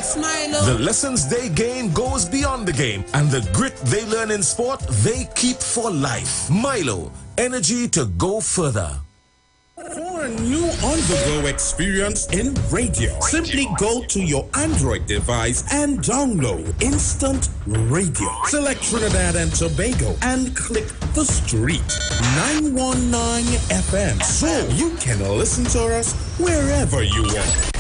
Yes, Milo. The lessons they gain goes beyond the game, and the grit they learn in sport, they keep for life. Milo, energy to go further. For a new on-the-go experience in radio, simply go to your Android device and download Instant Radio. Select Trinidad and Tobago and click the street 919 FM so you can listen to us wherever you want.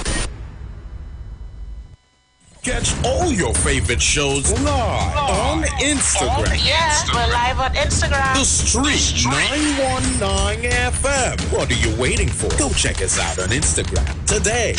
Catch all your favorite shows live on Instagram. Yeah, we're live on Instagram. The Street 919 FM. What are you waiting for? Go check us out on Instagram today.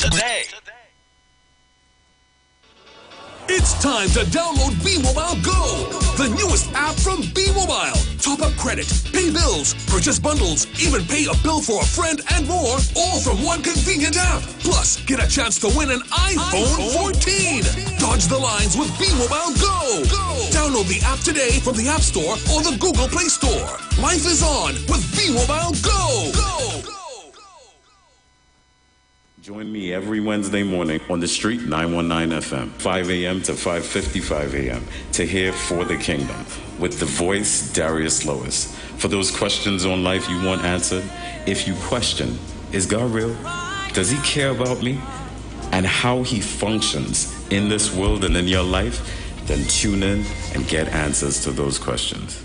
It's time to download B-Mobile Go, the newest app from B-Mobile. Top up credit, pay bills, purchase bundles, even pay a bill for a friend and more, all from one convenient app. Plus, get a chance to win an iPhone 14. Dodge the lines with B-Mobile Go. Download the app today from the App Store or the Google Play Store. Life is on with B-Mobile Go. Join me every Wednesday morning on the Street 919 FM, 5 a.m. to 5:55 a.m. to hear For the Kingdom with the voice Darius Lois. For those questions on life you want answered, if you question, is God real? Does he care about me? And how he functions in this world and in your life? Then tune in and get answers to those questions.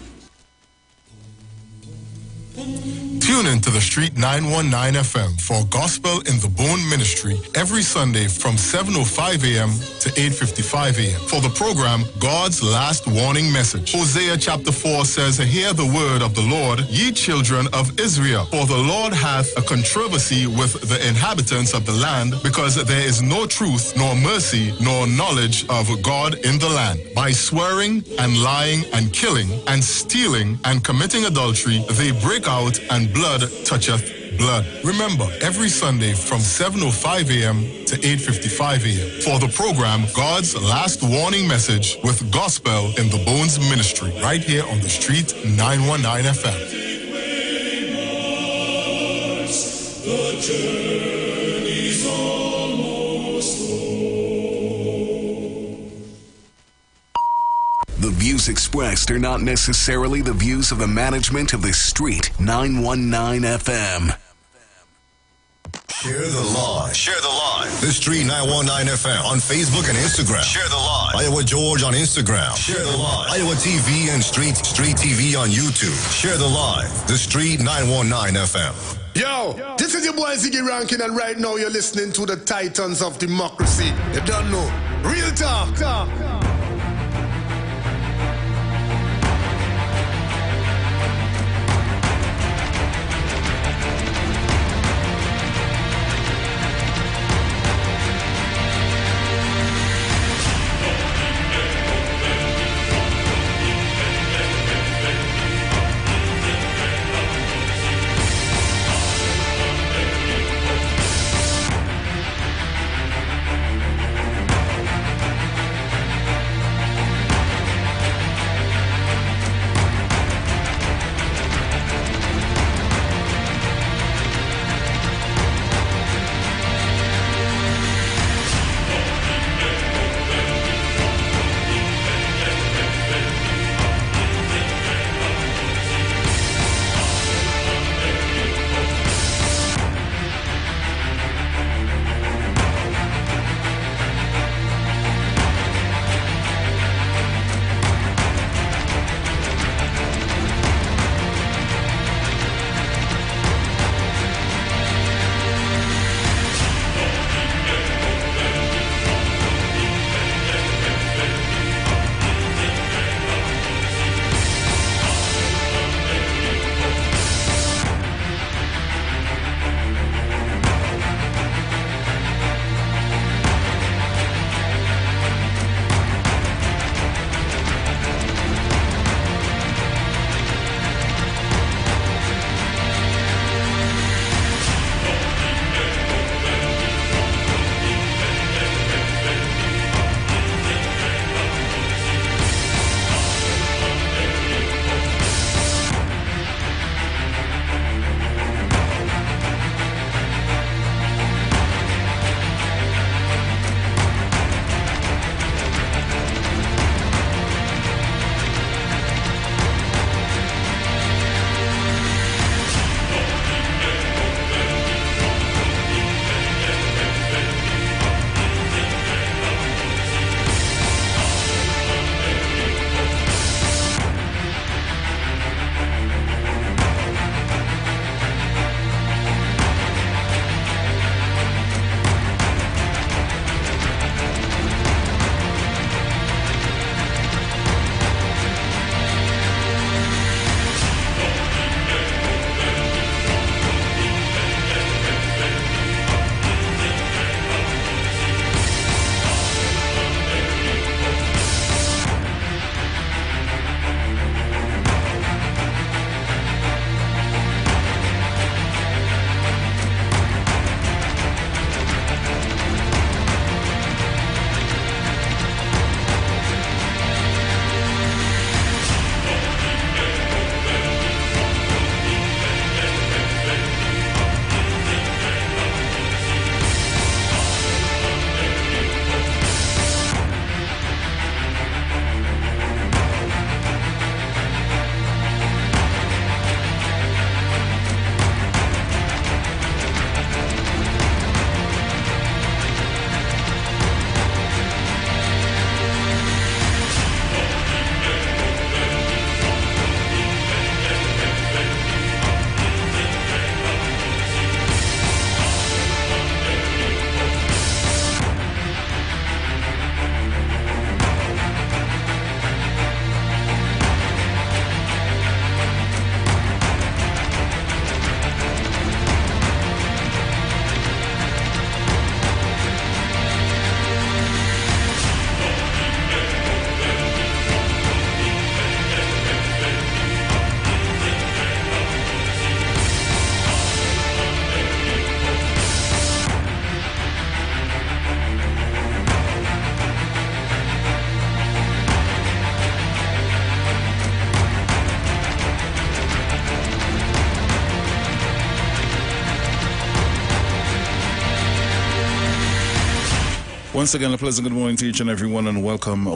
Tune in to the Street 919 FM for Gospel in the Bone Ministry every Sunday from 7:05 a.m. to 8:55 a.m. For the program, God's Last Warning Message. Hosea chapter 4 says, "Hear the word of the Lord, ye children of Israel. For the Lord hath a controversy with the inhabitants of the land, because there is no truth, nor mercy, nor knowledge of God in the land. By swearing and lying and killing and stealing and committing adultery, they break out, and blood toucheth blood." Remember, every Sunday from 7:05 a.m. to 8:55 a.m. for the program God's Last Warning Message with Gospel in the Bones Ministry, right here on the Street 919 FM. The journey's almost The views expressed are not necessarily the views of the management of the Street 919 FM. Share the live. Share the live. The Street 919 FM on Facebook and Instagram. Share the live. Iowa George on Instagram. Share the live. Iowa TV and Street TV on YouTube. Share the live. The Street 919 FM. Yo, this is your boy Ziggy Rankin, and right now you're listening to the Titans of Democracy. You don't know. Real talk. Once again, a pleasant good morning to each and everyone, and welcome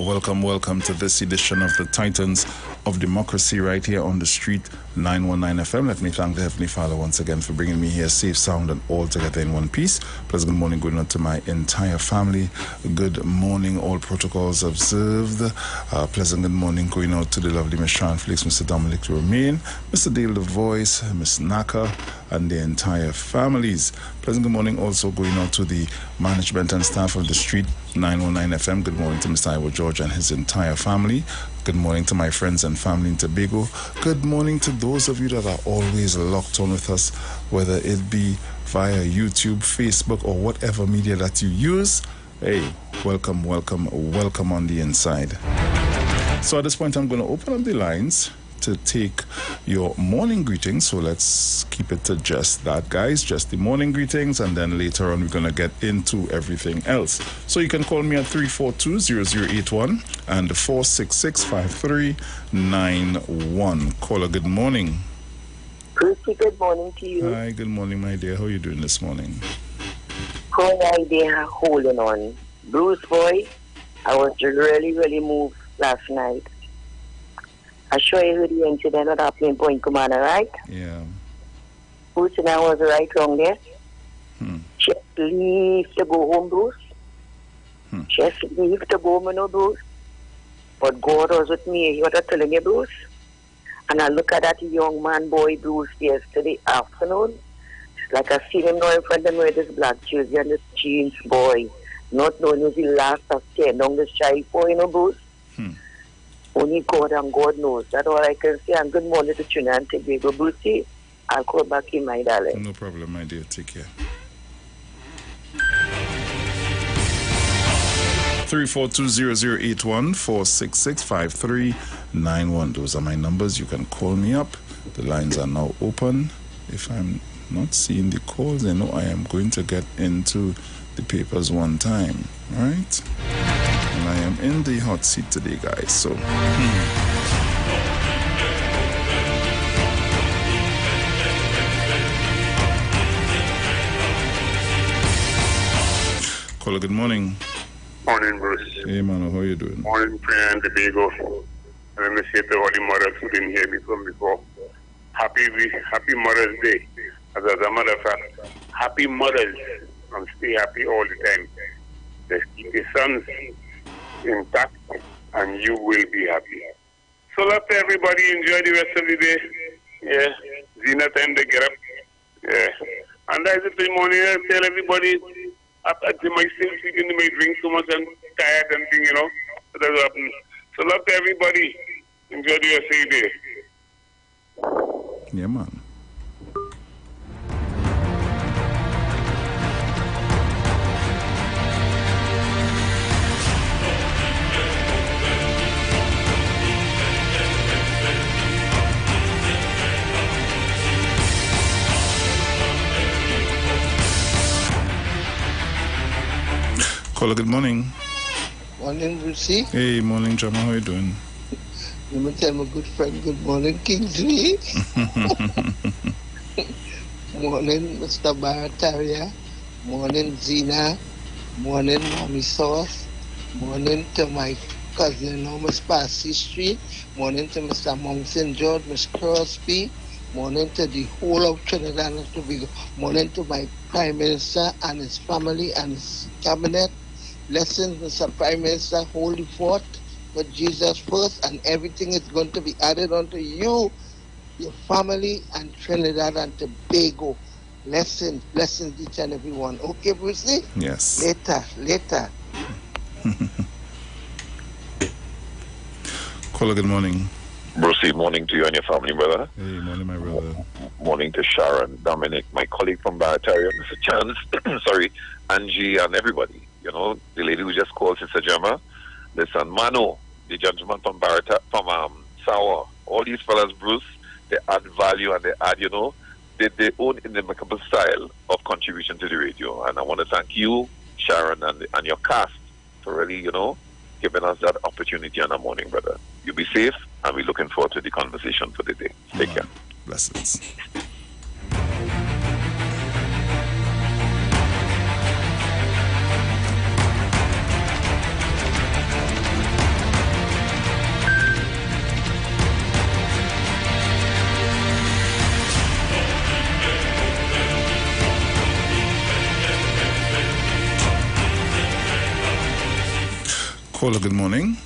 to this edition of the Titans of Democracy right here on the street 919 FM. Let me thank the Heavenly Father once again for bringing me here safe, sound, and all together in one piece. Pleasant good morning going on to my entire family. Good morning, all protocols observed. Pleasant good morning going out to the lovely Miss Sean Flakes, Mr. Dominic Romain, Mr. Dale the Voice, Miss Naka, and the entire families. Pleasant good morning also going out to the management and staff of the Street 919 FM. Good morning to Mr. Iwer George and his entire family. Good morning to my friends and family in Tobago. Good morning to those of you that are always locked on with us, whether it be via YouTube, Facebook, or whatever media that you use. Hey, welcome on the inside. So at this point, I'm going to open up the lines to take your morning greetings. So let's keep it to just that, guys, just the morning greetings, and then later on we're going to get into everything else. So you can call me at 342-0081 and 466-5391. Caller, good morning. Christy, good morning to you. Hi, good morning, my dear. How are you doing this morning? How are they holding on? Bruce boy, I was really moved last night. I sure you heard the incident that happened in Point Commander, right? Yeah. Bruce and I was right wrong there. Just leave to go home, Bruce. Just leave to go home, no, Bruce. But God was with me. What I'm telling you, Bruce. And I look at that young man, boy, Bruce, yesterday afternoon. It's like I see him now in front of me with this black jersey and this jeans, boy. Not knowing who's the last of 10 down the shy for, you know, Bruce. Only God and God knows. That's all I can say. And good morning to Trinidad and Tobago. Brucey, I'll call back in, my darling. No problem, my dear. Take care. 342-0081 466-5391. Those are my numbers. You can call me up. The lines are now open. If I'm not seeing the calls, I know I am going to get into the papers one time. All right? And I am in the hot seat today, guys. So, Caller, good morning. Morning, Bruce. Hey, Mano, how you doing? Morning, Priya and Tobago. And let me say to all the mothers who didn't hear me from before, happy Mother's Day. As a matter of fact, happy mothers, and stay happy all the time. Just keep your sons intact, and you will be happy. So let everybody enjoy the rest of the day. Yeah, Zina time to get up. Yeah, and that's it this morning. I tell everybody, after my still feeling they may drink so much and tired and thing, you know. So that's what happens. So love to everybody. Enjoy the rest of the day. Yeah, man. Caller, good morning. Morning, Brucey. Hey, morning, Jama. How you doing? Let me tell my good friend, good morning, Kingsley. Morning, Mr. Barataria. Morning, Zina. Morning, Mommy Sauce. Morning to my cousin, Miss Passy Street. Morning to Mr. Mount St. George, Miss Crosby. Morning to the whole of Trinidad and Tobago. Morning to my Prime Minister and his family and his cabinet. Blessings, Mr. Prime Minister, hold the fort with Jesus first, and everything is going to be added unto you, your family, and Trinidad and Tobago. Blessings each and every one. Okay, Brucey? Yes. Later. Caller, good morning. Brucey, morning to you and your family, brother. Hey, morning, my brother. Morning to Sharon, Dominic, my colleague from Barataria, Mr. Chance, Angie, and everybody. You know, the lady who just called, Sister Gemma. Listen, Mano, the gentleman from Sour, all these fellas, Bruce, they add value and they add, you know, their own inimitable style of contribution to the radio. And I want to thank you, Sharon, and your cast for really, you know, giving us that opportunity on the morning, brother. You be safe, and we're looking forward to the conversation for the day. Take care. Blessings. Caller, good morning.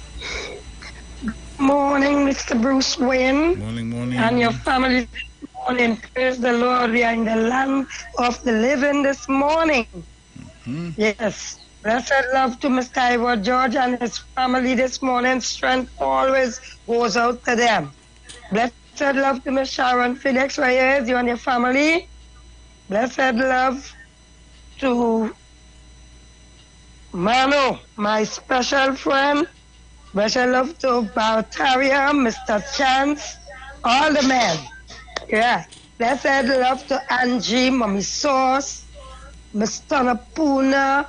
Morning, Mr. Bruce Wayne. Morning. And your family this morning. Praise the Lord. We are in the land of the living this morning. Mm-hmm. Yes. Blessed love to Mr. Iwer George and his family this morning. Strength always goes out to them. Blessed love to Miss Sharon Felix Reyes, you and your family. Blessed love to Mano, my special friend. Blessed love to Bartaria, Mr. Chance, all the men. Yeah. Blessed love to Angie, Mommy Sauce, Mr. Napuna,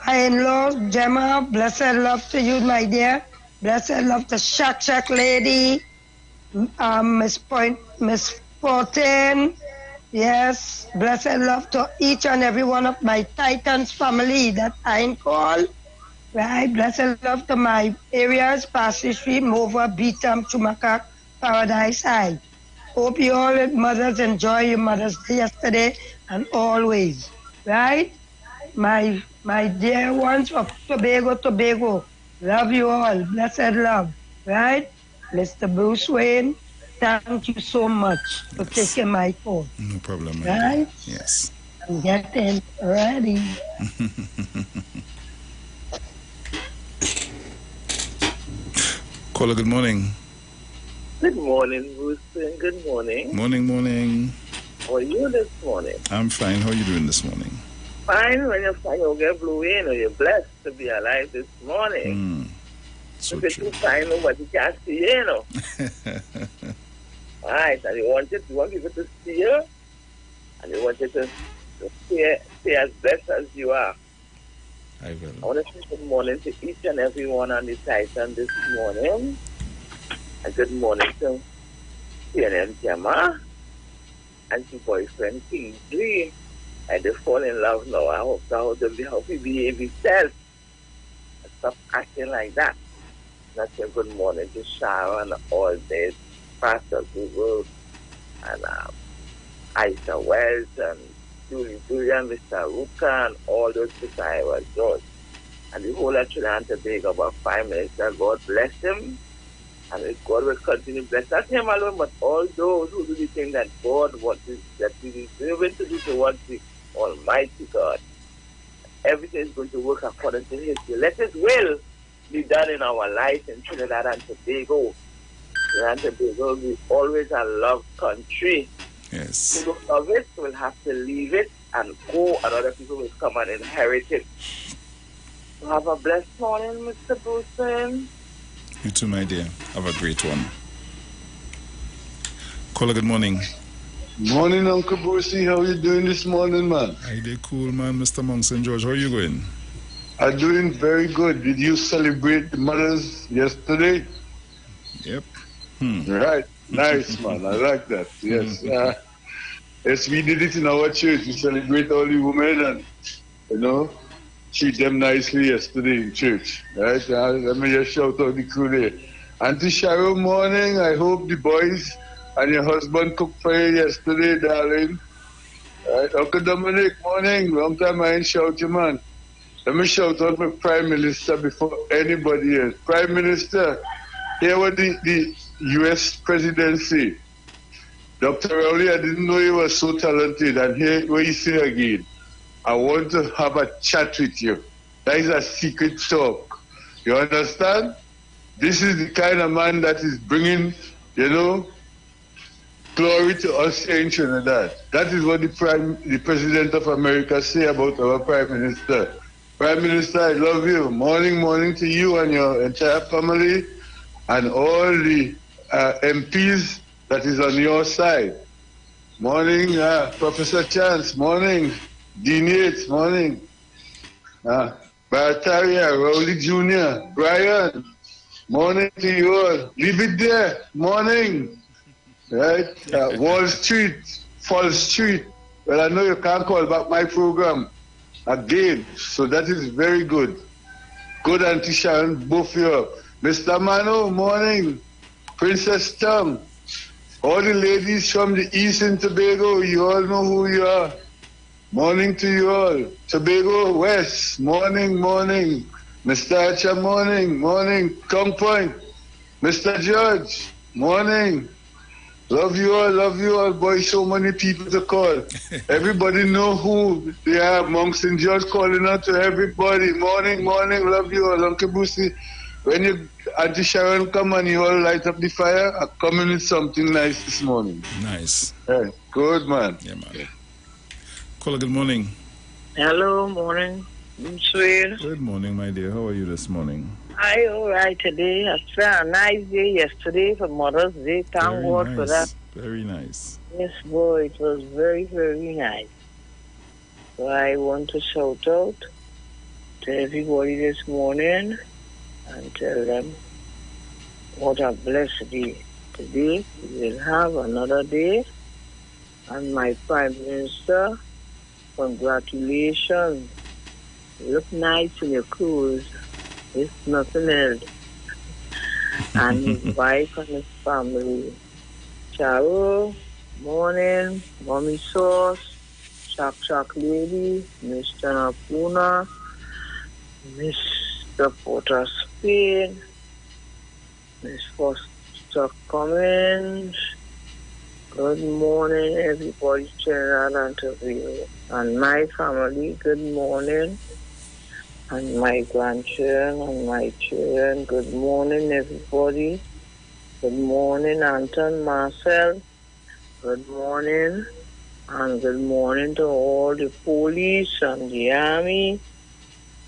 my in-law, Gemma. Blessed love to you, my dear. Blessed love to Shak Lady, Miss Fortin. Yes. Blessed love to each and every one of my Titans family that I call. Right. Blessed love to my areas, Passy Street, Mova, Beetham, Chumaka, Paradise High. Hope you all mothers enjoy your Mother's Day yesterday and always. Right? My dear ones of Tobago. Love you all. Blessed love. Right? Mr. Bruce Wayne, thank you so much for taking my call. No problem. Right? Yes. I'm getting ready. Caller, good morning. Good morning, Bruce. Good morning. Morning. How are you this morning? I'm fine. How are you doing this morning? Fine. When you're fine, you'll get blue in, or you're blessed to be alive this morning. So if you're too fine, nobody can see you, you know. Right. And you want people to see you, and you want you to stay as blessed as you are. I will. I want to say good morning to each and every one on the Titan this morning. And good morning to CNN Gemma and to boyfriend Kingsley. And they fall in love now. I hope he behave himself and stop acting like that. And I say good morning to Sharon, all day, Pastor Google, and Aisha Wells, and Julian, Mr. Ruka, and all those people I was George. And the whole of Trinidad and Tobago, about 5 minutes, that God bless him. And God will continue to bless not him alone, but all those who do the thing that God wants, that we deserve to do towards the Almighty God. Everything is going to work according to His will. Let His will be done in our life in Trinidad and Tobago. Trinidad and Tobago is always a loved country. Yes. Who don't love it will have to leave it and go, and other people will come and inherit it. So have a blessed morning, Mr. Bruce. You too, my dear. Have a great one. Caller, good morning. Morning, Uncle Brucey. How are you doing this morning, man? I did cool, man. Mr. Monks and George, how are you going? I'm doing very good. Did you celebrate the mothers yesterday? Yep. Right. Nice, man. I like that. Yes. Yes, we did it in our church. We celebrate all the women and, treat them nicely yesterday in church. Right? Let me just shout out the crew there. Auntie Sharon, morning. I hope the boys and your husband cooked for you yesterday, darling. Right? Uncle Dominic, morning. Long time I ain't shout you, man. Let me shout out my Prime Minister before anybody else. Prime Minister, hear what the U.S. presidency. Dr. Rowley, I didn't know he was so talented. And here what you say again. I want to have a chat with you. That is a secret talk. You understand? This is the kind of man that is bringing, glory to us here in Trinidad. That is what the President of America say about our Prime Minister. Prime Minister, I love you. Morning to you and your entire family and all the MPs that is on your side. Morning, Professor Chance. Morning. Dean Yates, morning. Bartaria, Rowley Jr., Brian, morning to you all. Leave it there, morning. Right? Wall Street, Fall Street. Well, I know you can't call back my program again, so that is very good. Good, Auntie Sharon, both you up. Mr. Mano, morning. Princess Tom, all the ladies from the East in Tobago, you all know who you are. Morning to you all. Tobago West, morning. Mr. Archer, morning, morning. Kong Point. Mr. Judge, morning. Love you all, boy. So many people to call. Everybody know who they are. Monks and Judge calling out to everybody. Morning, morning. Love you all. Uncle Brucey, when you Auntie Sharon come and you all light up the fire, I'm coming with something nice this morning. Nice. Hey, good, man. Yeah, man. Caller, good morning. Hello, morning. Sweet. Good morning, my dear. How are you this morning? I all right today. I spent a nice day yesterday for Mother's Day. Thank God for that. Very nice. Yes, boy, it was very, very nice. So I want to shout out to everybody this morning and tell them what a blessed day. Today we will have another day. And my Prime Minister, congratulations. You look nice in your clothes. It's nothing else. And his wife and his family. Charo, morning, Mommy Sauce, Chak Lady, Mr. Napuna, Mr. Porter Spain, Miss Foster Cummins. Good morning, everybody, General Interview. And my family, good morning. And my grandchildren and my children, good morning, everybody. Good morning, Anton, Marcel. Good morning. And good morning to all the police and the army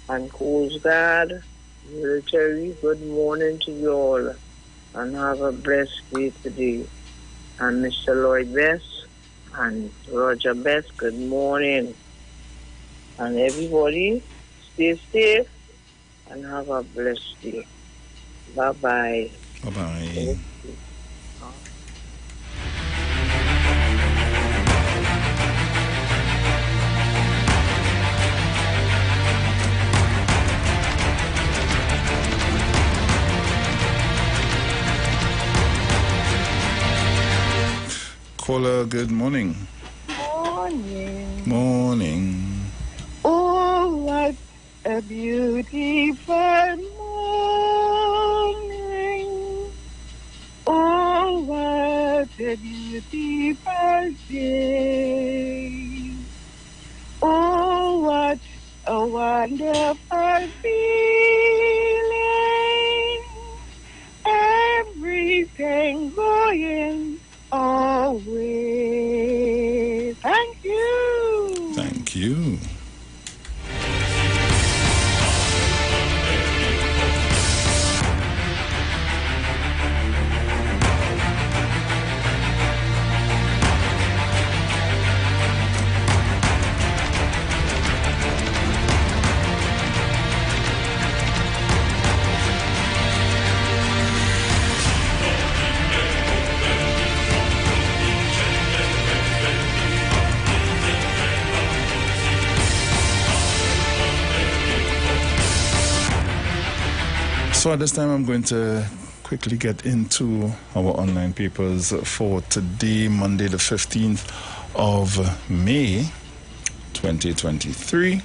and Coast Guard, military. Good morning to you all. And have a blessed day today. And Mr. Lloyd Best and Roger Best, good morning. And everybody, stay safe and have a blessed day. Bye-bye. Bye-bye. Caller, good morning. Morning. Morning. Oh, what a beautiful morning. Oh, what a beautiful day. Oh, what a wonderful feeling. Everything going our way. Thank you. Thank you. So at this time, I'm going to quickly get into our online papers for today, Monday, the 15th of May, 2023.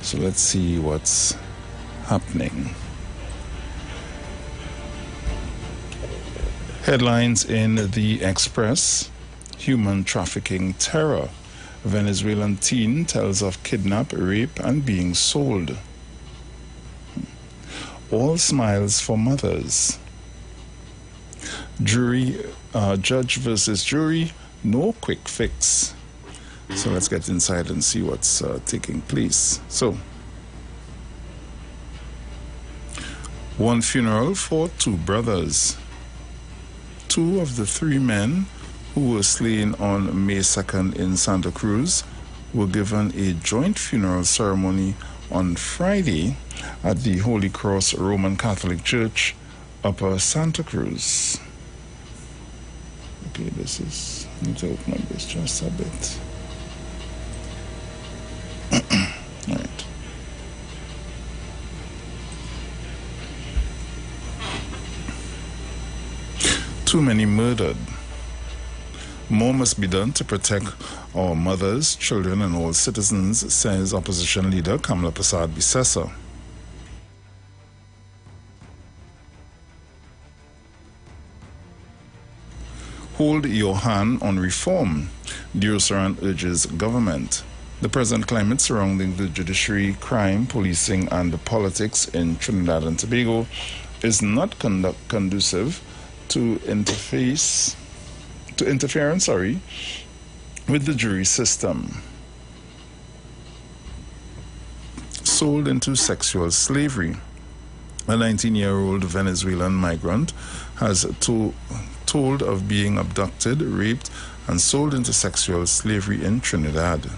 So let's see what's happening. Headlines in the Express: human trafficking terror. Venezuelan teen tells of kidnap, rape, and being sold. All smiles for mothers. Judge versus jury, no quick fix. So let's get inside and see what's taking place. So, one funeral for two brothers. Two of the three men who were slain on May 2nd in Santa Cruz were given a joint funeral ceremony on Friday at the Holy Cross Roman Catholic Church, Upper Santa Cruz. Okay, I need to open up this just a bit. All right. Too many murdered. More must be done to protect our mothers, children, and all citizens, says opposition leader Kamala Prasad Bisesa. Hold your hand on reform, Dursaran urges government. The present climate surrounding the judiciary, crime, policing, and the politics in Trinidad and Tobago is not conducive to interference with the jury system. Sold into sexual slavery. A 19-year-old Venezuelan migrant has told of being abducted, raped, and sold into sexual slavery in Trinidad.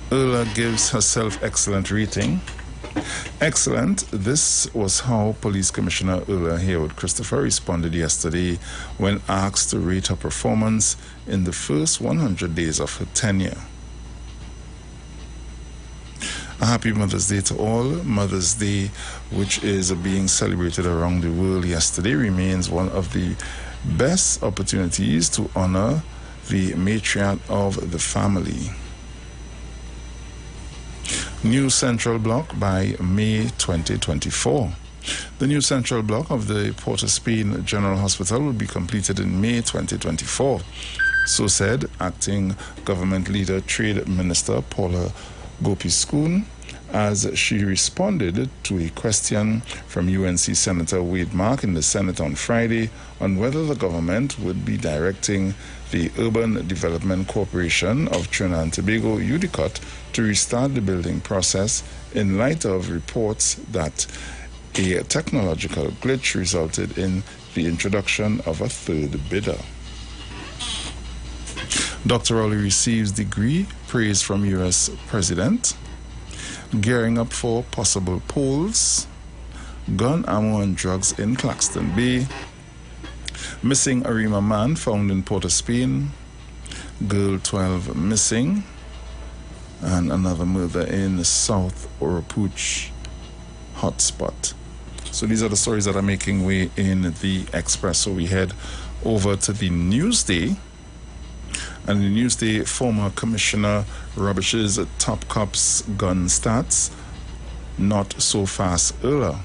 Erla gives herself excellent rating. Excellent. This was how Police Commissioner Erla Haywood Christopher responded yesterday when asked to rate her performance in the first 100 days of her tenure. A happy Mother's Day to all. Mother's Day, which is being celebrated around the world yesterday, remains one of the best opportunities to honor the matriarch of the family. New Central Block by May 2024. The new Central Block of the Port of Spain General Hospital will be completed in May 2024. So said Acting Government Leader Trade Minister Paula Gopiskun as she responded to a question from UNC Senator Wade Mark in the Senate on Friday on whether the government would be directing the Urban Development Corporation of Trinidad and Tobago, UDCOT, to restart the building process in light of reports that a technological glitch resulted in the introduction of a third bidder. Dr. Rowley receives degree praise from U.S. President. Gearing up for possible polls. Gun, ammo, and drugs in Claxton Bay. Missing Arima man found in Port of Spain. Girl 12 missing. And another murder in South Oropouche hotspot. So these are the stories that are making way in the Express. So we head over to the Newsday. And the Newsday, former Commissioner rubbishes top cops gun stats. Not so fast earlier.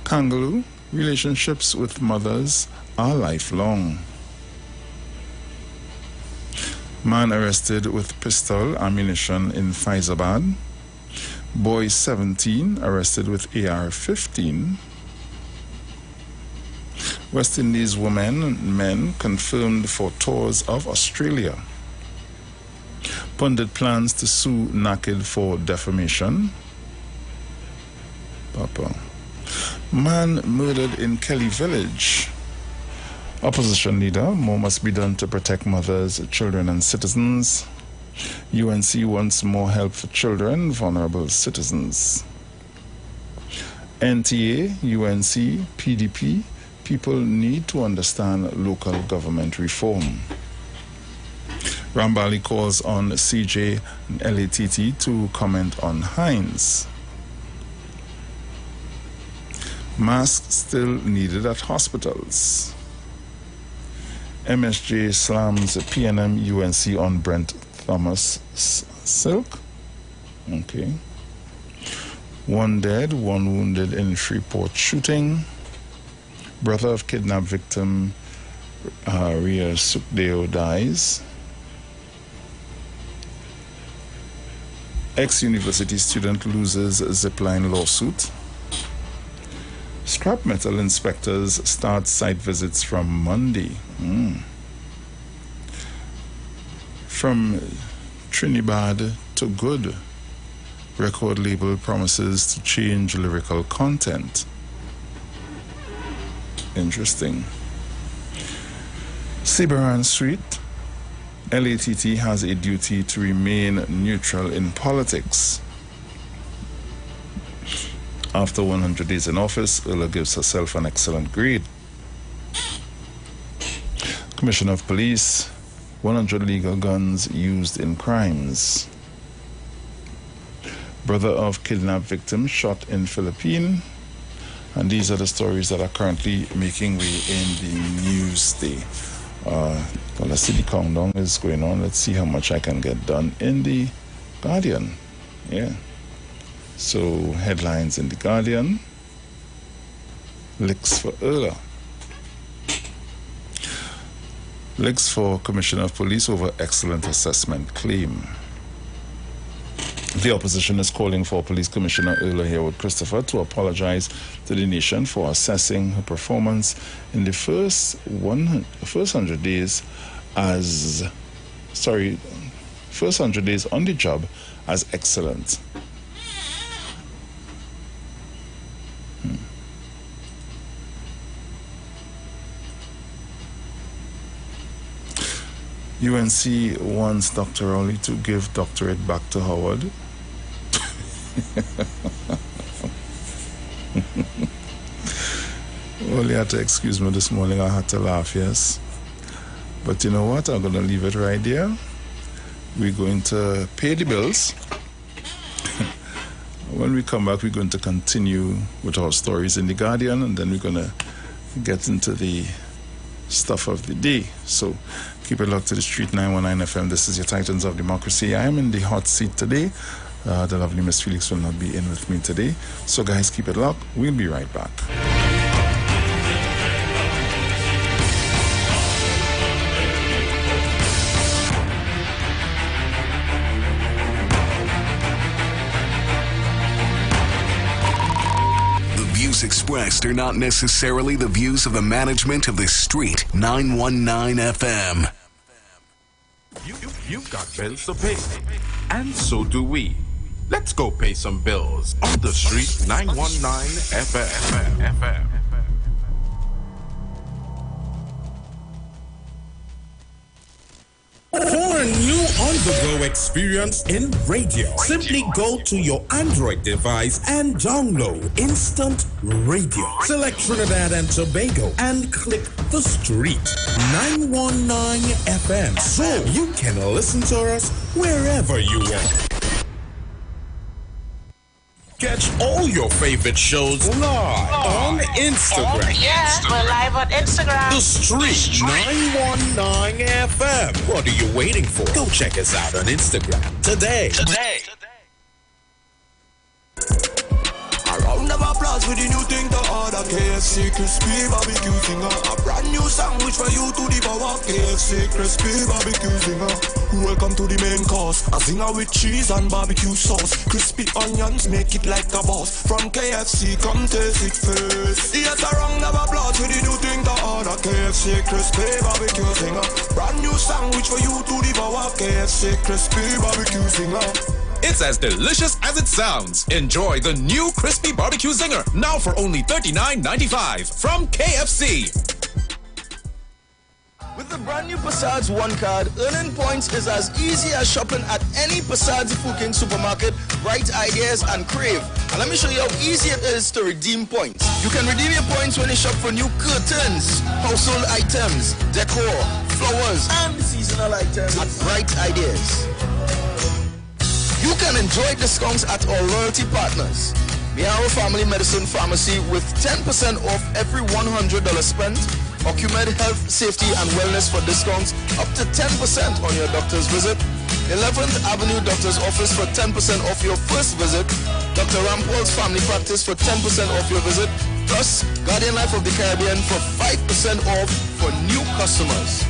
Kangaloo, relationships with mothers are lifelong. Man arrested with pistol ammunition in Faizabad. Boy 17 arrested with AR-15. West Indies women and men confirmed for tours of Australia. Pundit plans to sue Naked for defamation. Papa. Man murdered in Kelly Village. Opposition leader, more must be done to protect mothers, children, and citizens. UNC wants more help for children, vulnerable citizens. NTA, UNC, PDP, people need to understand local government reform. Rambali calls on CJ and LATT to comment on Hines. Masks still needed at hospitals. MSJ slams PNM UNC on Brent Thomas Silk. Okay. 1 dead, 1 wounded in Freeport shooting. Brother of kidnapped victim Ria Sukdeo dies. Ex-university student loses zipline lawsuit. Scrap metal inspectors start site visits from Monday. From Trinidad to Good, record label promises to change lyrical content. Interesting. Sibaran Street, LATT has a duty to remain neutral in politics. After 100 days in office, Erla gives herself an excellent grade. Commissioner of Police, 100 legal guns used in crimes. Brother of kidnapped victim shot in Philippines. And these are the stories that are currently making way in the news today. Well, let's see, the countdown is going on. Let's see how much I can get done in the Guardian. Yeah. So, headlines in the Guardian. Licks for Erla. Licks for Commissioner of Police over excellent assessment claim. The opposition is calling for Police Commissioner Iwer Herwood Christopher to apologize to the nation for assessing her performance in the first 100 days first 100 days on the job as excellent. UNC wants Dr. Rowley to give doctorate back to Howard. Well, you had to excuse me this morning. I had to laugh, yes. But you know what? I'm going to leave it right there. We're going to pay the bills. When we come back, we're going to continue with our stories in The Guardian, and then we're going to get into the stuff of the day. So keep it locked to the Street 919 FM. This is your Titans of Democracy. I am in the hot seat today. The lovely Miss Felix will not be in with me today. So guys, keep it locked. We'll be right back. Expressed are not necessarily the views of the management of the Street 919 FM. You've got bills to pay, and so do we. Let's go pay some bills on the Street 919 FM. For a new on-the-go experience in radio, simply go to your Android device and download Instant Radio. Select Trinidad and Tobago and click the Street 919 FM so you can listen to us wherever you want. Catch all your favorite shows live on Instagram. We're live on Instagram. The Street 919 FM. What are you waiting for? Go check us out on Instagram today. A round of applause for the new thing to order. KFC crispy barbecue zinger. A brand new sandwich for you to devour. KFC crispy barbecue zinger. Welcome to the main course. A zinger with cheese and barbecue sauce. Crispy onions make it like a boss. From KFC, come taste it first. Yes, a round of applause for the new thing to order. KFC crispy barbecue zinger. Brand new sandwich for you to devour. KFC crispy barbecue zinger. It's as delicious as it sounds. Enjoy the new Crispy Barbecue Zinger, now for only $39.95 from KFC. With the brand new Passage One card, earning points is as easy as shopping at any Passage Food King supermarket, Bright Ideas and Crave. And let me show you how easy it is to redeem points. You can redeem your points when you shop for new curtains, household items, decor, flowers, and seasonal items at Bright Ideas. You can enjoy discounts at our loyalty partners. Miaro Family Medicine Pharmacy with 10% off every $100 spent. Ocumed Health, Safety and Wellness for discounts up to 10% on your doctor's visit. 11th Avenue Doctor's Office for 10% off your first visit. Dr. Rampol's Family Practice for 10% off your visit. Plus, Guardian Life of the Caribbean for 5% off for new customers.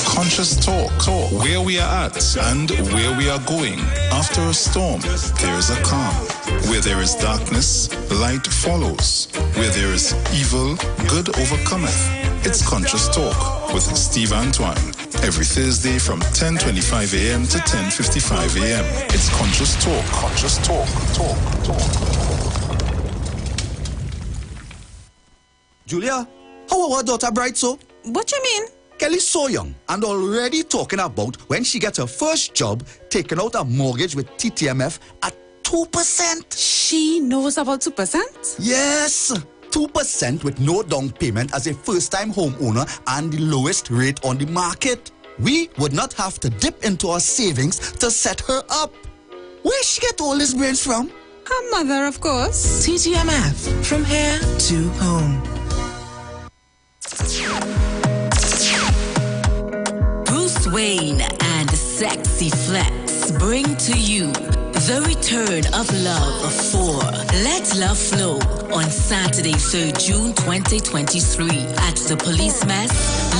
Conscious Talk, where we are at and where we are going. After a storm, there is a calm. Where there is darkness, light follows. Where there is evil, good overcometh. It's Conscious Talk with Steve Antoine. Every Thursday from 10:25 a.m. to 10:55 a.m. It's Conscious Talk. Conscious Talk. Julia, how our daughter Bright so? What you mean? Kelly's so young and already talking about when she gets her first job, taking out a mortgage with TTMF at 2%. She knows about 2%? Yes, 2% with no down payment as a first-time homeowner and the lowest rate on the market. We would not have to dip into our savings to set her up. Where she get all these brains from? Her mother, of course. TTMF, from here to home. Bruce Wayne and Sexy Flex bring to you the return of love for Let Love Flow on Saturday, 3rd June 2023 at the Police Mess,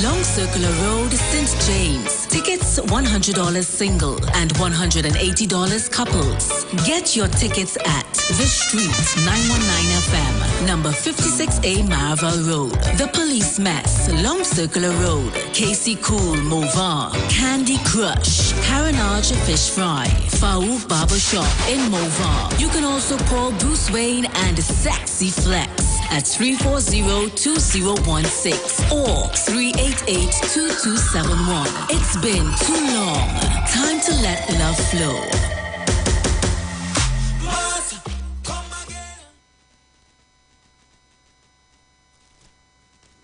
Long Circular Road, St. James. Tickets $100 single and $180 couples. Get your tickets at The Street 919 FM, number 56A Marvel Road. The Police Mess, Long Circular Road, Casey Cool Movar, Candy Crush, Carenage Fish Fry, Faouf Barbershop in Movar. You can also call Bruce Wayne and Sexy Flex at 340-2016 or 388-2271. It's been too long. Time to let love flow.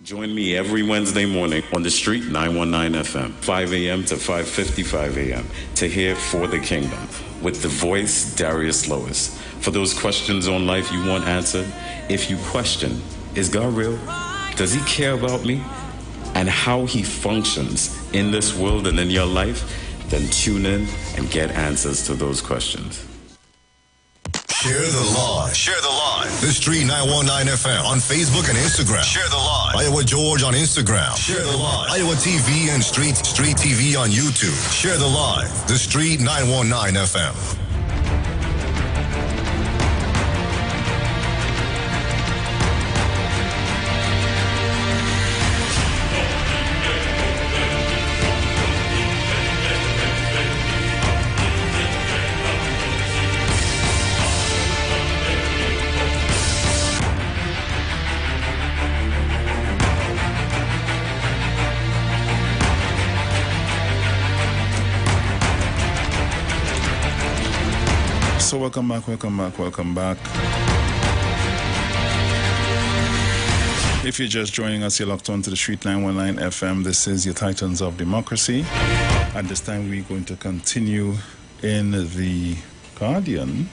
Join me every Wednesday morning on the Street 919 FM, 5 a.m. to 5:55 a.m. to hear For the Kingdom with the voice Darius Lois. For those questions on life you want answered, if you question, is God real? Does he care about me? And how he functions in this world and in your life, then tune in and get answers to those questions. Share the live. Share the live. The Street 919 FM on Facebook and Instagram. Share the live. Iowa George on Instagram. Share the live. Iowa TV and Street TV on YouTube. Share the live. The Street 919 FM. So welcome back. If you're just joining us, you're locked on to the Street 919 FM. This is your Titans of Democracy. At this time, we're going to continue in the Guardian.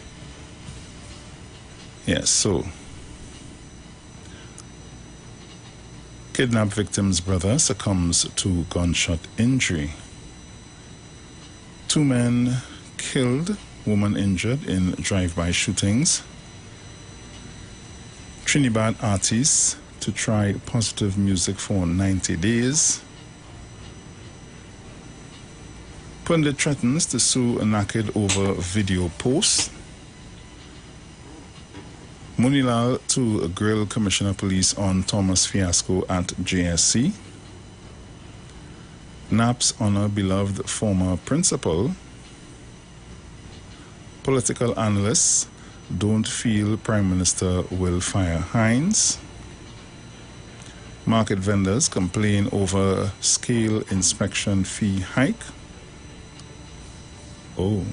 Yes, so kidnapped victim's brother succumbs to gunshot injury. 2 men killed, woman injured in drive-by shootings. Trinidad artists to try positive music for 90 days. Pundit threatens to sue Naked over video posts. Munilal to grill Commissioner Police on Thomas fiasco at JSC. Naps honor beloved former principal. Political analysts don't feel Prime Minister will fire Hines. Market vendors complain over scale inspection fee hike. Oh.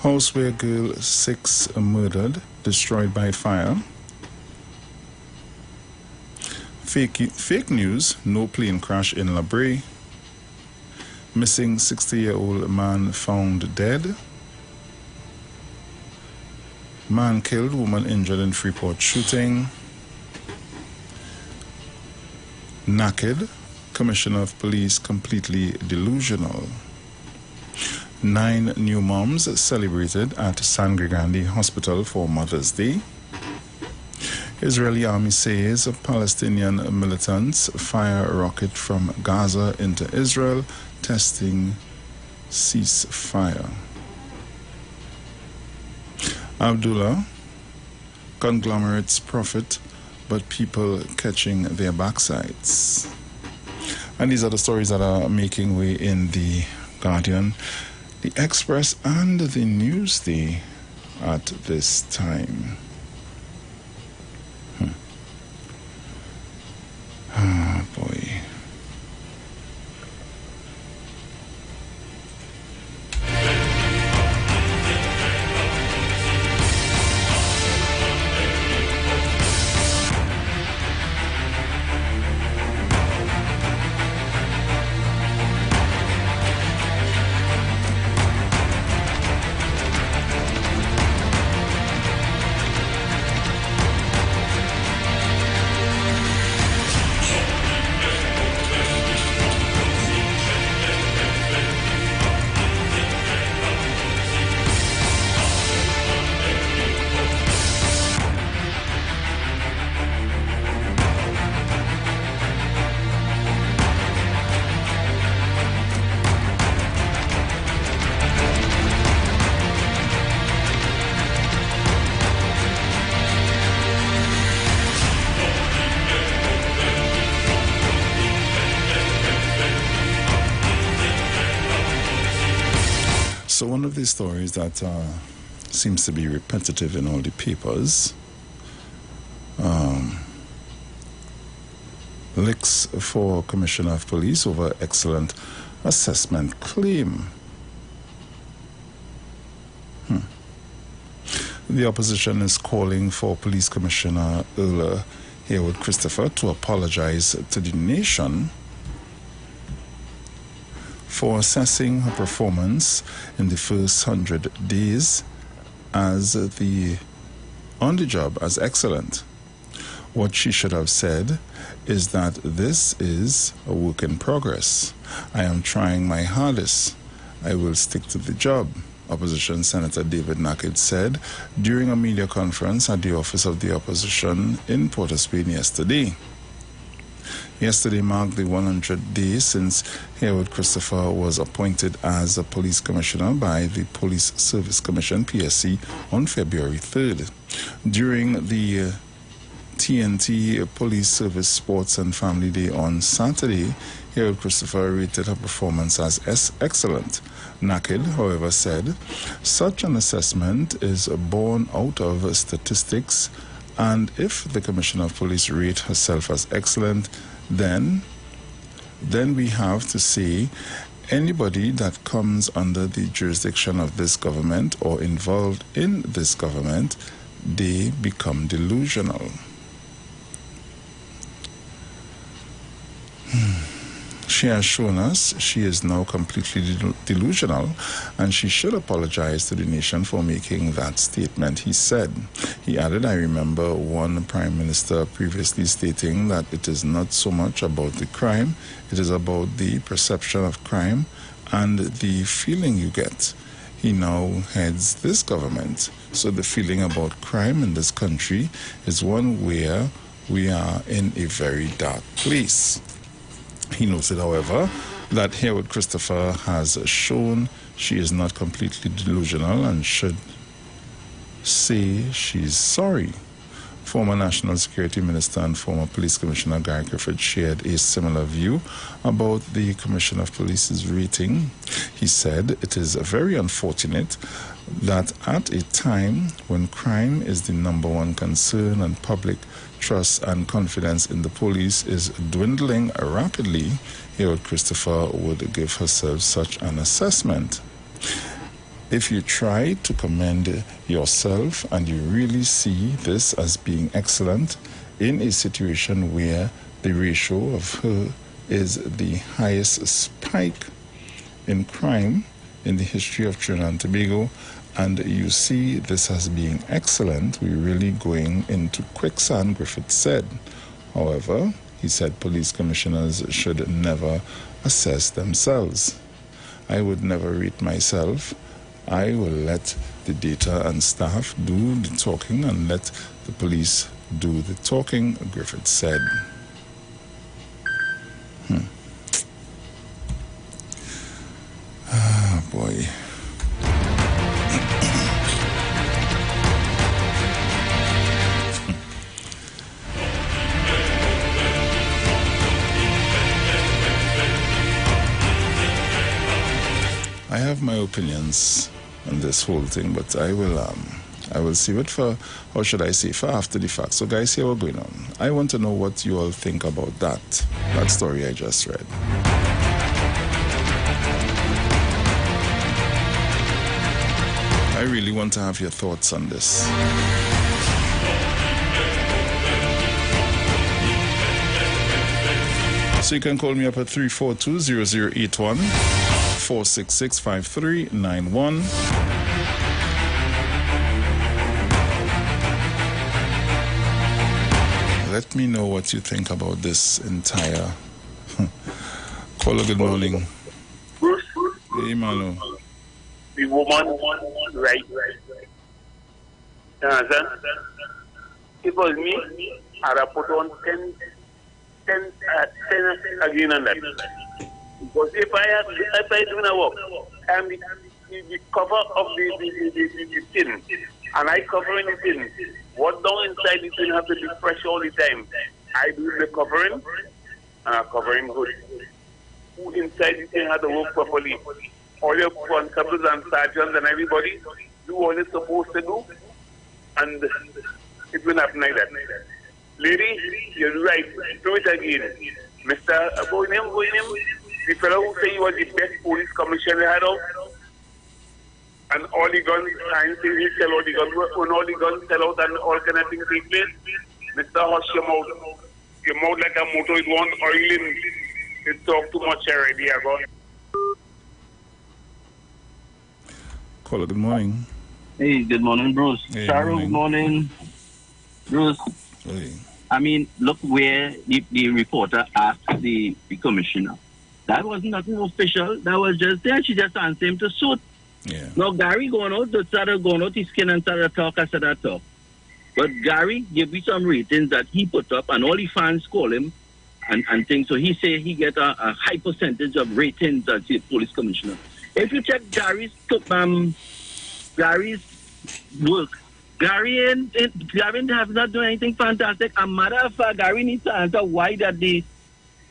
House where girl 6 murdered, destroyed by fire. Fake news, no plane crash in La Brea. Missing 60-year-old man found dead. Man killed, woman injured in Freeport shooting. Naked, Commissioner of Police completely delusional. 9 new moms celebrated at San Gregorio Hospital for Mother's Day. Israeli army says Palestinian militants fire a rocket from Gaza into Israel, testing ceasefire. Abdullah, conglomerates profit, but people catching their backsides. And these are the stories that are making way in the Guardian, the Express, and the Newsday at this time. Ah, boy. So one of these stories that seems to be repetitive in all the papers, licks for Commissioner of Police over excellent assessment claim. The opposition is calling for Police Commissioner Iwer Christopher to apologize to the nation for assessing her performance in the first 100 days as on the job as excellent. What she should have said is that this is a work in progress. I am trying my hardest. I will stick to the job, Opposition Senator David Naked said during a media conference at the office of the opposition in Port of Spain yesterday. Yesterday marked the 100th day since Iwer Christopher was appointed as a police commissioner by the Police Service Commission, PSC, on February 3rd. During the TNT Police Service Sports and Family Day on Saturday, Iwer Christopher rated her performance as excellent. Naked, however, said such an assessment is born out of statistics, and if the Commissioner of Police rate herself as excellent, then we have to say anybody that comes under the jurisdiction of this government or involved in this government, they become delusional. She has shown us she is now completely delusional, and she should apologize to the nation for making that statement, he said. He added, I remember one prime minister previously stating that it is not so much about the crime, it is about the perception of crime and the feeling you get. He now heads this government. So the feeling about crime in this country is one where we are in a very dark place. He noted, however, that Iwer Christopher has shown she is not completely delusional and should say she's sorry. Former National Security Minister and former Police Commissioner Guy Griffith shared a similar view about the Commissioner of Police's rating. He said it is very unfortunate that at a time when crime is the number one concern and public trust and confidence in the police is dwindling rapidly, Iwer Christopher would give herself such an assessment. If you try to commend yourself and you really see this as being excellent in a situation where the ratio of her is the highest spike in crime in the history of Trinidad and Tobago, and you see this as being excellent, we're really going into quicksand, Griffith said. However, he said police commissioners should never assess themselves. I would never rate myself. I will let the data and staff do the talking and let the police do the talking, Griffith said. Ah, boy. I have my opinions on this whole thing, but I will save it for, how should I say, for after the fact. So guys, here we're going on. I want to know what you all think about that story I just read. I really want to have your thoughts on this. So you can call me up at 342-0081, 466-5391. Let me know what you think about this entire... Caller, good morning. Hey, Manu. The woman, right. You understand? If it was me, I'd have put on 10 again on that. Because if I do not work, I'm the cover of the tin, and I cover in the tin. What down inside the tin have to be fresh all the time. I do the covering, and I cover him good. Who inside the tin had to work properly. all your constables and sergeants and everybody do all it's supposed to do, and it will happen like that. Lady, you're right. Do it again. Mr. Boynim, the fellow who say he was the best police commissioner had out, and all the guns, and say he sell all the guns, when all the guns sell out and all kind of things take place. Mr. Hush your mouth. Your mouth like a motor, it won't oiling. You talk too much already, God. Caller, good morning. Hey, good morning, Bruce. Hey, Sarah, good morning. Bruce. Hey. I mean, look where the reporter asked the commissioner. That was nothing official. That was just there. She just answered him to suit. Yeah. Now, Gary going out, started going out his skin and started talk, I said that talk. But Gary gave me some ratings that he put up, and all the fans call him and things. So he say he get a high percentage of ratings as the police commissioner. If you check Gary's work, Gary has not done anything fantastic. A matter of fact, Gary needs to answer why that the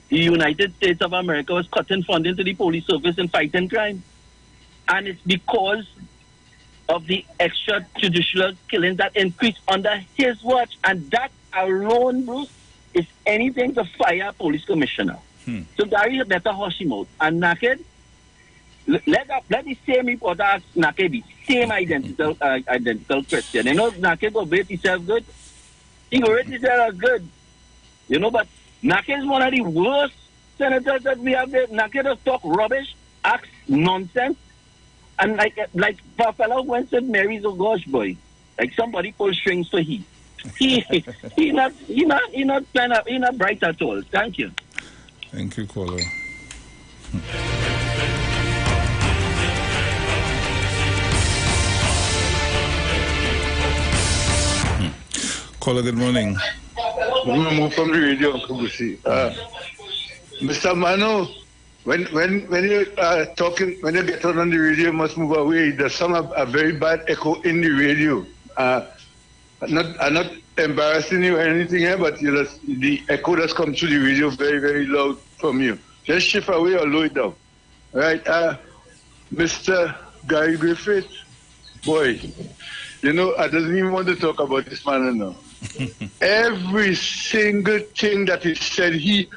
United States of America was cutting funding to the police service in fighting crime. And it's because of the extrajudicial killings that increased under his watch. And that alone, Bruce, is anything to fire a police commissioner. So Gary better hush him out. And Naked, let the same reporter ask Naked the same identical question. You know, Naked will rate himself good. He will rate himself as good. You know, but Naked is one of the worst senators that we have there. Naked does talk rubbish, acts nonsense. And like a fellow went to Mary's, oh gosh, boy, like somebody pull strings for he not bright at all. Thank you. Thank you, caller. Caller, good morning. I'm going to move from the radio, Mr. Mano, when you talking, when you get on the radio, you must move away. There's some a very bad echo in the radio. I'm not embarrassing you or anything here, but the echo that's come through the radio very, very loud from you. Just shift away or lower it down. Right, Mr. Gary Griffith, boy, you know, I don't even want to talk about this man now. Every single thing that he said, he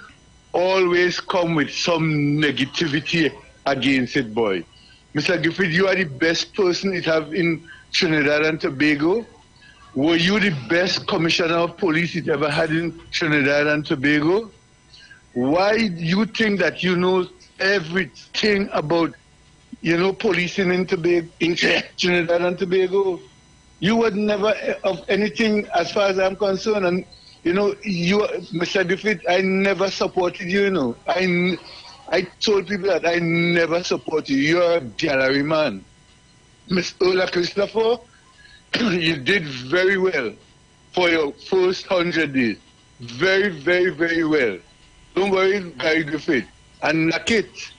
always come with some negativity against it, boy. Mr. Griffith, you are the best person it have in Trinidad and Tobago. Were you the best commissioner of police it ever had in Trinidad and Tobago? Why do you think that you know everything about, you know, policing in Trinidad and Tobago? You would never of anything as far as I'm concerned. And, you know, you, Mr. Griffith, I never supported you, you know. I told people that I never supported you. You're a gallery man. Miss Ola Christopher, you did very well for your first 100 days. Very, very, very well. Don't worry, Gary Griffith. And Nakit,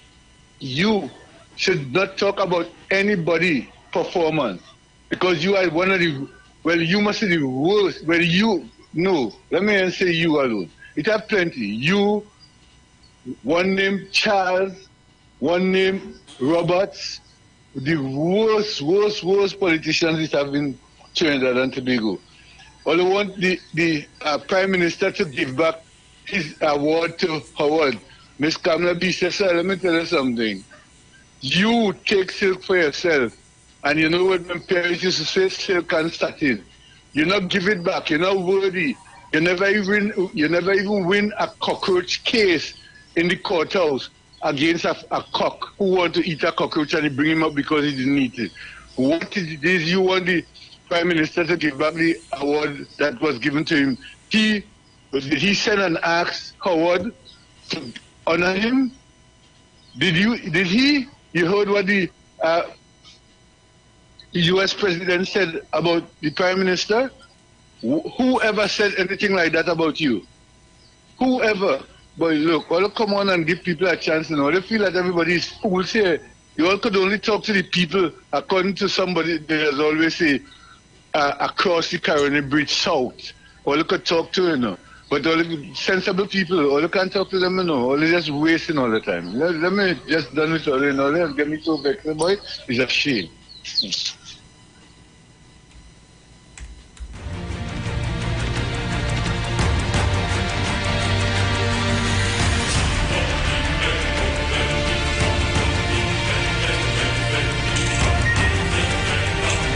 you should not talk about anybody's performance. Because you are one of the, well, you must be the worst. Well, you, no, let me say you alone. It have plenty. You, one named Charles, one named Roberts, the worst politicians it have in Trinidad and Tobago. All I want the Prime Minister to give back his award to Howard. Miss Kamala B says, sir, let me tell you something. You take silk for yourself. And you know what my parents used to say, silk and satin. You not give it back, you're not worthy. You never even win a cockroach case in the courthouse against a cock who want to eat a cockroach and he bring him up because he didn't eat it. What is this? You want the Prime Minister to give back the award that was given to him. Did he send and ask Howard to honor him? Did he? You heard what the U.S. President said about the Prime Minister? Whoever said anything like that about you? Whoever? Boy, look, all come on and give people a chance, you know. They feel that everybody is fools here. You all could only talk to the people according to somebody, there's always a across the Caroni Bridge South. All you could talk to, you know. But all the sensible people, all you can't talk to them, all they just wasting all the time. Let me just done with all they get me so vexed, boy. It's a shame.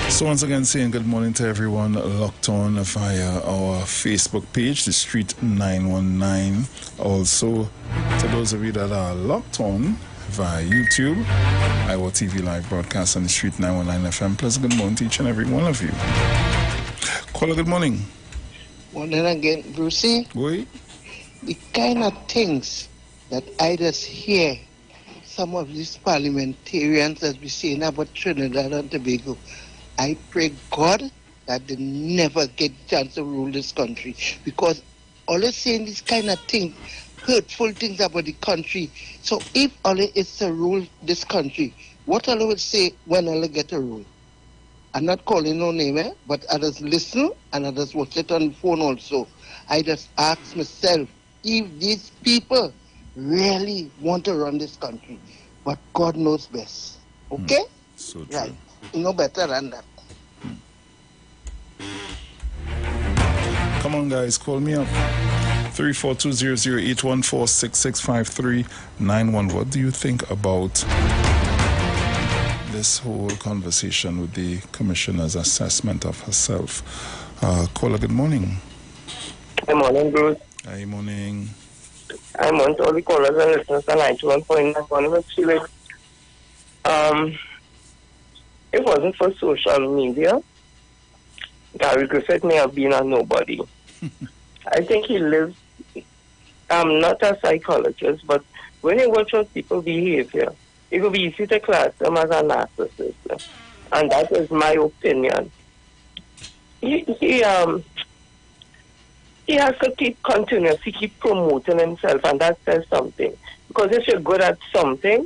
So once again, saying good morning to everyone locked on via our Facebook page, The Street 919. Also, to those of you that are locked on via YouTube, Iwer TV live broadcast on The Street 919 FM. Plus, good morning to each and every one of you. Caller, good morning. Morning again, Brucey. Boy. The kind of things that I just hear some of these parliamentarians that be saying about Trinidad and Tobago, I pray God that they never get a chance to rule this country, because all they're saying these kind of things, hurtful things about the country. So if all is to rule this country, what all would say when all get a rule? I'm not calling no name, but others listen and others watch it on the phone also. I just ask myself if these people really want to run this country, but God knows best. Okay? So true. Right. No better than that. Come on, guys, call me up. 342-00814-6653-91. What do you think about this whole conversation with the commissioner's assessment of herself? Caller, good morning. Good morning, Bruce. Hi, morning. I want all the callers and listeners to 91.9. If it wasn't for social media, Gary Griffith may have been a nobody. I think he lives, I'm not a psychologist, but when you watch how people behavior, it will be easy to class them as a narcissist. And that is my opinion. He has to continuously keep promoting himself, and that says something. Because if you're good at something,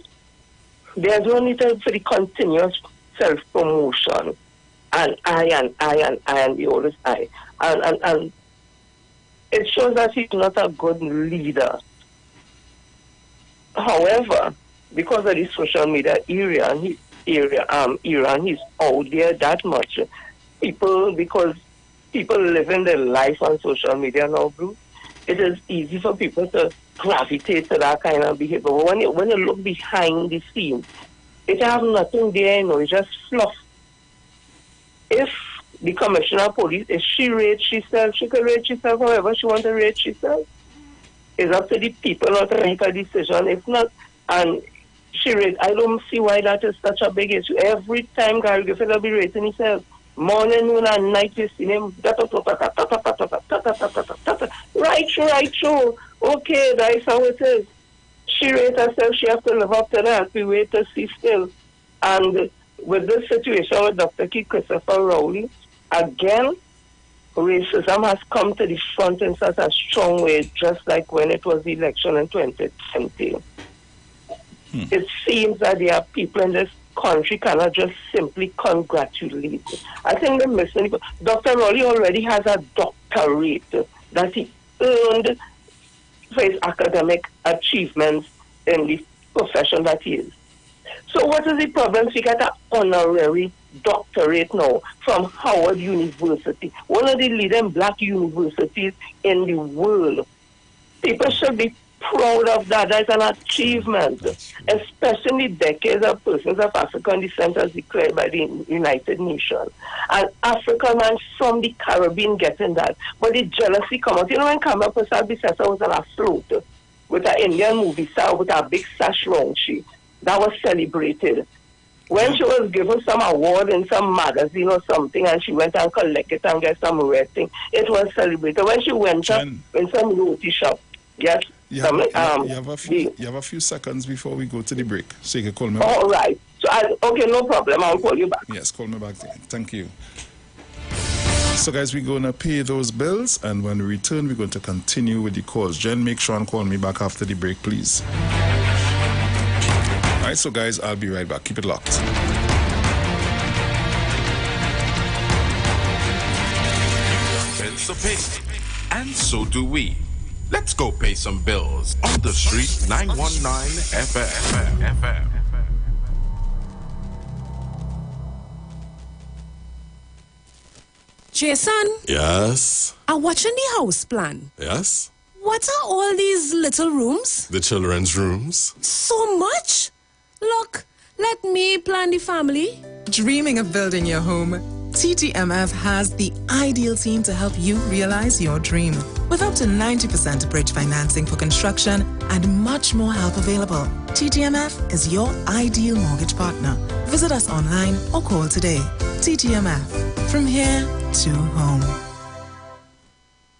there's no need for the continuous self-promotion. And I, the always I. And it shows that he's not a good leader. However, because of the social media era, and he's out there that much. Because people living their life on social media now, Bruce, it is easy for people to gravitate to that kind of behavior. But when you look behind the scenes, it have nothing there, it's just fluff. If the commissioner of police, if she rates herself, she can rate herself however she wants to rate herself. It's up to the people not to make a decision. If not, and she rates, I don't see why that is such a big issue. Every time Gary Griffith will be rating himself, morning, noon, and night, you see him, right, true. Okay, that's how it is. She rates herself, she has to live up to that. We wait to see still. And with this situation with Dr. Keith Christopher Rowley, again, racism has come to the front in such a strong way, just like when it was the election in 2020. It seems that there are people in this country cannot just simply congratulate. I think they're missing. Dr. Rowley already has a doctorate that he earned for his academic achievements in the profession that he is. So what is the problem? We get an honorary doctorate now from Howard University, one of the leading black universities in the world. People should be proud of that. That's an achievement, especially decades of persons of African descent as declared by the United Nations. And African man from the Caribbean getting that. But the jealousy come out. You know, when Kamala Prasad-Bissessar was on a float with an Indian movie star with a big sash round she, that was celebrated. When she was given some award in some magazine or something, and she went and collected and get some red thing, it was celebrated. When she went up in some roti shop, yes. You have a few seconds before we go to the break, so you can call me back. All right. So okay, no problem. I'll call you back. Yes, call me back then. Thank you. So guys, we're going to pay those bills, and when we return, we're going to continue with the calls. Jen, make sure and call me back after the break, please. All right, so guys, I'll be right back. Keep it locked. Anticipate And so do we. Let's go pay some bills on the street 919 FM. Jason, Yes. I'm watching the house plan. Yes. What are all these little rooms? The children's rooms. So much? Look, let me plan the family. Dreaming of building your home? TTMF has the ideal team to help you realize your dream. With up to 90% bridge financing for construction and much more help available, TTMF is your ideal mortgage partner. Visit us online or call today. TTMF, from here to home.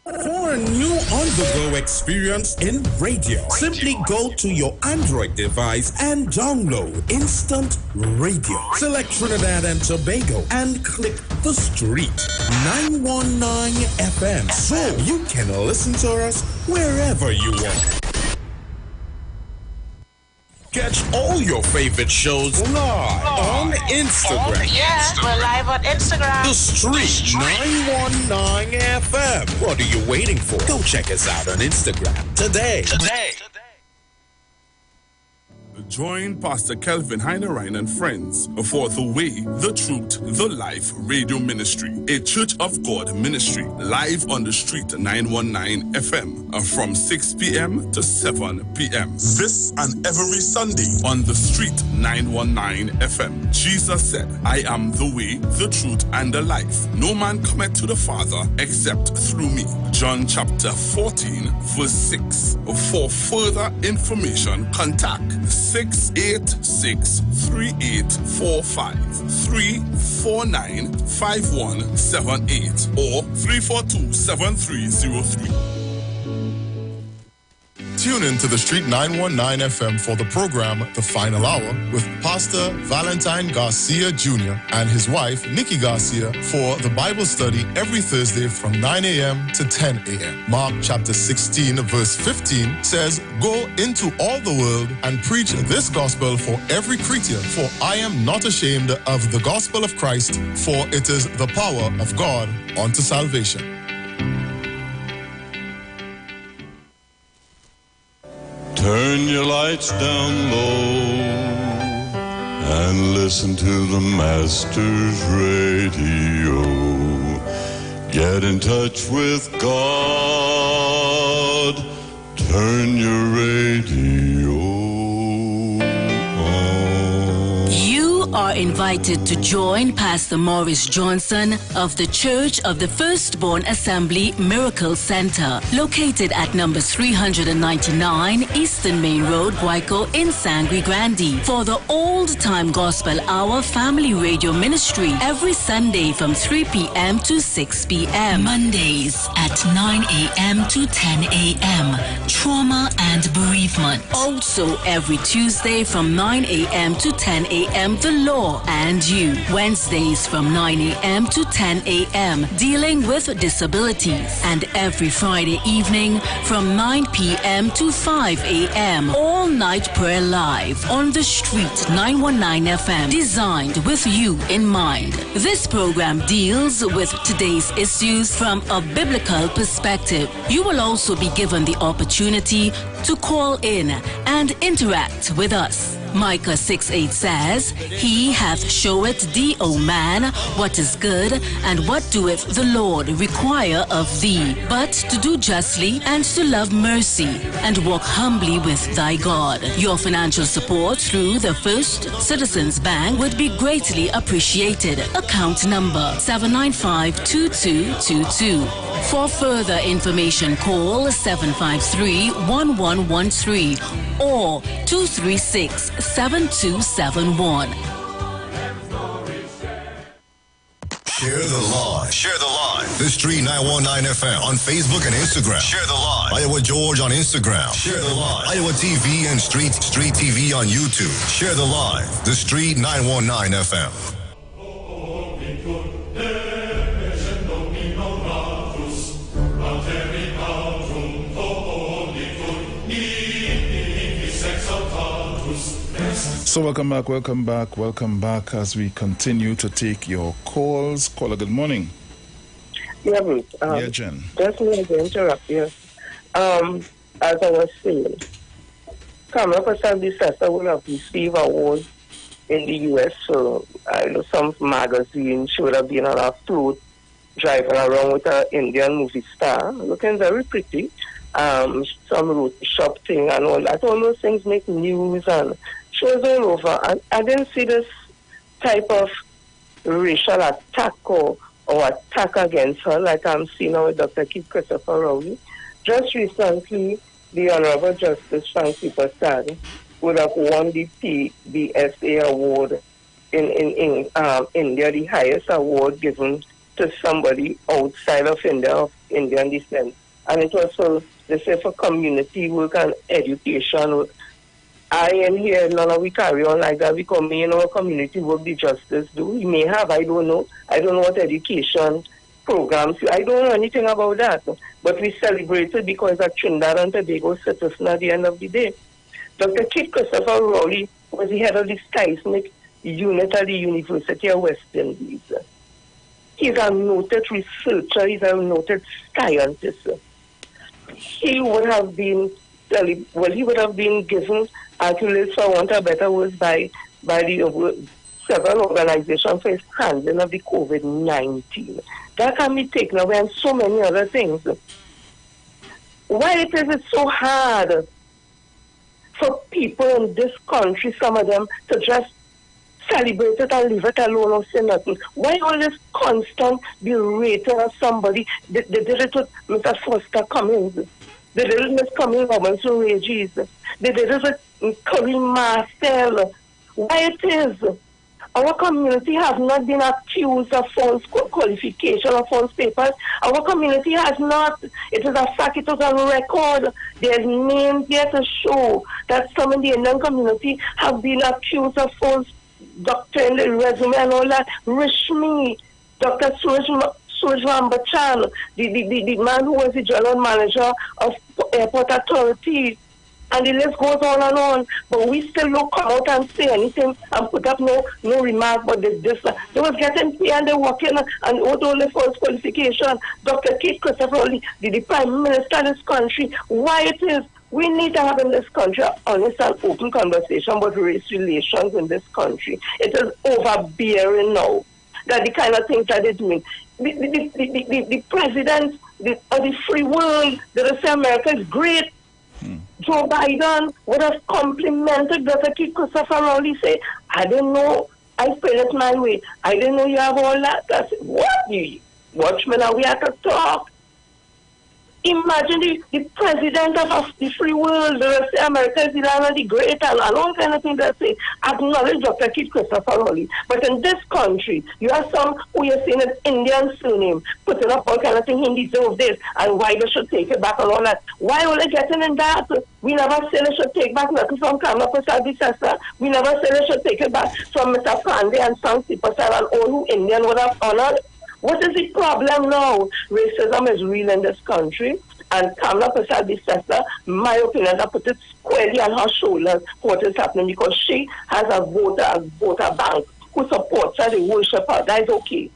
For a new on-the-go experience in radio, simply go to your Android device and download Instant Radio. Select Trinidad and Tobago and click the street 919 FM so you can listen to us wherever you want. Catch all your favorite shows live on Instagram. We're live on Instagram. The Street 919 FM. What are you waiting for? Go check us out on Instagram today. Join Pastor Kelvin Heinerine and friends for The Way, The Truth, The Life Radio Ministry, a Church of God ministry, live on the street 919 FM from 6 p.m. to 7 p.m. This and every Sunday on the street 919 FM. Jesus said, I am the way, the truth, and the life. No man cometh to the Father except through me. John chapter 14, verse 6. For further information, contact 686-3845, 349-5178, or 342-7303. Tune in to the Street 919 FM for the program The Final Hour with Pastor Valentine Garcia Jr. and his wife, Nikki Garcia, for the Bible study every Thursday from 9 a.m. to 10 a.m. Mark chapter 16, verse 15 says, Go into all the world and preach this gospel for every creature, for I am not ashamed of the gospel of Christ, for it is the power of God unto salvation. Turn your lights down low and listen to the Master's radio. Get in touch with God. Turn your radio on. You are invited to join Pastor Morris Johnson of the Church of the Firstborn Assembly Miracle Center, located at number 399 Eastern Main Road, Guayco in Sangre Grande, for the Old Time Gospel Hour Family Radio Ministry every Sunday from 3 p.m. to 6 p.m. Mondays at 9 a.m. to 10 a.m. Trauma and bereavement. Also every Tuesday from 9 a.m. to 10 a.m. The Law and You. Wednesdays from 9 a.m. to 10 a.m. Dealing with disabilities. And every Friday evening from 9 p.m. to 5 a.m. All night prayer live on the street 919 FM. Designed with you in mind. This program deals with today's issues from a biblical perspective. You will also be given the opportunity to call in and interact with us. Micah 6:8 says, He hath showeth thee, O man, what is good, and what doeth the Lord require of thee, but to do justly and to love mercy, and walk humbly with thy God. Your financial support through the First Citizens Bank would be greatly appreciated. Account number 795-2222. For further information, call 753-1113 or 236-7271. Share the live. Share the live. The Street 919 FM on Facebook and Instagram. Share the live. Iowa George on Instagram. Share the live. Iowa TV and Street TV on YouTube. Share the live. The Street 919 FM. So welcome back as we continue to take your calls. Caller, good morning. Yeah, Bruce. Yeah, Jen. Just need to interrupt you. As I was saying, Kamala Prasad will have received awards in the U.S. So I know some magazine she would have been on a float driving around with an Indian movie star, looking very pretty. Some roti shop thing and all that. All those things make news and shows all over. And I didn't see this type of racial attack or attack against her like I'm seeing now with Dr. Keith Christopher Rowley. Just recently, the Honorable Justice Frankie Prasad would have won the PBSA award in India, the highest award given to somebody outside of India of Indian descent. And it was for, they say, for community work and education. I am here, none of we carry on like that. We come in our community work, the justice do. We may have, I don't know. I don't know what education programs. I don't know anything about that. But we celebrated because of Trinidad and Tobago citizen at the end of the day. Dr. Keith Christopher Rowley was the head of the seismic unit at the University of West Indies. He's a noted researcher. He's a noted scientist. He would have been given accolades, for want of a better words, by the several organizations for his handling of the COVID-19. That can be taken away and so many other things. Why is it so hard for people in this country, some of them, to just celebrate it and leave it alone or say nothing? Why all this constant berating of somebody? They did it with Mr. Foster Cummings. They did it with Ms. Cummings Robinson Regis. They did it with Corinne Marcel. Why it is? Our community has not been accused of false qualification or false papers. Our community has not. It is a fact, it is on record. There's names there to show that some in the Indian community have been accused of false doctrine, resume and all that. Rishmi, Dr. Suraj Rambachan, the man who was the general manager of Airport Authority. And the list goes on and on, but we still don't come out and say anything and put up no remark. But this they was getting paid and they working and with all the false qualification. Dr. Keith Christopher Rowley, the Prime Minister of this country, why it is we need to have in this country an honest and open conversation about race relations in this country. It is overbearing now that the kind of things that they're doing. The president of the free world, they say America is great. Joe Biden would have complimented Dr. Keith Christopher Rowley, say, I don't know, I feel it my way. I didn't know you have all that. I said, what? Watchmen, are we have to talk? Imagine the president of the free world, the America is the great and all kind of things that say, acknowledge Dr. Keith Christopher Rowley. But in this country, you have some who you're seeing an Indian surname, putting up all kind of things, he deserves this, and why they should take it back and all that. Why are they getting in that? We never say they should take back nothing from Kamala Prasad Visasa. We never say they should take it back from Mr. Pandey and Sansi Prasad and all who Indian would have honored. What is the problem now? Racism is real in this country. And Kamala Prasad Visasa, my opinion, I put it squarely on her shoulders what is happening because she has a voter bank who supports her, they worship her. That is okay.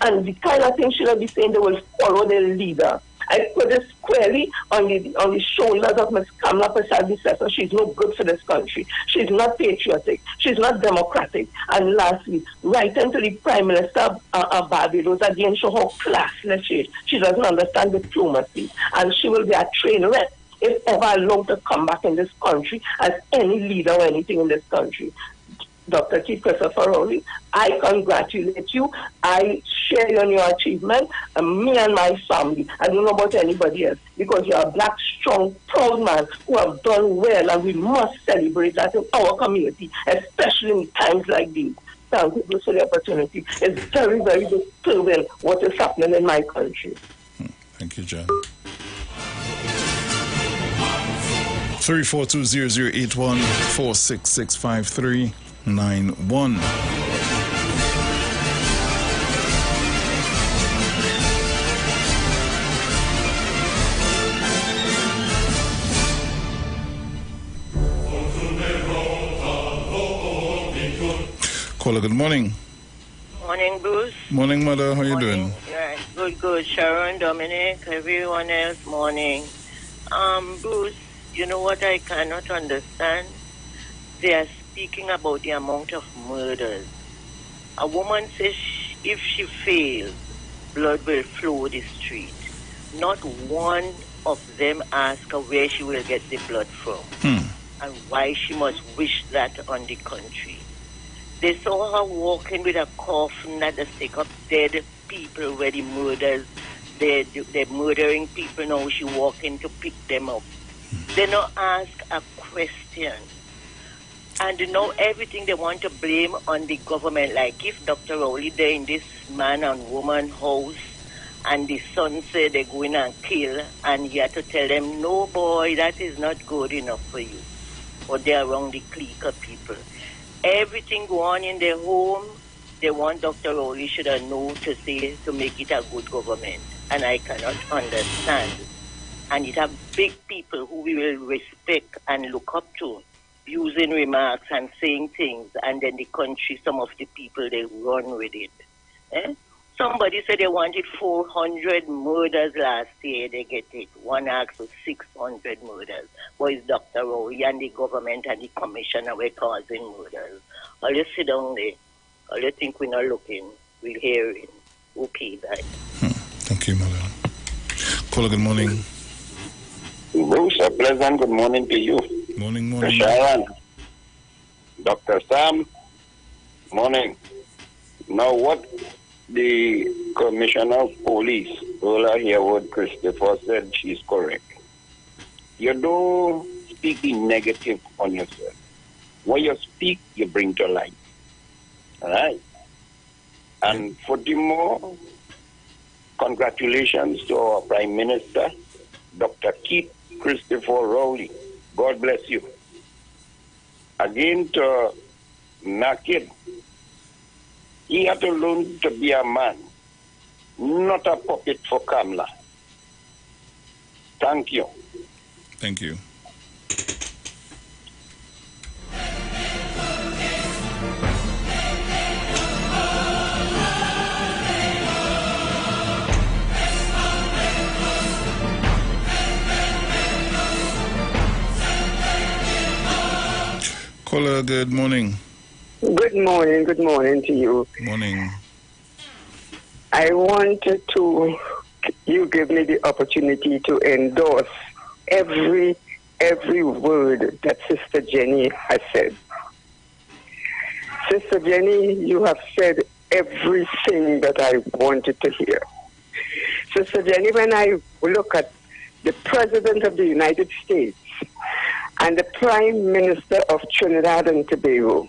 And the kind of thing she will be saying, they will follow their leader. I put it squarely on the shoulders of Ms. Kamala Prasad Visasa. She's no good for this country. She's not patriotic. She's not democratic. And lastly, right into the Prime Minister of Barbados, again, show how classless she is. She doesn't understand diplomacy. And she will be a train wreck if ever allowed to come back in this country as any leader or anything in this country. Dr. Keith Christopher Rowley, I congratulate you. I share you on your achievement. Me and my family, I don't know about anybody else, because you're a black, strong, proud man who have done well, and we must celebrate that in our community, especially in times like these. Thank you for the opportunity. It's very, very disturbing what is happening in my country. Thank you, John. 342-0081 4665391. Caller, good morning. Morning, Bruce. Morning, Mother. How you doing? Right. Good. Sharon, Dominic, everyone else, morning. Bruce, you know what I cannot understand? They are speaking about the amount of murders. A woman says if she fails, blood will flow the street. Not one of them ask her where she will get the blood from and why she must wish that on the country. They saw her walking with a coffin at the stake of dead people where the murders, they're murdering people now. She walking to pick them up. They not ask a question. And now everything they want to blame on the government. Like if Dr. Rowley there in this man and woman house and the son said they're going and kill and he had to tell them, no boy, that is not good enough for you. Or they're around the clique of people. Everything go on in their home, they want Dr. Rowley should have known to say to make it a good government. And I cannot understand. And it have big people who we will respect and look up to, using remarks and saying things, and then the country, some of the people, they run with it. Somebody said they wanted 400 murders last year, they get it. One asked for 600 murders. But it's Dr. Rowley and the government and the commissioner were causing murders. All you sit down there, all you think we're not looking, we're hearing. Okay, bye. Thank you, Malala. Caller, good morning. Bruce, a pleasant good morning to you. Morning. Sharon, Dr. Sam, morning. Now, what the Commissioner of Police, Ola Herwood Christopher, said she's correct. You don't speak in negative on yourself. When you speak, you bring to light. All right? And furthermore, congratulations to our Prime Minister, Dr. Keith Christopher Rowley. God bless you. Again to Naked, he had to learn to be a man, not a puppet for Kamala. Thank you. Thank you. Caller, good morning. Good morning to you. Morning. I wanted you give me the opportunity to endorse every word that Sister Jenny has said. Sister Jenny, you have said everything that I wanted to hear. Sister Jenny, when I look at the President of the United States and the Prime Minister of Trinidad and Tobago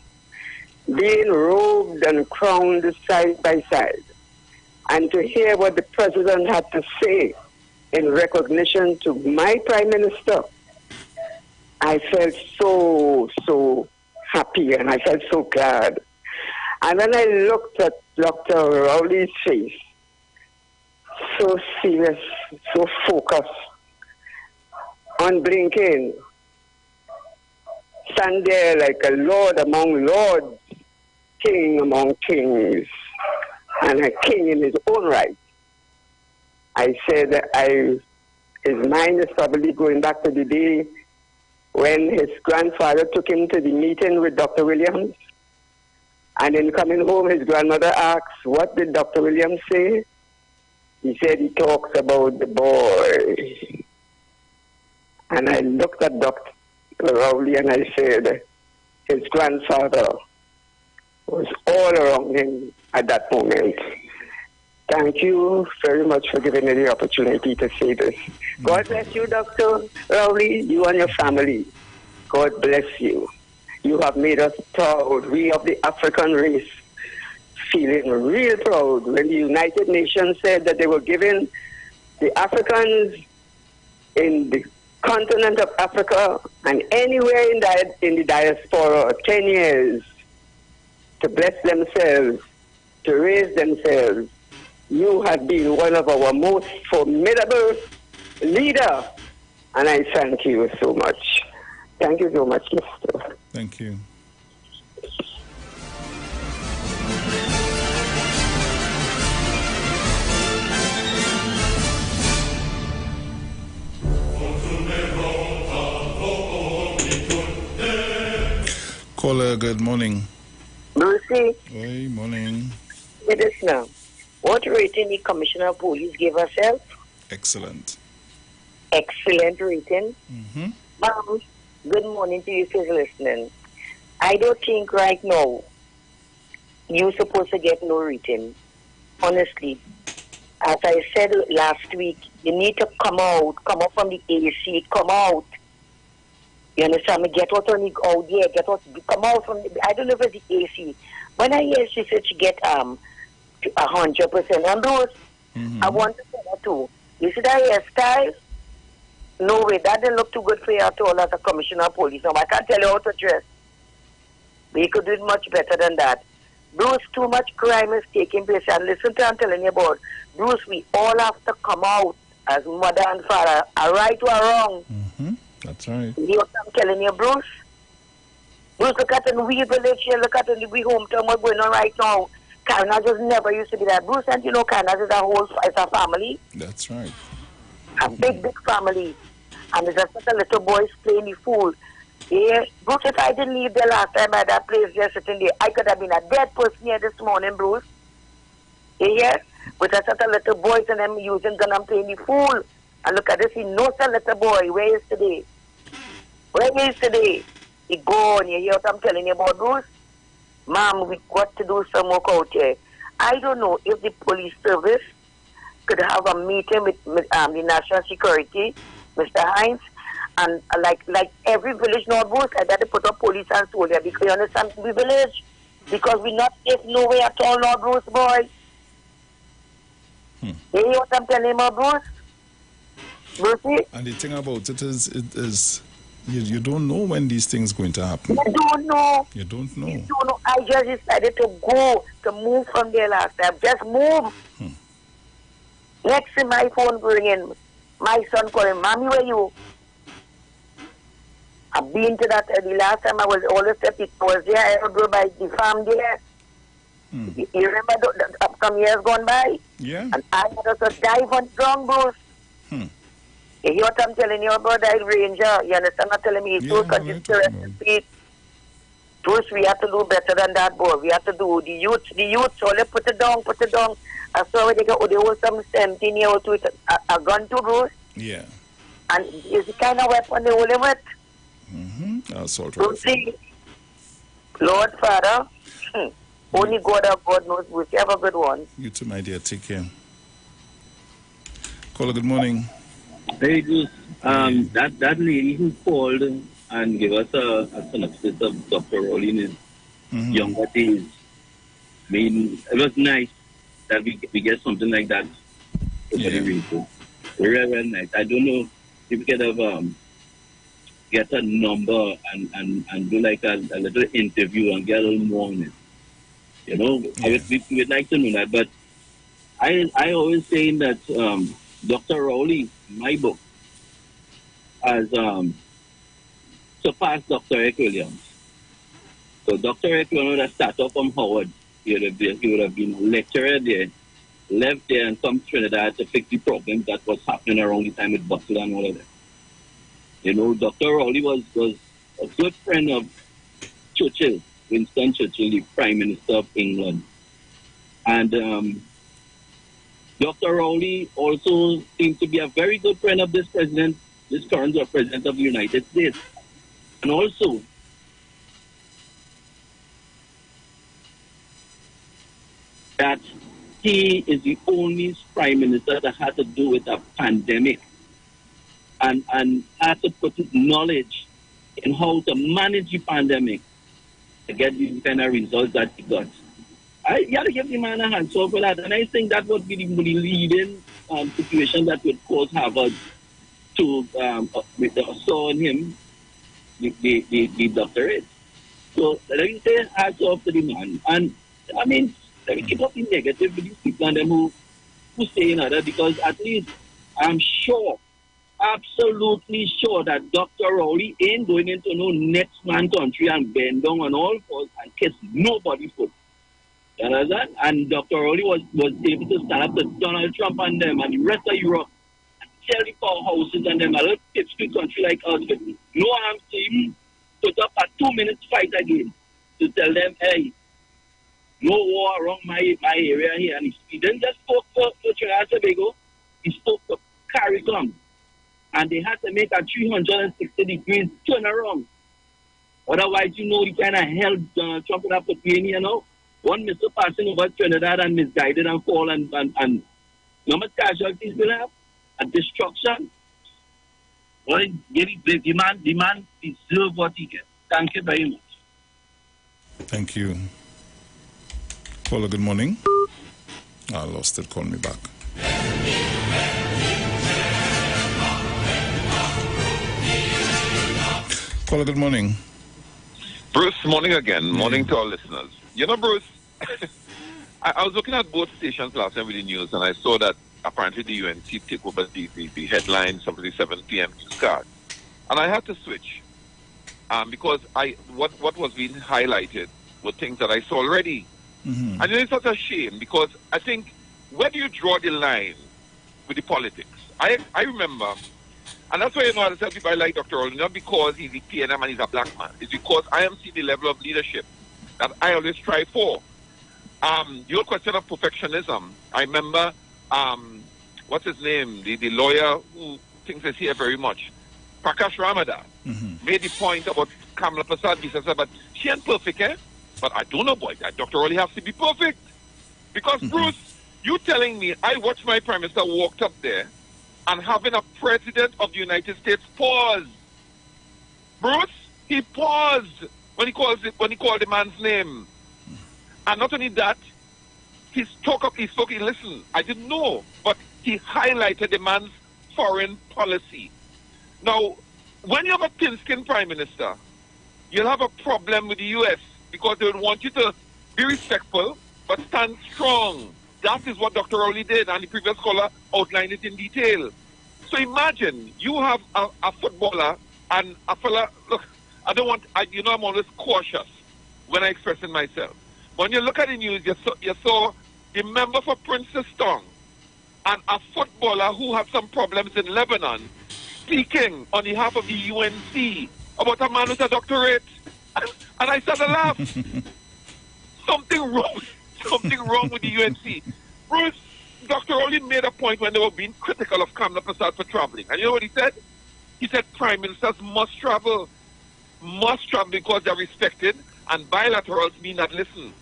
being robed and crowned side by side, and to hear what the President had to say in recognition to my Prime Minister, I felt so happy and I felt so glad. And then I looked at Dr. Rowley's face, so serious, so focused, unblinking, stand there like a lord among lords, king among kings, and a king in his own right. I said his mind is probably going back to the day when his grandfather took him to the meeting with Dr. Williams. And in coming home, his grandmother asked, what did Dr. Williams say? He said he talks about the boy. And I looked at Dr. Rowley and I said, his grandfather was all around him at that moment. Thank you very much for giving me the opportunity to say this. God bless you, Dr. Rowley, you and your family. God bless you. You have made us proud, we of the African race, feeling real proud when the United Nations said that they were giving the Africans in the continent of Africa and anywhere in the diaspora 10 years to bless themselves, to raise themselves. You have been one of our most formidable leaders, and I thank you so much. Thank you so much, Mr. Thank you. Caller, good morning. Lucy. Hey, morning. Let us know. What rating the Commissioner of Police gave herself? Excellent. Excellent rating. Mm-hmm. Mom, good morning to you who's listening. I don't think right now you're supposed to get no rating. Honestly. As I said last week, you need to come out from the AC, come out. You understand me? Get out on the out there, get out, come out from the, I don't know if it's the AC. When I hear she said she get 100% on those, I want to say that too. You see that hairstyle? No way, that didn't look too good for you at all as a commissioner of police. Now, I can't tell you how to dress. But you could do it much better than that. Bruce, too much crime is taking place. And listen to what I'm telling you about. Bruce, we all have to come out as mother and father, a right or a wrong. Mm-hmm. That's right. You know what I'm telling you, Bruce? Bruce, look at the we village here, look at the we hometown, what's going on right now. Carnage just never used to be that. Bruce, and you know Carnage is a family. That's right. A big family. And there's just a little boys playing the fool. Yeah, Bruce, if I didn't leave there last time at that place there sitting there, I could have been a dead person here this morning, Bruce. Yeah, with just a little boys and them using gun and playing the fool. And look at this, he knows a little boy. Where is today? Where is today? He gone. You hear what I'm telling you about, Bruce? Mom, we got to do some work out here. I don't know if the police service could have a meeting with the national security, Mr. Hines, and like every village North I got to put up police and soldier because you understand the village because we not safe nowhere at all, North Bruce boy. You hear what I'm telling you about Bruce? Brucey? And the thing about it is you don't know when these things going to happen. You don't know. You don't know. You don't know. I just decided to move from there last time. Just move. Next thing my phone ringing, my son calling, Mommy, where you? I've been to that the last time I was always said it was there. I go by the farm there. You remember some years gone by? Yeah. And I had to dive on ground, Bruce. You hear what I'm telling you about that ranger? You understand what I'm telling me? Bruce, we have to do better than that, boy. We have to do the youth, so let's put it down. I saw where they hold some 17-year-old with a gun to Bruce. Yeah. And it's the kind of weapon they hold him with. Assault Bruce, Lord Father, only God knows, Bruce. You have a good one. You too, my dear. Take care. Caller, good morning. Very good. That lady who called and gave us a synopsis of Dr. Rollins' younger days. I mean, it was nice that we get something like that. Very very nice. I don't know if we could have get a number and do like a little interview and get a little more on it. You know, we'd like to know that. But I always saying that Dr. Rowley, my book, has surpassed Dr. Eric Williams. So Dr. Eric Williams that started off from Howard. He would have been a lecturer there, left there and come to Trinidad to fix the problems that was happening around the time with Butler and all of that. You know, Dr. Rowley was a good friend of Churchill, Winston Churchill, the Prime Minister of England. And Dr. Rowley also seems to be a very good friend of this president, this current president of the United States. And also, that he is the only prime minister that had to do with a pandemic and had to put his knowledge in how to manage the pandemic to get the kind of results that he got. You got to give the man a hand for that. And I think that would be the leading situation that would cause Harvard to saw in him the doctorate. So let me say hats off to the man. And I mean, let me keep up the negative with these people and them who say another, because at least I'm sure, absolutely sure that Dr. Rowley ain't going into no next man country and bend down on all fours and kiss nobody's foot. You understand? And Dr. Rowley was able to stand up to Donald Trump and them and the rest of Europe and tell the powerhouses and them a little pipsqueak country like us with no arms to him put up a 2-minute fight again to tell them, hey, no war around my area here. And he didn't just spoke for Trinidad and Tobago, he spoke for CARICOM. And they had to make a 360 degrees turnaround. Otherwise, you know, the kind of hell Donald Trump would have put me in here now. One missile passing over Trinidad and misguided and fall and no much casualties will have. A destruction. Well, the man deserve what he gets. Thank you very much. Thank you. Caller, good morning. I lost it. Call me back. Caller, good morning. Bruce, morning again. Morning to our listeners. You know, Bruce, I was looking at both stations last night with the news, and I saw that apparently the UNC took over the headlines of the 7 p.m. newscast. And I had to switch because what was being highlighted were things that I saw already. Mm-hmm. And it's such a shame because I think, where do you draw the line with the politics? I remember, and that's why I know how to tell people I like Dr. Olin, not because he's the PNM and he's a black man. It's because I am seeing the level of leadership that I always strive for. Your question of perfectionism, I remember, what's his name, the lawyer who thinks is here very much, Prakash Ramadan, made the point about Kamala Prasad. He says, but she ain't perfect, eh? But I don't know, boy, that Dr. Oli has to be perfect. Because, Bruce, you telling me I watched my Prime Minister walked up there and having a President of the United States pause. Bruce, he paused when he called the man's name. And not only that, he spoke, listen, I didn't know, but he highlighted the man's foreign policy. Now, when you have a thin-skinned Prime Minister, you'll have a problem with the U.S. because they would want you to be respectful but stand strong. That is what Dr. Rowley did, and the previous caller outlined it in detail. So imagine you have a footballer and a fella. Look, I'm always cautious when I express in myself. When you look at the news, you saw the member for Princetown and a footballer who had some problems in Lebanon speaking on behalf of the UNC about a man with a doctorate. And I started to laugh. Something wrong with the UNC. Bruce, Dr. Oli made a point when they were being critical of Kamala Prasad for traveling. And you know what he said? He said prime ministers must travel because they're respected, and bilaterals mean that, listen,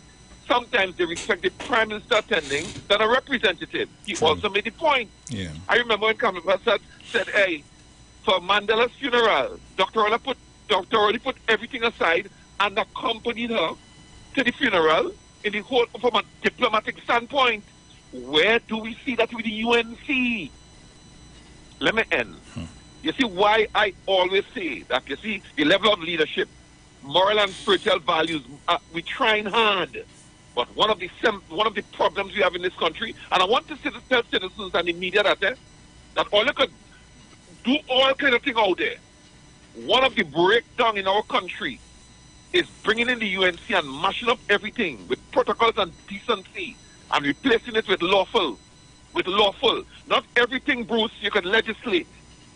sometimes they respect the prime minister attending than a representative. He also made the point. Yeah. I remember when Kamala Prasad said, hey, for Mandela's funeral, Dr. Oli put everything aside and accompanied her to the funeral in the whole from a diplomatic standpoint. Where do we see that with the UNC? Let me end. You see why I always say that, you see, the level of leadership, moral and spiritual values, we're trying hard. But one of the problems we have in this country, and I want to tell citizens and the media that all you could do all kind of thing out there. One of the breakdown in our country is bringing in the UNC and mashing up everything with protocols and decency and replacing it with lawful. Not everything, Bruce, you can legislate.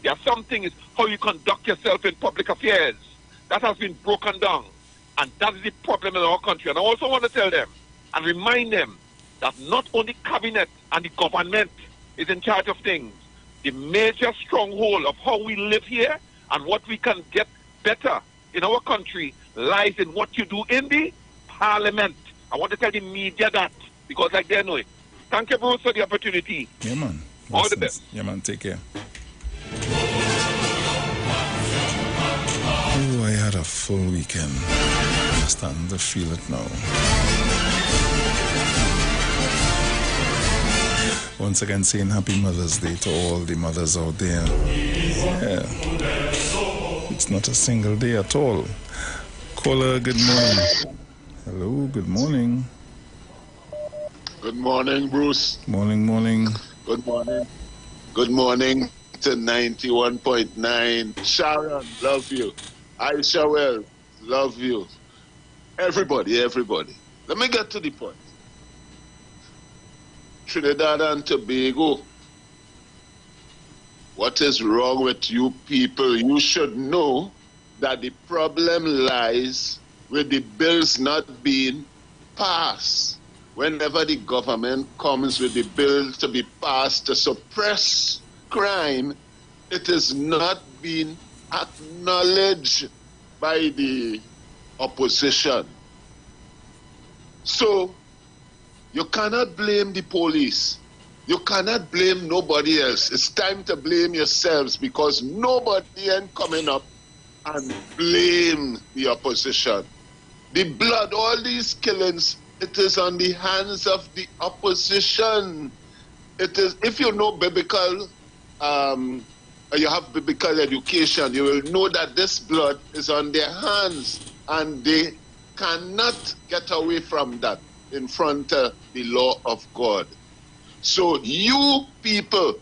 There are some things how you conduct yourself in public affairs. That has been broken down. And that is the problem in our country. And I also want to tell them and remind them that not only cabinet and the government is in charge of things. The major stronghold of how we live here and what we can get better in our country lies in what you do in the parliament. I want to tell the media that because like they know it. Thank you, Bruce, for the opportunity. Yeah, man. All the best. Yeah, man. Take care. Oh, I had a full weekend. I'm starting to feel it now. Once again, saying Happy Mother's Day to all the mothers out there. Yeah. It's not a single day at all. Caller, good morning. Hello, good morning. Good morning, Bruce. Morning. Good morning. Good morning to 91.9. Sharon, love you. Aisha Wells, love you. Everybody. Let me get to the point. Trinidad and Tobago. What is wrong with you people? You should know that the problem lies with the bills not being passed. Whenever the government comes with the bill to be passed to suppress crime, it is not being acknowledged by the opposition. So, you cannot blame the police. You cannot blame nobody else. It's time to blame yourselves because nobody ain't coming up and blame the opposition. The blood, all these killings, it is on the hands of the opposition. It is, if you know biblical, you have biblical education, you will know that this blood is on their hands and they cannot get away from that in front of the law of God. So you people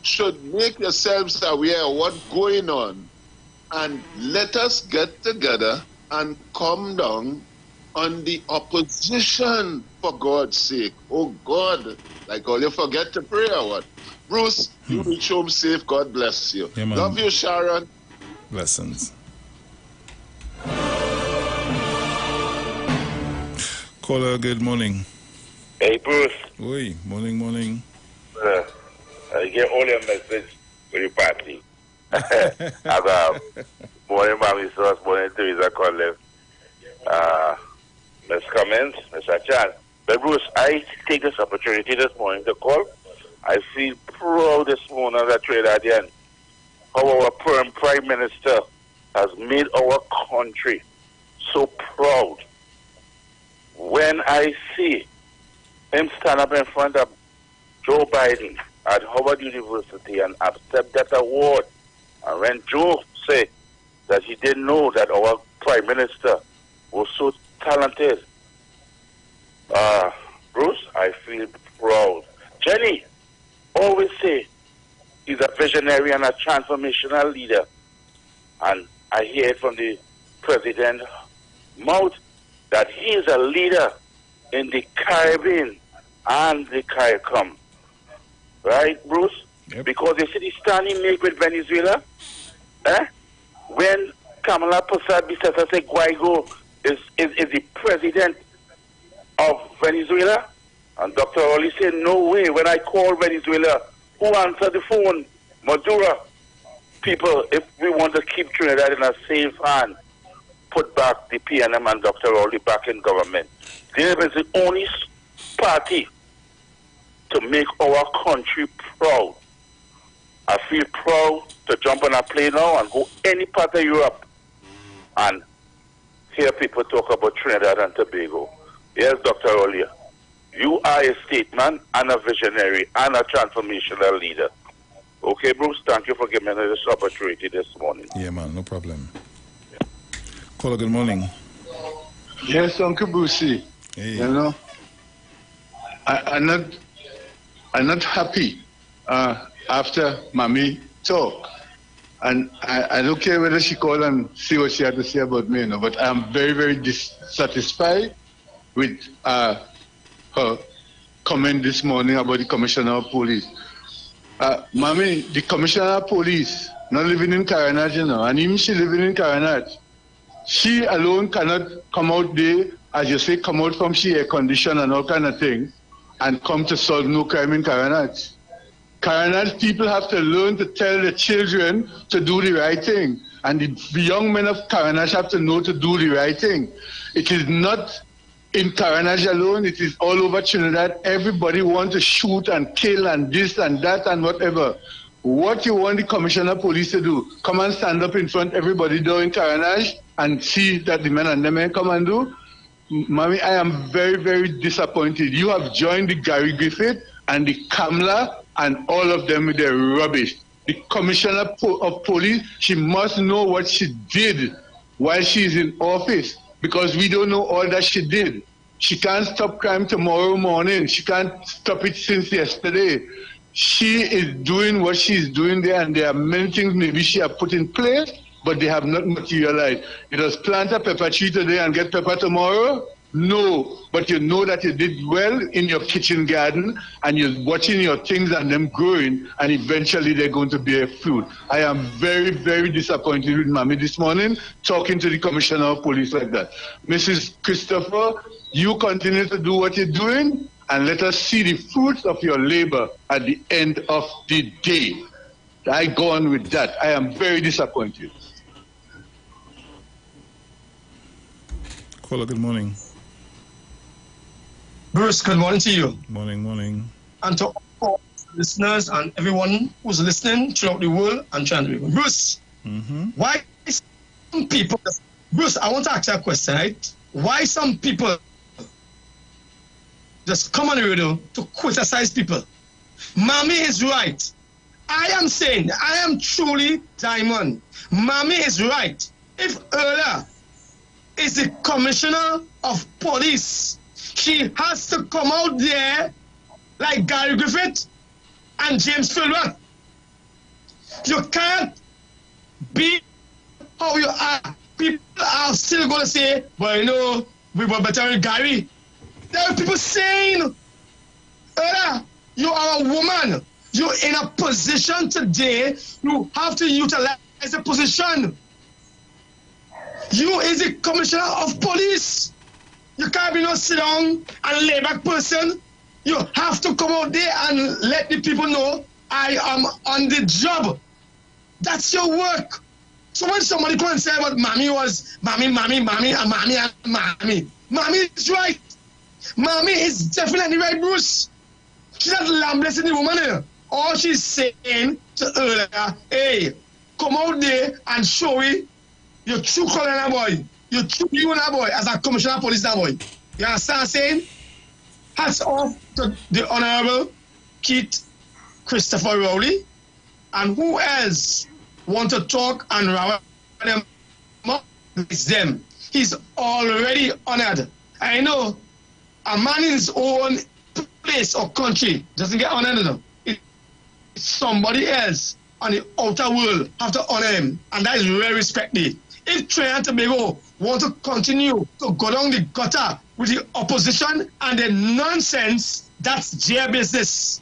should make yourselves aware of what's going on and let us get together and come down on the opposition, for God's sake. Oh God, like all you forget to pray or what? Bruce, you reach home safe. God bless you. Yeah, love you, Sharon. Blessings. Caller, good morning. Hey, Bruce. Oi, morning. I get all your message for your party. Morning, Mommy Sauce, morning, Teresa Collins. Ms. Cummins, Mr. Chan. But Bruce, I take this opportunity this morning to call. I feel proud this morning as a Trinidadian how our Prime Minister has made our country so proud. When I see him stand up in front of Joe Biden at Howard University and accept that award, and when Joe said that he didn't know that our Prime Minister was so talented, Bruce, I feel proud. Jenny always say he's a visionary and a transformational leader, and I hear it from the President's mouth that he is a leader in the Caribbean and the CARICOM. Right, Bruce? Yep. Because you see the stand he make with Venezuela, when Kamala Prasad Bisesa Guaido is the president of Venezuela, and Dr. Oli said, no way, when I call Venezuela, who answered the phone? Maduro. People, if we want to keep Trinidad in a safe hand, put back the PNM and Dr. Oli back in government. They is the only party to make our country proud. I feel proud to jump on a plane now and go any part of Europe and hear people talk about Trinidad and Tobago. Yes, Dr. Oli, you are a statesman and a visionary and a transformational leader. Okay, Bruce, thank you for giving me this opportunity this morning. Yeah, man, no problem. Caller, good morning. Yes, Uncle Brucey. Hey. You know, I'm not happy after Mommy talk. And I don't care whether she call and see what she had to say about me, you know, but I'm very, very dissatisfied with her comment this morning about the Commissioner of Police. Mommy, the Commissioner of Police, not living in Caranage, you know, and even she living in Caranage, she alone cannot come out there, as you say, come out from she air condition and all kind of things, and come to solve no crime in Caranage. Caranage people have to learn to tell the children to do the right thing, and the young men of Caranage have to know to do the right thing. It is not in Caranage alone, it is all over Trinidad. Everybody wants to shoot and kill and this and that and whatever. What you want the Commissioner of Police to do? Come and stand up in front of everybody doing Caranage and see that the men and the men come and do? Mommy, I am very, very disappointed. You have joined the Gary Griffith and the Kamla and all of them with their rubbish. The Commissioner of Police, she must know what she did while she's in office, because we don't know all that she did. She can't stop crime tomorrow morning. She can't stop it since yesterday. She is doing what she's doing there, and there are many things maybe she has put in place, but they have not materialized. It was plant a pepper tree today and get pepper tomorrow. No, but you know that you did well in your kitchen garden and you're watching your things and them growing, and eventually they're going to bear fruit. I am very, very disappointed with Mommy this morning talking to the Commissioner of Police like that. Mrs. Christopher, you continue to do what you're doing and let us see the fruits of your labor at the end of the day. I go on with that. I am very disappointed. Caller, good morning. Bruce, good morning to you. Morning. And to all listeners and everyone who's listening throughout the world and trying to be. Bruce, why some people... Bruce, I want to ask you a question, right? Why some people just come on the radio to criticize people? Mommy is right. I am saying, I am truly Diamond. Mommy is right. If Erla is the Commissioner of Police, she has to come out there like Gary Griffith and James Philbert. You can't be how you are. People are still going to say, well, you know, we were better than Gary. There are people saying, you are a woman. You're in a position today. You have to utilize the position. You is the Commissioner of Police. You can't be no sit down and lay back person. You have to come out there and let the people know I am on the job. That's your work. So when somebody come and say about Mommy was Mommy is right. Mommy is definitely right, Bruce. She's not lambasting the woman here. All she's saying to her, hey, come out there and show me your true color now, boy. Your true you now, boy, as a Commissioner of Police now, boy. You understand what I'm saying? Hats off to the Honorable Keith Christopher Rowley. And who else want to talk and row them up? It's them. He's already honored. I know a man in his own place or country doesn't get honored enough. It's somebody else on the outer world have to honor him, and that is very respected. If Trinidad and Tobago want to continue to go down the gutter with the opposition and the nonsense, that's their business.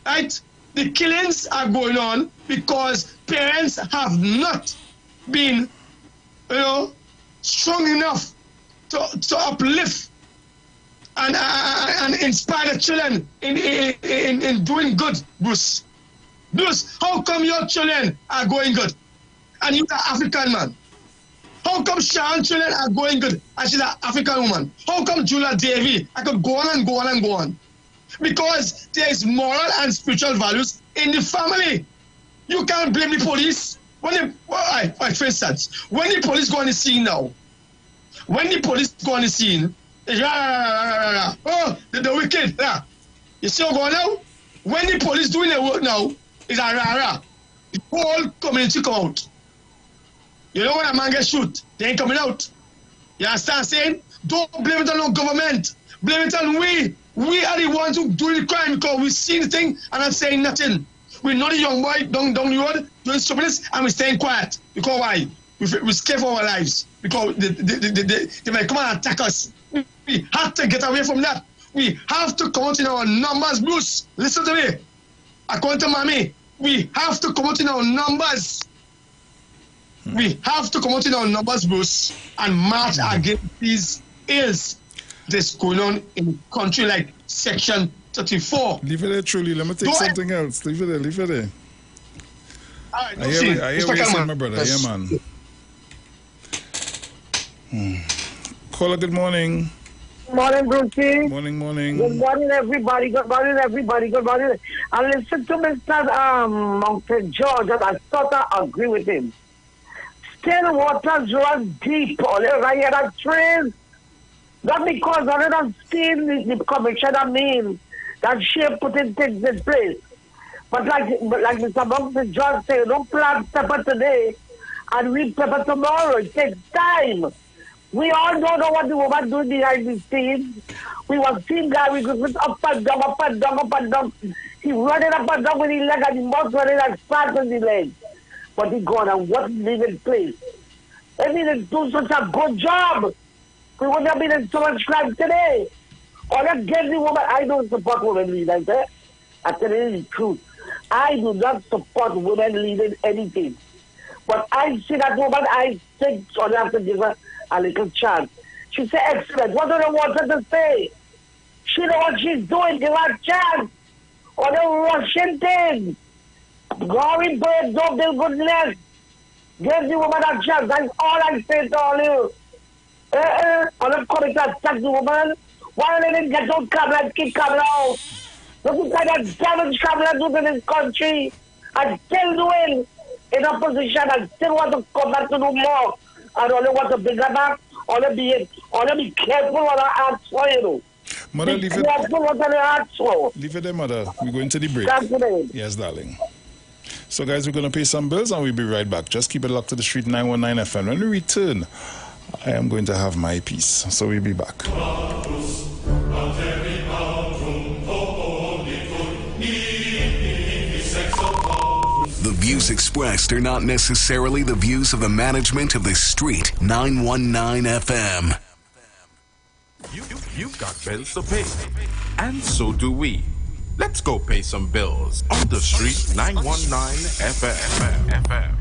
Right? The killings are going on because parents have not been, strong enough to uplift and inspire the children in doing good, Bruce. Bruce, how come your children are going good? And you're an African man. How come Sharon's children are going good and she's an African woman? How come Julia Davy? I could go on and go on and go on. Because there is moral and spiritual values in the family. You can't blame the police. For instance, when the police go on the scene now, it's oh, the wicked. Yeah. You see what's going now? When the police doing their work now, it's the whole community come out. You know when a man gets shoot, they ain't coming out. You understand what I'm saying? Don't blame it on no government. Blame it on we. We are the ones who do the crime because we see the thing and not saying nothing. We're not a young boy down the road doing stupidness and we're staying quiet. Because why? We're scared for our lives. Because they might come and attack us. We have to get away from that. We have to come out in our numbers, Bruce. Listen to me. According to Mommy, we have to come out in our numbers. We have to come out in our numbers, Bruce, and march against these ills that's going on in a country like Section 34. Leave it there, truly. Let me take something else. Leave it there. All right, I hear what you're saying, my brother. Yes. Yeah, man. Caller, good morning. Morning, Brucey. Morning. Good morning, everybody. And listen to Mr. Mountain George, and I sort of agree with him. Still waters run deep all over here at trees. Not because I don't see the commissioner mean that she putting things in place. But like Mr. Mountain George said, don't plant pepper today and reap pepper tomorrow. It takes time. We all don't know what the woman doing behind the scenes. We were seeing Gary Griffith up and down. He running up and down with his leg and he must running as fast as his leg. But he gone and what leave in place. They need to do such a good job. we wouldn't have been in so much crime today. Or that Gen Z woman, I don't support women leaders. I tell you the truth. I do not support women leading anything. But I see that woman, I think I have to give her a little chance. She said, excellent. What do I want her to say? She know what she's doing. Give her a chance. Or the Russian thing. Glory birds don't build good nest. Give the woman a chance. That's all I say to all you. I'm not coming to attack the woman. Why they didn't get those cameras, keep camera out? Look at that damage cameras do in this country. I'm still doing in opposition. I still want to come back to do more. I don't want to bigger back. I want to be careful what I ask for, you know. Mother, be careful what I ask for. Leave it there, Mother. We're going to the break. Yes, darling. So, guys, we're going to pay some bills and we'll be right back. Just keep it locked to the Street 919 FM. When we return, I am going to have my piece. So we'll be back. The views expressed are not necessarily the views of the management of the Street 919 FM. You've got bills to pay, and so do we. Let's go pay some bills on the Street 919 FM.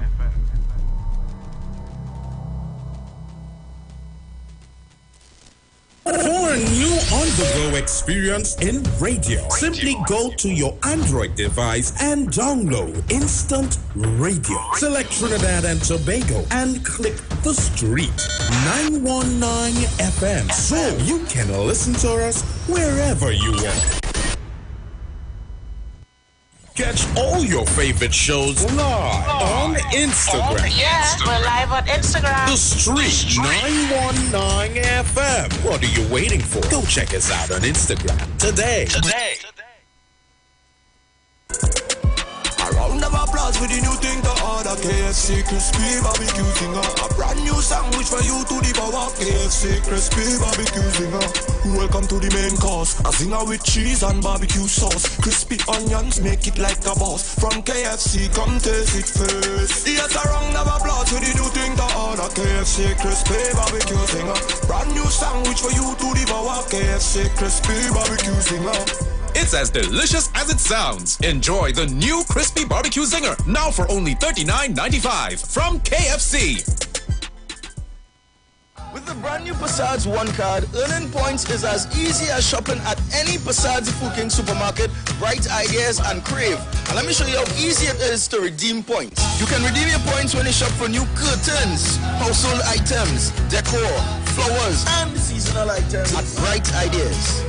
For a new on-the-go experience in radio, simply go to your Android device and download Instant Radio. Select Trinidad and Tobago and click the Street 919 FM so you can listen to us wherever you want. Catch all your favorite shows live on Instagram. We're live on Instagram. The Street 919 FM. What are you waiting for? Go check us out on Instagram today. A round of applause for the new thing to order. KFC crispy barbecue zinger. A brand new sandwich for you to devour. KFC crispy barbecue zinger. Welcome to the main course. A zinger with cheese and barbecue sauce. Crispy onions make it like a boss. From KFC, come taste it first. Yes, a round of applause for the new thing to order. KFC crispy barbecue zinger. Brand new sandwich for you to devour. KFC crispy barbecue zinger. It's as delicious as it sounds. Enjoy the new Crispy Barbecue Zinger, now for only $39.95 from KFC. With the brand new Passage One card, earning points is as easy as shopping at any Passage Food King supermarket, Bright Ideas and Crave. And let me show you how easy it is to redeem points. You can redeem your points when you shop for new curtains, household items, decor, flowers, and seasonal items at Bright Ideas.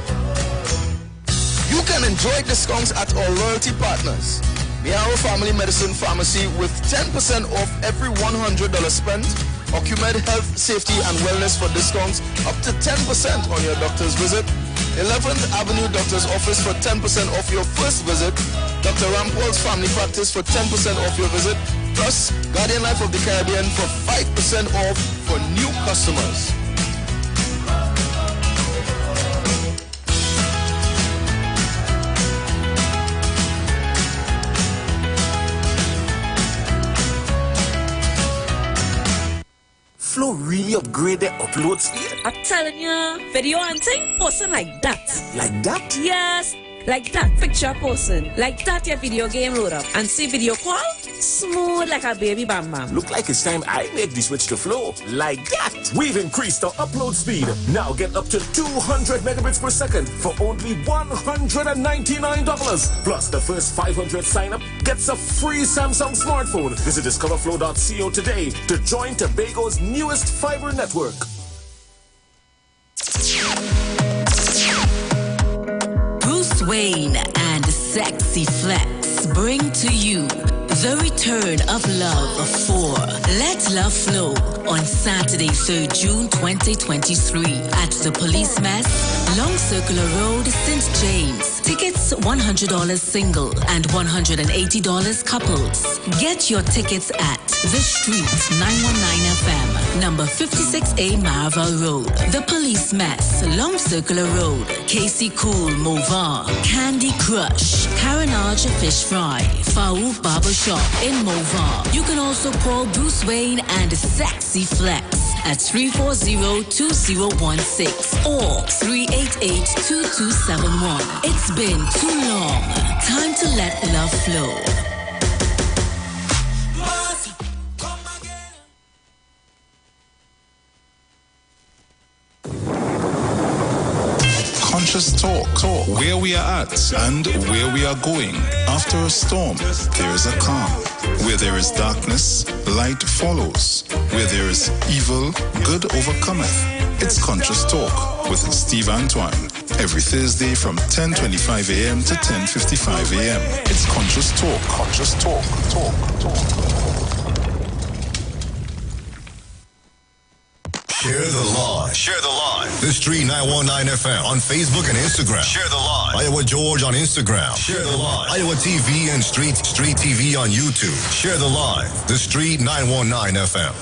You can enjoy discounts at our loyalty partners. Miao Family Medicine Pharmacy with 10% off every $100 spent. Ocumed Health, Safety and Wellness for discounts up to 10% on your doctor's visit. 11th Avenue Doctor's Office for 10% off your first visit. Dr. Rampol's Family Practice for 10% off your visit. Plus, Guardian Life of the Caribbean for 5% off for new customers. Flow really upgrade the upload speed. I'm telling you, video and thing, posting like that. Like that? Yes, like that. Picture posting. Like that, your video game load up. And see video call, smooth like a baby bam bam. Look like it's time I make the switch to Flow. Like that. We've increased our upload speed. Now get up to 200 megabits per second for only $199. Plus, the first 500 sign-up gets a free Samsung smartphone. Visit discoverflow.co today to join Tobago's newest fiber network. Bruce Wayne and Sexy Flex bring to you the return of Love for Let Love Flow on Saturday, 3rd June 2023 at the Police Mess, Long Circular Road, St. James. Tickets $100 single and $180 couples. Get your tickets at The Street 919 FM, number 56A Marva Road. The Police Mess, Long Circular Road, Casey Cool, Movar, Candy Crush, Carenage Fish Fry, Faouk Barbershop in Movar. You can also call Bruce Wayne and Sexy Flex at 340-2016 or 388-2271. It's been too long. Time to let love flow. Conscious talk, where we are at and where we are going. After a storm, there is a calm. Where there is darkness, light follows. Where there is evil, good overcometh. It's Conscious Talk with Steve Antoine. Every Thursday from 10:25 a.m. to 10:55 a.m. It's Conscious Talk. Conscious Talk. Share the live. Share the live. The Street 919 FM on Facebook and Instagram. Share the live. Iowa George on Instagram. Share the live. Iowa TV and Street TV on YouTube. Share the live. The Street 919 FM.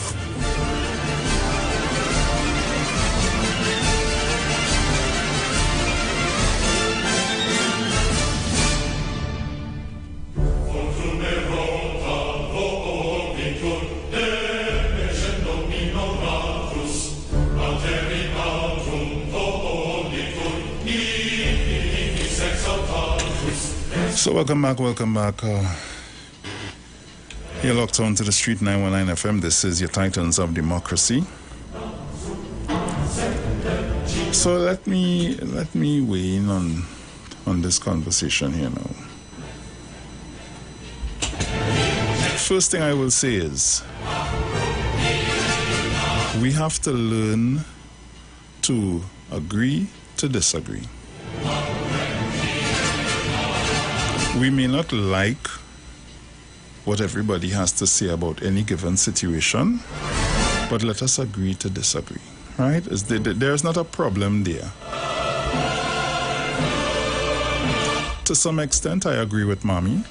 So welcome back. You're locked on to the Street 919 FM. This is your Titans of Democracy. So let me weigh in on this conversation here now. First thing I will say is we have to learn to agree to disagree. We may not like what everybody has to say about any given situation, but let us agree to disagree, right? There's not a problem there. To some extent, I agree with Mommy.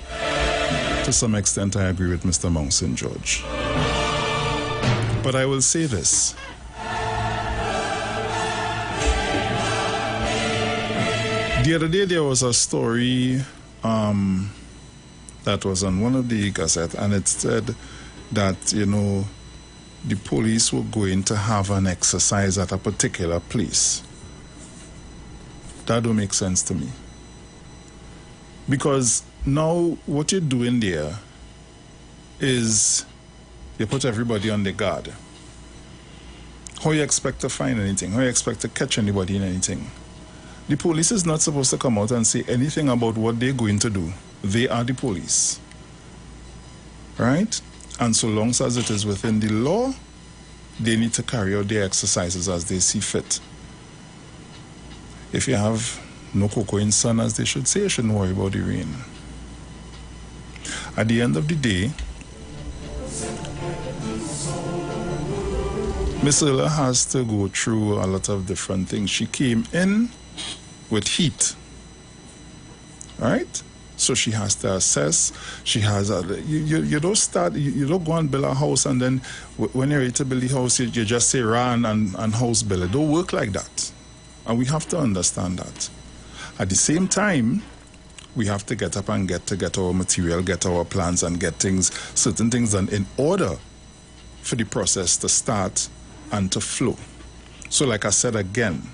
To some extent, I agree with Mr. Monson George. But I will say this. The other day, there was a story that was on one of the gazettes, and it said that, the police were going to have an exercise at a particular place. That don't make sense to me. Because now what you're doing there is you put everybody on their guard. How you expect to find anything? How you expect to catch anybody in anything? The police is not supposed to come out and say anything about what they're going to do. They are the police. Right? And so long as it is within the law, they need to carry out their exercises as they see fit. If you have no cocoa in sun, as they should say, you shouldn't worry about the rain. At the end of the day, Miss Ella has to go through a lot of different things. She came in with heat, right? So she has to assess. She has you don't start. You don't go and build a house and then when you're ready to build the house, you just say run and house build. It don't work like that, and we have to understand that. At the same time, we have to get up and get our material, get our plans, and get certain things done in order for the process to start and to flow. So, like I said again,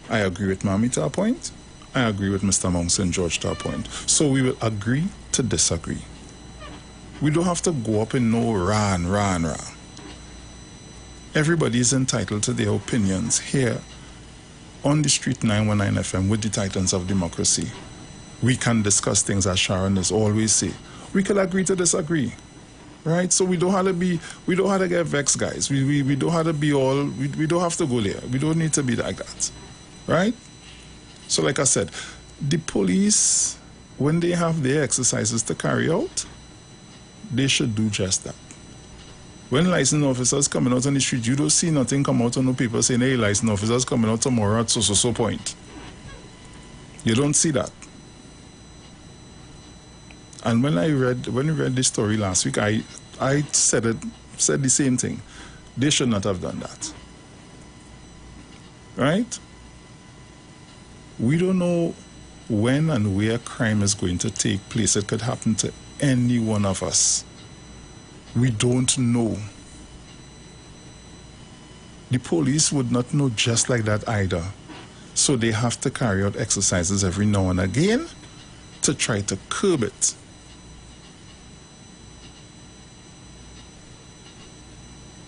I agree with Mommy to a point. I agree with Mr. Monson George to a point. So we will agree to disagree. We don't have to go up in no rah. Everybody is entitled to their opinions here on the Street 919 FM with the Titans of Democracy. We can discuss things, as Sharon is always say. We can agree to disagree. Right? So we don't have to get vexed, guys. We don't have to be all, we don't have to go there. We don't need to be like that. Right? So like I said, the police, when they have their exercises to carry out, they should do just that. When license officers coming out on the street, you don't see nothing come out on no paper saying, hey, license officers coming out tomorrow at so point. You don't see that. And when we read this story last week, I said the same thing. They should not have done that. Right? We don't know when and where crime is going to take place. It could happen to any one of us. We don't know. The police would not know just like that either. So they have to carry out exercises every now and again to try to curb it.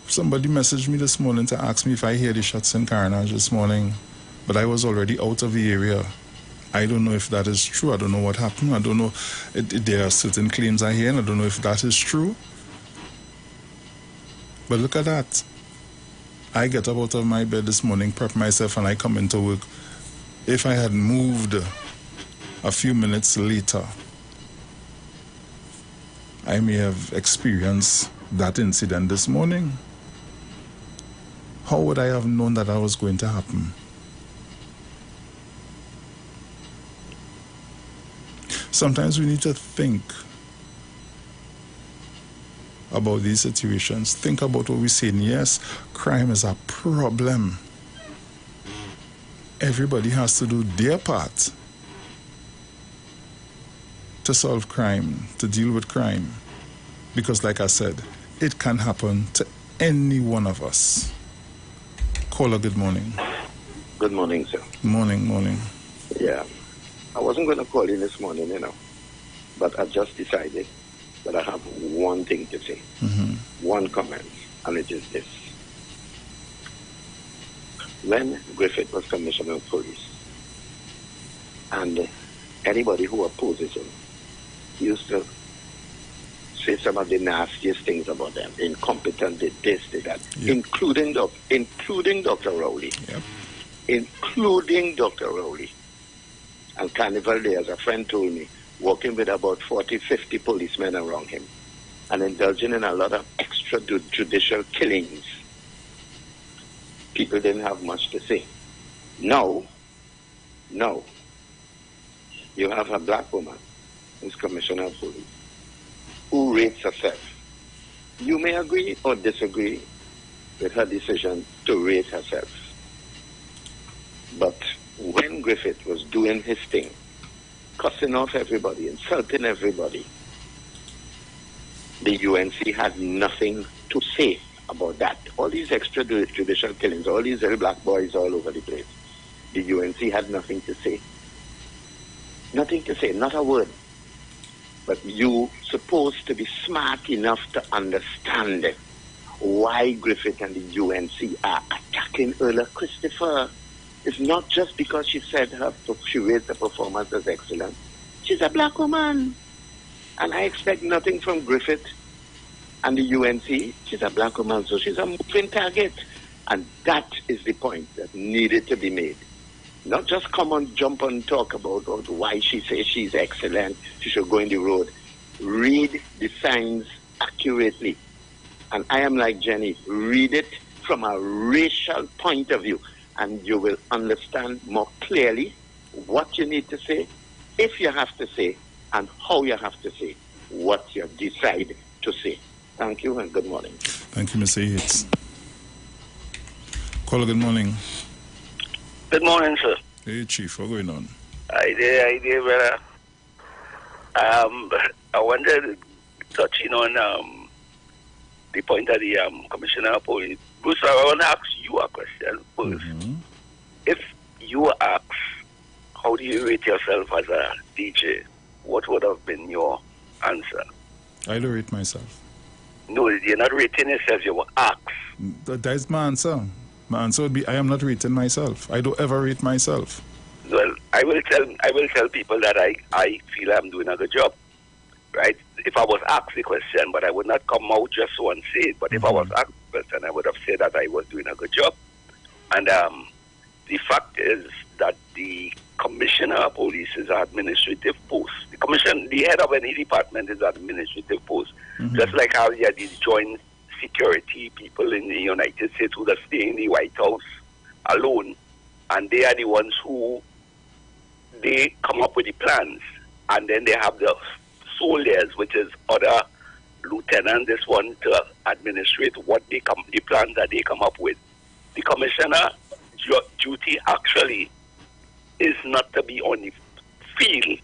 Somebody messaged me this morning to ask me if I hear the shots in Carnage this morning, but I was already out of the area. I don't know if that is true. I don't know what happened. I don't know. There are certain claims I hear, and I don't know if that is true. But look at that. I get up out of my bed this morning, prep myself, and I come into work. If I had moved a few minutes later, I may have experienced that incident this morning. How would I have known that was going to happen? Sometimes we need to think about these situations. Think about what we're saying. Yes, crime is a problem. Everybody has to do their part to solve crime, to deal with crime. Because like I said, it can happen to any one of us. Caller, good morning. Good morning, sir. Morning. Yeah. I wasn't going to call in this morning, but I just decided that I have one thing to say. One comment, and it is this. When Griffith was Commissioner of Police, and anybody who opposes him used to say some of the nastiest things about them, incompetent, this, that, including Dr. Rowley. Yep. Including Dr. Rowley. And Carnival Day, as a friend told me, working with about 40, 50 policemen around him and indulging in a lot of extrajudicial killings. People didn't have much to say. Now, you have a black woman who's Commissioner of Police, who rates herself. You may agree or disagree with her decision to rate herself. But when Griffith was doing his thing, cussing off everybody, insulting everybody, the UNC had nothing to say about that. All these extrajudicial killings, all these little black boys all over the place, the UNC had nothing to say. Nothing to say, not a word. But you supposed to be smart enough to understand why Griffith and the UNC are attacking Erla Christopher. It's not just because she said she raised her performance as excellent. She's a black woman. And I expect nothing from Griffith and the UNC. She's a black woman, so she's a moving target. And that is the point that needed to be made. Not just come on, jump on, talk about why she says she's excellent, she should go in the road. Read the signs accurately. And I am like Jenny, read it from a racial point of view, and you will understand more clearly what you need to say, if you have to say, and how you have to say what you decide to say. Thank you and good morning. Thank you, Mr. Yates. Caller, good morning. Good morning, sir. Hey, Chief, what's going on? I did, brother. I wanted touching on the point of the Commissioner of Police. Bruce, I want to ask you a question first. If you were asked, how do you rate yourself as a DJ, what would have been your answer? I don't rate myself. No, you're not rating yourself, you were asked. That is my answer. My answer would be, I am not rating myself. I don't ever rate myself. Well, I will tell people that I feel I'm doing a good job, right? If I was asked the question, but I would not come out just once say it. But if I was asked the question, I would have said that I was doing a good job. And the fact is that the Commissioner of Police is an administrative post. The head of any department is an administrative post. Just like how you had these joint security people in the United States who just stay in the White House alone, and they are the ones who they come up with the plans, and then they have the soldiers, which is other lieutenants, this one to administrate the plans that they come up with. The commissioner duty actually is not to be on the field.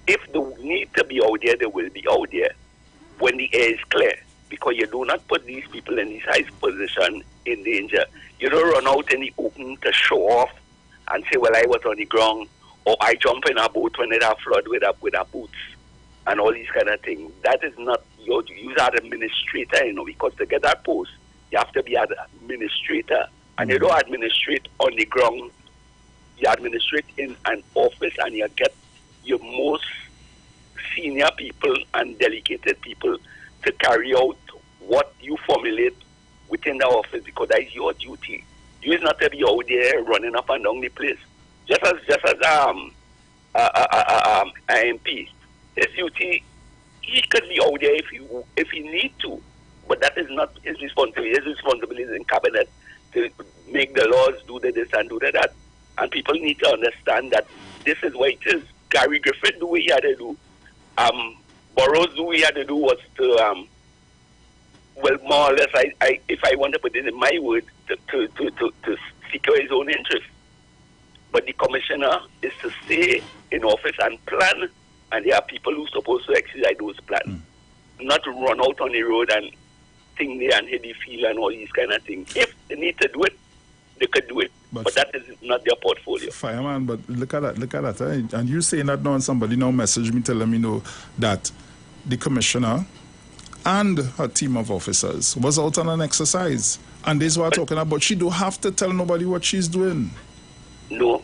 If they need to be out there, they will be out there when the air is clear, because you do not put these people in these high position in danger. You don't run out in the open to show off and say, well, I was on the ground, or I jump in a boat when it has flood with a boots and all these kind of things. That is not your use as administrator, you know, because to get that post, you have to be an administrator. And you don't administrate on the ground. You administrate in an office and you get your most senior people and delegated people to carry out what you formulate within the office, because that is your duty. You is not to be out there running up and down the place. Just as MP, his duty, he could be out there if he need to, but that is not his responsibility. His responsibility is in cabinet to make the laws, do this and do that. And people need to understand that this is what it is. Gary Griffith do what he had to do. Burroughs do what he had to do was to well, more or less, if I want to put it in my word, to secure his own interest. But the commissioner is to stay in office and plan, and there are people who are supposed to exercise those plans, not to run out on the road and think they and hit the field and all these kind of things. If they need to do it, they could do it, but that is not their portfolio. Fireman, but look at that. And you saying that now, and somebody now messaged me telling me that the commissioner and her team of officers was out on an exercise, and this is what I'm talking about. She don't have to tell nobody what she's doing. No.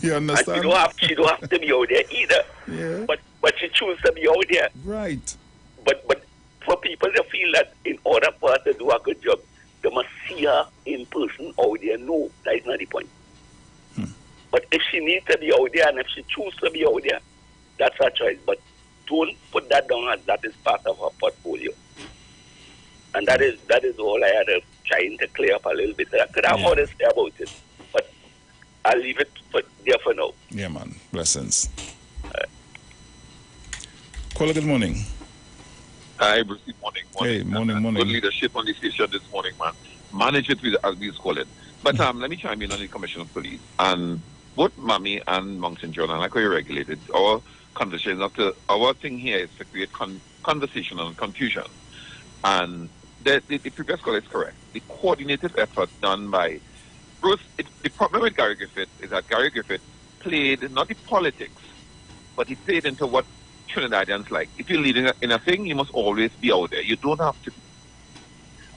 You understand? And she don't have to be out there either. Yeah. But she chooses to be out there. Right. But for people to feel that in order for her to do a good job, they must see her in person out there. No, that is not the point. But if she needs to be out there and if she chooses to be out there, that's her choice. But don't put that down as that is part of her portfolio. And that is all I had trying to clear up a little bit. I could have more to say about it, but I'll leave it there for now. Yeah, man. Blessings. Caller, good morning. Hi, Bruce. Good morning. Hey, morning. Good leadership on the station this morning, man. Manage it with, as we call it. But let me chime in on the Commissioner of Police. And both Mammy and Mountain John, and like how you regulated, our conversation, our thing here is to create conversation and confusion. And the previous caller is correct. The coordinated effort done by Bruce, the problem with Gary Griffith is that Gary Griffith played not the politics, but he played into what Trinidadians like. If you're leading in a thing, you must always be out there. You don't have to.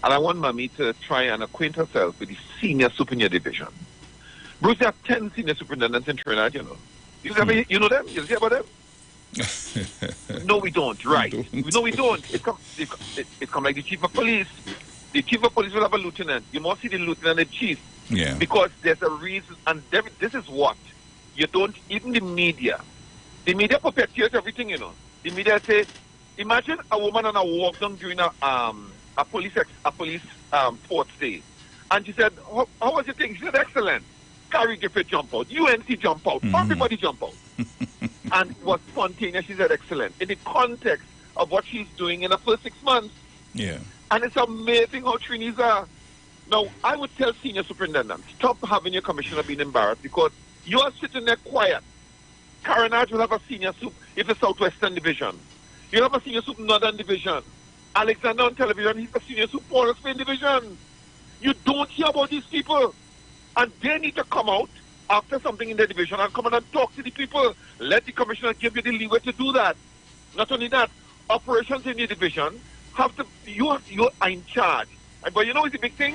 And I want Mammy to try and acquaint herself with the senior superior division. Bruce, there are 10 senior superintendents in Trinidad, you know. You know them? You hear about them? No, we don't. Right. No, we don't. It come like the chief of police. The chief of police will have a lieutenant. You must see the lieutenant and chief. Yeah. Because there's a reason, and this is what you don't. Even the media perpetuates everything. You know, the media say, imagine a woman on a walk down during a police sports day, and she said, "How was your thing?" She said, "Excellent." Gary Griffith jump out, UNC jump out, everybody jump out. And was spontaneous. She said, excellent. In the context of what she's doing in the first 6 months. Yeah. And it's amazing how Trinis are. Now, I would tell senior superintendents, stop having your commissioner being embarrassed because you are sitting there quiet. Carenage will have a senior soup if it's Southwestern Division. You'll have a senior soup Northern Division. Alexander on television, he's a senior soup Port of Spain Division. You don't hear about these people. And they need to come out after something in the division and come in and talk to the people. Let the commissioner give you the leeway to do that. Not only that, operations in the division have to, you are in charge. But you know what's the big thing?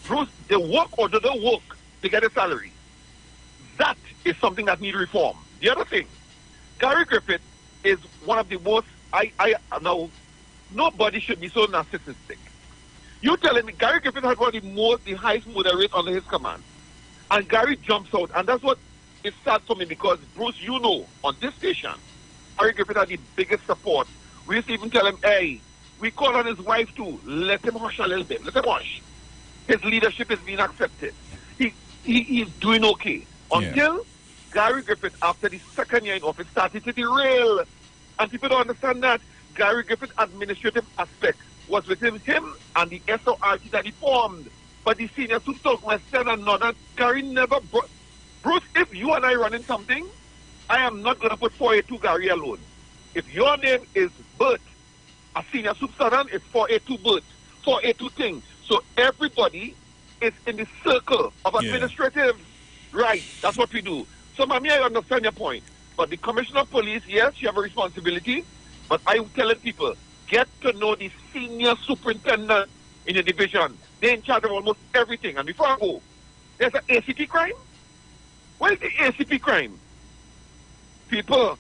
Bruce, they work or they don't work, they get a salary. That is something that needs reform. The other thing, Gary Griffith is one of the most, now, nobody should be so narcissistic. You telling me Gary Griffith had one of the highest murder rate under his command. And Gary jumps out. And that's what is sad for me because, Bruce, you know, on this station, Gary Griffith had the biggest support. We used to even tell him, hey, we call on his wife too. Let him hush a little bit. Let him hush. His leadership is being accepted. He's doing okay. Until Gary Griffith, after the second year in office, started to derail. And people don't understand that. Gary Griffith's administrative aspect was within him and the SORT that he formed. But the senior Southwestern and Northern, Gary never brought. Bruce, if you and I running something, I am not going to put 482 Gary alone. If your name is Bert, a senior Southern is 482 Bert, 482 thing. So everybody is in the circle of administrative right. That's what we do. So, Mami, I understand your point. But the Commissioner of Police, yes, you have a responsibility. But I'm telling people, get to know the senior superintendent in the division. They're in charge of almost everything. And before I go, there's an ACP crime. What is the ACP crime? People,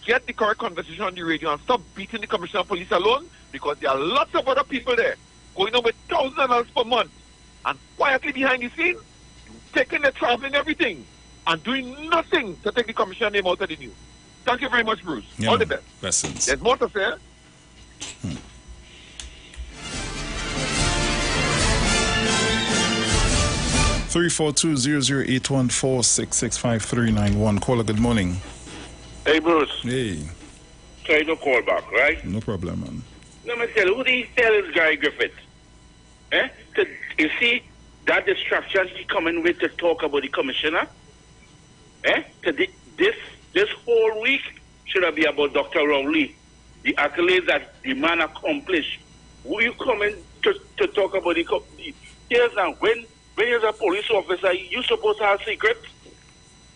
get the correct conversation on the radio and stop beating the Commissioner of Police alone, because there are lots of other people there going on with $1,000 per month and quietly behind the scene, taking the travel and everything and doing nothing to take the Commissioner name out of the news. Thank you very much, Bruce. Yeah, all the best. Blessings. There's more to say. 342-00814-665-391. Caller, good morning. Hey, Bruce. Hey. Try to call back, right? No problem, man. Let me tell you, who did he tell is Guy Griffith? You see, that distraction he coming with to talk about the commissioner? This whole week should have been about Dr. Rowley, the accolades that the man accomplished. Who you coming to talk about the here's now, when you're a police officer, you're supposed to have secrets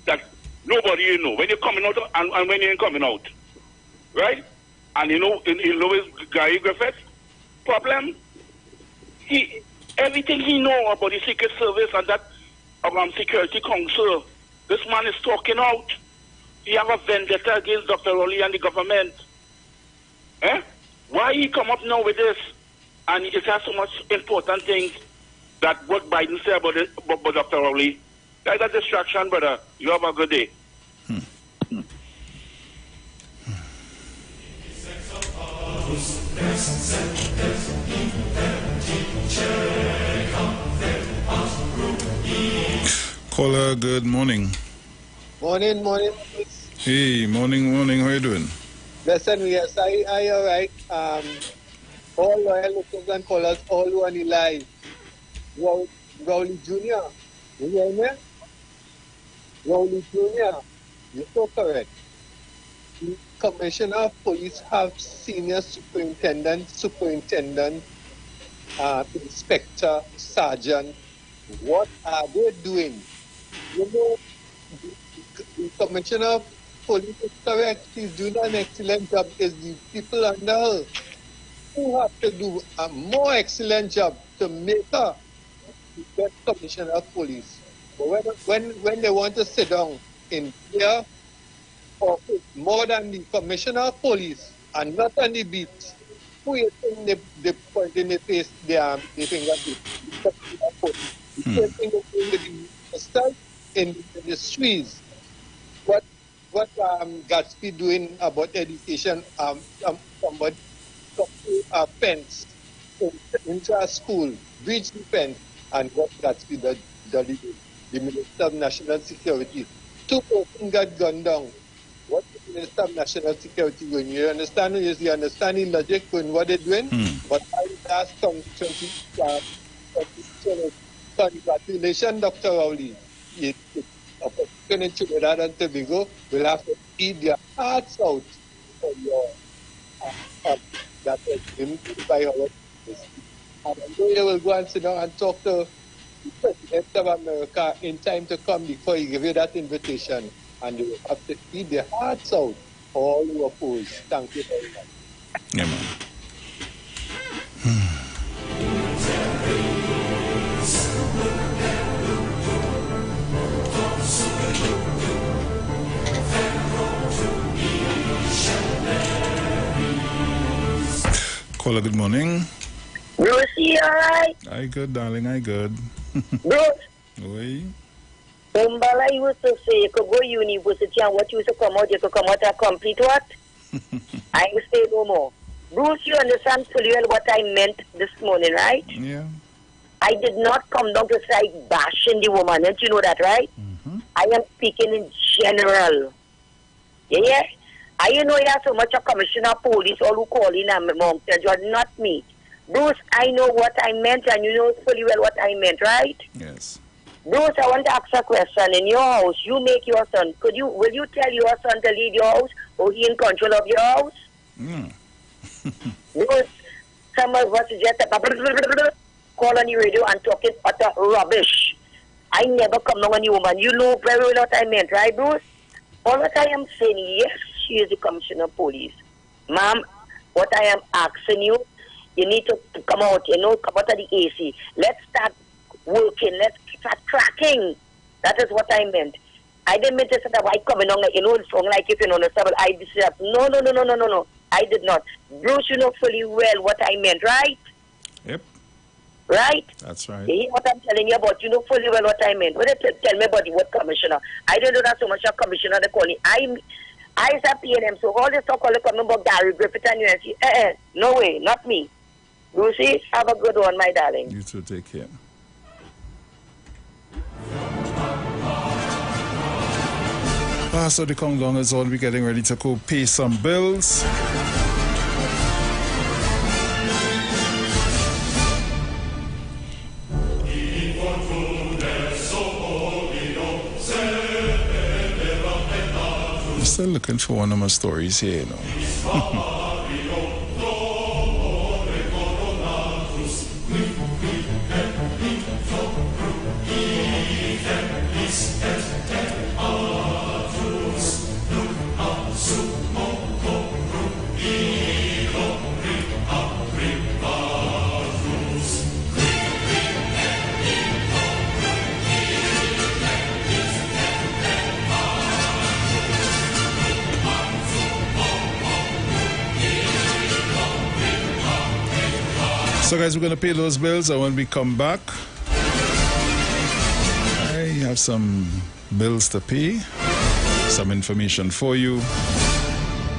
that nobody know. When you're coming out and when you ain't coming out. Right? And you know his Guy Griffith problem? Everything he know about the Secret Service and that Security Council, this man is talking out. He have a vendetta against Dr. Rowley and the government. Why he come up now with this? And it has so much important things that what Biden said about Dr. Rowley. That's a distraction, brother. You have a good day. Caller, good morning. Morning. Hey, morning. How you doing? Listen, yes, I all right. All loyal listeners and callers, all who are on the line. Rowley Jr., you hear me? Rowley Jr., you're so correct. The Commissioner of Police have senior superintendent, inspector, sergeant. What are they doing? You know, the Commissioner of Police is correct. He's doing an excellent job. It's the people under her who have to do a more excellent job to make her the best Commissioner of Police. But when they want to sit down in their office more than the Commissioner of Police and not on the beat, who you think they point in the face, they finger at the Commissioner of Police. The same thing they do with the stuff in the streets. What Gatsby doing about education? Somebody a fence into a school, breach the fence, and what Gatsby did, the Minister of National Security. 2 persons got gunned down. What the Minister of National Security doing? You understand the logic in what they're doing? But I would ask congratulations, Dr. Rowley. In Trinidad and Tobago will have to eat their hearts out for your that was limited by our business. And I know you will go and sit down and talk to the President of America in time to come before he give you that invitation, and you will have to eat their hearts out for all who oppose. Thank you very much. Yeah, man. Caller, good morning. Bruce, you alright? I good, darling, I good. Bruce? Oui. Umbala used to say you could go university and what you used to come out, you could come out and complete what? I will say no more. Bruce, you understand fully well what I meant this morning, right? Yeah. I did not come down to say bashing the woman, don't you know that, right? I am speaking in general. Yeah? You know you have so much a commissioner of police, all who call in among them, not me. Bruce, I know what I meant, and you know fully well what I meant, right? Yes. Bruce, I want to ask a question. In your house, you make your son. Will you tell your son to leave your house, or he in control of your house? Bruce, some of us just call on the radio and talking utter rubbish. I never come on any woman. You know very well what I meant, right, Bruce? All what I am saying, yes, she is the commissioner of police. Ma'am, what I am asking you, you need to come out, come out of the AC. Let's start working. Let's start cracking. That is what I meant. I didn't mean to say that I coming on, strong like if I said, no. I did not. Bruce, you know fully well what I meant, right? Yep. Right? That's right. You hear what I'm telling you about? You know fully well what I meant. What they tell me about the word commissioner? I don't know that so much a commissioner they call it. I is a PNM, so all this talk all coming about Gary Griffith and UNC. No way, not me. Lucy, have a good one, my darling. You too, take care. So the countdown is on. We're getting ready to go pay some bills. I'm still looking for one of my stories here, So guys, we're going to pay those bills, and when we come back, I have some bills to pay, some information for you,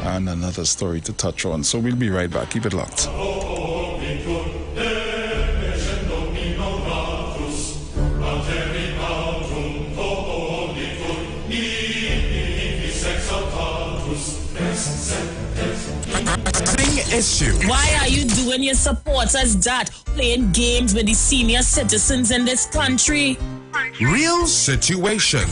and another story to touch on. So we'll be right back. Keep it locked. Issue. Why are you doing your supporters that? Playing games with the senior citizens in this country? Real situation.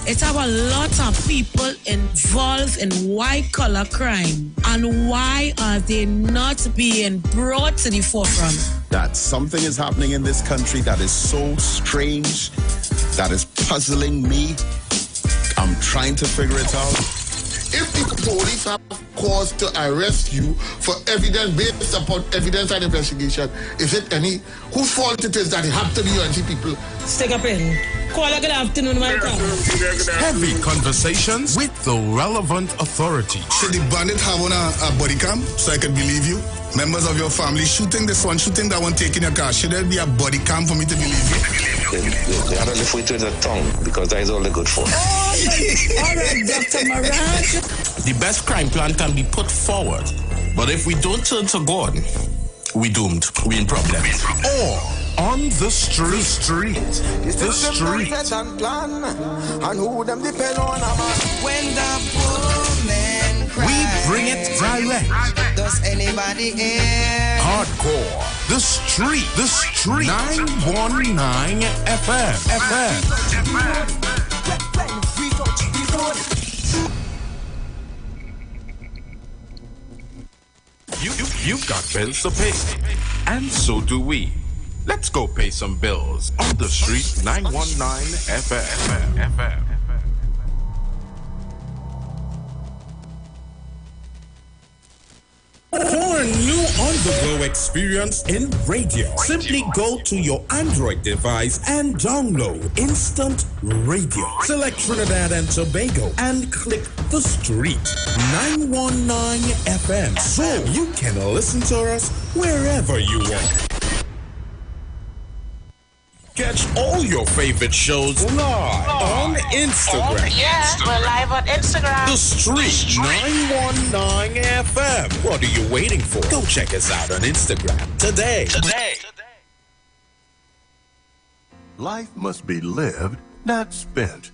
It's our lot of people involved in white-collar crime. And why are they not being brought to the forefront? That something is happening in this country that is so strange, that is puzzling me. I'm trying to figure it out. If the police have cause to arrest you for evidence based upon evidence and investigation, is it whose fault it is that it have to be UNC people? Stick up in. Call a good afternoon, my Heavy conversations with the relevant authority. Should the bandit have on a body cam so I can believe you? Members of your family shooting this one, shooting that one, taking your car. Should there be a body cam for me to believe you? They have to live with the tongue because that is all they're good for. All right, Dr. Maraj. The best crime plan can be put forward, but if we don't turn to God, we doomed. We in problem. Or on the street. The street. And who them depend on when the poor man cries. We bring it direct. Does anybody hear? Hardcore. The street. 919 FM. You've got bills to pay, and so do we. Let's go pay some bills on the street. 919 FM. For a new on-the-go experience in radio, simply go to your Android device and download Instant Radio. Select Trinidad and Tobago and click the street 919 FM so you can listen to us wherever you want. Catch all your favorite shows live on Instagram. Oh, yeah, we're live on Instagram. The Street 919 FM. What are you waiting for? Go check us out on Instagram today. Life must be lived, not spent.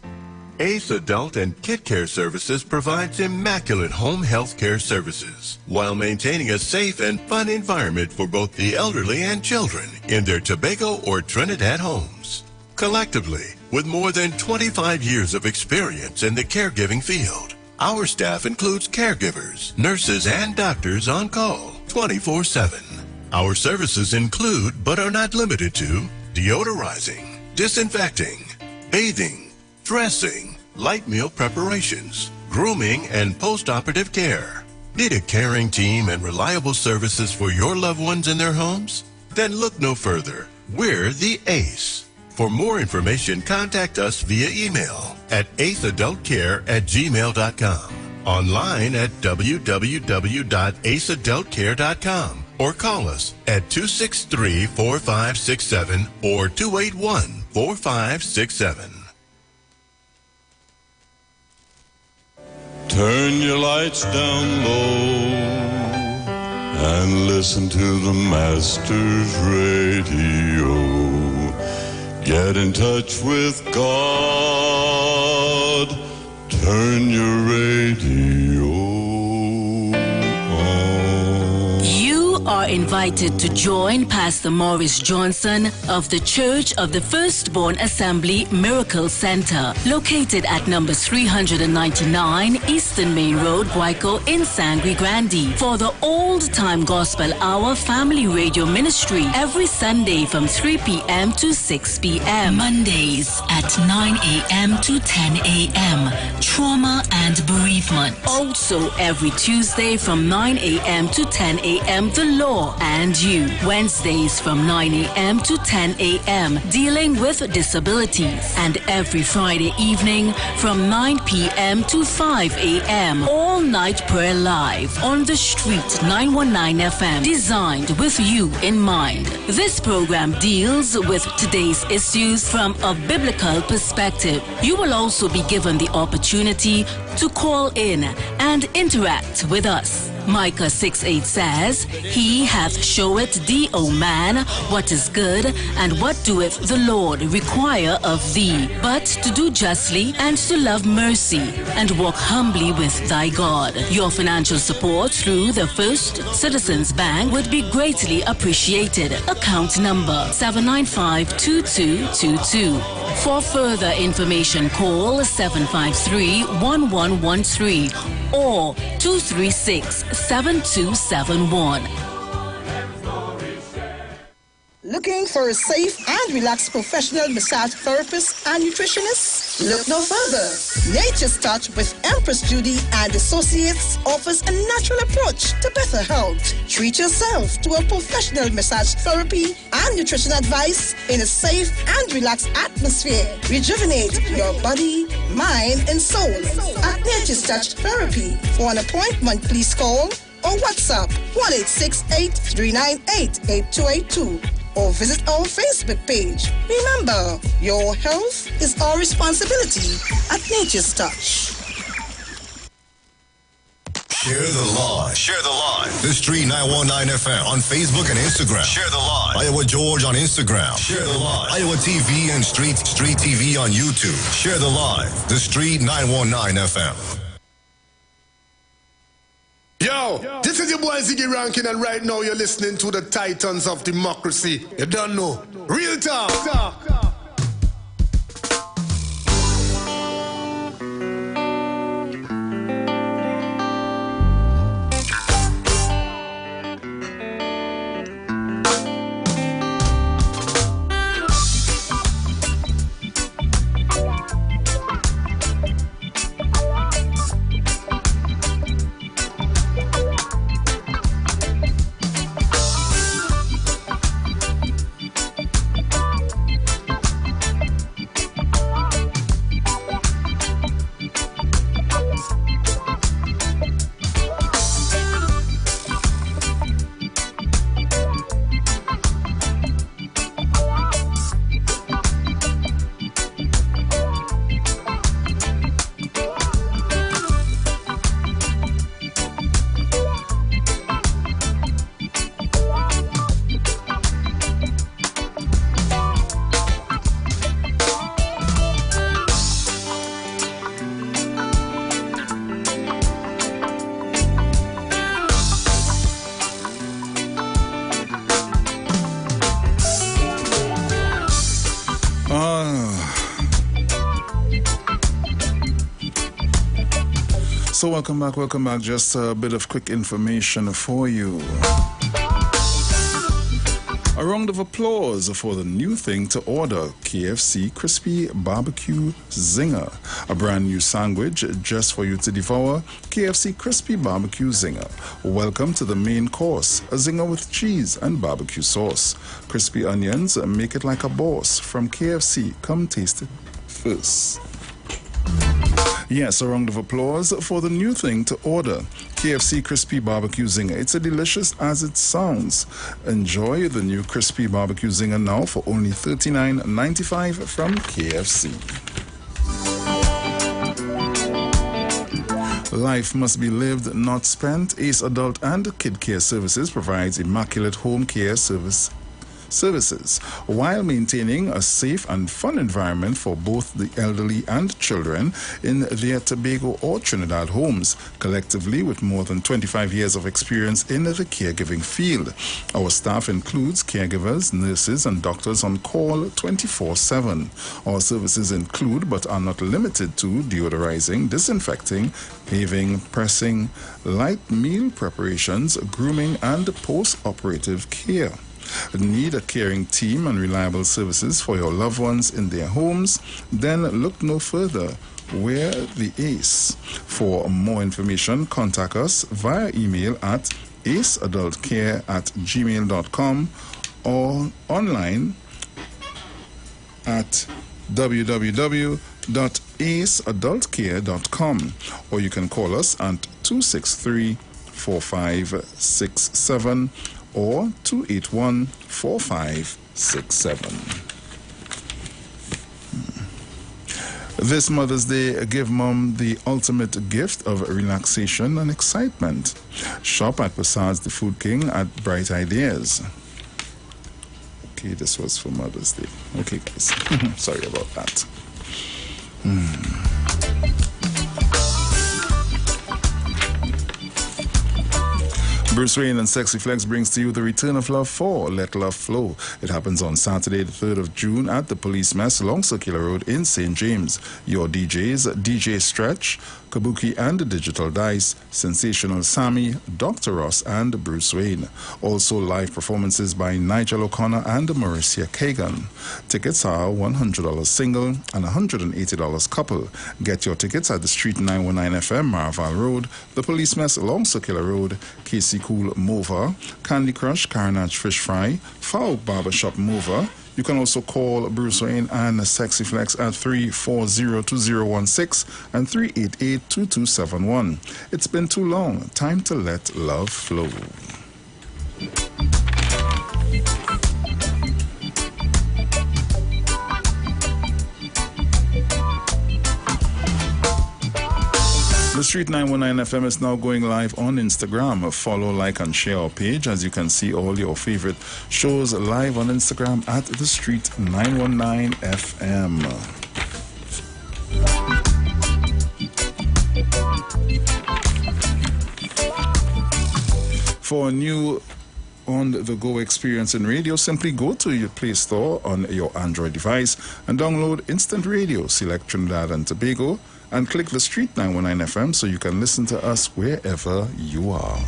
Ace Adult and Kid Care Services provides immaculate home health care services while maintaining a safe and fun environment for both the elderly and children in their Tobago or Trinidad homes. Collectively, with more than 25 years of experience in the caregiving field, our staff includes caregivers, nurses, and doctors on call 24/7. Our services include, but are not limited to, deodorizing, disinfecting, bathing, dressing, light meal preparations, grooming, and post-operative care. Need a caring team and reliable services for your loved ones in their homes? Then look no further. We're the ACE. For more information, contact us via email at aceadultcare@gmail.com, online at www.aceadultcare.com, or call us at 263-4567 or 281-4567. Turn your lights down low and listen to the Master's radio. Get in touch with God. Turn your radio on. You are invited to join Pastor Morris Johnson of the Church of the Firstborn Assembly Miracle Center, located at number 399 Eastern Main Road, Guayco in Sangre Grande, for the Old Time Gospel Hour Family Radio Ministry every Sunday from 3 p.m. to 6 p.m. Mondays at 9 a.m. to 10 a.m. Trauma and bereavement. Also every Tuesday from 9 a.m. to 10 a.m. The Law and You. Wednesdays from 9 a.m. to 10 a.m. Dealing with disabilities. And every Friday evening from 9 p.m. to 5 a.m. All night prayer live on the street 919 FM. Designed with you in mind. This program deals with today's issues from a biblical perspective. You will also be given the opportunity to call in and interact with us. Micah 6:8 says, He hath showeth thee, O man, what is good, and what doeth the Lord require of thee, but to do justly and to love mercy, and walk humbly with thy God. Your financial support through the First Citizens Bank would be greatly appreciated. Account number 795-2222. For further information, call 753-1113 or 236-7271. Looking for a safe and relaxed professional massage therapist and nutritionist? Look no further. Nature's Touch with Empress Judy and Associates offers a natural approach to better health. Treat yourself to a professional massage therapy and nutrition advice in a safe and relaxed atmosphere. Rejuvenate your body, mind, and soul at Nature's Touch Therapy. For an appointment, please call or WhatsApp 1-868-398-8282. or visit our Facebook page. Remember, your health is our responsibility at Nature's Touch. Share the live. Share the live. The Street 919 FM on Facebook and Instagram. Share the live. Iowa George on Instagram. Share the live. Iowa TV and Street TV on YouTube. Share the live. The Street 919 FM. Yo, this is your boy Ziggy Rankin, and right now you're listening to the Titans of Democracy. You don't know. Real talk. So welcome back. Just a bit of quick information for you. A round of applause for the new thing to order, KFC Crispy Barbecue Zinger. A brand new sandwich just for you to devour, KFC Crispy Barbecue Zinger. Welcome to the main course, a zinger with cheese and barbecue sauce. Crispy onions, make it like a boss. From KFC, come taste it first. Yes, a round of applause for the new thing to order, KFC Crispy Barbecue Zinger. It's as delicious as it sounds. Enjoy the new Crispy Barbecue Zinger now for only $39.95 from KFC. Life must be lived, not spent. Ace Adult and Kid Care Services provides immaculate home care services while maintaining a safe and fun environment for both the elderly and children in their Tobago or Trinidad homes, collectively with more than 25 years of experience in the caregiving field. Our staff includes caregivers, nurses, and doctors on call 24/7. Our services include but are not limited to deodorizing, disinfecting, paving, pressing, light meal preparations, grooming, and post-operative care. Need a caring team and reliable services for your loved ones in their homes? Then look no further. We're the ACE. For more information, contact us via email at aceadultcare@gmail.com or online at www.aceadultcare.com, or you can call us at 263-4567 or 281-4567. This Mother's Day, give Mom the ultimate gift of relaxation and excitement. Shop at Passage the Food King at Bright Ideas. Okay, this was for Mother's Day. Okay, guys. Sorry about that. Bruce Wayne and Sexy Flex brings to you the return of Love 4, Let Love Flow. It happens on Saturday, the 3rd of June at the Police Mess along Circular Road in St. James. Your DJs, DJ Stretch, Kabuki and Digital Dice, Sensational Sammy, Dr. Ross and Bruce Wayne. Also live performances by Nigel O'Connor and Mauricia Kagan. Tickets are $100 single and $180 couple. Get your tickets at the Street 919 FM, Marval Road, the Police Mess along Circular Road, KC Cool Mover, Candy Crush, Carnage Fish Fry, Fowl Barbershop Mover. You can also call Bruce Wayne and Sexy Flex at 340-2016 and 388-2271. It's been too long. Time to let love flow. The Street 919 FM is now going live on Instagram. Follow, like, and share our page as you can see all your favorite shows live on Instagram at The Street 919 FM. For a new on-the-go experience in radio, simply go to your Play Store on your Android device and download Instant Radio, select Trinidad and Tobago, and click the Street 919 FM so you can listen to us wherever you are.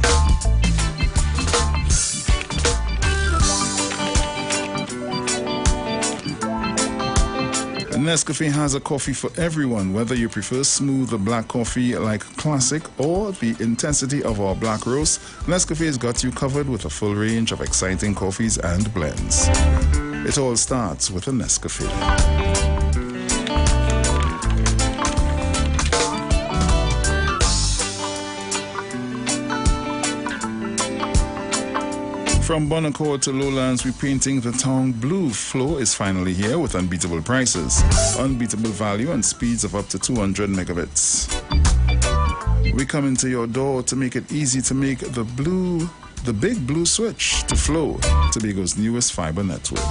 Nescafe has a coffee for everyone, whether you prefer smooth black coffee like classic or the intensity of our black roast. Nescafe's got you covered with a full range of exciting coffees and blends. It all starts with a Nescafe. From Bonaccord to Lowlands, we're painting the town blue. Flow is finally here with unbeatable prices, unbeatable value, and speeds of up to 200 megabits. We come into your door to make it easy to make the big blue switch to Flow, Tobago's newest fiber network.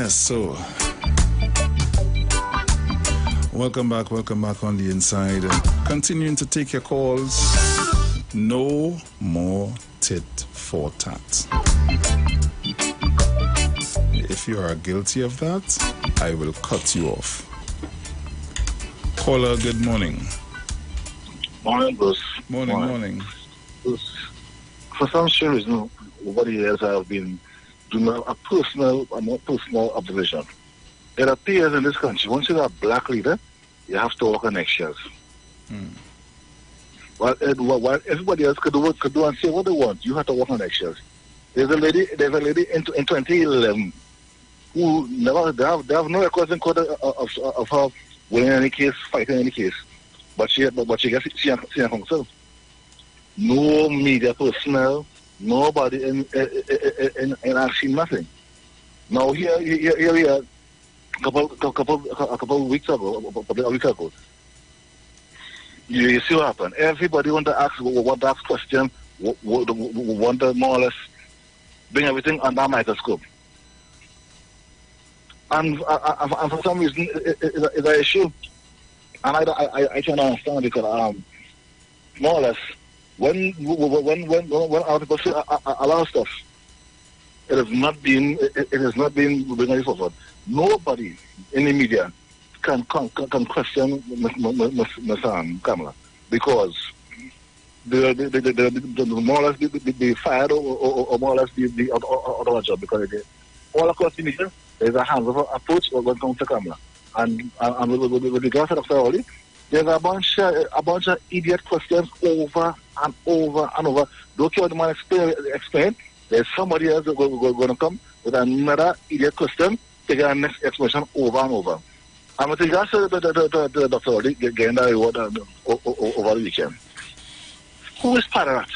Yes, so welcome back on the inside. Continuing to take your calls. No more tit for tat. If you are guilty of that, I will cut you off. Caller, good morning. Morning, Bruce. Morning. Bruce, for some reason, over the years I have been doing a more personal observation. It appears in this country, once you're a black leader, you have to walk on eggshells. While everybody else could do and say what they want, you have to walk on eggshells. There's a lady in 2011 who they have no records in court of her winning any case, fighting any case. But she gets she herself. No media personnel, nobody in asking nothing. Now here we are, a couple of weeks ago, probably a week ago. You see what happened. Everybody want to ask question, want to more or less bring everything under a microscope. And for some reason, it's an issue. And I cannot understand because more or less when our people say a lot of stuff, it has not been bringing forward. Nobody in the media can question Ms. Kamala because the more or less be fired or more or less be out of a job because all across the media there's a hands-off approach when it comes to Kamala. And with regards to Dr. Oli, there's a bunch of idiot questions over and over and over. Don't care what the man explain. There's somebody else going to come with another idiot question, taking the next explanation over and over. And with regards to the Dr. Oli getting the reward over the weekend, who is part of that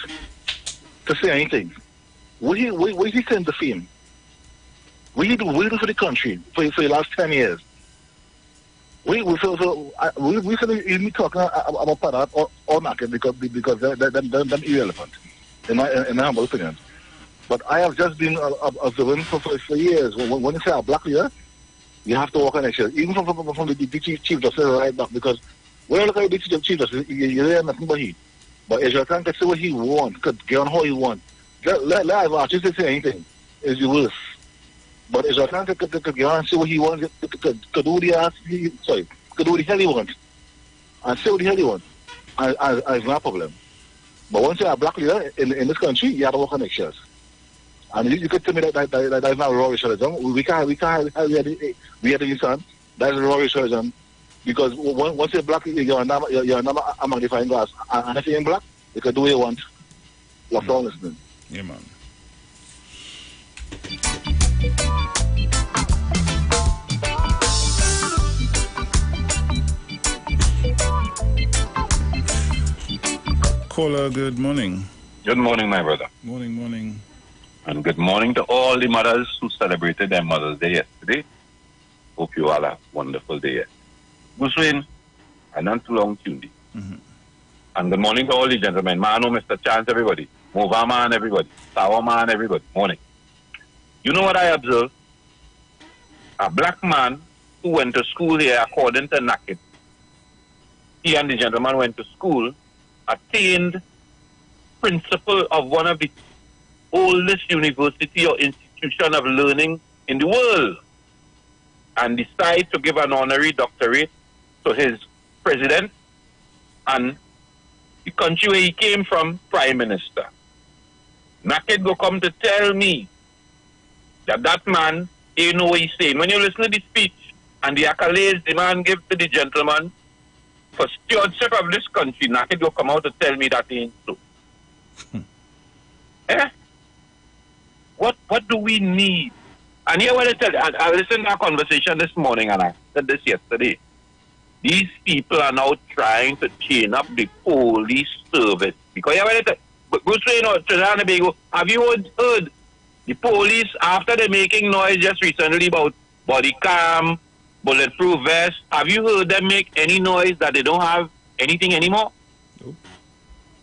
to say anything? What he claim to fame? What he do for the country for the last 10 years? We should even talking about Parrot or market because they're irrelevant in my humble opinion. But I have just been observing for years. When you say a black leader, you have to walk on eggshells. Even from the chief justice right back, because when you look at the chief justice, you hear nothing but he. But if you can't say what he wants, could get on how he wants, let artists say anything, is the worst. But if Zlatan could go and say what he wants, could do the hell he wants, and say what the hell he wants, it's not a problem. But once you're a black leader in this country, you have to walk on eggshells. And you could tell me that is not raw racialism. We can't we are the son. That is raw racialism. Because once you're black, you're not a magnifying glass. And if you're black, you can do what you want. Lots of listening. Yeah, man. Caller, good morning. Good morning, my brother. Morning. And good morning to all the mothers who celebrated their Mother's Day yesterday. Hope you all have a wonderful day. Guswin, and not too long, Tuesday. And good morning to all the gentlemen. Mano, Mr. Chance, everybody. Mova man, everybody. Sour man, everybody. Morning. You know what I observed? A black man who went to school here, according to Naked, he and the gentleman went to school, attained principal of one of the oldest university or institution of learning in the world, and decide to give an honorary doctorate to his president and the country where he came from, prime minister. Naked go come to tell me that man ain't know what he's saying. When you listen to the speech and the accolades the man give to the gentleman for stewardship of this country, Naked go come out to tell me that ain't so. What do we need? And here what I tell you, I listened to our conversation this morning and I said this yesterday. These people are now trying to chain up the police service. Because here what I tell you, Bruce Wayne or Trinidad and Tobago, have you heard the police, after they're making noise just recently about body cam, bulletproof vest, have you heard them make any noise that they don't have anything anymore? Nope.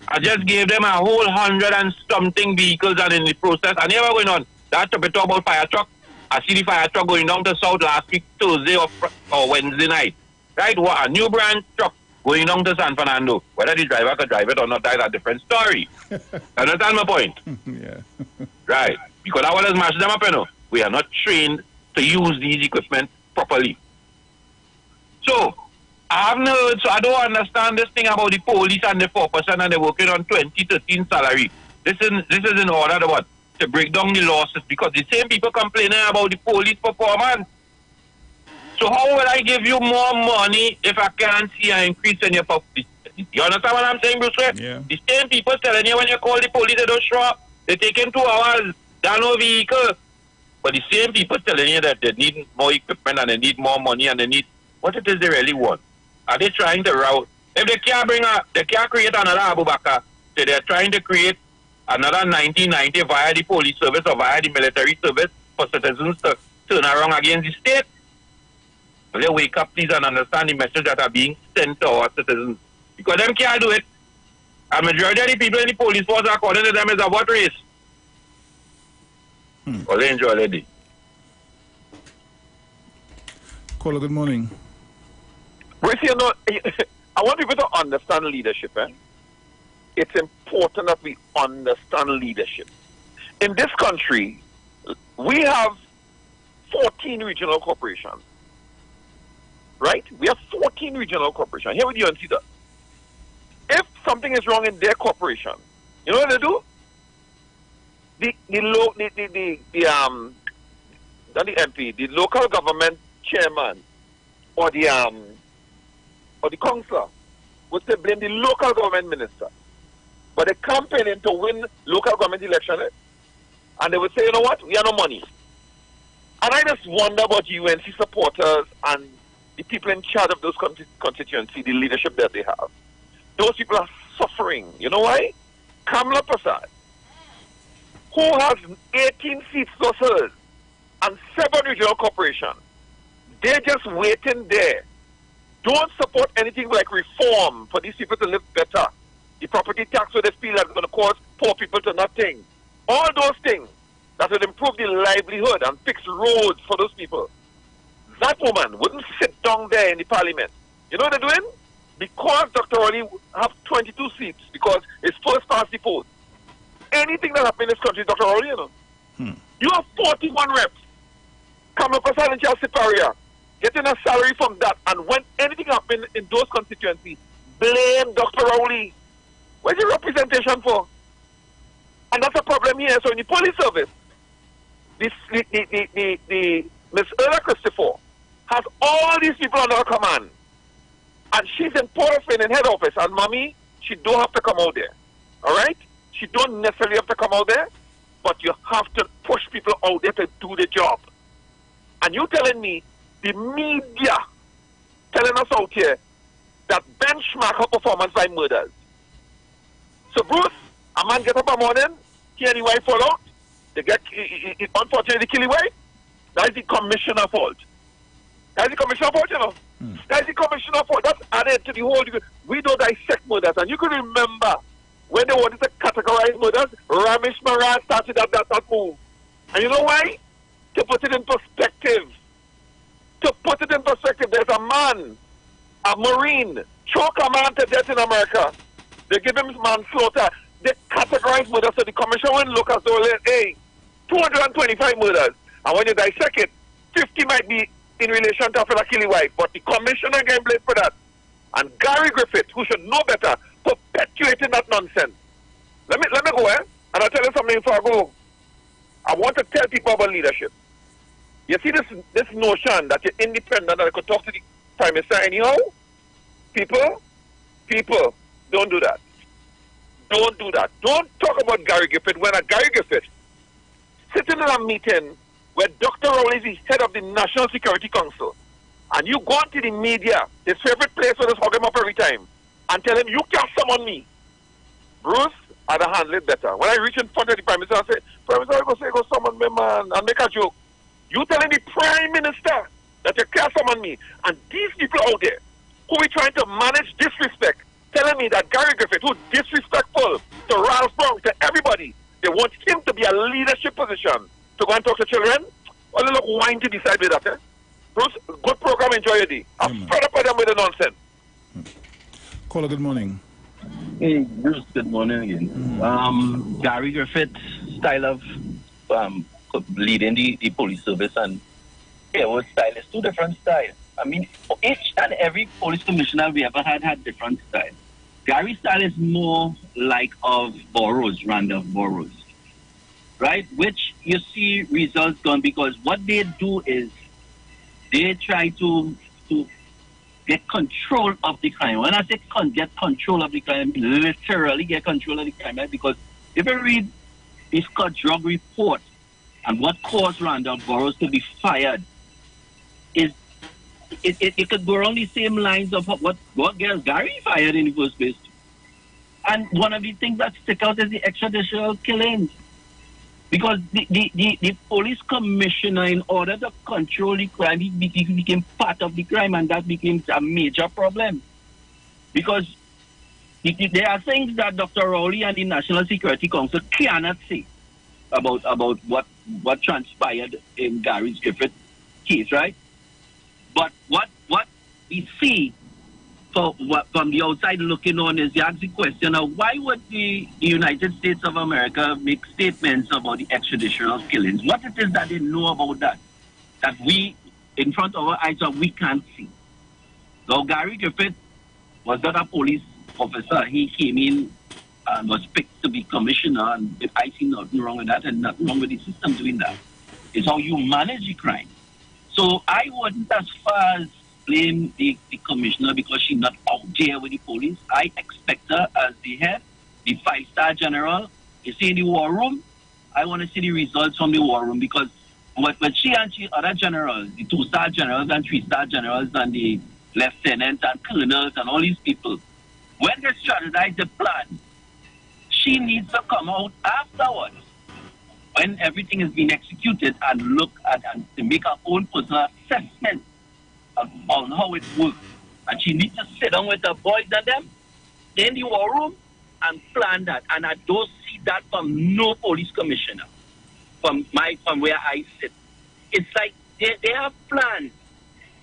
I just gave them a whole 100 and something vehicles and in the process, and here we're going on. That's to be talk about fire truck. I see the fire truck going down to South last week, Thursday or Wednesday night. Right? A new brand truck going down to San Fernando. Whether the driver could drive it or not, that's a different story. Understand my point? Yeah. Right. Because I want to smash them up, you know. We are not trained to use these equipment properly. So, I haven't heard, so I don't understand this thing about the police and the 4% and they're working on 2013 salary. This is in order to what? To break down the losses, because the same people complaining about the police performance. So how will I give you more money if I can't see an increase in your performance? You understand what I'm saying, Bruce? Yeah. The same people telling you when you call the police, they don't show up. They take 2 hours, down no vehicle. But the same people telling you that they need more equipment and they need more money and they need what it is they really want. Are they trying to route? If they can't they can't create another Abu Bakr, so they're trying to create another 1990 via the police service or via the military service for citizens to turn around against the state. Will they wake up, please, and understand the message that are being sent to our citizens? Because them can't do it. And majority of the people in the police force, according to them, is of what race? Well, they enjoy their day. Caller, good morning. Bruce, you know, I want people to understand leadership. It's important that we understand leadership. In this country, we have 14 regional corporations. Right? We have 14 regional corporations. Here with you and see that. If something is wrong in their corporation, you know what they do? The MP, the local government chairman, or the councillor would say blame the local government minister. But they campaigning to win local government election, and they would say, you know what, we have no money. And I just wonder about UNC supporters and the people in charge of those constituencies, the leadership that they have. Those people are suffering. You know why? Kamala Prasad, who has 18 seats plus hers and 7 regional corporations, they're just waiting there. Don't support anything like reform for these people to live better. The property tax with this feel that's going to cause poor people to nothing. All those things that would improve the livelihood and fix roads for those people. That woman wouldn't sit down there in the parliament. You know what they're doing? Because Dr. Rowley have 22 seats, because it's first past the post. Anything that happens in this country, Dr. Rowley, you know. You have 41 reps. Kamala Prasad and Chelsea Pereira getting a salary from that, and when anything happens in those constituencies, blame Dr. Rowley. Where's your representation for? And that's a problem here. So in the police service, the Miss Erla Christopher has all these people under her command. And she's in Port-au-Prince in head office. And mommy, she don't have to come out there. All right? She don't necessarily have to come out there, but you have to push people out there to do the job. And you telling me the media telling us out here that benchmark her performance by murders. So Bruce, a man get up a morning, he and his wife fall out. They get, unfortunately, kill his wife. That's the commissioner fault. That's the commissioner fault, you know. That's the commissioner fault. That's added to the whole. We don't dissect murders. And you can remember when they wanted to categorize murders, Ramesh Maran started that move. And you know why? To put it in perspective. To put it in perspective, there's a man, a Marine, choke a man to death in America. They give him manslaughter. They categorize murders, so the commission will look as though, hey, 225 murders. And when you dissect it, 50 might be in relation to a killing wife, but the commissioner getting blamed for that. And Gary Griffith, who should know better, perpetuating that nonsense. Let me go, and I'll tell you something before I go. I want to tell people about leadership. You see this notion that you're independent, that I could talk to the Prime Minister anyhow? People, don't do that. Don't do that. Don't talk about Gary Griffith when a Gary Griffith sitting in a meeting where Dr. Rowley is the head of the National Security Council, and you go into the media, his favorite place where they hug him up every time, and tell him, you can't summon me. Bruce, I'd handle it better. When I reach in front of the Prime Minister, I say, Prime Minister, go summon me, man, and make a joke. You telling the Prime Minister that you can't summon me, and these people out there who are trying to manage disrespect, telling me that Gary Griffith, who's disrespectful to Ralph Brown, to everybody, they want him to be a leadership position to go and talk to children. Only look wine to decide with that, eh? Bruce, good program, enjoy your day. I'm fed up with them with the nonsense. Caller, good morning. Hey, Bruce, good morning again. Gary Griffith's style of leading the police service and Iwer's style is two different styles. I mean, each and every police commissioner we ever had different styles. Gary's style is more like of Burroughs, Randolph Burroughs, right? Which you see results gone because what they do is they try to get control of the crime. When I say get control of the crime, literally get control of the crime, right? Because if you read the Scott drug report and what caused Randolph Burroughs to be fired, is it could go around the same lines of what gets Gary fired in the first place. And one of the things that stick out is the extrajudicial killings. Because the police commissioner, in order to control the crime, he became part of the crime, and that became a major problem. Because there are things that Dr. Rowley and the National Security Council cannot say about what transpired in Gary Griffith's case, right? But what we see from the outside looking on is you ask the question of why would the United States of America make statements about the extrajudicial killings? What it is that they know about that we, in front of our eyes, we can't see. Now, Gary Griffith was not a police officer. He came in and was picked to be commissioner, and I see nothing wrong with that and nothing wrong with the system doing that. It's how you manage the crime. So I wouldn't as far as blame the commissioner because she's not out there with the police. I expect her as the head, the 5-star general. You see in the war room, I want to see the results from the war room because when she and other generals, the 2-star generals and 3-star generals and the lieutenants and colonels and all these people, when they strategize the plan, she needs to come out afterwards when everything has been executed and look at and to make her own personal assessment on how it works. And she needs to sit down with the boys and them in the war room and plan that. And I don't see that from no police commissioner from where I sit. It's like they have plans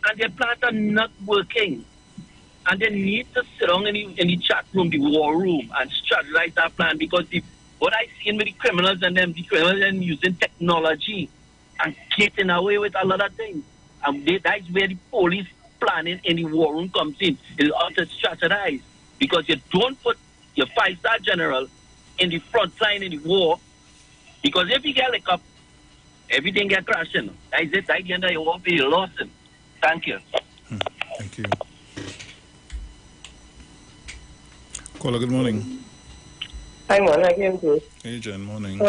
and their plans are not working. And they need to sit down in the chat room, the war room, and strategize that plan because what I see with the criminals and them, the criminals are using technology and getting away with a lot of things. And that's where the police planning in the war room comes in. It's how to strategize. Because you don't put your 5-star general in the front line in the war. Because if you get licked up, everything get crashing. That's it. At the end of your war, you lost him. Thank you. Thank you. Caller, good morning. Hi, morning again, Bruce. Hey, Jen, morning.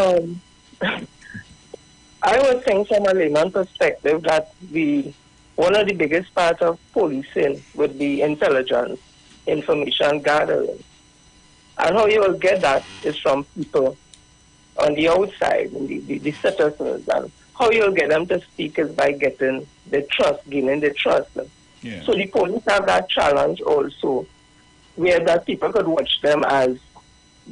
I would think from a layman perspective that one of the biggest parts of policing would be intelligence, information gathering. And how you will get that is from people on the outside, the citizens. And how you'll get them to speak is by getting the trust, gaining the trust. Yeah. So the police have that challenge also, where that people could watch them as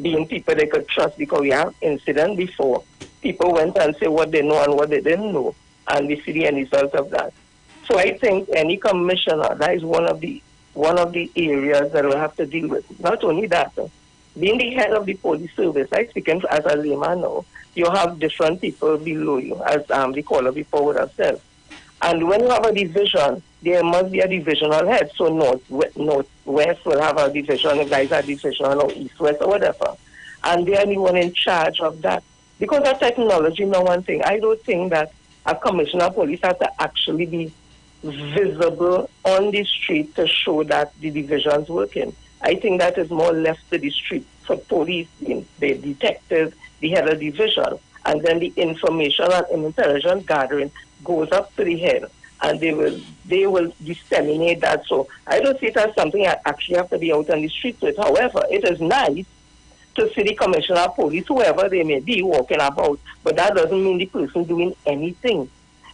being people they could trust because we have incident before. People went and say what they know and what they didn't know, and we see the end result of that. So I think any commissioner, that is one of the areas that we'll have to deal with. Not only that, being the head of the police service, I speak as a layman now, you have different people below you, as the caller before would have said. And when you have a division, there must be a divisional head. So north-west will have a division, if there is a division, or east-west, or whatever. And they are the one in charge of that. Because of technology, no one thing. I don't think that a commissioner of police has to actually be visible on the street to show that the division's working. I think that is more left to the street for police, the detectives, the head of division, and then the information and intelligence gathering goes up to the head, and they will disseminate that. So I don't see it as something I actually have to be out on the street with. However, it is nice to see the commissioner of police, whoever they may be, walking about, but that doesn't mean the person doing anything.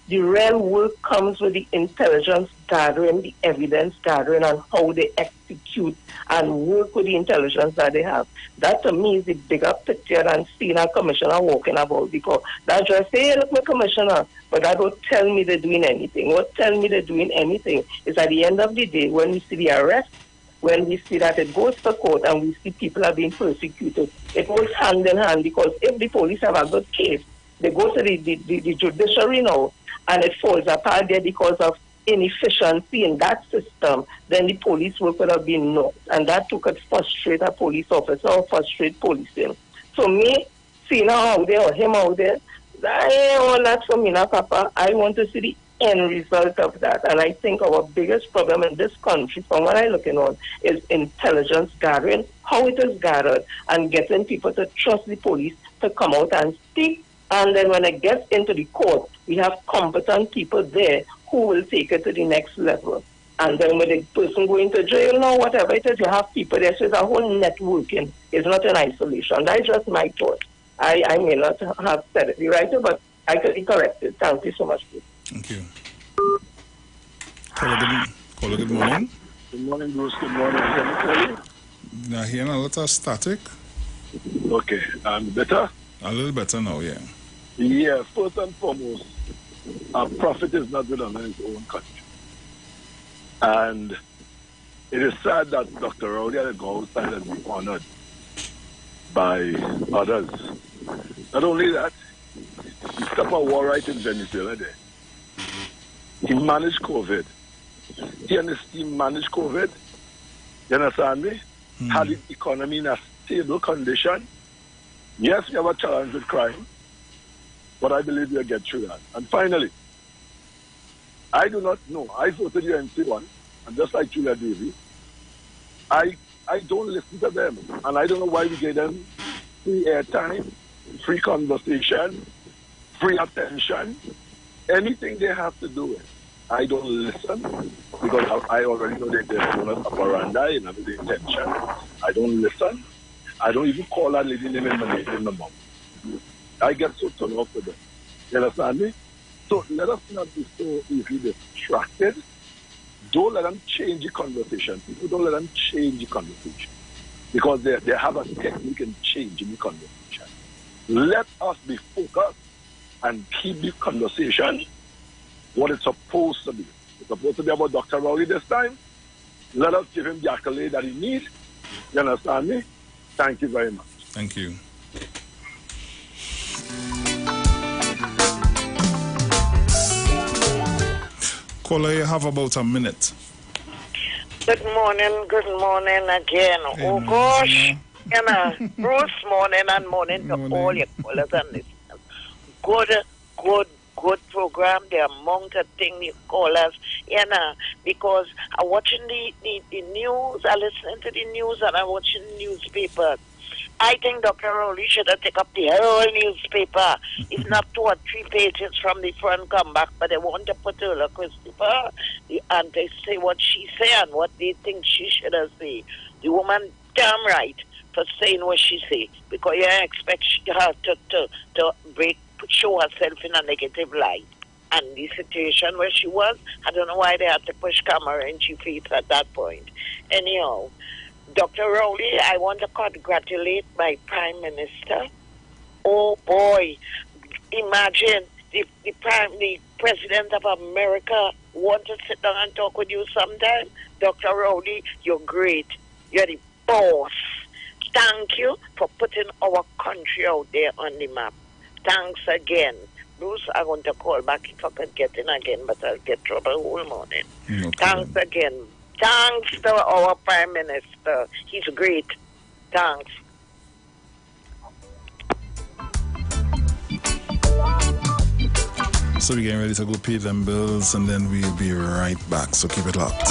The real work comes with the intelligence gathering, the evidence gathering, and how they execute and work with the intelligence that they have. That to me is the bigger picture than seeing a commissioner walking about, because that just say, hey, look, my commissioner, but that don't tell me they're doing anything. What tell me they're doing anything is at the end of the day, when we see the arrest, when we see that it goes to court and we see people are being persecuted, it goes hand in hand, because if the police have a good case, they go to the judiciary now, and it falls apart there because of inefficiency in that system, then the police work would have been knocked. And that too could frustrate a police officer or frustrate policing. So me, seeing her out there or him out there, that ain't all that for me now, Papa. I want to see the end result of that. And I think our biggest problem in this country, from what I'm looking on, is intelligence gathering, how it is gathered, and getting people to trust the police to come out and speak. And then when it gets into the court, we have competent people there who will take it to the next level. And then when the person going to jail now, whatever it is, you have people there. So it's a whole networking. It's not in isolation. That's just my thought. I may not have said it right, but I could be corrected. Thank you so much. Thank you. Caller, good morning. Good morning, Bruce. Good morning. Can you hear me? Now, hearing a lot of static. Okay. Better? A little better now, yeah. Yeah, first and foremost, a prophet is not within his own country. And it is sad that Dr. Rowley had to go outside and be honored by others. Not only that, he stopped a war right in Venezuela there. He managed COVID. He managed COVID. You understand me? Had the economy in a stable condition. Yes, we have a challenge with crime, but I believe we'll get through that. And finally, I do not know. I voted UNC1, and just like Julia Davy, I don't listen to them. And I don't know why we gave them free airtime, free conversation, free attention, anything they have to do with. I don't listen because I already know that there's no operandi and the intention. I don't listen. I don't even call that lady name in my mouth. I get so turned off with them. You understand me? So let us not be so easily distracted. Don't let them change the conversation. People don't let them change the conversation. Because they have a technique in changing the conversation. Let us be focused and keep the conversation what it's supposed to be. It's supposed to be about Dr. Rowley this time. Let us give him the accolade that he needs. You understand me? Thank you very much. Thank you. Caller, you have about a minute. Good morning again. Oh gosh, Bruce, morning and morning to all your callers and listeners. Good program. The amount of things you call us, because I'm watching the news, I'm listening to the news, and I'm watching newspapers. I think Dr. Rowley should have taken up the whole newspaper. It's not 2 or 3 pages from the front come back, but they want to put Ulla Christopher and they say what she said and what they think she should have said. The woman damn right for saying what she said, because you expect her to show herself in a negative light. And the situation where she was, I don't know why they had to push camera in her face at that point. Anyhow, Dr. Rowley, I want to congratulate my Prime Minister. Oh boy, imagine the President of America want to sit down and talk with you sometime. Dr. Rowley, you're great. You're the boss. Thank you for putting our country out there on the map. Thanks again. Bruce, I want to call back if I could get in again, but I'll get trouble all morning. No Thanks again. Thanks to our Prime Minister. He's great. Thanks. So we're getting ready to go pay them bills, and then we'll be right back. So keep it locked.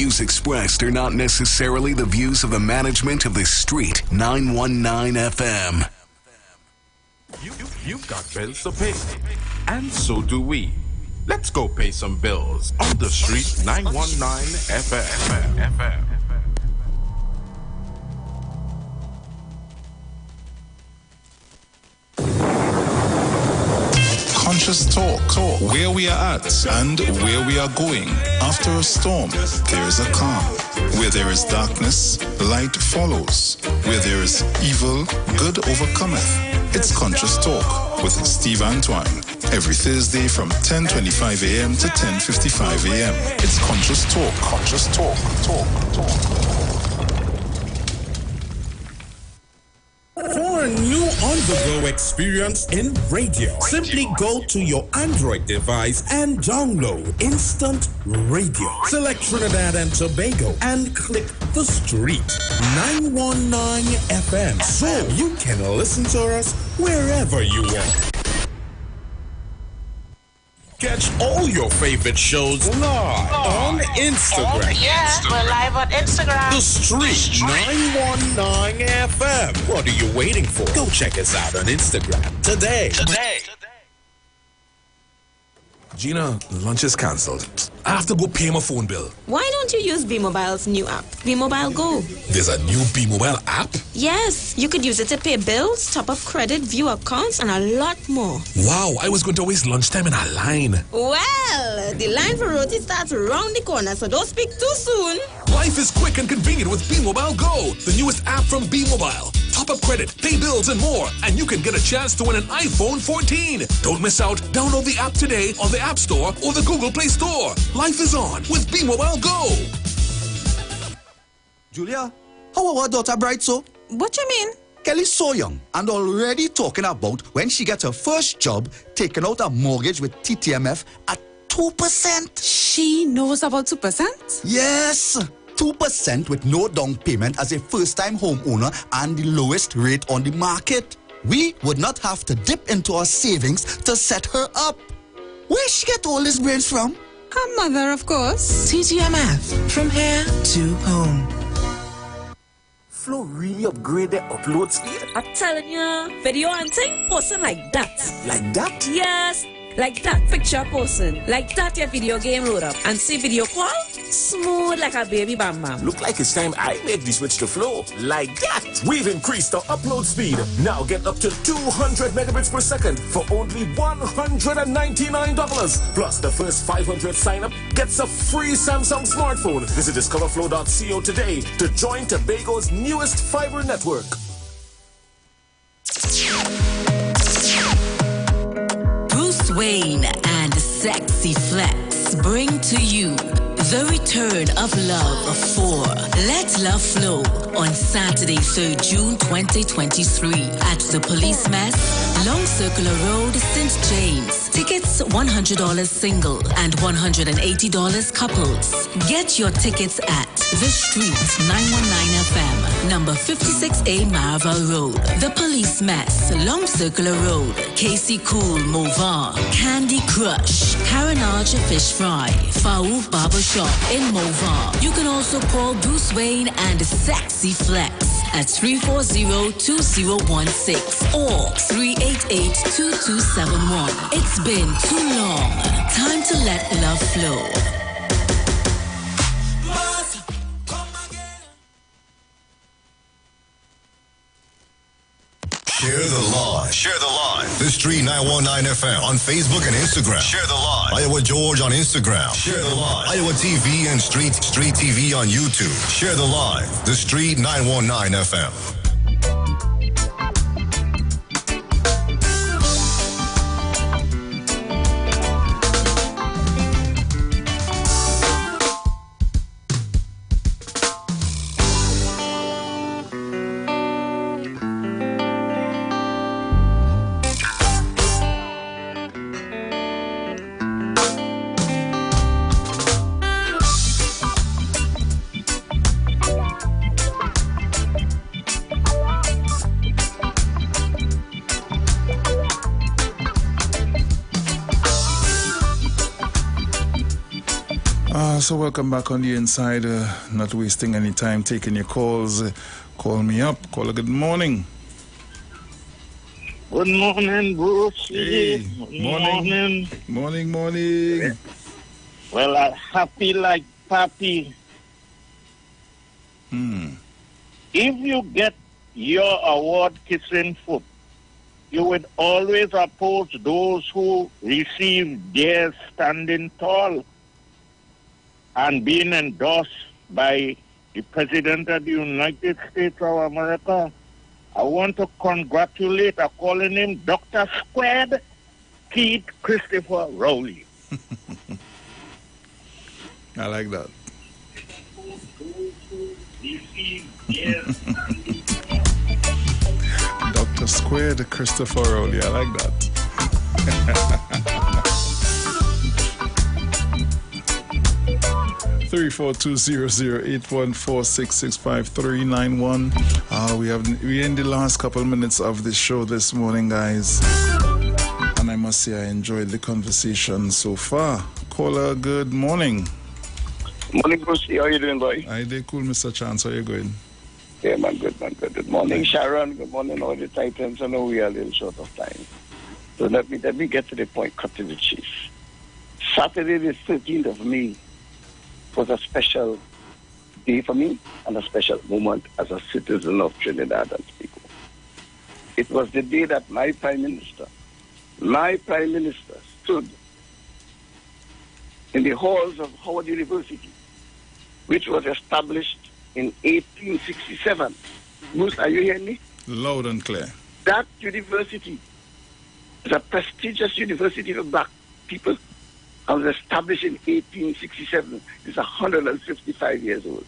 views expressed are not necessarily the views of the management of the Street 919 FM. You've got bills to pay, and so do we. Let's go pay some bills on the Street 919 FM. Conscious Talk, where we are at and where we are going. After a storm, there is a calm. Where there is darkness, light follows. Where there is evil, good overcometh. It's Conscious Talk with Steve Antoine. Every Thursday from 10:25 a.m. to 10:55 a.m. It's Conscious Talk. Conscious Talk. For a new on-the-go experience in radio, simply go to your Android device and download Instant Radio. Select Trinidad and Tobago and click the Street 919 FM so you can listen to us wherever you want. Catch all your favorite shows live on Instagram. Oh, yeah, we're live on Instagram. The Street 919 FM. What are you waiting for? Go check us out on Instagram today. Gina, lunch is cancelled. I have to go pay my phone bill. Why don't you use B-Mobile's new app, B-Mobile Go? There's a new B-Mobile app? Yes, you could use it to pay bills, top up credit, view accounts, and a lot more. Wow, I was going to waste lunchtime in a line. Well, the line for roti starts around the corner, so don't speak too soon. Life is quick and convenient with B-Mobile Go, the newest app from B-Mobile. Top up credit, pay bills, and more, and you can get a chance to win an iPhone 14. Don't miss out. Download the app today on the App Store or the Google Play Store. Life is on with B-Mobile Go. Julia, how our daughter bright so? What you mean? Kelly's so young and already talking about when she gets her first job, taking out a mortgage with TTMF at 2%. She knows about 2%? Yes. 2% with no down payment as a first-time homeowner and the lowest rate on the market. We would not have to dip into our savings to set her up. Where she get all these brains from? Her mother, of course. TTMF, from here to home. Flow really upgrade their upload speed. I'm telling you, video and thing posting like that. Like that? Yes. Like that picture posting. Like that your video game load up. And see video call? Smooth like a baby bam bam. Look like it's time I make the switch to Flow. Like that. We've increased our upload speed. Now get up to 200 megabits per second for only $199. Plus the first 500 sign up gets a free Samsung smartphone. Visit discoverflow.co today to join Tobago's newest fiber network. Wayne and Sexy Flex bring to you the return of love for Let Love Flow on Saturday, 3rd June 2023 at the Police Mess, Long Circular Road, St. James. Tickets $100 single and $180 couples. Get your tickets at The Street 919 FM, number 56A Marva Road. The Police Mess, Long Circular Road, Casey Cool, Movar, Candy Crush, Carenage Fish Fry, Faouf Barbershop in Movar. You can also call Bruce Wayne and Sexy Flex at 340-2016 or 388-2271. It's been too long. Time to let love flow. Share the live. Share the live. The Street 919 FM on Facebook and Instagram. Share the live. Iowa George on Instagram. Share the live. Iowa TV and Street TV on YouTube. Share the live. The Street 919 FM. So welcome back on the inside. Not wasting any time taking your calls. Call me up. Call a good morning. Good morning, Bruce. Hey, Good morning. Morning. Well, I'm happy like Papi. If you get your award kissing foot, you would always oppose those who receive their standing tall and being endorsed by the President of the United States of America. I want to congratulate, I calling him Dr. Squared Keith Christopher Rowley. I like that. Dr. Squared Christopher Rowley, I like that. 342-00-814-665-391. We're in the last couple minutes of the show this morning, guys. And I must say I enjoyed the conversation so far. Caller, good morning. Morning, Bruce. How are you doing, boy? I did cool, Mr. Chance. How are you going? Yeah, man, good. Good morning, Sharon. Good morning, all the Titans. I know we are a little short of time. So let me get to the point, cut to the chase. Saturday, the 13th of May, was a special day for me and a special moment as a citizen of Trinidad and Tobago. It was the day that my Prime Minister stood in the halls of Howard University, which was established in 1867. Bruce, are you hearing me? Loud and clear. That university is a prestigious university for black people. And was established in 1867. It's 155 years old.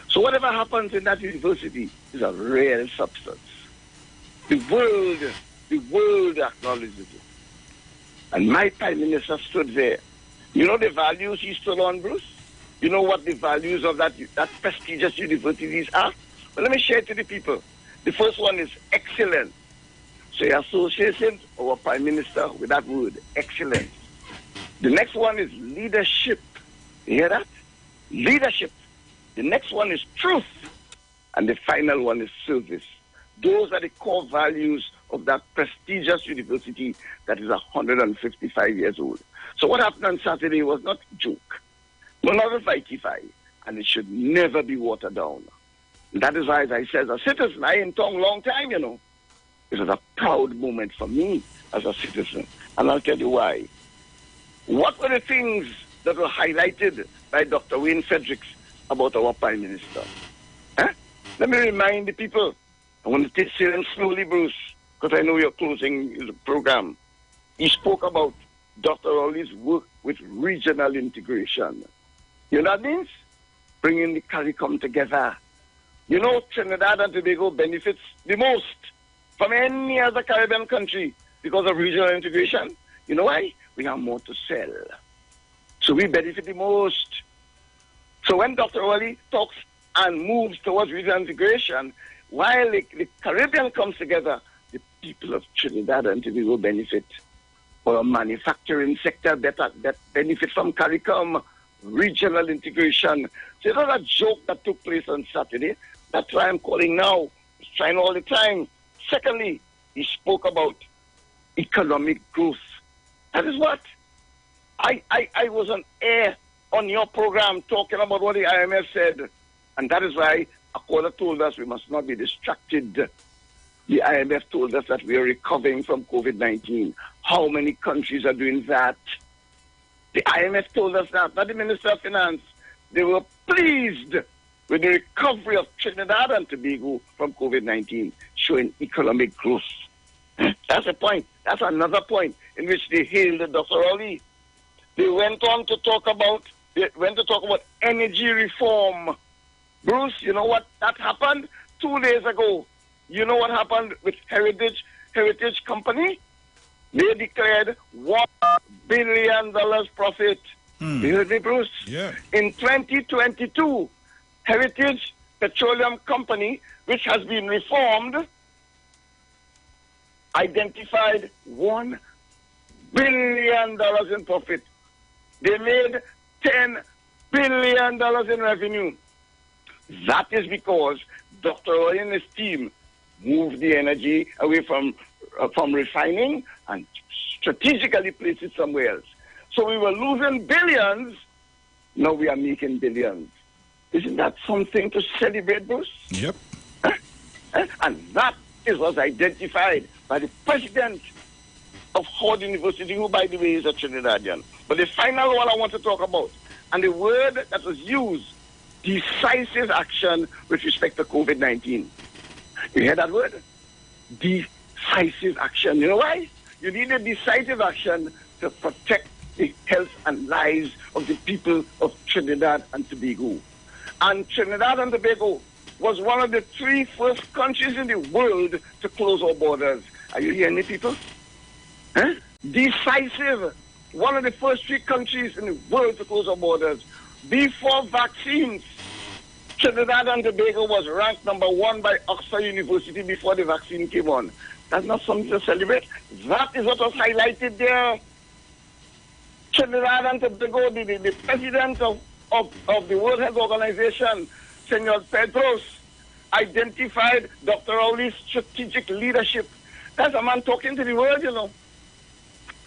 So whatever happens in that university is a real substance. The world acknowledges it. And my Prime Minister stood there. You know the values he stood on, Bruce? You know what the values of that prestigious universities are? Well, let me share it to the people. The first one is excellence. So he associates our Prime Minister with that word, excellence. The next one is leadership. You hear that? Leadership. The next one is truth. And the final one is service. Those are the core values of that prestigious university that is 155 years old. So what happened on Saturday was not a joke, not a fighty-fight, and it should never be watered down. And that is why, as I said, as a citizen, I ain't tongue long time, you know. It was a proud moment for me as a citizen. And I'll tell you why. What were the things that were highlighted by Dr. Wayne Fredericks about our Prime Minister? Let me remind the people. I want to say them slowly, Bruce, because I know you're closing the program. He spoke about Dr. Rowley's work with regional integration. You know what that means? Bringing the CARICOM together. You know, Trinidad and Tobago benefits the most from any other Caribbean country because of regional integration. You know why? We have more to sell. So we benefit the most. So when Dr. Rowley talks and moves towards regional integration, while the Caribbean comes together, the people of Trinidad and Tobago benefit. Our manufacturing sector that benefit from CARICOM, regional integration. So it's not a joke that took place on Saturday. That's why I'm calling now. He's trying all the time. Secondly, he spoke about economic growth. That is what I was on air on your program talking about what the IMF said. And that is why a caller told us we must not be distracted. The IMF told us that we are recovering from COVID-19. How many countries are doing that? The IMF told us that, not the Minister of Finance. They were pleased with the recovery of Trinidad and Tobago from COVID-19, showing economic growth. That's a point. That's another point in which they hailed Dr. Rowley. They went on to talk about energy reform. Bruce, you know what that happened 2 days ago? You know what happened with Heritage Company? They declared $1 billion profit. You heard me, Bruce? Yeah. In 2022, Heritage Petroleum Company, which has been reformed, identified $1 billion in profit. They made $10 billion in revenue. That is because Dr. Roy and his team moved the energy away from refining and strategically placed it somewhere else. So we were losing billions, now we are making billions. Isn't that something to celebrate, Bruce? Yep. And that is what's identified by the president of Howard University, who, by the way, is a Trinidadian. But the final one I want to talk about, and the word that was used, decisive action with respect to COVID-19. You hear that word? Decisive action. You know why? You need a decisive action to protect the health and lives of the people of Trinidad and Tobago. And Trinidad and Tobago was one of the 3 first countries in the world to close our borders. Are you hearing me, people? Huh? Decisive. One of the first 3 countries in the world to close our borders. Before vaccines, Trinidad and Tobago was ranked number 1 by Oxford University before the vaccine came on. That's not something to celebrate. That is what was highlighted there. Trinidad and Tobago, the president of the World Health Organization, Senor Pedros, identified Dr. Rowley's strategic leadership. That's a man talking to the world, you know.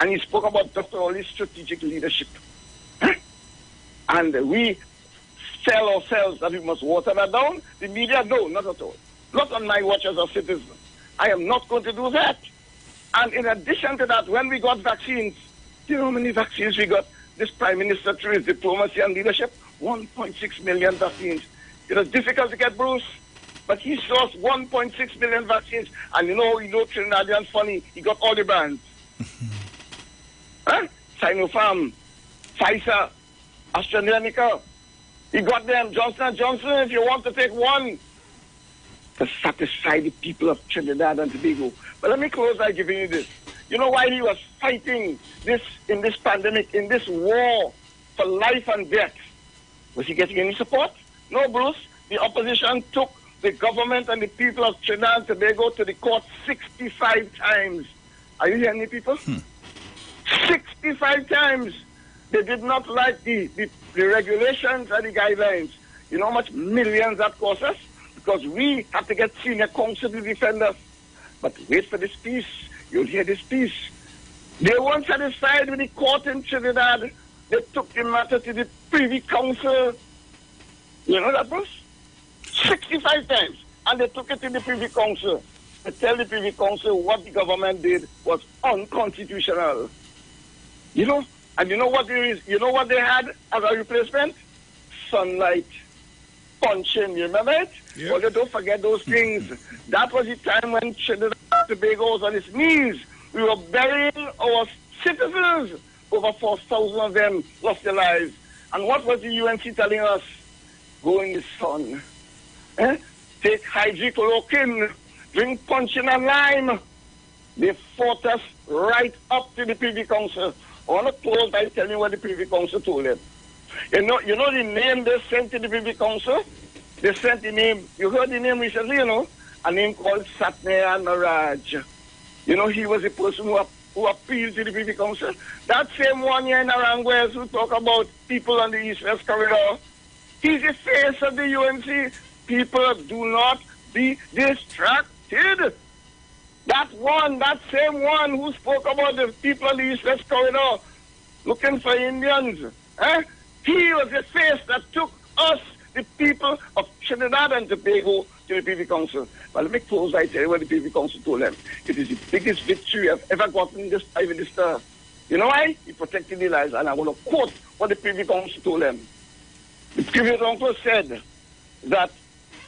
And he spoke about Dr. Rowley's strategic leadership. And we tell ourselves that we must water that down. The media, no, not at all. Not on my watch as a citizen. I am not going to do that. And in addition to that, when we got vaccines, do you know how many vaccines we got? This Prime Minister, through his diplomacy and leadership, 1.6 million vaccines. It was difficult to get, Bruce, but he sourced 1.6 million vaccines. And you know Trinidadian's funny. He got all the brands. Huh? Sinopharm, Pfizer, AstraZeneca. He got them. Johnson & Johnson, if you want to take one, to satisfy the people of Trinidad and Tobago. But let me close by giving you this. You know why he was fighting this in this pandemic, in this war for life and death? Was he getting any support? No, Bruce. The opposition took the government and the people of Trinidad and Tobago to the court 65 times. Are you hearing me, people? 65 times. They did not like the regulations and the guidelines. You know how much millions that cost us? Because we have to get senior counsel to defend us. But wait for this piece. You'll hear this piece. They weren't satisfied with the court in Trinidad. They took the matter to the Privy Council. You know that, Bruce? 65 times. And they took it to the Privy Council. They tell the Privy Council what the government did was unconstitutional. You know? And you know what there is? You know what they had as a replacement? Sunlight. Punching, you remember it? Yeah. Well, don't forget those things. That was the time when Trinidad and Tobago was on its knees. We were burying our citizens. Over 4,000 of them lost their lives. And what was the UNC telling us? Go in the sun. Take hydrochloroquine. Drink punching and lime. They fought us right up to the Privy Council. I want to close by telling you what the Privy Council told them. You know the name they sent to the Privy Council? They sent the name, you heard the name recently, you know? A name called Satnaya Naraj. You know, he was a person who appealed to the Privy Council. That same one here in Aranguez who talk about people on the East-West corridor. He's the face of the UNC. People, do not be distracted. That same one who spoke about the people on the East-West corridor looking for Indians. He was the face that took us, the people of Trinidad and Tobago, to the Privy Council. But let me close by telling what the Privy Council told them. It is the biggest victory I've ever gotten in this Prime Minister. You know why? He protected the lives. And I want to quote what the Privy Council told them. The Privy Council said that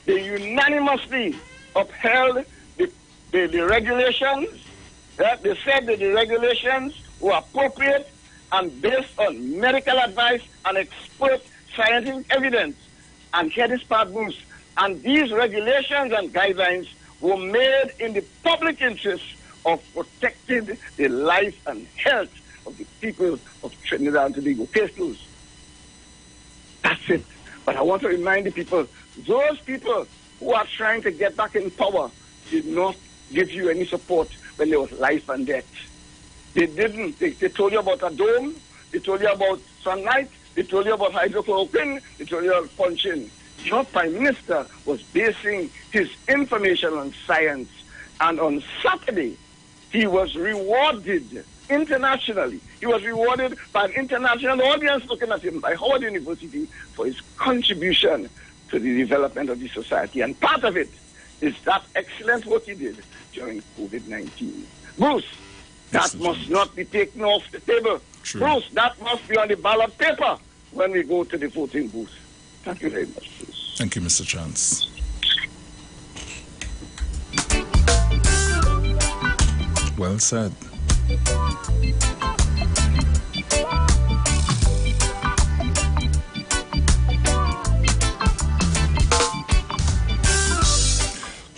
they unanimously upheld the regulations. They said that the regulations were appropriate and based on medical advice and expert scientific evidence. And here this part moves. And these regulations and guidelines were made in the public interest of protecting the life and health of the people of Trinidad and Tobago. Case closed. That's it. But I want to remind the people, those people who are trying to get back in power did not give you any support when there was life and death. They didn't. They told you about a dome. They told you about sunlight. He told you about hydrochloroquine. He told you about punching. Your Prime Minister was basing his information on science. And on Saturday, he was rewarded internationally. He was rewarded by an international audience looking at him by Howard University for his contribution to the development of the society. And part of it is that excellent work he did during COVID-19. Bruce, that must not be taken off the table. True. Bruce, that must be on the ballot paper when we go to the voting booth. Thank you very much, Bruce. Thank you, Mr. Chance. Well said.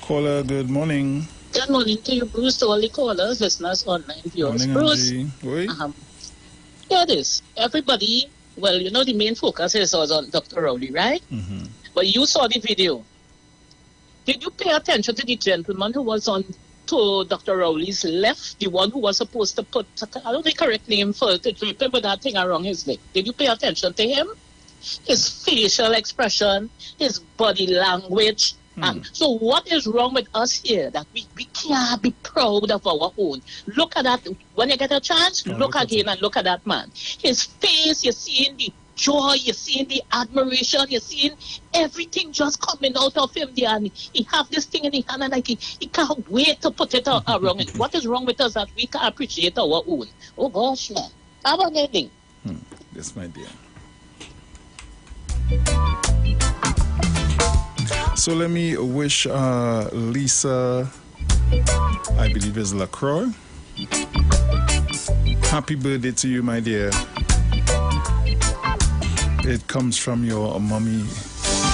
Caller, good morning. Good morning to you, Bruce, to all the callers, listeners, online viewers. Morning, Bruce, Angie. here it is. Everybody, well, you know, the main focus is on Dr. Rowley, right? Mm-hmm. But you saw the video. Did you pay attention to the gentleman who was on to Dr. Rowley's left, the one who was supposed to put, I don't know the correct name for it, put that thing around his neck? Did you pay attention to him? His facial expression, his body language. And so what is wrong with us here that we can't be proud of our own? Look at that. When you get a chance, look again and look at that man. His face, you're seeing the joy, you're seeing the admiration, you're seeing everything just coming out of him there. And he have this thing in his hand and like he can't wait to put it around it. What is wrong with us that we can't appreciate our own? Oh gosh, man. How about anything? Yes, my dear. So let me wish Lisa, I believe is LaCroix. Happy birthday to you, my dear. It comes from your mommy,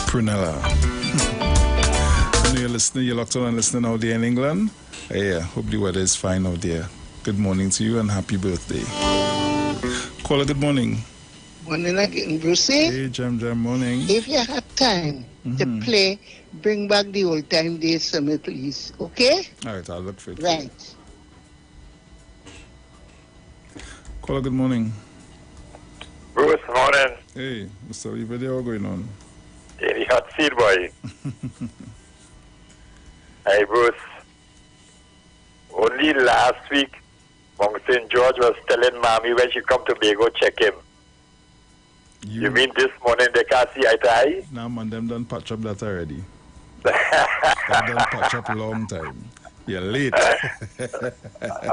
Prunella. I know you're listening, you're locked on and listening out there in England. Yeah, hope the weather is fine out there. Good morning to you and happy birthday. Caller, good morning. Morning again, Brucey. Hey, Jam, morning. If you have time to play, bring back the old time days for me, please. Okay? All right, I'll look for it. Right. Caller, good morning. Bruce, morning. Hey, Mr. Iwer, what are going on? In the hot seat, boy. Hey, Bruce. Only last week, Mount St. George was telling Mommy when she come to Tobago, check him. You mean this morning they can't see eye to eye? Nah, man, them done patch up that already. They done patch up a long time. You're late. I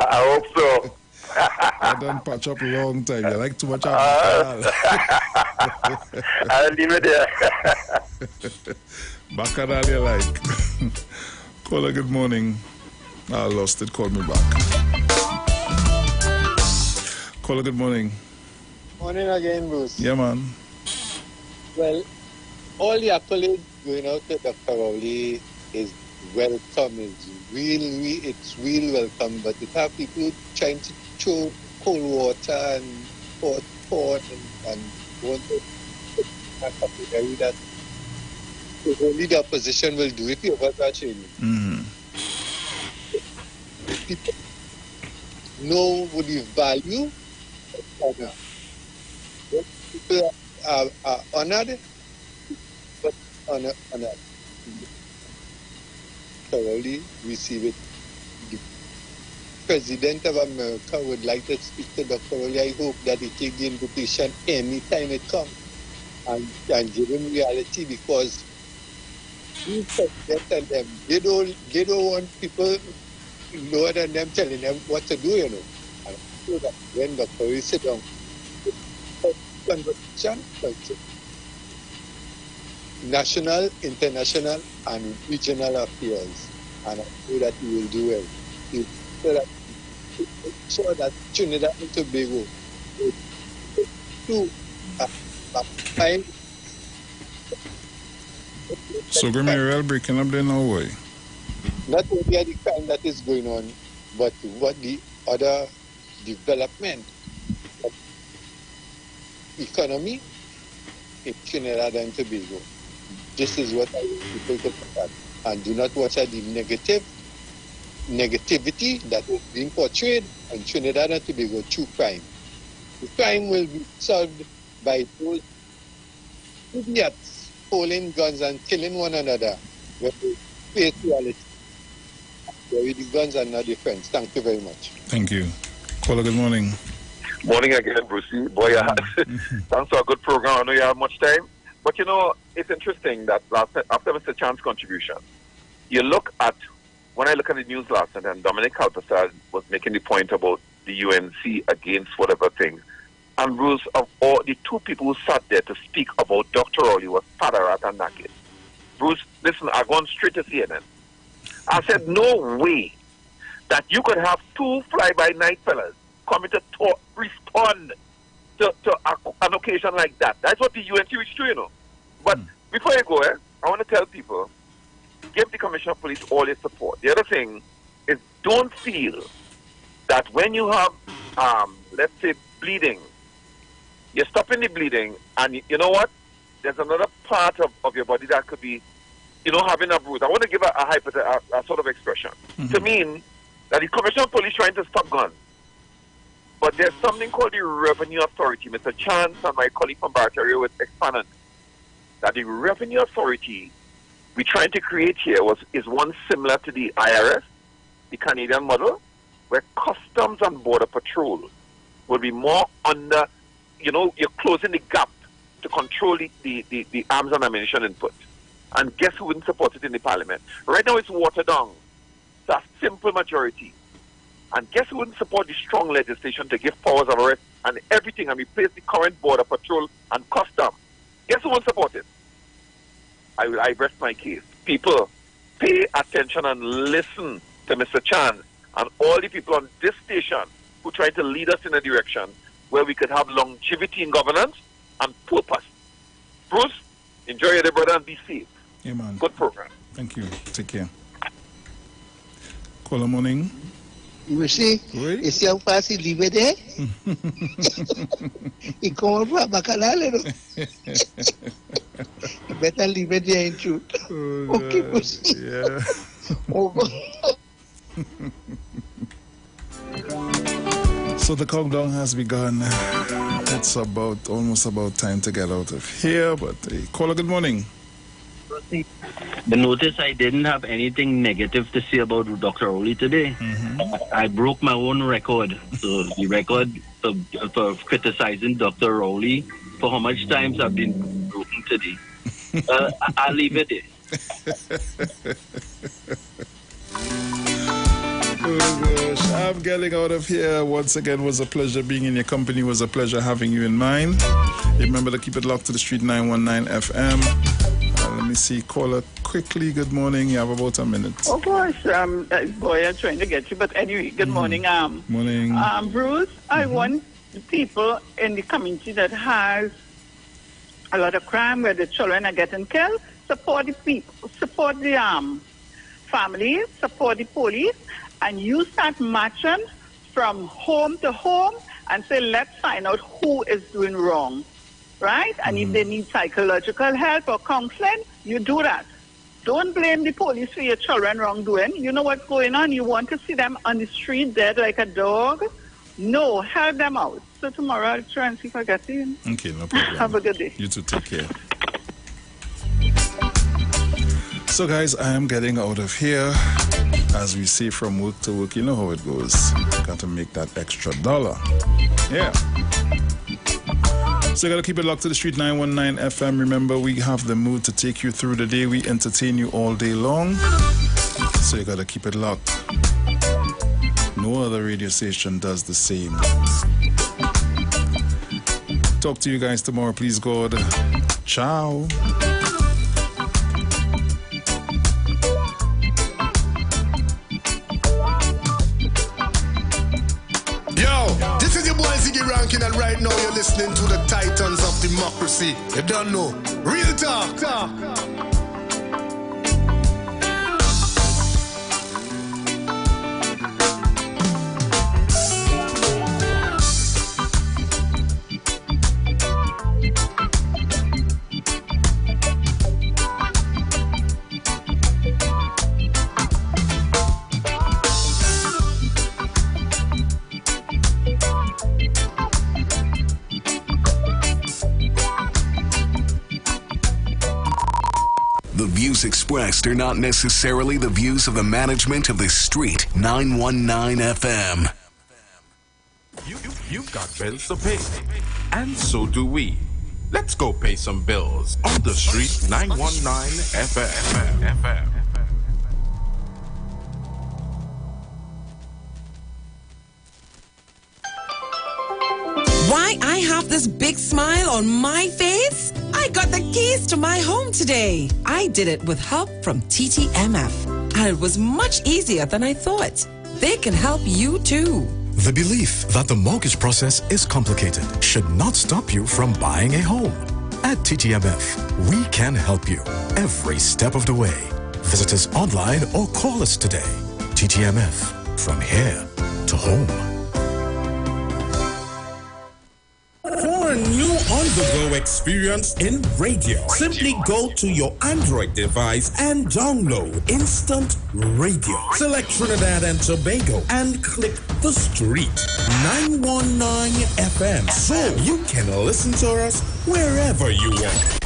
hope so. I done patch up a long time. You like too much alcohol. I'll leave it there. Bacchanal you like. Caller, good morning. I lost it. Call me back. Caller, good morning. Morning again, Bruce. Yeah, man. Well, all the accolades going out to Dr. Rowley is welcome. It's real welcome. But if have people trying to throw cold water and pot and want to that only the opposition will do it. What's actually people know what the value of honor. People are honored, but honored. Thoroughly receive it. The President of America would like to speak to Dr. Rowley. I hope that he take the invitation anytime it comes and give him reality, because the President and them, they don't want people lower than them telling them what to do, you know. And so that when Dr. Rowley sit down, conversation, national, international, and regional affairs, and I know that he will do well. So that Trinidad and Tobago to time. So, Gamariel breaking up there now, boy. Not only the crime that is going on, but what the other development of economy in Trinidad and Tobago. This is what I want people to look at. And do not watch at the negativity that is being portrayed in Trinidad and Tobago through crime. The crime will be solved by those idiots holding guns and killing one another when they face reality. With the guns and not defense. Thank you very much. Thank you. Caller, good morning. Morning again, Brucey. Boy, thanks for a good program. I know you have much time. But, you know, it's interesting that after Mr. Chan's contribution, you look at, when I look at the news last night, and Dominic Calpasad was making the point about the UNC against whatever thing. And Bruce, of all the two people who sat there to speak about Dr. Rowley was Padarat and Naked. Bruce, listen, I've gone straight to CNN. I said, no way that you could have two fly-by-night fellas coming to respond to an occasion like that. That's what the UNC is doing, you know. But before I go, I want to tell people, give the Commissioner of Police all his support. The other thing is don't feel that when you have, let's say, bleeding, you're stopping the bleeding, and you know what? There's another part of your body that could be, you know, having a bruise. I want to give a sort of expression to mean that the Commissioner of Police trying to stop guns. But there's something called the Revenue Authority. Mr. Chance and my colleague from Barataria was expanding that the Revenue Authority we're trying to create here is one similar to the IRS, the Canadian model, where Customs and Border Patrol will be more under, you know, you're closing the gap to control the arms and ammunition input. And guess who wouldn't support it in the parliament? Right now it's watered down. It's a simple majority. And guess who wouldn't support the strong legislation to give powers of arrest and everything and replace the current border patrol and custom? Guess who won't support it? I rest my case. People, pay attention and listen to Mr. Chan and all the people on this station who try to lead us in a direction where we could have longevity in governance and purpose. Bruce, enjoy your day, brother, and be safe. Yeah, man. Good program. Thank you. Take care. Caller, morning. You see, you see how fast he leave it there? He come over from Bacalao. You better leave it there in truth. Okay, pussy. Yeah. So the countdown has begun. It's almost about time to get out of here. But hey, caller, good morning. The notice I didn't have anything negative to say about Dr. Rowley today. I broke my own record. So the record for criticizing Dr. Rowley for how much times I've been broken today. I'll leave it there. Oh gosh, I'm getting out of here. Once again, was a pleasure being in your company. Was a pleasure having you in mind. Remember to keep it locked to the street 919 FM. Let me see. Caller, quickly. Good morning. You have about a minute. Oh gosh, boy, I'm trying to get you. But anyway, good morning. Morning. Bruce, I want the people in the community that has a lot of crime where the children are getting killed, support the people, support the families, support the police, and you start marching from home to home and say, let's find out who is doing wrong, right? And if they need psychological help or counseling, you do that. Don't blame the police for your children wrongdoing. You know what's going on. You want to see them on the street dead like a dog? No, help them out. So tomorrow I'll try and see if I get in. Okay, no problem. Have a good day. You too, take care. So guys, I am getting out of here. As we say, from work to work, you know how it goes. Got to make that extra dollar. Yeah. So you got to keep it locked to the street 919 FM. Remember, we have the mood to take you through the day. We entertain you all day long. So you got to keep it locked. No other radio station does the same. Talk to you guys tomorrow, please God. Ciao. Yo, this is your boy Ziggy Rankin, and right now you're listening to the Titans of Democracy. You don't know. Real talk. The views expressed are not necessarily the views of the management of the Street 919 FM. You've got bills to pay, and so do we. Let's go pay some bills on the Street 919 FM. Why I have this big smile on my face? I got the keys to my home today. I did it with help from TTMF, and it was much easier than I thought. They can help you too. The belief that the mortgage process is complicated should not stop you from buying a home. At TTMF, we can help you every step of the way. Visit us online or call us today. TTMF, from here to home. For a new on-the-go experience in radio, simply go to your Android device and download Instant Radio. Select Trinidad and Tobago and click the Street 919 FM so you can listen to us wherever you want.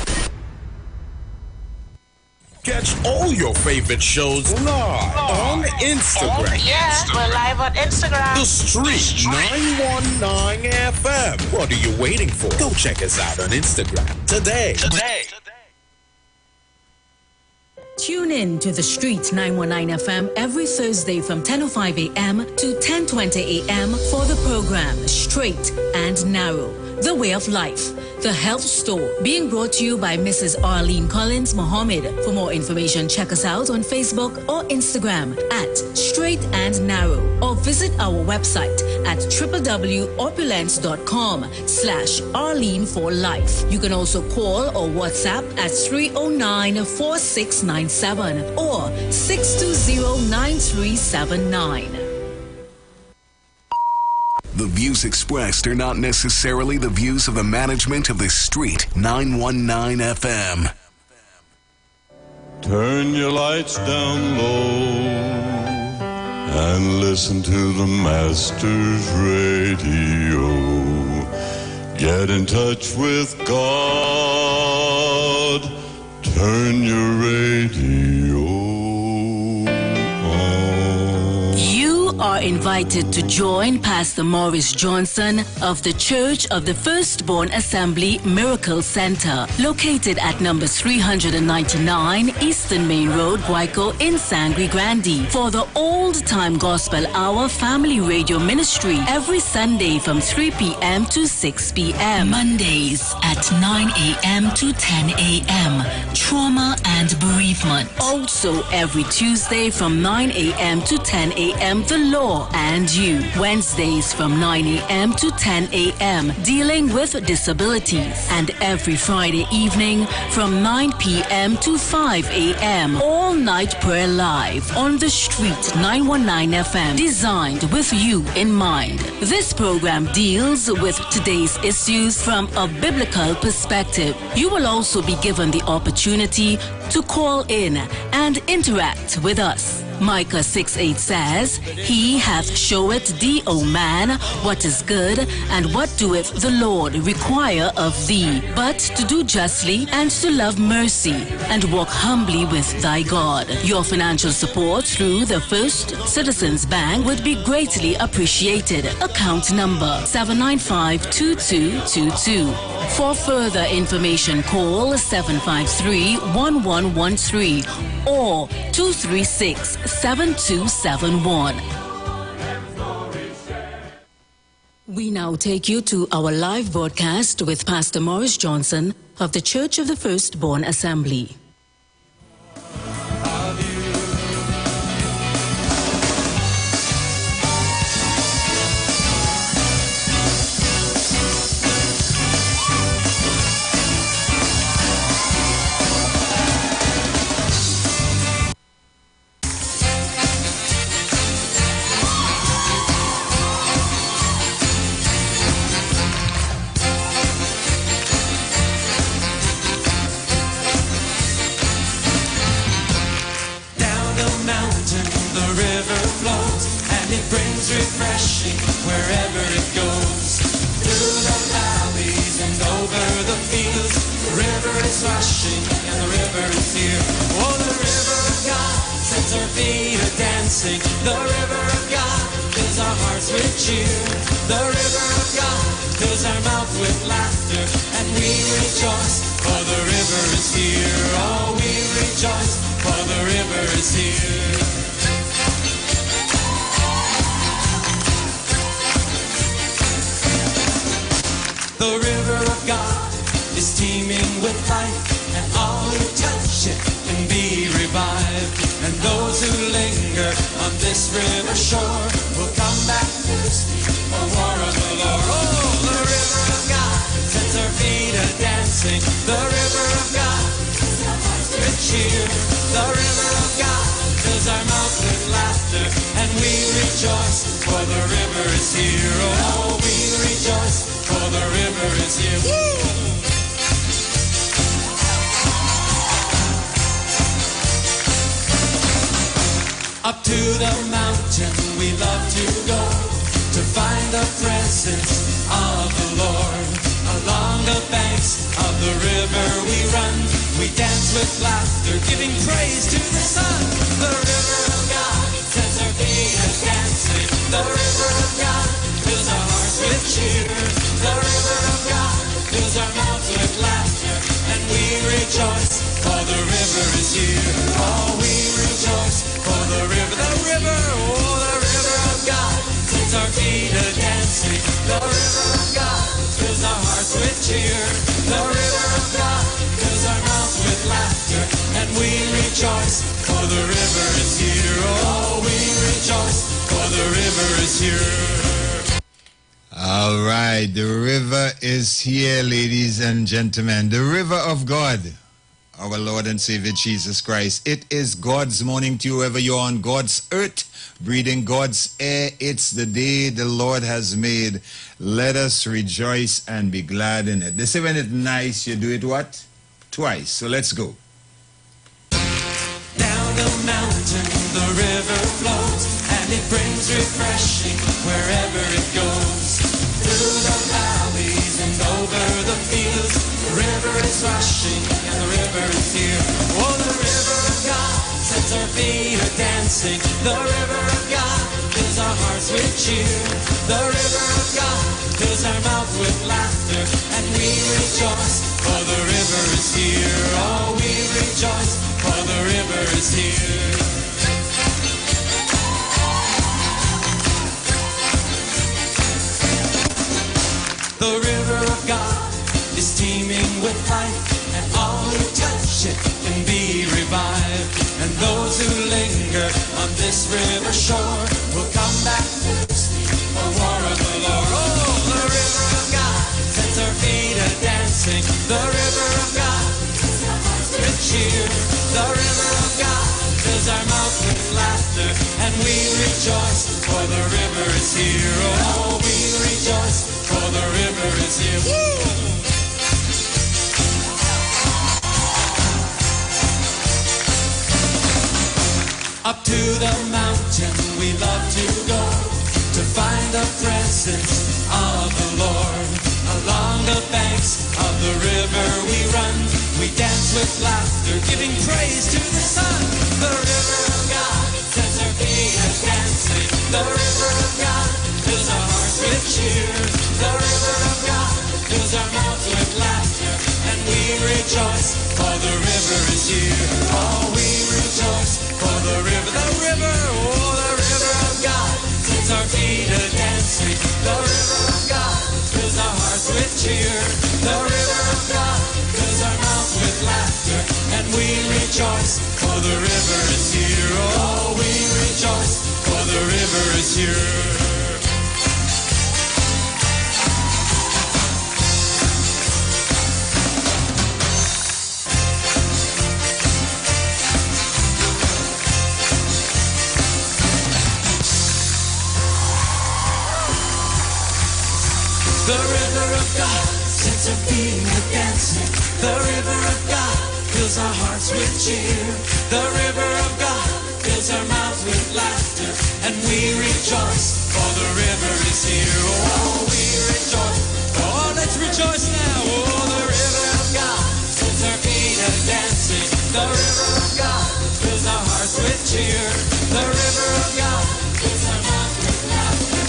Catch all your favorite shows live on Instagram. Oh, yeah, we're live on Instagram. The Street 919 FM. What are you waiting for? Go check us out on Instagram today. Tune in to the Street 919 FM every Thursday from 10:05 a.m. to 10:20 a.m. for the program Straight and Narrow, The Way of Life, The Health Store, being brought to you by Mrs. Arlene Collins Mohammed. For more information, check us out on Facebook or Instagram at Straight and Narrow, or visit our website at www.opulence.com/Arlene for Life. You can also call or WhatsApp at 309-4697 or 620-9379. The views expressed are not necessarily the views of the management of the Street 919 FM. Turn your lights down low and listen to the Master's radio. Get in touch with God. Turn your radio on. You are invited to join Pastor Morris Johnson of the Church of the Firstborn Assembly Miracle Center, located at number 399 Eastern Main Road, Guayco in Sangre Grande, for the Old Time Gospel Hour Family Radio Ministry every Sunday from 3 p.m. to 6 p.m. Mondays at 9 a.m. to 10 a.m. Trauma and Bereavement. Also every Tuesday from 9 a.m. to 10 a.m. The Law and You. Wednesdays from 9 a.m. to 10 a.m. Dealing with Disabilities. And every Friday evening from 9 p.m. to 5 a.m. All Night Prayer Live on the Street 919 FM. Designed with you in mind. This program deals with today's issues from a biblical perspective. You will also be given the opportunity to call in and interact with us. Micah 6:8 says, He hath showeth thee, O man, what is good, and what doeth the Lord require of thee, but to do justly and to love mercy, and walk humbly with thy God. Your financial support through the First Citizens Bank would be greatly appreciated. Account number 795-2222. For further information, call 753-1113 or 236-7271. We now take you to our live broadcast with Pastor Morris Johnson of the Church of the Firstborn Assembly. with cheer. The river of God fills our mouth with laughter, and we rejoice, for the river is here. Oh, we rejoice, for the river is here. The river of God is teeming with life, and all who touch it can be revived. And those who linger on this river shore will come back thirsty for more of the Lord. Oh, the river of God sets our feet a-dancing. The river of God fills our hearts with cheer. The river of God fills our mouth with laughter, and we rejoice, for the river is here. Oh, we rejoice, for the river is here. Woo! Up to the mountain we love to go, to find the presence of the Lord. Along the banks of the river we run, we dance with laughter, giving praise to the sun. The river of God sets our feet a-dancing. The river of God fills our hearts with cheer. The river of God fills our mouths with laughter, and we rejoice, for the river is here. Oh, we rejoice, for the river, oh, the river of God sets our feet a-dancing. The river of God fills our hearts with cheer. The river of God fills our mouths with laughter, and we rejoice, for the river is here. Oh, we rejoice, for the river is here. All right, the river is here, ladies and gentlemen. The river of God, our Lord and Savior Jesus Christ. It is God's morning to you, wherever you're on God's earth, breathing God's air. It's the day the Lord has made. Let us rejoice and be glad in it. They say when it's nice, you do it what? Twice. So let's go. Down the mountain the river flows, and it brings refreshing wherever it goes. Through the valleys and over the fields, the river is rushing and the river is here. Oh, the river of God sets our feet a-dancing. The river of God fills our hearts with cheer. The river of God fills our mouth with laughter, and we rejoice, for the river is here. Oh, we rejoice, for the river is here. The river of God is teeming with life, and all who touch it can be revived. And those who linger on this river shore will come back thirsty for more of the Lord. Oh, the river of God sets our feet a-dancing. The river of God fills our hearts with cheer. The river of God fills our mouth with laughter, and we rejoice, for the river is here. Oh, we rejoice, for the river is here. Woo! Up to the mountain we love to go, to find the presence of the Lord. Along the banks of the river we run, we dance with laughter, giving praise to the sun. The river of God sets our feet a-dancing. The river of God fills our hearts with cheer. The river of God fills our mouths with laughter, and we rejoice, for the river is here. Oh, we rejoice, for the river, oh, the river of God sets our feet a-dancing. The river of God fills our hearts with cheer. The river of God fills our mouths with laughter, and we rejoice, for the river is here. Oh, we rejoice, for the river is here. The river of God sets our feet a-dancing. The river of God fills our hearts with cheer. The river of God fills our mouths with laughter, and we rejoice, for the river is here. Oh, we rejoice. Oh, let's rejoice now. Oh, the river of God sets our feet a-dancing. The river of God fills our hearts with cheer. The river of God fills our mouths with laughter.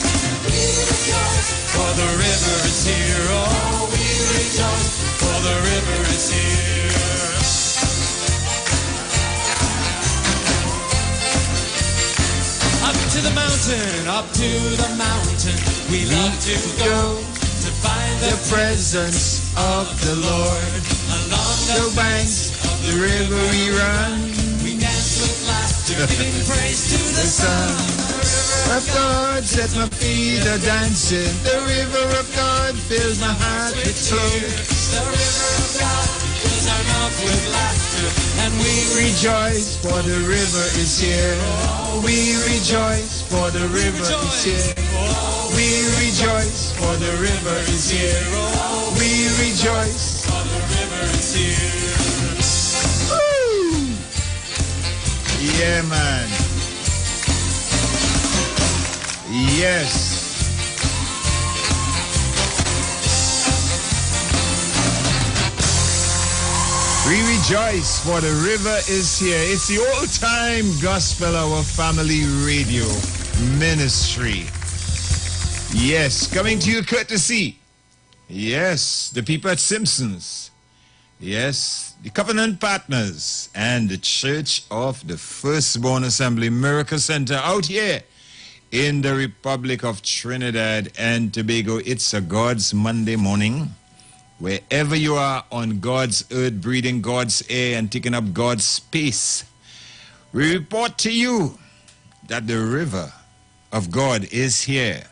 Turn up to the mountain. We love to go to find the presence of the Lord. Along the banks of the river we run. We dance with laughter, giving praise to the sun. Of God sets my feet a dancing. The river of God fills my heart with flow. The river of God fills our mouth with laughter, and we Rejoice, for the river is here. We rejoice, for the river is here. We rejoice, for the river is here. We rejoice, for the river is here. Woo! Yeah, man. Yes. We rejoice, for the river is here. It's the old-time gospel, our family radio ministry. Yes, coming to you courtesy. Yes, the people at Simpsons. Yes, the Covenant Partners and the Church of the Firstborn Assembly Miracle Center out here in the Republic of Trinidad and Tobago. It's a God's Monday morning. Wherever you are on God's earth, breathing God's air and taking up God's space, we report to you that the river of God is here.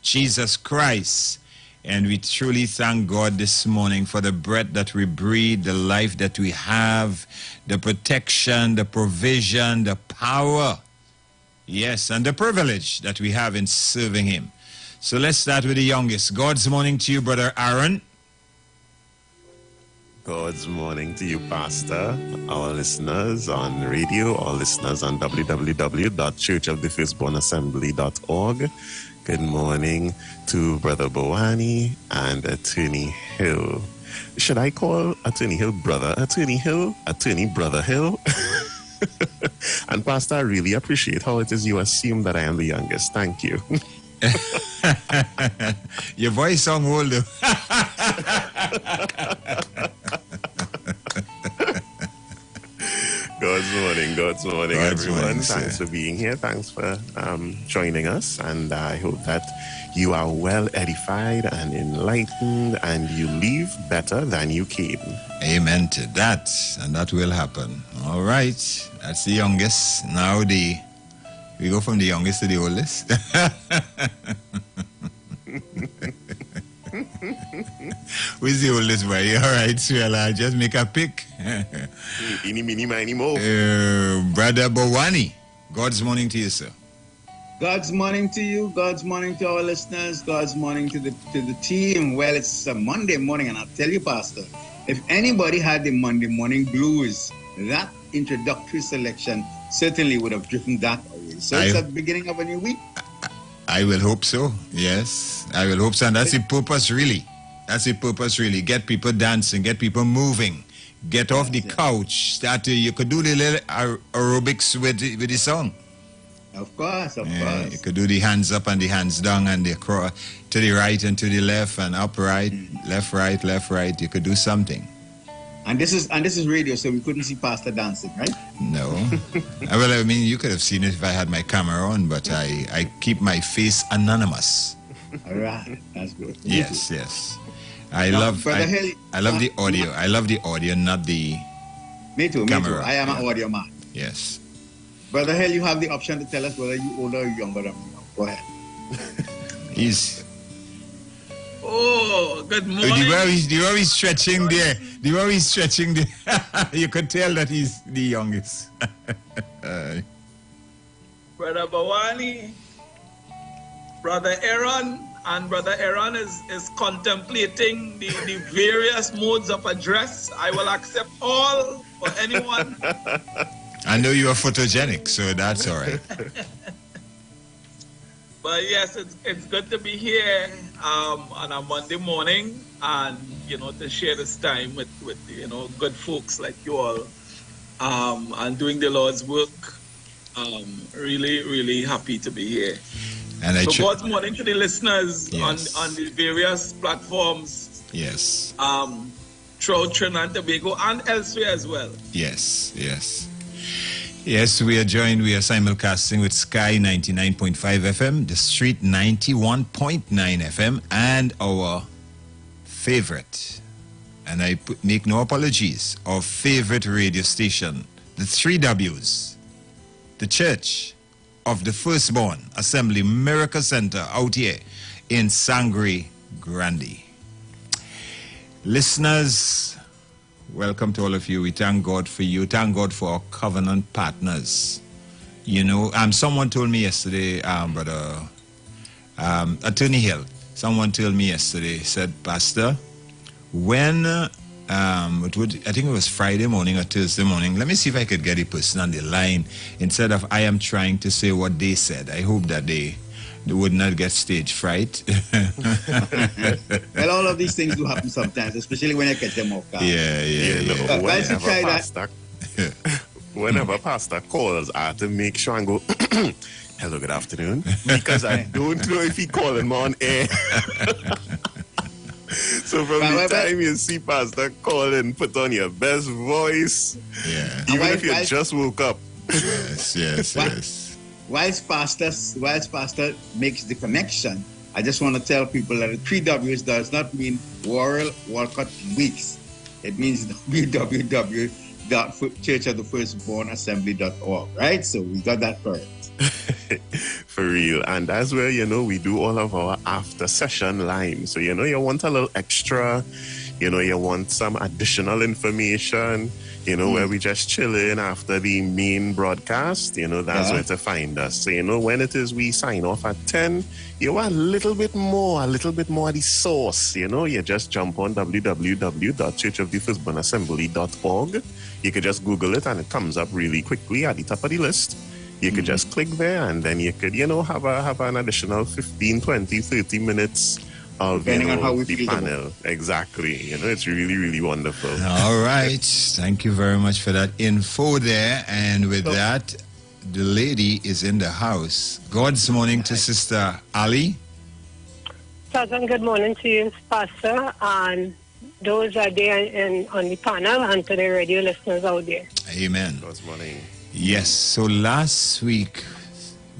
Jesus Christ. And we truly thank God this morning for the breath that we breathe, the life that we have, the protection, the provision, the power. Yes, and the privilege that we have in serving Him. So let's start with the youngest. God's morning to you, Brother Aaron. God's morning to you, Pastor, our listeners on radio, our listeners on www.churchofthefirstbornassembly.org. Good morning to Brother Bowani and Attorney Hill. Should I call Attorney Hill Brother Attorney Hill? Attorney Brother Hill? And Pastor, I really appreciate how it is you assume that I am the youngest. Thank you. Your voice sounds older. God's morning, everyone. Thanks for being here. Thanks for joining us. And I hope that you are well edified and enlightened and you leave better than you came. Amen to that. And that will happen. All right. That's the youngest. Now we go from the youngest to the oldest. Who's the oldest boy? All right, well, I'll just make a pick. Eeny, meeny, miny, mo. Brother Bowani, God's morning to you, sir. God's morning to you. God's morning to our listeners. God's morning to the team. Well, it's a Monday morning, and I'll tell you, Pastor, if anybody had the Monday morning blues, that introductory selection certainly would have driven that away. So it's the beginning of a new week. I will hope so. Yes, I will hope so. And that's the purpose, really. That's the purpose, really. Get people dancing, get people moving, get off the couch. Start to, you could do the little aerobics with the song. Of course. You could do the hands up and the hands down and the to the right and to the left and upright, left, right. You could do something. And this is radio, so we couldn't see Pastor dancing, right? No. Well, I mean, you could have seen it if I had my camera on, but I keep my face anonymous. All right, that's good. Yes. I love the audio. I love the audio, not the camera. Me too. I am an audio man. Yes. Brother Hill, you have the option to tell us whether you're older or younger than me. Go ahead. He's... Oh, good morning. The way he's stretching there. You could tell that he's the youngest. Brother Bawani, Brother Aaron, and Brother Aaron is contemplating the various modes of address. I will accept all for anyone. I know you are photogenic, so that's all right. But yes, it's good to be here on a Monday morning and, to share this time with good folks like you all and doing the Lord's work. Really, really happy to be here. And so God's morning to the listeners on the various platforms. Yes. Throughout Trinidad and Tobago and elsewhere as well. Yes. Yes, we are simulcasting with Sky 99.5 FM, The Street 91.9 FM, and our favorite, and I make no apologies, our favorite radio station, the 3 W's, the Church of the Firstborn Assembly Miracle Center out here in Sangre Grande. Listeners, welcome to all of you. We thank God for you. Thank God for our covenant partners. You know, someone told me yesterday, Brother Attorney Hill, someone told me yesterday, said, Pastor, when, I think it was Friday morning or Thursday morning, let me see if I could get a person on the line instead of I am trying to say what they said. I hope that they would not get stage fright. Well, all of these things do happen sometimes, especially when I catch them off guard. Whenever Pastor calls, I have to make sure and go, hello, good afternoon, because I don't know if he calling me on air. So from the time you see Pastor calling, put on your best voice, even if you just woke up. Yes. Whilst Pastor makes the connection, I just want to tell people that the 3 W's does not mean World Walcott Weeks. It means www.churchofthefirstbornassembly.org, right? So we got that correct. For real. And as well, we do all of our after session line. So, you want a little extra, you want some additional information, where we just chill in after the main broadcast, that's where to find us. So, when it is we sign off at 10, you are a little bit more at the source, you just jump on www.churchofthefirstbornassembly.org. You could just Google it and it comes up really quickly at the top of the list. You could just click there and then you could, have an additional 15, 20, 30 minutes of depending on how we the feel panel. Exactly. It's really, really wonderful. All right. Thank you very much for that info there. And with that, the lady is in the house. God's morning to Sister Ali. Pleasant good morning to you, Pastor, and those are there on the panel and to the radio listeners out there. Amen. God's morning. Yes. So last week,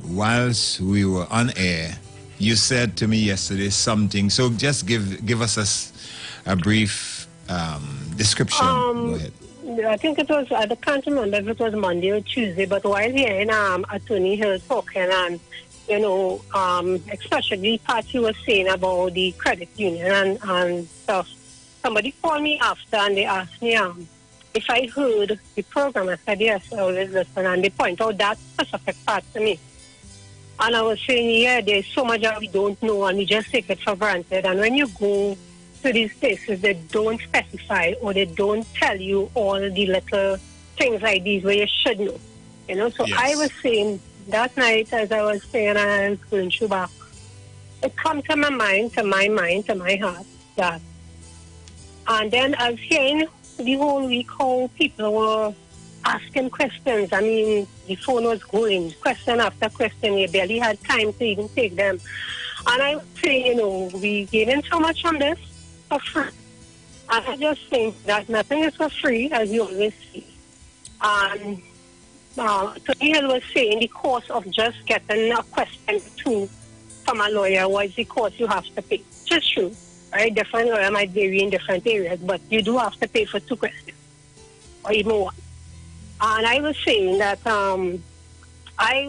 whilst we were on air, you said to me yesterday something. So just give us a brief description. Go ahead. I think it was, I can't remember if it was Monday or Tuesday, but while hearing Attorney Hill talking and, especially part he was saying about the credit union and stuff, somebody called me after and they asked me if I heard the program. I said, yes, I always listen, and they point out that specific part to me. And I was saying, there's so much that we don't know and we just take it for granted. And when you go to these places, they don't specify or they don't tell you all the little things like these where you should know. So yes. I was saying that night as I was saying I was going through back, it come to my mind, to my heart, that. And then I was hearing the whole week how people were asking questions. I mean, the phone was going, question after question. We barely had time to even take them. And I would say, we giving so much on this for free. And I just think that nothing is for free, as you always see. And Tony Hill was saying the cost of just getting a question from a lawyer was the cost you have to pay. Just true. Right? Different lawyer might vary in different areas, but you do have to pay for 2 questions or even 1. And I was saying that I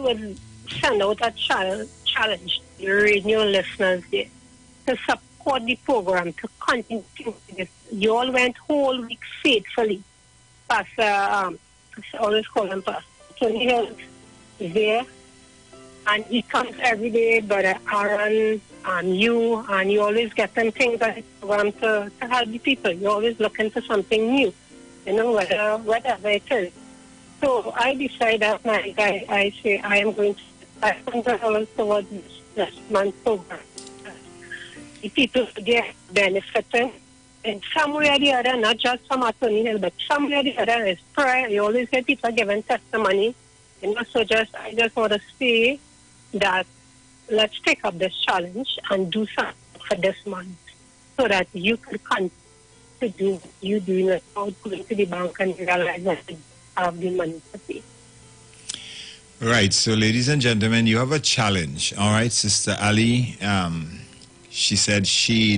would send out a challenge to the radio listeners there to support the program, to continue this. You all went whole week faithfully. Pastor, I always call him Pastor. Tony Hill is there, and he comes every day, Brother Aaron, and you always get them things on the program to help the people. You're always looking for something new, whatever it is. So I decided that night, I say I am going to $500 towards this month's program. The people there benefiting in some way or the other, not just from Attorney Hill, but some way or the other is prayer. You always hear people giving testimony. So I just want to say that let's take up this challenge and do something for this month so that you can continue to do what you're doing without going to the bank and realize that you have the money to pay. Right, so ladies and gentlemen, you have a challenge. All right, Sister Ali, she said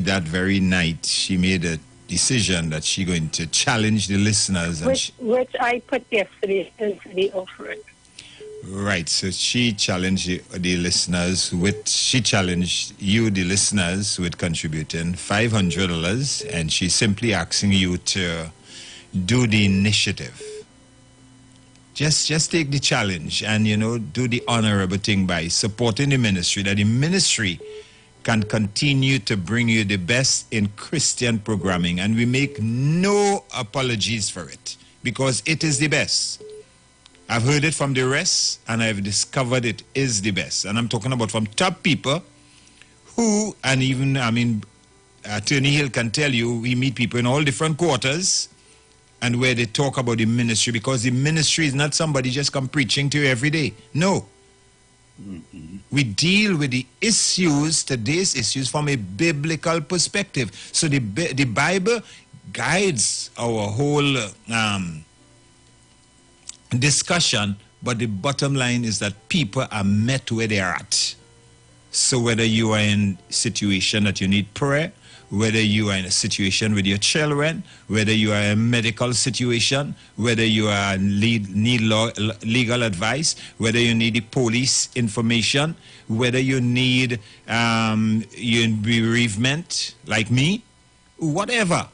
that very night, she made a decision that she's going to challenge the listeners. And which I put yesterday into the offering. Right, so she challenged the listeners she challenged you, the listeners, with contributing $500, and she's simply asking you to do the initiative. Just take the challenge and, do the honorable thing by supporting the ministry, that the ministry can continue to bring you the best in Christian programming. And we make no apologies for it, because it is the best. I've heard it from the rest, and I've discovered it is the best. And I'm talking about from top people who, and even, Attorney Hill can tell you, we meet people in all different quarters, and where they talk about the ministry, because the ministry is not somebody just come preaching to you every day. No. Mm-hmm. We deal with the issues, today's issues, from a biblical perspective. So the Bible guides our whole discussion, but the bottom line is that people are met where they are at. So whether you are in a situation that you need prayer, whether you are in a situation with your children, whether you are in a medical situation, whether you need legal advice, whether you need the police information, whether you need bereavement like me, whatever.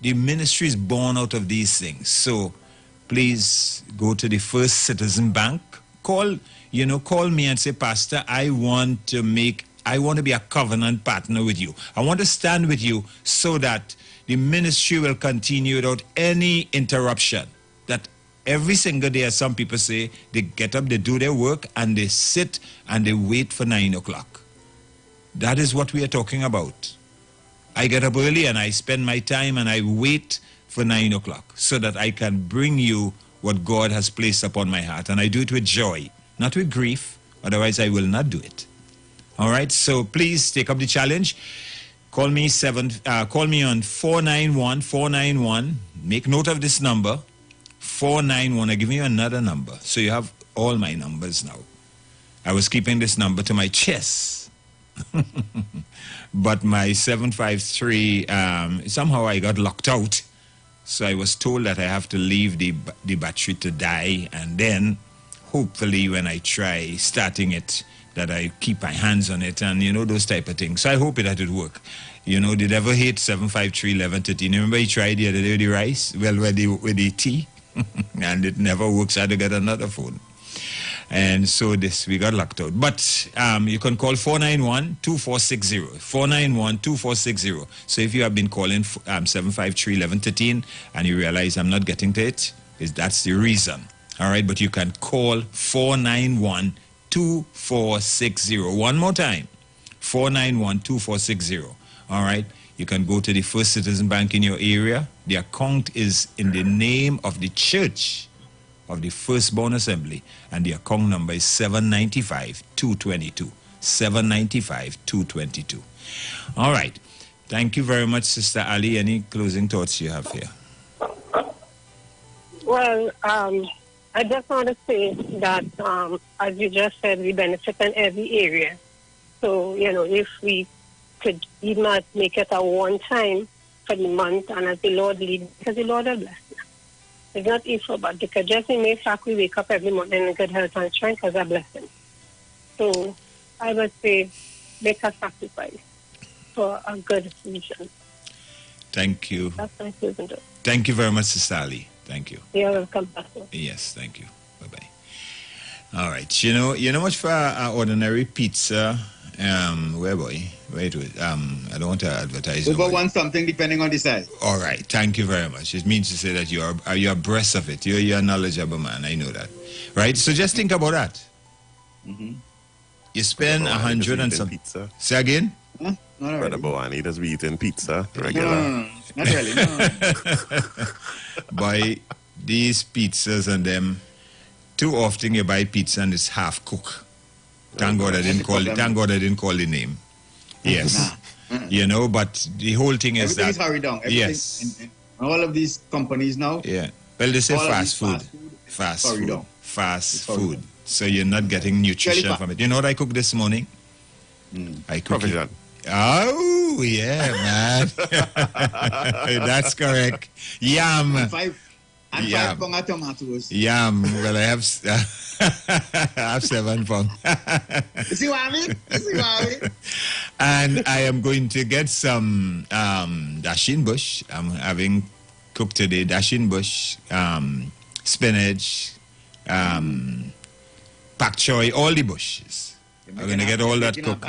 The ministry is born out of these things. So please go to the First Citizen Bank. Call me and say, Pastor, I want to be a covenant partner with you. I want to stand with you so that the ministry will continue without any interruption. That every single day, as some people say, they get up, they do their work, and they sit and they wait for 9 o'clock. That is what we are talking about. I get up early and I spend my time and I wait for 9 o'clock so that I can bring you what God has placed upon my heart. And I do it with joy, not with grief. Otherwise, I will not do it. All right, so please take up the challenge. Call me on 491-491. Make note of this number, 491. I'm giving you another number, so you have all my numbers now. I was keeping this number to my chest, but my 753, somehow I got locked out. So I was told that I have to leave the battery to die, and then hopefully when I try starting it, that I keep my hands on it, and those type of things. So I hope that it work. The devil hate 753-1113. Remember he tried the other day with the rice? Well, with the tea, and it never works. I had to get another phone. And so we got locked out. But you can call 491-2460. 491-2460. So if you have been calling 753-1113 and you realize I'm not getting to it, that's the reason. All right, but you can call 491-2460. One more time, 491-2460. All right, you can go to the First Citizen Bank in your area. The account is in the name of the church of the Firstborn Assembly, and the account number is 795-222. 795-222. All right, thank you very much, Sister Ali. Any closing thoughts you have here? Well, I just want to say that, as you just said, we benefit in every area. So, if we could even make it a one time for the month, and as the Lord leads, because the Lord will bless us. It's not easy, but because just in my fact, we wake up every morning in good health and strength because a blessing. So, I would say, make a sacrifice for a good vision. Thank you. That's my closing thought. Thank you very much, Sister Ali. Thank you. You're welcome, Pastor. Yes, thank you. Bye-bye. All right. You know much for an ordinary pizza, where boy? Wait. I don't want to advertise. Over one something depending on the size. All right. Thank you very much. It means to say that you're abreast of it. You're a knowledgeable man. I know that. Right? So just think about that. Mm-hmm. You spend 100 and some pizza. Say again? Huh? Brother Bowani, does we eating pizza regular? No. Not really, no. Buy these pizzas and them. Too often you buy pizza and it's half cooked. Thank God I didn't call the name. Yes. But the whole thing is that. Everything is hurried down. Yes. In all of these companies now. Yeah. Well, they say fast food. Fast food. So you're not getting nutrition from it. You know what I cooked this morning? I cooked it. Oh, yeah, man. That's correct. Yam. And five pound of tomatoes. Yam. Well, I have 7 pounds. You see what I mean? And I am going to get some dasheen bush. I'm having cooked today dasheen bush, spinach, pak choy, all the bushes. I'm going to get all that cooked.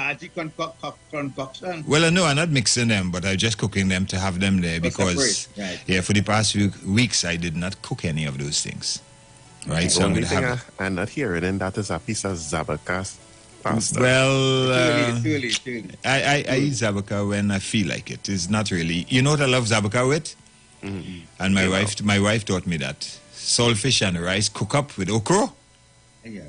Concoction. Well, no, I'm not mixing them, but I'm just cooking them to have them there because, for the past few weeks, I did not cook any of those things. Right? So the only thing I'm not hearing in that is a piece of zabaka pasta. Well, I eat zabaka when I feel like it. It's not really. You know what I love zabaka with? And my wife taught me that. Saltfish and rice, cook up with okra.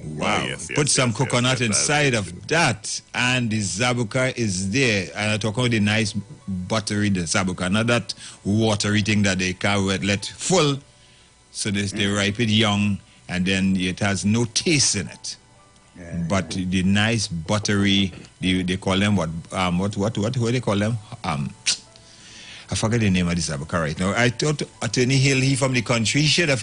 Wow. Put some coconut inside of that, and the zabuka is there. And I talk about the nice buttery the zabuka, not that watery thing that they can let full. So they ripe it young, and then it has no taste in it. But the nice buttery, they call them what do they call them? I forget the name of this zabuka right now. I thought Attorney Hill, he from the country, from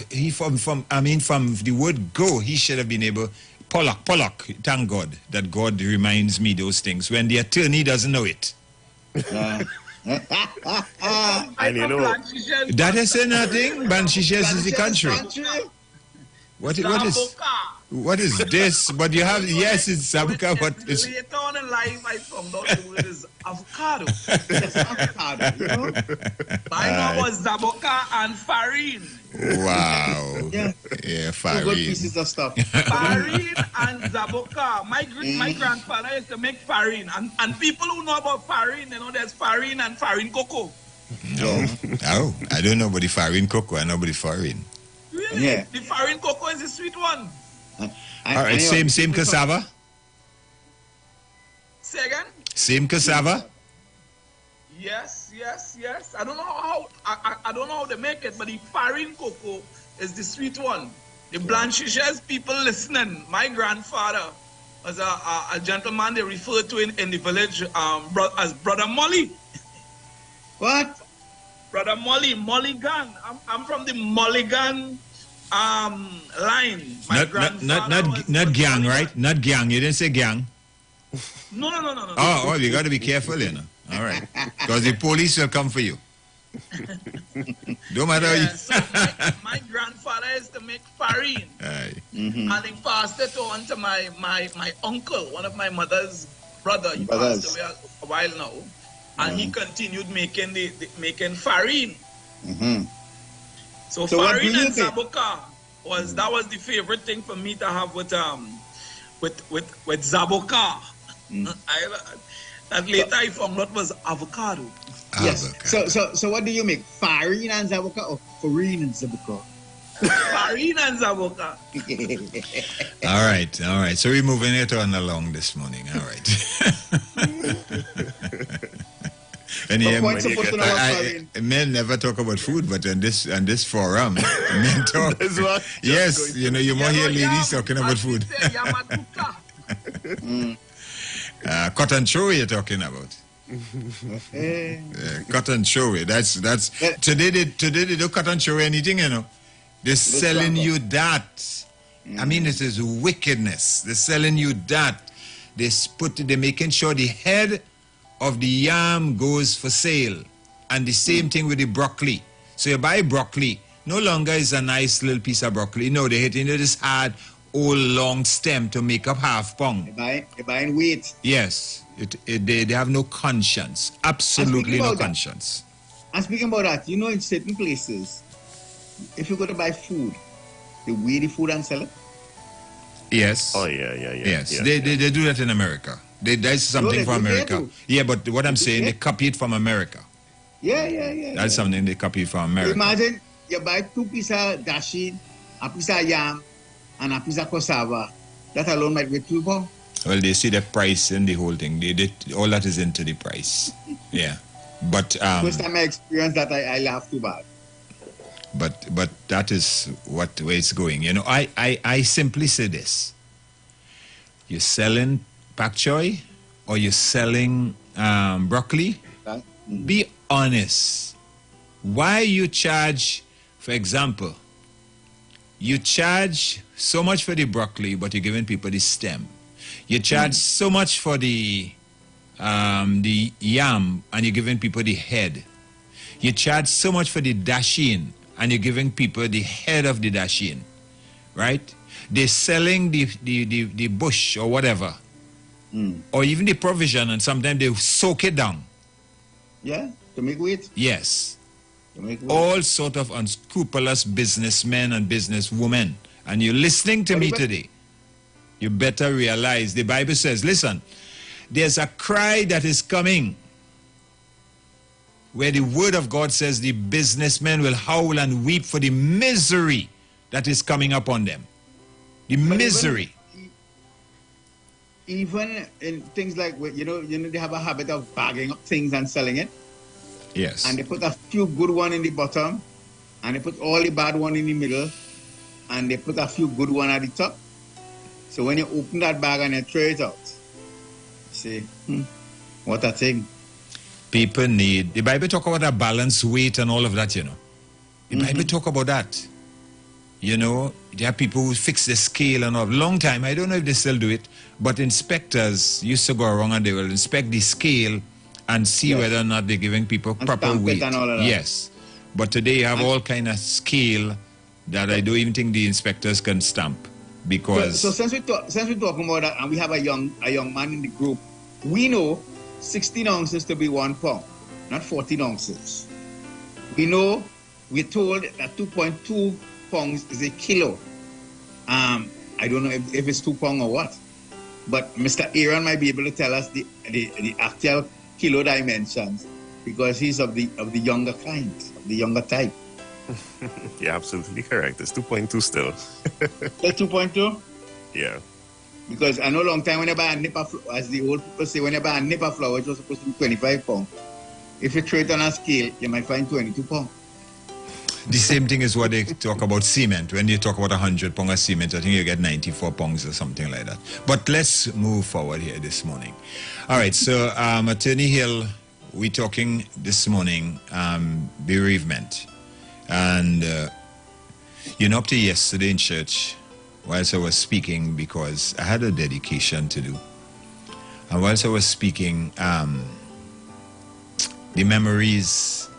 the word go, he should have been able, Pollock, thank God that God reminds me those things when the attorney doesn't know it. And you know, that is nothing, Banshishes is the country. What is this? But you have, yes, it's zabuka, but it's... Later on in life, I found out the word is avocado. It's avocado, you know? Mine was zabuka and farine. Wow. Yeah, farine. Two good pieces of stuff. Farine and zabuka. My grandfather used to make farine. And people who know about farine, you know, there's farine and farine cocoa. No. Oh, I don't know about the farine cocoa. I know about the farine. Really? Yeah. The farine cocoa is the sweet one. All right, same cassava? Say again? Same cassava? Yes. I don't know I don't know how they make it, but the farine cocoa is the sweet one. The blanchishes people listening. My grandfather was a gentleman they referred to in the village as Brother Molly. What? Brother Molly, Mulligan. I'm from the Mulligan line. Not gang, right? Not gang. You didn't say gang. No. Oh, you got to be careful, you know. All right, because the police will come for you. Don't matter. So my grandfather used to make farine, and he passed it on to my uncle, one of my mother's brother. He passed away a while now, and he continued making making farine. So farine and zabuka was the favorite thing for me to have with zabuka. That later I found out was avocado. Yes. So what do you make? Farine and zabuka or farine and zabuka? Farine and zabuka. All right. So we're moving it on along this morning. All right. And men never talk about food, but on this forum, men talk. Yes, you know, you more hear ladies talking about food. Cut and show you're talking about. Cut and show it. That's today they don't cut and show anything, you know. They're selling you that. I mean, it is wickedness. They're selling you that. They're making sure the head of the yam goes for sale. And the same thing with the broccoli. So you buy broccoli, no longer is a nice little piece of broccoli. No, they're hitting this hard, old, long stem to make up half pound. They're buying weight. Yes. They have no conscience. Absolutely no conscience. And speaking about that, you know, in certain places, if you go to buy food, they weigh the food and sell it. Yes. Oh, yeah. Yes. They do that in America. That's something from America. Yeah, but what I'm saying, they copy it from America. Yeah. That's something they copy from America. Imagine you buy 2 pieces of dasheen, a piece of yam, and a piece of cassava. That alone might be £2. Well, they see the price in the whole thing. All that is into the price. Yeah. But first time I experienced that, I laughed too bad. But that is where it's going. You know, I simply say this. You're selling pak choy or you're selling broccoli? Be honest. Why you charge, for example, you charge so much for the broccoli, but you're giving people the stem. You charge so much for the yam, and you're giving people the head. You charge so much for the dashin, and you're giving people the head of the dashin, right? They're selling the bush or whatever, or even the provision, and sometimes they soak it down. Yeah, to make weight. Yes. To make weight. All sort of unscrupulous businessmen and businesswomen. And you're listening to me today. You better realize the Bible says, listen, there's a cry that is coming where the word of God says the businessmen will howl and weep for the misery that is coming upon them. The misery. Even in things like, you know, they have a habit of bagging up things and selling it. Yes. And they put a few good one in the bottom, and they put all the bad one in the middle, and they put a few good one at the top. So when you open that bag and you throw it out, you say, what a thing. People need, the Bible talk about a balanced weight and all of that, you know. The Bible talk about that. You know, there are people who fix the scale and all. Long time, I don't know if they still do it, but inspectors used to go around and they will inspect the scale and see whether or not they're giving people And proper stamp it weight. and all of that. Yes. But today you have all kind of scale that I don't even think the inspectors can stamp because... So since we're talking about that, and we have a young man in the group, we know 16 ounces to be 1 pound, not 14 ounces. We know, we're told that 2.2 pounds is a kilo. I don't know if it's 2 pounds or what, but Mr. Aaron might be able to tell us the actual kilo dimensions because he's of the younger kind, of the younger type. You're absolutely correct. It's 2.2 still. It's 2.2? Yeah. Because I know a long time when you buy a nip of flour, as the old people say, when you buy a nip of flour, which was supposed to be 25 pounds, if you throw it on a scale, you might find 22 pounds. The same thing is what they talk about cement. When you talk about 100 pounds of cement, I think you get 94 pounds or something like that. But let's move forward here this morning. All right, so Attorney Hill, we're talking this morning bereavement. And you know, up to yesterday in church, whilst I was speaking, because I had a dedication to do. And whilst I was speaking, the memories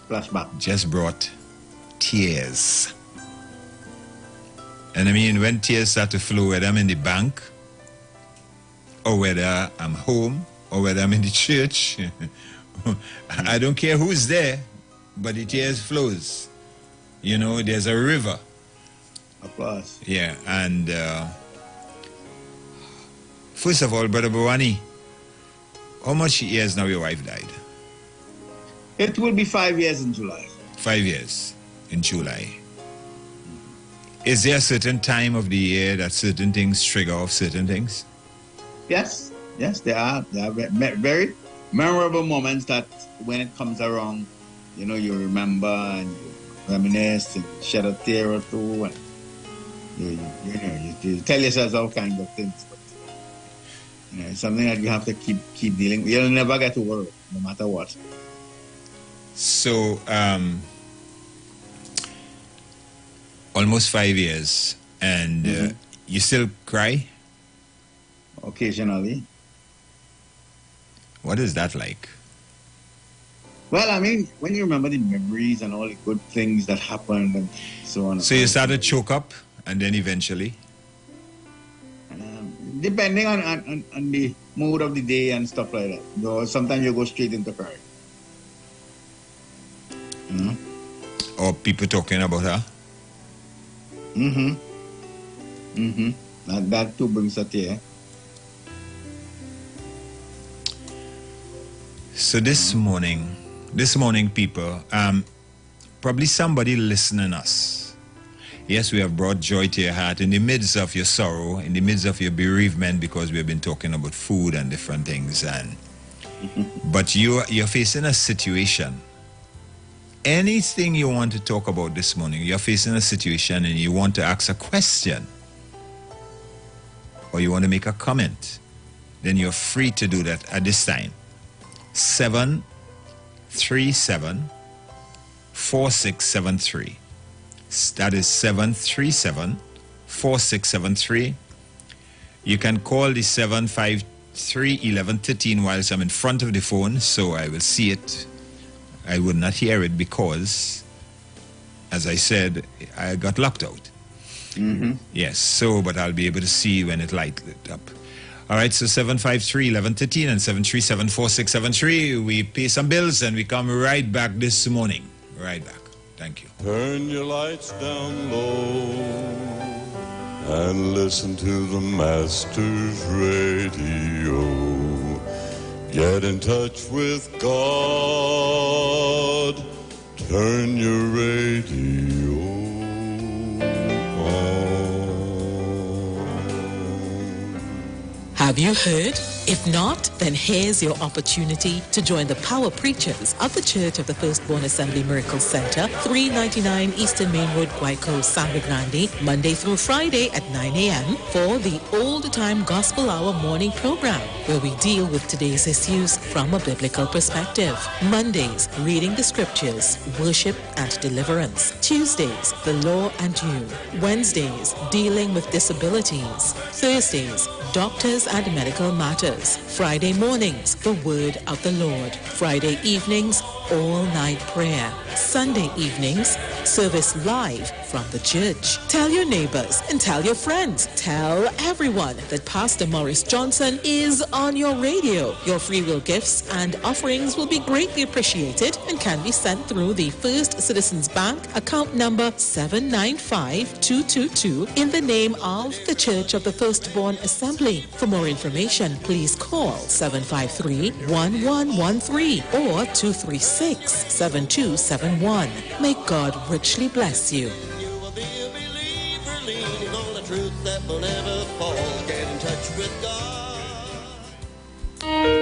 flashback just brought tears. And I mean, when tears start to flow, whether I'm in the bank, or whether I'm home, or whether I'm in the church, I don't care who's there, but the tears flows. You know, there's a river. Of course. Yeah, and first of all, Brother Bawani, how much years now your wife died? It will be 5 years in July. 5 years in July. Is there a certain time of the year that certain things trigger off certain things? Yes, there are. There are very memorable moments that when it comes around, you know, you remember and you reminisce and shed a tear or two, and you tell yourself all kinds of things. But you know, it's something that you have to keep dealing with. You'll never get over it, no matter what. So, almost 5 years, and you still cry? Occasionally. What is that like? Well, I mean, when you remember the memories and all the good things that happened and so on. So you started to choke up, and then eventually? Depending on the mood of the day and stuff like that. You know, sometimes you go straight into cry. Or people talking about her? That too brings a tear. So this morning, people, probably somebody listening us. Yes, we have brought joy to your heart in the midst of your sorrow, in the midst of your bereavement, because we have been talking about food and different things. And but you're facing a situation. Anything you want to talk about this morning, you're facing a situation and you want to ask a question, or you want to make a comment, then you're free to do that at this time. 737-4673. That is 737-4673. You can call the 753-1113 whilst I'm in front of the phone, so I will see it. I would not hear it because, as I said, I got locked out. Yes, so, but I'll be able to see when it lighted up. All right, so 753-1113 and 737-4673. We pay some bills and we come right back this morning. Right back. Thank you. Turn your lights down low and listen to the Master's radio. Get in touch with God. Turn your radio on. Have you heard? If not, then here's your opportunity to join the power preachers of the Church of the Firstborn Assembly Miracle Center, 399 Eastern Main Road, Guayco, Sangre Grande, Monday through Friday at 9 a.m. for the Old Time Gospel Hour morning program, where we deal with today's issues from a biblical perspective. Mondays, reading the scriptures, worship and deliverance. Tuesdays, the law and you. Wednesdays, dealing with disabilities. Thursdays, doctors and medical matters. Friday mornings, the word of the Lord. Friday evenings, all-night prayer. Sunday evenings, service live from the church. Tell your neighbors and tell your friends. Tell everyone that Pastor Morris Johnson is on your radio. Your free will gifts and offerings will be greatly appreciated and can be sent through the First Citizens Bank account number 795222 in the name of the Church of the Firstborn Assembly. For more information, please call 753-1113 or 236-7271. May God richly bless you.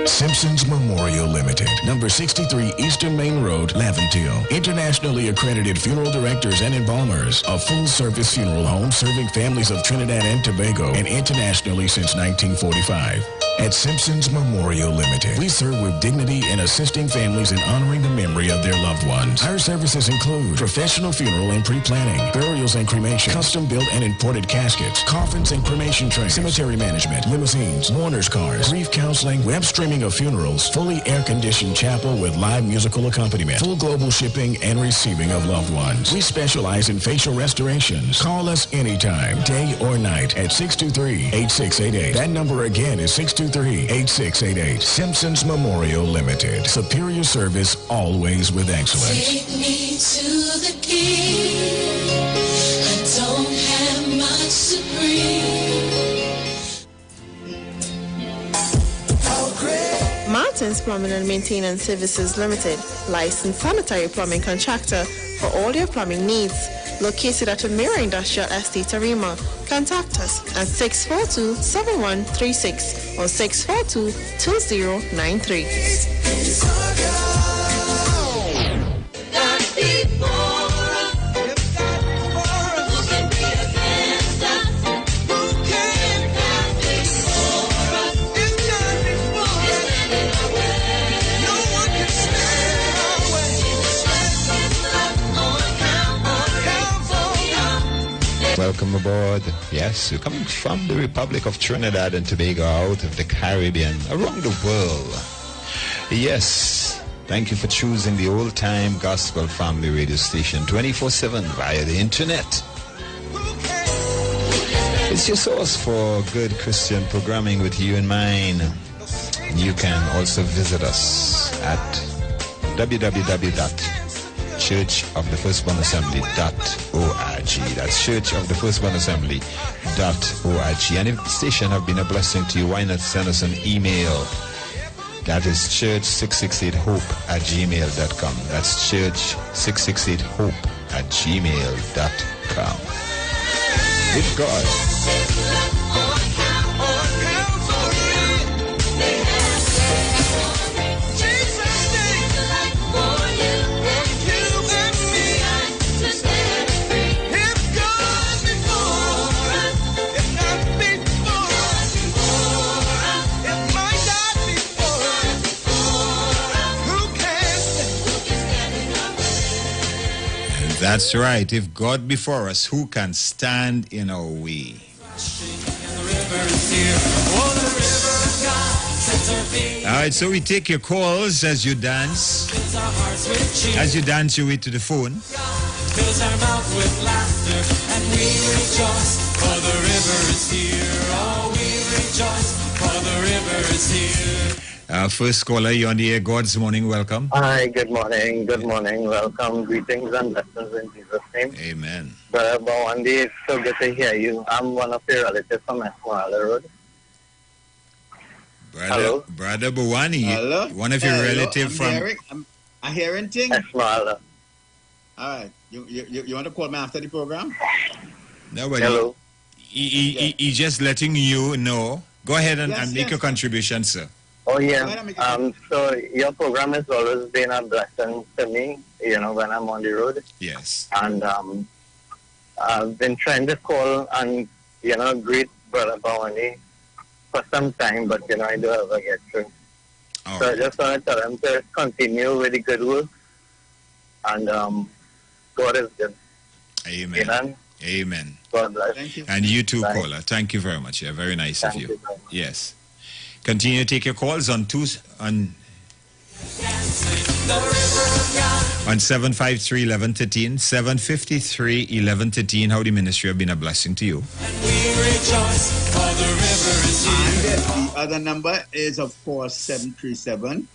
Simpson's Memorial Limited, number 63 Eastern Main Road, Laventille. Internationally accredited funeral directors and embalmers. A full-service funeral home serving families of Trinidad and Tobago and internationally since 1945. At Simpson's Memorial Limited, we serve with dignity in assisting families in honoring the memory of their loved ones. Our services include professional funeral and pre-planning, burials and cremation, custom-built and imported caskets, coffins and cremation trays, cemetery management, limousines, mourners cars, grief counseling, web streaming of funerals, fully air-conditioned chapel with live musical accompaniment, full global shipping and receiving of loved ones. We specialize in facial restorations. Call us anytime, day or night, at 623-8688. That number again is 623-8688. Simpsons Memorial Limited. Superior service, always with excellence. Take me to the King. I don't have much to bring. Martin's Plumbing and Maintenance Services Limited, licensed sanitary plumbing contractor for all your plumbing needs. Located at Amira Industrial Estate, Arima. Contact us at 642-7136 or 642-2093. Welcome aboard. Yes, we're coming from the Republic of Trinidad and Tobago, out of the Caribbean, around the world. Yes, thank you for choosing the Old Time Gospel Family Radio Station 24/7 via the internet. It's your source for good Christian programming with you in mind. You can also visit us at www.churchofthefirstbornassembly.org. That's churchofthefirstbornassembly.org. And if the station have been a blessing to you, why not send us an email? That is church668hope@gmail.com. That's church668hope@gmail.com. With God. That's right. If God before us, who can stand in our way? All right, so we take your calls as you dance. As you dance your way to the phone. Fills our mouth with laughter, and we rejoice, for the river is here. Oh, we rejoice, for the river is here. First caller, you're on the air. God's morning, welcome. Hi, good morning, welcome, greetings and blessings in Jesus' name. Amen. Brother Bawandi, it's so good to hear you. I'm one of your relatives from Esmeralda Road. Brother Bawani, Hello? one of your relatives from... I'm hearing things. Esmeralda. All right. You want to call me after the program? No, but Hello. He just letting you know. Go ahead and make your contribution, sir. Oh, yeah. So your program has always been a blessing to me, when I'm on the road. Yes. And I've been trying to call and, greet Brother Bawani for some time, but, I don't ever get through. So I just want to tell him to continue with the good work. And God is good. Amen. Amen. Amen. God bless. Thank you. And you too, caller. Thank you very much. Yeah, very nice of you. Yes. Continue to take your calls on 753-1113, 753-1113. How the ministry have been a blessing to you. And we rejoice, for the river is here. And the other number is, of course, 737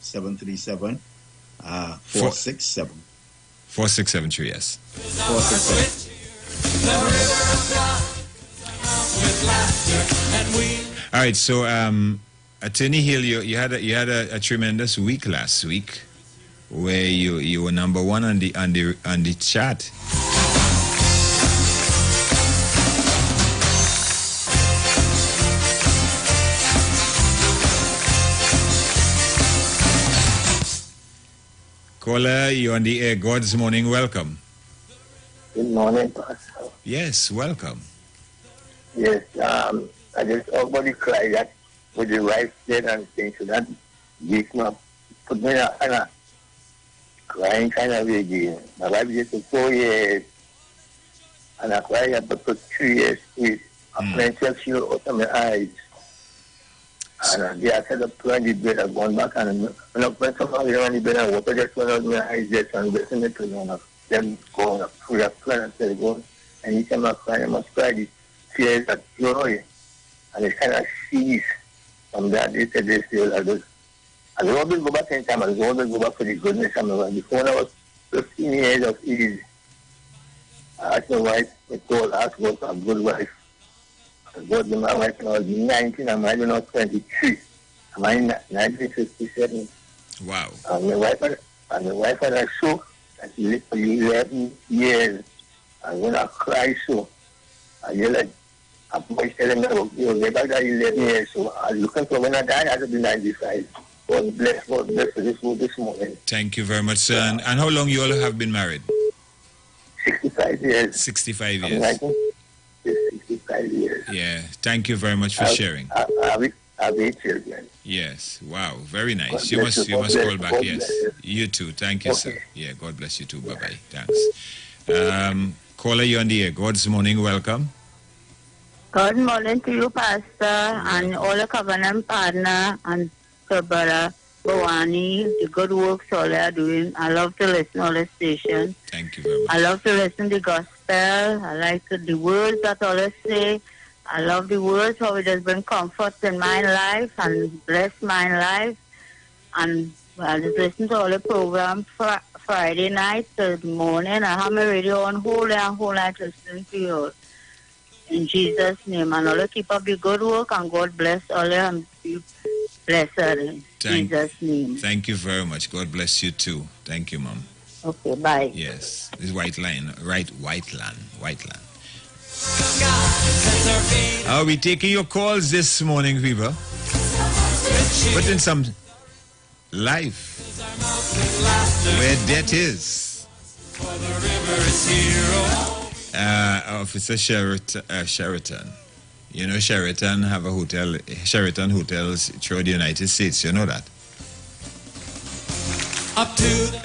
737 467. 4673, yes. 467. All right, so Attorney Hill, you had a tremendous week last week, where you were number one on the chart. Caller, you're on the air. God's morning. Welcome. Good morning, Pastor. Yes, welcome. Yes, I just everybody cry that with the wife dead and things, so that gives me put me in a kind of crying kind of way again. My wife just for 4 years, and I cried up for 3 years straight. I plenty of tears out of my eyes. And I said up to the bed, I've gone back and when I went somebody on the bed and water just went out my eyes just and getting it to one of them going up through the plan and said going. And he came up crying, I must cry the tears of joy. And it kind of ceased from that day to this day. I was always go back in time, I was always go back for the goodness of my wife. Before I was 15 years of age, I asked my wife, asked God for a good wife. I got my wife when I was 19, I'm married when I was 23. I'm married in 1957. Wow. And my wife had a stroke that she lived for 11 years. And when I cry so, I yell like, I'm telling me, you'll get back that 11 years. So I'm looking for when I die, I have to be 95. God bless for this morning. Thank you very much, sir. And how long you all have been married? 65 years. 65 years. 65 years. Yeah. Thank you very much for sharing. I have 8 children. Yes. Wow. Very nice. God You bless must you. call God back. bless Yes. you. You too. Thank you, sir. Yeah. God bless you too. Bye-bye. Thanks. Caller, you on the air. God's morning. Welcome. Good morning to you, Pastor, and all the covenant partner and to Brother Bawani, the good works all they are doing. I love to listen to the station. Thank you very much. I love to listen to the gospel. I like the words that all they say. I love the words, how it has been comfort in my life and bless my life. And I just listen to all the programs Friday night till the morning. I have my radio on whole night listening to you. In Jesus' name. And all keep up the good work and God bless all and be blessed in Jesus' name. Thank you very much. God bless you too. Thank you, Mom. Okay, bye. Yes. This is White Line. Right, White Land. Are we taking your calls this morning, people? But in some life where death is. Officer Sheraton. You know Sheraton have a hotel, Sheraton hotels throughout the United States. You know that? Up to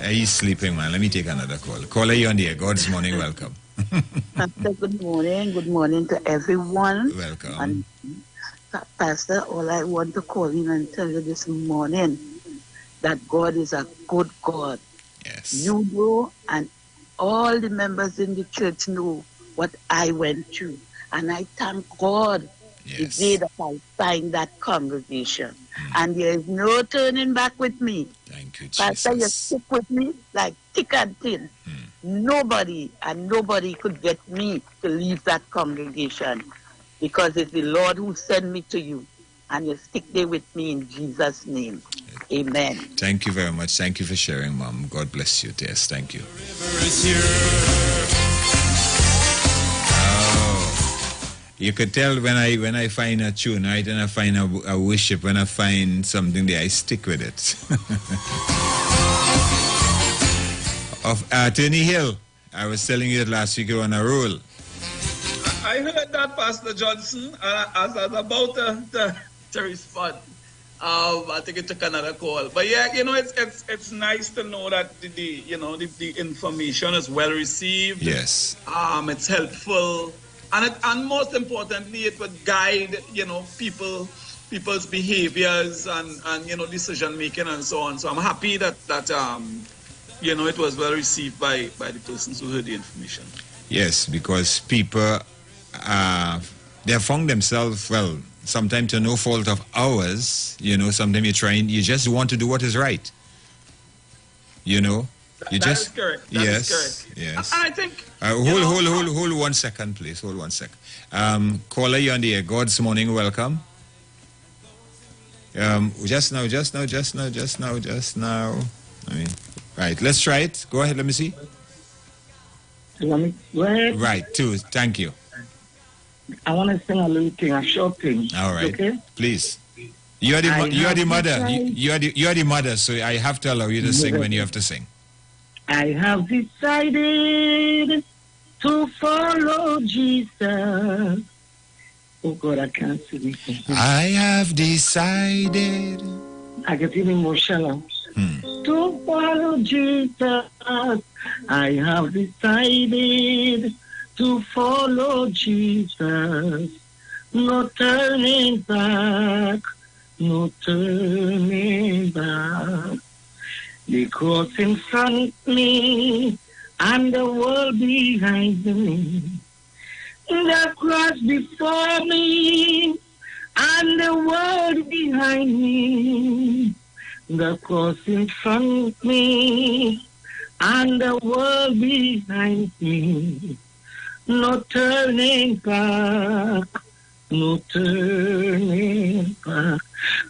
He's sleeping, man. Let me take another call. Caller, you on the air. God's morning, welcome. Pastor, good morning. Good morning to everyone. Welcome. And Pastor, all I want to call in and tell you this morning that God is a good God. Yes. You know, and all the members in the church know what I went through. And I thank God the day that I signed that congregation. And there is no turning back with me. Thank you, Pastor, you stick with me like thick and thin. Nobody could get me to leave that congregation because it's the Lord who sent me to you. And you stick there with me in Jesus' name. Amen. Thank you very much. Thank you for sharing, Mom. God bless you, Tess. Thank you. You could tell when I find a tune, right, and I find a worship, when I find something there, I stick with it. Of Attorney Hill, I was telling you that last week you were on a roll. I heard that, Pastor Johnson, as I was about to respond. I think it took another call, but yeah, you know, it's nice to know that the information is well received. Yes. It's helpful. And most importantly, it would guide, people's behaviors and decision making and so on. So I'm happy that it was well received by the persons who heard the information. Yes, because people, they have found themselves, well, sometimes to no fault of ours, sometimes you just want to do what is right. That is correct. That is correct. Yes. And I think... hold 1 second, please. Hold 1 second. Caller, you on the air. God's morning, welcome. Just now. Right, let's try it. Go ahead, let me see. Right, two. Thank you. I want to sing a little thing, a short thing. All right. Okay? Please. You are the mother. You are the mother, so I have to allow you to sing when you have to sing. I have decided to follow Jesus. Oh God, I can't sing it. I have decided. I get even emotional. To follow Jesus. I have decided to follow Jesus. No turning back. No turning back. The cross in front of me and the world behind me. The cross before me and the world behind me. The cross in front of me and the world behind me. No turning back. No turning back.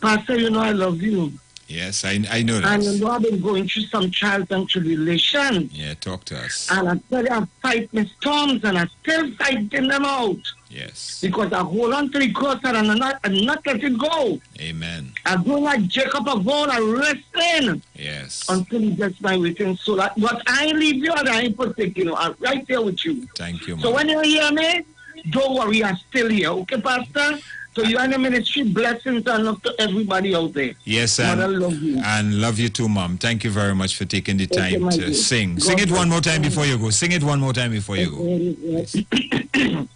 Pastor, I love you. Yes, I know that. And I've been going through some trials and tribulations. Yeah, talk to us. And I tell you, I fight my storms and I still fighting them out. Yes. Because I hold on to the cross and I'm not let it go. Amen. I go like Jacob of old, I wrestling. Yes. Until he gets my waiting soul. But I ain't leave you and I ain't forsake you. I'm right there with you. Thank you, So man. when you hear me, don't worry, I'm still here. Okay, Pastor? So you and the ministry, blessings and love to everybody out there. Yes, Mother, love you. And love you too, Mom. Thank you very much for taking the Thank you, time my to dear. sing. God Sing it one more bless time you. before you go. Sing it one more time before you go.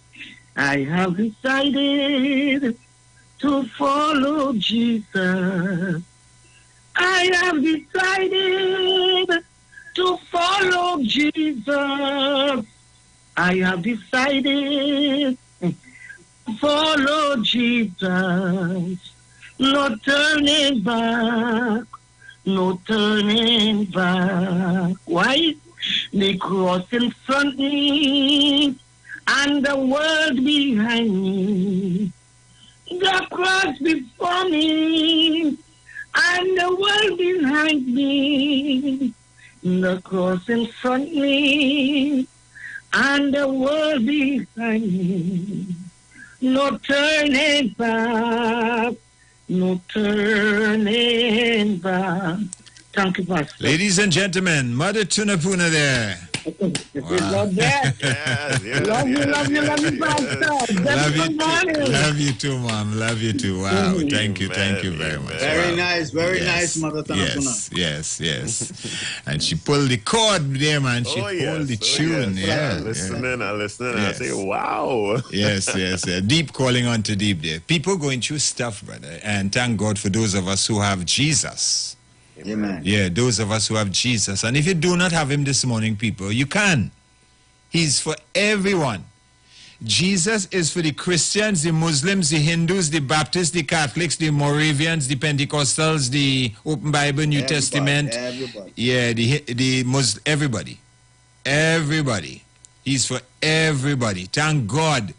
I have decided to follow Jesus. I have decided to follow Jesus. I have decided to follow Jesus. No turning back. No turning back. Why? The cross in front of me and the world behind me. The cross before me and the world behind me. The cross in front of me and the world behind me. No turning back. No turning back. Thank you, Pastor. Ladies and gentlemen, Mother Tunapuna there. It's not there. Love you, Pastor. Love you too, Mom. Love you too. Wow. Thank you very much. Very Wow. nice, very nice, Mother Tanasuna. Yes. And she pulled the chord there, man. She pulled the tune. I listening. And I say, wow. Yes. Deep calling on to deep there. People going through stuff, brother. And thank God for those of us who have Jesus. Amen. Yeah, those of us who have Jesus. And if you do not have him this morning, people, you can. He's for everyone. Jesus is for the Christians, the Muslims, the Hindus, the Baptists, the Catholics, the Moravians, the Pentecostals, the Open Bible, New Testament. Everybody. Yeah, everybody. Everybody. He's for everybody. Thank God.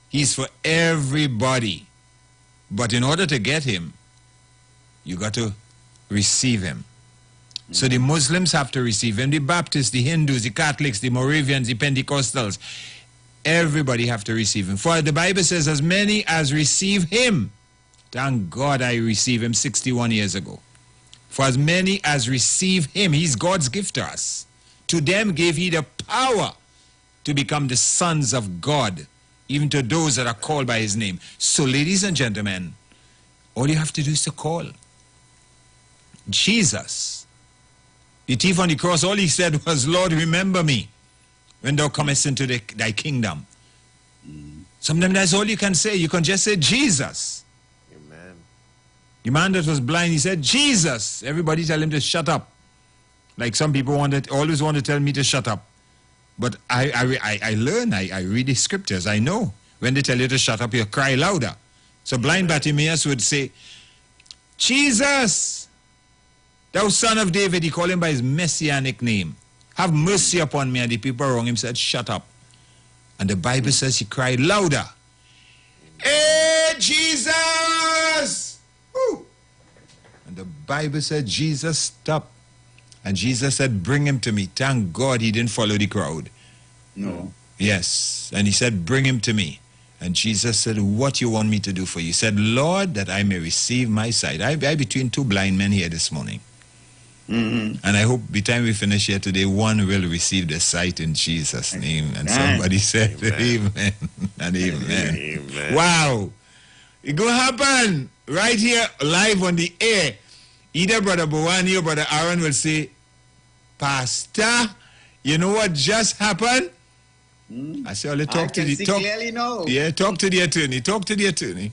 He's for everybody. But in order to get him, you got to receive him. So the Muslims have to receive him, the Baptists, the Hindus, the Catholics, the Moravians, the Pentecostals. Everybody have to receive him. For the Bible says, as many as receive him, thank God I received him 61 years ago. For as many as receive him, he's God's gift to us. To them gave he the power to become the sons of God, even to those that are called by his name. So ladies and gentlemen, all you have to do is to call Jesus. The thief on the cross, all he said was, Lord, remember me when thou comest into thy kingdom. Sometimes that's all you can say. You can just say Jesus. Amen. The man that was blind, he said, Jesus. Everybody tell him to shut up. Like some people always want to tell me to shut up. But I learn, I read the scriptures, I know. When they tell you to shut up, you cry louder. So blind Bartimaeus would say, Jesus, thou son of David. He called him by his messianic name. Have mercy upon me. And the people around him said, shut up. And the Bible says he cried louder. Hey, Jesus! Woo! And the Bible said Jesus stopped. And Jesus said, bring him to me. Thank God he didn't follow the crowd. No. Yes. And he said, bring him to me. And Jesus said, what you want me to do for you? He said, Lord, that I may receive my sight. I between two blind men here this morning. And I hope by the time we finish here today, one will receive the sight in Jesus' name. And somebody said, amen and amen. Amen. Wow. It's going to happen right here, live on the air. Either Brother Bowani or Brother Aaron will say, Pastor, you know what just happened? I say, well, talk to the talk. Clearly know. Yeah, talk to the attorney. Talk to the attorney.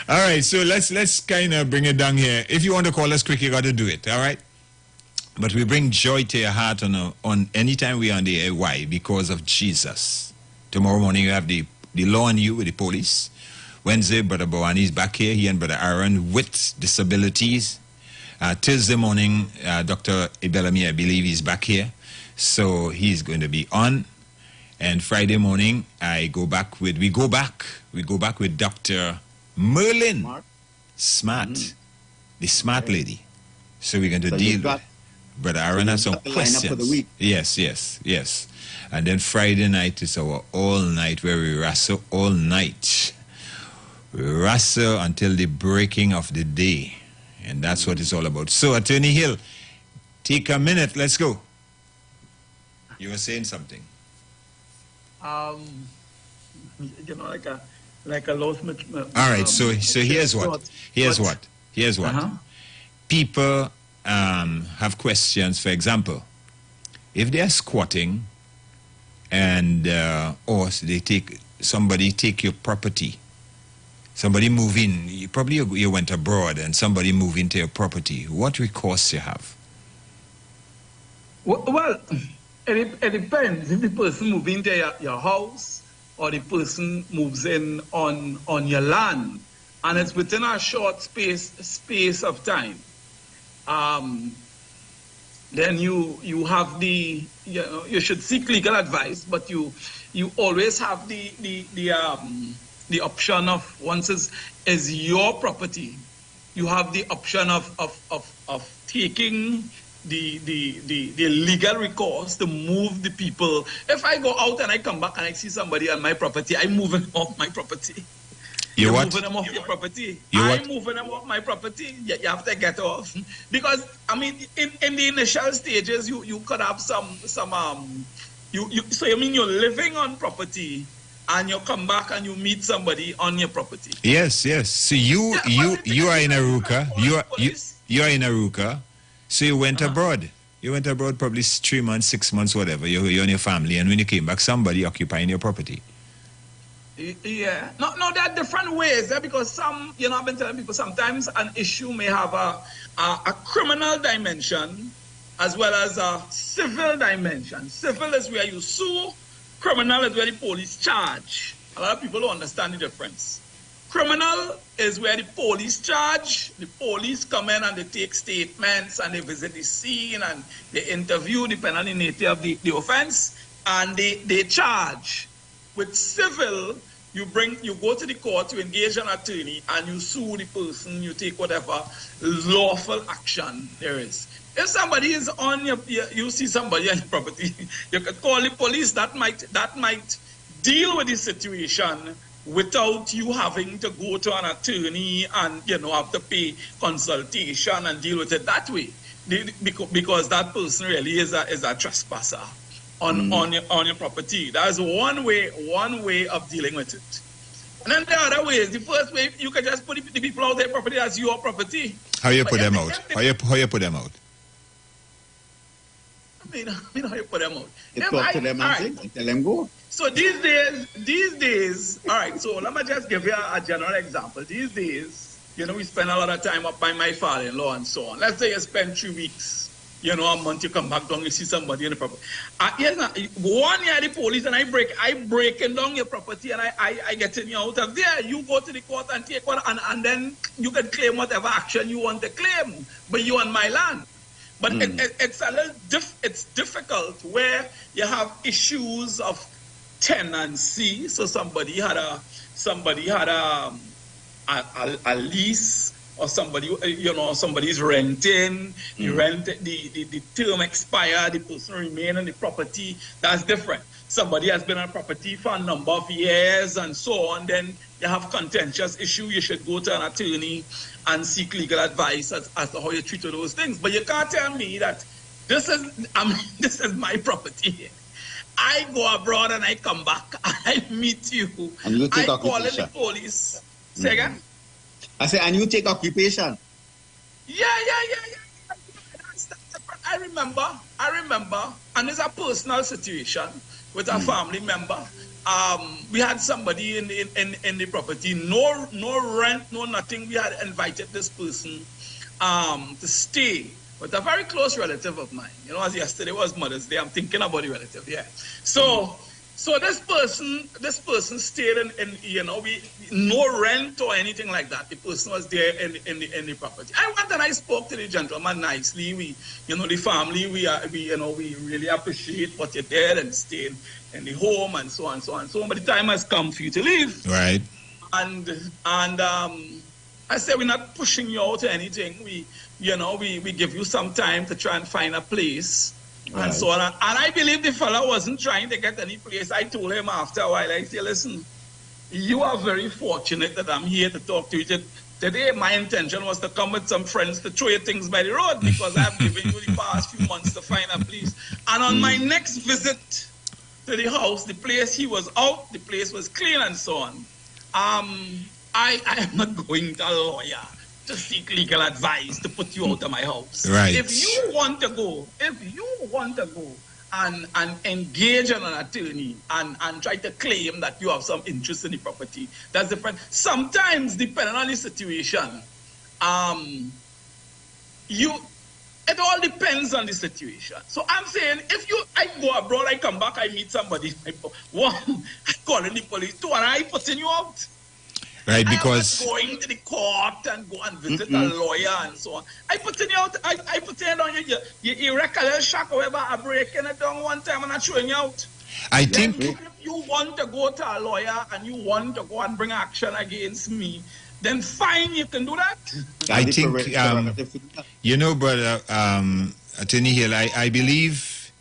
All right, so let's kind of bring it down here. If you want to call us quick, you got to do it. All right. But we bring joy to your heart on any time we are on the air. Why? Because of Jesus. Tomorrow morning you have the law on you with the police. Wednesday, Brother Bowani is back here. He and Brother Aaron with disabilities. Thursday morning, Dr. Ibelami, I believe, is back here. So he's going to be on. And Friday morning, we go back with Dr. Merlin. Smart. The smart lady. So we're going to deal with Brother Aaron has some questions. For the week. Yes. And then Friday night is our all night where we wrestle all night. We wrestle until the breaking of the day. And that's what it's all about. So, Attorney Hill, take a minute. Let's go. You were saying something. Like a lost. All right. So here's what. Here's what. People have questions. For example, if they are squatting, and or somebody take your property. Somebody move in, you went abroad and somebody moved into your property. What recourse you have? Well, it depends. If the person moves into your house or the person moves in on your land and it's within a short space of time, then you have you should seek legal advice, but you always have the option of, once is your property, you have the option of taking the legal recourse to move the people. If I go out and I come back and I see somebody on my property, I'm moving off my property. You're what? moving them off your property. You I'm what? moving them off my property. You have to get off. Because, I mean, in the initial stages, you could have some so you mean you're living on property and you come back and you meet somebody on your property. Yes. So you are in Aruka. You are in Aruka. So you went abroad. You went abroad probably 3 months, 6 months, whatever. You're and your family, and when you came back, somebody occupying your property. Yeah. No, there are different ways because I've been telling people sometimes an issue may have a criminal dimension as well as a civil dimension. Civil is where you sue. Criminal is where the police charge. A lot of people don't understand the difference. Criminal is where the police charge. The police come in and they take statements and they visit the scene and they interview depending on the nature of the offense and they charge. With civil, you go to the court, you engage an attorney and you sue the person, you take whatever lawful action there is. If somebody is on you see somebody on your property, you could call the police. That might deal with the situation without you having to go to an attorney and have to pay consultation and deal with it that way, because that person really is a trespasser on your property. That's one way of dealing with it. And then the other way is the first way you can just put the people out their property as your property. How you put them out? How you put them out? I mean how you put them out. You talk to them and tell them go. So these days, all right, so let me just give you a general example. These days, we spend a lot of time up by my father-in-law and so on. Let's say you spend 3 weeks, a month, you come back down, you see somebody in the property. 1 year the police and I breaking down your property and I getting you out of there. You go to the court and take one and then you can claim whatever action you want to claim, but you on my land. But it's a little it's difficult where you have issues of tenancy. So somebody had a lease, or somebody's renting. You rent the term expired, the person remain in the property. That's different. Somebody has been on property for a number of years and so on. Then you have contentious issue. You should go to an attorney and seek legal advice as to how you treat those things. But you can't tell me that this is my property. I go abroad and I come back. I meet you. And you take I call in occupation. the police. Say again? I say, and you take occupation. Yeah. I remember, and it's a personal situation with a family member. We had somebody in the property, no rent, no nothing. We had invited this person to stay with a very close relative of mine. As yesterday was Mother's Day, I'm thinking about the relative, yeah. So this person stayed in no rent or anything like that. The person was there in the property. I went and I spoke to the gentleman nicely. We, the family, we really appreciate what you did and stayed in the home and so on and so on. So, but the time has come for you to leave. Right. And I said, we're not pushing you out or anything. We give you some time to try and find a place. Right. And so on. And I believe the fellow wasn't trying to get any place. I told him after a while, I said, listen, you are very fortunate that I'm here to talk to you. Today, my intention was to come with some friends to throw you things by the road because I've given you the past few months to find a place. And on my next visit to the house, the place he was out, the place was clean and so on. I am not going to a lawyer to seek legal advice to put you out of my house. Right. If you want to go and engage an attorney and try to claim that you have some interest in the property, that's different. Sometimes, depending on the situation, it all depends on the situation. So I'm saying, I go abroad, I come back, I meet somebody, one, I call in the police, two, and I putting you out. Right, because I am not going to the court and go and visit a lawyer and so on. I put in you out. I put in on you wreck a little shack, however, I breaking it down one time and I'm throwing you out. I think if you want to go to a lawyer and you want to go and bring action against me, then fine, you can do that. I think, brother, Attorney Hill, I believe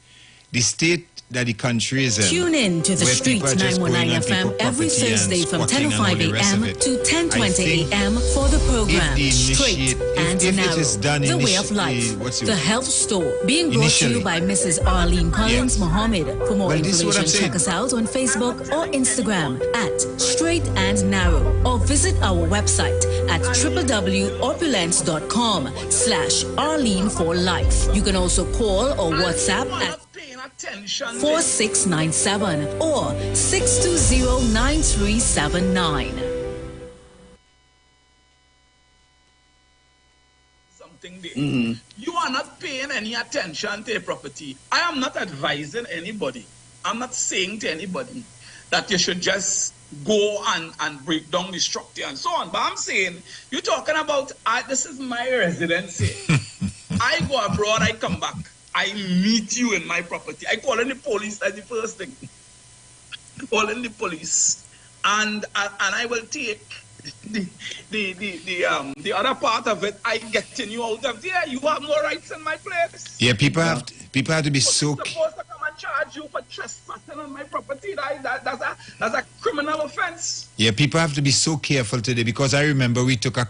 the state that the country is in. Tune in to the where Street people are just 919 going on FM people's every property and Thursday from squatting and all 10:05 the rest a.m. of it. to I 10:20 think a.m. for the program Straight and if Narrow, it is done The Way of Life, The Health Store, being brought to you Initially. by Mrs. Arlene Collins Mohammed. For more Well, this is what I'm information, check saying. us out on Facebook or Instagram at Straight and Narrow, or visit our website at www.opulence.com/Arlene for Life. You can also call or WhatsApp at 4697 or 620-9379. Something there. You are not paying any attention to your property. I am not advising anybody. I'm not saying to anybody that you should just go and break down the structure and so on. But I'm saying, you're talking about, this is my residency. I go abroad, I come back. I meet you in my property. I call in the police, that's the first thing. Call in the police. And I will take the other part of it. I getting you out of there. You have no rights in my place. Yeah, people have to be so. Supposed to come and charge you for trespassing on my property. That's a criminal offense. Yeah, people have to be so careful today, because I remember we took a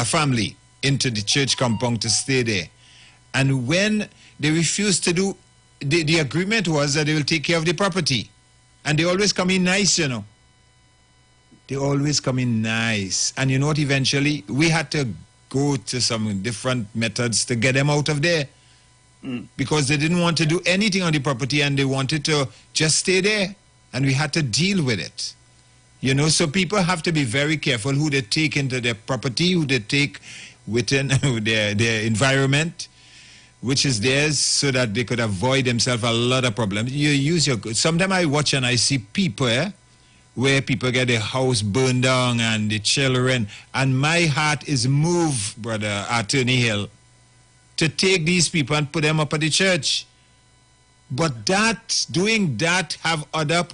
family, into the church compound to stay there. And when they refused to do, the agreement was that they will take care of the property. And they always come in nice, you know. They always come in nice. And you know what, eventually, we had to go to some different methods to get them out of there. Because they didn't want to do anything on the property and they wanted to just stay there. And we had to deal with it. You know, so people have to be very careful who they take into their property, who they take within their environment, which is theirs, so that they could avoid themselves a lot of problems. You use your... Sometimes I watch and I see people, where people get their house burned down and the children, and my heart is moved, Brother Attorney Hill, to take these people and put them up at the church. But doing that have other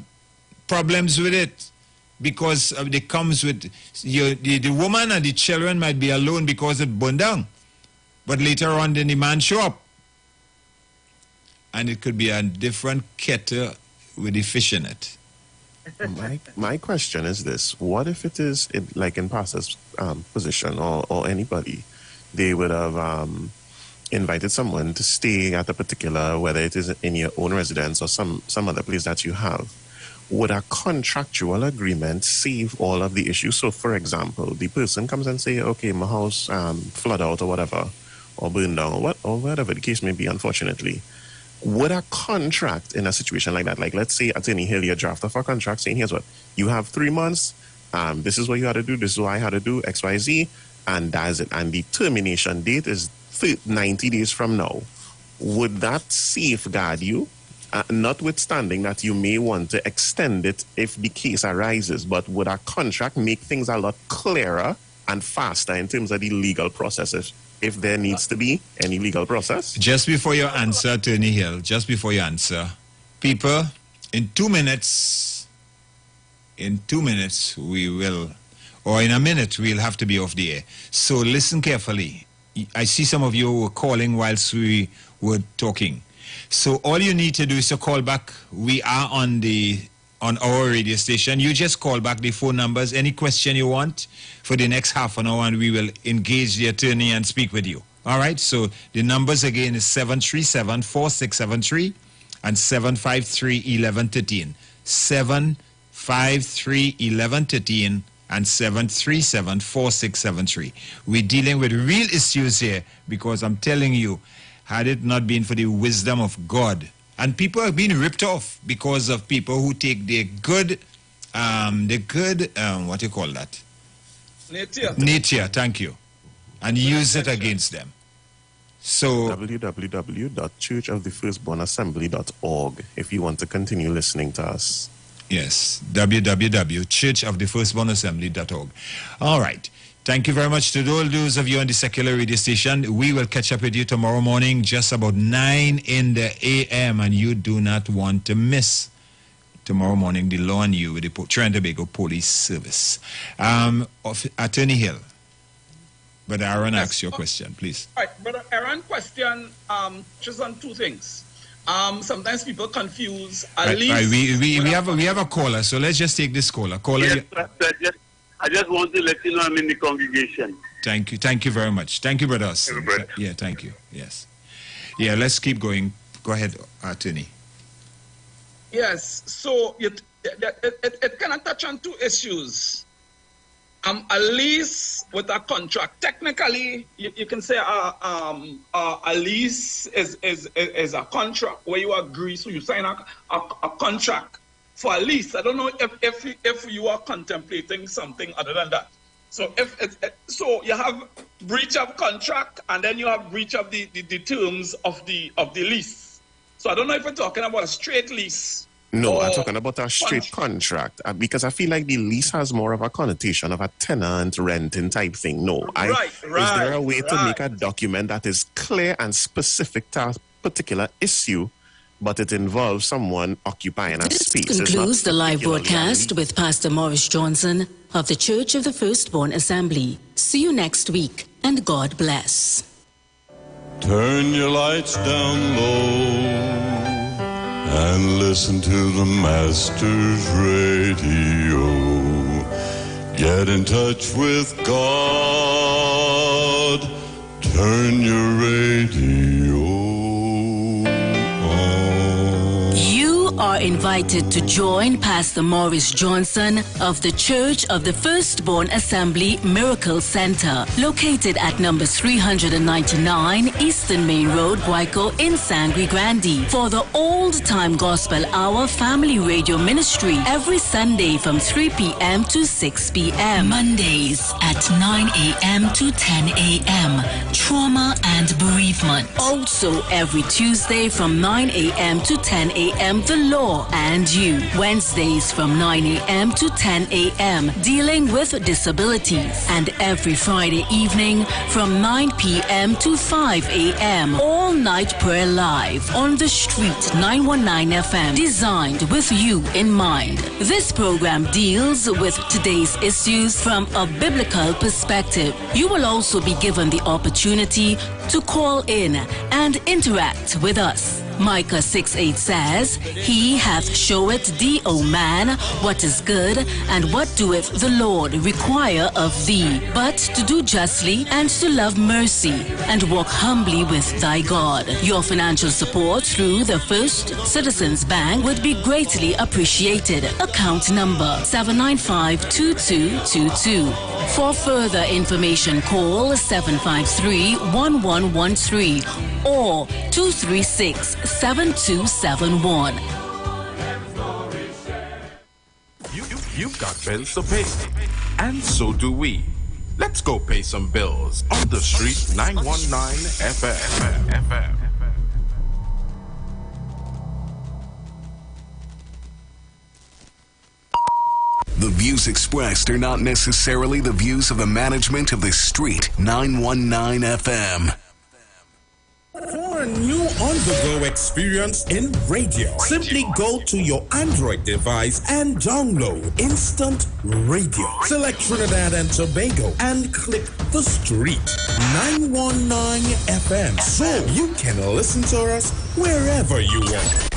problems with it, because it comes with the woman and the children might be alone because it burned down, but later on then the man show up, and it could be a different kettle with the fish in it. My question is this: what if it is like in Pastor's position or anybody, they would have invited someone to stay at a particular, whether it is in your own residence or some other place that you have? Would a contractual agreement save all of the issues? So, for example, the person comes and say, okay, my house flood out or whatever, or burn down, or whatever the case may be, unfortunately. Would a contract in a situation like that, like let's say Attorney Hill, you draft off a contract saying, here's what, you have 3 months, this is what you had to do, this is what I had to do, X, Y, Z, and that's it. And the termination date is 90 days from now. Would that safeguard you? Notwithstanding that you may want to extend it if the case arises, but would a contract make things a lot clearer and faster in terms of the legal processes, if there needs to be any legal process? Just before your answer, Attorney Hill, just before you answer, people, in 2 minutes, we will, or in a minute, we'll have to be off the air. So listen carefully. I see some of you were calling whilst we were talking. So all you need to do is to call back. We are on our radio station. You just call back the phone numbers, any question you want for the next half an hour, and we will engage the attorney and speak with you. All right? So the numbers again is 737-4673 and 753-1113. 753-1113 and 737-4673. We're dealing with real issues here, because I'm telling you, had it not been for the wisdom of God, and people have been ripped off because of people who take their good, what do you call that? Nature, thank you, and use it against them. So www.churchofthefirstbornassembly.org if you want to continue listening to us. Yes, www.churchofthefirstbornassembly.org. All right. Thank you very much to all those of you on the secular radio station. We will catch up with you tomorrow morning, just about 9 in the a.m., and you do not want to miss tomorrow morning the Law and You with the Trinidad and Tobago Police Service. Attorney Hill, Brother Aaron, ask your question, please. All right, Brother Aaron, question just on two things. Sometimes people confuse a Right, lease. right. We have a caller, so let's just take this caller. Caller. Yes, Pastor, I just want to let you know I'm in the congregation. Thank you very much. Thank you, brother. brother. Yeah, thank you. Yes. Yeah, let's keep going. Go ahead, Attorney. Yes, so it can touch on two issues. A lease with a contract. Technically, you can say a lease is a contract where you agree, so you sign a contract for a lease. I don't know if you are contemplating something other than that. So so you have breach of contract, and then you have breach of the terms of the lease. So I don't know if you're talking about a straight lease. No, I'm talking about a straight contract because I feel like the lease has more of a connotation of a tenant renting type thing. No, is there a way to make a document that is clear and specific to a particular issue, but it involves someone occupying a space? This concludes the live broadcast with Pastor Morris Johnson of the Church of the Firstborn Assembly. See you next week, and God bless. Turn your lights down low and listen to the Master's radio. Get in touch with God. Turn your radio on. You are invited to join Pastor Morris Johnson of the Church of the Firstborn Assembly Miracle Center, located at number 399 Eastern Main Road, Guayco in Sangre Grande, for the Old Time Gospel Hour Family Radio Ministry every Sunday from 3 p.m. to 6 p.m. Mondays at 9 a.m. to 10 a.m. Trauma and bereavement. Also every Tuesday from 9 a.m. to 10 a.m. The Law and You. Wednesdays from 9 a.m. to 10 a.m. Dealing with disabilities. And every Friday evening from 9 p.m. to 5 a.m. All night prayer live on the street 919 FM. Designed with you in mind. This program deals with today's issues from a biblical perspective. You will also be given the opportunity to call in and interact with us. Micah 6:8 says, He hath showeth thee, O man, what is good, and what doeth the Lord require of thee, but to do justly and to love mercy, and walk humbly with thy God. Your financial support through the First Citizens Bank would be greatly appreciated. Account number 795-2222. For further information, call 753-1113 or 236-7271. You've got bills to pay, and so do we. Let's go pay some bills on the street 919 FM. The views expressed are not necessarily the views of the management of the Street 919 FM. For a new on-the-go experience in radio, simply go to your Android device and download Instant Radio. Select Trinidad and Tobago and click the Street 919 FM so you can listen to us wherever you want.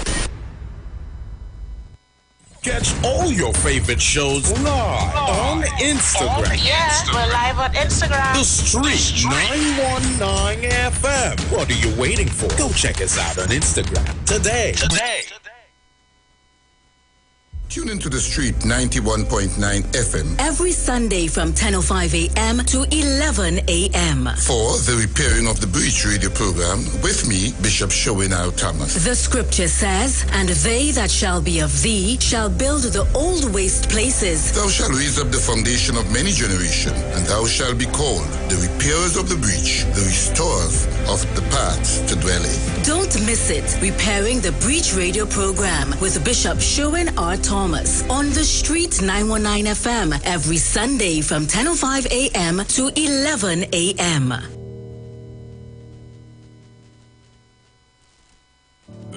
Catch all your favorite shows live on Instagram. We're live on Instagram. The Street 919 FM. What are you waiting for? Go check us out on Instagram today. Tune into the Street 91.9 FM. Every Sunday from 10:05 a.m. to 11 a.m. For the Repairing of the Breach radio program with me, Bishop Showinal Thomas. The scripture says, And they that shall be of thee shall build the old waste places. Thou shalt raise up the foundation of many generations, and thou shalt be called the repairers of the breach, the restorers of the paths to dwell in. Don't miss it. Repairing the Breach radio program with Bishop Sherwin R. Thomas on the Street 919 FM every Sunday from 10:05 a.m. to 11 a.m.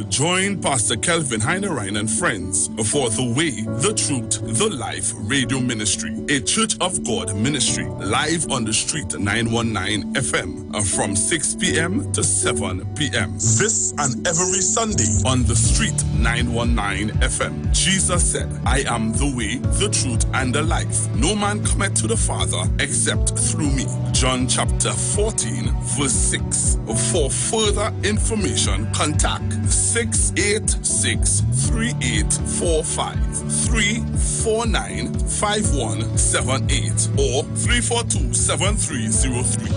Join Pastor Kelvin Heinerine and friends for The Way, the Truth, the Life Radio Ministry, a Church of God ministry, live on the street 919 FM from 6 p.m. to 7 p.m. This and every Sunday on the street 919 FM. Jesus said, I am the way, the truth, and the life. No man cometh to the Father except through me. John chapter 14, verse 6. For further information, contact 686-3845, 349-5178, or 342-7303.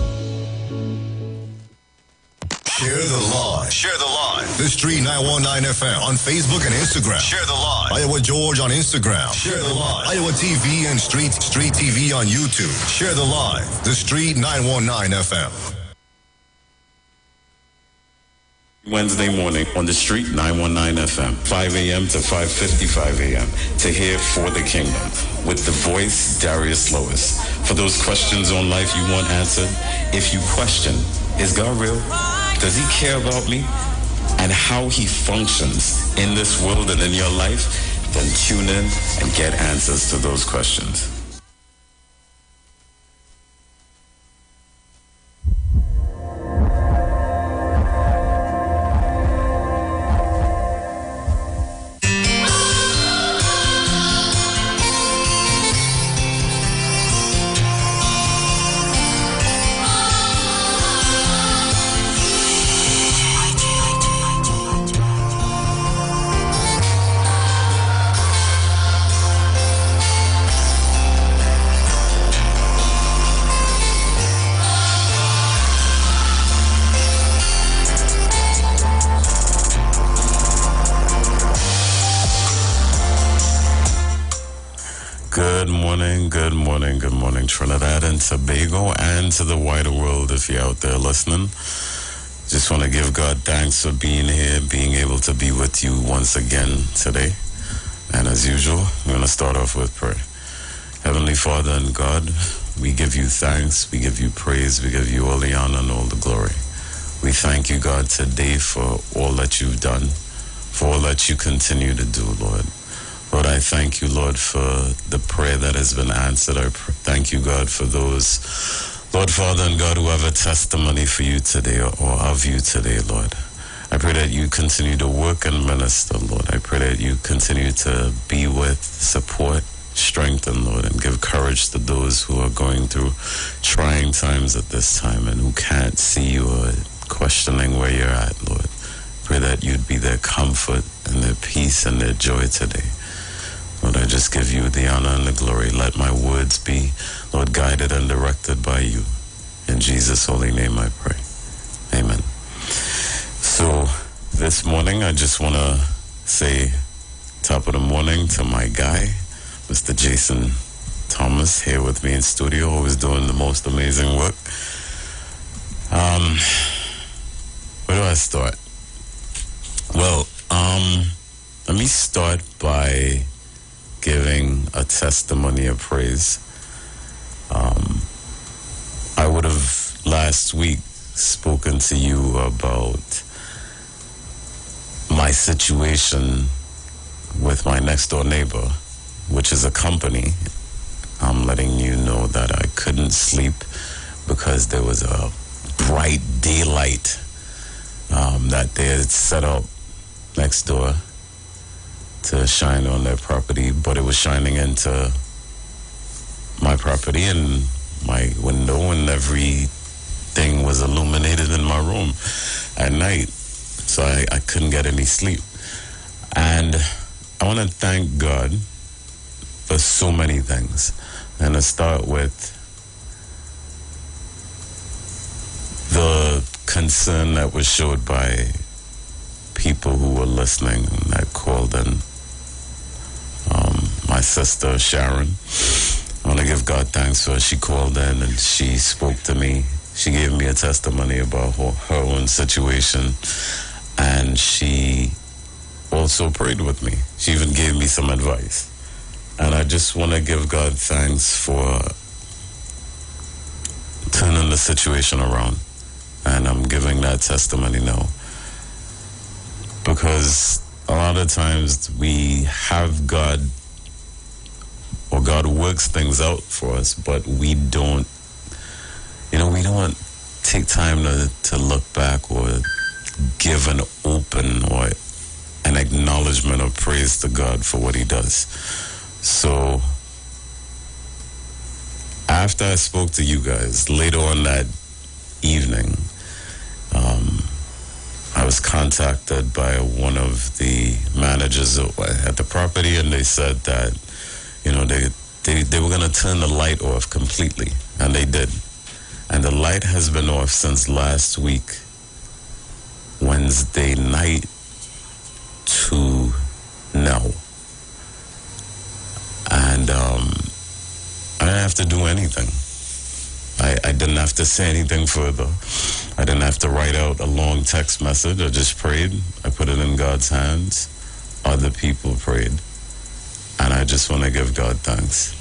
Share the live. Share the live. The Street 919 FM on Facebook and Instagram. Share the live. Iowa George on Instagram. Share the live. Iowa TV and Street TV on YouTube. Share the live. The Street 919 FM. Wednesday morning on the Street 919 FM, 5 a.m. to 5:55 a.m. to hear For the Kingdom with the voice Darius Lois. For those questions on life you want answered, if you question, is God real? Does he care about me? And how he functions in this world and in your life? Then tune in and get answers to those questions. Good morning, Trinidad and Tobago, and to the wider world if you're out there listening. Just want to give God thanks for being here, being able to be with you once again today. And as usual, I'm going to start off with prayer. Heavenly Father and God, we give you thanks, we give you praise, we give you all the honor and all the glory. We thank you, God, today for all that you've done, for all that you continue to do, Lord. Lord, I thank you, Lord, for the prayer that has been answered. I thank you, God, for those, Lord, Father, and God, who have a testimony for you today or of you today, Lord. I pray that you continue to work and minister, Lord. I pray that you continue to be with, support, strengthen, Lord, and give courage to those who are going through trying times at this time and who can't see you or questioning where you're at, Lord. Pray that you'd be their comfort and their peace and their joy today. Lord, I just give you the honor and the glory. Let my words be, Lord, guided and directed by you. In Jesus' holy name I pray. Amen. So this morning, I just want to say top of the morning to my guy, Mr. Jason Thomas, here with me in studio, who is doing the most amazing work. Where do I start? Well, let me start by giving a testimony of praise. I would have last week spoken to you about my situation with my next door neighbor, which is a company. I'm letting you know that I couldn't sleep because there was a bright daylight that they had set up next door to shine on their property, but it was shining into my property and my window, and everything was illuminated in my room at night, so I couldn't get any sleep. And I want to thank God for so many things, and to start with the concern that was showed by people who were listening and that called in. My sister Sharon, I want to give God thanks for her. She called in and she spoke to me. She gave me a testimony about her own situation, and she also prayed with me. She even gave me some advice. And I just want to give God thanks for turning the situation around. And I'm giving that testimony now, because because a lot of times we have God, or God works things out for us, but we don't, we don't take time to look back or give an open or an acknowledgement of praise to God for what he does. So after I spoke to you guys, later on that evening, I was contacted by one of the managers at the property, and they said that, they were going to turn the light off completely, and they did. And the light has been off since last week, Wednesday night to now. And I didn't have to do anything. I didn't have to say anything further. I didn't have to write out a long text message. I just prayed. I put it in God's hands. Other people prayed. And I just want to give God thanks.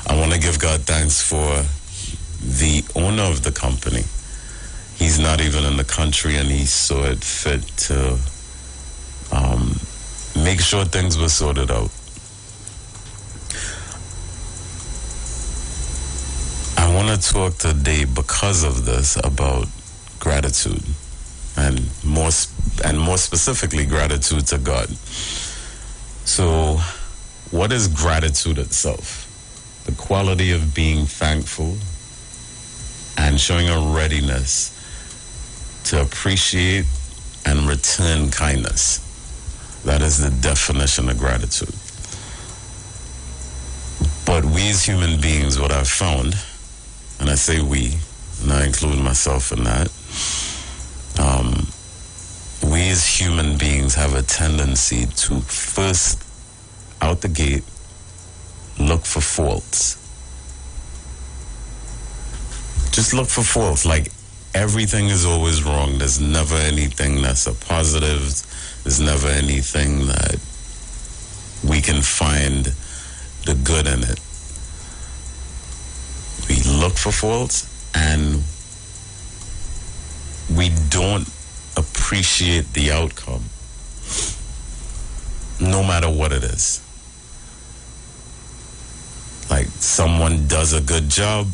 I want to give God thanks for the owner of the company. He's not even in the country, and he saw it fit to make sure things were sorted out. I want to talk today, because of this, about gratitude, and more specifically gratitude to God. So, what is gratitude itself? The quality of being thankful and showing a readiness to appreciate and return kindness. That is the definition of gratitude. But we as human beings, what I've found, and I say we, and I include myself in that, we as human beings have a tendency to first, out the gate, look for faults. Just look for faults. Like, everything is always wrong. There's never anything that's a positive. There's never anything that we can find the good in it. We look for faults, and we don't appreciate the outcome, no matter what it is. Like, someone does a good job,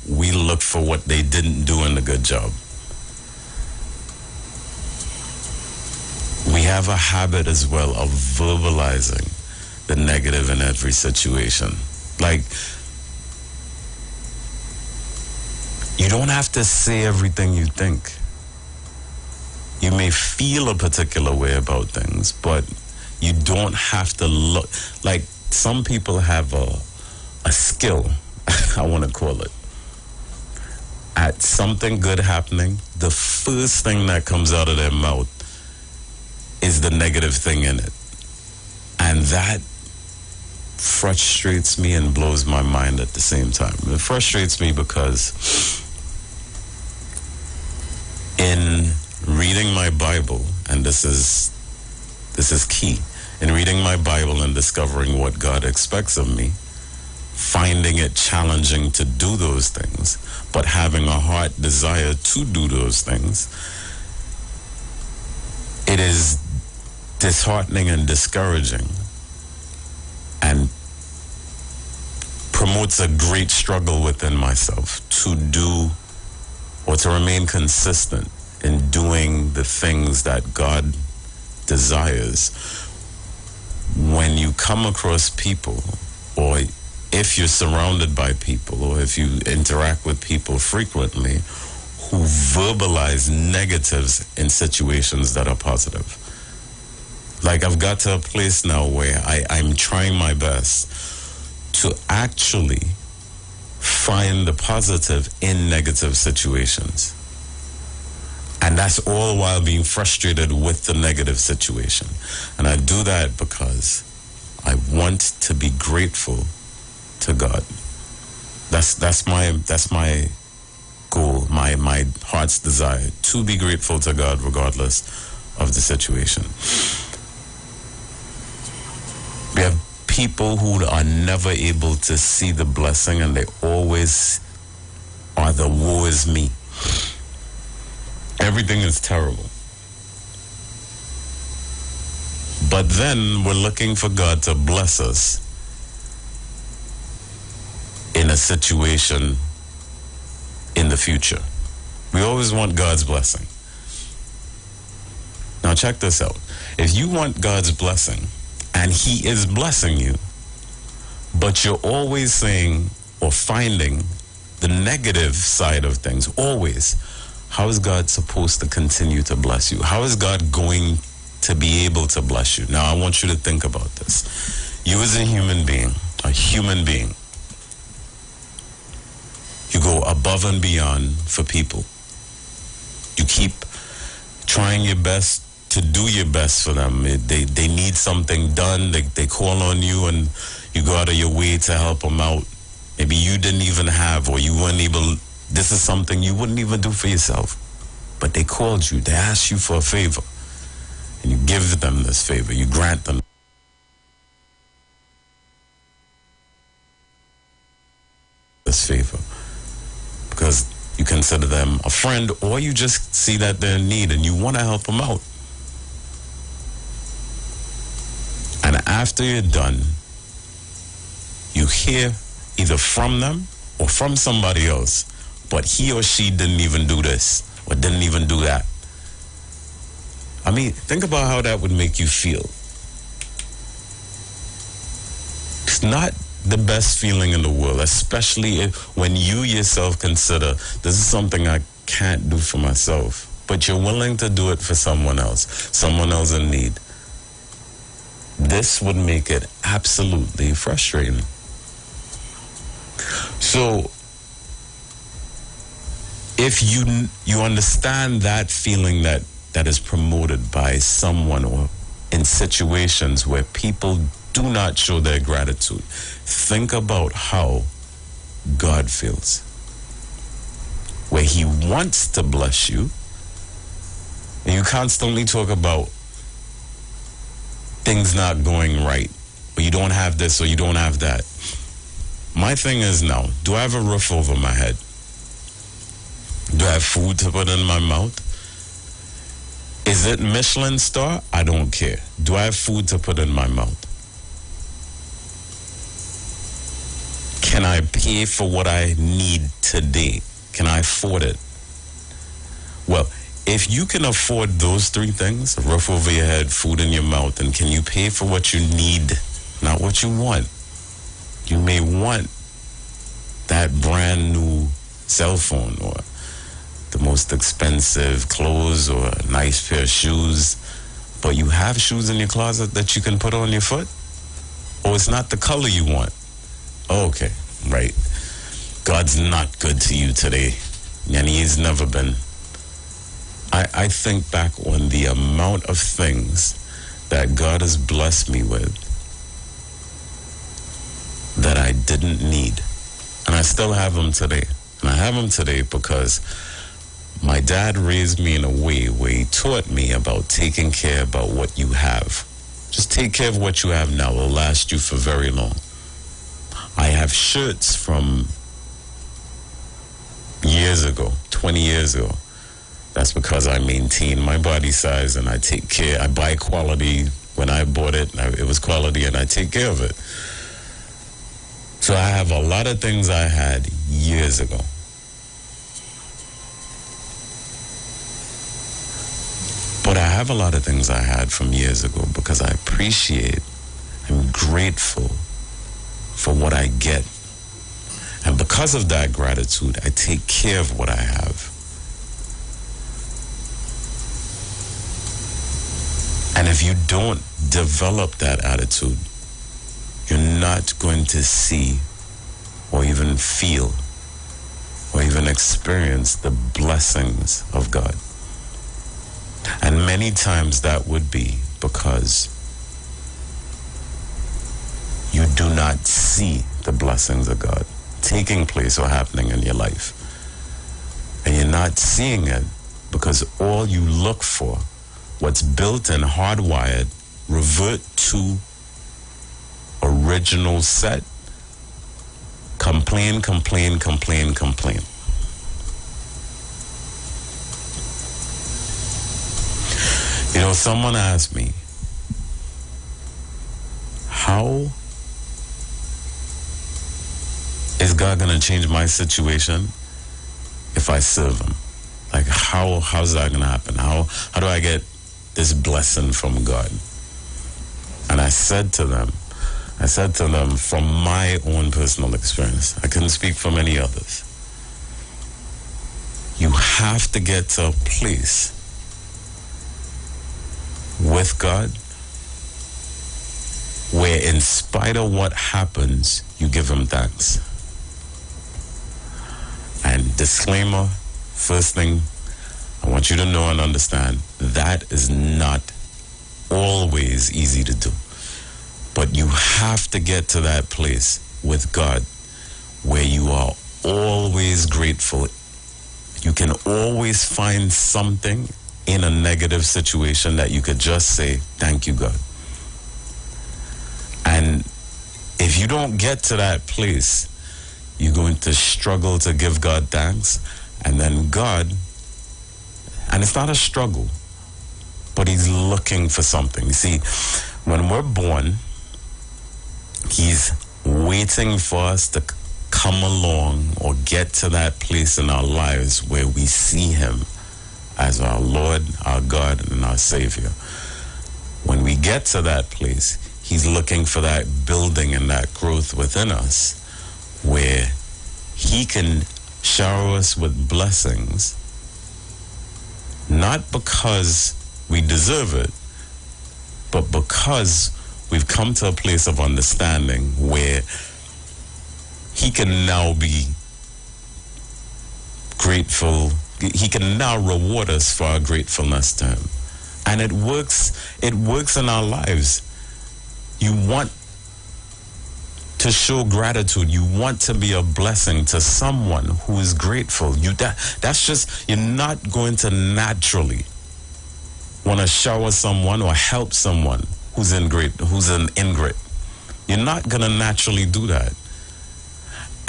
we look for what they didn't do in the good job. We have a habit as well of verbalizing the negative in every situation. Like, you don't have to say everything you think. You may feel a particular way about things, but you don't have to look. Like, some people have a skill, I want to call it, at something good happening. The first thing that comes out of their mouth is the negative thing in it. And that frustrates me and blows my mind at the same time. It frustrates me because in reading my Bible, and this is key, in reading my Bible and discovering what God expects of me, finding it challenging to do those things, but having a heart desire to do those things, it is disheartening and discouraging, and promotes a great struggle within myself to do, or to remain consistent in doing the things that God desires. When you come across people, or if you're surrounded by people, or if you interact with people frequently who verbalize negatives in situations that are positive. Like, I've got to a place now where I'm trying my best to actually find the positive in negative situations. And that's all while being frustrated with the negative situation. And I do that because I want to be grateful to God. That's my goal, my heart's desire, to be grateful to God regardless of the situation. We have people who are never able to see the blessing, and they always are the woe is me. Everything is terrible. But then we're looking for God to bless us in a situation in the future. We always want God's blessing. Now check this out. If you want God's blessing and He is blessing you, but you're always saying or finding the negative side of things, always, how is God supposed to continue to bless you? How is God going to be able to bless you? Now I want you to think about this. You as a human being, you go above and beyond for people. You keep trying your best to do your best for them. They need something done. They call on you and you go out of your way to help them out. Maybe you didn't even have, or you weren't able, this is something you wouldn't even do for yourself. But they called you, they asked you for a favor. And you give them this favor, you grant them this favor. Because you consider them a friend, or you just see that they're in need and you want to help them out. And after you're done, you hear either from them or from somebody else, but he or she didn't even do this or didn't even do that. I mean, think about how that would make you feel. It's not the best feeling in the world, especially when you yourself consider this is something I can't do for myself, but you're willing to do it for someone else in need. This would make it absolutely frustrating. So, if you understand that feeling that is promoted by someone or in situations where people do not show their gratitude, think about how God feels. Where He wants to bless you, and you constantly talk about things not going right, or you don't have this or you don't have that. My thing is now, do I have a roof over my head? Do I have food to put in my mouth? Is it Michelin star? I don't care. Do I have food to put in my mouth? Can I pay for what I need today? Can I afford it? Well, if you can afford those three things, a roof over your head, food in your mouth, and can you pay for what you need, not what you want? You may want that brand new cell phone or the most expensive clothes or a nice pair of shoes, but you have shoes in your closet that you can put on your foot? Or it's not the color you want? Oh, okay, right. God's not good to you today, and He's never been. I think back on the amount of things that God has blessed me with that I didn't need. And I still have them today. And I have them today because my dad raised me in a way where he taught me about taking care about what you have. Just take care of what you have now. It'll last you for very long. I have shirts from years ago, 20 years ago. That's because I maintain my body size and I take care. I buy quality. When I bought it, it was quality and I take care of it. So I have a lot of things I had years ago. But I have a lot of things I had from years ago because I appreciate and grateful for what I get. And because of that gratitude, I take care of what I have. And if you don't develop that attitude, you're not going to see or even feel or even experience the blessings of God. And many times that would be because you do not see the blessings of God taking place or happening in your life. And you're not seeing it because all you look for, what's built and hardwired, revert to original set, complain. You know, someone asked me, how is God going to change my situation if I serve him? Like, how's that going to happen? How do I get this blessing from God? And I said to them from my own personal experience, I couldn't speak for many others, you have to get to a place with God where in spite of what happens, you give him thanks. And disclaimer, first thing I want you to know and understand, that is not always easy to do. But you have to get to that place with God where you are always grateful. You can always find something in a negative situation that you could just say, thank you, God. And if you don't get to that place, you're going to struggle to give God thanks. And then God, and it's not a struggle, but he's looking for something. You see, when we're born, he's waiting for us to come along or get to that place in our lives where we see him as our Lord, our God, and our Savior. When we get to that place, he's looking for that building and that growth within us where he can shower us with blessings, not because we deserve it, but because we've come to a place of understanding where he can now be grateful. He can now reward us for our gratefulness to him. And it works in our lives. You want to show gratitude. You want to be a blessing to someone who is grateful. That's just, you're not going to naturally want to shower someone or help someone who's an ingrate. You're not going to naturally do that.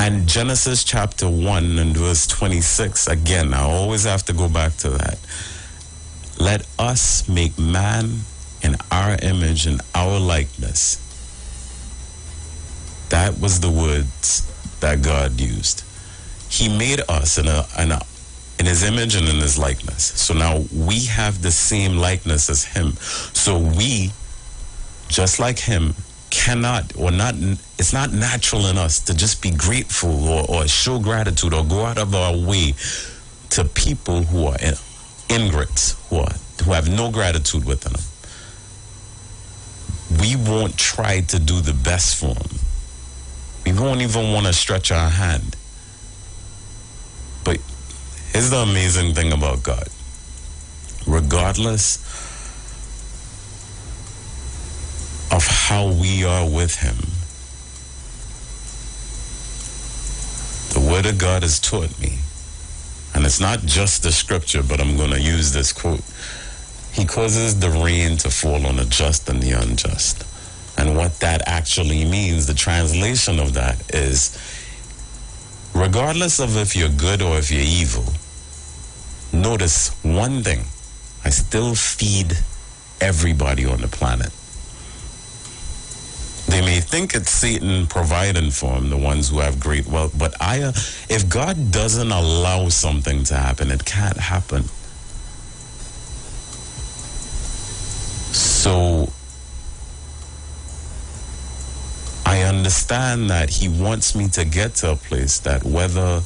And Genesis chapter 1 and verse 26, again, I always have to go back to that. Let us make man in our image and our likeness. That was the words that God used. He made us in his image and in his likeness. So now we have the same likeness as him. So we, just like him, it's not natural in us to just be grateful or show gratitude or go out of our way to people who are ingrates, who have no gratitude within them. We won't try to do the best for them. We won't even want to stretch our hand. But here's the amazing thing about God. Regardless of how we are with him, the word of God has taught me, and it's not just the scripture, but I'm going to use this quote. He causes the rain to fall on the just and the unjust. And what that actually means, the translation of that is, regardless of if you're good or if you're evil, notice one thing: I still feed everybody on the planet. They may think it's Satan providing for them, the ones who have great wealth, but if God doesn't allow something to happen, it can't happen. So I understand that he wants me to get to a place that whether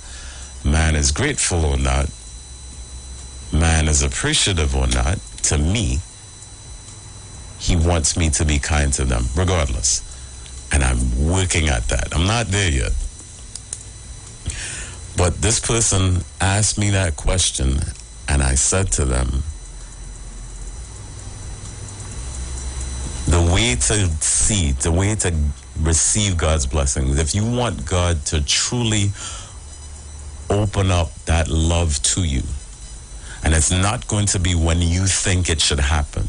man is grateful or not, man is appreciative or not, to me, he wants me to be kind to them, regardless. And I'm working at that. I'm not there yet. But this person asked me that question, and I said to them, the way to receive God's blessings, if you want God to truly open up that love to you, and it's not going to be when you think it should happen.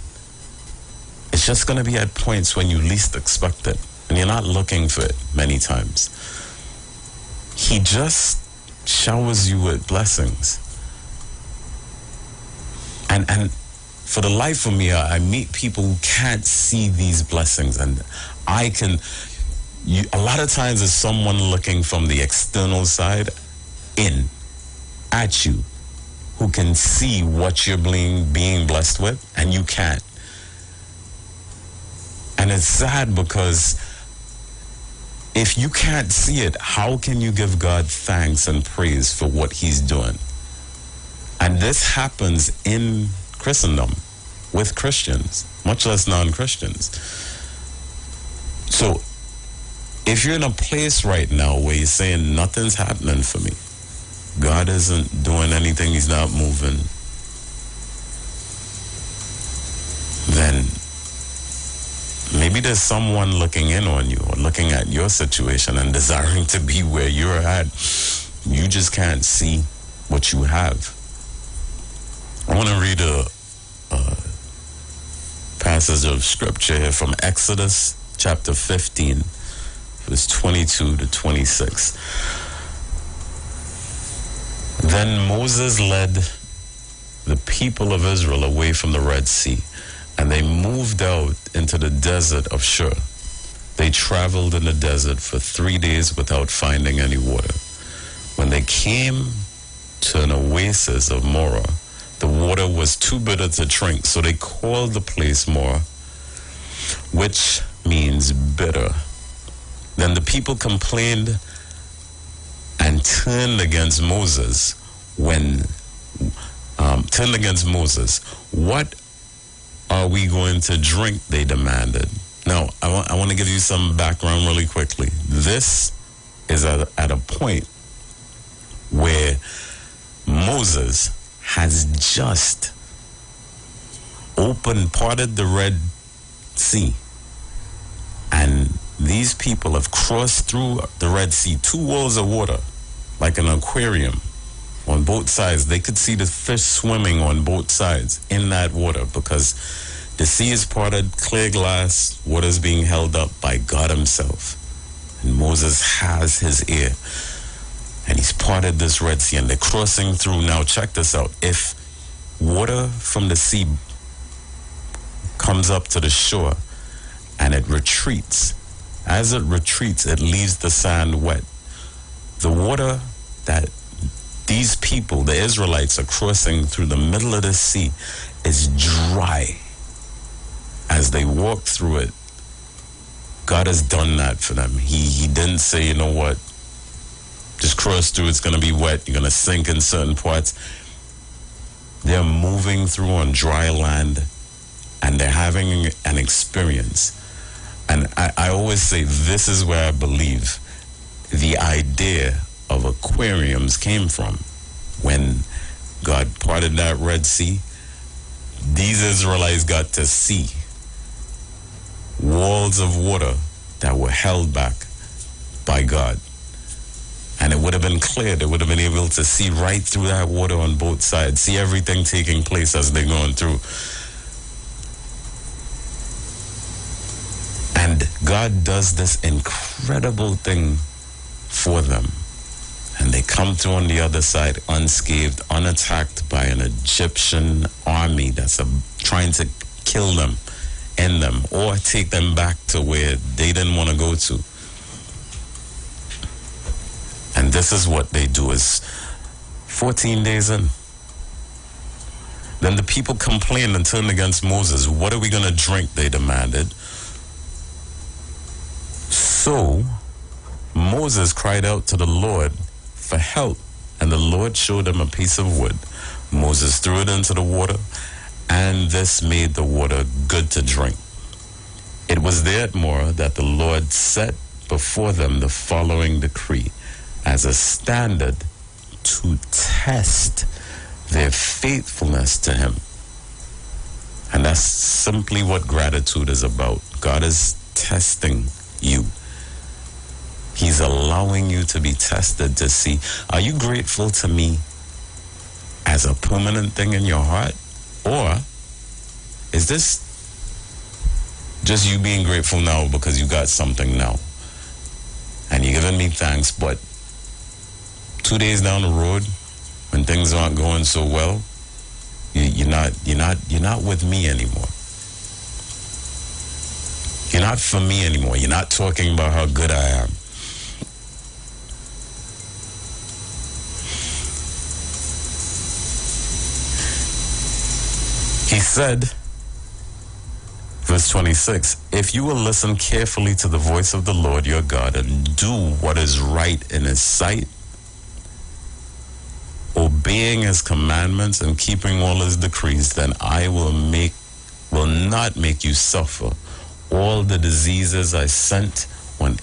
It's just going to be at points when you least expect it, and you're not looking for it many times. He just showers you with blessings. And for the life of me, I meet people who can't see these blessings, and I can. A lot of times, it's someone looking from the external side in at you, who can see what you're being blessed with, and you can't. And it's sad because if you can't see it, how can you give God thanks and praise for what he's doing? And this happens in Christendom with Christians, much less non-Christians. So if you're in a place right now where you're saying nothing's happening for me, God isn't doing anything, he's not moving, then maybe there's someone looking in on you or looking at your situation and desiring to be where you're at. You just can't see what you have. I want to read a passage of scripture here from Exodus chapter 15, verse 22 to 26. Then Moses led the people of Israel away from the Red Sea, and they moved out into the desert of Shur. They traveled in the desert for 3 days without finding any water. When they came to an oasis of Marah, the water was too bitter to drink, so they called the place Marah, which means bitter. Then the people complained and turned against Moses. Turned against Moses. What are we going to drink? They demanded. Now, I want to give you some background really quickly. This is at a point where Moses has just parted the Red Sea, and these people have crossed through the Red Sea, 2 walls of water, like an aquarium on both sides. They could see the fish swimming on both sides in that water because the sea is parted, clear glass, water is being held up by God himself. And Moses has his ear, and he's parted this Red Sea, and they're crossing through. Now check this out. If water from the sea comes up to the shore and it retreats, as it retreats, it leaves the sand wet. The water that these people, the Israelites, are crossing through the middle of the sea is dry. As they walk through it, God has done that for them. He didn't say, you know what, just cross through, it's going to be wet, you're going to sink in certain parts. They're moving through on dry land, and they're having an experience. And I always say this is where I believe the idea of aquariums came from. When God parted that Red Sea, these Israelites got to see walls of water that were held back by God. And it would have been clear. They would have been able to see right through that water on both sides, see everything taking place as they're going through. And God does this incredible thing for them. And they come through on the other side unscathed, unattacked by an Egyptian army that's trying to kill them, end them, or take them back to where they didn't want to go to. And this is what they do is 14 days in. Then the people complained and turned against Moses. What are we going to drink? They demanded. So Moses cried out to the Lord for help, and the Lord showed him a piece of wood. Moses threw it into the water, and this made the water good to drink. It was there at Marah that the Lord set before them the following decree as a standard to test their faithfulness to him. And that's simply what gratitude is about. God is testing you. He's allowing you to be tested to see, are you grateful to me as a permanent thing in your heart? Or is this just you being grateful now because you got something now? And you're giving me thanks, but 2 days down the road, when things aren't going so well, You're not with me anymore. You're not for me anymore. You're not talking about how good I am. He said, verse 26, if you will listen carefully to the voice of the Lord your God and do what is right in his sight, obeying his commandments and keeping all his decrees, then I will not make you suffer all the diseases I sent on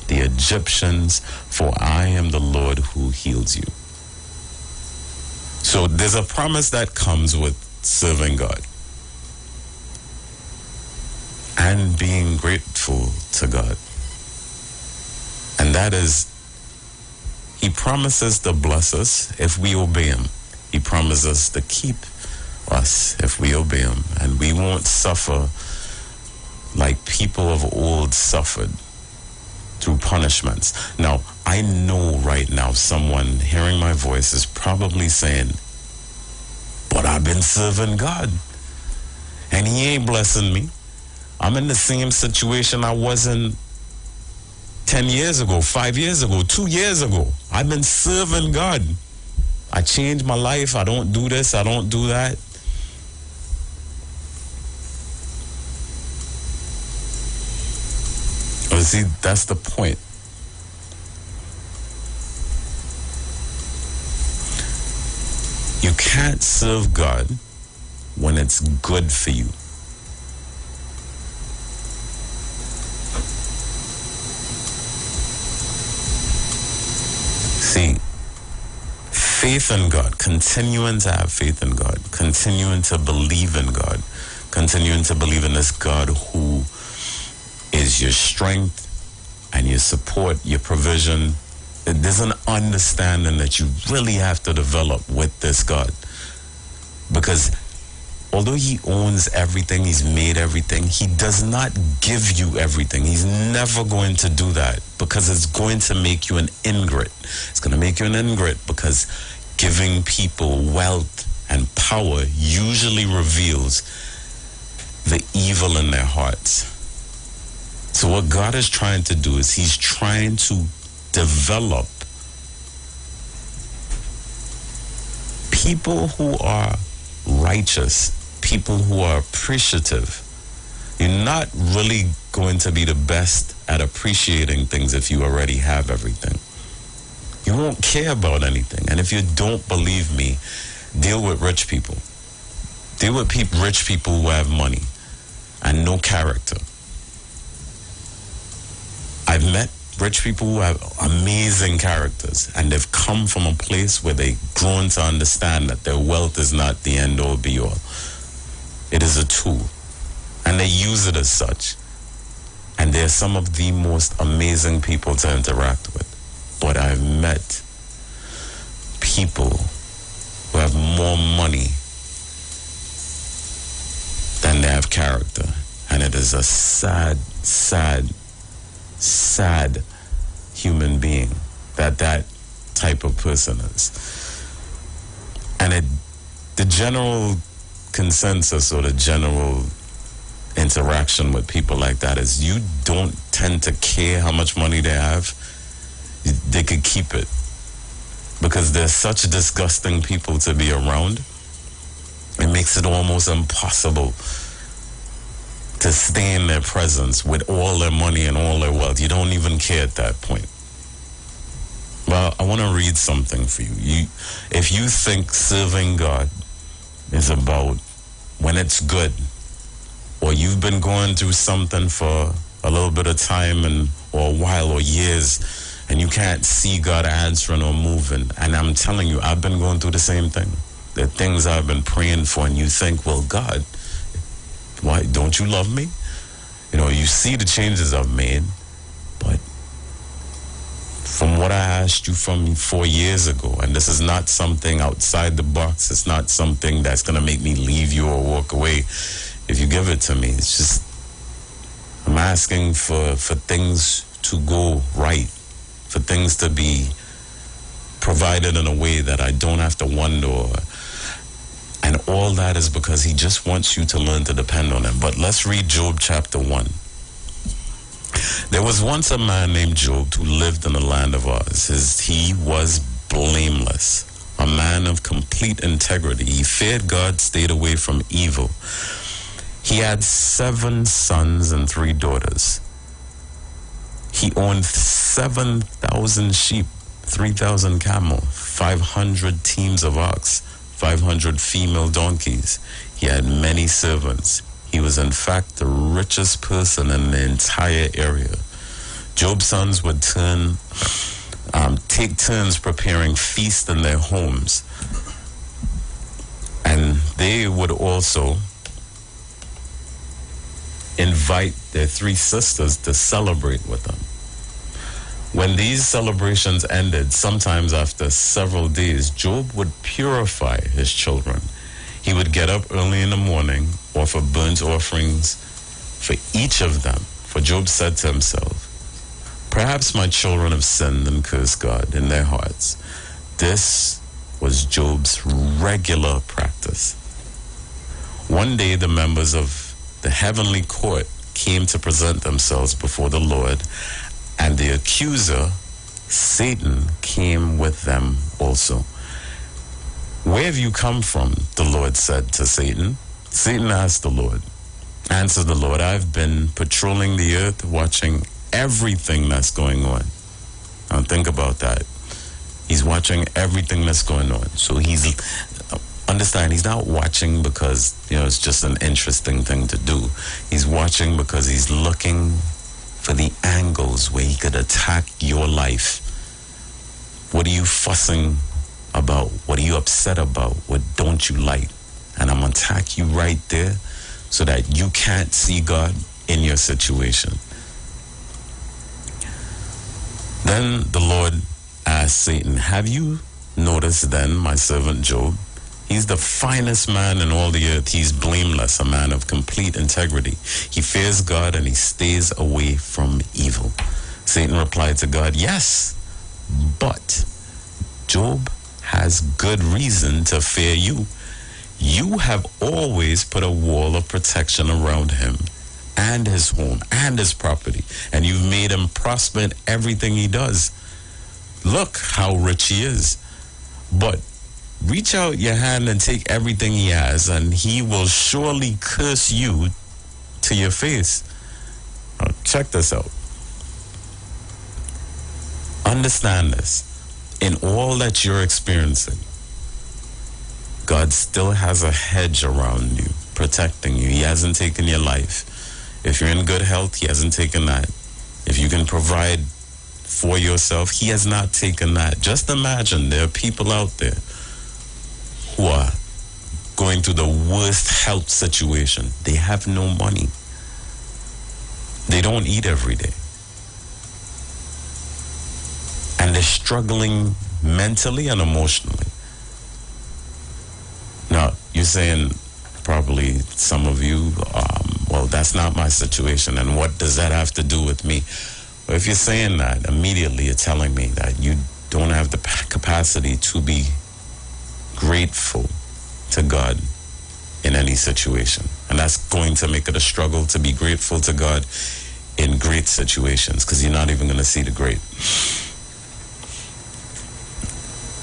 the Egyptians, for I am the Lord who heals you. So there's a promise that comes with serving God and being grateful to God. And that is, he promises to bless us if we obey him. He promises to keep us if we obey him. And we won't suffer like people of old suffered through punishments. Now, I know right now someone hearing my voice is probably saying, but I've been serving God and he ain't blessing me. I'm in the same situation I was in 10 years ago, 5 years ago, 2 years ago. I've been serving God. I changed my life. I don't do this. I don't do that. But see, that's the point. You can't serve God when it's good for you. See, faith in God, continuing to have faith in God, continuing to believe in God, continuing to believe in this God who is your strength and your support, your provision. There's an understanding that you really have to develop with this God. Because although he owns everything, he's made everything, he does not give you everything. He's never going to do that, because it's going to make you an ingrate. It's going to make you an ingrate because giving people wealth and power usually reveals the evil in their hearts. So what God is trying to do is he's trying to develop people who are righteous, people who are appreciative. You're not really going to be the best at appreciating things if you already have everything. You won't care about anything. And if you don't believe me, deal with rich people. Deal with rich people who have money and no character. I've met rich people who have amazing characters, and they've come from a place where they've grown to understand that their wealth is not the end all be all. It is a tool, and they use it as such. And they're some of the most amazing people to interact with. But I've met people who have more money than they have character, and it is a sad human being that type of person is. And the general consensus or the general interaction with people like that is you don't tend to care how much money they have. They could keep it, because they're such disgusting people to be around. It makes it almost impossible to stay in their presence with all their money and all their wealth. You don't even care at that point. Well, I want to read something for you. If you think serving God is about when it's good, or you've been going through something for a little bit of time or a while or years, and you can't see God answering or moving, and I'm telling you, I've been going through the same thing. There are things I've been praying for, and you think, well, God, why don't you love me? You know, you see the changes I've made, but from what I asked you from 4 years ago, and this is not something outside the box, it's not something that's going to make me leave you or walk away if you give it to me. It's just, I'm asking for things to go right, for things to be provided in a way that I don't have to wonder. And And all that is because he just wants you to learn to depend on him. But let's read Job chapter 1. There was once a man named Job who lived in the land of Uz. He was blameless, a man of complete integrity. He feared God, stayed away from evil. He had 7 sons and 3 daughters. He owned 7,000 sheep, 3,000 camel, 500 teams of ox, 500 female donkeys. He had many servants. He was in fact the richest person in the entire area. Job's sons would take turns preparing feasts in their homes. And they would also invite their 3 sisters to celebrate with them. When these celebrations ended, sometimes after several days, Job would purify his children. He would get up early in the morning, offer burnt offerings for each of them. For Job said to himself, "Perhaps my children have sinned and cursed God in their hearts." This was Job's regular practice. One day, the members of the heavenly court came to present themselves before the Lord, and the accuser, Satan, came with them also. "Where have you come from?" the Lord said to Satan. Satan asked the Lord. Answered the Lord, "I've been patrolling the earth, watching everything that's going on." Now think about that. He's watching everything that's going on. So understand, he's not watching because, it's just an interesting thing to do. He's watching because he's looking for the angles where he could attack your life. What are you fussing about? What are you upset about? What don't you like? And I'm going to attack you right there so that you can't see God in your situation. Then the Lord asked Satan, "Have you noticed then my servant Job? He's the finest man in all the earth. He's blameless, a man of complete integrity. He fears God and he stays away from evil." Satan replied to God, "Yes, but Job has good reason to fear you. You have always put a wall of protection around him and his home and his property, and you've made him prosper in everything he does. Look how rich he is. But reach out your hand and take everything he has, and he will surely curse you to your face." Now, check this out. Understand this. In all that you're experiencing, God still has a hedge around you, protecting you. He hasn't taken your life. If you're in good health, he hasn't taken that. If you can provide for yourself, he has not taken that. Just imagine there are people out there who are going through the worst health situation. They have no money. They don't eat every day. And they're struggling mentally and emotionally. Now, you're saying, probably some of you, well, that's not my situation, and what does that have to do with me? Well, if you're saying that, immediately you're telling me that you don't have the capacity to be grateful to God in any situation. And that's going to make it a struggle to be grateful to God in great situations, because you're not even going to see the great.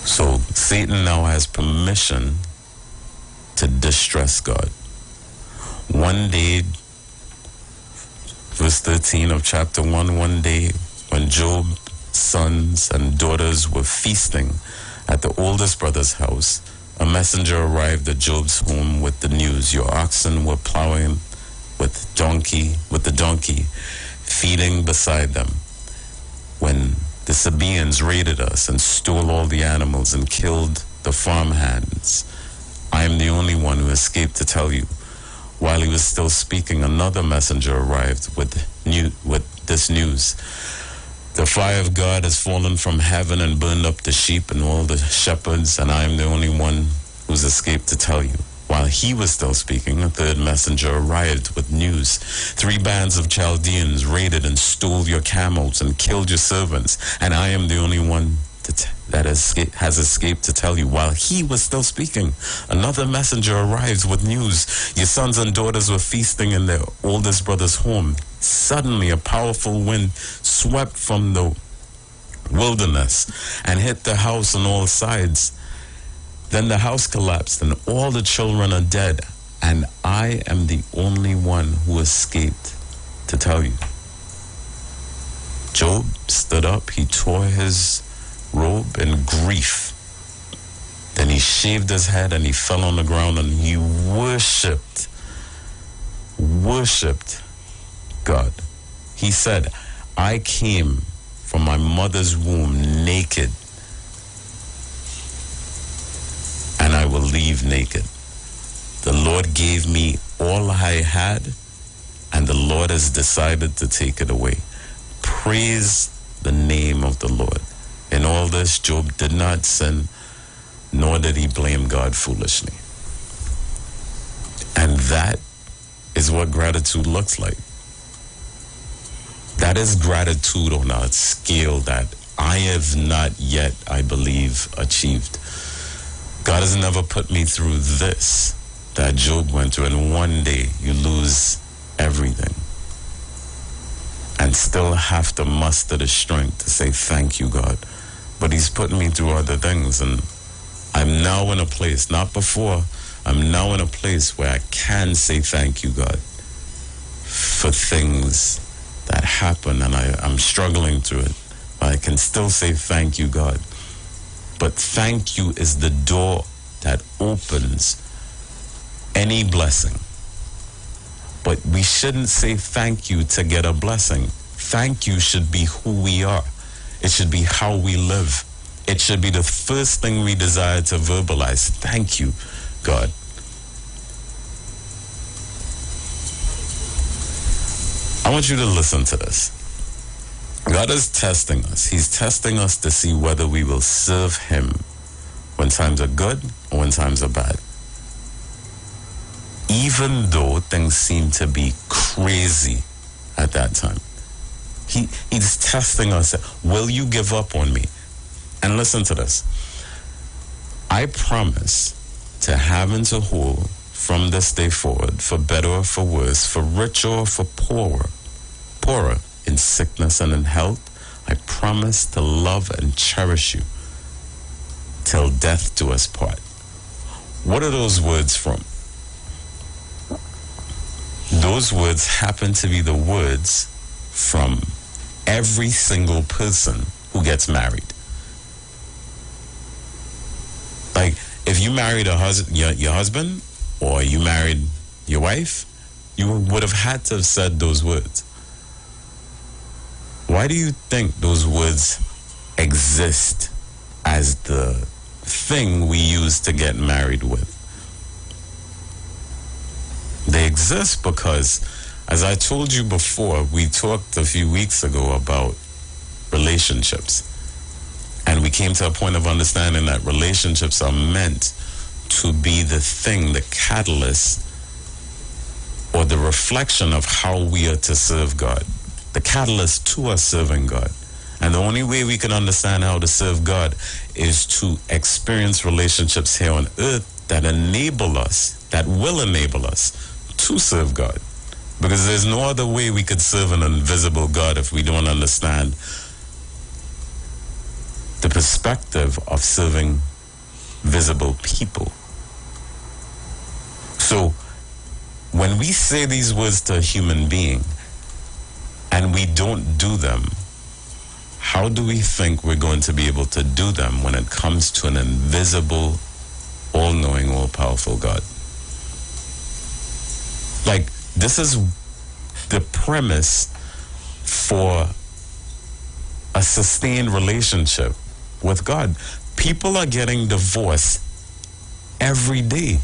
So Satan now has permission to distress God. One day, verse 13 of chapter 1, one day when Job's sons and daughters were feasting at the oldest brother's house, a messenger arrived at Job's home with the news: "Your oxen were plowing with the donkey, feeding beside them, when the Sabaeans raided us and stole all the animals and killed the farmhands. I am the only one who escaped to tell you." While he was still speaking, another messenger arrived with this news: "The fire of God has fallen from heaven and burned up the sheep and all the shepherds, and I am the only one who's escaped to tell you." While he was still speaking, a third messenger arrived with news: "3 bands of Chaldeans raided and stole your camels and killed your servants, and I am the only one that has escaped to tell you. While he was still speaking, another messenger arrives with news. Your sons and daughters were feasting in their oldest brother's home. Suddenly, a powerful wind swept from the wilderness and hit the house on all sides. Then the house collapsed and all the children are dead. And I am the only one who escaped to tell you. Job stood up. He tore his robe in grief. Then he shaved his head and he fell on the ground and he worshipped God. He said, I came from my mother's womb naked, and I will leave naked. The Lord gave me all I had, and the Lord has decided to take it away. Praise the name of the Lord. In all this, Job did not sin, nor did he blame God foolishly. And that is what gratitude looks like. That is gratitude on a scale that I have not yet, I believe, achieved. God has never put me through this that Job went through, and one day you lose everything and still have to muster the strength to say thank you, God. But he's put me through other things, and I'm now in a place, not before, I'm now in a place where I can say thank you, God, for things that happen, and I'm struggling through it. But I can still say thank you, God. But thank you is the door that opens any blessing. But we shouldn't say thank you to get a blessing. Thank you should be who we are. It should be how we live. It should be the first thing we desire to verbalize. Thank you, God. I want you to listen to this. God is testing us. He's testing us to see whether we will serve him when times are good or when times are bad. Even though things seem to be crazy at that time. He's testing us. Will you give up on me? And listen to this. I promise to have and to hold from this day forward, for better or for worse, for richer or for poorer, in sickness and in health. I promise to love and cherish you till death do us part. What are those words from? Those words happen to be the words from every single person who gets married. Like, if you married your husband, or you married your wife, you would have had to have said those words. Why do you think those words exist as the thing we use to get married with? They exist because, as I told you before, we talked a few weeks ago about relationships. And we came to a point of understanding that relationships are meant to be the thing, the catalyst, or the reflection of how we are to serve God. The catalyst to us serving God. And the only way we can understand how to serve God is to experience relationships here on earth that enable us, that will enable us to serve God. Because there's no other way we could serve an invisible God if we don't understand the perspective of serving visible people. So when we say these words to a human being and we don't do them, how do we think we're going to be able to do them when it comes to an invisible, all-knowing, all-powerful God? Like, this is the premise for a sustained relationship with God. People are getting divorced every day.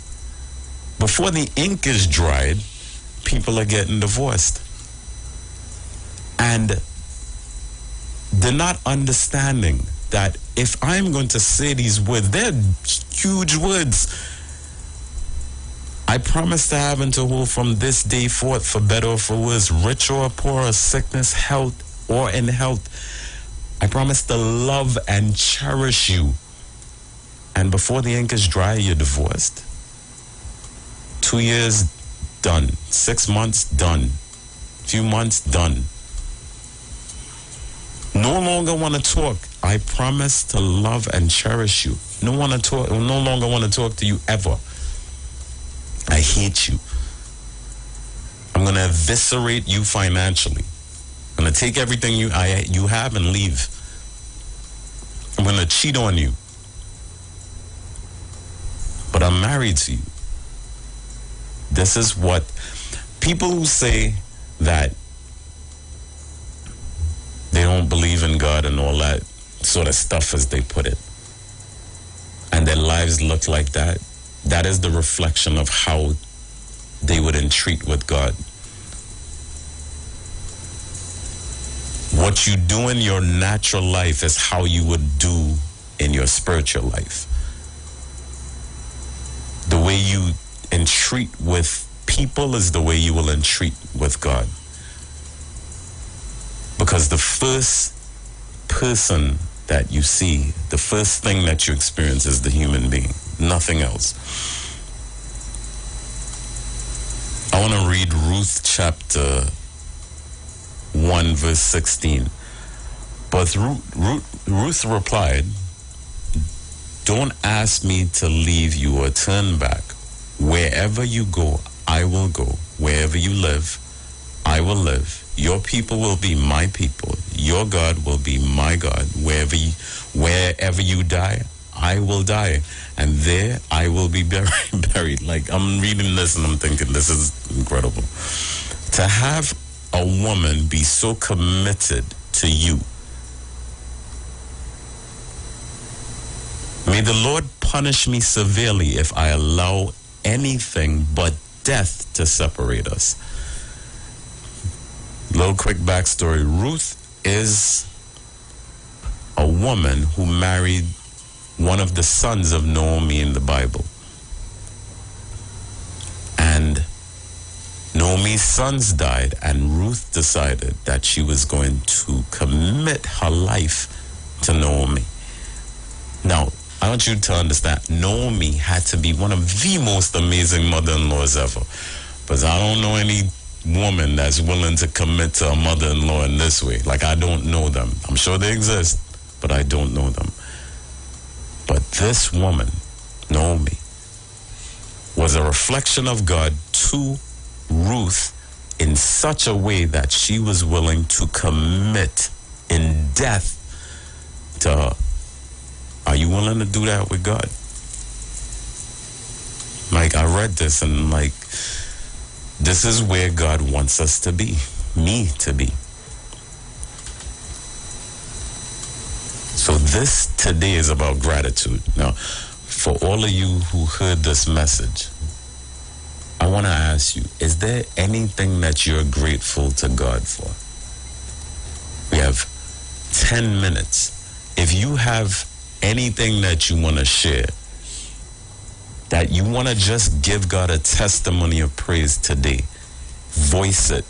Before the ink is dried, people are getting divorced. And they're not understanding that if I'm going to say these words, they're huge words. I promise to have and to hold from this day forth, for better or for worse, rich or poor, sickness, health, or in health. I promise to love and cherish you. And before the ink is dry, you're divorced. 2 years, done. 6 months, done. Few months, done. No longer want to talk. I promise to love and cherish you. No longer want to talk to you ever. I hate you. I'm going to eviscerate you financially. I'm going to take everything you have and leave. I'm going to cheat on you. But I'm married to you. This is what people who say that they don't believe in God and all that sort of stuff, as they put it, and their lives look like that, that is the reflection of how they would entreat with God. What you do in your natural life is how you would do in your spiritual life. The way you entreat with people is the way you will entreat with God. Because the first person that you see, the first thing that you experience is the human being, nothing else. I want to read Ruth chapter 1 verse 16. But Ruth replied, "Don't ask me to leave you or turn back. Wherever you go, I will go. Wherever you live, I will live. Your people will be my people. Your God will be my God. Wherever you die, I will die. And there I will be buried." Like, I'm reading this and I'm thinking, this is incredible. To have a woman be so committed to you. May the Lord punish me severely if I allow anything but death to separate us. Little quick backstory. Ruth is a woman who married one of the sons of Naomi in the Bible. And Naomi's sons died, and Ruth decided that she was going to commit her life to Naomi. Now, I want you to understand, Naomi had to be one of the most amazing mother-in-laws ever. Because I don't know any woman that's willing to commit to a mother-in-law in this way. Like, I don't know them. I'm sure they exist, but I don't know them. But this woman, Naomi, was a reflection of God to Ruth in such a way that she was willing to commit in death to her. Are you willing to do that with God? Like, I read this and like, this is where God wants us to be, me to be. So this today is about gratitude. Now, for all of you who heard this message, I want to ask you, is there anything that you're grateful to God for? We have 10 minutes. If you have anything that you want to share, that you want to just give God a testimony of praise today, voice it.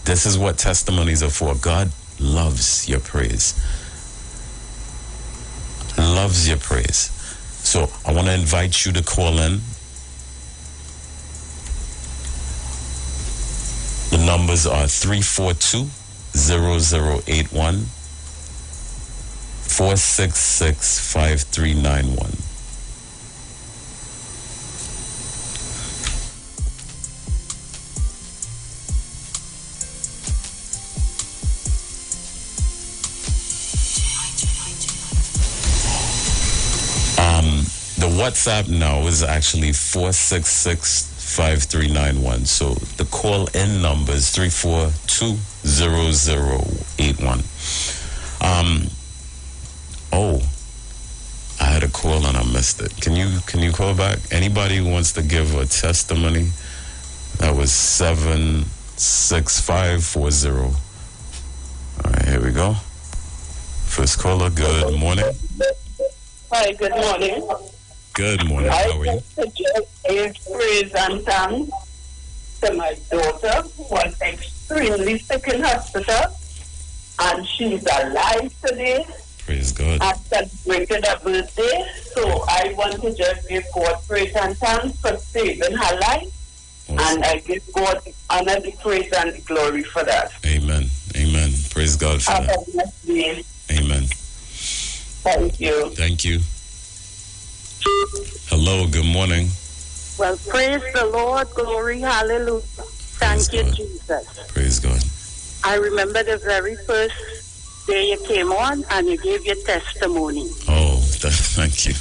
This is what testimonies are for. God loves your praise. Loves your praise. So I want to invite you to call in. The numbers are 342-0081, 466-5391. The WhatsApp now is actually 466-5391. So the call-in number is 342-0081. I had a call and I missed it. Can you call back? Anybody who wants to give a testimony? That was 76540. All right, here we go. First caller, good morning. Hi, good morning. Good morning. How are you? I just praise and thanks to my daughter who was extremely sick in hospital. and she's alive today. Praise God. And celebrated her birthday. So I want to just give God praise and thanks for saving her life. Awesome. And I give God the honor, the praise, and the glory for that. Amen. Amen. Praise God for that. Amen. Thank you. Thank you. Hello, good morning. Well, praise the Lord, glory, hallelujah. Thank you, Jesus. Praise God. I remember the very first day you came on and you gave your testimony. Oh, thank you.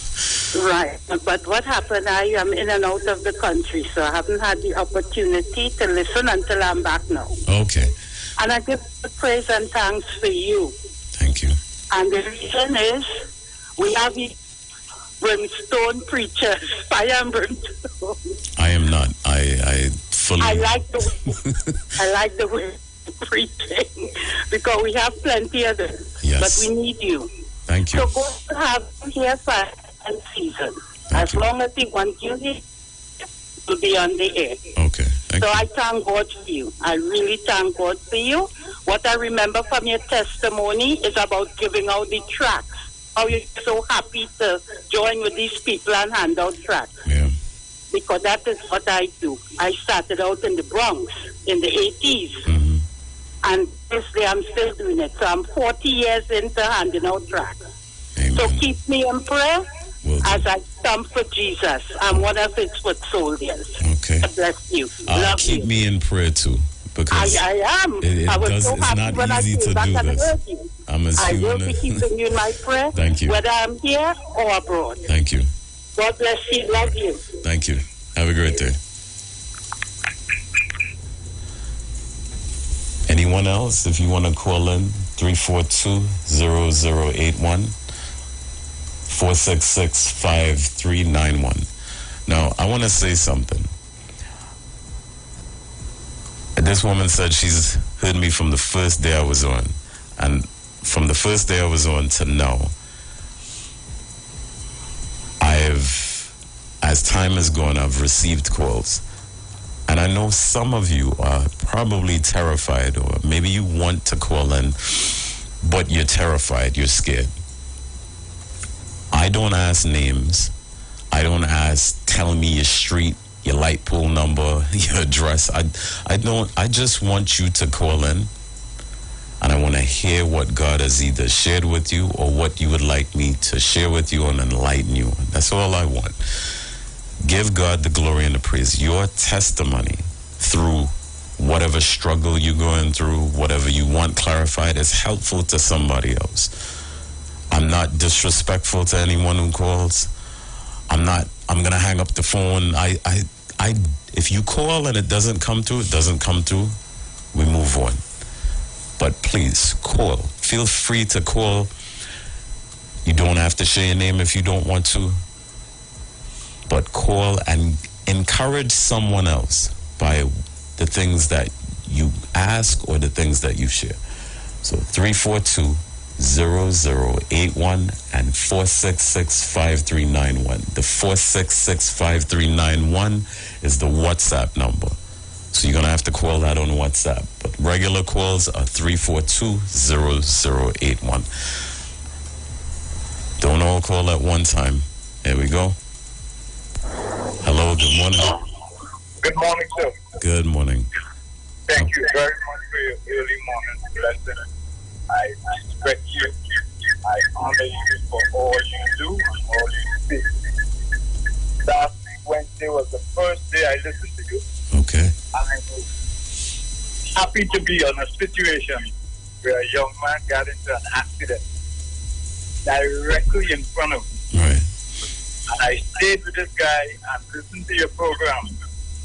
Right. But what happened, I am in and out of the country, so I haven't had the opportunity to listen until I'm back now. Okay. And I give praise and thanks for you. Thank you. And the reason is we have brimstone preachers, fire and brimstone. I am not. I fully... I like the way preaching because we have plenty of them. Yes. But we need you. Thank you. So God will have you here for a season. As long as He wants you here, you'll be on the air. Okay. So I thank God for you. I really thank God for you. What I remember from your testimony is about giving out the tracts. How you're so happy to join with these people and hand out tracts. Yeah. Because that is what I do. I started out in the Bronx in the 80s. Mm-hmm. And this day I'm still doing it. So I'm 40 years into handing out tracts. Amen. So keep me in prayer as I stand for Jesus. I'm one of His foot soldiers. Okay. God bless you. Love keep you. me in prayer too. Because I am. I was so happy when I came back and heard you. I will be keeping you in my prayer. Thank you. Whether I'm here or abroad. Thank you. God bless you. Love you. Thank you. Have a great day. Anyone else? If you want to call in, 342-0081, 466-5391. Now, I want to say something. This woman said she's heard me from the first day I was on. And from the first day I was on to now, as time has gone, I've received calls. And I know some of you are probably terrified, or maybe you want to call in, but you're terrified, you're scared. I don't ask names. I don't ask, tell me your street, your light pole number, your address. I just want you to call in, and I want to hear what God has either shared with you or what you would like me to share with you and enlighten you. That's all I want. Give God the glory and the praise. Your testimony through whatever struggle you're going through, whatever you want clarified, is helpful to somebody else. I'm not disrespectful to anyone who calls. I'm going to hang up the phone. If you call and it doesn't come through, it doesn't come through. We move on. But please, call. Feel free to call. You don't have to share your name if you don't want to. But call and encourage someone else by the things that you ask or the things that you share. So 342-0081 and 466-5391. The 466-5391 is the WhatsApp number. So you're going to have to call that on WhatsApp. But regular calls are 342-0081. Don't all call at one time. There we go. Hello, good morning. Good morning, sir. Good morning. Thank you very much for your early morning blessing. I respect you. I honor you for all you do and all you speak. Last Wednesday was the first day I listened to you. Okay. And I was happy to be on a situation where a young man got into an accident directly in front of me. Right. And I stayed with this guy and listened to your program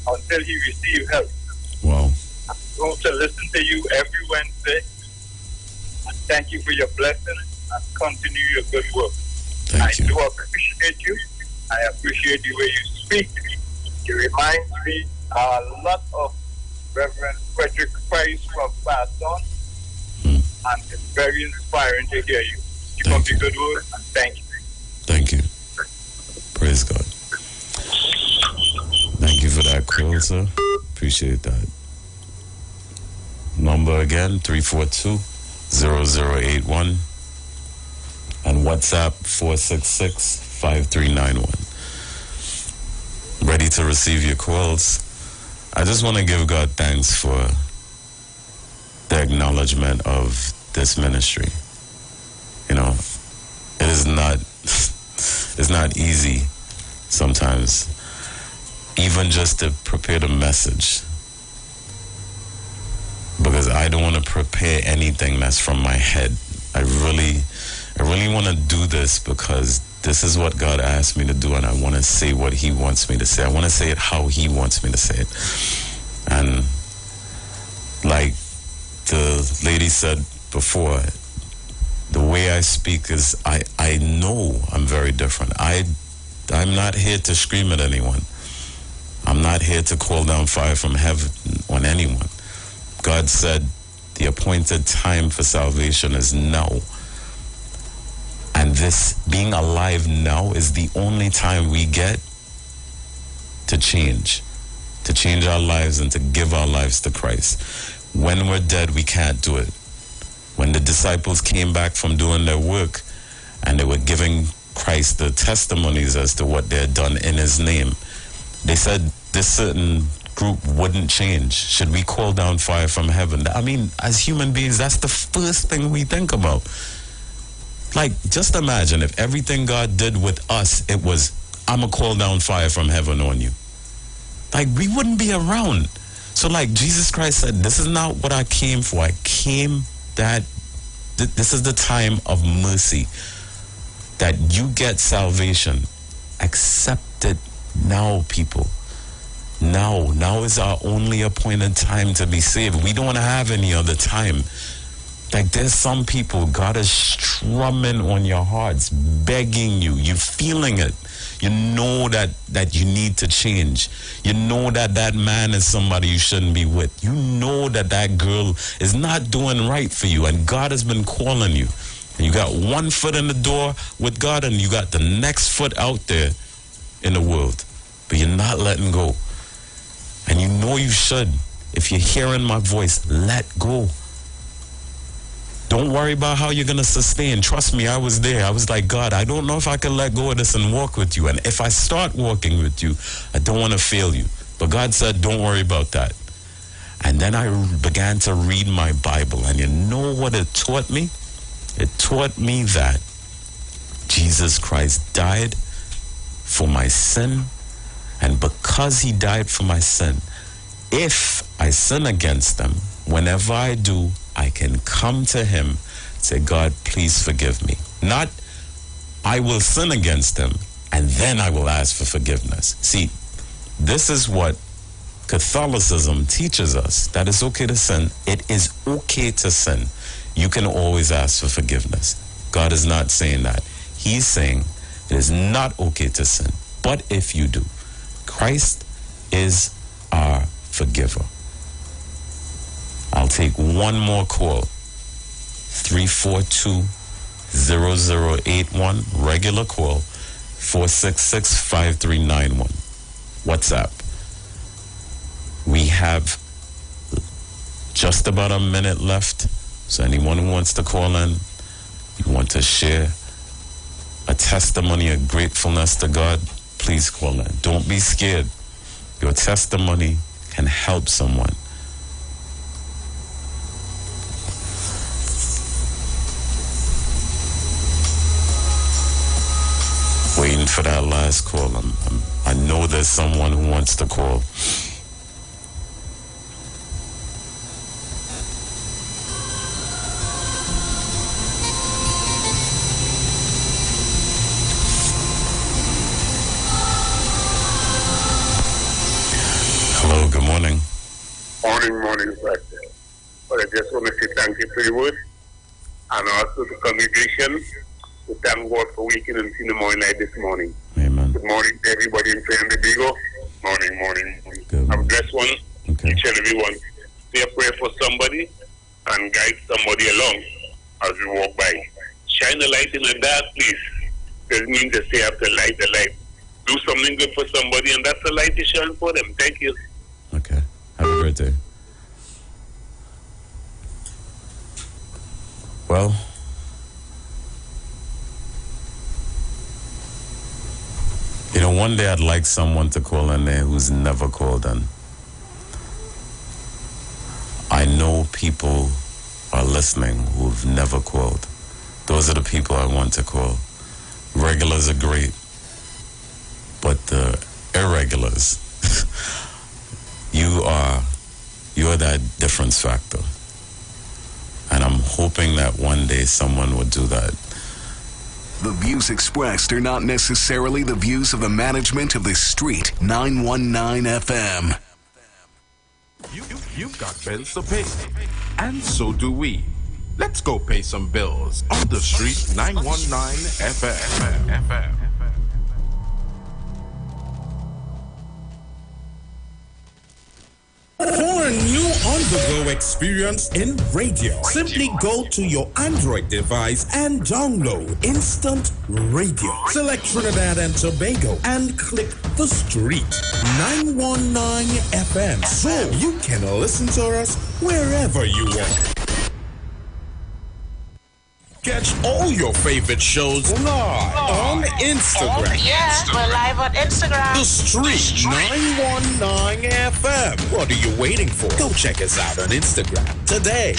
until he received help. Wow. I'm going to listen to you every Wednesday. And thank you for your blessing and continue your good work. I do appreciate you. I appreciate the way you speak. You remind me a lot of Reverend Frederick Price from Boston. And it's very inspiring to hear you. Keep up the good work and thank you. Thank you. Praise God. Thank you for that call, sir. Appreciate that. Number again, 342-0081, 0081 and WhatsApp 466-5391. Ready to receive your calls. I just want to give God thanks for the acknowledgement of this ministry. You know, it is not it's not easy sometimes, even just to prepare the message, because I don't want to prepare anything that's from my head. I really want to do this because this is what God asked me to do, and I want to say what He wants me to say. I want to say it how He wants me to say it. And like the lady said before, the way I speak is, I know I'm very different. I'm not here to scream at anyone. I'm not here to call down fire from heaven on anyone. God said the appointed time for salvation is now. And this being alive now is the only time we get to change our lives and to give our lives to Christ. When we're dead, we can't do it. When the disciples came back from doing their work and they were giving Christ the testimonies as to what they had done in His name, they said this certain group wouldn't change. Should we call down fire from heaven? I mean, as human beings, that's the first thing we think about. Like, just imagine if everything God did with us, it was, I'm going to call down fire from heaven on you. Like, we wouldn't be around. So, like, Jesus Christ said, this is not what I came for. I came that this is the time of mercy, that you get salvation. Accept it now, people. Now is our only appointed time to be saved. We don't have any other time. Like, there's some people, God is strumming on your hearts, begging you. You're feeling it. You know that you need to change. You know that man is somebody you shouldn't be with. You know that girl is not doing right for you, and God has been calling you. And you got one foot in the door with God, and you got the next foot out there in the world. But you're not letting go. And you know you should. If you're hearing my voice, let go. Don't worry about how you're going to sustain. Trust me, I was there. I was like, God, I don't know if I can let go of this and walk with you. And if I start walking with you, I don't want to fail you. But God said, don't worry about that. And then I began to read my Bible. And you know what it taught me? It taught me that Jesus Christ died for my sin. And because He died for my sin, if I sin against Him, whenever I do, I can come to Him, say, God, please forgive me. Not, I will sin against Him, and then I will ask for forgiveness. See, this is what Catholicism teaches us, that it's okay to sin. It is okay to sin. You can always ask for forgiveness. God is not saying that. He's saying it is not okay to sin. But if you do, Christ is our forgiver. I'll take one more call. 342-0081, regular call. 466-5391. WhatsApp. We have just about a minute left. So anyone who wants to call in, you want to share a testimony of gratefulness to God, please call in. Don't be scared. Your testimony can help someone. Waiting for that last call. I know there's someone who wants to call. Hello, good morning. Morning, Pastor. But I just want to say thank you for your word, and also the congregation. We thank God for waking and seeing the morning light this morning. Amen. Good morning to everybody in San Diego. Morning. I'm blessed one, each and every one. Say a prayer for somebody and guide somebody along as we walk by. Shine a light in a dark place. Doesn't mean to say have to light the light. Do something good for somebody, and that's the light is shining for them. Thank you. Okay. Have a great day. Well, you know, one day I'd like someone to call in there who's never called in. I know people are listening who've never called. Those are the people I want to call. Regulars are great, but the irregulars, you're that difference factor. And I'm hoping that one day someone would do that. The views expressed are not necessarily the views of the management of the Street 919 FM. You've got bills to pay, and so do we. Let's go pay some bills on the Street 919 FM. For a new on-the-go experience in radio, simply go to your Android device and download Instant Radio. Select Trinidad and Tobago and click the Street 919 FM so you can listen to us wherever you want. Catch all your favorite shows live on Instagram. Oh, yeah, we're live on Instagram. The Street 919 FM. What are you waiting for? Go check us out on Instagram today.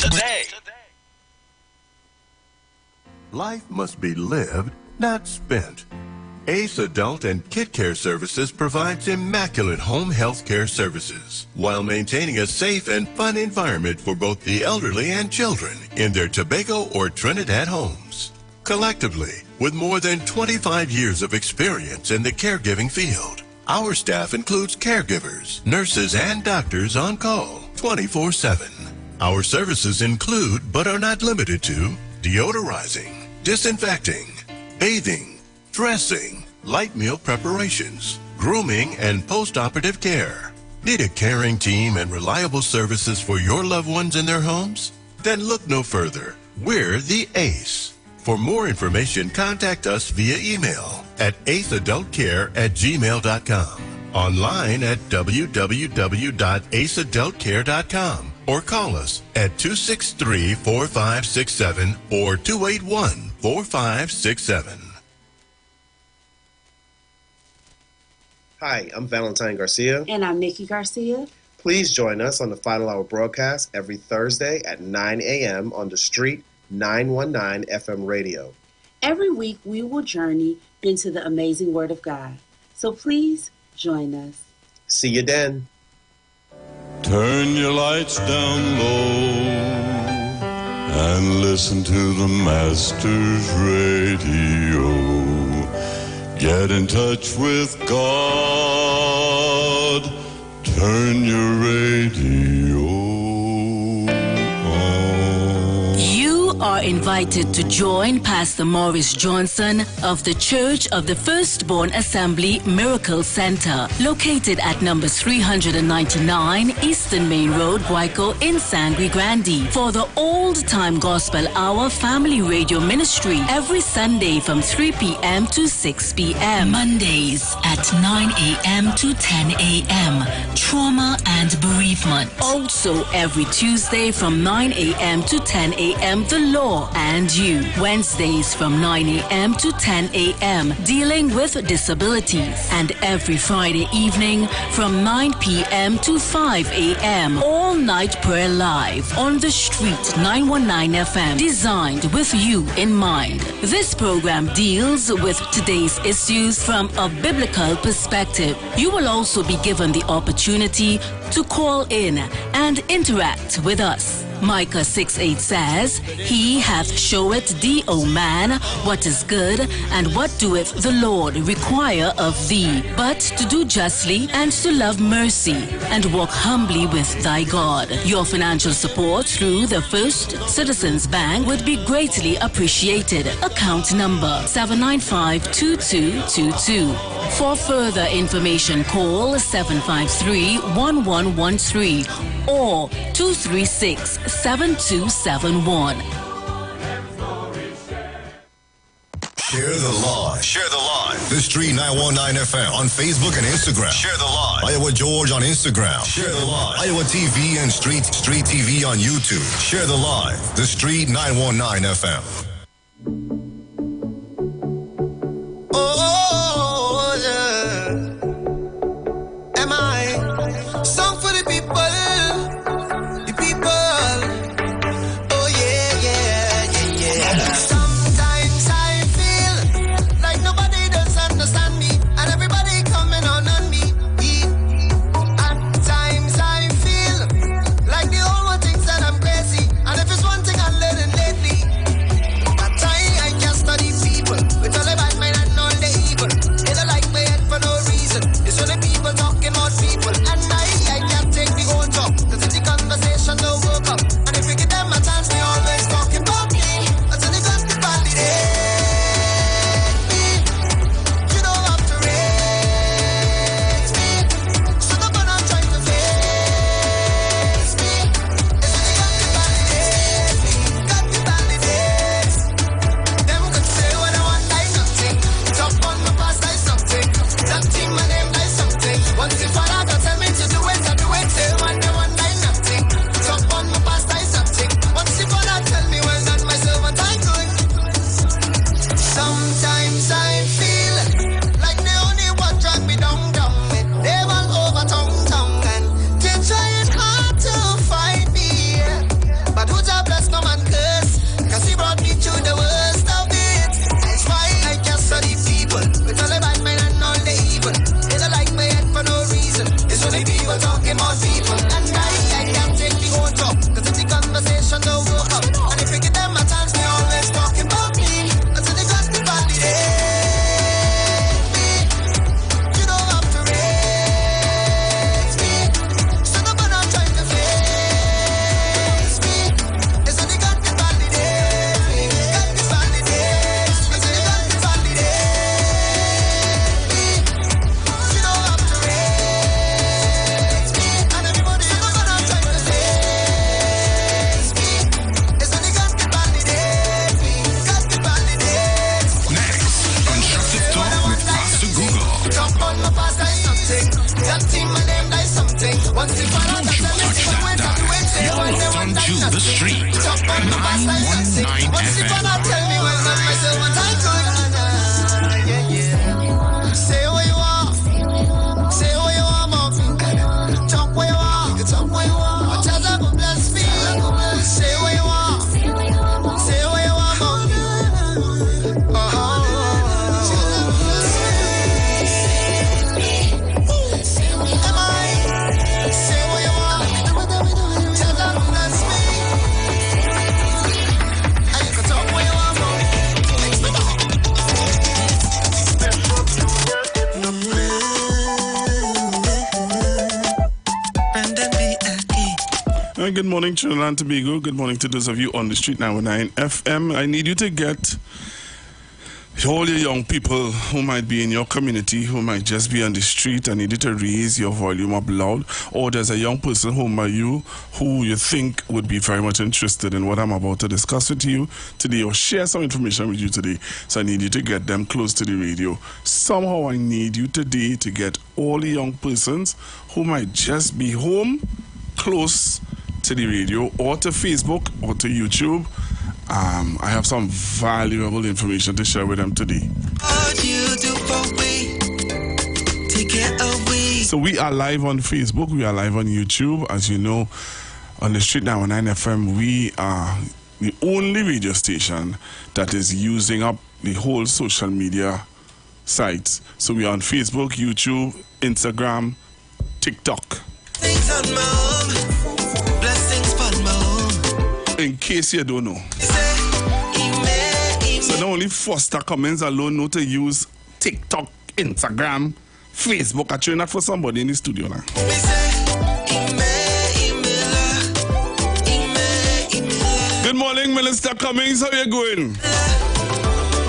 Life must be lived, not spent. Ace Adult and Kid Care Services provides immaculate home health care services while maintaining a safe and fun environment for both the elderly and children in their Tobago or Trinidad homes. Collectively, with more than 25 years of experience in the caregiving field, our staff includes caregivers, nurses, and doctors on call 24/7. Our services include, but are not limited to, deodorizing, disinfecting, bathing, dressing, light meal preparations, grooming, and post-operative care. Need a caring team and reliable services for your loved ones in their homes? Then look no further. We're the ACE. For more information, contact us via email at aceadultcare@gmail.com, online at www.aceadultcare.com, or call us at 263-4567 or 281-4567. Hi, I'm Valentine Garcia. And I'm Nikki Garcia. Please join us on the Final Hour broadcast every Thursday at 9 a.m. on the Street 919 FM radio. Every week we will journey into the amazing Word of God. So please join us. See you then. Turn your lights down low and listen to the Master's radio. Get in touch with God. Turn your radio on. You are invited to join Pastor Morris Johnson of the Church of the Firstborn Assembly Miracle Center, located at number 399 Eastern Main Road, Guayco in Sangre Grande, for the Old Time Gospel Hour Family Radio Ministry every Sunday from 3 p.m. to 6 p.m. Mondays at 9 a.m. to 10 a.m. Trauma and Bereavement. Also every Tuesday from 9 a.m. to 10 a.m. The Law and You. Wednesdays from 9 a.m. to 10 a.m. Dealing with Disabilities. And every Friday evening from 9 p.m. to 5 a.m. All Night Prayer Live on the Street 919 FM. Designed with you in mind. This program deals with today's issues from a biblical perspective. You will also be given the opportunity to call in and interact with us. Micah 6:8 says, He hath showeth thee, O man, what is good, and what doeth the Lord require of thee, but to do justly and to love mercy, and walk humbly with thy God. Your financial support through the First Citizens Bank would be greatly appreciated. Account number 795-2222. For further information, call 753-1113 or 236-7271. Share the live. Share the live. The Street 919 FM on Facebook and Instagram. Share the live. Iowa George on Instagram. Share the live. Iowa TV and Street TV on YouTube. Share the live. The Street 919 FM. Oh, yeah. Am I song for the people? The people. Oh, yeah, yeah, yeah, yeah. Sometimes I feel like nobody does understand me, and everybody coming on me. At times I feel like the whole world thinks that I'm crazy, and if it's one thing I'm learning lately, at times I can't study people with all the bad men and all the evil. They don't like my head for no reason. It's only people talking about people, and I can't take the own talk, cause if the conversation don't work out, and if we give them a chance, they always talking about me. Until they got the validate me. You don't have to raise me, so the one I'm trying to face me. It's only got the validate me, got the validate. Them could say what I want, I nothing. Top on my past, I something. That team, my name, I something. Once the father got tell me to do it, I do it. Say one, they want, I nothing. Top on my past, I something. Once the father tell me, well done, my servant, I good. Sometimes I feel like the only one drag me down. They all over tongue, and they trying hard to fight me. But who's a bless, no man curse, cause he brought me to the worst of it. That's why I can't study people with all the bad men and all the evil. They don't like my head for no reason. It's only people talking about people, and I can't take the whole talk, cause if the conversation don't work out, and if we give them a chance, they always talking about me. Until they got the validate me. You don't have to raise me, so the one I'm trying to face me. It's only got the validate me, got the validate. It's only got the validate me. You don't have to raise me, and everybody is the one I'm trying to face me. It's only got the validate me, got the validate. Next, Constructive Talk with Pastor Google. Jump on my past, I something. That team, my name, I something. Once the father got tell me to do it, I do it. Say one, they want, I Onto the street. jump on my past, I something. 919 Once the father tell me, well done, my servant, I good. Yeah, yeah. Say what you want. Say what you want, mom. Talk what you want. Talk what you want. Watch out, I go bless me. Say what you want. Say what you want, mom. Am I? Say what you want. Tell them bless me. And you can talk what you want, mom. Next me back. Good morning, Trinidad and Tobago. Good morning to those of you on the Street 919 FM. I need you to get all your young people who might be in your community, who might just be on the street. I need you to raise your volume up loud. Or there's a young person who you think would be very much interested in what I'm about to discuss with you today, or share some information with you today. So I need you to get them close to the radio. Somehow I need you today to get all the young persons who might just be home, close to the radio, or to Facebook, or to YouTube. I have some valuable information to share with them today. So we are live on Facebook, we are live on YouTube. As you know, on the Street 919 FM, we are the only radio station that is using up the whole social media sites. So we are on Facebook, YouTube, Instagram, TikTok. In case you don't know. So not only Foster Cummins alone know to use TikTok, Instagram, Facebook. I train that for somebody in the studio now. Good morning, Minister Cummings. How you going?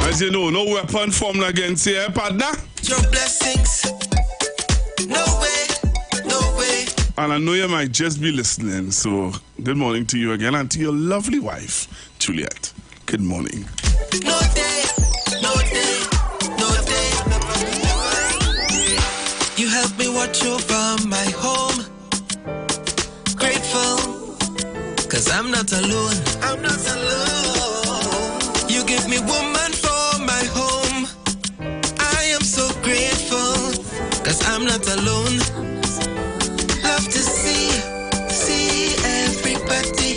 As you know, no weapon formed against you, partner. Your blessings. No way, no way. And I know you might just be listening, so good morning to you again and to your lovely wife, Juliet. Good morning. No day, no day, no day. You help me watch over my home. Grateful, 'cause I'm not alone. I'm not alone. You give me woman for my home. I am so grateful, 'cause I'm not alone. Love to see everybody.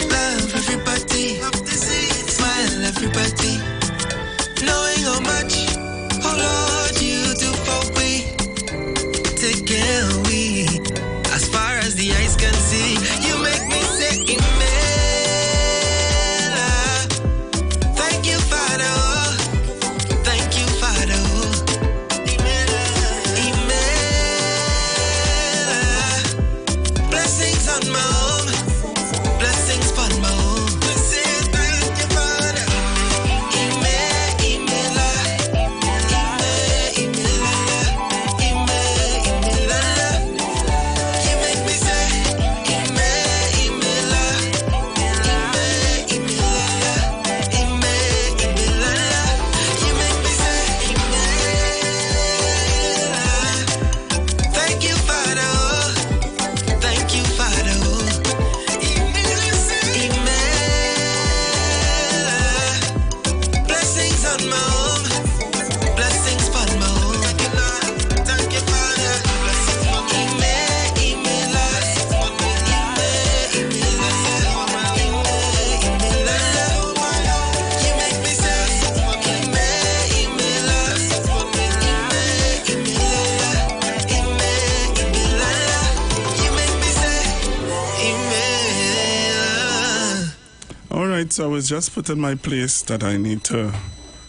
Love everybody. Love to see, smile everybody. Knowing how much, oh Lord, you do for we. Take care of we. As far as the eyes can see, you make me say amen. Thank you, Father. Thank you, Father. Amen. Blessings on my home. Blessings on my home. Say thank you, Father. Amen. Amen. You make me say amen. You make me say amen. Thank you, Father. Thank you, Father. Amen. Blessings on my home. Blessings on my home. Thank you, Father. Blessings on me. You make me say All right, so I was just put in my place that I need to,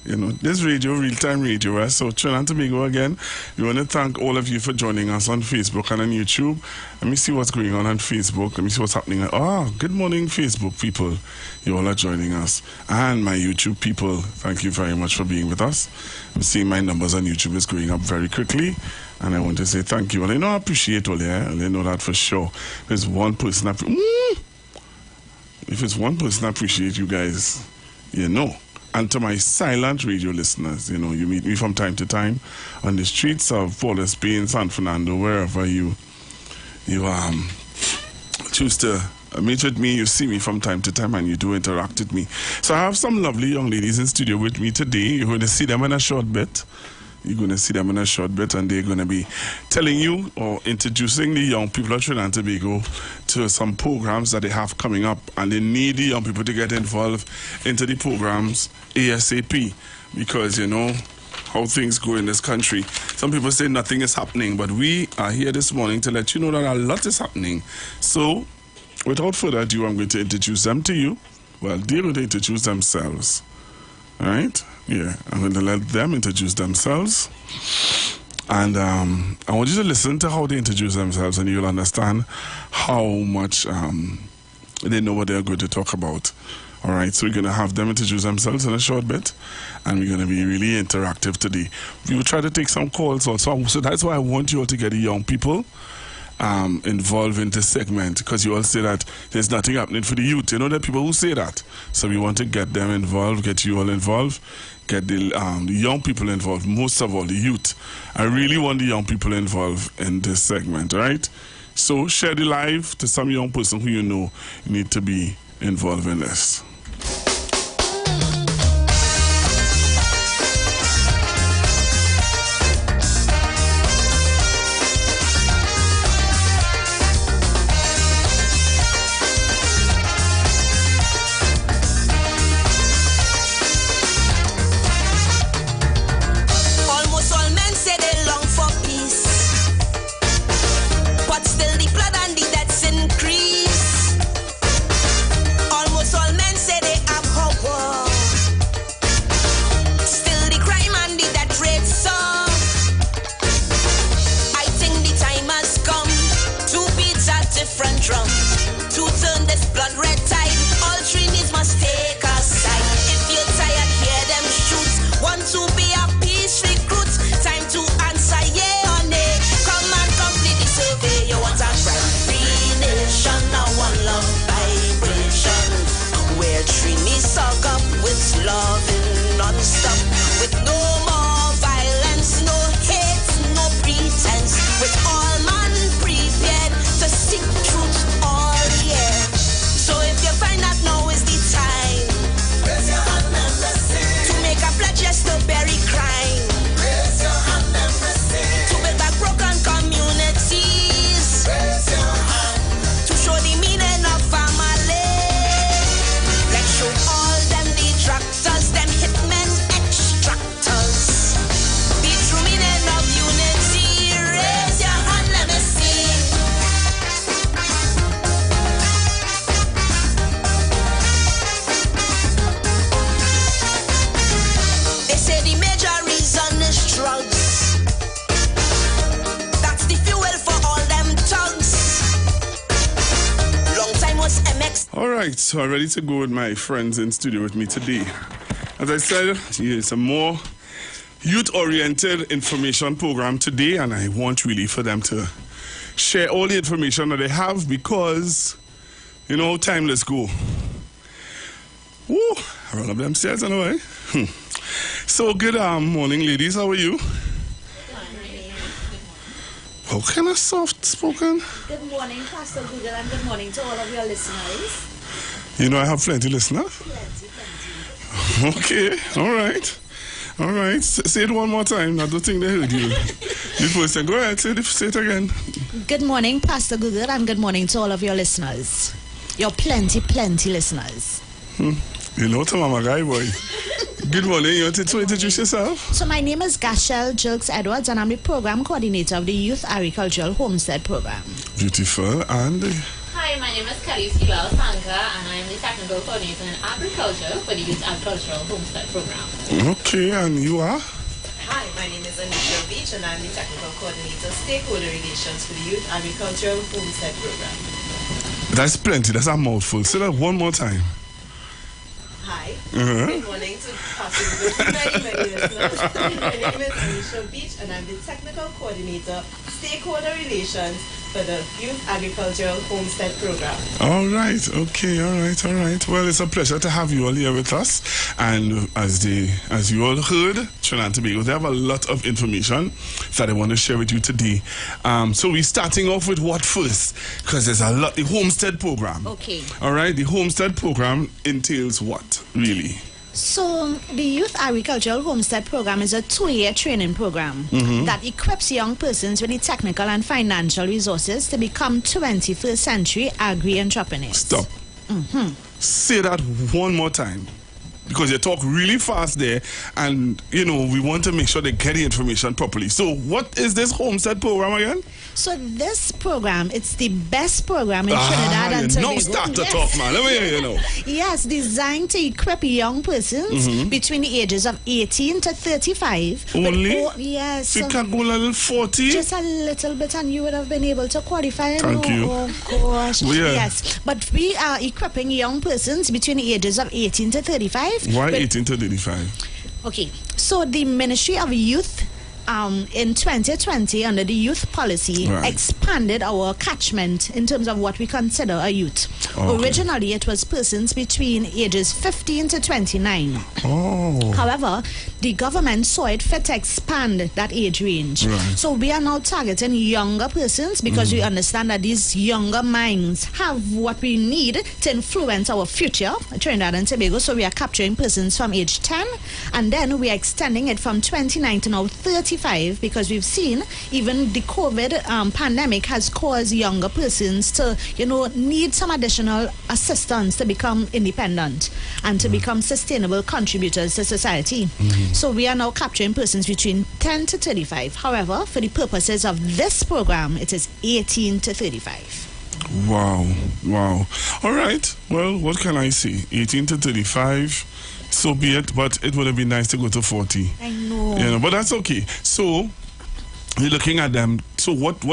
this radio, real-time radio. So Trinidad and Tobago again, we want to thank all of you for joining us on Facebook and on YouTube. Let me see what's going on Facebook. Let me see what's happening. Oh, good morning, Facebook people. You all are joining us. And my YouTube people, thank you very much for being with us. I'm seeing my numbers on YouTube is going up very quickly. And I want to say thank you. And I appreciate all that. I know that for sure. There's one person if it's one person I appreciate you guys, And to my silent radio listeners, you meet me from time to time on the streets of Port of Spain, San Fernando, wherever you choose to meet with me. You see me from time to time and you do interact with me. So I have some lovely young ladies in studio with me today. You're going to see them in a short bit. And they're going to be telling you or introducing the young people of Trinidad and Tobago to some programs that they have coming up, and they need the young people to get involved into the programs ASAP, because how things go in this country. Some people say nothing is happening, but we are here this morning to let you know that a lot is happening. So without further ado, I'm going to introduce them to you. Well, they're going to introduce themselves. All right? Yeah, I'm going to let them introduce themselves. And I want you to listen to how they introduce themselves, and you'll understand how much they know what they're going to talk about. All right, so we're going to have them introduce themselves in a short bit, and we're going to be really interactive today. We will try to take some calls also, so that's why I want you all to get the young people involved in this segment, because you all say that there's nothing happening for the youth. There are people who say that. So we want to get them involved, get you all involved, get the young people involved, most of all the youth. I really want the young people involved in this segment, right? So share the live to some young person who you need to be involved in this. Trini solve right, so I'm ready to go with my friends in studio with me today. As I said, it's a more youth-oriented information program today, and I want really for them to share all the information that they have because, you know, time let's go. Woo, I run up them stairs anyway. So good morning, ladies. How are you? How kind of soft spoken? Good morning, Pastor Google, and good morning to all of your listeners. You know I have plenty listeners. Plenty. Okay, all right. All right, say it one more time. I don't think they heard you. The person, go ahead, say it again. Good morning, Pastor Google, and good morning to all of your listeners. Your plenty listeners. You know, to Mama Guy, boy. Good morning. You want to introduce yourself? So my name is Gashel Jilks Edwards, and I'm the program coordinator of the Youth Agricultural Homestead Program. Beautiful. And hi, my name is Khalees Gilal Sanka, and I am the technical coordinator in agriculture for the Youth Agricultural Homestead Program. Okay, and you are? Hi, my name is Anisha Beach, and I'm the technical coordinator, stakeholder relations for the Youth Agricultural Homestead Program. That's plenty. That's a mouthful. Say that one more time. Hi. Uh-huh. Good morning to many listeners. My name is Anisha Beach, and I'm the technical coordinator, stakeholder relations for the Youth Agricultural Homestead Program. All right. Okay. All right. Well, it's a pleasure to have you all here with us. And as you all heard, Trinidad and Tobago, they have a lot of information that I want to share with you today. So we're starting off with what first? Because there's a lot. The Homestead Program. Okay. All right. The Homestead Program entails what, really? So the Youth Agricultural Homestead Program is a 2-year training program that equips young persons with the technical and financial resources to become 21st century agri-entrepreneurs. Stop. Say that one more time. Because you talk really fast there, and you know we want to make sure they get the information properly. So, what is this Homestead Program again? So this program, it's the best program in Trinidad and Tobago. Now start to talk, man. Let me hear you know. Yes, designed to equip young persons between the ages of 18 to 35. Only? Yes. So you can't go a little 40? Just a little bit, and you would have been able to qualify. Thank you. Oh gosh. Well, yeah. Yes, but we are equipping young persons between the ages of 18 to 35. Why 18 to 35? Okay, so the Ministry of Youth in 2020 under the youth policy expanded our catchment in terms of what we consider a youth. Okay. Originally it was persons between ages 15 to 29. However, the government saw it fit to expand that age range. So we are now targeting younger persons because we understand that these younger minds have what we need to influence our future, Trinidad and Tobago. So we are capturing persons from age 10, and then we are extending it from 29 to now 35, because we've seen even the COVID pandemic has caused younger persons to, need some additional assistance to become independent and to become sustainable contributors to society. So we are now capturing persons between 10 to 35. However, for the purposes of this program, it is 18 to 35. Wow. All right. Well, what can I say? 18 to 35. So be it, but it would have been nice to go to 40. I know. But that's okay. So you're looking at them. So what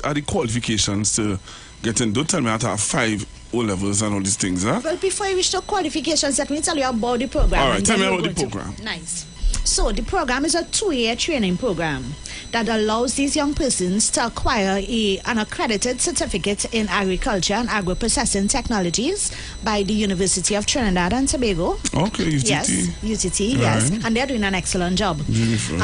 are the qualifications to get in? Don't tell me I have to have 5 O-levels and all these things, huh? Well, before you reach the qualifications, let me tell you about the program. All right, tell me about the program. Nice. So the program is a 2-year training program that allows these young persons to acquire an accredited certificate in agriculture and agro-processing technologies by the University of Trinidad and Tobago. Okay, UTT. Yes, UTT, yes. Right. And they're doing an excellent job. Beautiful.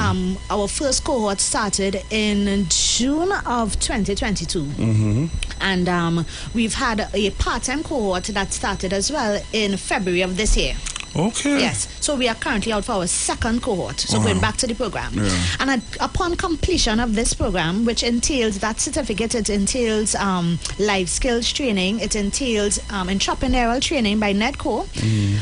Our first cohort started in June of 2022. And we've had a part-time cohort that started as well in February of this year. Okay. Yes. So we are currently out for our second cohort. So going back to the program. Yeah. And upon completion of this program, which entails that certificate, it entails life skills training, it entails entrepreneurial training by NEDCO.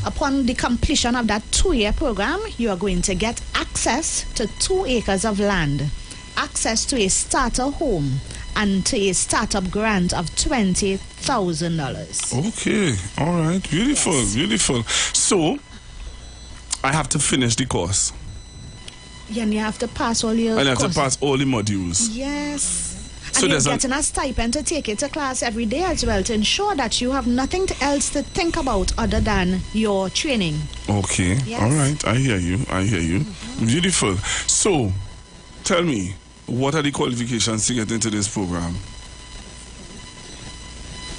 Upon the completion of that 2-year program, you are going to get access to 2 acres of land, access to a starter home, and to a startup grant of $20,000. Okay. All right. Beautiful. Yes. Beautiful. So I have to finish the course. Yeah, and you have to pass all your And I have courses. to pass all the modules. Yes. And you're getting a stipend to take it to class every day as well, to ensure that you have nothing else to think about other than your training. Okay. Yes. All right. I hear you. Beautiful. So, tell me, what are the qualifications to get into this program?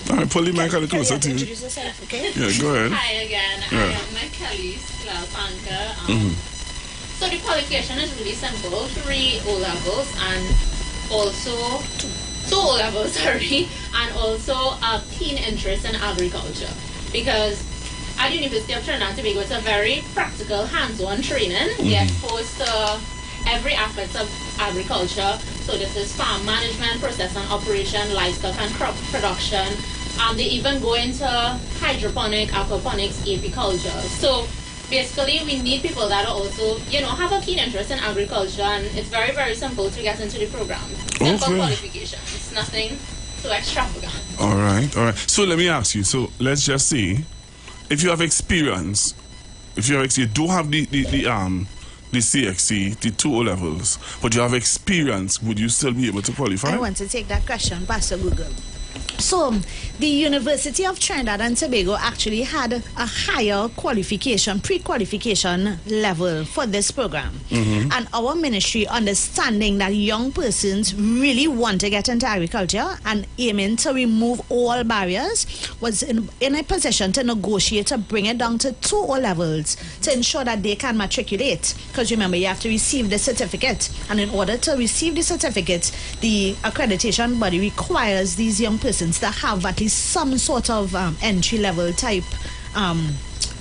All right, pull the mic a little closer to you. Introduce yourself, okay? Yeah, go ahead. Hi again. I am Kelly Slalpanka. So the qualification is really simple: 3 O levels and also 2 O levels, and also a keen interest in agriculture. Because at the University of Trinidad and Tobago, it's a very practical, hands-on training. You're exposed to every aspect of agriculture. So this is farm management, process and operation, livestock and crop production. They even go into hydroponic, aquaponics, apiculture. So basically, we need people that are also, have a keen interest in agriculture, and it's very, very simple to get into the program. Simple qualifications, nothing too extravagant. All right. So let me ask you. So let's just say, if you have experience, you do have the CXC, the 2 O levels, but you have experience, would you still be able to qualify? I want to take that question, Pastor Google. So, the University of Trinidad and Tobago actually had a higher pre-qualification level for this program. And our ministry, understanding that young persons really want to get into agriculture and aiming to remove all barriers, was in a position to negotiate to bring it down to 2 O levels to ensure that they can matriculate. Because remember, you have to receive the certificate. And in order to receive the certificate, the accreditation body requires these young persons to have at least some sort of entry-level type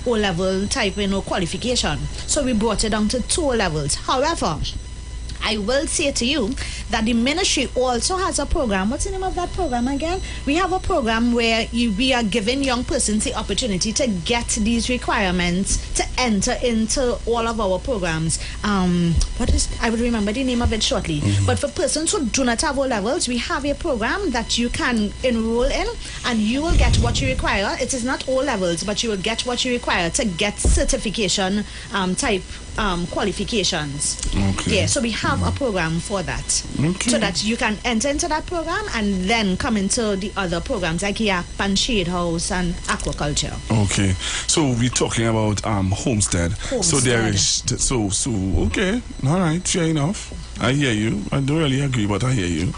O-level type qualification. So we brought it down to 2 O levels. However, I will say to you that the ministry also has a program. What's the name of that program again? We have a program where we are giving young persons the opportunity to get these requirements to enter into all of our programs. I will remember the name of it shortly. But for persons who do not have O levels, we have a program that you can enroll in, and you will get what you require. It is not O levels, but you will get what you require to get certification type qualifications. Okay. Yeah, so we have a program for that. Okay. So that you can enter into that program and then come into the other programs like YAP and Shade House and aquaculture. Okay. So we're talking about homestead. So there is okay. All right, fair enough. I hear you. I don't really agree, but I hear you.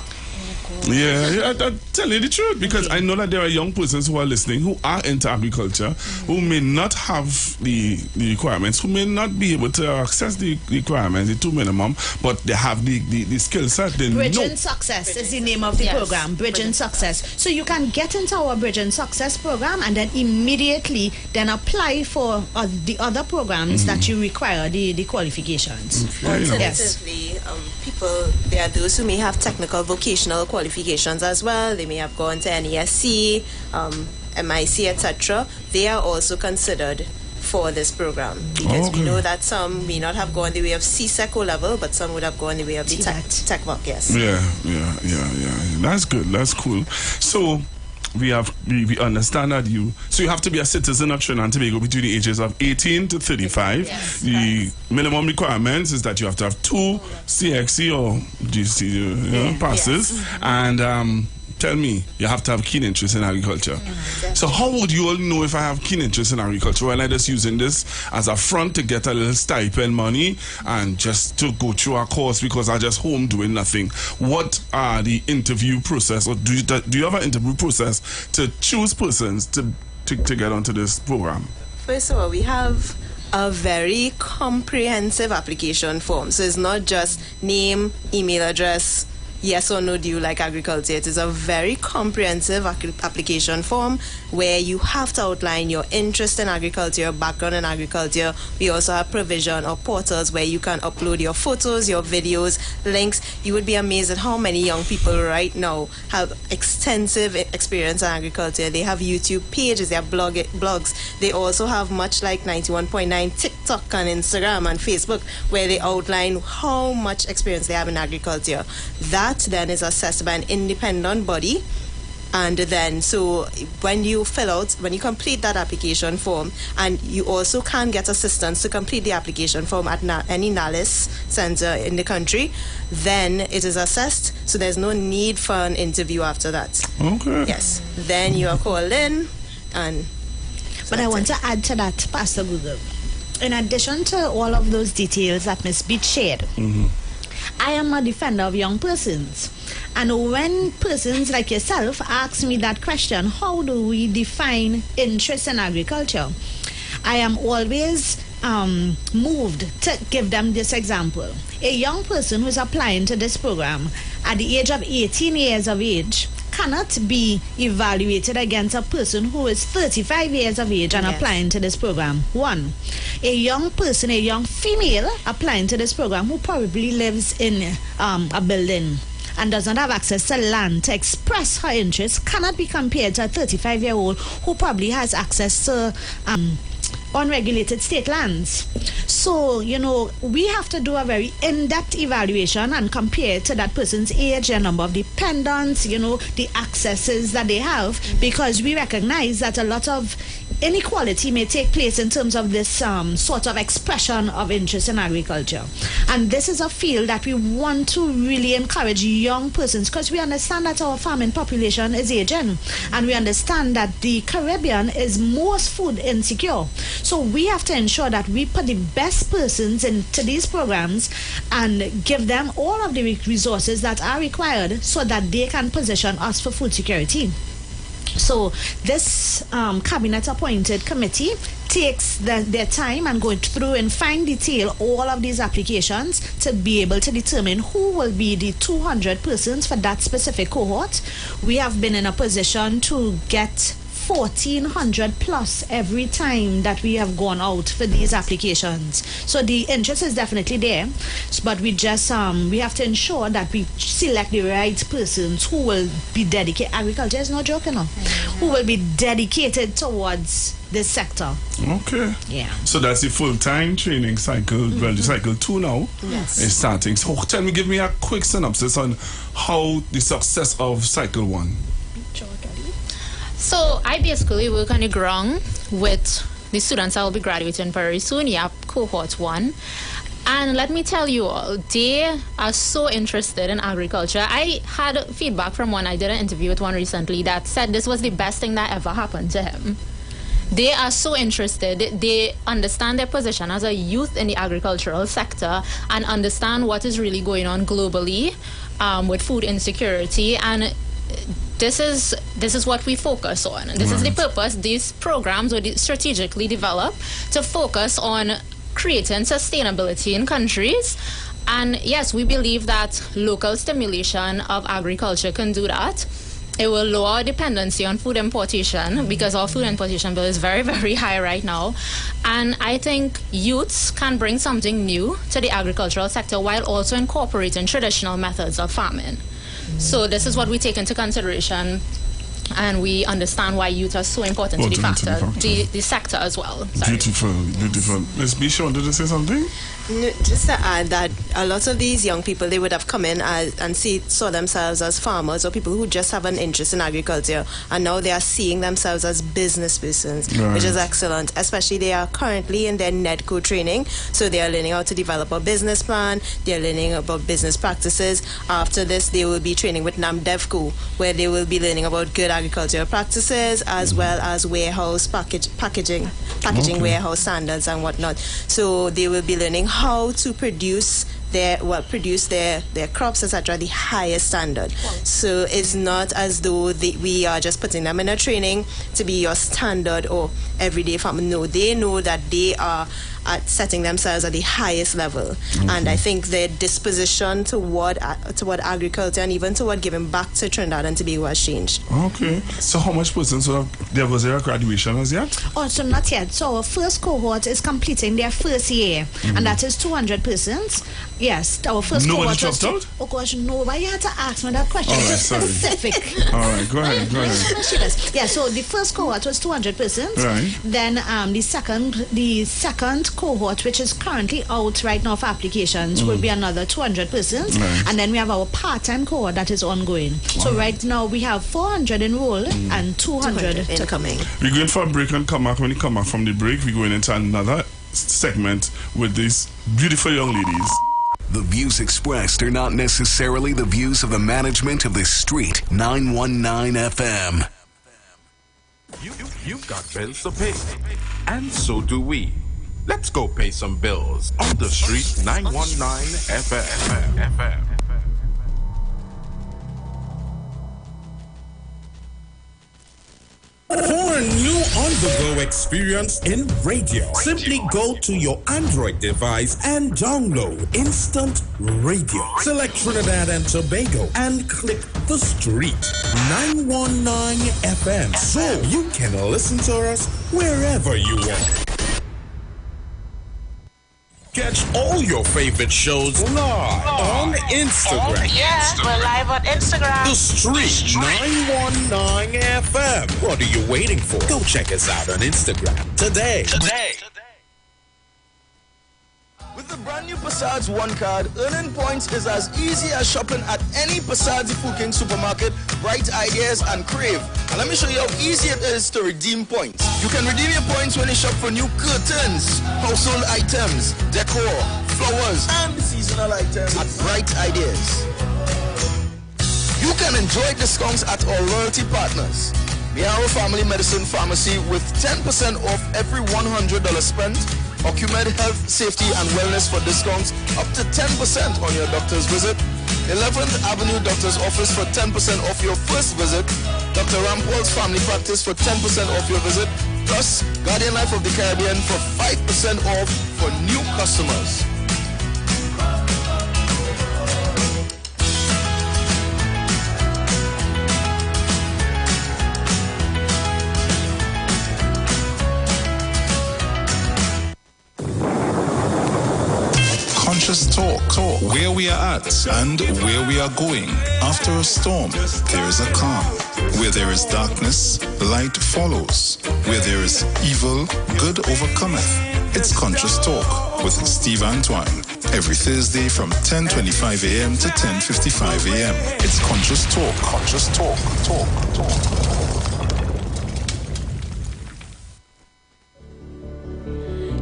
Yeah, I tell you the truth, because I know that there are young persons who are listening who are into agriculture, who may not have the requirements, who may not be able to access the requirements, the 2 minimum, but they have the skill set. Bridging Success is the name of the program, Bridging Success. So you can get into our Bridging Success program and then immediately then apply for the other programs that you require the qualifications. Alternatively, there are those who may have technical vocational qualifications as well. They may have gone to NESC, MIC, etc. They are also considered for this program, because we know that some may not have gone the way of CSEC O level, but some would have gone the way of the TechVoc. Yes. Yeah. That's good. That's cool. So we understand that you have to be a citizen of Trinidad and Tobago between the ages of 18 to 35. Yes, the minimum requirements is that you have to have 2 CXC or GC passes, and tell me, you have to have keen interest in agriculture. So how would you all know if I have keen interest in agriculture? Well, I'm just using this as a front to get a little stipend money and just to go through a course because I'm just home doing nothing. What are the interview process, or do you have an interview process to choose persons to get onto this program? First of all, we have a very comprehensive application form. So it's not just name, email address, yes or no, do you like agriculture? It is a very comprehensive application form where you have to outline your interest in agriculture, your background in agriculture. We also have provision or portals where you can upload your photos, your videos, links. You would be amazed at how many young people right now have extensive experience in agriculture. They have YouTube pages, they have blogs. They also have, much like 91.9, TikTok and Instagram and Facebook, where they outline how much experience they have in agriculture. That then is assessed by an independent body And then, so when you complete that application form, and you also can get assistance to complete the application form at any NALIS center in the country, then it is assessed. So there's no need for an interview after that. Okay. Yes. Then you are called in, and. But I want to add to that, Pastor Google. In addition to all of those details that Ms. Beach shared, I am a defender of young persons. And when persons like yourself ask me that question, how do we define interest in agriculture? I am always moved to give them this example. A young person who is applying to this program at the age of 18 years of age cannot be evaluated against a person who is 35 years of age and applying to this program. One, a young person, a young female applying to this program who probably lives in a building and does not have access to land to express her interest cannot be compared to a 35-year-old who probably has access to unregulated state lands. So, we have to do a very in-depth evaluation and compare to that person's age, their number of dependents, the accesses that they have, because we recognize that a lot of inequality may take place in terms of this sort of expression of interest in agriculture. And this is a field that we want to really encourage young persons, because we understand that our farming population is aging, and we understand that the Caribbean is most food insecure. So we have to ensure that we put the best persons into these programs and give them all of the resources that are required so that they can position us for food security. So this cabinet-appointed committee takes their time and going through in fine detail all of these applications to be able to determine who will be the 200 persons for that specific cohort. We have been in a position to get 1,400 plus every time that we have gone out for these applications. So the interest is definitely there, but we just we have to ensure that we select the right persons who will be dedicated. Agriculture is no joke, who will be dedicated towards this sector. Okay. Yeah. So that's the full-time training cycle. Well, the cycle 2 now is starting. So give me a quick synopsis on how the success of cycle 1. So I basically work on the ground with the students I will be graduating very soon, cohort 1. And let me tell you all, they are so interested in agriculture. I had feedback from one, I did an interview with one recently that said this was the best thing that ever happened to him. They are so interested. They understand their position as a youth in the agricultural sector and understand what is really going on globally with food insecurity, and this is what we focus on. This is the purpose. These programs were strategically developed to focus on creating sustainability in countries. And yes, we believe that local stimulation of agriculture can do that. It will lower our dependency on food importation because our food importation bill is very, very high right now. And I think youths can bring something new to the agricultural sector while also incorporating traditional methods of farming. So this is what we take into consideration, and we understand why youth are so important to the sector as well. Sorry. Beautiful. Ms. Bishop, did you say something? No, just to add that a lot of these young people, they would have come in and saw themselves as farmers or people who just have an interest in agriculture, and now they are seeing themselves as business persons, which is excellent. Especially they are currently in their NEDCO training, so they are learning how to develop a business plan, they are learning about business practices. After this, they will be training with NAMDEVCO, where they will be learning about good agricultural practices as well as warehouse packaging warehouse standards and whatnot. So they will be learning how to produce their crops, etc., the highest standard. So it's not as though we are just putting them in a training to be your standard or everyday farmer. No, they know that they are at setting themselves at the highest level. And I think their disposition toward agriculture and even toward giving back to Trinidad and Tobago has changed. Okay. So how much persons there was a graduation as yet? Oh, so not yet. So our first cohort is completing their first year, and that is 200 persons. Yes, our first Nobody cohort was... dropped out? Oh gosh, no, why you had to ask me that question? All right, It's specific. All right, go ahead. Yeah, so the first cohort was 200 persons. Right. Then the second cohort, which is currently out right now for applications, will be another 200 persons. Right. And then we have our part-time cohort that is ongoing. So right now we have 400 enrolled and 200 to coming. We're going for a break and come back. When you come back from the break, we're going into another segment with these beautiful young ladies. The views expressed are not necessarily the views of the management of the Street 919 FM. You've got bills to pay, and so do we. Let's go pay some bills on the Street 919 FM. For a new on-the-go experience in radio, simply go to your Android device and download Instant Radio. Select Trinidad and Tobago and click the Street 919 FM so you can listen to us wherever you want. Catch all your favorite shows live on Instagram. Oh, yeah, we're live on Instagram. The Street 919 FM. What are you waiting for? Go check us out on Instagram today. With the brand new Passage One card, earning points is as easy as shopping at any Passage King supermarket, Bright Ideas and Crave. And let me show you how easy it is to redeem points. You can redeem your points when you shop for new curtains, household items, decor, flowers, and seasonal items at Bright Ideas. You can enjoy discounts at our loyalty partners. Miao Family Medicine Pharmacy with 10% off every $100 spent. Ocumed Health, Safety and Wellness for discounts up to 10% on your doctor's visit. 11th Avenue Doctor's Office for 10% off your first visit. Dr. Rampol's Family Practice for 10% off your visit. Plus, Guardian Life of the Caribbean for 5% off for new customers. Conscious Talk, where we are at and where we are going. After a storm, there is a calm. Where there is darkness, light follows. Where there is evil, good overcometh. It's Conscious Talk with Steve Antoine. Every Thursday from 10:25 a.m. to 10:55 a.m. It's Conscious Talk. Conscious Talk.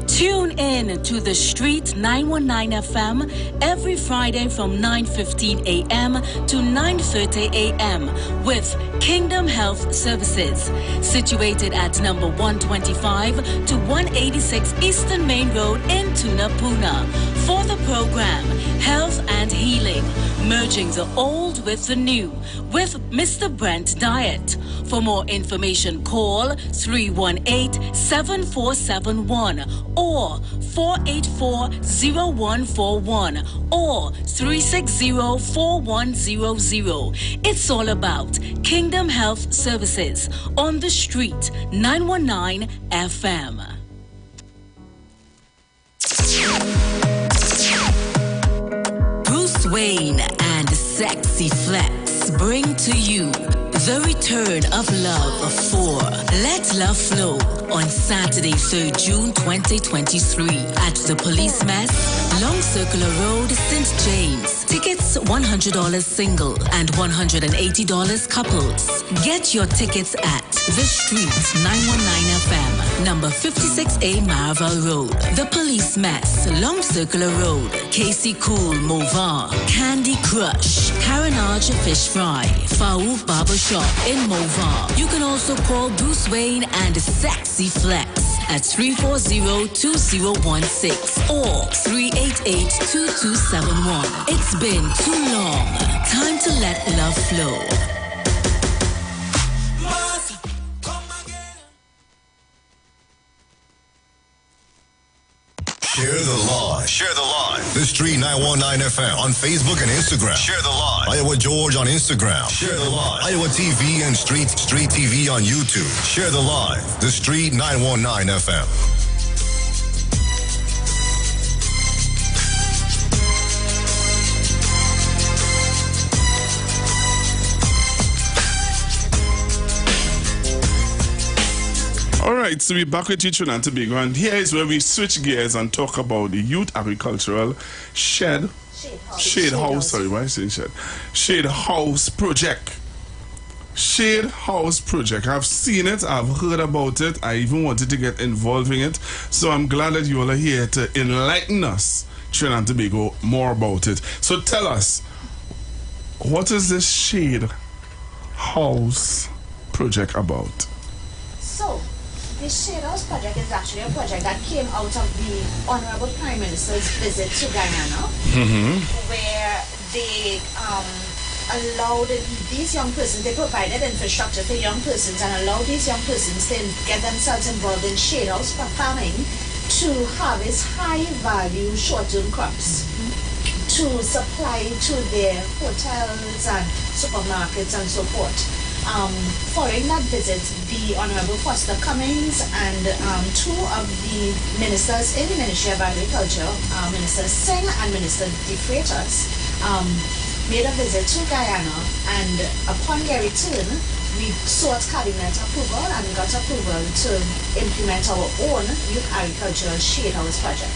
Tune in to the Street 919 FM every Friday from 9:15 a.m. to 9:30 a.m. with Kingdom Health Services, situated at number 125 to 186 Eastern Main Road in Tunapuna. For the program, Health and Healing, merging the old with the new, with Mr. Brent Diet. For more information, call 318-7471 or 484-0141 or 360-4100. It's all about Kingdom Health Services on the Street 919 FM. Bruce Wayne and Sexy Flex bring to you the return of Love for Let Love Flow on Saturday, 3rd June 2023 at the Police Mess, Long Circular Road, St. James. Tickets $100 single and $180 couples. Get your tickets at The Street 919 FM, number 56A Marvel Road. The Police Mess, Long Circular Road, Casey Cool Movar, Candy Crush, Carenage Fish Fry, Faouf Barbershop in Movar. You can also call Bruce Wayne and Sexy Flex at 340-2016 or 388-2271. It's been too long. Time to let love flow. Share the live. Share the live. The Street 919 FM on Facebook and Instagram. Share the live. Iowa George on Instagram. Share the live. Iowa TV and Street TV on YouTube. Share the live. The Street 919 FM. right, so we're back with you, Trinidad and Tobago, and here is where we switch gears and talk about the Youth Agricultural Shade House. Sorry, why am I saying shed? Shade House Project. Shade House Project. I've seen it, I've heard about it, I even wanted to get involved in it, so I'm glad that you all are here to enlighten us, Trinidad and Tobago, more about it. So tell us, what is this Shade House Project about? So, the Shade House Project is actually a project that came out of the Honorable Prime Minister's visit to Guyana, where they allowed these young persons, they provided infrastructure for young persons and allowed these young persons to get themselves involved in shade house farming to harvest high-value short-term crops to supply to their hotels and supermarkets and so forth. Following that visit, the Honorable Foster Cummings and two of the ministers in the Ministry of Agriculture, Minister Singh and Minister De Freitas, made a visit to Guyana, and upon their return, we sought cabinet approval and got approval to implement our own youth agricultural shade house project.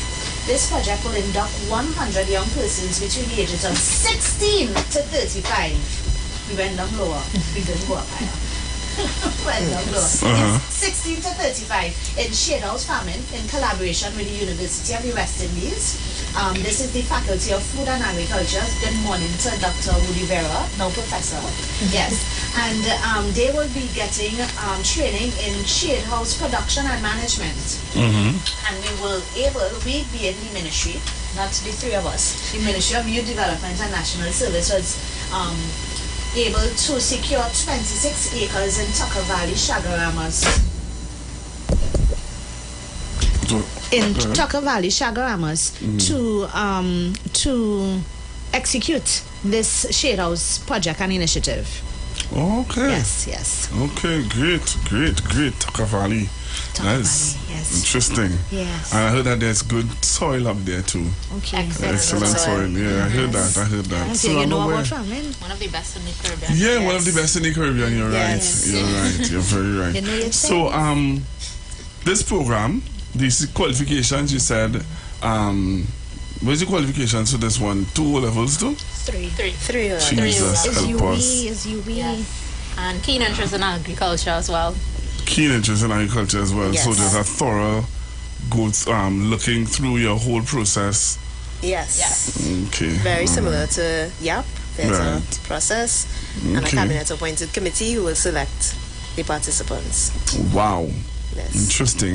This project will induct 100 young persons between the ages of 16 to 35. We went down lower. We didn't go up higher. Went down lower. 16 to 35 in shade house farming in collaboration with the University of the West Indies. This is the Faculty of Food and Agriculture. Good morning to Dr. Woody Vera, now Professor. Yes. And they will be getting training in shade house production and management. And we being the ministry, not the three of us, the Ministry of Youth Development and National Services, able to secure 26 acres in Tucker Valley, Chagaramas. In Tucker Valley, Chagaramas, to execute this shade house project and initiative. Okay. Yes. Okay, great. Tucker Valley. Nice. Yes. Interesting. Yes. And I heard that there's good soil up there too. Okay. Excellent soil. Yeah, I heard that. So you know about farming? One of the best in the Caribbean. Yeah, one of the best in the Caribbean. You're right. You're very right. You know your so, this program, these qualifications, you said, what's the qualifications for this one? 2 levels too? 3. Jesus, help us. Is UV. Yes. And keen interest in agriculture as well. Keen interest in agriculture as well. Yes. So there's a thorough looking through your whole process. Yes. Okay. Very similar to YAP. There's a process and a Okay. cabinet appointed committee who will select the participants. Wow. Yes. Interesting.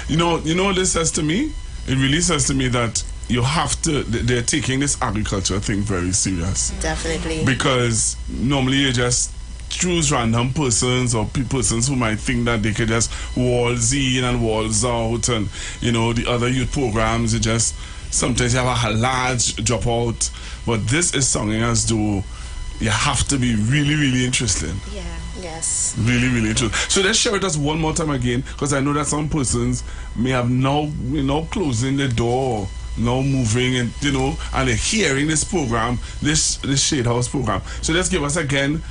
You know what this says to me? It really says to me that you have to, they're taking this agriculture thing very serious. Definitely. Because normally you just choose random persons or persons who might think that they could just walls in and walls out, and the other youth programs, you just sometimes you have a large dropout, but this is sounding as though you have to be really interested. Yeah. Yes. Really interesting. So let's share with us one more time again, because I know that some persons may have now closing the door, now moving, and and they're hearing this program, this Shade House program. So let's give us again.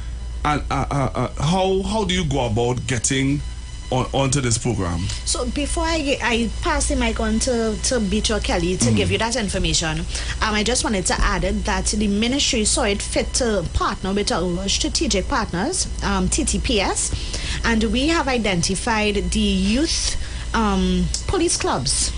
And how do you go about getting onto this program? So before I pass the mic on to Beatrice Kelly to give you that information, I just wanted to add that the ministry saw it fit to partner with our strategic partners, TTPS, and we have identified the youth police clubs.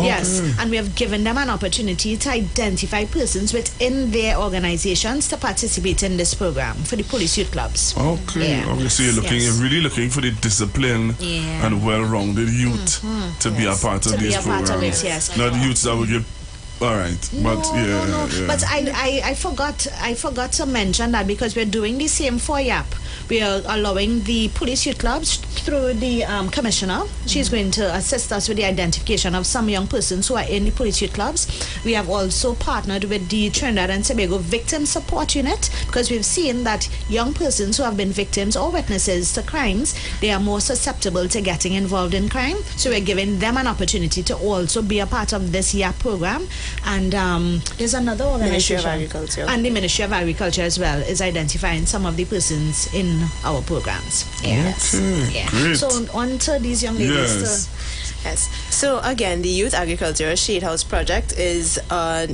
Yes, and we have given them an opportunity to identify persons within their organizations to participate in this program for the police youth clubs. Okay, so you're really looking for the discipline and well-rounded youth to be a part of this program. Not youths that will get. All right, but no. But I forgot to mention that, because we're doing the same for YAP. We are allowing the police youth clubs through the commissioner. She's going to assist us with the identification of some young persons who are in the police youth clubs. We have also partnered with the Trinidad and Tobago Victim Support Unit, because we've seen that young persons who have been victims or witnesses to crimes, they are more susceptible to getting involved in crime. So we're giving them an opportunity to also be a part of this YAP program. And there's another Ministry of organization. Agriculture. And the Ministry of Agriculture as well is identifying some of the persons in our programs. Yes. Okay, Yeah. great. So on to these young ladies. Yes. Yes. So again, the Youth Agriculture Shade House Project is a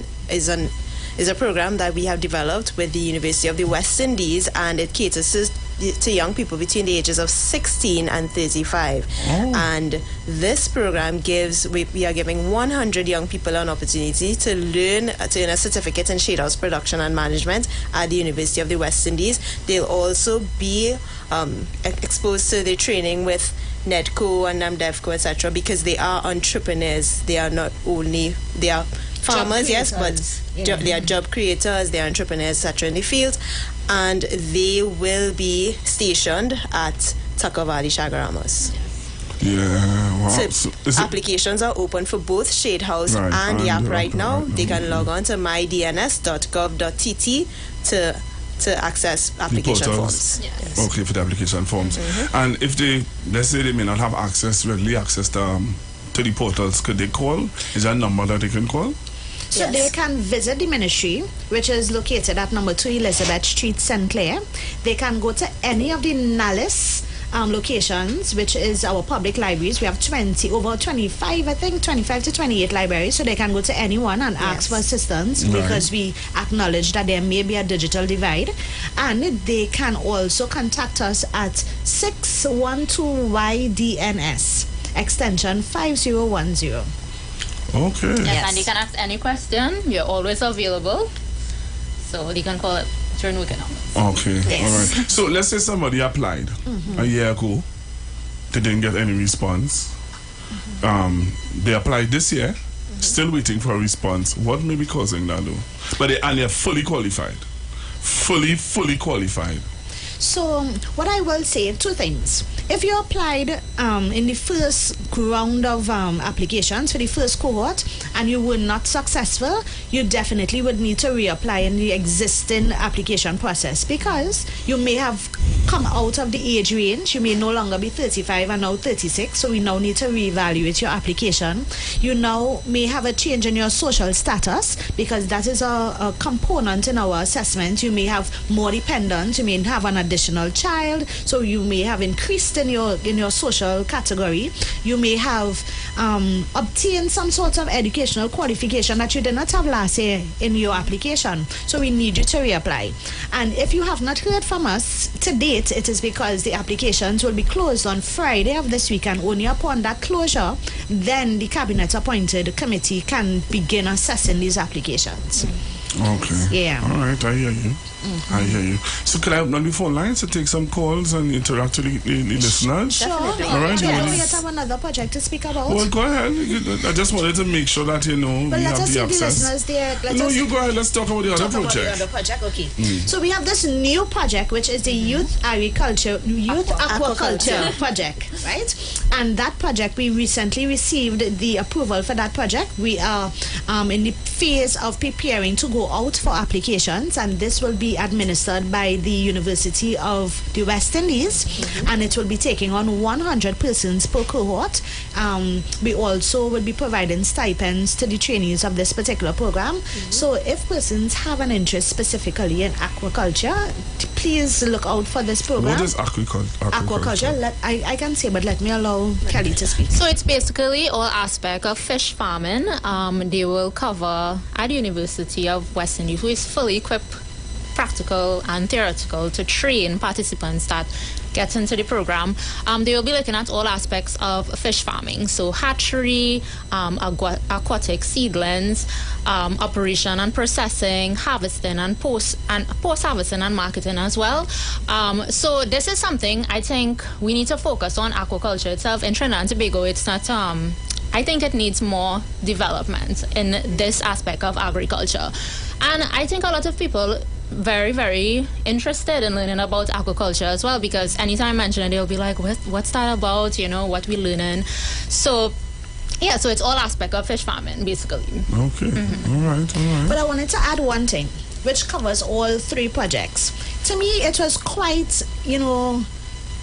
program that we have developed with the University of the West Indies, and it caters to young people between the ages of 16 and 35. And this program we are giving 100 young people an opportunity to earn a certificate in shade house production and management at the University of the West Indies. They'll also be exposed to the training with NEDCO and NAMDEVCO, etc., because they are entrepreneurs. They are not only, they are farmers, yes, but they are job creators, they are entrepreneurs, etc., in the field, and they will be stationed at Tucker Valley Shagaramas. Yeah, wow. So applications are open for both Shade House and the app right now. They can log on to mydns.gov.tt to access application forms. Yes. Okay, for the application forms. And if they, let's say they may not have readily access to the portals, could they call? Is there a number that they can call? So they can visit the ministry, which is located at number 2 Elizabeth Street, St. Clair. They can go to any of the NALIS locations, which is our public libraries. We have 25 to 28 libraries, so they can go to anyone and ask for assistance, because we acknowledge that there may be a digital divide. And they can also contact us at 612YDNS extension 5010. Okay. Yes, and they can ask any question. We are always available, so they can call it during weekend hours. Okay, all right. So let's say somebody applied a year ago, they didn't get any response. They applied this year, still waiting for a response. What may be causing that, though? But they're fully qualified, fully qualified. So what I will say, 2 things. If you applied in the first round of applications for the first cohort and you were not successful, you definitely would need to reapply in the existing application process, because you may have come out of the age range. You may no longer be 35 and now 36, so we now need to reevaluate your application. You now may have a change in your social status, because that is a component in our assessment. You may have more dependents, you may have an additional child, so you may have increased in your social category. You may have obtained some sort of educational qualification that you did not have last year in your application, so we need you to reapply. And if you have not heard from us to date, it is because the applications will be closed on Friday of this week, and only upon that closure then the cabinet appointed committee can begin assessing these applications. Okay. Yeah. All right, I hear you. I hear you. So can I open up the phone lines to take some calls and interact with the listeners? Sure. All right. We have another project to speak about. Well, go ahead. I just wanted to make sure that, we have the access. You go ahead. Let's talk about the other project. Okay. So we have this new project, which is the Youth Aquaculture project, right? And that project, we recently received the approval for that project. We are in the phase of preparing to go out for applications, and this will be administered by the University of the West Indies, and it will be taking on 100 persons per cohort. We also will be providing stipends to the trainees of this particular program. So if persons have an interest specifically in aquaculture, please look out for this program. What is aquaculture? I can say, but let me allow Kelly to speak. So it's basically all aspect of fish farming. They will cover at the University of West Indies, who is fully equipped, practical and theoretical, to train participants that get into the program. They will be looking at all aspects of fish farming, so hatchery, aquatic seedlings, operation and processing, harvesting and post-harvesting and marketing as well. So this is something I think we need to focus on. Aquaculture itself in Trinidad and Tobago, it's not I think it needs more development in this aspect of agriculture. And I think a lot of people very, very interested in learning about aquaculture as well, because anytime I mention it, they'll be like, what's that about? What we learning? So yeah, so it's all aspect of fish farming, basically. Okay. All right. But I wanted to add one thing, which covers all 3 projects. To me, it was quite,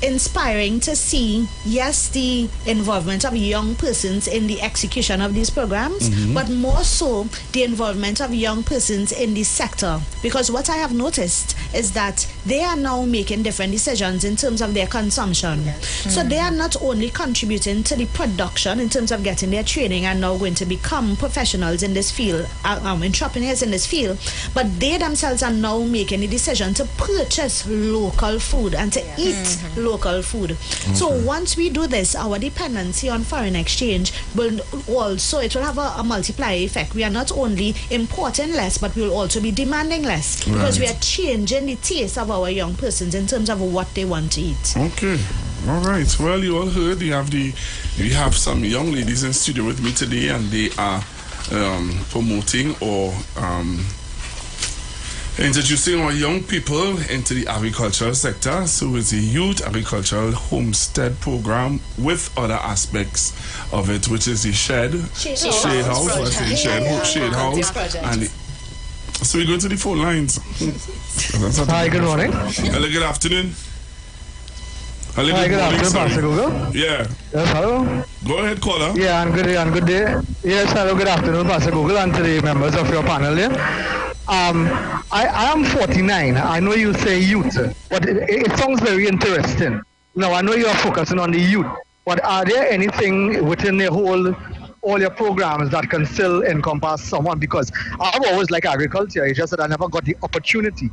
inspiring to see, yes, the involvement of young persons in the execution of these programs, but more so the involvement of young persons in the sector. Because what I have noticed is that they are now making different decisions in terms of their consumption. So they are not only contributing to the production in terms of getting their training and now going to become professionals in this field, entrepreneurs in this field, but they themselves are now making the decision to purchase local food and to eat local food. So once we do this, our dependency on foreign exchange will also, it will have a multiplier effect. We are not only importing less, but we will also be demanding less because we are changing the taste of our young persons in terms of what they want to eat. Okay. All right. Well, you all heard we have some young ladies in studio with me today, and they are promoting or introducing our young people into the agricultural sector. So it's a youth agricultural homestead program with other aspects of it, which is the shade house, and so we go to the phone lines. Hi, good morning. Hello, good afternoon. Hello, Hi, good afternoon, Pastor Google. Yeah. Yes, hello. Go ahead, caller. Yeah, and good day. Yes, hello, good afternoon, Pastor Google, and to the members of your panel here. I am 49. I know you say youth, but it sounds very interesting. Now, I know you are focusing on the youth, but are there anything within the all your programs that can still encompass someone? Because I've always liked agriculture. It's just that I never got the opportunity.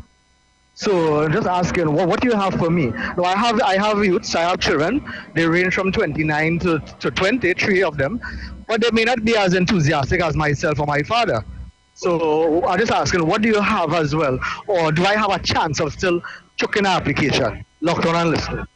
So just asking, what do you have for me? No, I have youths, I have children. They range from 29 to 23 of them, but they may not be as enthusiastic as myself or my father. So I'm just asking, what do you have as well? Or do I have a chance of still chucking an application? Locked on and listening.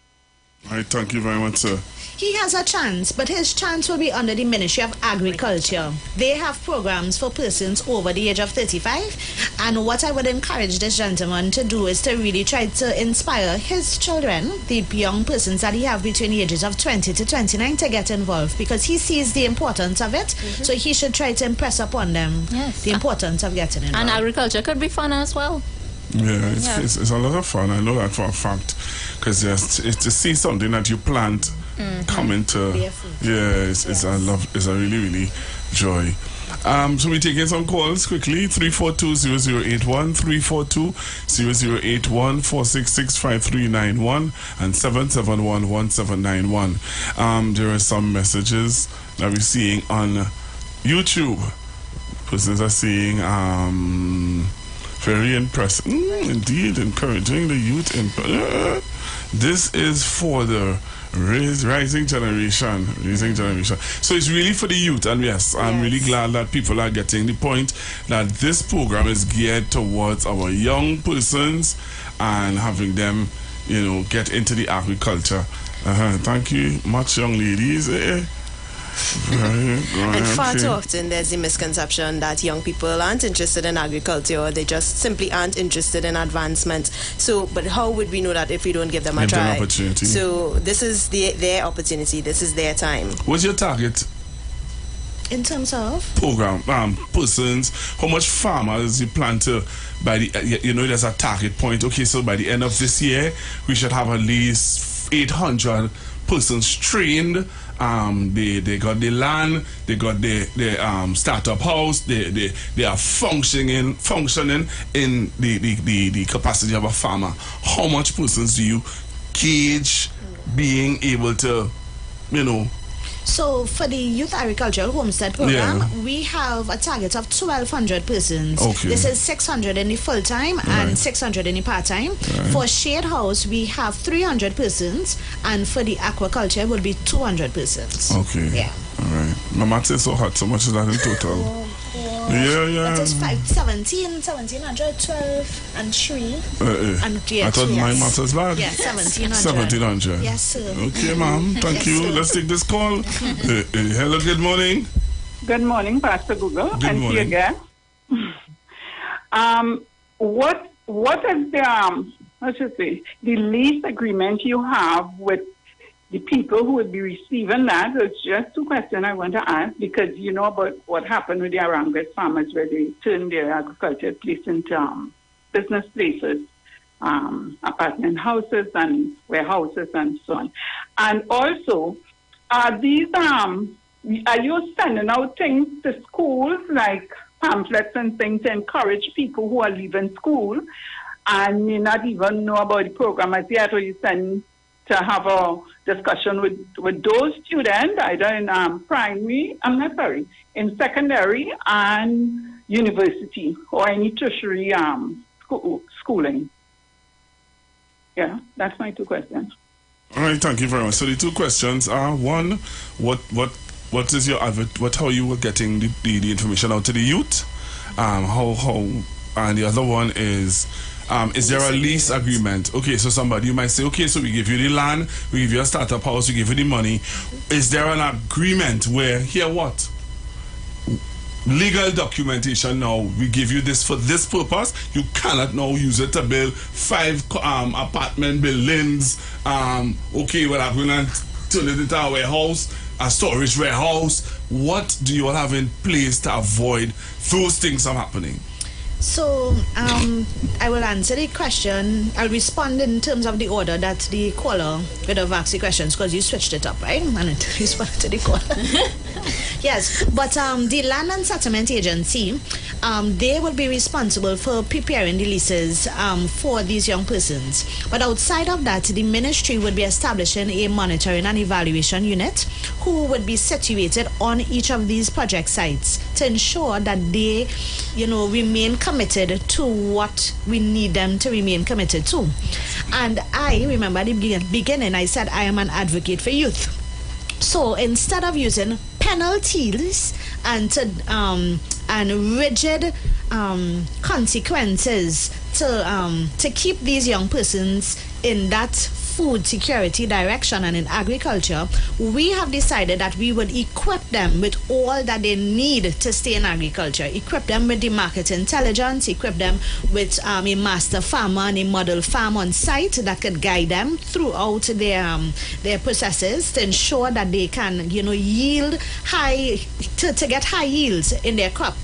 All right, thank you very much, sir. He has a chance, but his chance will be under the Ministry of Agriculture. They have programs for persons over the age of 35. And what I would encourage this gentleman to do is to really try to inspire his children, the young persons that he have between the ages of 20 to 29, to get involved, because he sees the importance of it. So he should try to impress upon them the importance of getting involved. And agriculture could be fun as well. Yeah, it's a lot of fun. I know that for a fact, because it's to see something that you plant come into it's a really joy. So we're taking some calls quickly. 342-0081, 342-0081, 466-5391, and 771-1791. There are some messages that we're seeing on YouTube. Persons are saying very impressive. Indeed, encouraging the youth. This is for the rising generation. So it's really for the youth, and yes, I'm really glad that people are getting the point that this program is geared towards our young persons and having them, get into the agriculture. Thank you much, young ladies. And far too often there's the misconception that young people aren't interested in agriculture, or they just simply aren't interested in advancement. So, but how would we know that if we don't give them a try? So this is their opportunity. This is their time. What's your target? In terms of program, persons, how much farmers you plan to, by the, there's a target point. Okay, so by the end of this year, we should have at least 800 persons trained. They got the land, they got the startup house, they are functioning in the capacity of a farmer. How much persons do you gauge being able to, So for the Youth Agricultural Homestead Program, we have a target of 1,200 persons. Okay. This is 600 in the full-time and 600 in the part-time. For Shade House, we have 300 persons, and for the aquaculture, it will be 200 persons. Okay. Yeah. All right. My math is so hot. So much is that in total? That is 1,700, 12, and 3. I thought my math was bad. Yeah, 1,700. 1,700. Yes, sir. Okay, ma'am. Thank you. Let's take this call. Hello, good morning. Good morning, Pastor Google. Good and morning. To your guest. What is the lease agreement you have with the people who would be receiving that? It's just two questions I want to ask, because you know about what happened with the Arangues farmers where they turned their agriculture place into business places. apartment houses and warehouses and so on. And also, are you sending out things to schools like pamphlets and things to encourage people who are leaving school and may not even know about the program as yet, or you send to have a discussion with those students, either in in secondary and university or any tertiary schooling? Yeah, that's my two questions. All right, thank you very much. So the two questions are: one, what is your how you were getting the information out to the youth? How, and the other one is there a lease agreement? Okay, so somebody, you might say, okay, so we give you the land, we give you a startup house, we give you the money. Is there an agreement where, here what? Legal documentation now, we give you this for this purpose, you cannot now use it to build 5 apartment buildings. Okay, well, I'm going to turn it into a warehouse, a storage warehouse. What do you all have in place to avoid those things from happening? So, I will answer the question. I'll respond in terms of the order that the caller would have asked the questions, because you switched it up, right? And it responded to the caller. Yes, but the Land and Settlement Agency, they will be responsible for preparing the leases for these young persons. But outside of that, the ministry would be establishing a monitoring and evaluation unit who would be situated on each of these project sites to ensure that they, remain committed to what we need them to remain committed to. And I remember at the beginning, I said I am an advocate for youth. So instead of using penalties and rigid consequences to keep these young persons in that food security direction and in agriculture, we have decided that we would equip them with all that they need to stay in agriculture. Equip them with the market intelligence, equip them with a master farmer and a model farm on site that could guide them throughout their processes to ensure that they can, yield high, to get high yields in their crop.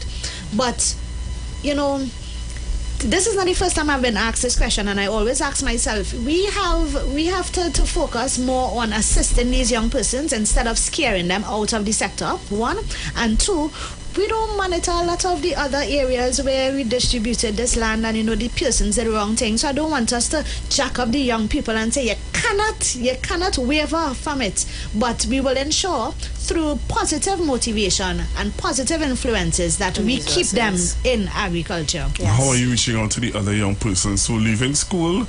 But, this is not the first time I've been asked this question, and I always ask myself, we have to focus more on assisting these young persons instead of scaring them out of the sector, one. And two, we don't monitor a lot of the other areas where we distributed this land and, the persons did the wrong thing. So I don't want us to jack up the young people and say, you cannot waver from it. But we will ensure through positive motivation and positive influences that we keep them in agriculture. Yes. How are you reaching out to the other young persons who leave in school,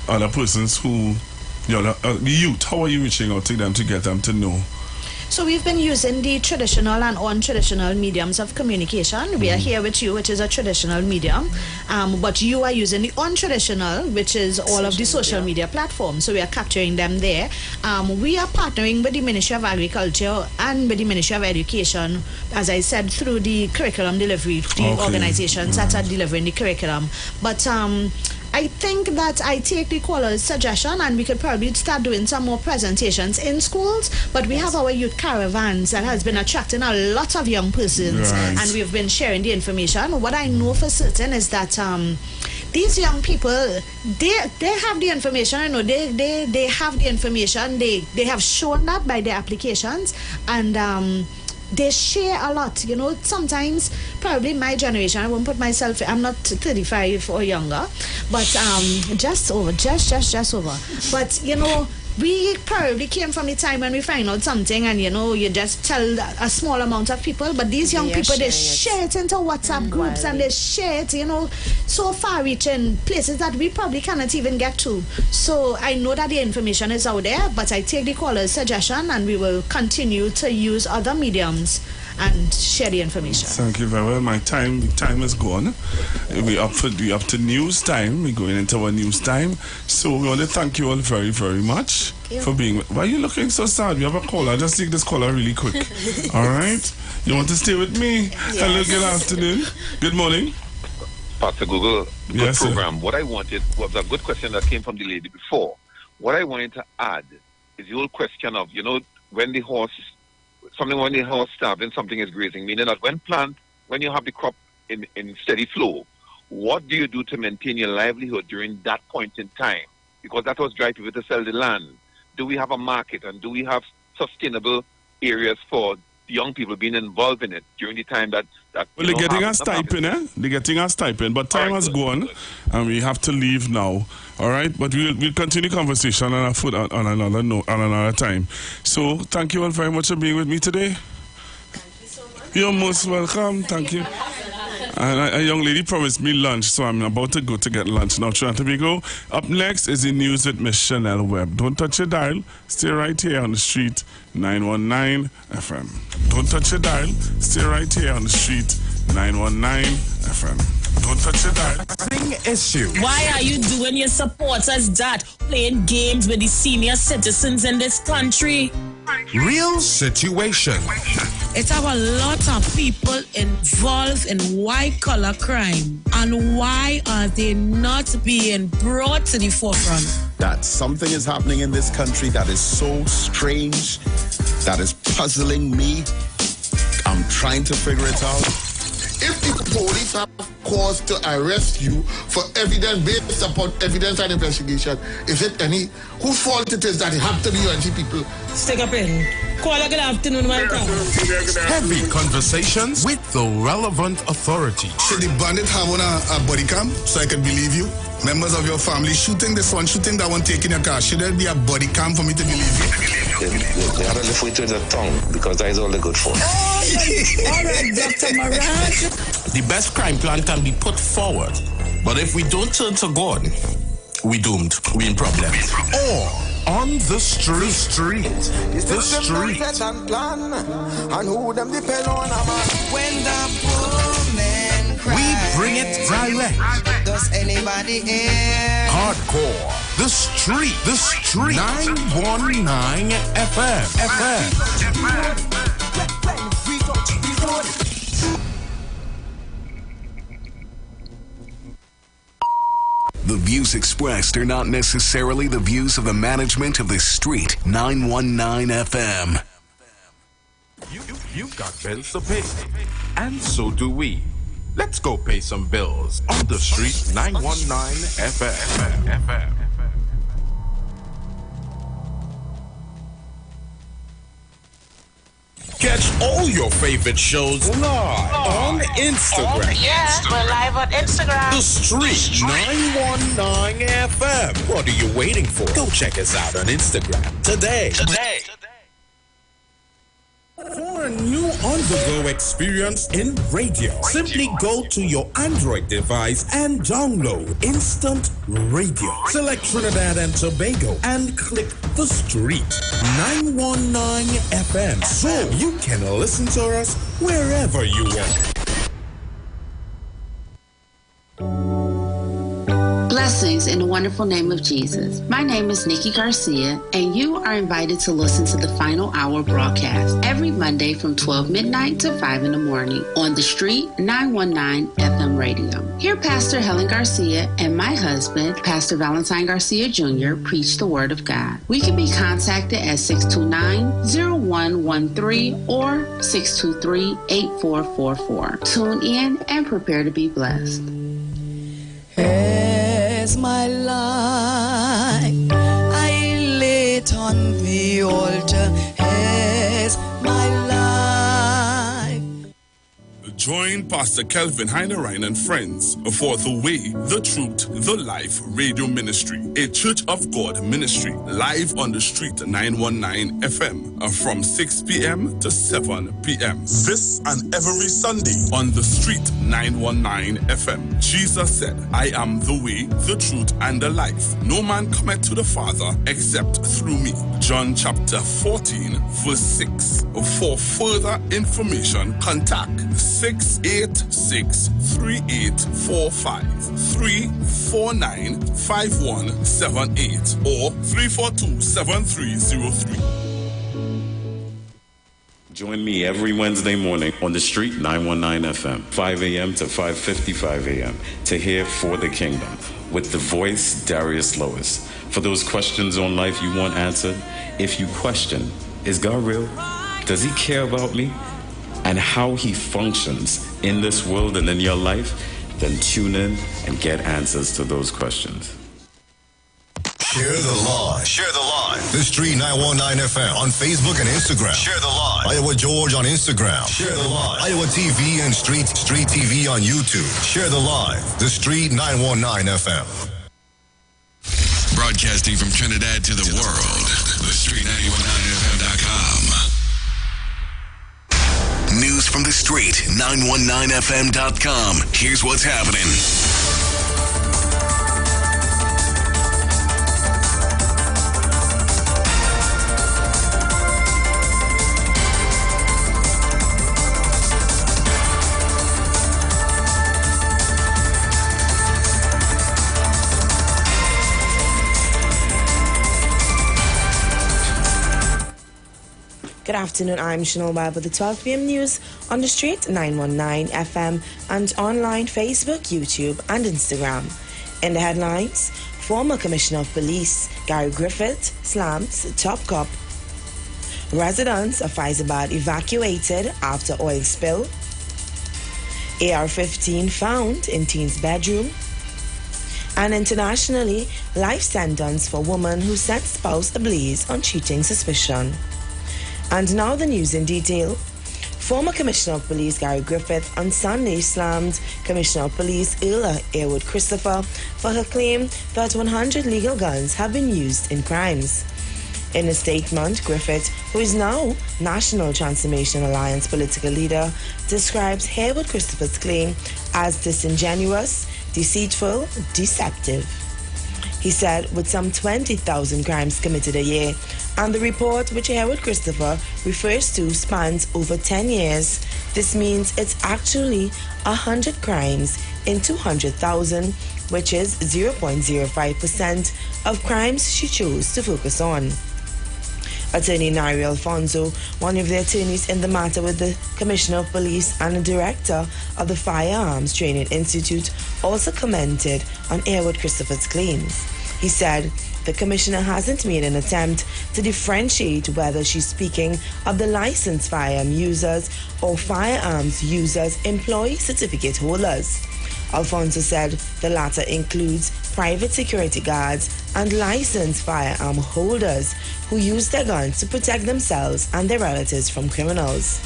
other persons who, the youth? How are you reaching out to them to get them to know? So we've been using the traditional and untraditional mediums of communication. We are here with you, which is a traditional medium, but you are using the untraditional, which is all of the social media platforms. So we are capturing them there. We are partnering with the Ministry of Agriculture and with the Ministry of Education, as I said, through the curriculum delivery, the organizations that are delivering the curriculum. But I think that I take the caller's suggestion, and we could probably start doing some more presentations in schools. But we have our youth caravans that has been attracting a lot of young persons, and we've been sharing the information. What I know for certain is that these young people, they have the information. They have the information. They have shown that by their applications, and they share a lot. Sometimes probably my generation, I won't put myself, I'm not 35 or younger, but just over. But we probably came from the time when we find out something and you just tell a small amount of people, but these young people, they share it into WhatsApp groups and they share it so far reaching places that we probably cannot even get to. So I know that the information is out there, but I take the caller's suggestion and we will continue to use other mediums and share the information. Thank you very well. My time is gone. We up to news time. We're going into our news time. So we want to thank you all very, very much for being. Why are you looking so sad? We have a caller. Just take this caller really quick. All right. You want to stay with me? Yes. Hello. Good afternoon. Good morning. Pastor Google. Good program. Sir. What I wanted was a good question that came from the lady before. What I wanted to add is the whole question of when the horse starves and something is grazing, meaning that when you have the crop in steady flow, what do you do to maintain your livelihood during that point in time? Because that was drive people to sell the land. Do we have a market, and do we have sustainable areas for young people being involved in it during the time that well, they're getting a stipend, They're getting a stipend, but time has gone, and we have to leave now. All right, but we'll continue conversation on another note, on another time. So thank you all very much for being with me today. Thank you so much. You're most welcome. Thank you. And a young lady promised me lunch, so I'm about to go to get lunch now. Trinidad and Tobago. Up next is the news with Miss Chanel Webb. Don't touch your dial. Stay right here on the street, 919 FM. Don't touch your dial. Stay right here on the street, 919 FM. Don't touch your dial. Issue. Why are you doing your supporters that? Playing games with the senior citizens in this country? Real situation. It's our lot of people involved in white-collar crime. And why are they not being brought to the forefront? That something is happening in this country that is so strange, that is puzzling me. I'm trying to figure it out. If the police have cause to arrest you for evidence based upon evidence and investigation, is it any whose fault it is that it happened to the UNC people? Stick up in. Call a good afternoon, welcome. Heavy conversations with the relevant authority. Should the bandit have on a body cam so I can believe you? Members of your family shooting this one, shooting that one, taking your car. Should there be a body cam for me to believe you? They had to live with the tongue because that is all they're good for. All right, Dr. Maraj. The best crime plan can be put forward, but if we don't turn to God, we doomed. We in problem. Or on the street. The street. And who them depend on when the poor man cries. We bring it direct. Does anybody hear? Hardcore. The street. 919 FM. The views expressed are not necessarily the views of the management of the Street 919 FM. You've got bills to pay, and so do we. Let's go pay some bills on the Street 919 FM. Catch all your favorite shows live on Instagram. We're live on Instagram. The Street 919 FM. What are you waiting for? Go check us out on Instagram today. For a new on-the-go experience in radio, simply go to your Android device and download Instant Radio. Select Trinidad and Tobago and click the Street 919 FM so you can listen to us wherever you want. Blessings in the wonderful name of Jesus. My name is Nikki Garcia, and you are invited to listen to the Final Hour broadcast every Monday from 12 midnight to 5 in the morning on the Street 919 FM radio. Here, Pastor Helen Garcia and my husband, Pastor Valentine Garcia Jr., preach the Word of God. We can be contacted at 629-0113 or 623-8444. Tune in and prepare to be blessed. As my life I lay it on the altar, as my life. Join Pastor Kelvin Heinerine and friends for The Way, The Truth, The Life Radio Ministry, a Church of God ministry, live on the Street 919 FM from 6 p.m. to 7 p.m. This and every Sunday on the Street 919 FM. Jesus said, I am the way, the truth, and the life. No man cometh to the Father except through me. John chapter 14, verse 6. For further information, contact 686-3845, 349-5178, or 342-7303. Join me every Wednesday morning on the Street 919 FM, 5 a.m. to 5:55 a.m. to hear For the Kingdom with the voice Darius Lois. For those questions on life you want answered, if you question, is God real? Does he care about me? And how he functions in this world and in your life, then tune in and get answers to those questions. Share the line. Share the line. The Street 919 FM on Facebook and Instagram. Share the line. Iowa George on Instagram. Share the line. Iowa TV and Street TV on YouTube. Share the line. The Street 919 FM. Broadcasting from Trinidad to the world. The Street 919FM.com. News from the street, 919fm.com. Here's what's happening. Good afternoon, I'm Chanel Webb with the 12 p.m. news on the Street 919 FM and online Facebook, YouTube and Instagram. In the headlines, former Commissioner of Police Gary Griffith slams top cop. Residents of Faizabad evacuated after oil spill. AR-15 found in teen's bedroom. And internationally, life sentence for woman who set spouse ablaze on cheating suspicion. And now the news in detail. Former Commissioner of Police Gary Griffith on Sunday slammed Commissioner of Police Iwer Christopher for her claim that 100 legal guns have been used in crimes. In a statement, Griffith, who is now National Transformation Alliance political leader, describes Haywood Christopher's claim as disingenuous, deceitful, deceptive. He said, with some 20,000 crimes committed a year, and the report which Haywood Christopher refers to spans over 10 years, this means it's actually 100 crimes in 200,000, which is 0.05% of crimes she chose to focus on. Attorney Nari Alfonso, one of the attorneys in the matter with the Commissioner of Police and a director of the Firearms Training Institute, also commented on Haywood Christopher's claims. He said, the Commissioner hasn't made an attempt to differentiate whether she's speaking of the licensed firearm users or firearms users employee certificate holders. Alfonso said the latter includes private security guards and licensed firearm holders who use their guns to protect themselves and their relatives from criminals.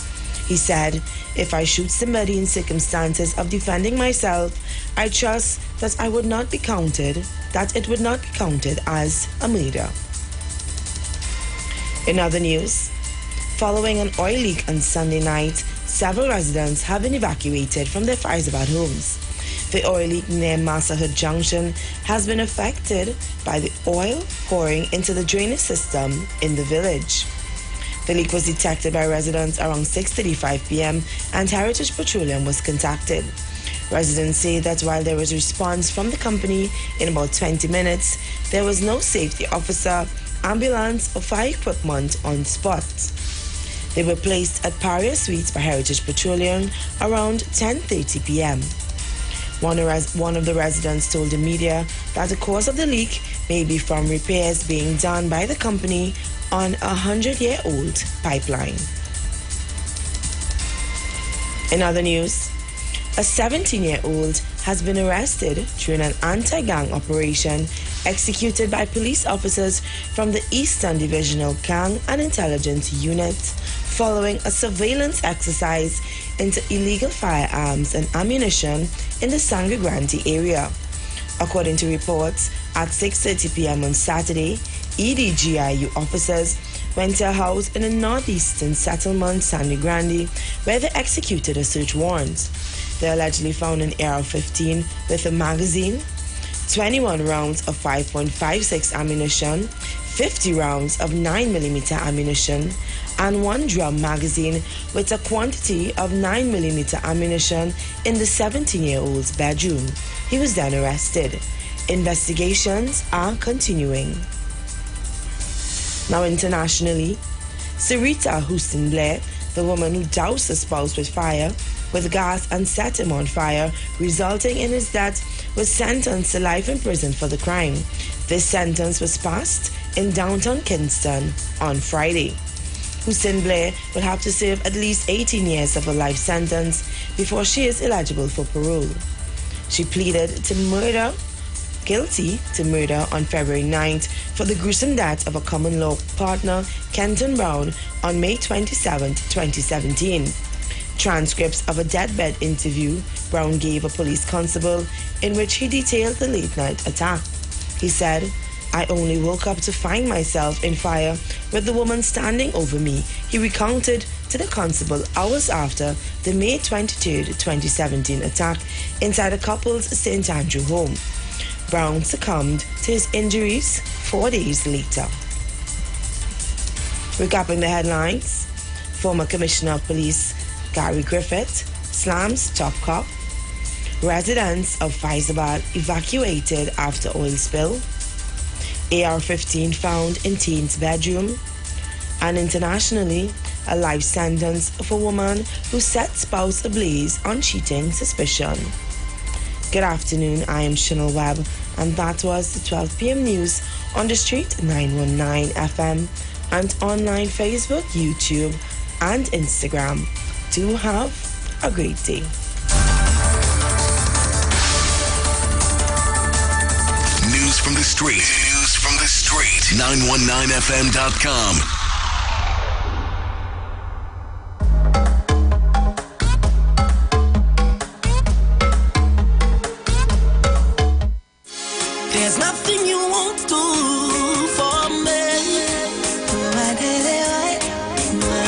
He said, if I shoot somebody in circumstances of defending myself, I trust that it would not be counted as a murder. In other news, following an oil leak on Sunday night, several residents have been evacuated from their Faizabad homes. The oil leak near Masahood Junction has been affected by the oil pouring into the drainage system in the village. The leak was detected by residents around 6:35 p.m. and Heritage Petroleum was contacted. Residents say that while there was response from the company in about 20 minutes, there was no safety officer, ambulance or fire equipment on spot. They were placed at Paria Suites by Heritage Petroleum around 10:30 p.m. One of the residents told the media that the cause of the leak may be from repairs being done by the company on a 100-year-old pipeline. In other news, a 17-year-old has been arrested during an anti-gang operation executed by police officers from the Eastern Divisional Gang and Intelligence Unit following a surveillance exercise into illegal firearms and ammunition in the Sangre Grande area. According to reports, at 6:30 p.m. on Saturday, EDGIU officers went to a house in the northeastern settlement, Sangre Grande, where they executed a search warrant. They allegedly found an AR-15 with a magazine, 21 rounds of 5.56 ammunition, 50 rounds of 9mm ammunition, and one drum magazine with a quantity of 9mm ammunition in the 17-year-old's bedroom. He was then arrested. Investigations are continuing. Now internationally, Sarita Houston Blair, the woman who doused her spouse with gas and set him on fire, resulting in his death, was sentenced to life in prison for the crime. This sentence was passed in downtown Kingston on Friday. Houston Blair will have to serve at least 18 years of a life sentence before she is eligible for parole. She pleaded guilty to murder on February 9th for the gruesome death of a common law partner, Kenton Brown, on May 27, 2017. Transcripts of a deathbed interview Brown gave a police constable in which he detailed the late-night attack. He said, "I only woke up to find myself in fire with the woman standing over me," he recounted to the constable hours after the May 23, 2017 attack inside the couple's St. Andrew home. Brown succumbed to his injuries 4 days later. Recapping the headlines, former Commissioner of Police Gary Griffith slams top cop. Residents of Faizabad evacuated after oil spill. AR-15 found in teen's bedroom. And internationally, a life sentence for woman who set spouse ablaze on cheating suspicion. Good afternoon, I am Chanel Webb, and that was the 12 p.m. news on the street 919 FM and online Facebook, YouTube, and Instagram. Do have a great day. News from the street. News from the street. 919fm.com. There's nothing you won't do for me.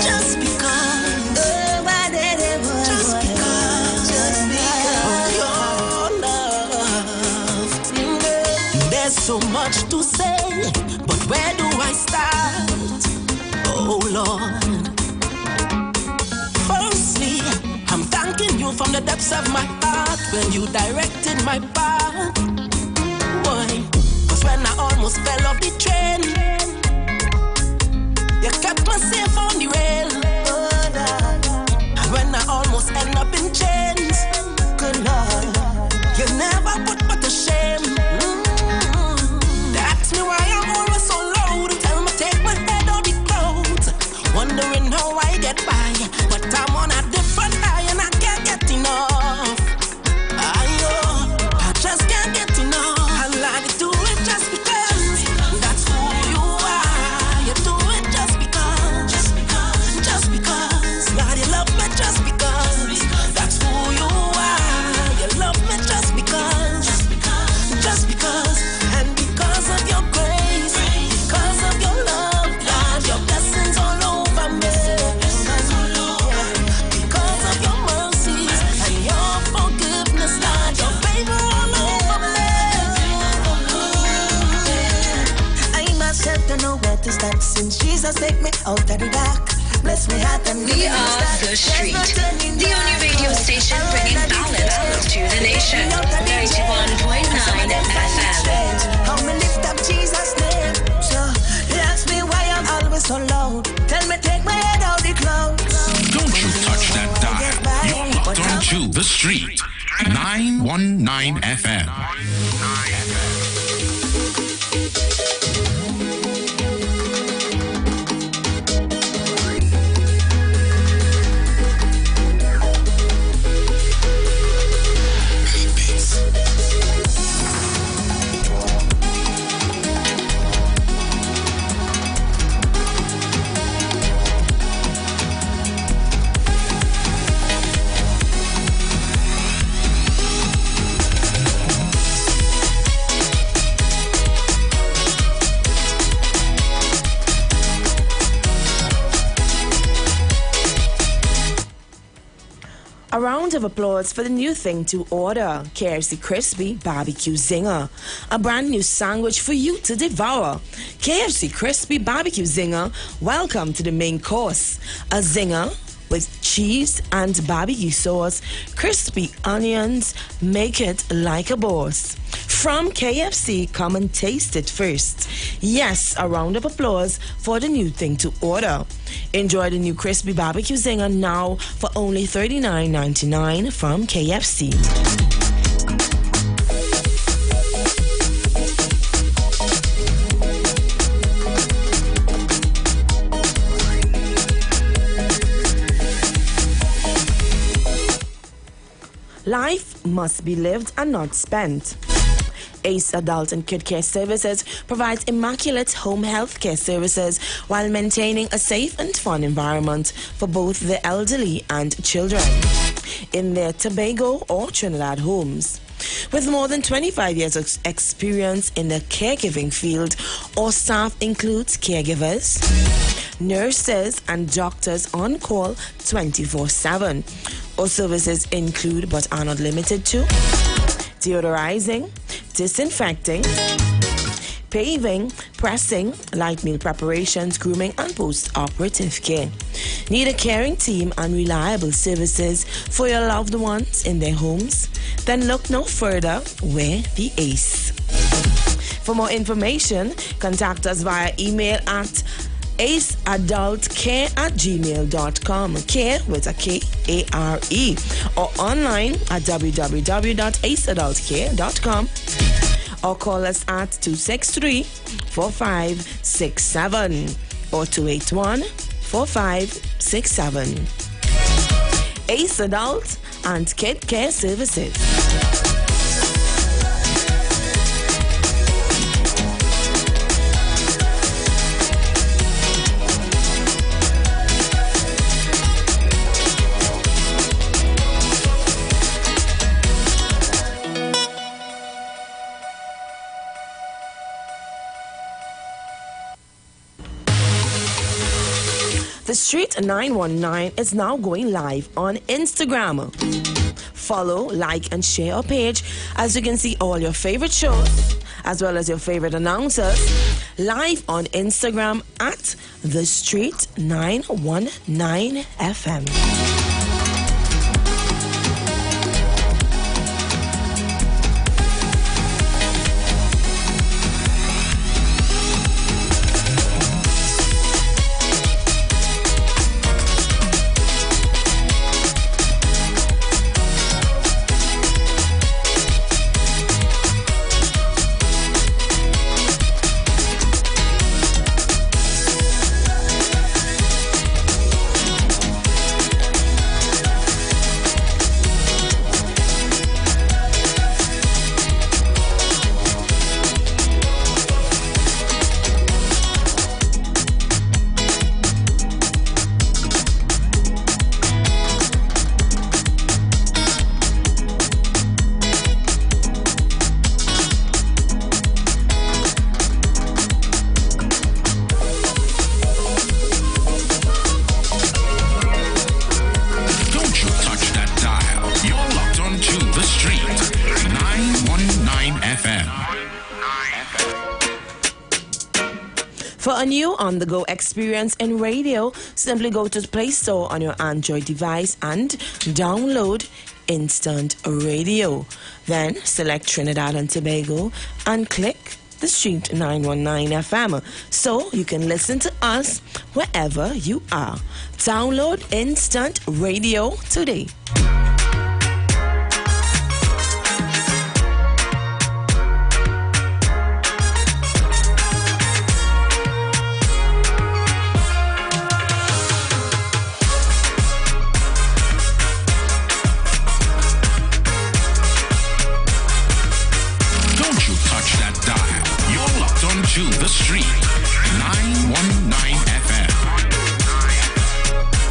Just because. Just because of your love. There's so much to say, but where do I start? Oh Lord. Firstly, I'm thanking you from the depths of my heart when you directed my path. Cause when I almost fell off the train, you kept me safe on the rail. And when I almost end up in chains, good Lord, you never put me to shame. They ask me why I'm always so loud. Tell me take my head out the clouds. Wondering how I get by, but I'm on a different high and I can't get enough. I just can't get enough. I like to do it just because that's who you are. You do it just because. Just because. God, you love me just because. That's who you are. You love me just because. Just because. And because of your grace, because of your love, God, your blessings all over me. Because of your mercies and your forgiveness, God, your favor all over me. I myself don't know where to start since Jesus take me out of the dark. Bless me heart and We are the street, the only radio station bringing balance to the nation. 91.9 FM. How me lift up Jesus' name. So they ask me why I'm always so loud. Tell me take my head out the clouds. Don't you touch that dial. You're locked onto the street. 919 FM. A round of applause for the new thing to order, KFC Crispy Barbecue Zinger. A brand new sandwich for you to devour. KFC Crispy Barbecue Zinger, welcome to the main course. A zinger with cheese and barbecue sauce, crispy onions, make it like a boss. From KFC, come and taste it first. Yes, a round of applause for the new thing to order. Enjoy the new crispy barbecue zinger now for only $39.99 from KFC. Life must be lived and not spent. ACE Adult and Kid Care Services provides immaculate home health care services while maintaining a safe and fun environment for both the elderly and children in their Tobago or Trinidad homes. With more than 25 years of experience in the caregiving field, our staff includes caregivers, nurses, and doctors on call 24/7. Our services include, but are not limited to, deodorizing, disinfecting, paving, pressing, light meal preparations, grooming, and post-operative care. Need a caring team and reliable services for your loved ones in their homes? Then look no further, we're the ACE. For more information, contact us via email at aceadultcare@gmail.com, care with a K-A-R-E, or online at www.aceadultcare.com, or call us at 263-4567 or 281-4567. ACE Adult and Kid Care Services. The Street 919 is now going live on Instagram. Follow, like, and share our page as you can see all your favorite shows as well as your favorite announcers live on Instagram at The Street 919 FM. For a new on-the-go experience in radio, simply go to the Play Store on your Android device and download Instant Radio. Then select Trinidad and Tobago and click the Street 919 FM so you can listen to us wherever you are. Download Instant Radio today. To the Street 919 FM.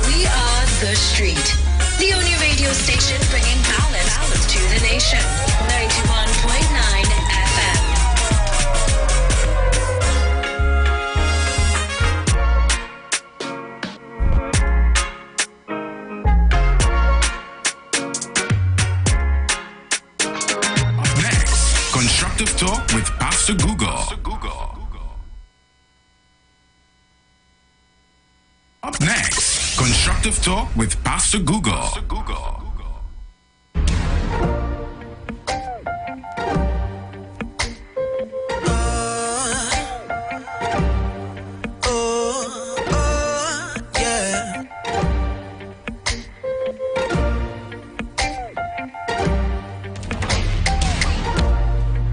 We are The Street, the only radio station bringing balance to the nation. 91.9 FM. Up next, Constructive Talk with Pastor Google. Up next, Constructive Talk with Pastor Google. Yeah.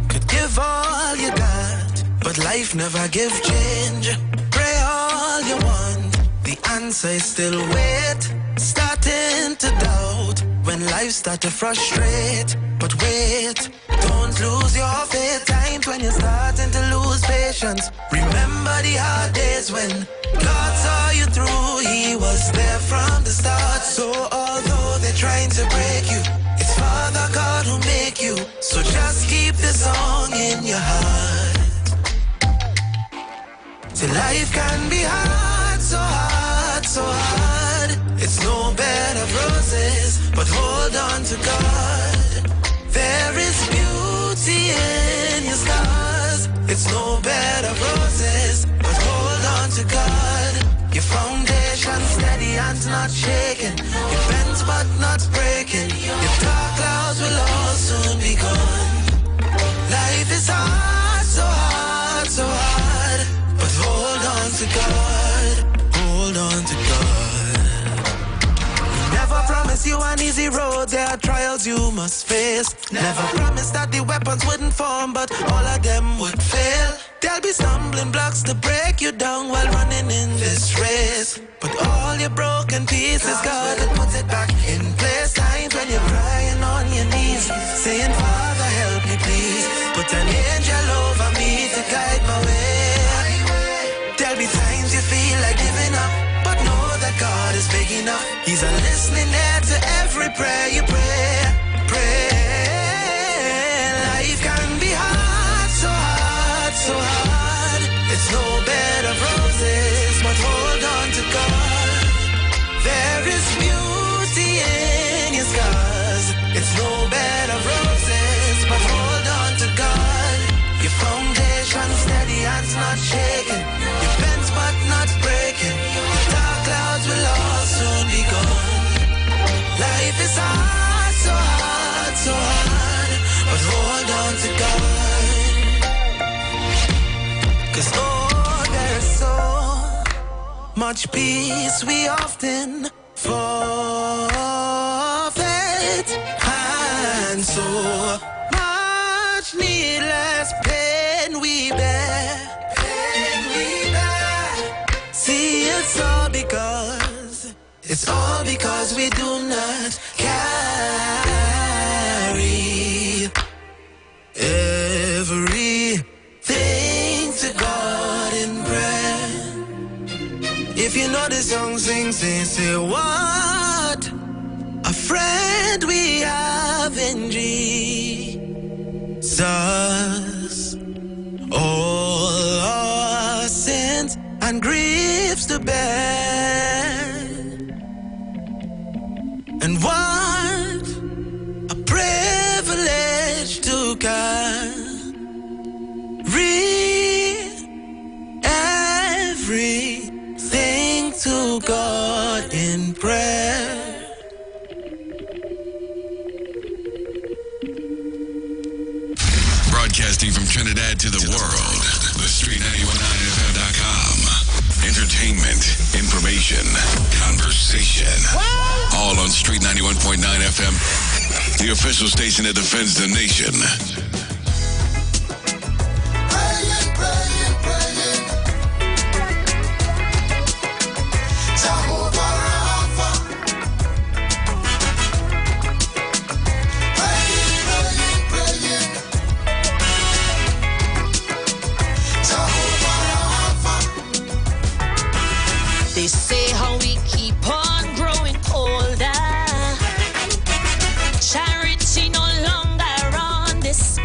Could give all you got, but life never give change. Pray all you want. The answer is still wait, starting to doubt when when life start to frustrate. But wait, don't lose your faith. Times when you're starting to lose patience. Remember the hard days when God saw you through. He was there from the start. So although they're trying to break you, it's Father God who make you. So just keep the song in your heart. See, life can be hard, so hard, so hard. It's no bed of roses, but hold on to God. There is beauty in your scars. It's no bed of roses, but hold on to God. Your foundation steady and not shaking. Your bends but not breaking. Your dark clouds will all soon be gone. Life is hard, so hard, so hard. But hold on to God. Hold on to God. Never promise you an easy road. There are trials you must face. Never promise that the weapons wouldn't form, but all of them would fail. There'll be stumbling blocks to break you down while running in this race. But all your broken pieces, God will put it back in place. Times when you're crying on your knees, saying, Father, help me please. Put an angel over me to guide my way. There'll be times you feel like giving up, but know that God is big enough. He's a listening ear to every prayer you pray. Pray. Life can be hard, so hard, so hard. It's no bed of roses, but hold on to God. There is beauty in your scars. It's no bed of roses, but hold on to God. Your foundation steady and not shaking. Your bends but not breaking. Your dark clouds will all soon be gone. Life is hard, so hard, so hard. But hold on to God. 'Cause oh, there's so much peace we often forfeit, and so much needless pain we bear. See, it's all because we do not carry everything to God in prayer. If you know the song, sing, say, what a friend we have in Jesus. All our sins and griefs to bear. And what a privilege to carry everything to God in prayer. Broadcasting from Trinidad to the world, the Street919FM.com. Entertainment, information, conversation. All on Street 91.9 FM, the official station that defends the nation. They say how we keep on growing older. Charity no longer on display.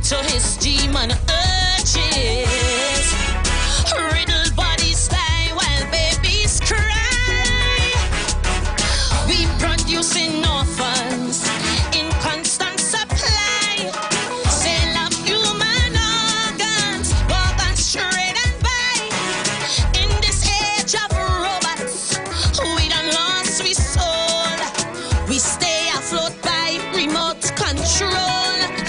to his demon urges. Riddled bodies die while babies cry. We producing orphans in constant supply. Sale of human organs, organs straight and by. In this age of robots, we done lost we soul. We stay afloat by remote control.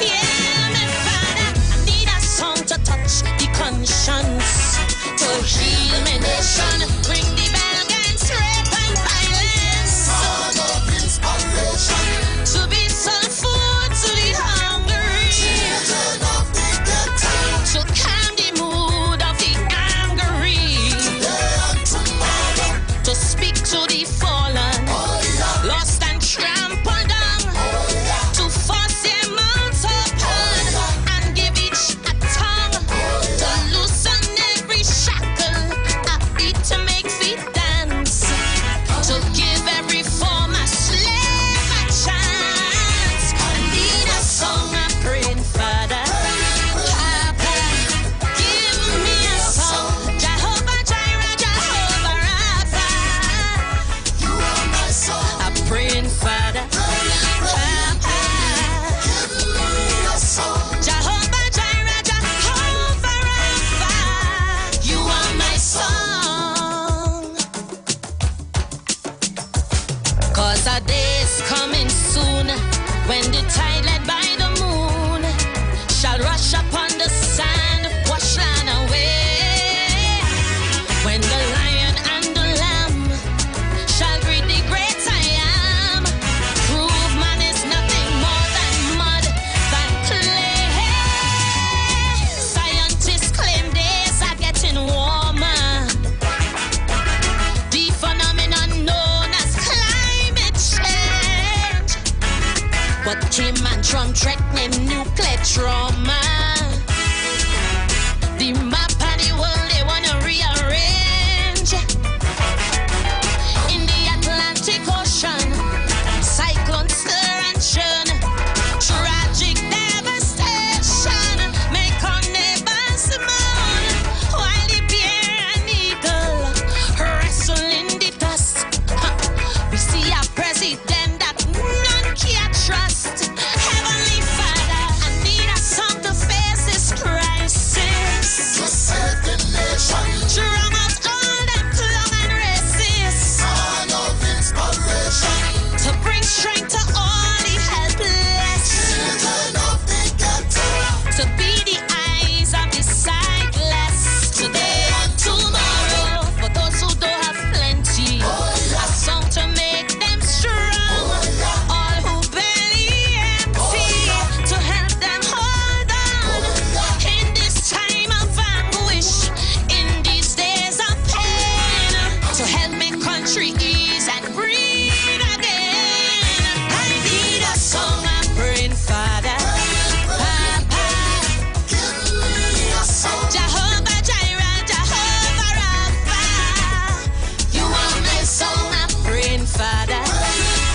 Yeah, my father, I need a song to touch the conscience, to heal my nation, bring the balance, rape and violence. Song of inspiration, to be some food to the hungry, children of the ghetto, to calm the mood of the angry, today and tomorrow, to speak to the fallen, lost and trampled down, to force their mouths open and give each a tongue, to loosen every shackle, a beat to make feet dance, to give every former slave a chance. I need a song, I'm praying, Father. Papa, give me a song. Jehovah Jireh, Jehovah Rapha, you are my song. I'm praying, Father. Papa, give me a song. Jehovah Jireh, Jehovah Rapha, you are my song. 'Cause our day is coming soon, when the tide led by the moon shall rush upon the sand, wash land away. When the lion and the lamb shall greet the great I am, prove man is nothing more than mud, than clay. Scientists claim days are getting warmer. The phenomenon known as climate change. But Kim and Trump threatening nuclear trauma. The map of the world they wanna rearrange. In the Atlantic Ocean, cyclones stir and churn. Tragic devastation make our neighbors mourn, while the bear and eagle wrestle in the dust. We see a president that none can trust. Heavenly Father, I need a song to face this crisis, to save the nation, drum out all that clung and racist. Song of inspiration, to bring strength to all the helpless, children of the ghetto, to be the eyes of the sightless, today and tomorrow, for those who don't have plenty, a song to make them strong, all who belly empty, to help them hold on, in this time of anguish, in these days of pain, to help make country ease and breathe again. I need a song, I'm praying, Father. Papa, give me a song. Jehovah Jireh, Jehovah Rapha, you are my song, I'm praying, Father.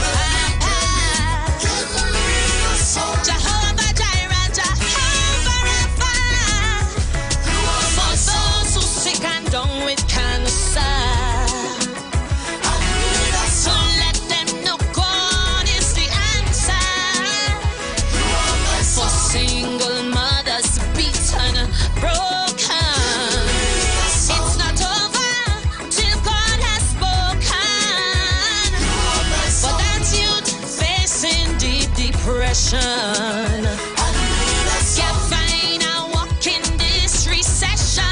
Papa, give me a song. Jehovah Jireh, Jehovah Rapha, you are for those who sick and down with cancer. I need a song. Let them know God is the answer. You are my song. For single mothers beaten, broken. It's not over till God has spoken. But that's youth facing deep depression. Can't find a walk in this recession.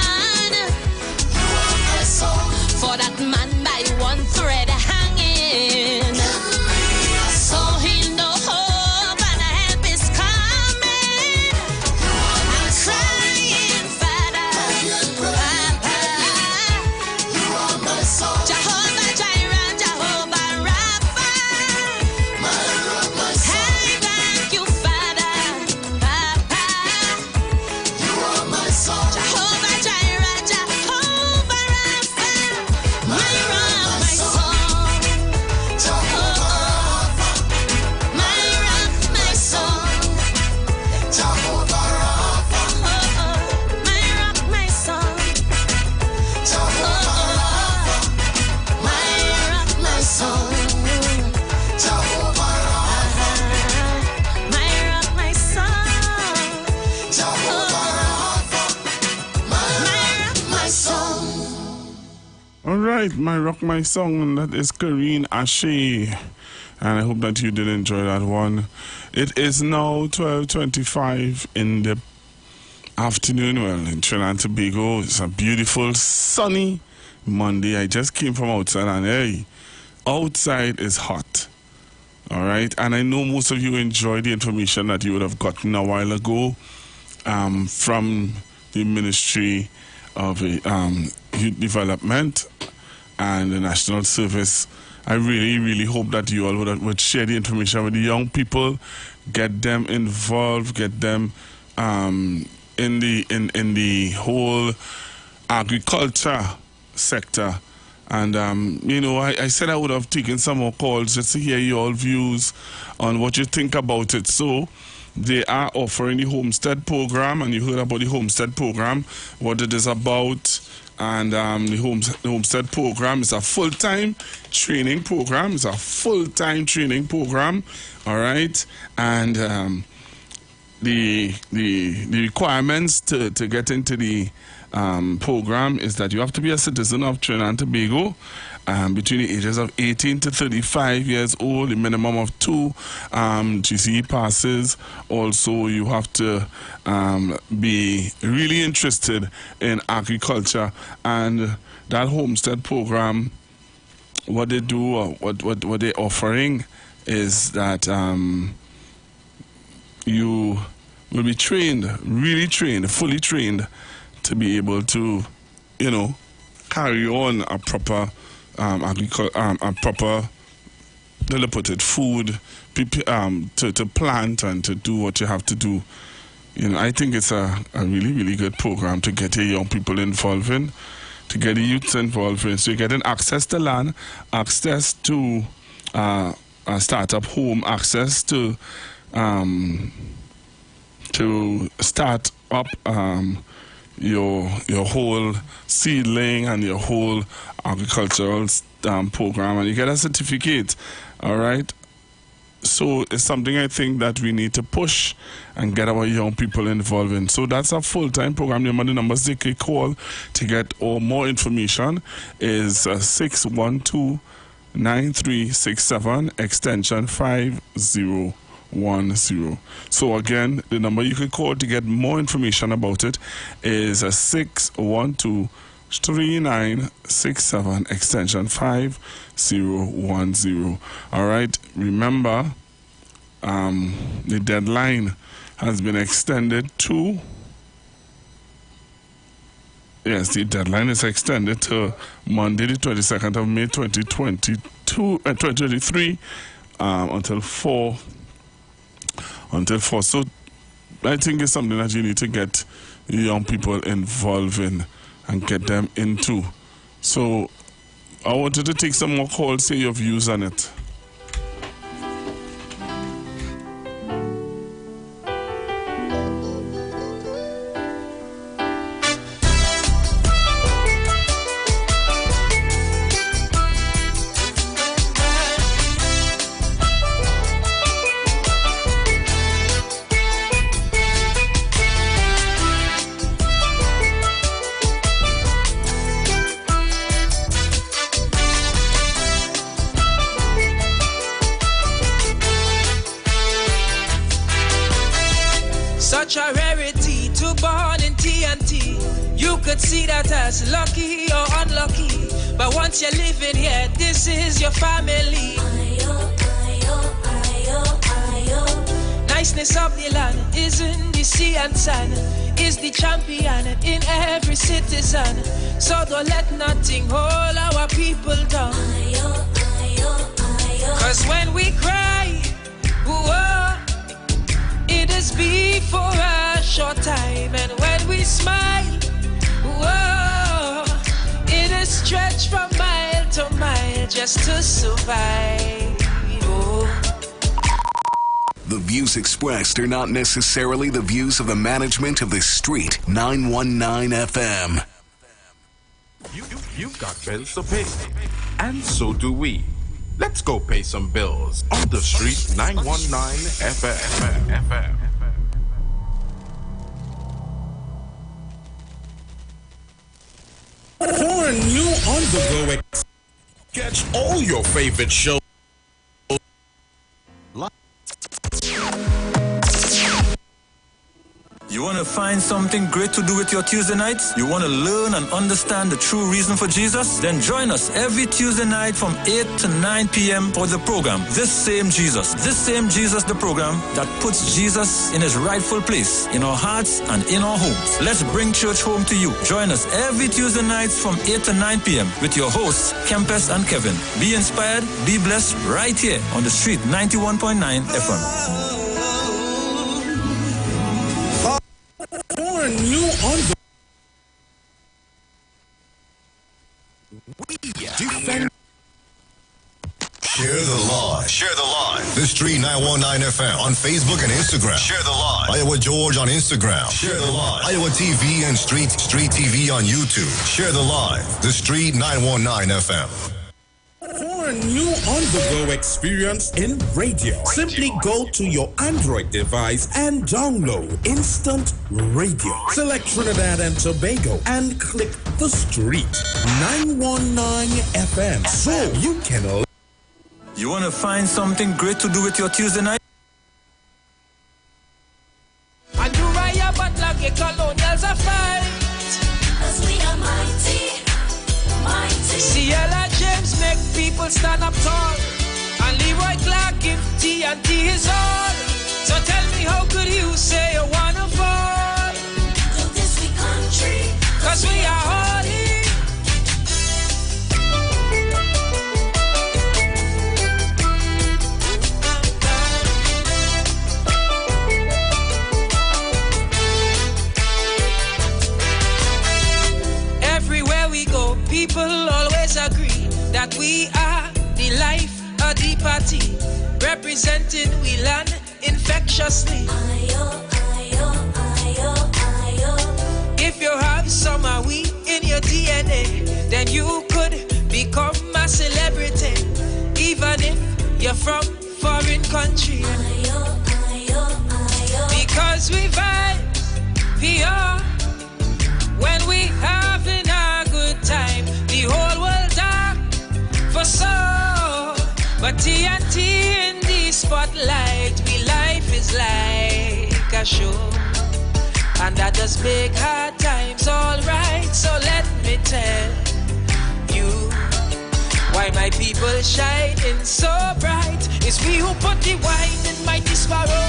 For that man by one thread hanging, so he'll know hope and help is coming. I'm crying, Father. Papa, Jehovah Jireh, Jehovah Rapha, I thank you, Father. right, my rock, my song, and that is Karine Ashe. And I hope that you did enjoy that one. It is now 12:25 in the afternoon. Well, in Trinidad and Tobago, it's a beautiful, sunny Monday. I just came from outside, and hey, outside is hot. All right, and I know most of you enjoyed the information that you would have gotten a while ago from the Ministry of Youth Development and the National Service. I really, really hope that you all would share the information with the young people, get them involved, get them in the whole agriculture sector. And, I said I would have taken some more calls just to hear your views on what you think about it. So they are offering the Homestead program, and you heard about the Homestead program, what it is about. And the Homestead program is a full-time training program. It's a full-time training program, all right? And the requirements to get into the program is that you have to be a citizen of Trinidad and Tobago between the ages of 18 to 35 years old, a minimum of 2 GCE passes. Also, you have to be really interested in agriculture. And that Homestead program, what they do, or what they're offering is that you will be trained, really trained, fully trained, to be able to, carry on a proper food, to plant and to do what you have to do. I think it's a really, really good program to get your young people involved in, to get the youths involved in. So you're getting access to land, access to a startup home, access to start up your whole seedling and your whole agricultural program, and you get a certificate. All right, so it's something I think that we need to push and get our young people involved in. So that's a full-time program. The numbers they can call to get more information is 612-9367 extension 5010. So again, the number you can call to get more information about it is 612-3967 extension 5010. All right, remember, the deadline has been extended to, the deadline is extended to Monday the 22nd of May 2023 until 4. So I think it's something that you need to get young people involved in and get them into. So I wanted to take some more calls, say your views on it. Such a rarity to born in TNT. You could see that as lucky or unlucky, but once you're living here, this is your family. Niceness of the land is in the sea and sand, is the champion in every citizen. So don't let nothing hold our people down. Cause when we cry, whoa, it is be for a short time, and when we smile, whoa, it is stretched from mile to mile just to survive. Oh. The views expressed are not necessarily the views of the management of the Street 919 FM. You've got bills to pay, and so do we. Let's go pay some bills on the Street 919 FM. For a new on-the-go catch all your favorite shows. You want to find something great to do with your Tuesday nights? You want to learn and understand the true reason for Jesus? Then join us every Tuesday night from 8 to 9 p.m. for the program, This Same Jesus, the program that puts Jesus in his rightful place in our hearts and in our homes. Let's bring church home to you. Join us every Tuesday nights from 8 to 9 p.m. with your hosts, Kempes and Kevin. Be inspired, be blessed right here on the street 91.9 FM. For a new on Defend. Share the live. Share the live. The Street 919 FM on Facebook and Instagram. Share the live. Iowa George on Instagram. Share the live. Iowa TV and Street TV on YouTube. Share the live. The Street 919 FM. For a new on-the-go experience in radio, simply go to your Android device and download Instant Radio. Select Trinidad and Tobago and click the Street 919 FM so you can. You want to find something great to do with your Tuesday night? And you ride but like a colonials a fight. 'Cause we are mighty. Ciela James make people stand up tall. And Leroy Clark give TNT his all. So tell me, how could you say you wanna fall? To this we country, 'cause we are holy. Everywhere we go, people always agree that we are the life of the party, representing we land infectiously. If you have some of we in your DNA, then you could become a celebrity, even if you're from foreign country. Because we vibe pure when we having a good time. The whole world dark for so, but TNT in the spotlight. We life is like a show, and that does make hard times alright. So let me tell you why my people shining so bright. It's we who put the wine in Mighty Sparrow,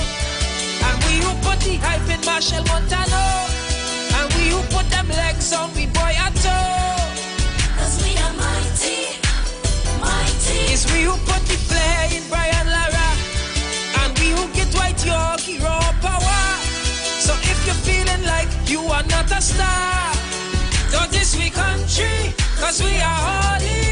and we who put the hype in Marshall Montano, and we who put them legs on we boy at all. 'Cause we are mighty, mighty. It's we who put the flair in Brian Lara, and we who get White Yorkie raw power. So if you're feeling like you are not a star, don't this we country, 'cause we are holy.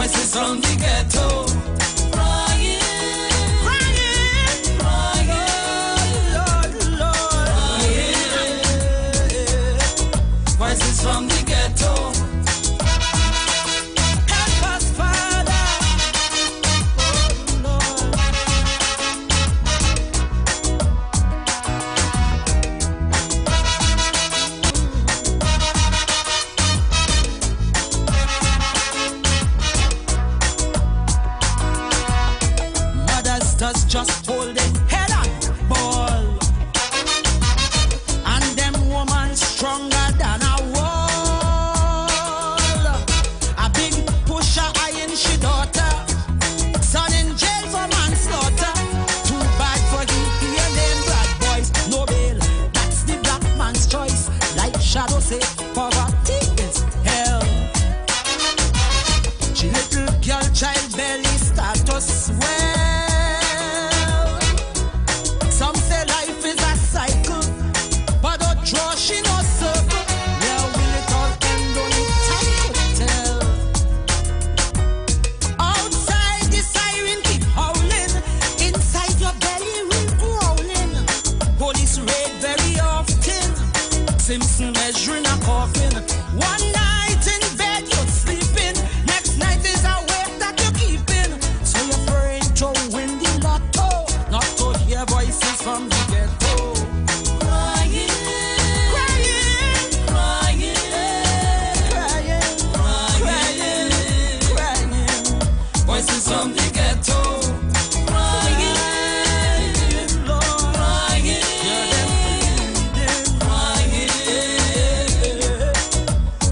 Voices from the ghetto. Crying, crying, crying, Lord, Lord, crying. Voices from the ghetto. Help us, Father. Oh, Lord. Mothers does just hold them head on ball, and them woman stronger than a wall. A big pusher eyeing she daughter, son in jail for manslaughter. Too bad for the name black boys, no bail. That's the black man's choice. Like Shadow say, poverty is hell. She little girl child belly start to swell. Some say life is a cycle, but don't draw she no circle. Where will it all end? Only time could tell. Outside the siren keep howling, inside your belly will growling. Police raid very often, Simpson measuring a coffin. One night in bed you're sleeping, next night is a wake that you're keeping. So you're praying to win the lotto, not to hear voices from the ghetto. Crying, crying, crying, crying, crying, crying. Voices from the ghetto. Crying, Lord, crying, hear them pleading, crying.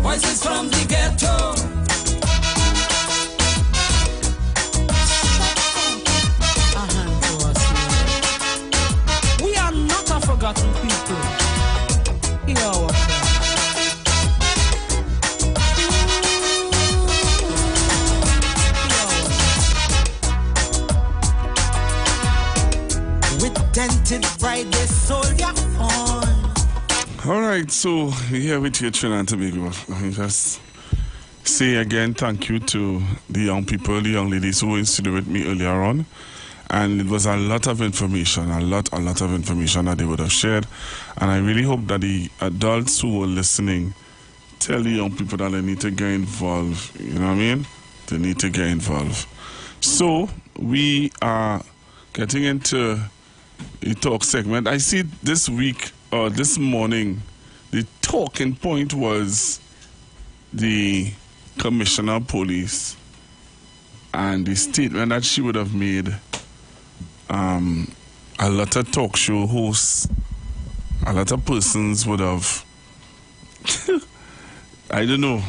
Voices from the ghetto. A hand to us, Lord. We are not a forgotten people. Hear our prayer. With dented pride, they soldier on. All right, so we're here with you, Trinidad and Tobago. Let me just say again thank you to the young people, the young ladies who were in studio with me earlier on. And it was a lot of information, a lot of information that they would have shared. And I really hope that the adults who were listening tell the young people that they need to get involved. You know what I mean? They need to get involved. So we are getting into the talk segment. I see this week or this morning, the talking point was the commissioner of police and the statement that she would have made. A lot of talk show hosts, a lot of persons would have, I don't know,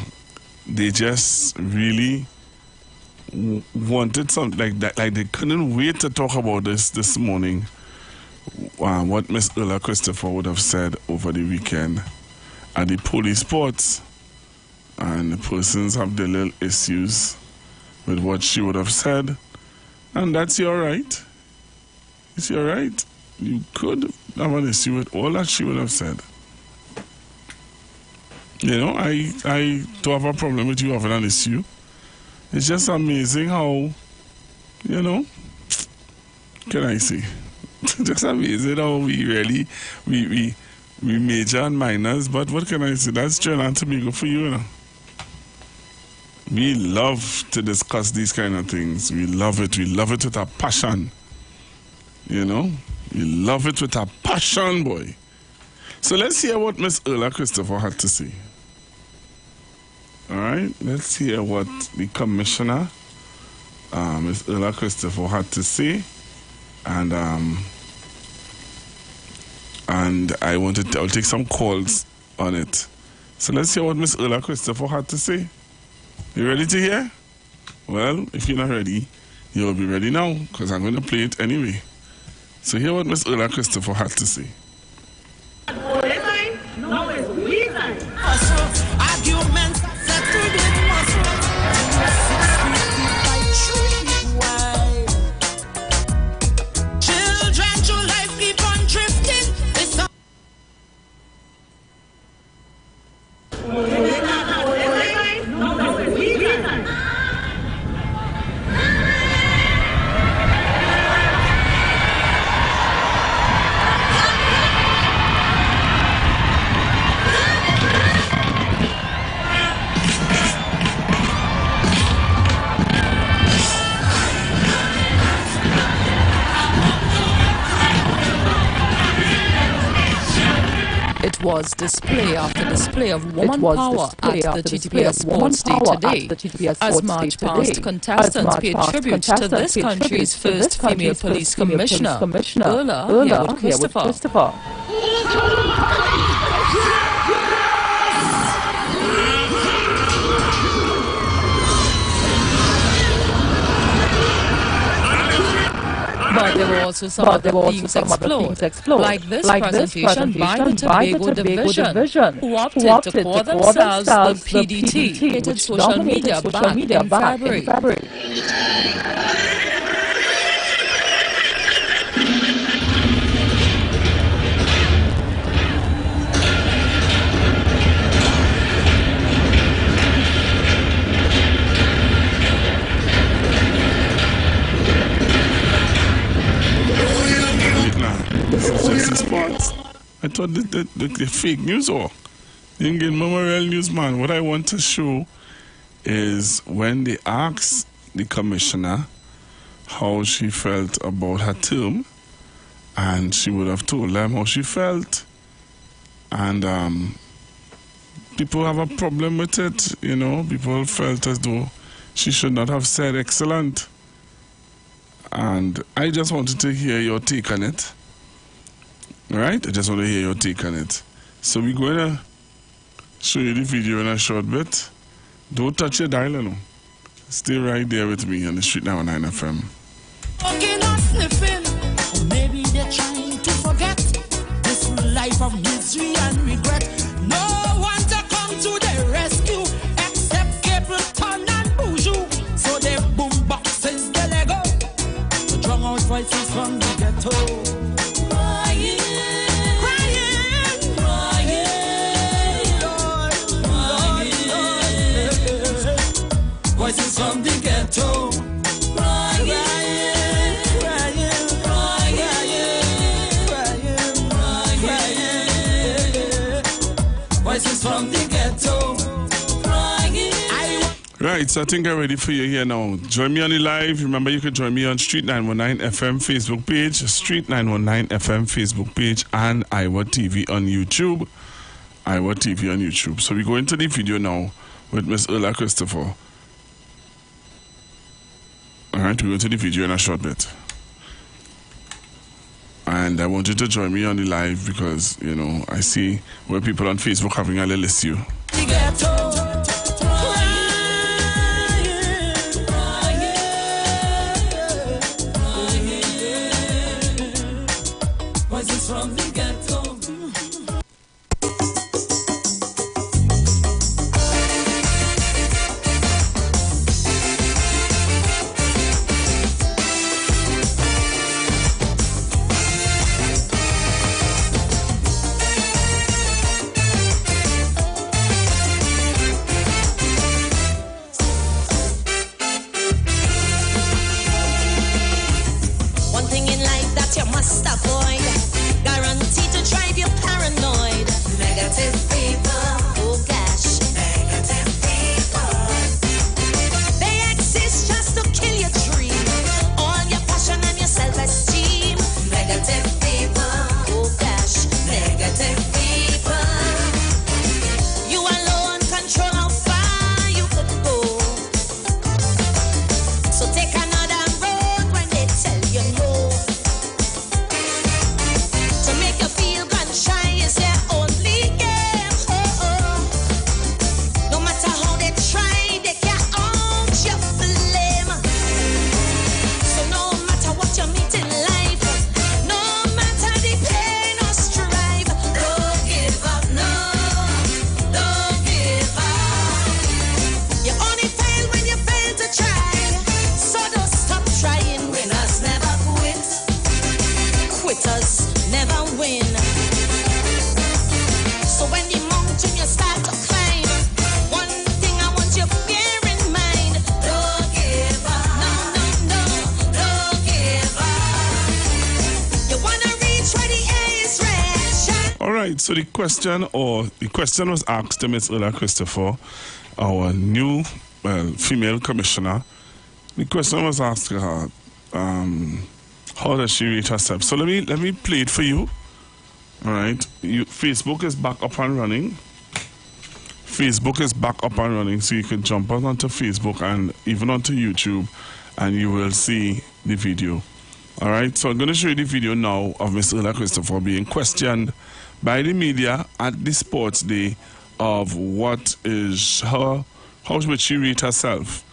they just really wanted something like that. Like they couldn't wait to talk about this morning. What Miss Ulla Christopher would have said over the weekend at the police sports. And the persons have their little issues with what she would have said. And that's your right. It's your right. You could have an issue with all that she would have said. You know, I don't have a problem with you having an issue. It's just amazing how, you know, can I say? Just amazing how we really, we major and minors, but what can I say? That's Trinidad and Tobago for you, you know. We love to discuss these kind of things. We love it. We love it with a passion. You know? We love it with a passion, boy. So let's hear what Miss Ulla Christopher had to say. All right? Let's hear what the commissioner, Miss Ulla Christopher, had to say. And I'll take some calls on it. So let's hear what Miss Ulla Christopher had to say. You ready to hear? Well, if you're not ready, you'll be ready now, because I'm going to play it anyway. So hear what Miss Ulla Christopher had to say. Arguments settled with muscle. Children to life keep on drifting. It's a was display after display of woman power at the TTPS Sports Day today. As March past, contestants paid tribute to this country's first female police commissioner. Earlier, here with Christopher. But there were also some other themes explored, like this presentation by the Tobago Division, who opted to call themselves the PDT, which hit social media back in February. I thought the fake news or didn't get memorial news, man. What I want to show is when they asked the commissioner how she felt about her term, and she would have told them how she felt, and people have a problem with it. You know, people felt as though she should not have said excellent, and I just wanted to hear your take on it. Right? I just want to hear your take on it. So we're going to show you the video in a short bit. Don't touch your dial, no. Stay right there with me on the Street 919 FM. Walking or sniffing, or maybe they're trying to forget this life of misery and regret. No one to come to their rescue except Capleton and Boujou. So they boom boxes the Lego to drown out voices from the ghetto. Voices from the ghetto, crying, voices from the ghetto, crying. Right, so I think I'm ready for you here now. Join me on the live. Remember, you can join me on Street 919 FM Facebook page, Street 919 FM Facebook page, and Iwer TV on YouTube. Iwer TV on YouTube. So we go into the video now with Miss Iwer Christopher. Alright, we'll go to the video in a short bit. And I want you to join me on the live because, you know, I see where people on Facebook having a little issue. Voices from the ghetto. So the question was asked to Ms. Iwer Christopher, our new female commissioner. The question was asked to her, how does she rate herself? So let me play it for you. All right. Facebook is back up and running. Facebook is back up and running, so you can jump on onto Facebook and even onto YouTube, and you will see the video. All right. So I'm going to show you the video now of Miss Ella Christopher being questioned by the media at the sports day of what is how would she rate herself.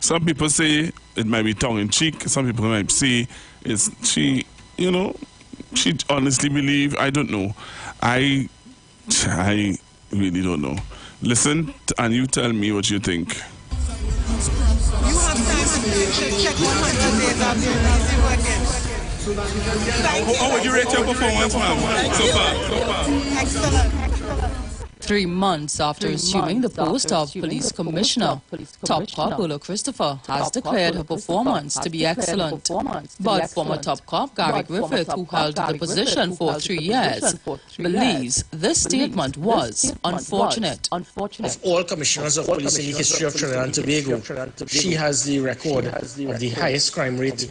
Some people say it might be tongue-in-cheek. Some people might say she honestly believe. I don't know. I really don't know. Listen and you tell me what you think. You have time to check 100 days after you working. How would you rate your performance, ma'am? So far. Excellent. 3 months after assuming the post of police commissioner, top cop Ella Christopher has declared her performance to be excellent. But former top cop Gary Griffith, who held the position for 3 years, believes this statement was unfortunate. Of all commissioners of police in the history of Trinidad and Tobago, she has the record of the highest crime rate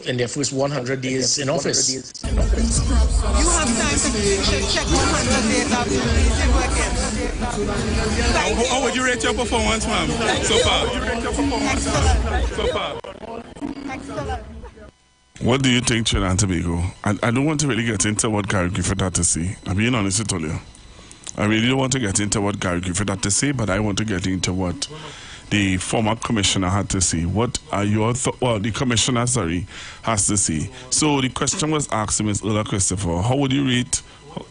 in their first 100 days in office. You have time to check 100 days after you working. How would you rate your performance, ma'am? So far. Excellent. What do you think, Trinidad and Tobago? I don't want to really get into what Gary Griffith had to say. I'm being honest with you. I really don't want to get into what Gary Griffith had to say, but I want to get into what the former commissioner had to say. What are your the commissioner, has to say. So the question was asked to Ms. Ella Christopher, how would you rate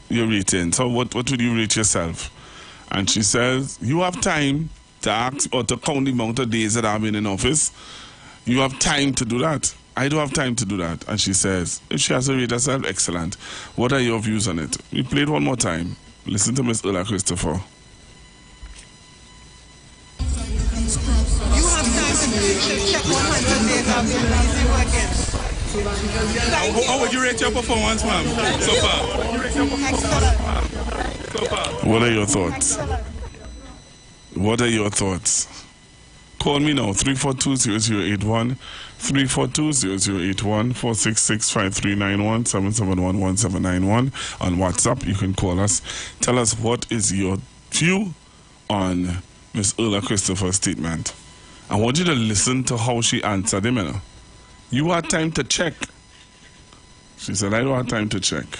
your rating? So what would you rate yourself? And she says, you have time to ask or to count the amount of days that I've been in office. You have time to do that. I don't have time to do that. And she says, if she has to rate herself, excellent. What are your views on it? We play it one more time. Listen to Ms. Ella Christopher. You have time to check 100 days after you working. How would you rate your performance, ma'am, so far? What are your thoughts? What are your thoughts? Call me now, 342-0081, 342-0081, 466-5391, 771-1791. On WhatsApp, you can call us. Tell us what is your view on Miss Ella Christopher's statement. I want you to listen to how she answered him, you know. You had time to check. She said, I don't have time to check.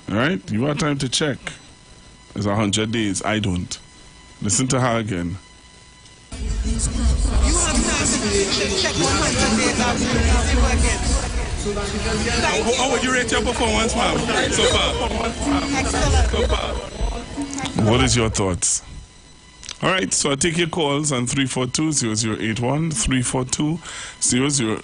All right? You had time to check. It's 100 days. I don't. Listen to her again. You have time to check 100 days after you working. How would you rate your performance, ma'am, so far? Excellent. What is your thoughts? All right, so I take your calls on 342-0081, 342-0081,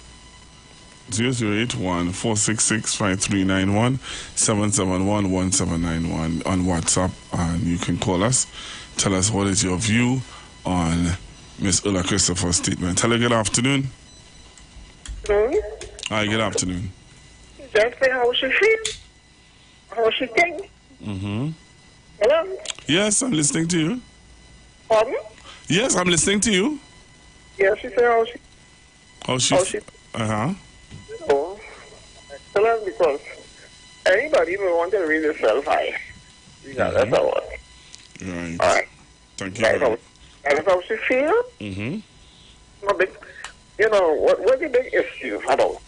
466-5391, 771-1791 on WhatsApp, and you can call us. Tell us what is your view on Miss Ella Christopher's statement. Hello, good afternoon. Hello? Hi, good afternoon. Just say how she feel, how she think. Mm-hmm. Hello? Yes, I'm listening to you. Pardon? Yes, I'm listening to you. Yes, she said How she? Uh-huh. Oh, excellent, because anybody will want to read yourself high. Yeah, that's all. Right. All right. Thank you. That's how she feel. Mm-hmm. No big, what's the big issue at all?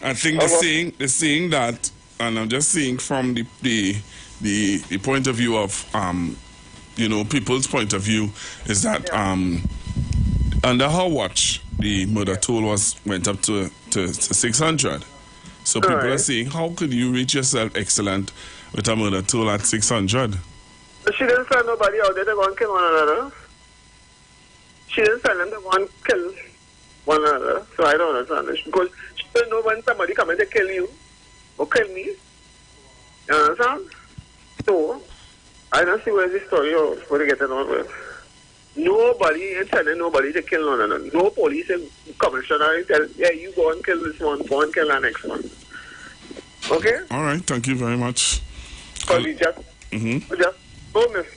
I think the saying that, and I'm just saying from the point of view of people's point of view, is that under her watch the murder toll went up to 600. So people are saying, how could you rate yourself excellent with a murder toll at 600? But she didn't send nobody out there to go and kill one another. She didn't send them to go and kill one another. So I don't understand this. Because she didn't know when somebody coming to kill you or kill me. You understand? So I don't see where this story is for to get it on with. Nobody is telling nobody to kill one another. No police and commissioner is telling, yeah, you go and kill this one, go and kill the next one. Okay? All right, thank you very much. Because we just bonus.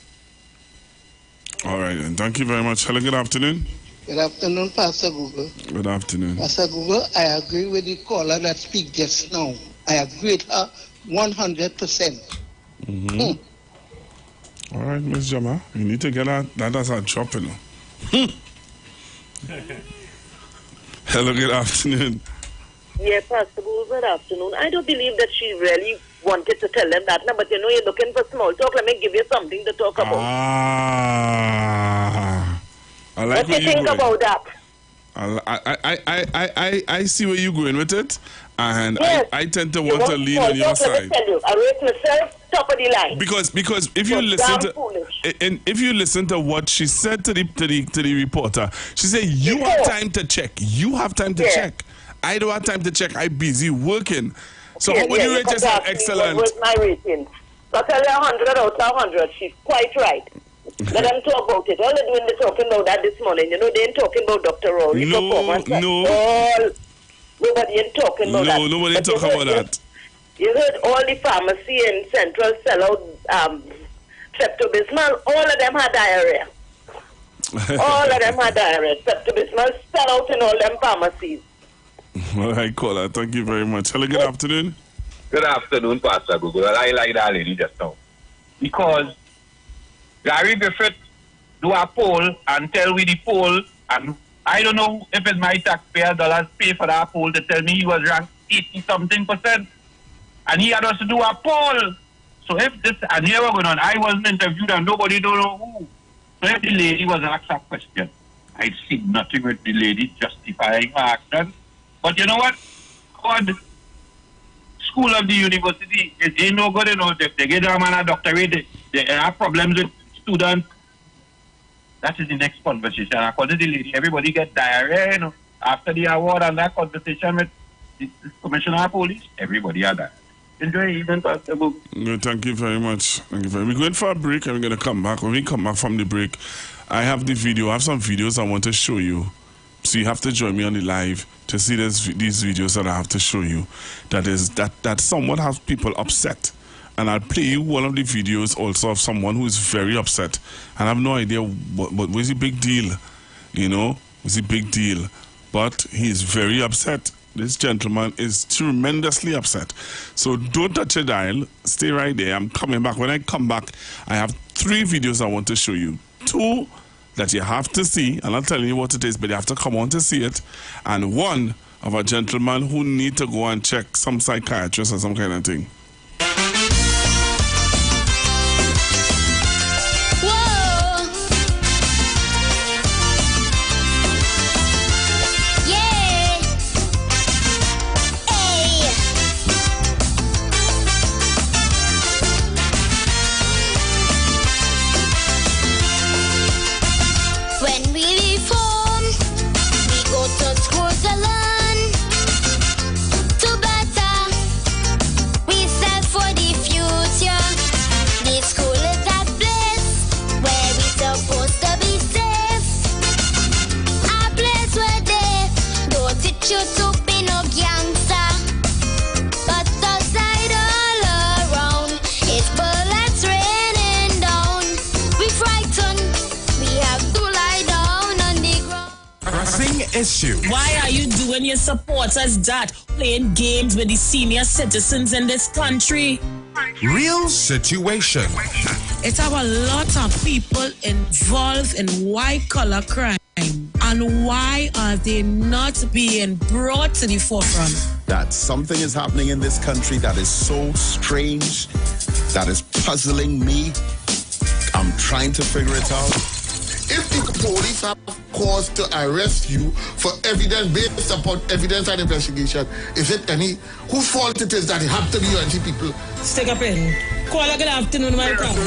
All right, and thank you very much. Hello, good afternoon. Good afternoon, Pastor Google. Good afternoon. Pastor Google, I agree with the caller that speak just now. I agree with her 100%. All right, Miss Jama, you need to get that as a job, you know. Hello, good afternoon. Yeah, Pastor Boo, good afternoon. I don't believe that she really wanted to tell them that now, but you know, you're looking for small talk. Let me give you something to talk about. I like what do you think about that? I see where you're going with it, and yes. I tend to want to lean on your side. Let me tell you, I rate myself top of the line. Because if you listen to what she said to the reporter, she said you have time to check. You have time to check. I don't have time to check. I'm busy working. So how would you rate yourself? Excellent. What was my rating? So I'll tell you 100 out of 100. She's quite right. Let them talk about it. All they're doing, they're talking about that this morning. You know, they ain't talking about Dr. Rowley performance. Nobody ain't talking about that. Nobody ain't talking about that. You heard all the pharmacy in Central sell out Pepto-Bismol. All of them had diarrhea. All of them had diarrhea. Pepto-Bismol sell out in all them pharmacies. All right, caller. Thank you very much. Hello, good afternoon. Good afternoon, Pastor Google. I like that lady just now. Because Gary Griffith do a poll and tell we the poll, and I don't know if it's my taxpayer dollars pay for that poll to tell me he was ranked 80-something%. And he had us to do a poll. So if this, and here we're going on, I wasn't interviewed and nobody don't know who. So if the lady was asked that question, I see nothing with the lady justifying her action. But you know what? God, school of the university, it ain't no good, you know. They get a man a doctorate, they have problems with students. That is the next conversation. According to the lady, everybody get diarrhea, you know. After the award and that conversation with the commissioner of police, everybody had that. Enjoy your evening, Pastor Book. Thank you very much. Thank you very much. We're going for a break and we're going to come back. When we come back from the break, I have the video. I have some videos I want to show you. So you have to join me on the live to see these videos that I have to show you. That somewhat have people upset. And I'll play you one of the videos also of someone who is very upset. And I have no idea what was the big deal. You know, it's a big deal. But he's very upset. This gentleman is tremendously upset. So don't touch a dial. Stay right there. I'm coming back. When I come back, I have 3 videos I want to show you. 2 that you have to see. I'm not telling you what it is, but you have to come on to see it. And 1 of a gentleman who need to go and check some psychiatrist or some kind of thing. Issue. Why are you doing your supporters that? Playing games with the senior citizens in this country? Real situation. It's our lot of people involved in white-collar crime. And why are they not being brought to the forefront? That something is happening in this country that is so strange, that is puzzling me. I'm trying to figure it out. If the police have cause to arrest you for evidence based upon evidence and investigation, is it whose fault it is that it have to be UNC people? Stick up in. Call a good afternoon, my brother.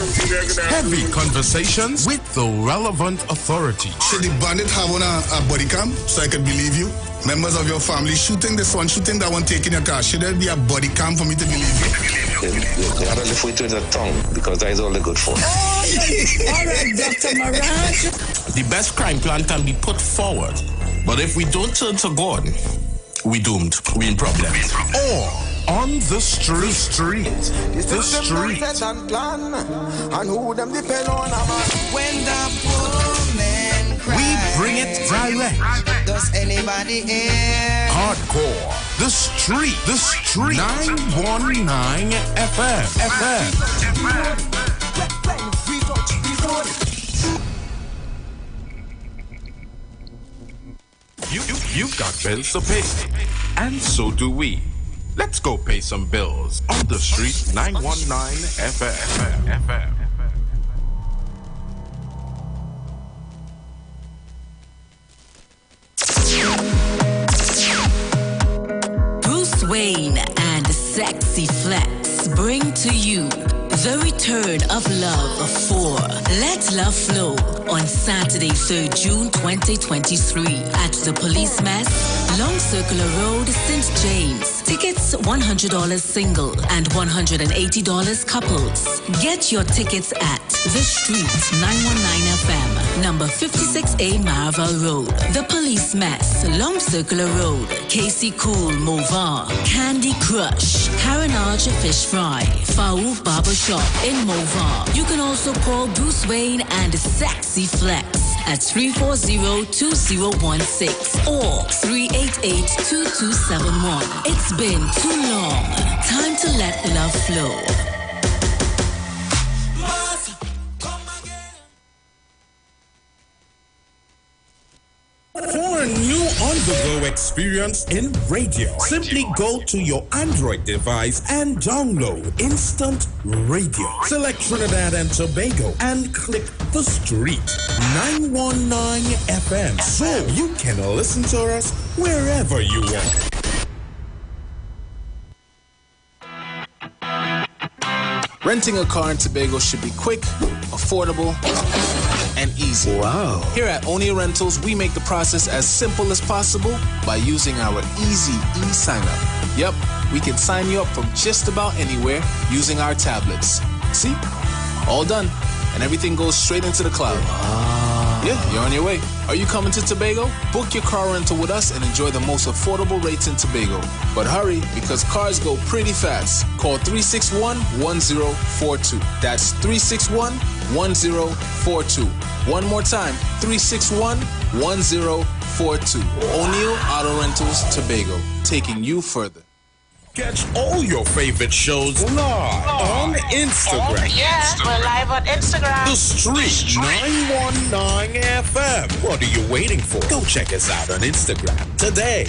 Heavy conversations with the relevant authority. Should the bandit have on a body cam so I can believe you? Members of your family shooting this one, shooting that one, taking your car. Should there be a body cam for me to believe you? You gotta live with the tongue because that is all the good for. All right, Dr. Mirage. The best crime plan can be put forward, but if we don't turn to God, we doomed. We in problems. Or on the street. The street. And who them depend on when the poor man cries. We bring it direct. Does anybody hear? Hardcore. The Street. 919 FM. You've got bills to pay, and so do we. Let's go pay some bills on The Street 919 FM. Bruce Wayne and Sexy Flex bring to you the return of love for Let Love Flow on Saturday, 3rd June 2023 at the Police Mess, Long Circular Road, St. James. Tickets $100 single and $180 couples. Get your tickets at The Street 919 FM, number 56A Marvel Road. The Police Mess, Long Circular Road, Casey Cool Movar, Candy Crush, Carenage Fish Fry, Faouf Barbershop in Movar. You can also call Bruce Wayne and Sexy Flex at 340-2016 or 388-2271. It's been too long. Time to let love flow. For a new on-the-go experience in radio, simply go to your Android device and download Instant Radio. Select Trinidad and Tobago and click The Street 919 FM so you can listen to us wherever you want. Renting a car in Tobago should be quick, affordable, and easy. Wow. Here at Onia Rentals, we make the process as simple as possible by using our easy e-sign-up. Yep, we can sign you up from just about anywhere using our tablets. See? All done. And everything goes straight into the cloud. Yeah, you're on your way. Are you coming to Tobago? Book your car rental with us and enjoy the most affordable rates in Tobago. But hurry, because cars go pretty fast. Call 361-1042. That's 361-1042. One more time, 361-1042. O'Neill Auto Rentals, Tobago, taking you further. Catch all your favorite shows live on Instagram. We're live on Instagram. The Street 919 FM. What are you waiting for? Go check us out on Instagram today.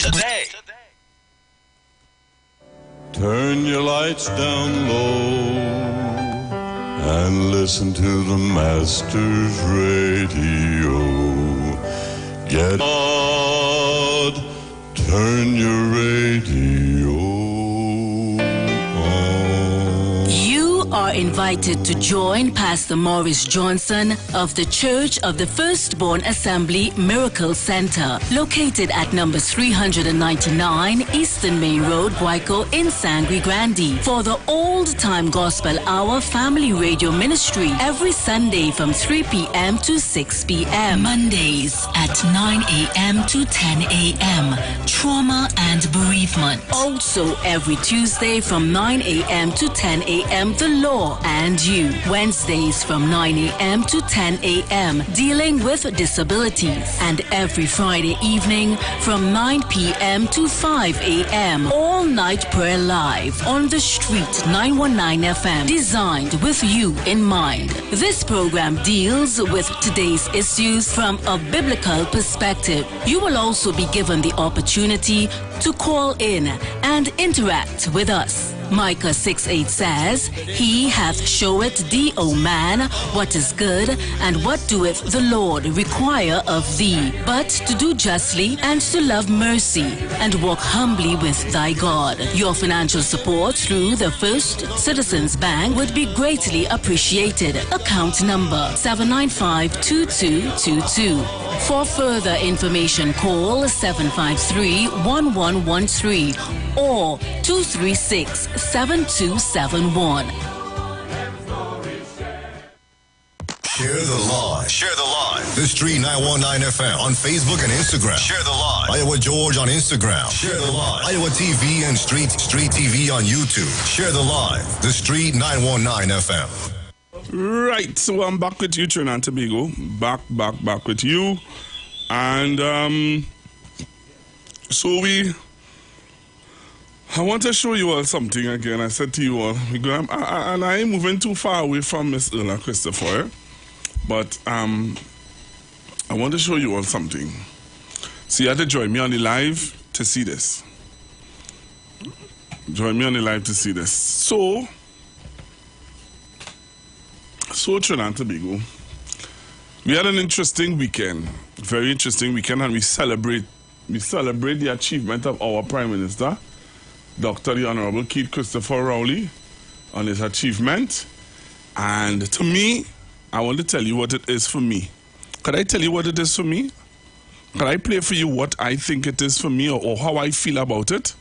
Turn your lights down low and listen to the Master's Radio. Get on, turn your radio are invited to join Pastor Maurice Johnson of the Church of the Firstborn Assembly Miracle Center, located at number 399 Eastern Main Road, Guayco in Sangre Grande, for the Old Time Gospel Hour Family Radio Ministry every Sunday from 3 p.m. to 6 p.m. Mondays at 9 a.m. to 10 a.m. Trauma and bereavement. Also every Tuesday from 9 a.m. to 10 a.m. The Law and You. Wednesdays from 9 a.m. to 10 a.m. Dealing with disabilities. And every Friday evening from 9 p.m. to 5 a.m. All night prayer live on the Street 919 FM. Designed with you in mind. This program deals with today's issues from a biblical perspective. You will also be given the opportunity to call in and interact with us. Micah 6:8 says, He hath showeth thee, O man, what is good, and what doeth the Lord require of thee, but to do justly and to love mercy, and walk humbly with thy God. Your financial support through the First Citizens Bank would be greatly appreciated. Account number 795-2222. For further information, call 753-1113 or 236-7271. Share the Live. Share the Live. The Street 919 FM on Facebook and Instagram. Share the Live. Iowa George on Instagram. Share the Live. Iowa TV and Street TV on YouTube. Share the Live. The Street 919 FM. Right, so I'm back with you, Trinidad and Tobago. Back with you. And so we I want to show you all something again. I said to you all, and I ain't moving too far away from Miss Erla Christopher, but I want to show you all something. So you have to join me on the live to see this. Join me on the live to see this. So Trinidad and Tobago, we had an interesting weekend, very interesting weekend, and we celebrate the achievement of our Prime Minister, Dr. the Honorable Keith Christopher Rowley, on his achievement. And to me, I want to tell you what it is for me. Could I tell you what it is for me? Could I play for you what I think it is for me, or how I feel about it?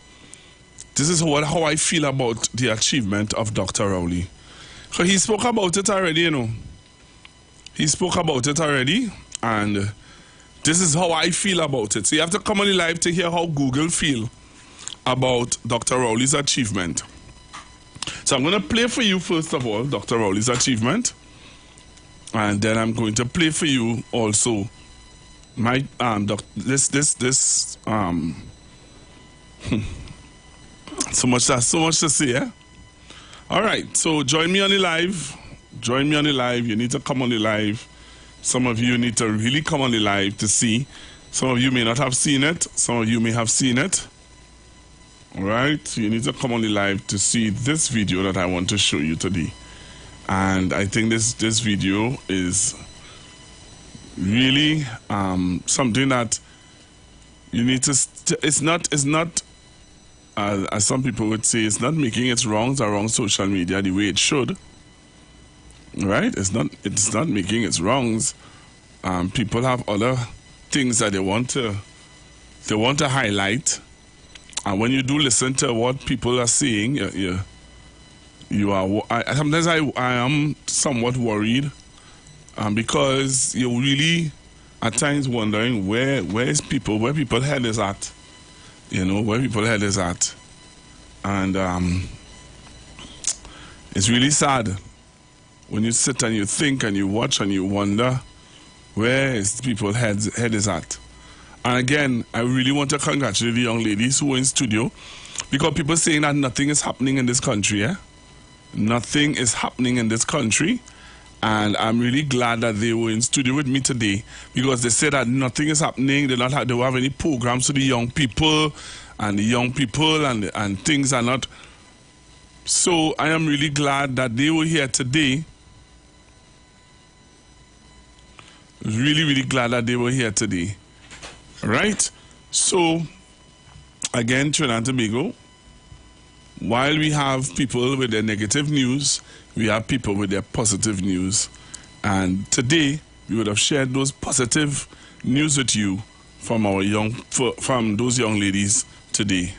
This is how I feel about the achievement of Dr. Rowley. So he spoke about it already, you know. He spoke about it already, and this is how I feel about it. So you have to come on the live to hear how Google feel about Dr. Rowley's achievement. So I'm going to play for you, first of all, Dr. Rowley's achievement, and then I'm going to play for you also my so much to say, eh? All right, so join me on the live. Join me on the live. You need to come on the live. Some of you need to really come on the live to see. Some of you may not have seen it. Some of you may have seen it. All right, so you need to come on the live to see this video that I want to show you today. And I think this video is really something that you need to. It's not. As some people would say, it's not making its wrongs around social media the way it should. Right? It's not making its wrongs. People have other things that they want to highlight. And when you do listen to what people are saying, sometimes I am somewhat worried, because you're really at times wondering where people head is at. You know, where people head is at. And it's really sad when you sit and you think and you watch and you wonder where is people's head is at. And again, I really want to congratulate the young ladies who were in studio, because people saying that nothing is happening in this country, eh? Nothing is happening in this country. And I'm really glad that they were in studio with me today, because they said that nothing is happening. They don't have any programs for the young people, and things are not. So I am really glad that they were here today. Really, really glad that they were here today. Right? So, again, Trinidad and Tobago, while we have people with their negative news, we have people with their positive news. And today, we would have shared those positive news with you from those young ladies today.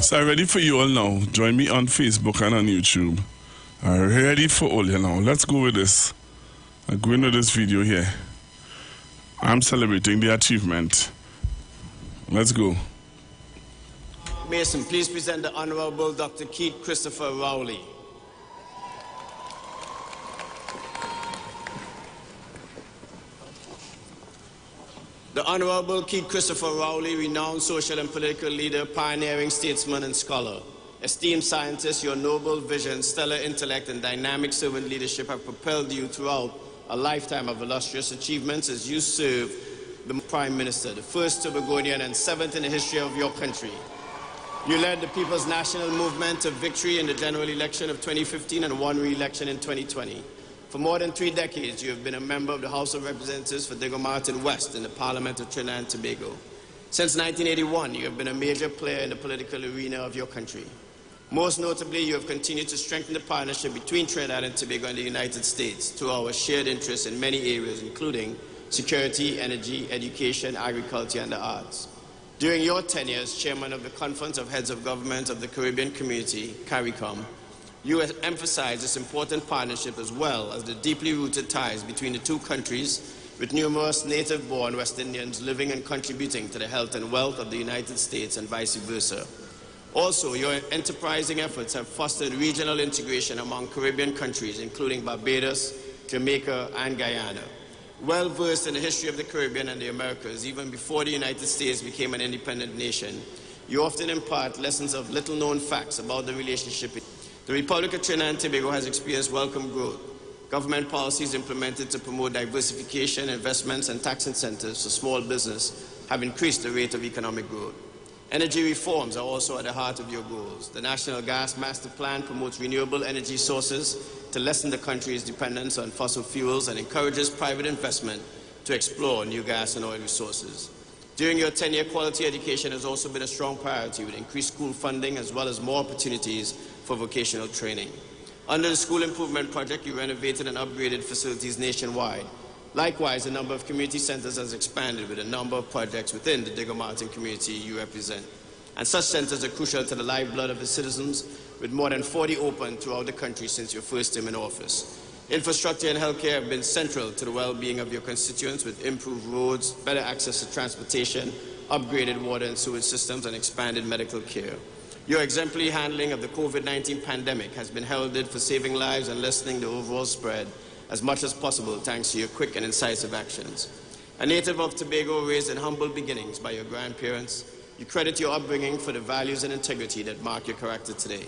So I'm ready for you all now. Join me on Facebook and on YouTube. I'm ready for all you now. Let's go with this. I'm going with this video here. I'm celebrating the achievement. Let's go. Mason, please present the Honorable Dr. Keith Christopher Rowley. The Honorable Keith Christopher Rowley, renowned social and political leader, pioneering statesman and scholar. Esteemed scientist, your noble vision, stellar intellect, and dynamic servant leadership have propelled you throughout a lifetime of illustrious achievements as you serve the Prime Minister, the first Tobagonian and seventh in the history of your country. You led the People's National Movement to victory in the general election of 2015 and won re-election in 2020. For more than 3 decades, you have been a member of the House of Representatives for Diego Martin West in the Parliament of Trinidad and Tobago. Since 1981, you have been a major player in the political arena of your country. Most notably, you have continued to strengthen the partnership between Trinidad and Tobago and the United States through our shared interests in many areas, including security, energy, education, agriculture, and the arts. During your tenure as chairman of the Conference of Heads of Government of the Caribbean Community, CARICOM, you have emphasized this important partnership as well as the deeply rooted ties between the two countries, with numerous native-born West Indians living and contributing to the health and wealth of the United States and vice versa. Also, your enterprising efforts have fostered regional integration among Caribbean countries, including Barbados, Jamaica, and Guyana. Well versed in the history of the Caribbean and the Americas, even before the United States became an independent nation, you often impart lessons of little-known facts about the relationship. The Republic of Trinidad and Tobago has experienced welcome growth. Government policies implemented to promote diversification, investments, and tax incentives for small business have increased the rate of economic growth. Energy reforms are also at the heart of your goals. The National Gas Master Plan promotes renewable energy sources to lessen the country's dependence on fossil fuels and encourages private investment to explore new gas and oil resources. During your tenure, quality education has also been a strong priority with increased school funding as well as more opportunities for vocational training. Under the School Improvement Project, you renovated and upgraded facilities nationwide. Likewise, the number of community centers has expanded with a number of projects within the Diego Martin community you represent. And such centers are crucial to the lifeblood of the citizens, with more than 40 open throughout the country since your first term in office. Infrastructure and healthcare have been central to the well-being of your constituents with improved roads, better access to transportation, upgraded water and sewage systems, and expanded medical care. Your exemplary handling of the COVID-19 pandemic has been heralded for saving lives and lessening the overall spread as much as possible thanks to your quick and incisive actions. A native of Tobago raised in humble beginnings by your grandparents, you credit your upbringing for the values and integrity that mark your character today.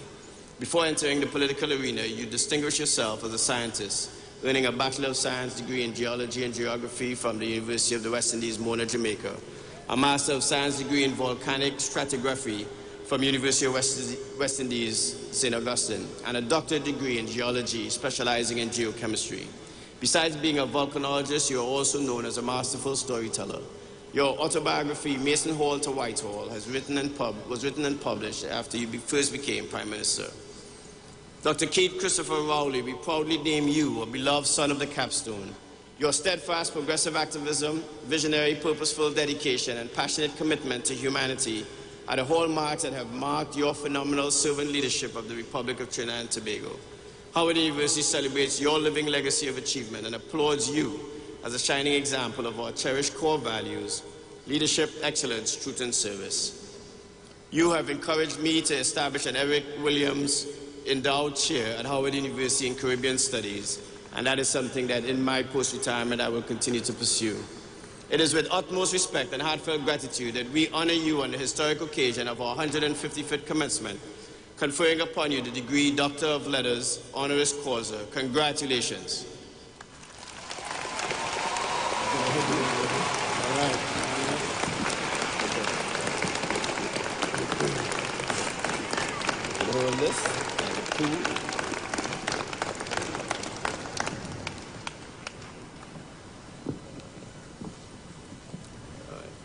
Before entering the political arena, you distinguished yourself as a scientist, earning a Bachelor of Science degree in Geology and Geography from the University of the West Indies, Mona, Jamaica, a Master of Science degree in Volcanic Stratigraphy from University of West Indies, St. Augustine, and a doctorate degree in Geology, specializing in geochemistry. Besides being a volcanologist, you are also known as a masterful storyteller. Your autobiography, Mason Hall to Whitehall, was written and published after you first became Prime Minister. Dr. Keith Christopher Rowley, we proudly name you a beloved son of the capstone. Your steadfast progressive activism, visionary, purposeful dedication, and passionate commitment to humanity are the hallmarks that have marked your phenomenal servant leadership of the Republic of Trinidad and Tobago. Howard University celebrates your living legacy of achievement and applauds you as a shining example of our cherished core values: leadership, excellence, truth, and service. You have encouraged me to establish an Eric Williams Endowed Chair at Howard University in Caribbean Studies, and that is something that in my post-retirement I will continue to pursue. It is with utmost respect and heartfelt gratitude that we honor you on the historic occasion of our 155th commencement, conferring upon you the degree Doctor of Letters, honoris causa. Congratulations.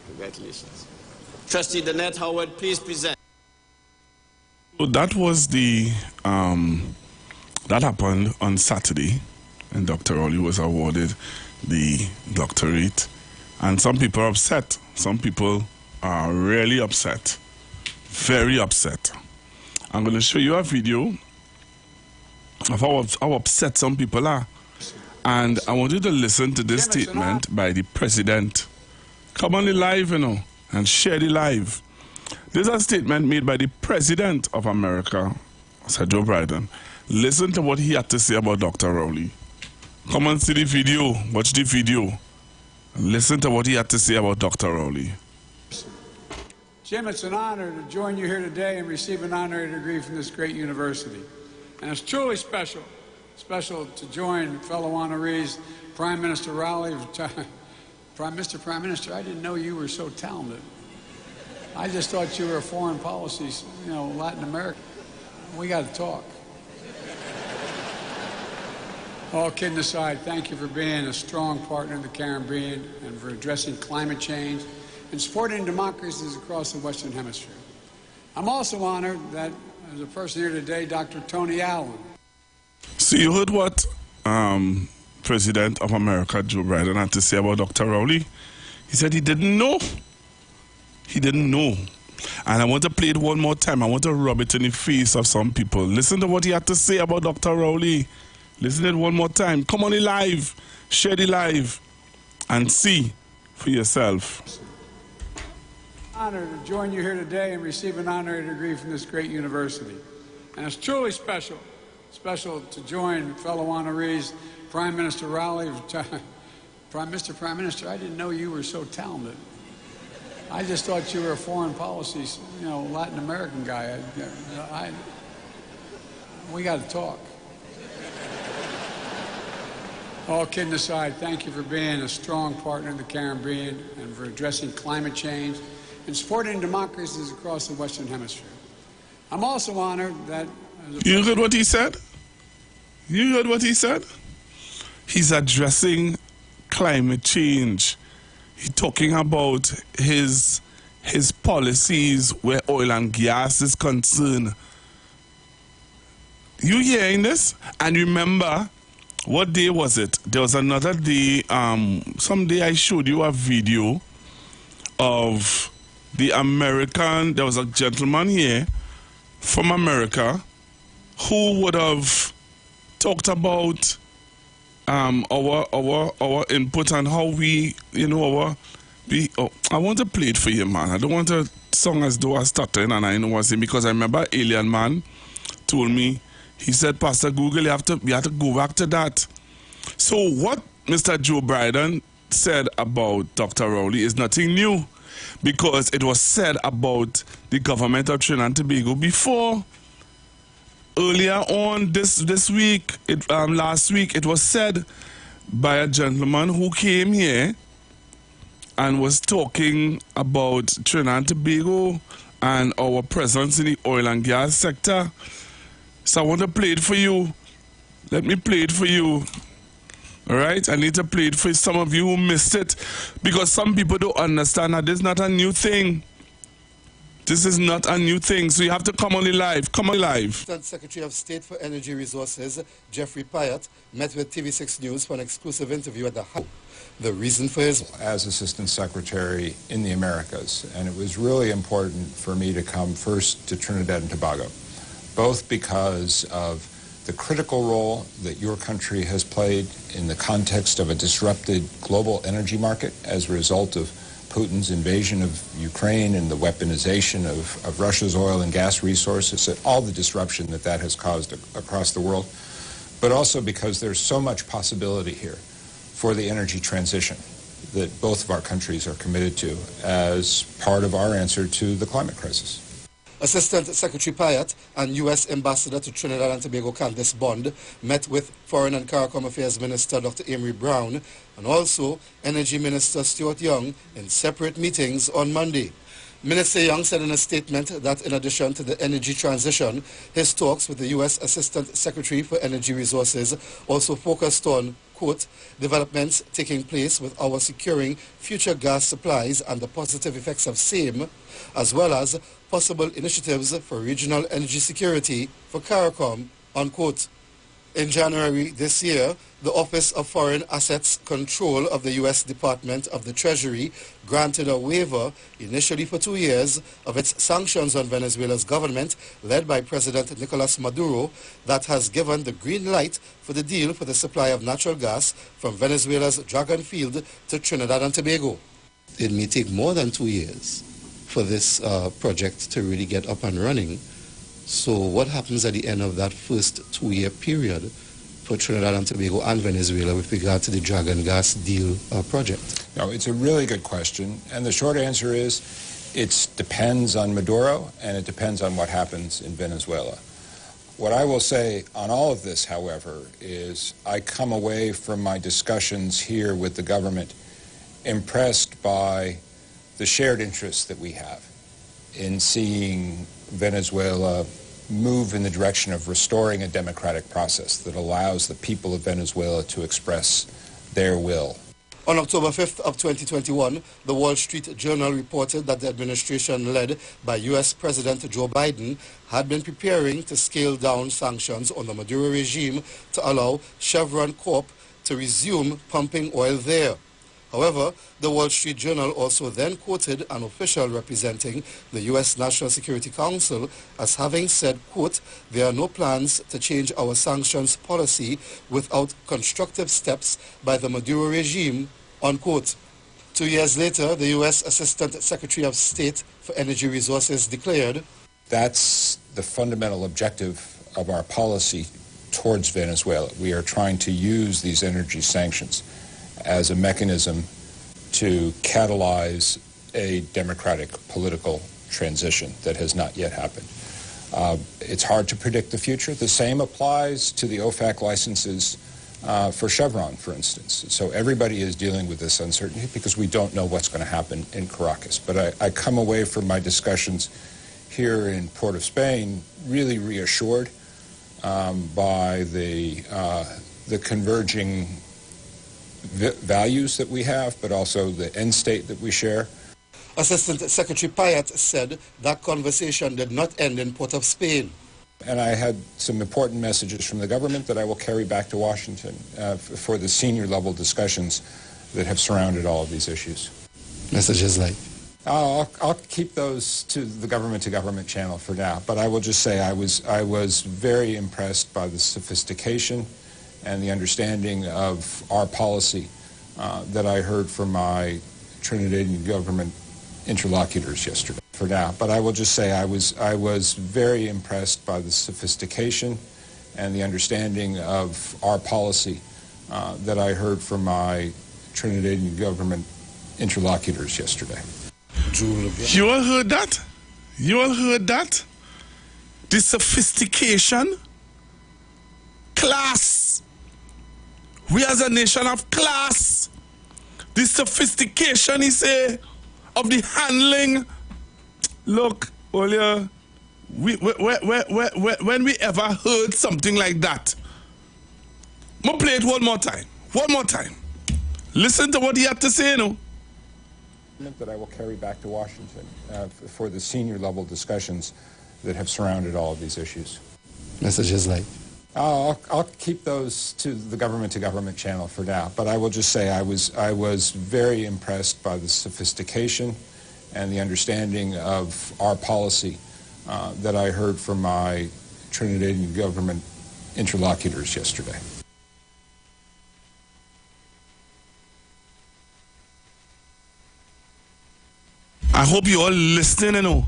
Congratulations. Trustee Danette Howard, please present. So that was that happened on Saturday, and Dr. Rowley was awarded the doctorate. And some people are upset. Some people are really upset. Very upset. I'm going to show you a video of how upset some people are. And I want you to listen to this statement by the president. Come on the live, and share the live. This is a statement made by the President of America, Sir Joe Biden. Listen to what he had to say about Dr. Rowley. Come and see the video, watch the video, and listen to what he had to say about Dr. Rowley. Jim, it's an honor to join you here today and receive an honorary degree from this great university. And it's truly special to join fellow honorees, Prime Minister Rowley. Prime Minister, I didn't know you were so talented. I just thought you were a foreign policy, Latin America. We got to talk. All kidding aside, thank you for being a strong partner in the Caribbean and for addressing climate change and supporting democracies across the Western Hemisphere. I'm also honored that there's a person here today, Dr. Tony Allen. So you heard what President of America, Joe Biden, had to say about Dr. Rowley? He said he didn't know. He didn't know. And I want to play it one more time. I want to rub it in the face of some people. Listen to what he had to say about Dr. Rowley. Listen to it one more time. Come on the live. Share the live. And see for yourself. Honored to join you here today and receive an honorary degree from this great university. And it's truly special. Special to join fellow honorees, Prime Minister Rowley. Prime Minister, I didn't know you were so talented. I just thought you were a foreign policy, Latin American guy. We got to talk. All kidding aside, thank you for being a strong partner in the Caribbean and for addressing climate change and supporting democracies across the Western Hemisphere. I'm also honored that... You heard what he said? You heard what he said? He's addressing climate change. He's talking about his policies where oil and gas is concerned. You hearing this? And remember, what day was it? There was another day, someday I showed you a video of the American, there was a gentleman here from America who would have talked about our input and how we, I want to play it for you, man. I don't want to song as though I stuttering and I know what's saying, because I remember Alien Man told me, he said, Pastor Google, you have to go back to that. So what Mr. Joe Biden said about Dr. Rowley is nothing new, because it was said about the government of Trinidad and Tobago before. Earlier on this week, last week, it was said by a gentleman who came here and was talking about Trinidad and Tobago and our presence in the oil and gas sector. So I want to play it for you. Let me play it for you. All right? I need to play it for some of you who missed it, because some people don't understand that this is not a new thing. This is not a new thing, so you have to come on the live. Come on live. Assistant Secretary of State for Energy Resources, Jeffrey Pyatt, met with TV6 News for an exclusive interview at the House. The reason for his... As Assistant Secretary in the Americas, and it was really important for me to come first to Trinidad and Tobago, both because of the critical role that your country has played in the context of a disrupted global energy market as a result of Putin's invasion of Ukraine and the weaponization of Russia's oil and gas resources, and all the disruption that has caused across the world, but also because there's so much possibility here for the energy transition that both of our countries are committed to as part of our answer to the climate crisis. Assistant Secretary Pyatt and U.S. Ambassador to Trinidad and Tobago Candace Bond met with Foreign and CARICOM Affairs Minister Dr. Amory Brown and also Energy Minister Stuart Young in separate meetings on Monday. Minister Young said in a statement that in addition to the energy transition, his talks with the U.S. Assistant Secretary for Energy Resources also focused on, quote, developments taking place with our securing future gas supplies and the positive effects of same, as well as possible initiatives for regional energy security for CARICOM, unquote. In January this year, the Office of Foreign Assets Control of the U.S. Department of the Treasury granted a waiver, initially for 2 years, of its sanctions on Venezuela's government, led by President Nicolas Maduro, that has given the green light for the deal for the supply of natural gas from Venezuela's Dragon Field to Trinidad and Tobago. It may take more than 2 years for this project to really get up and running. So what happens at the end of that first 2-year period for Trinidad and Tobago and Venezuela with regard to the Dragon Gas deal project? No, it's a really good question, and the short answer is it depends on Maduro and it depends on what happens in Venezuela. What I will say on all of this, however, is I come away from my discussions here with the government impressed by the shared interests that we have in seeing Venezuela move in the direction of restoring a democratic process that allows the people of Venezuela to express their will. On October 5th of 2021, the Wall Street Journal reported that the administration led by U.S. President Joe Biden had been preparing to scale down sanctions on the Maduro regime to allow Chevron Corp to resume pumping oil there. However, the Wall Street Journal also then quoted an official representing the U.S. National Security Council as having said, quote, "There are no plans to change our sanctions policy without constructive steps by the Maduro regime," unquote. 2 years later, the U.S. Assistant Secretary of State for Energy Resources declared, "That's the fundamental objective of our policy towards Venezuela. We are trying to use these energy sanctions as a mechanism to catalyze a democratic political transition that has not yet happened." It's hard to predict the future. The same applies to the OFAC licenses for Chevron, for instance. So everybody is dealing with this uncertainty because we don't know what's going to happen in Caracas. But I come away from my discussions here in Port of Spain really reassured by the converging values that we have, but also the end state that we share. Assistant Secretary Payat said that conversation did not end in Port of Spain. And I had some important messages from the government that I will carry back to Washington for the senior level discussions that have surrounded all of these issues. Messages like? I'll keep those to the government channel for now, but I will just say I was very impressed by the sophistication and the understanding of our policy that I heard from my Trinidadian government interlocutors yesterday. For now, but I will just say I was very impressed by the sophistication and the understanding of our policy that I heard from my Trinidadian government interlocutors yesterday. You all heard that? You all heard that? The sophistication, class. We as a nation have class. The sophistication, he say, of the handling. Look, Olia, when we ever heard something like that? I'm going to play it one more time. One more time. Listen to what he had to say, no? That I will carry back to Washington for the senior level discussions that have surrounded all of these issues. Messages like? I'll keep those to the government channel for now, but I will just say I was very impressed by the sophistication and the understanding of our policy that I heard from my Trinidadian government interlocutors yesterday. I hope you all listening, you know.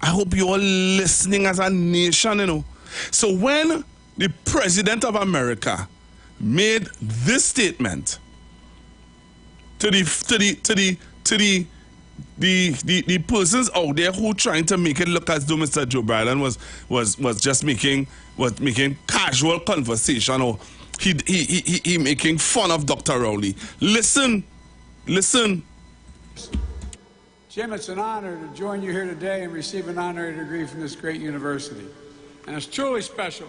I hope you all listening as a nation, you know. So when the President of America made this statement to the persons out there who trying to make it look as though Mr. Joe Biden was just making casual conversation, or he making fun of Dr. Rowley. Listen. Jim, it's an honor to join you here today and receive an honorary degree from this great university. And it's truly special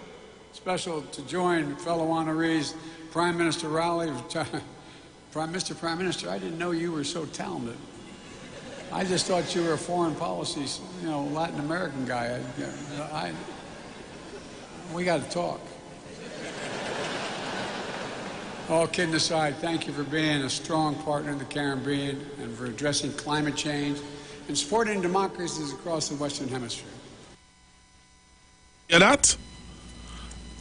to join fellow honorees, Prime Minister Rowley. Prime Minister, I didn't know you were so talented. I just thought you were a foreign policy, Latin American guy. We got to talk. All kidding aside, thank you for being a strong partner in the Caribbean and for addressing climate change and supporting democracies across the Western Hemisphere. You hear that?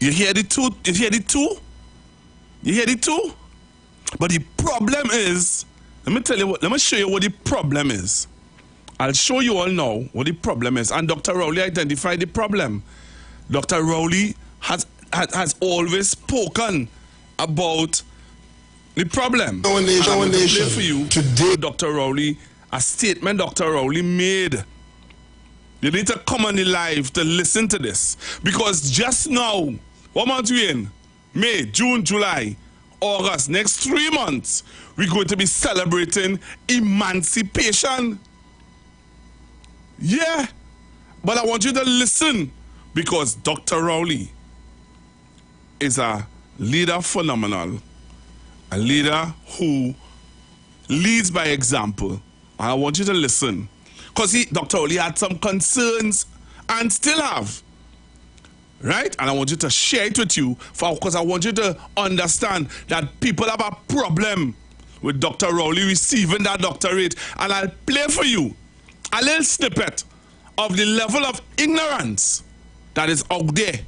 You hear the two? You hear the two? You hear the two? But the problem is, let me show you what the problem is. I'll show you all now what the problem is. And Dr. Rowley identified the problem. Dr. Rowley has always spoken about the problem. Play for you today, Dr. Rowley, a statement Dr. Rowley made. You need to come on the live to listen to this, because just now, what month we in? May, June, July, August, next 3 months, we're going to be celebrating emancipation. Yeah, but I want you to listen Because Dr. Rowley is a leader phenomenal, a leader who leads by example. And I want you to listen. Because Dr. Rowley had some concerns and still have. Right? And I want you to share it with you because I want you to understand that people have a problem with Dr. Rowley receiving that doctorate. And I'll play for you a little snippet of the level of ignorance that is out there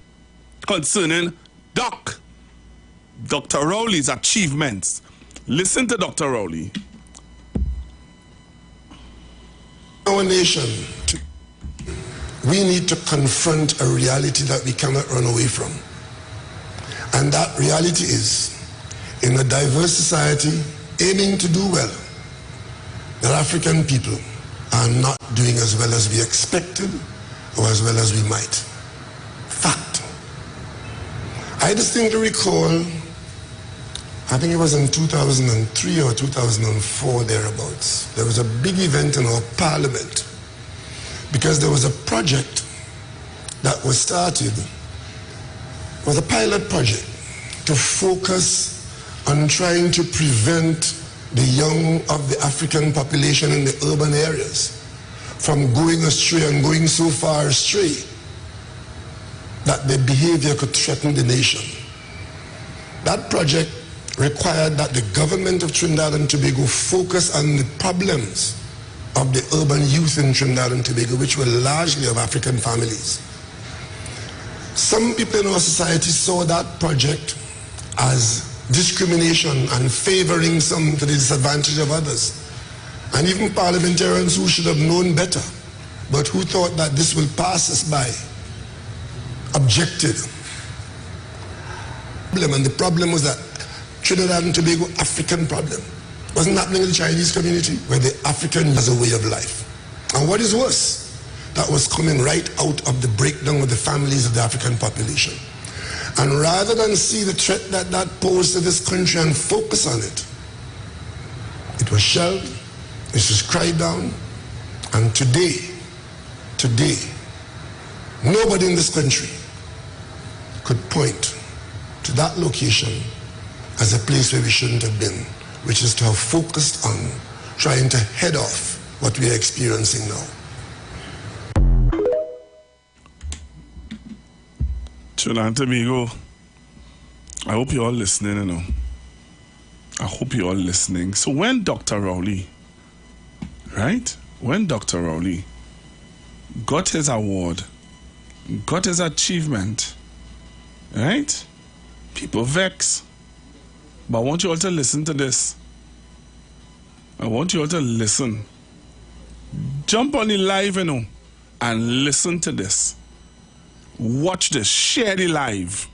concerning Dr. Rowley's achievements. Listen to Dr. Rowley. Our nation, we need to confront a reality that we cannot run away from. And that reality is, in a diverse society aiming to do well, that African people are not doing as well as we expected or as well as we might. Fact. I distinctly recall, I think it was in 2003 or 2004 thereabouts, there was a big event in our parliament because there was a project that was started, was a pilot project to focus on trying to prevent the young of the African population in the urban areas from going astray and going so far astray that their behavior could threaten the nation. That project required that the government of Trinidad and Tobago focus on the problems of the urban youth in Trinidad and Tobago, which were largely of African families. Some people in our society saw that project as discrimination and favoring some to the disadvantage of others. And even parliamentarians who should have known better, but who thought that this will pass us by, objected. And the problem was that Trinidad and Tobago African problem wasn't happening in the Chinese community, where the African has a way of life. And what is worse, that was coming right out of the breakdown of the families of the African population. And rather than see the threat that that posed to this country and focus on it, it was shelved, it was cried down, and today, nobody in this country could point to that location as a place where we shouldn't have been, which is to have focused on trying to head off what we are experiencing now. Trinidad and Tobago, I hope you're all listening, you know. I hope you're all listening. So when Dr. Rowley, right? When Dr. Rowley got his award, got his achievement, right? People vex. But I want you all to listen to this. I want you all to listen. Jump on the live, you know, and listen to this. Watch this. Share the live.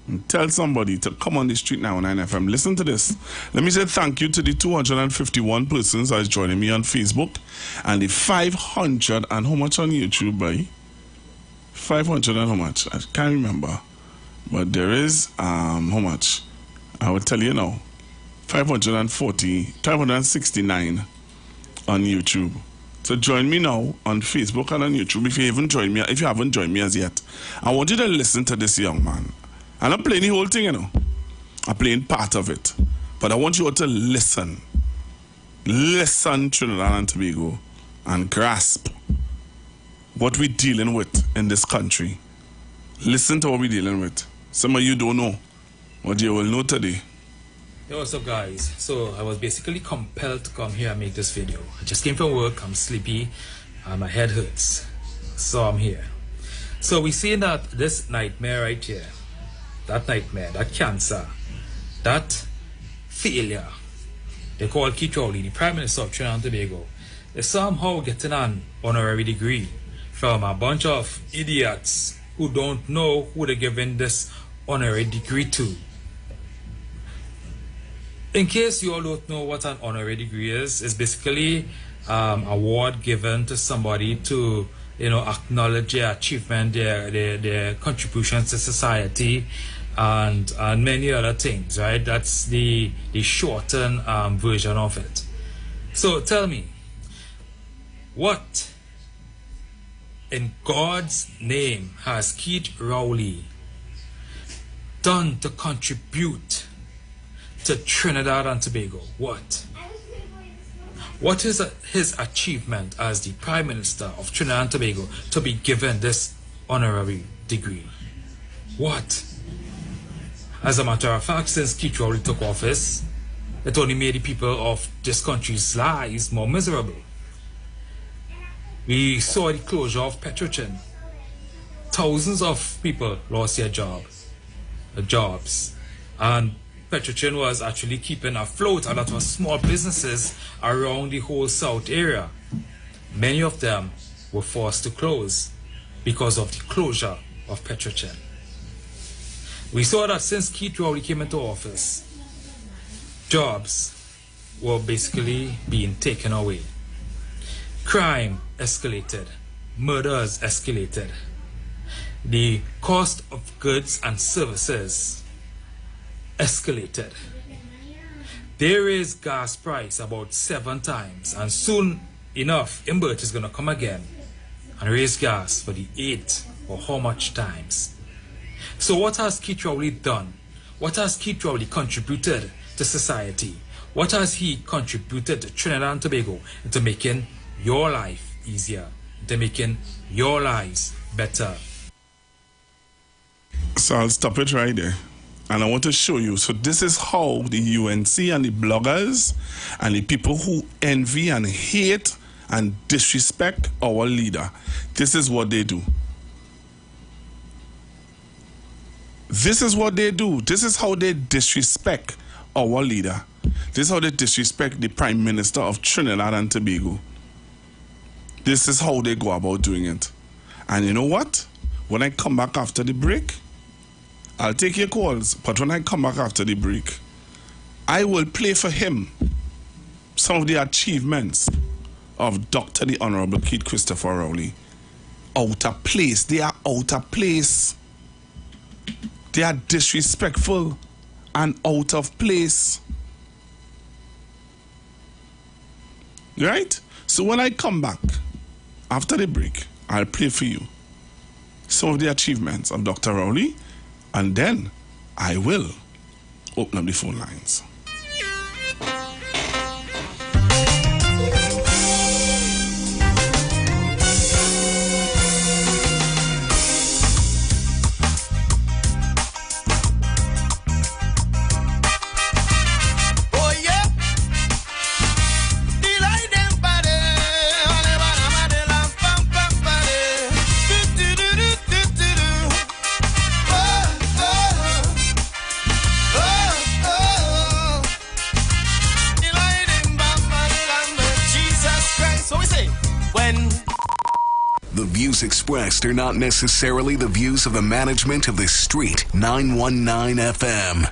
And tell somebody to come on the street now on 9FM. Listen to this. Let me say thank you to the 251 persons that is joining me on Facebook and the 500 and how much on YouTube, boy? 500 and how much? I can't remember. But there is, how much? I will tell you now. 569 on YouTube. So join me now on Facebook and on YouTube if you haven't joined me as yet. I want you to listen to this young man. I'm not playing the whole thing, you know. I'm playing part of it. But I want you all to listen. Listen, Trinidad and Tobago, and grasp what we're dealing with in this country. Listen to what we're dealing with. Some of you don't know, but you will know today. Hey, what's up, guys? So I was basically compelled to come here and make this video. I just came from work, I'm sleepy, and my head hurts. So I'm here. So we see that this nightmare right here, that nightmare, that cancer, that failure, they call Keith Rowley, the Prime Minister of Trinidad and Tobago, is somehow getting an honorary degree from a bunch of idiots who don't know who they're giving this honorary degree to. In case you all don't know what an honorary degree is, it's basically an award given to somebody to, you know, acknowledge their achievement, their contributions to society, and many other things, right? That's the shortened version of it. So tell me, what in God's name has Keith Rowley done to contribute to Trinidad and Tobago? What? What is his achievement as the Prime Minister of Trinidad and Tobago to be given this honorary degree? What? As a matter of fact, since Keith Rowley took office, it only made the people of this country's lives more miserable. We saw the closure of Petrochin. Thousands of people lost their jobs. And Petrochin was actually keeping afloat a lot of small businesses around the whole South area. Many of them were forced to close because of the closure of Petrochin. We saw that since Keith Rowley came into office, jobs were basically being taken away. Crime escalated. Murders escalated. The cost of goods and services escalated. There is gas price about 7 times, and soon enough, Imbert is going to come again and raise gas for the 8th or how much times. So what has Keith Rowley done? What has Keith Rowley contributed to society? What has he contributed to Trinidad and Tobago into making your life easier, into making your lives better? So I'll stop it right there. And I want to show you. So this is how the UNC and the bloggers and the people who envy and hate and disrespect our leader, this is what they do. This is what they do. This is how they disrespect our leader. This is how they disrespect the Prime Minister of Trinidad and Tobago. This is how they go about doing it. And you know what? When I come back after the break, I'll take your calls. But when I come back after the break, I will play for him some of the achievements of Dr. the Honorable Keith Christopher Rowley. Out of place. They are out of place. They are disrespectful and out of place. Right? So when I come back after the break, I'll play for you some of the achievements of Dr. Rowley, and then I will open up the phone lines. The views expressed are not necessarily the views of the management of the Street 919 FM.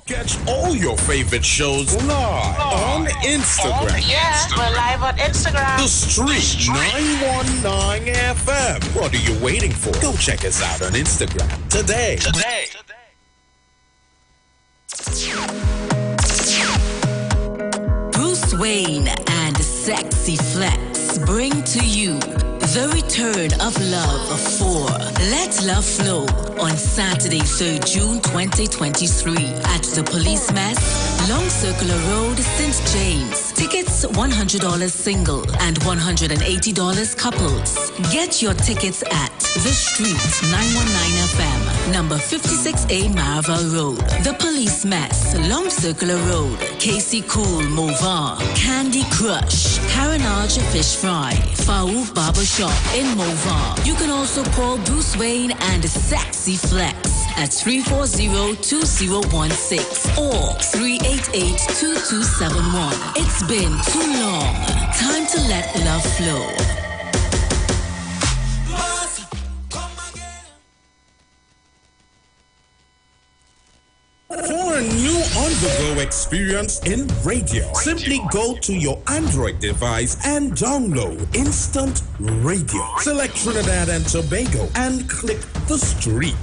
Catch all your favorite shows live on Instagram. Yeah, we're live on Instagram. The Street 919 FM. What are you waiting for? Go check us out on Instagram today. Bruce Wayne and Sexy Flex bring to you the return of Love 4. Let Love Flow on Saturday, 3rd June 2023 at the Police Mess, Long Circular Road, St. James. Tickets $100 single and $180 couples. Get your tickets at The Street 919 FM, number 56A Maraval Road. The Police Mess, Long Circular Road, Casey Cool, Movar, Candy Crush, Carenage Fish Fry, Faouf Barbershop in Movar. You can also call Bruce Wayne and Sexy Flex at 340-2016 or 388-2271. It's been too long. Time to let love flow. For a new on-the-go experience in radio, simply go to your Android device and download Instant Radio. Select Trinidad and Tobago and click the Street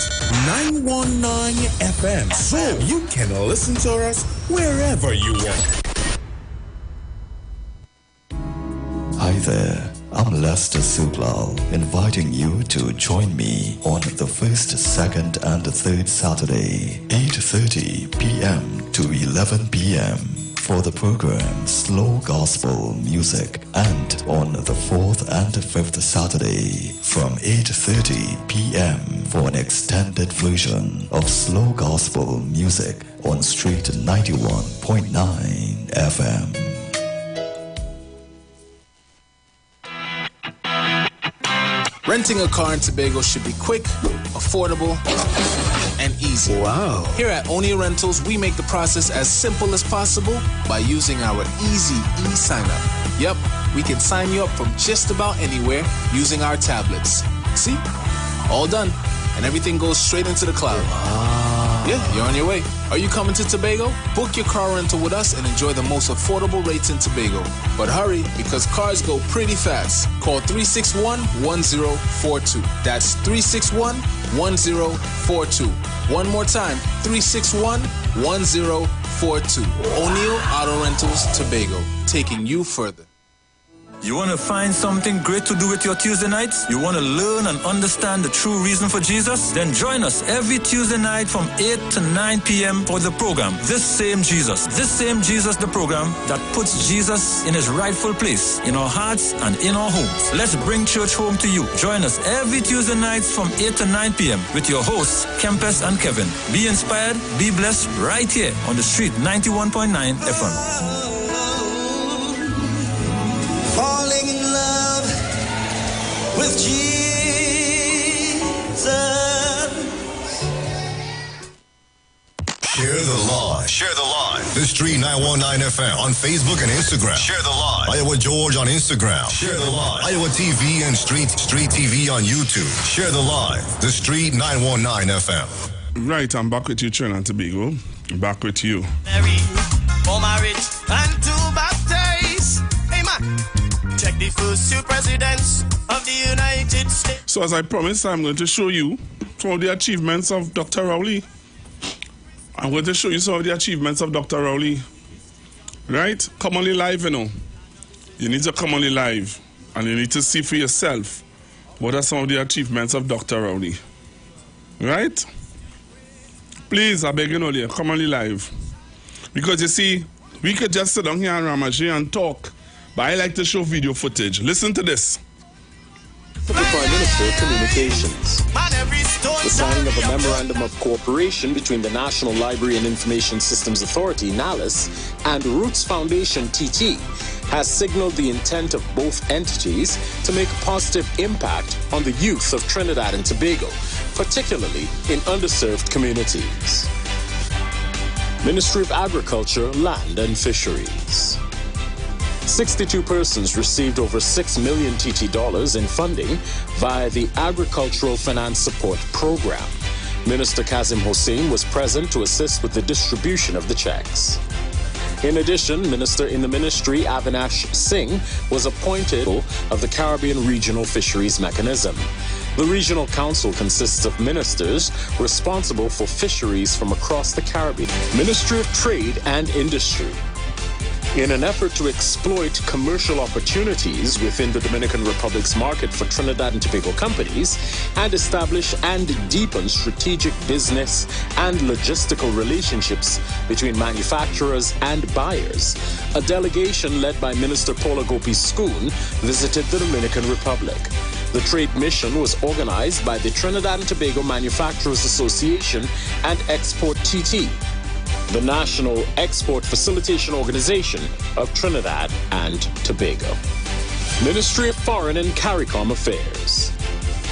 919 FM so you can listen to us wherever you want. Hi there. I'm Lester Suklal, inviting you to join me on the first, second, and third Saturday, 8:30 p.m. to 11 p.m. for the program Slow Gospel Music, and on the fourth and fifth Saturday from 8:30 p.m. for an extended version of Slow Gospel Music on Street 91.9 FM. Renting a car in Tobago should be quick, affordable, and easy. Wow. Here at Onia Rentals, we make the process as simple as possible by using our easy e-sign-up. Yep, we can sign you up from just about anywhere using our tablets. See? All done. And everything goes straight into the cloud. Wow. Yeah, you're on your way. Are you coming to Tobago? Book your car rental with us and enjoy the most affordable rates in Tobago. But hurry, because cars go pretty fast. Call 361-1042. That's 361-1042. One more time, 361-1042. O'Neill Auto Rentals, Tobago, taking you further. You want to find something great to do with your Tuesday nights? You want to learn and understand the true reason for Jesus? Then join us every Tuesday night from 8 to 9 p.m. for the program, This Same Jesus, the program that puts Jesus in his rightful place in our hearts and in our homes. Let's bring church home to you. Join us every Tuesday nights from 8 to 9 p.m. with your hosts, Kempes and Kevin. Be inspired, be blessed right here on the street 91.9 FM. Falling in love with Jesus. Share the live. Share the live. The Street 919 FM on Facebook and Instagram. Share the live. Iowa George on Instagram. Share the live. Iowa TV and Street TV on YouTube. Share the live. The Street 919 FM. Right, I'm back with you, Trinidad and Tobago. I'm back with you. Married, for marriage, and to baptize. Hey man, check the first two presidents of the United States. So as I promised, I'm going to show you some of the achievements of Dr. Rowley. I'm going to show you some of the achievements of Dr. Rowley. Right? Come only live, you know. You need to come only live. And you need to see for yourself what are some of the achievements of Dr. Rowley. Right? Please, I beg you know, come only live. Because you see, we could just sit down here in Ramaji and talk, but I like to show video footage. Listen to this. For the Prime Minister of Communications. The signing of a memorandum of cooperation between the National Library and Information Systems Authority, NALIS, and Roots Foundation, TT, has signaled the intent of both entities to make a positive impact on the youth of Trinidad and Tobago, particularly in underserved communities. Ministry of Agriculture, Land and Fisheries. 62 persons received over $6 million TT in funding via the Agricultural Finance Support Program. Minister Kazim Hossein was present to assist with the distribution of the checks. In addition, Minister in the Ministry Avinash Singh was appointed of the Caribbean Regional Fisheries Mechanism. The Regional Council consists of ministers responsible for fisheries from across the Caribbean. Ministry of Trade and Industry. In an effort to exploit commercial opportunities within the Dominican Republic's market for Trinidad and Tobago companies and establish and deepen strategic business and logistical relationships between manufacturers and buyers, a delegation led by Minister Paula Gopi Schoon visited the Dominican Republic. The trade mission was organized by the Trinidad and Tobago Manufacturers Association and Export TT, the National Export Facilitation Organization of Trinidad and Tobago. Ministry of Foreign and CARICOM Affairs.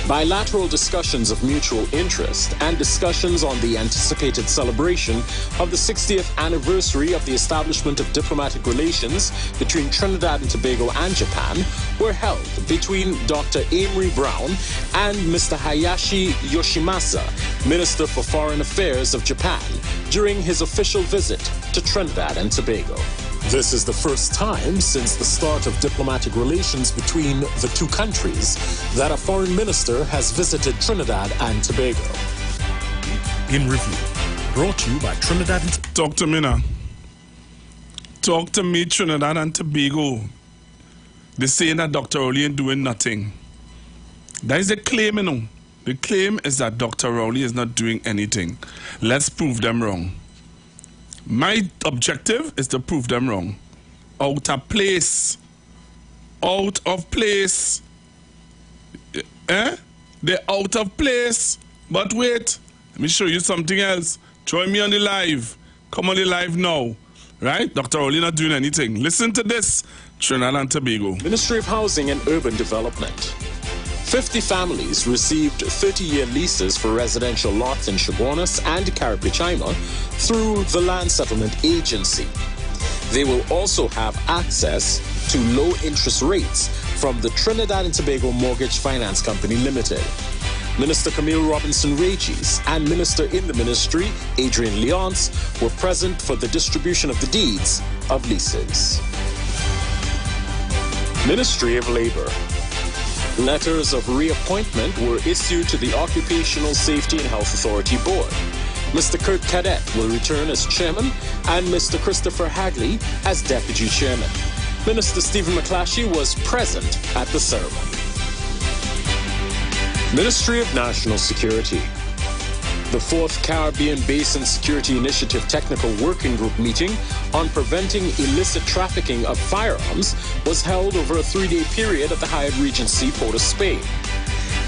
Bilateral discussions of mutual interest and discussions on the anticipated celebration of the 60th anniversary of the establishment of diplomatic relations between Trinidad and Tobago and Japan were held between Dr. Amory Brown and Mr. Hayashi Yoshimasa, Minister for Foreign Affairs of Japan, during his official visit to Trinidad and Tobago. This is the first time since the start of diplomatic relations between the two countries that a foreign minister has visited Trinidad and Tobago. In review, brought to you by Trinidad and Tobago. Talk to me now. Talk to me, Trinidad and Tobago. They're saying that Dr. Rowley ain't doing nothing. That is the claim, you know. The claim is that Dr. Rowley is not doing anything. Let's prove them wrong. My objective is to prove them wrong. Out of place. Out of place. They're out of place. But wait, let me show you something else. Join me on the live. Come on the live now. Right? Dr. Rowley not doing anything. Listen to this. Trinidad and Tobago. Ministry of Housing and Urban Development. 50 families received 30-year leases for residential lots in Chaguanas and Carapichaima through the Land Settlement Agency. They will also have access to low interest rates from the Trinidad and Tobago Mortgage Finance Company Limited. Minister Camille Robinson-Regis and Minister in the Ministry, Adrian Leonce, were present for the distribution of the deeds of leases. Ministry of Labor. Letters of reappointment were issued to the Occupational Safety and Health Authority Board. Mr. Kurt Cadet will return as chairman and Mr. Christopher Hagley as deputy chairman. Minister Stephen McClashy was present at the ceremony. Ministry of National Security. The 4th Caribbean Basin Security Initiative Technical Working Group meeting on preventing illicit trafficking of firearms was held over a 3-day period at the Hyatt Regency, Port of Spain.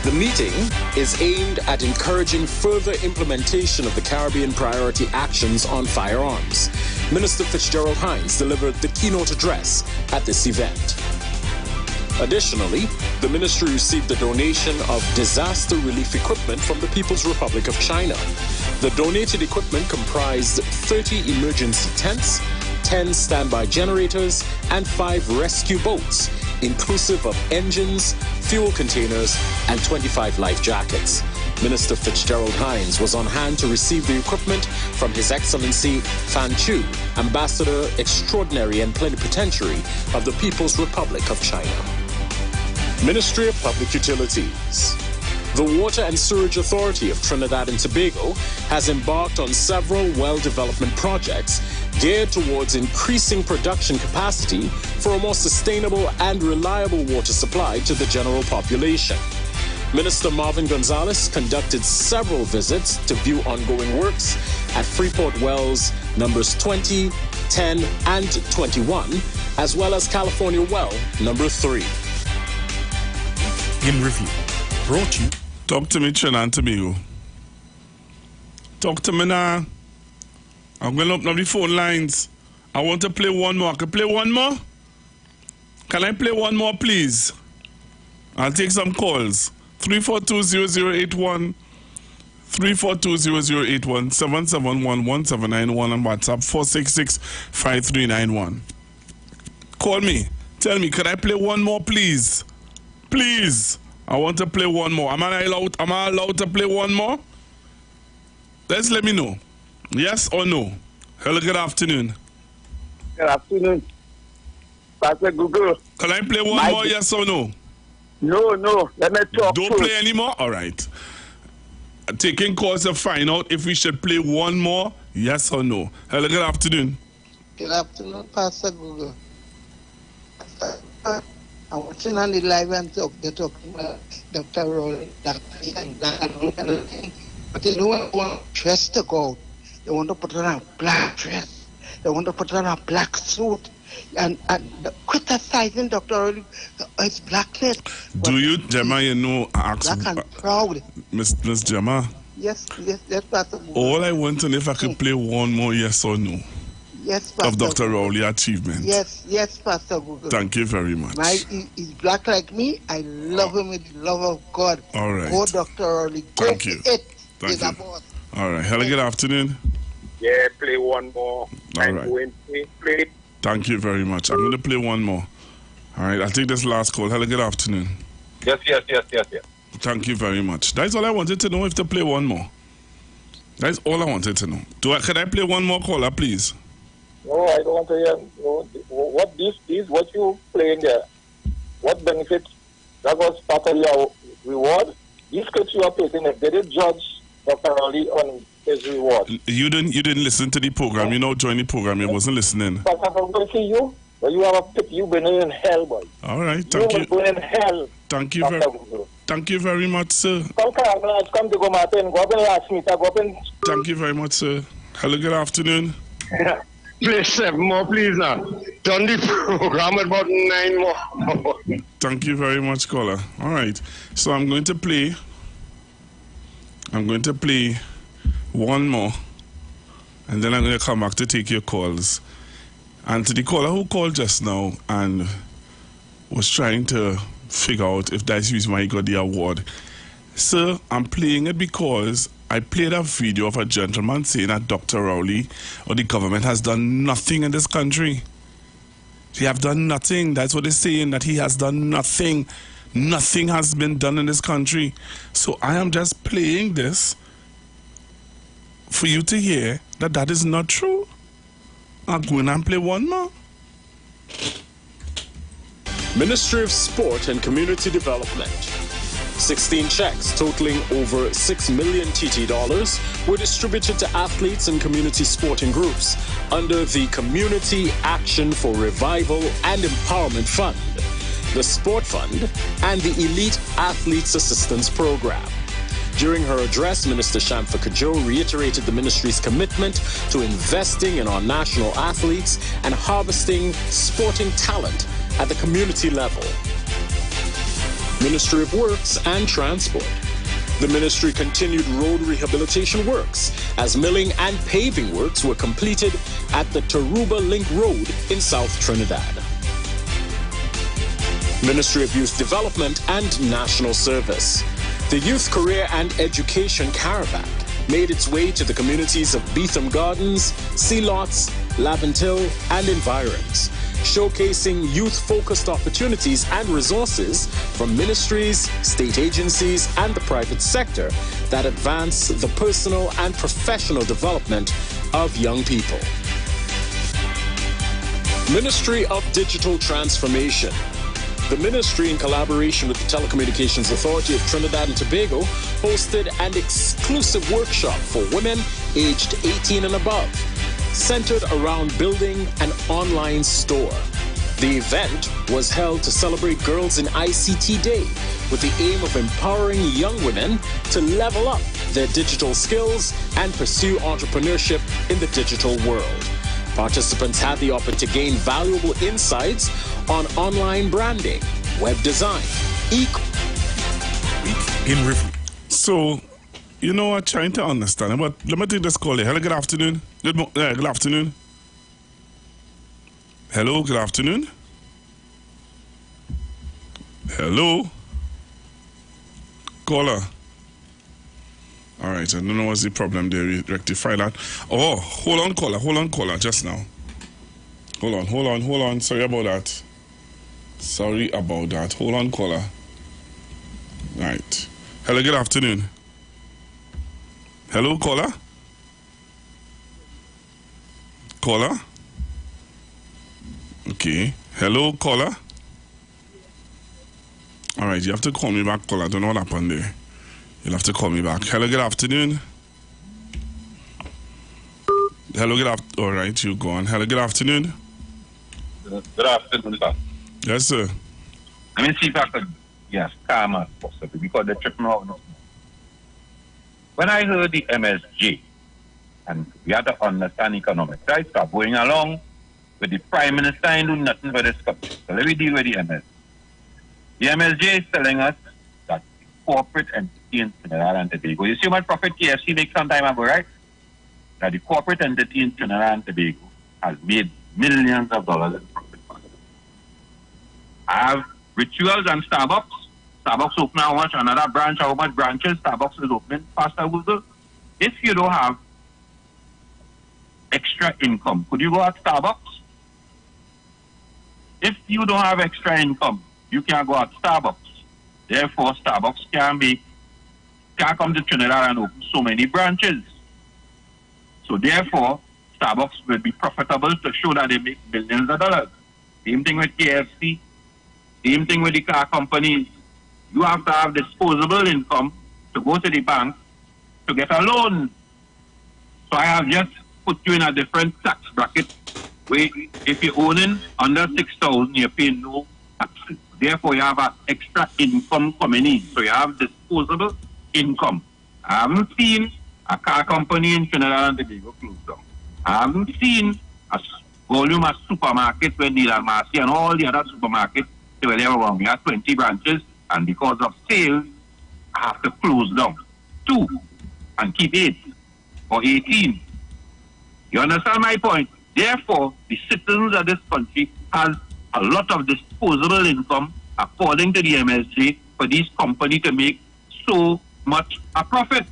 The meeting is aimed at encouraging further implementation of the Caribbean priority actions on firearms. Minister Fitzgerald Hines delivered the keynote address at this event. Additionally, the ministry received a donation of disaster relief equipment from the People's Republic of China. The donated equipment comprised 30 emergency tents, 10 standby generators, and 5 rescue boats, inclusive of engines, fuel containers, and 25 life jackets. Minister Fitzgerald Hines was on hand to receive the equipment from His Excellency Fan Chu, Ambassador Extraordinary and Plenipotentiary of the People's Republic of China. Ministry of Public Utilities. The Water and Sewerage Authority of Trinidad and Tobago has embarked on several well development projects geared towards increasing production capacity for a more sustainable and reliable water supply to the general population. Minister Marvin Gonzalez conducted several visits to view ongoing works at Freeport Wells numbers 20, 10, and 21, as well as California Well number 3. In review, brought you. Talk to me, Trinidad and Tobago. Talk to me now. I'm going to open up the phone lines. I want to play one more. I can play one more? Can I play one more, please? I'll take some calls. 342-0081, 342-0081, 771-1791 on WhatsApp, 466-5391. Call me. Tell me, could I play one more, please? Please. I want to play one more. Am I allowed to play one more? Let's let me know. Yes or no? Hello, good afternoon. Good afternoon. Pastor Google. Can I play one more, yes or no? No. Let me talk. Don't play anymore? All right. Taking calls to find out if we should play one more, yes or no. Hello, good afternoon. Good afternoon, Pastor Google. I'm watching on the live and they're talking about Dr. Rowley, but they don't want dress to go. They want to put on a black dress. They want to put on a black suit. And criticizing Dr. Rowley, his blackness. Do you, Gemma, you know, ask black and proud. Miss Gemma? Yes, Pastor Google. All I want to know if I could play one more yes or no. Yes, Pastor of Dr. Google. Rowley achievement. Yes, Pastor Google. Thank you very much. He's black like me. I love him with the love of God. All right. Go, Dr. Rowley. Thank you. Thank you. All right. Hello, good afternoon. Yeah, play one more. All right. Play. Thank you very much. I'm going to play one more. All right. I'll take this last call. Hello, good afternoon. Yes. Thank you very much. That's all I wanted to know, if to play one more. That's all I wanted to know. Could I play one more caller, please? No, I don't want to hear. No, what you playing there? What benefit? That was part of your reward. These clips you are playing, if they did judge Dr. Rowley on his reward. You didn't listen to the program. You know, join the program. You wasn't listening. But I'm going to see you. But you have a pit, you been in hell, boy. All right, you. Thank you. Been in hell. Thank you very much, sir. Come to go, Martin. Go up and ask me. Go up and... Thank you very much, sir. Hello, good afternoon. Please, 7 more, please, now. Done the program about 9 more. Thank you very much, caller. All right. So I'm going to play one more, and then I'm going to come back to take your calls. And to the caller who called just now and was trying to figure out if that's the reason why he got the award. Sir, I'm playing it because I played a video of a gentleman saying that Dr. Rowley or the government has done nothing in this country. They have done nothing. That's what they're saying, that he has done nothing. Nothing has been done in this country. So I am just playing this for you to hear that that is not true. I'll go in and play one more. Ministry of Sport and Community Development. 16 checks totaling over $6 million TT dollars were distributed to athletes and community sporting groups under the Community Action for Revival and Empowerment Fund, the Sport Fund, and the Elite Athletes Assistance Program. During her address, Minister Shamfa Kajo reiterated the ministry's commitment to investing in our national athletes and harvesting sporting talent at the community level. Ministry of Works and Transport. The ministry continued road rehabilitation works as milling and paving works were completed at the Taruba Link Road in South Trinidad. Ministry of Youth Development and National Service. The Youth Career and Education Caravan made its way to the communities of Beetham Gardens, Sea Lots, Laventille, and environs, showcasing youth-focused opportunities and resources from ministries, state agencies, and the private sector that advance the personal and professional development of young people. Ministry of Digital Transformation. The ministry, in collaboration with the Telecommunications Authority of Trinidad and Tobago, hosted an exclusive workshop for women aged 18 and above, centered around building an online store. The event was held to celebrate Girls in ICT Day with the aim of empowering young women to level up their digital skills and pursue entrepreneurship in the digital world. Participants had the opportunity to gain valuable insights on online branding, web design, in review. So, you know, I'm trying to understand, but let me take this call here. Hello, good afternoon. Good afternoon. Hello, good afternoon. Hello. Caller. All right, I don't know what's the problem there. We rectify that. Oh, hold on, caller, just now. Hold on. Sorry about that. Hold on, caller. Right. Hello, good afternoon. Hello, caller? Caller? Okay. Hello, caller? All right, you have to call me back, caller. I don't know what happened there. You'll have to call me back. Hello, good afternoon. Hello, good afternoon. All right, you go on. Hello, good afternoon. Good afternoon, sir. Yes, sir. I mean, see if I could, calm as possible because they're tripping out now. When I heard the MSJ, and we had to understand economics, right? So going along with the Prime Minister and doing nothing for this country. So let me deal with the MSJ. The MSJ is telling us that the corporate entity in Trinidad and Tobago, you see what profit KFC makes some time ago, right? That the corporate entity in Trinidad and Tobago has made millions of dollars in profit. I have Rituals and Starbucks. Starbucks open how much, another branch, how much branches Starbucks is opening, faster Google. If you don't have extra income, could you go at Starbucks? If you don't have extra income, you can't go at Starbucks. Therefore, Starbucks can't come to Trinidad and open so many branches. So therefore, Starbucks will be profitable to show that they make billions of dollars. Same thing with KFC. Same thing with the car companies. You have to have disposable income to go to the bank to get a loan. So I have just put you in a different tax bracket if you're owning under 6,000, you pay no taxes. Therefore, you have an extra income coming in. So you have disposable income. I haven't seen a car company in Trinidad and Tobago close down. I haven't seen a volume of supermarkets when Neil Marcy and all the other supermarkets, they were there around. We have 20 branches, and because of sales, I have to close down 2 and keep 8 or 18. You understand my point? Therefore, the citizens of this country has a lot of disposable income, according to the MSJ, for these companies to make so much a profit.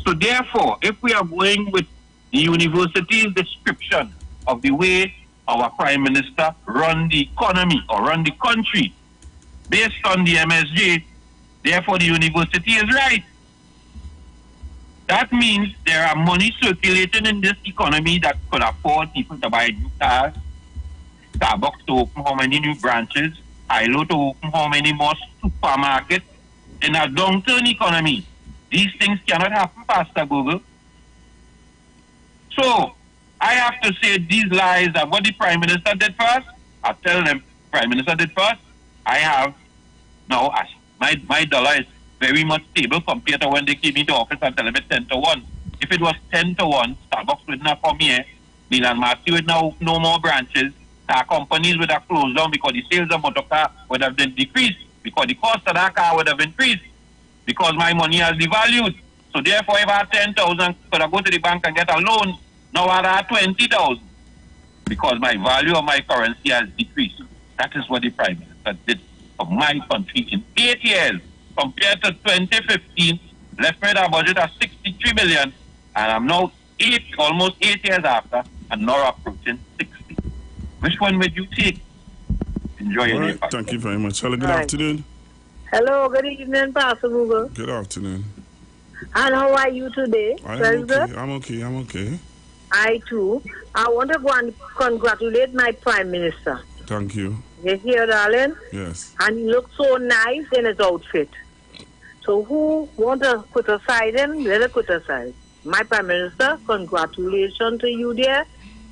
So therefore, if we are going with the university's description of the way our Prime Minister run the economy or run the country, based on the MSJ, therefore the university is right. That means there are money circulating in this economy that could afford people to buy new cars, Starbucks to open how many new branches, ILO to open how many more supermarkets. In a downturn economy, these things cannot happen, Pastor Google. So, I have to say these lies are what the Prime Minister did first. I tell them, Prime Minister did first. I have now, my dollar is very much stable compared to when they came into office and tell me 10-1. If it was 10-1, Starbucks would not come here. Milan Marty would now open no more branches. Car companies would have closed down because the sales of motor car would have been decreased, because the cost of that car would have increased, because my money has devalued. So therefore, if I had 10,000, could I go to the bank and get a loan? Now I have 20,000 because my value of my currency has decreased. That is what the Prime Minister did for my country in 8 years. Compared to 2015, left me a budget of 63 billion, and I'm now almost 8 years after, and now approaching 60. Which one would you take? Enjoy your day. Thank you very much. Hello, good afternoon. Hello, good evening, Pastor Google. Good afternoon. And how are you today? I'm okay. I too. I want to go and congratulate my Prime Minister. Thank you. You hear, darling? Yes. And he looks so nice in his outfit. So who want to criticize him, let him criticize. My Prime Minister, congratulations to you there,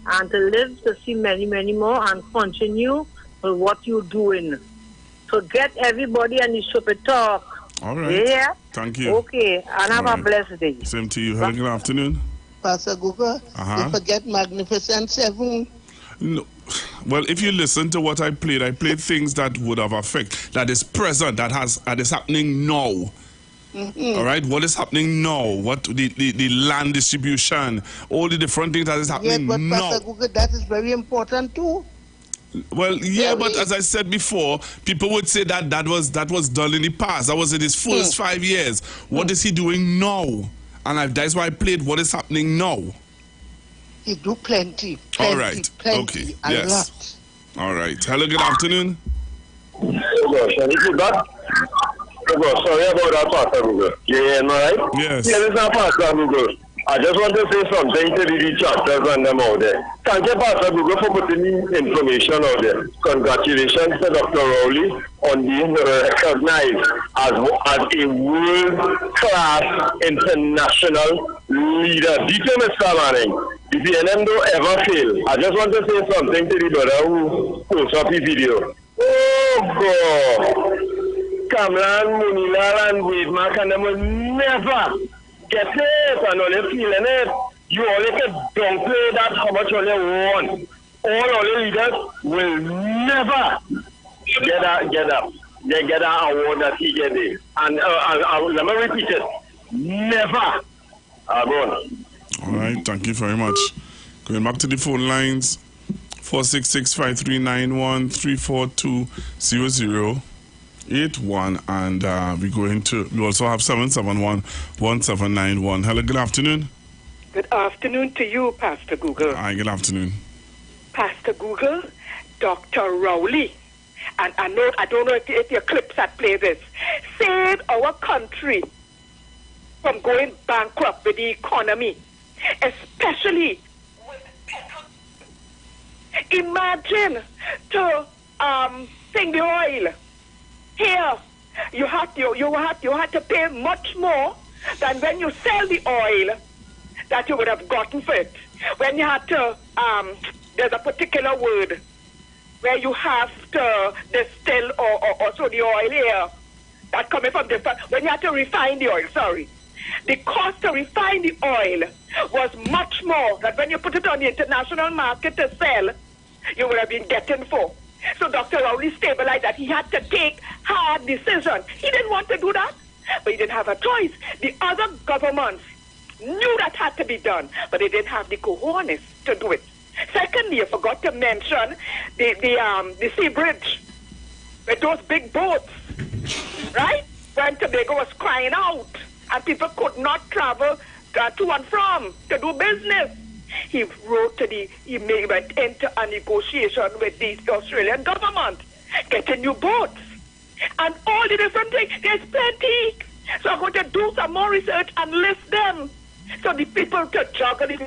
and to live to see many, many more and continue with what you're doing. So get everybody and you should talk. All right. Yeah? Thank you. Okay, and have a blessed day. Same to you. Hello, good afternoon. Pastor Google, you forget Magnificent 7. No. Well, if you listen to what I played things that would have affected, that is present, that is happening now. Mm-hmm. All right, what is happening now? What the land distribution, all the different things that is happening but now. Pastor Google, that is very important too. Well, yeah, but as I said before, people would say that was done in the past. That was in his first 5 years. What is he doing now? And that's why I played what is happening now. He do plenty. All right. Okay. A Yes. All right. Hello. Good afternoon. Sorry about that, Pastor Google. Yeah, right? Yes. Yeah, this is Pastor Google. I just want to say something to the chapters and them out there. Thank you, Pastor Google, for putting the information out there. Congratulations to Dr. Rowley on being recognized as a world-class international leader. DK Mr. Manning, the PNM don't ever fail. I just want to say something to the brother who posts up the video. Oh, God. Kamlan, Munilal, and Wademark, and them will never get it and only feeling it. You only can downplay that how much only want. All only leaders will never get up. They get an award that he get there. And let me repeat it. Never. All right, thank you very much. Going back to the phone lines, 466-5391, 342-0081, and we also have 771-1791. Hello, good afternoon. Good afternoon to you, Pastor Google. Hi, good afternoon. Pastor Google, Dr. Rowley, and I don't know if your clips that play this, saved our country from going bankrupt with the economy, especially imagine to sing the oil. Here, you had to pay much more than when you sell the oil that you would have gotten for it. when you had to, there's a particular word where you have to distill or so the oil here that coming from different, when you had to refine the oil, sorry. The cost to refine the oil was much more than when you put it on the international market to sell, you would have been getting for. So Dr. Rowley stabilized that. He had to take hard decisions. He didn't want to do that, but he didn't have a choice. The other governments knew that had to be done, but they didn't have the cojones to do it. Secondly, you forgot to mention the sea bridge with those big boats, right? When Tobago was crying out and people could not travel to and from to do business. He went into a negotiation with the Australian government, getting new boats and all the different things. There's plenty. So I'm going to do some more research and list them. So the people to juggle it.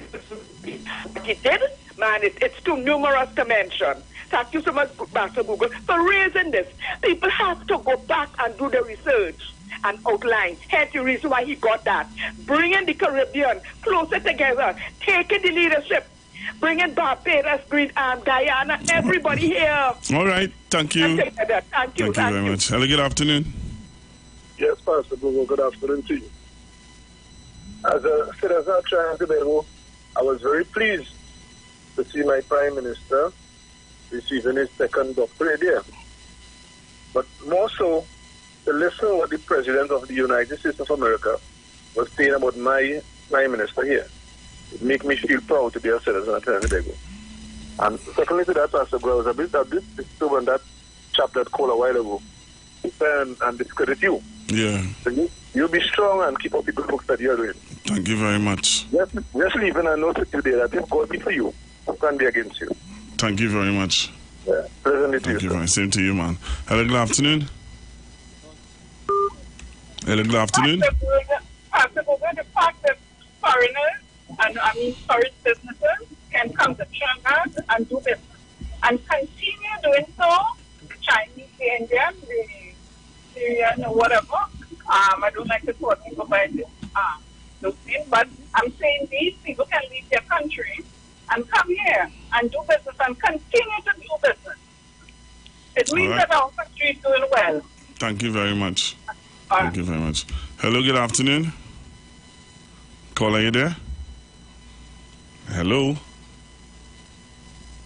But he did, man, it's too numerous to mention. Thank you so much, Master Google, for raising this. People have to go back and do the research and outline. Hence the reason why he got that. Bringing the Caribbean closer together, taking the leadership, bringing Barbados, Guyana, everybody here. All right, thank you. Thank you very much. Hello, good afternoon. Yes, Pastor Google, good afternoon to you. As a citizen of Trinidad and Tobago, I was very pleased to see my Prime Minister receiving his second doctorate there. But more so, to listen to what the President of the United States of America was saying about my Prime Minister here. It makes me feel proud to be a citizen of Trinidad and Tobago. And secondly to that, Pastor Google, I was a bit disturbed on that chap that called a while ago and discredit you. Yeah. So you be strong and keep up the good work that you're doing. Thank you very much. Just leaving a note today that if God be for you, who can be against you? Thank you very much. Yeah. Pleasantly to you. Thank you very much. Same to you, man. Hello, good afternoon. Hello, good afternoon. Pastor Google, the fact that foreigners foreign businesses can come to Trinidad and do business and continue doing so, the Chinese, the Indian, the Syrian, or whatever. I don't like to call people by those names, but I'm saying these people can leave their country and come here and do business and continue to do business. It means that our country is doing well. Thank you very much. Thank you very much. Hello, good afternoon. Caller, you there? Hello?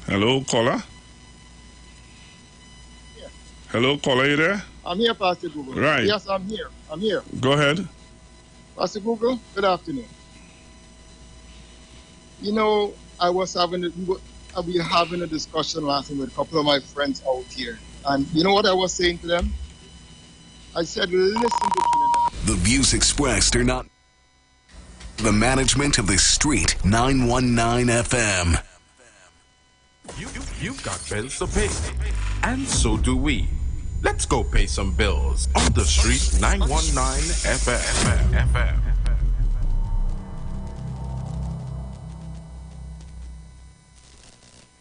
Hello, caller? Yeah. Hello, caller, you there? I'm here, Pastor Google. Right. Yes, I'm here. Go ahead. Pastor Google, good afternoon. You know, we were having a discussion last night with a couple of my friends out here. And you know what I was saying to them? I said, listen to Trinidad. The views expressed are not the management of the Street 919 FM. You've got bills to pay, and so do we. Let's go pay some bills on the Street 919 FM.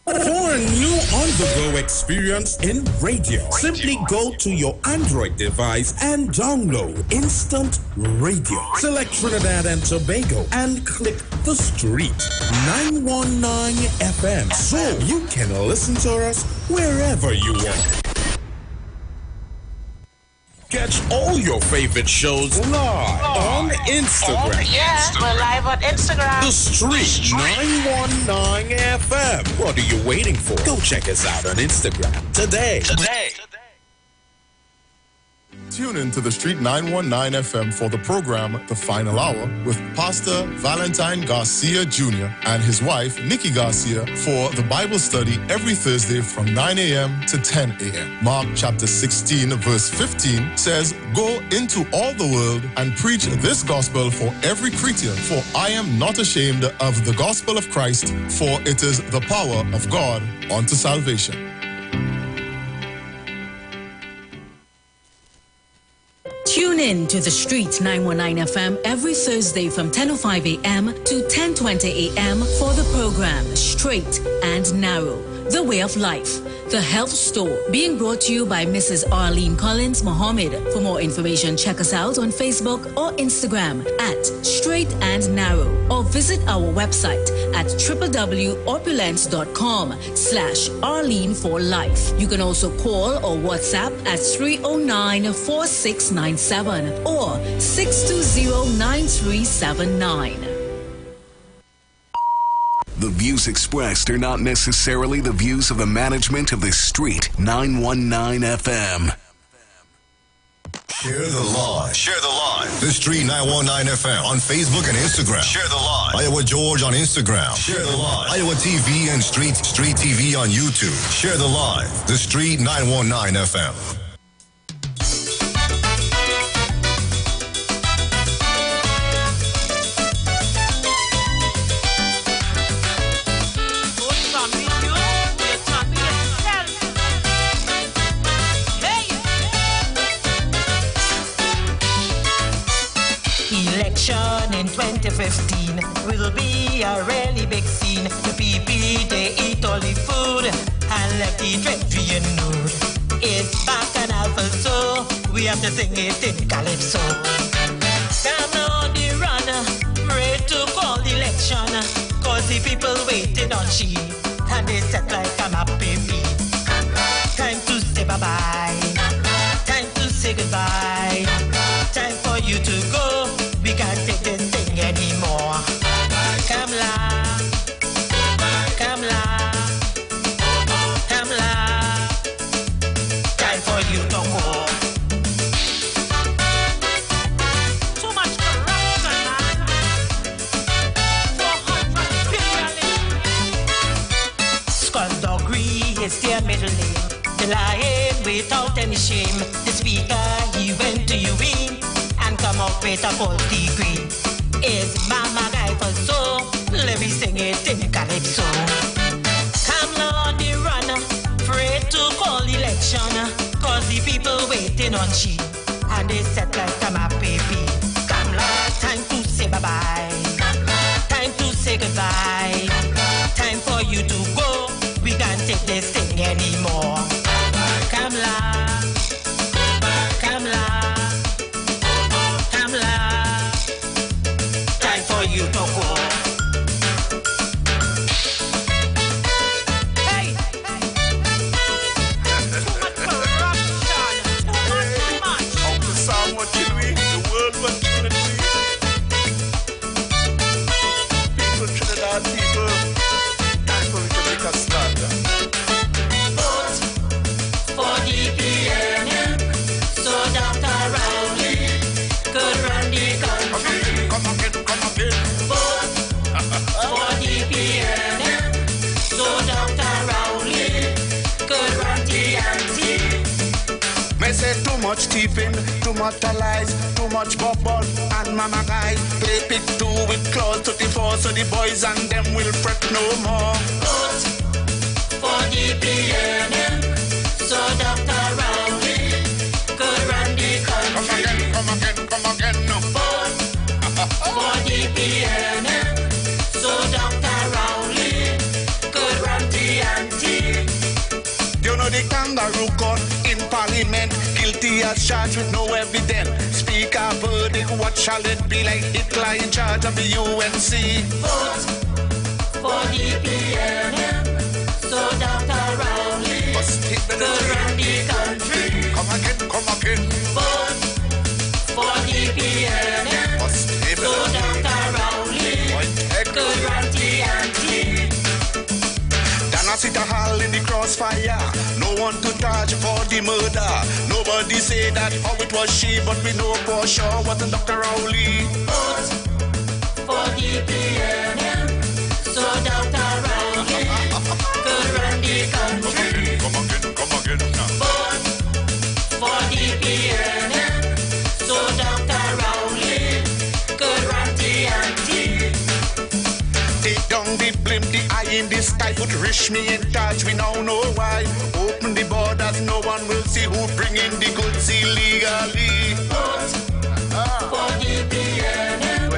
For a new on-the-go experience in radio, simply go to your Android device and download Instant Radio. Select Trinidad and Tobago and click the Street 919 FM so you can listen to us wherever you want. Catch all your favorite shows live on Instagram. Oh, yeah, we're live on Instagram. The Street 919 FM. What are you waiting for? Go check us out on Instagram today. Tune in to the Street 919 FM for the program The Final Hour with Pastor Valentine Garcia Jr. and his wife, Nikki Garcia, for the Bible study every Thursday from 9 a.m. to 10 a.m. Mark chapter 16, verse 15 says, "Go into all the world and preach this gospel for every creature, for I am not ashamed of the gospel of Christ, for it is the power of God unto salvation." Tune in to the Street 919 FM every Thursday from 10:05 a.m. to 10:20 a.m. for the program Straight and Narrow, The Way of Life, The Health Store, being brought to you by Mrs. Arlene Collins Mohammed. For more information, check us out on Facebook or Instagram at Straight and Narrow, or visit our website at www.opulence.com/Arlene for Life. You can also call or WhatsApp at 309-4697 or 620-9379. The views expressed are not necessarily the views of the management of the Street 919 FM. Share the live. Share the live. The Street 919 FM on Facebook and Instagram. Share the live. Iwer George on Instagram. Share the live. Iwer TV and Street TV on YouTube. Share the live. The Street 919 FM. In 2015 will be a really big scene. The people, they eat all the food and left the treasury in nude. It's bacchanal, so we have to sing it in calypso. Come on the run, pray to call the election, cause the people waiting on she, and they set like a map baby. Time to say bye-bye, time to say goodbye, time for you to go. We can't take this thing anymore. Come la, come la, come la. Time for you to go. Too much corruption, man. 400 billion. Skullduggery is their middle name. The lying without any shame. The speaker, he went to UWE and come up with a false degree. Is Mama Guy for so? Let me sing it in calypso. Come on the run, afraid to call election, cause the people waiting on she, and they set like a map baby. Come last time to say bye-bye, time to say goodbye, time for you to go. We can't take this thing anymore. Come la, come la. You don't go. Hey, too much corruption, too much. Uncle Sam, what you doing? The world, what you doing? People, Trinidad people, time for me to make a stand. Vote for the PNM, so Dr. Rowley could run the country. Come again. Vote for the PNM, so Dr. Rowley could run the anti. May say too much thieving, too much lies, too much bubble and mama guy. Play pick two with claws 34, so the boys and them will fret no more. Vote for the PNM, so Dr. Rowley could run the country. Come again, no. Vote for the PNM, so Dr. Rowley could run the anti. You know the kangaroo court in parliament, guilty as charged with no evidence. Speaker verdict, what shall it be like? Hitler in charge of the UNC. Vote for the PNM, so Dr. Rowley could run the country. Come again. Vote for the PNM, so Dr. Rowley could run the anti. Dana sit a hall in the crossfire. No one to charge for the murder. Nobody say that how it was she, but we know for sure wasn't Dr. Rowley. Vote for the PNM, so Dr. Rowley could run the country. Come again. Vote for the PNM, so Dr. Rowley could run the anti. Take down the blame, the eye in the sky, put rich me in charge, we now know why. Open the borders, no one will see who bring in the goods illegally. Vote for the PNM,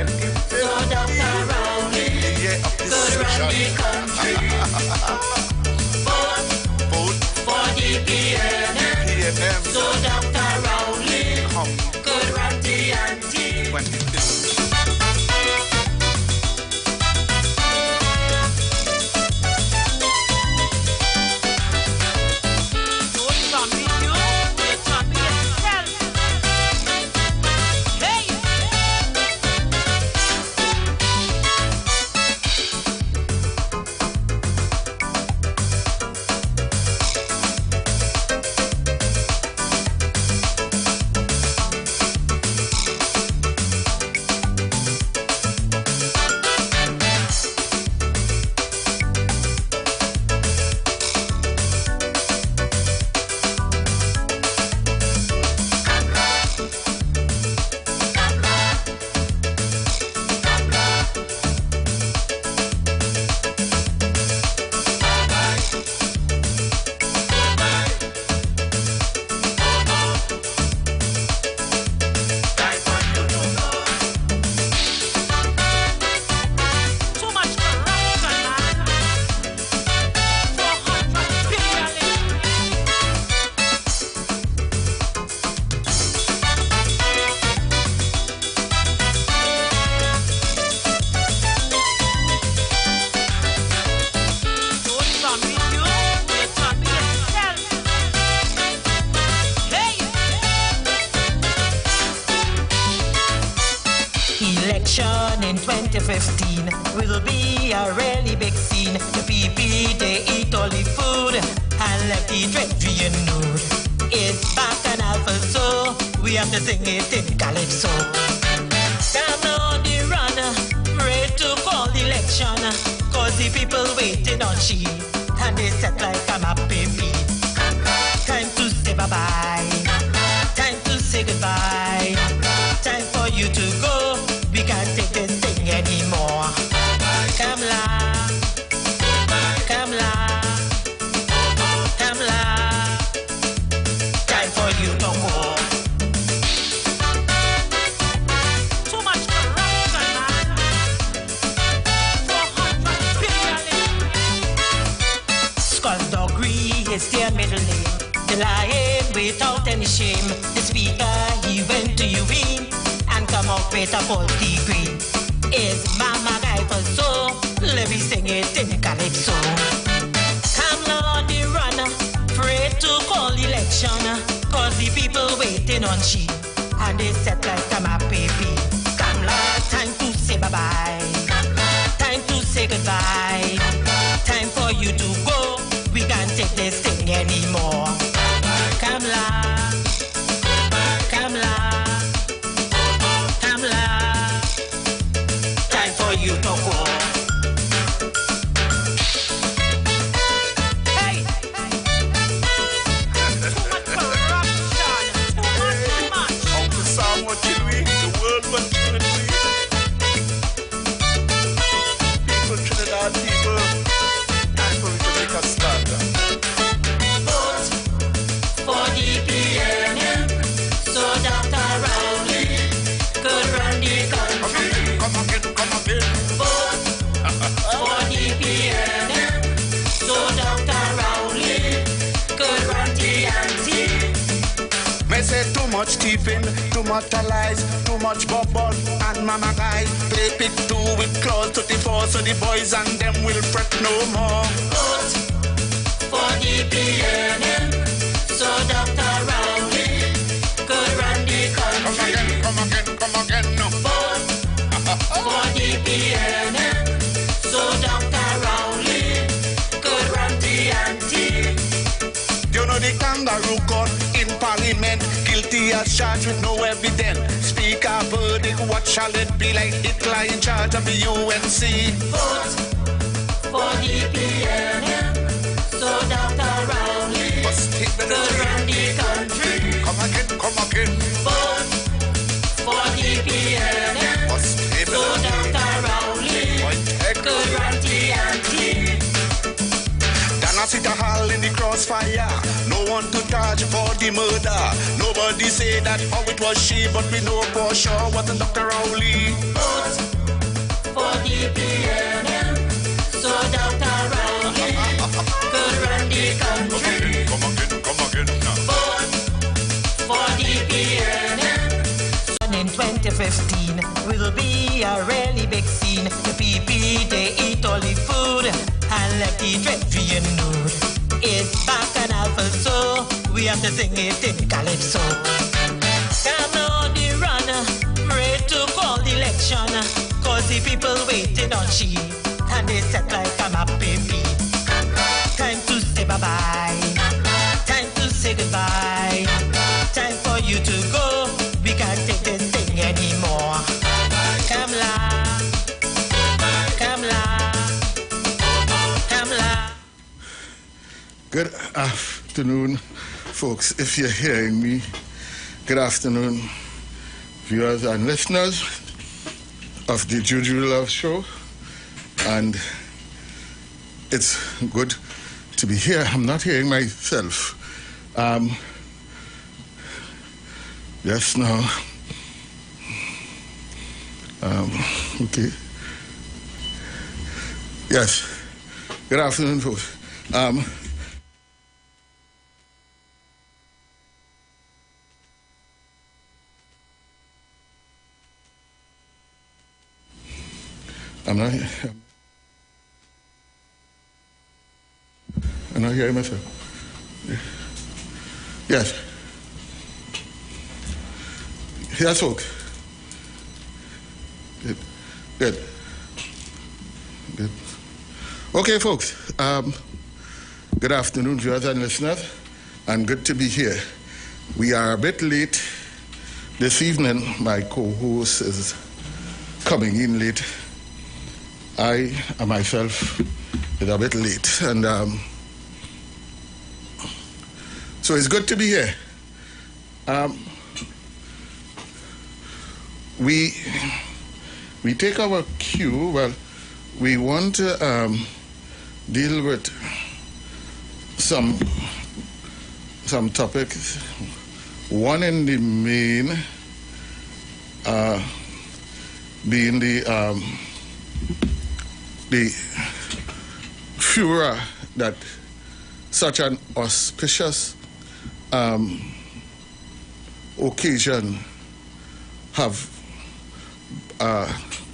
so Dr. Rowley could run the country. Vote for DPNM. So Dr. Rowley could run TNT. Election in 2015 will be a really big scene. The PP, they eat all the food and left the treasury in nude. It's back and alpha, so we have to sing it in calypso. Come on the run, ready to call the election, cause the people waiting on she, and they set like I'm a baby. Time to say bye-bye, time to say goodbye, time for you to go. We can't take this thing anymore. Come la, come la, come la. Time for you to go. Too much corruption, man. 400 billion. Skullduggery is their middle name. They lying without any shame. The speaker, he went to UV and come up with a 40 green. It's Mama Guy for so, let me sing it in calypso. Come on the run, afraid to call election, cause the people waiting on she, and they set like I'm a baby. Come la, time to say bye-bye, time to say goodbye, time for you to go, we can't take this thing anymore. Come la, come la, time for you to go. Hey, too much corruption, too much. Uncle Sam, what did we? The world was Trinity. People, Trinidad people, time for me to make a stand. Vote for DPNM, so Dr. Rowley could run the country. Come again. Vote for DPNM, so Dr. Rowley could run TNT. May say too much thieving, too much lies, too much bubble and mama guy. Play pick two with claws to the four, so the boys and them will fret no more. Vote for DPNM, so Dr. Rowley could run the country. Come again, no. Vote for DPNM, so Dr. Rowley could run TNT. You know the kangaroo court in parliament, guilty as charged with no evidence. Speaker verdict, what shall it be like? Hitler in charge of the UNC. Vote for DPNM, so Dr. Rowley could run the country. Come again. Vote for DPNM, so Dr. Rowley could run TNT. Dana sit a hall in the crossfire. No one to charge for the murder. Nobody say that how it was she, but we know for sure what the Dr. Rowley. Vote for DPNM, so Dr. Rowley could run the country. Come again. 2015 will be a really big scene. The people, they eat all the food and let the treasury know. It's bacchanal, so we have to sing it in calypso. Come on the run, ready to call the election, cause the people waiting on she, and they set like a map baby. Time to say bye-bye, time to say goodbye, time for you to go, we can't take this thing anymore. Come la, come la, come la. Good afternoon, folks. If you're hearing me, good afternoon, viewers and listeners of the Juju Love Show. And it's good to be here. I'm not hearing myself. Yes, now. Okay. Yes. Good afternoon, folks. I'm not hearing myself. Yes. Yes, folks. Good. Good. Good. Okay, folks. Good afternoon, viewers and listeners, and good to be here. We are a bit late this evening. My co-host is coming in late. I myself is a bit late, and so it's good to be here. We take our cue. Well, we want to deal with some topics. One in the main being the furor that such an auspicious occasion have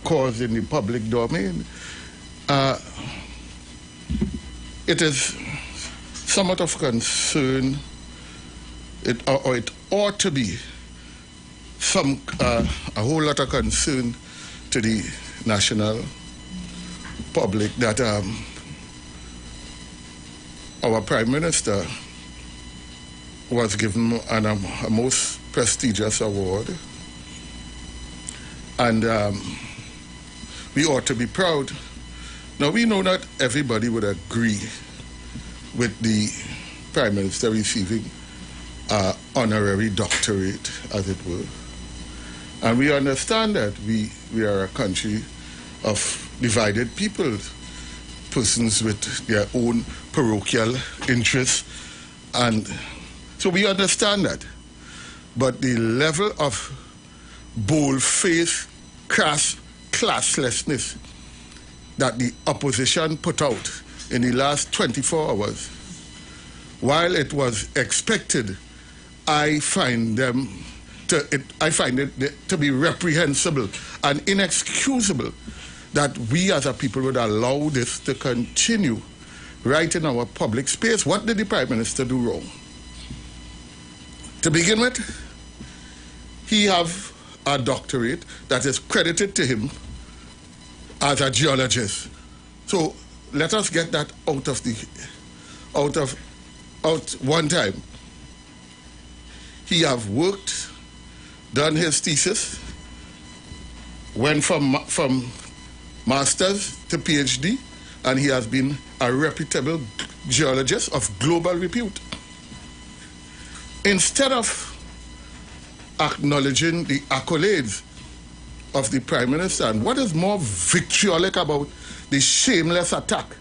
caused in the public domain. It is somewhat of concern, or it ought to be a whole lot of concern to the national public that our Prime Minister was given a most prestigious award, and we ought to be proud. Now, we know not everybody would agree with the Prime Minister receiving honorary doctorate, as it were, and we understand that we are a country of divided people, persons with their own parochial interests, and so we understand that. But the level of bold-faced, crass classlessness that the opposition put out in the last 24 hours, while it was expected, I find it to be reprehensible and inexcusable that we as a people would allow this to continue right in our public space. What did the Prime Minister do wrong? To begin with, he have a doctorate that is credited to him as a geologist. So let us get that out one time. He have worked, done his thesis, went from master's to PhD, and he has been a reputable geologist of global repute. Instead of acknowledging the accolades of the Prime Minister, and what is more vitriolic about the shameless attack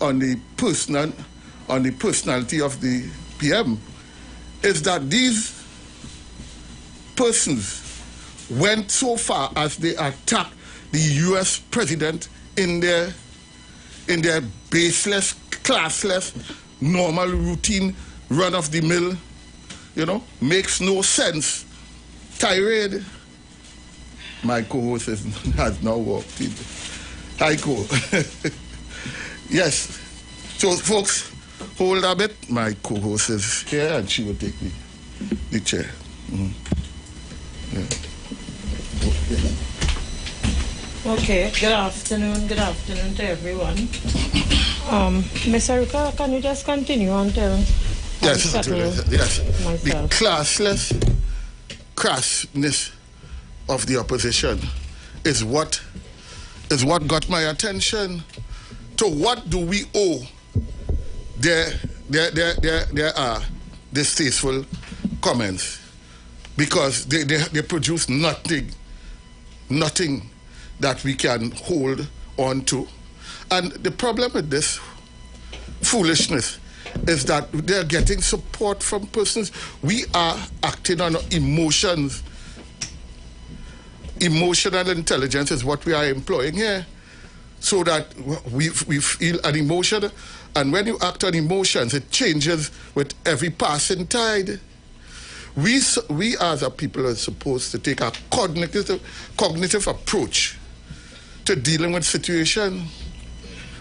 on the personality of the PM, is that these persons went so far as they attacked the U.S. president in their baseless, classless, normal, routine, run-of-the-mill, makes no sense tirade. My co-host has now walked in. Hi, Co. Yes. So, folks, hold a bit. My co-host is here, and she will take the chair. Yeah. Okay, good afternoon to everyone. Ms. Aruka, can you just continue until yes. myself? The classless crassness of the opposition is what got my attention. So what do we owe their distasteful comments? Because they produce nothing that we can hold on to. And the problem with this foolishness is that they're getting support from persons. We are acting on emotions. Emotional intelligence is what we are employing here. So that we feel an emotion, and when you act on emotions, it changes with every passing tide. We as a people are supposed to take a cognitive approach to dealing with situation.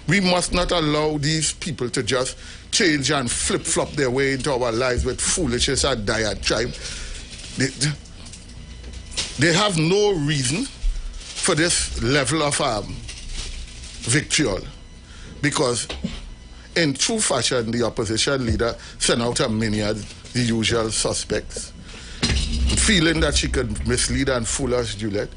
We must not allow these people to just change and flip-flop their way into our lives with foolishness and diatribe. They have no reason for this level of vitriol, because in true fashion, the opposition leader sent out a minion, the usual suspects, feeling that she could mislead and fool us, Juliet,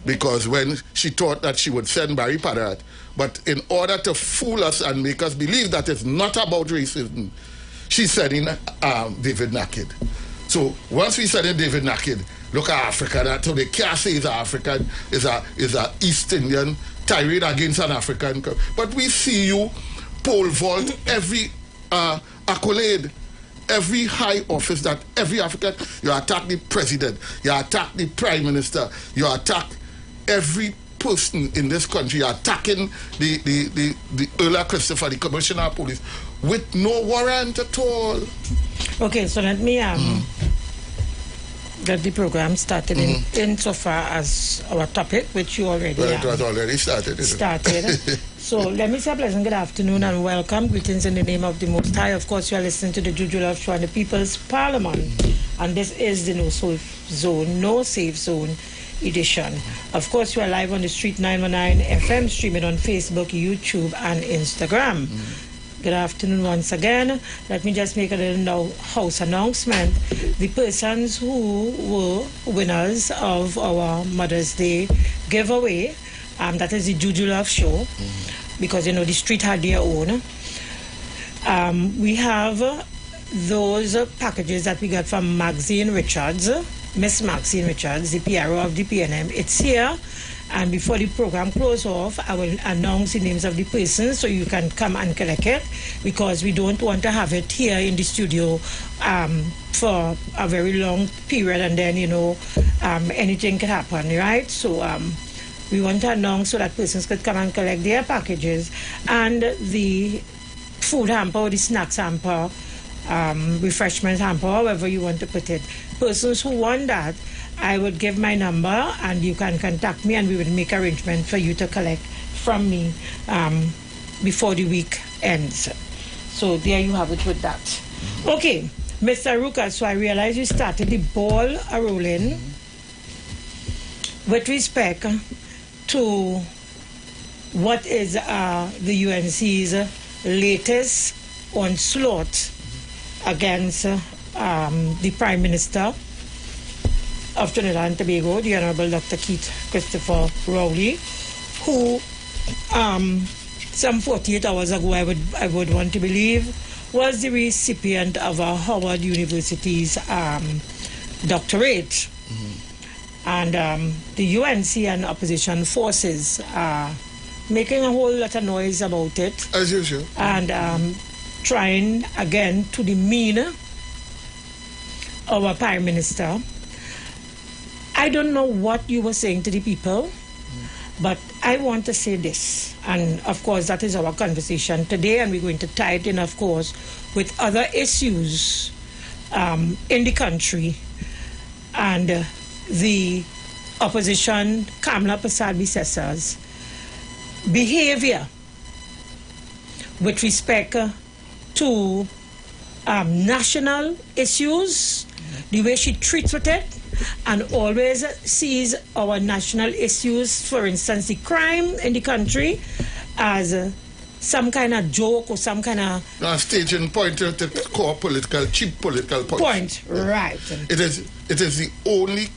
because when she thought that she would send Barry Padarat, but in order to fool us and make us believe that it's not about racism, she's sending David Naked. So once we send in David Naked, look at Africa, that so they can't say he's African, is a East Indian tirade against an African. But we see you pole vault every accolade, every high office that every African. You attack the president, you attack the prime minister, you attack every person in this country. You're attacking the Earl Christopher, the commissioner of police, with no warrant at all. Okay, so let me get the program started in so far as our topic, which you already it was already started. So let me say a pleasant good afternoon and welcome. Greetings in the name of the Most High. Of course, you are listening to the Juju Love Show and the People's Parliament, and this is the No Safe Zone edition. Of course, you are live on the Street 919 FM, streaming on Facebook, YouTube, and Instagram. Good afternoon once again. Let me just make a little house announcement. The persons who were winners of our Mother's Day giveaway, that is the Juju Love Show, because you know the street had their own. We have those packages that we got from Maxine Richards, Miss Maxine Richards, the PRO of the PNM. It's here. And before the program closes off, I will announce the names of the persons so you can come and collect it, because we don't want to have it here in the studio for a very long period, and then, you know, anything could happen, right? So we want to announce so that persons could come and collect their packages, and the food hamper or the snacks hamper, refreshment hamper, however you want to put it. Persons who want that, I would give my number and you can contact me and we will make arrangement for you to collect from me before the week ends. So there you have it with that. Okay, Mr. Ruka, so I realize you started the ball rolling with respect to what is the UNC's latest onslaught against the Prime Minister of Trinidad and Tobago, the Honorable Dr. Keith Christopher Rowley, who some 48 hours ago, I would want to believe, was the recipient of a Howard University's doctorate. And the UNC and opposition forces are making a whole lot of noise about it. As usual. And trying again to demean our Prime Minister. I don't know what you were saying to the people, but I want to say this. And of course, that is our conversation today, and we're going to tie it in, of course, with other issues in the country and the opposition Kamla Persad-Bissessa's behavior with respect to national issues, the way she treats with it, and always sees our national issues, for instance, the crime in the country, as some kind of joke or some kind of staging point to core political, cheap political point. Right. It is the only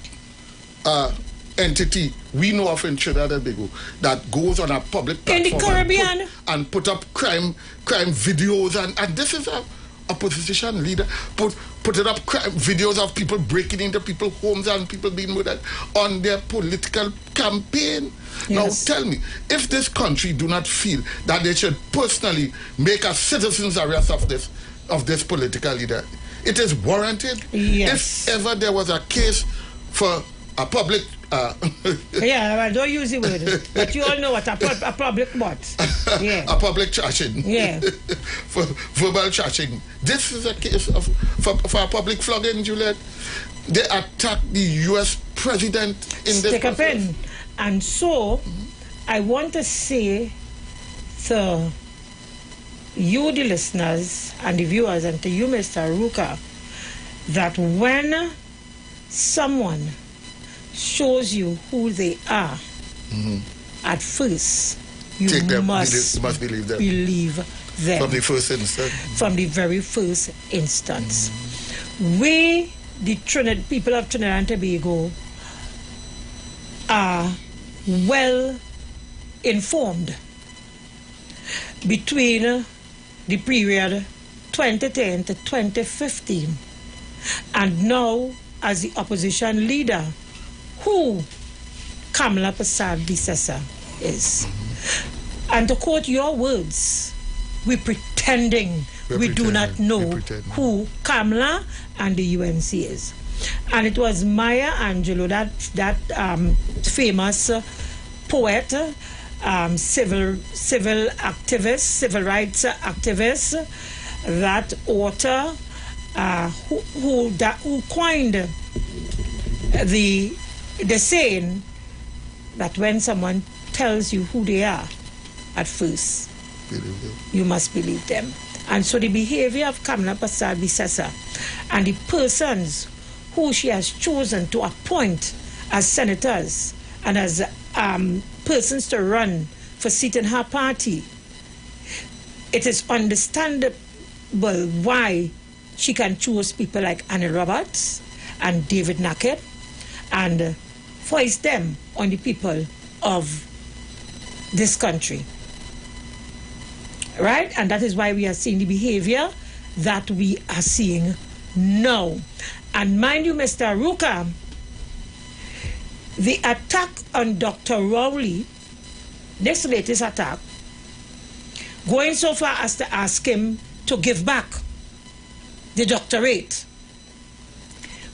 entity we know of in Trinidad and Tobago that goes on a public platform in the Caribbean and put up crime videos, and this is a opposition leader putting up crime videos of people breaking into people's homes and people being murdered on their political campaign. Yes. Now tell me, if this country do not feel that they should personally make a citizen's arrest of this political leader, it is warranted. Yes. If ever there was a case for a public yeah, well, don't use the word, but you all know what a public what. Yeah. A public trashing. Yeah. For verbal trashing. This is a case for a public flogging, Juliet. They attacked the U.S. president in this Stick a pen. And so, I want to say to you, the listeners, and the viewers, and to you, Mr. Ruka, that when someone shows you who they are, at first you must believe them. From the first instance. From the very first instance. We, the people of Trinidad and Tobago, are well informed between the period 2010 to 2015, and now as the opposition leader, who Kamla Persad-Bissessa is. And to quote your words, we're pretending we do not know who Kamla and the UNC is. And it was Maya Angelou, that famous poet, civil activist, civil rights activist, that author who coined the saying that when someone tells you who they are, at first, you must believe them. And so the behavior of Kamla Persad-Bissessa and the persons who she has chosen to appoint as senators and as persons to run for seat in her party, it is understandable why she can choose people like Annie Roberts and David Nackett and foist them on the people of this country. Right? And that is why we are seeing the behavior that we are seeing now. And mind you, Mr. Ruka, the attack on Dr. Rowley, this latest attack, going so far as to ask him to give back the doctorate,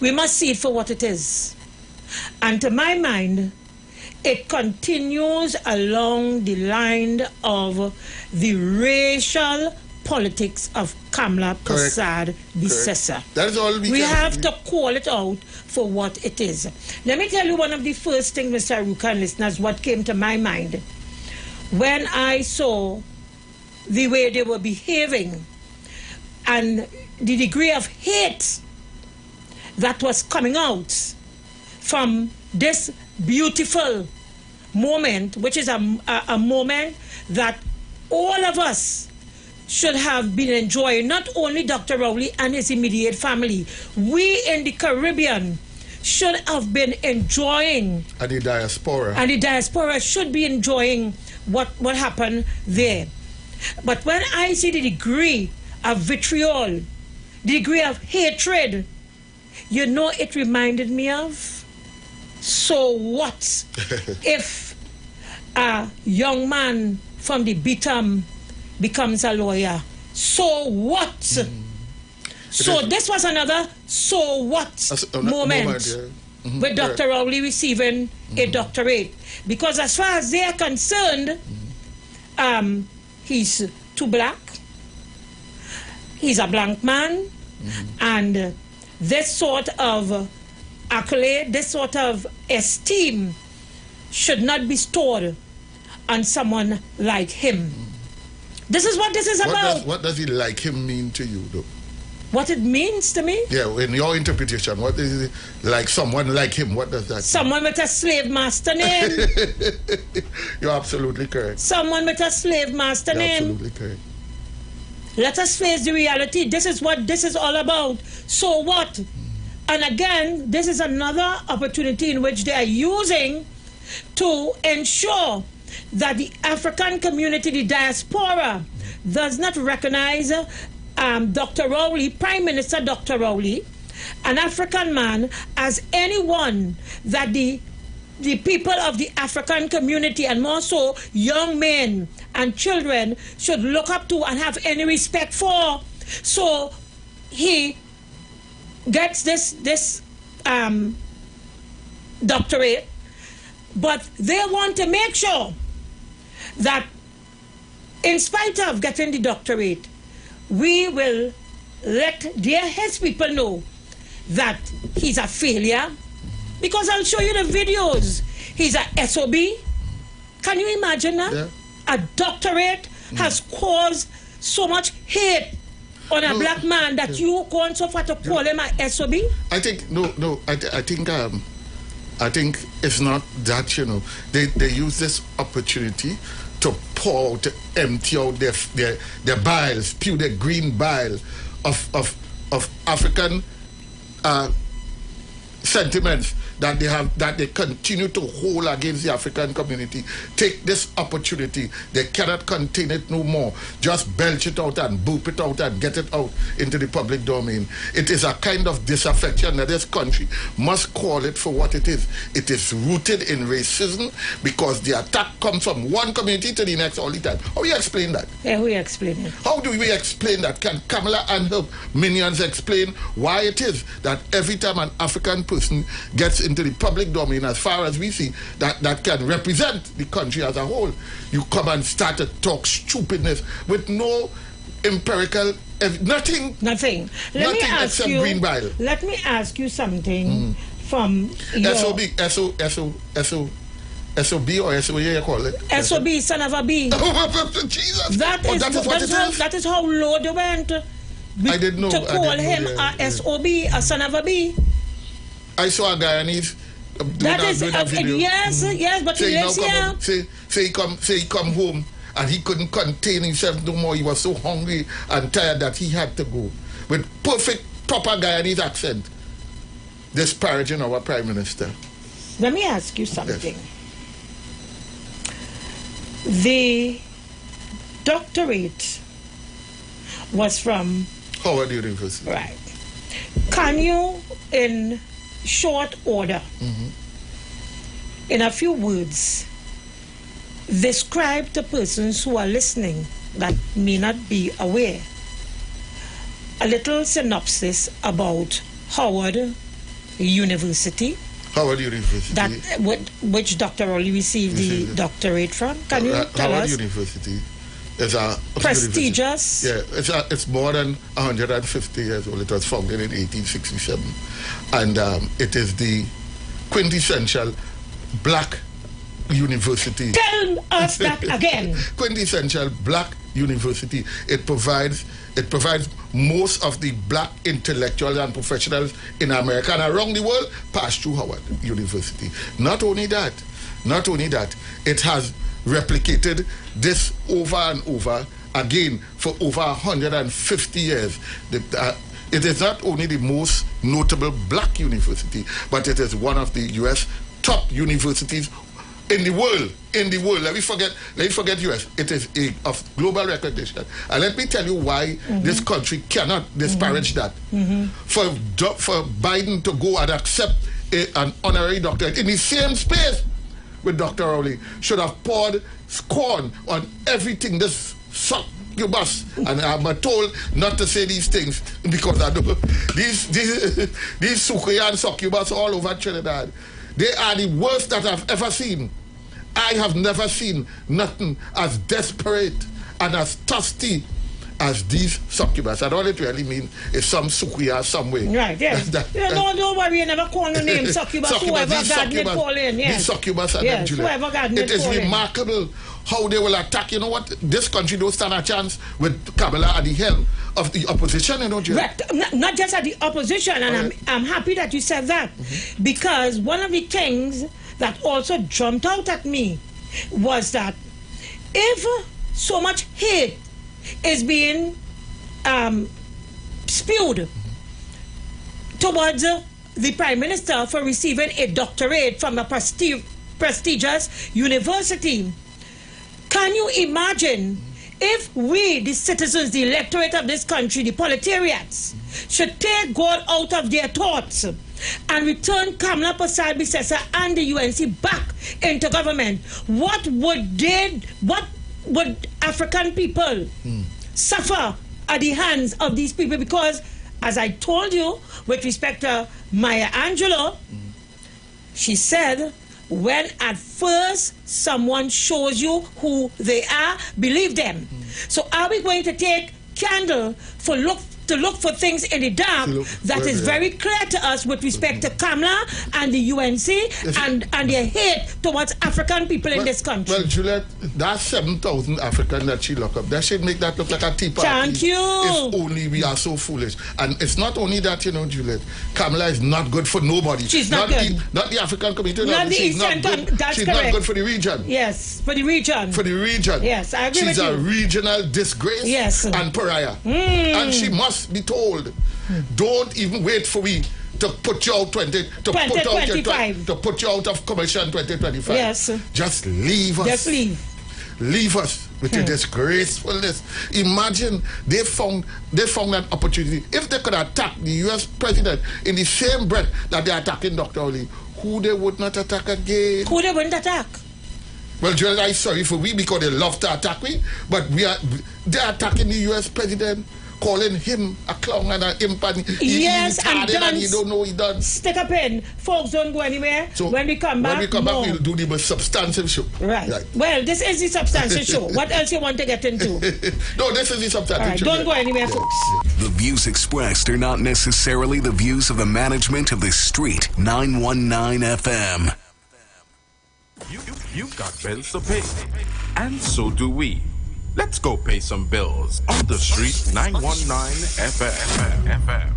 we must see it for what it is. And to my mind, it continues along the line of the racial politics of Kamla Persad-Bissessa. That is all we have to call it out for what it is. Let me tell you one of the first things, Mr. Ruka and listeners, what came to my mind when I saw the way they were behaving and the degree of hate that was coming out from this beautiful moment, which is a moment that all of us should have been enjoying, not only Dr. Rowley and his immediate family. We in the Caribbean should have been enjoying. And the diaspora. And the diaspora should be enjoying what happened there. But when I see the degree of vitriol, the degree of hatred, you know, it reminded me of, so what if a young man from the Bitam becomes a lawyer? So what? So this was another so what moment with Dr. Rowley receiving a doctorate. Because as far as they are concerned, he's too black, he's a blank man, and this sort of accolade, this sort of esteem should not be stored on someone like him. This is what this is about. What does he like him mean to you, though? What it means to me? Yeah, in your interpretation, what is it like someone like him? What does that Someone with a slave master name. You're absolutely correct. Someone with a slave master name. Absolutely correct. Let us face the reality. This is what this is all about. So what? And again, this is another opportunity in which they are using to ensure that the African community, the diaspora, does not recognize Dr. Rowley, Prime Minister Dr. Rowley, an African man, as anyone that the people of the African community, and more so young men and children, should look up to and have any respect for. So he gets this doctorate, but they want to make sure that in spite of getting the doctorate, we will let his people know that he's a failure. Because I'll show you the videos. He's a SOB. Can you imagine that? Yeah. A doctorate has caused so much hate on a black man that you go on so far to call him a SOB? I think, I think it's not that, you know. They use this opportunity to pour, to empty out their bile, spew their green bile of African sentiments that they have, that they continue to hold against the African community. Take this opportunity. They cannot contain it no more. Just belch it out and boop it out and get it out into the public domain. It is a kind of disaffection that this country must call it for what it is. It is rooted in racism because the attack comes from one community to the next all the time. How do you explain that? Yeah, we explain it. How do we explain that? Can Kamala and her minions explain why it is that every time an African person gets into the public domain, as far as we see, that can represent the country as a whole, you come and start to talk stupidness with no empirical, nothing. Let me ask you. Green bile. Let me ask you something from your SOB or SOB, you call it? SOB, son of a B. Jesus. That is how low they went. I didn't know. To call him a SOB, a son of a B. I saw a Guyanese doing a video. Yes, but he lives here. Say he come home and he couldn't contain himself no more. He was so hungry and tired that he had to go. With perfect, proper Guyanese accent, disparaging our Prime Minister. Let me ask you something. Yes. The doctorate was from Howard University. Right. Can you, in short order, in a few words, describe to persons who are listening that may not be aware a little synopsis about Howard University? Howard University. That which Dr. Rowley received the doctorate from. Can you tell Howard us? University is a prestigious. University. Yeah, it's more than 150 years old. It was founded in 1867, and it is the quintessential black university. Tell us that again. Quintessential black university. It provides most of the black intellectuals and professionals in America and around the world pass through Howard University. Not only that, it has replicated this over and over again for over 150 years. It is not only the most notable black university, but it is one of the U.S. top universities in the world. Let me forget US. It is of global recognition. And let me tell you why this country cannot disparage that. For Biden to go and accept an honorary doctorate in the same space with Dr. Rowley should have poured scorn on everything this succubus. And I'm told not to say these things because I know these Sukuya and succubus all over Trinidad. They are the worst that I've ever seen. I have never seen nothing as desperate and as thirsty as these succubus. And all it really means is some sukuya somewhere. Right, yes. Don't worry, you never call the name succubus. Whoever God did call in, yes. These succubus and yes, them, whoever God did it is remarkable how they will attack. You know what? This country don't stand a chance with Kamala at the helm of the opposition, you know, Juliet. Right. Not just at the opposition, and I'm happy that you said that, because one of the things that also jumped out at me was that if so much hate is being spewed towards the Prime Minister for receiving a doctorate from a prestigious university, can you imagine if we, the citizens, the electorate of this country, the proletariats, should take God out of their thoughts and return Kamala Persad-Bissessar and the UNC back into government? What would African people suffer at the hands of these people? Because, as I told you, with respect to Maya Angelou, she said, when at first someone shows you who they are, believe them. So are we going to take candle to look for things in the dark that is very clear to us with respect to Kamala and the UNC and their hate towards African people in this country? Well, Juliet, that's 7,000 African that she locked up. That should make that look like a tea party. Thank you. If only we are so foolish. And it's not only that, you know, Juliet, Kamala is not good for nobody. She's not good. Not the African community. Not the Eastern community. That's she's correct. Not good for the region. Yes, for the region. For the region. Yes, I agree with you. She's a regional disgrace and pariah. And she must be told, don't even wait for we to put you out to put you out of commercial in 2025. Yes. Just leave us. Just leave. Leave us with your disgracefulness. Imagine they found an opportunity. If they could attack the US president in the same breath that they're attacking Dr. Oli, who they would not attack again? Who they wouldn't attack? Well, Joel, I'm sorry for we because they love to attack me, but they're attacking the US president, calling him a clown and an imp, and he don't know he done. Stick a pin. Folks, don't go anywhere. So when we come back, we'll do the most substantive show. Right. Well, this is the substantive show. What else you want to get into? No, this is the substantive show. Don't go anywhere, folks. The views expressed are not necessarily the views of the management of the Street 919 FM. You've got bills to pay, and so do we. Let's go pay some bills on the Street 919 FM.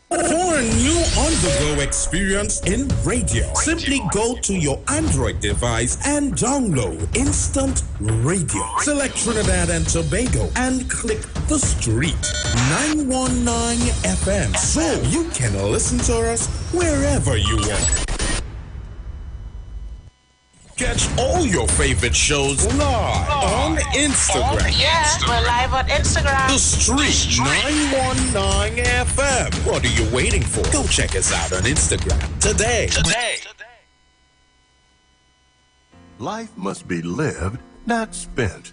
For a new on-the-go experience in radio, simply go to your Android device and download Instant Radio. Select Trinidad and Tobago and click the Street 919 FM so you can listen to us wherever you want. Catch all your favorite shows live on Instagram. We're live on Instagram. The Street 919 FM. What are you waiting for? Go check us out on Instagram today. Life must be lived, not spent.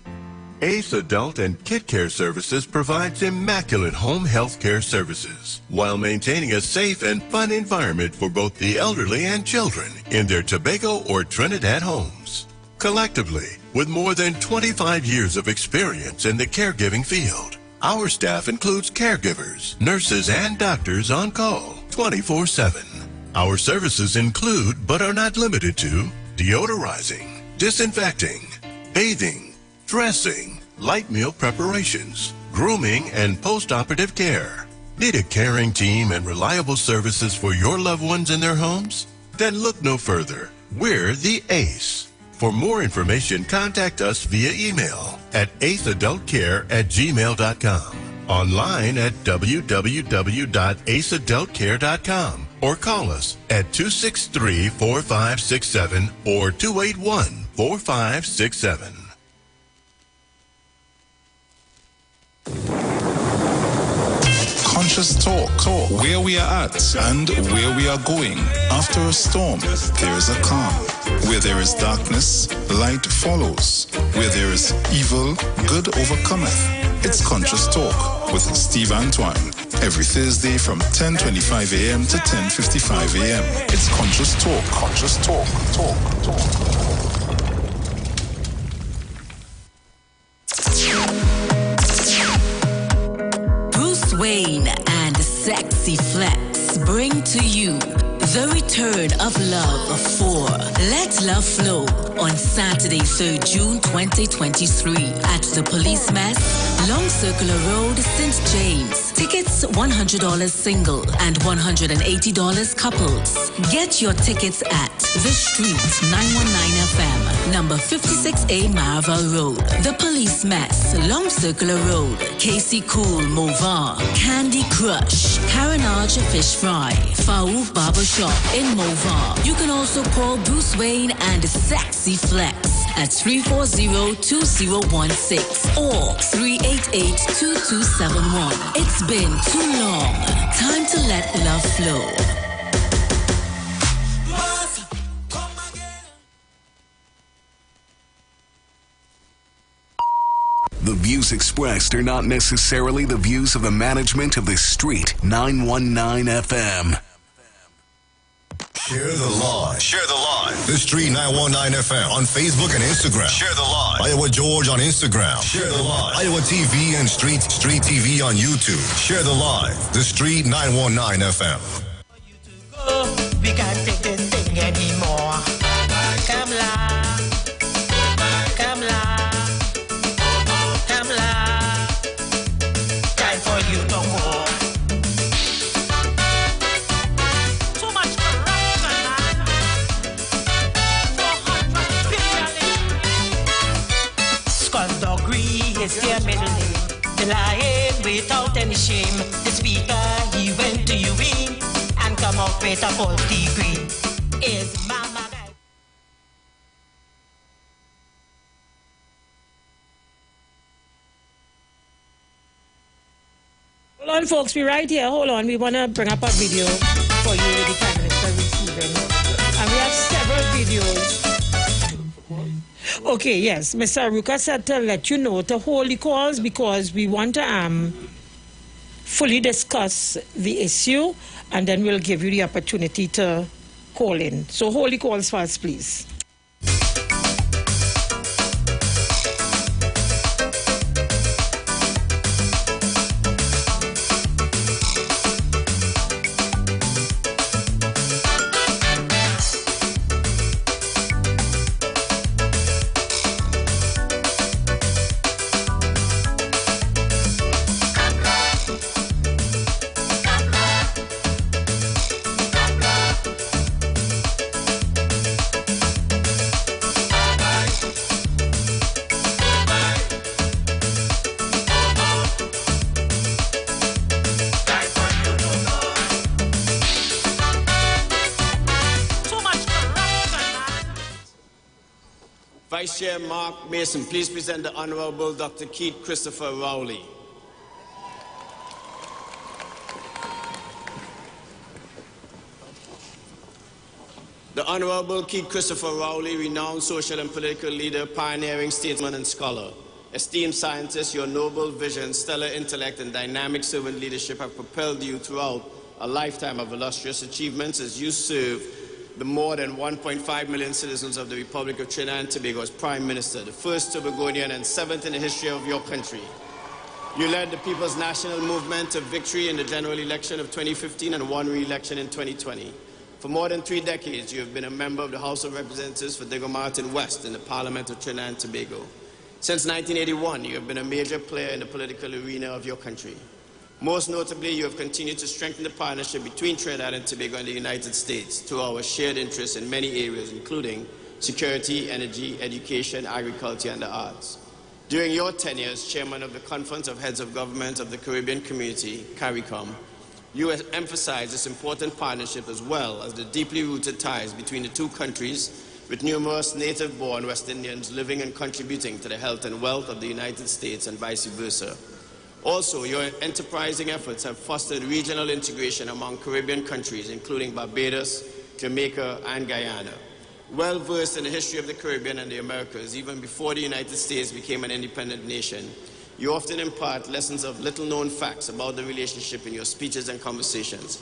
Ace Adult and Kid Care Services provides immaculate home health care services while maintaining a safe and fun environment for both the elderly and children in their Tobago or Trinidad homes. Collectively, with more than 25 years of experience in the caregiving field, our staff includes caregivers, nurses, and doctors on call 24/7. Our services include, but are not limited to, deodorizing, disinfecting, bathing, dressing, light meal preparations, grooming, and post-operative care. Need a caring team and reliable services for your loved ones in their homes? Then look no further. We're the ACE. For more information, contact us via email at aceadultcare@gmail.com, online at www.aceadultcare.com, or call us at 263-4567 or 281-4567. Conscious talk, where we are at and where we are going. After a storm, there is a calm. Where there is darkness, light follows. Where there is evil, good overcometh. It's Conscious Talk with Steve Antoine. Every Thursday from 10:25 a.m. to 10:55 a.m. It's Conscious Talk. Conscious Talk. Wayne and Sexy Flex bring to you the return of love for Let Love Flow on Saturday, 3rd June 2023 at the Police Mess, Long Circular Road, St. James. Tickets $100 single and $180 couples. Get your tickets at The Street 919 FM, number 56A Marval Road. The Police Mess, Long Circular Road, Casey Cool, Movar, Candy Crush, Carenage Fish Fry, Faouf Barbershop in Movar. You can also call Bruce Wayne and Sexy Flex at 340-2016 or 388-2271. It's been too long. Time to let love flow. The views expressed are not necessarily the views of the management of the Street 919 FM. Share the live. Share the live. The Street 919 FM on Facebook and Instagram. Share the live. Iowa George on Instagram. Share the live. Iowa TV and Street TV on YouTube. Share the live. The Street 919 FM. We can't take this thing anymore. Come la. Come la. Come la. Time for you to go. Too much corruption, man. 400 billion. Skullduggery is their middle name. The lying without any shame. The speaker, he went to UWI and come out with a false degree. Is mama guy. Hold on, folks, we're right here. Hold on, we want to bring up a video for you with the Prime Minister receiving. And we have several videos. Okay, yes, Mr. Aruka said to let you know to hold the calls because we want to fully discuss the issue and then we'll give you the opportunity to call in. So hold the calls first, please. Vice Chair Mark Mason, please present the Honorable Dr. Keith Christopher Rowley. The Honorable Keith Christopher Rowley, renowned social and political leader, pioneering statesman and scholar. Esteemed scientist, your noble vision, stellar intellect, and dynamic servant leadership have propelled you throughout a lifetime of illustrious achievements as you serve the more than 1.5 million citizens of the Republic of Trinidad and Tobago as Prime Minister, the first Tobagonian and seventh in the history of your country. You led the People's National Movement to victory in the general election of 2015 and won re-election in 2020. For more than 3 decades, you have been a member of the House of Representatives for Diego Martin West in the Parliament of Trinidad and Tobago. Since 1981, you have been a major player in the political arena of your country. Most notably, you have continued to strengthen the partnership between Trinidad and Tobago and the United States through our shared interests in many areas, including security, energy, education, agriculture, and the arts. During your tenure as chairman of the Conference of Heads of Government of the Caribbean Community, CARICOM, you have emphasized this important partnership as well as the deeply rooted ties between the two countries, with numerous native-born West Indians living and contributing to the health and wealth of the United States and vice versa. Also, your enterprising efforts have fostered regional integration among Caribbean countries, including Barbados, Jamaica, and Guyana. Well versed in the history of the Caribbean and the Americas, even before the United States became an independent nation, you often impart lessons of little-known facts about the relationship in your speeches and conversations.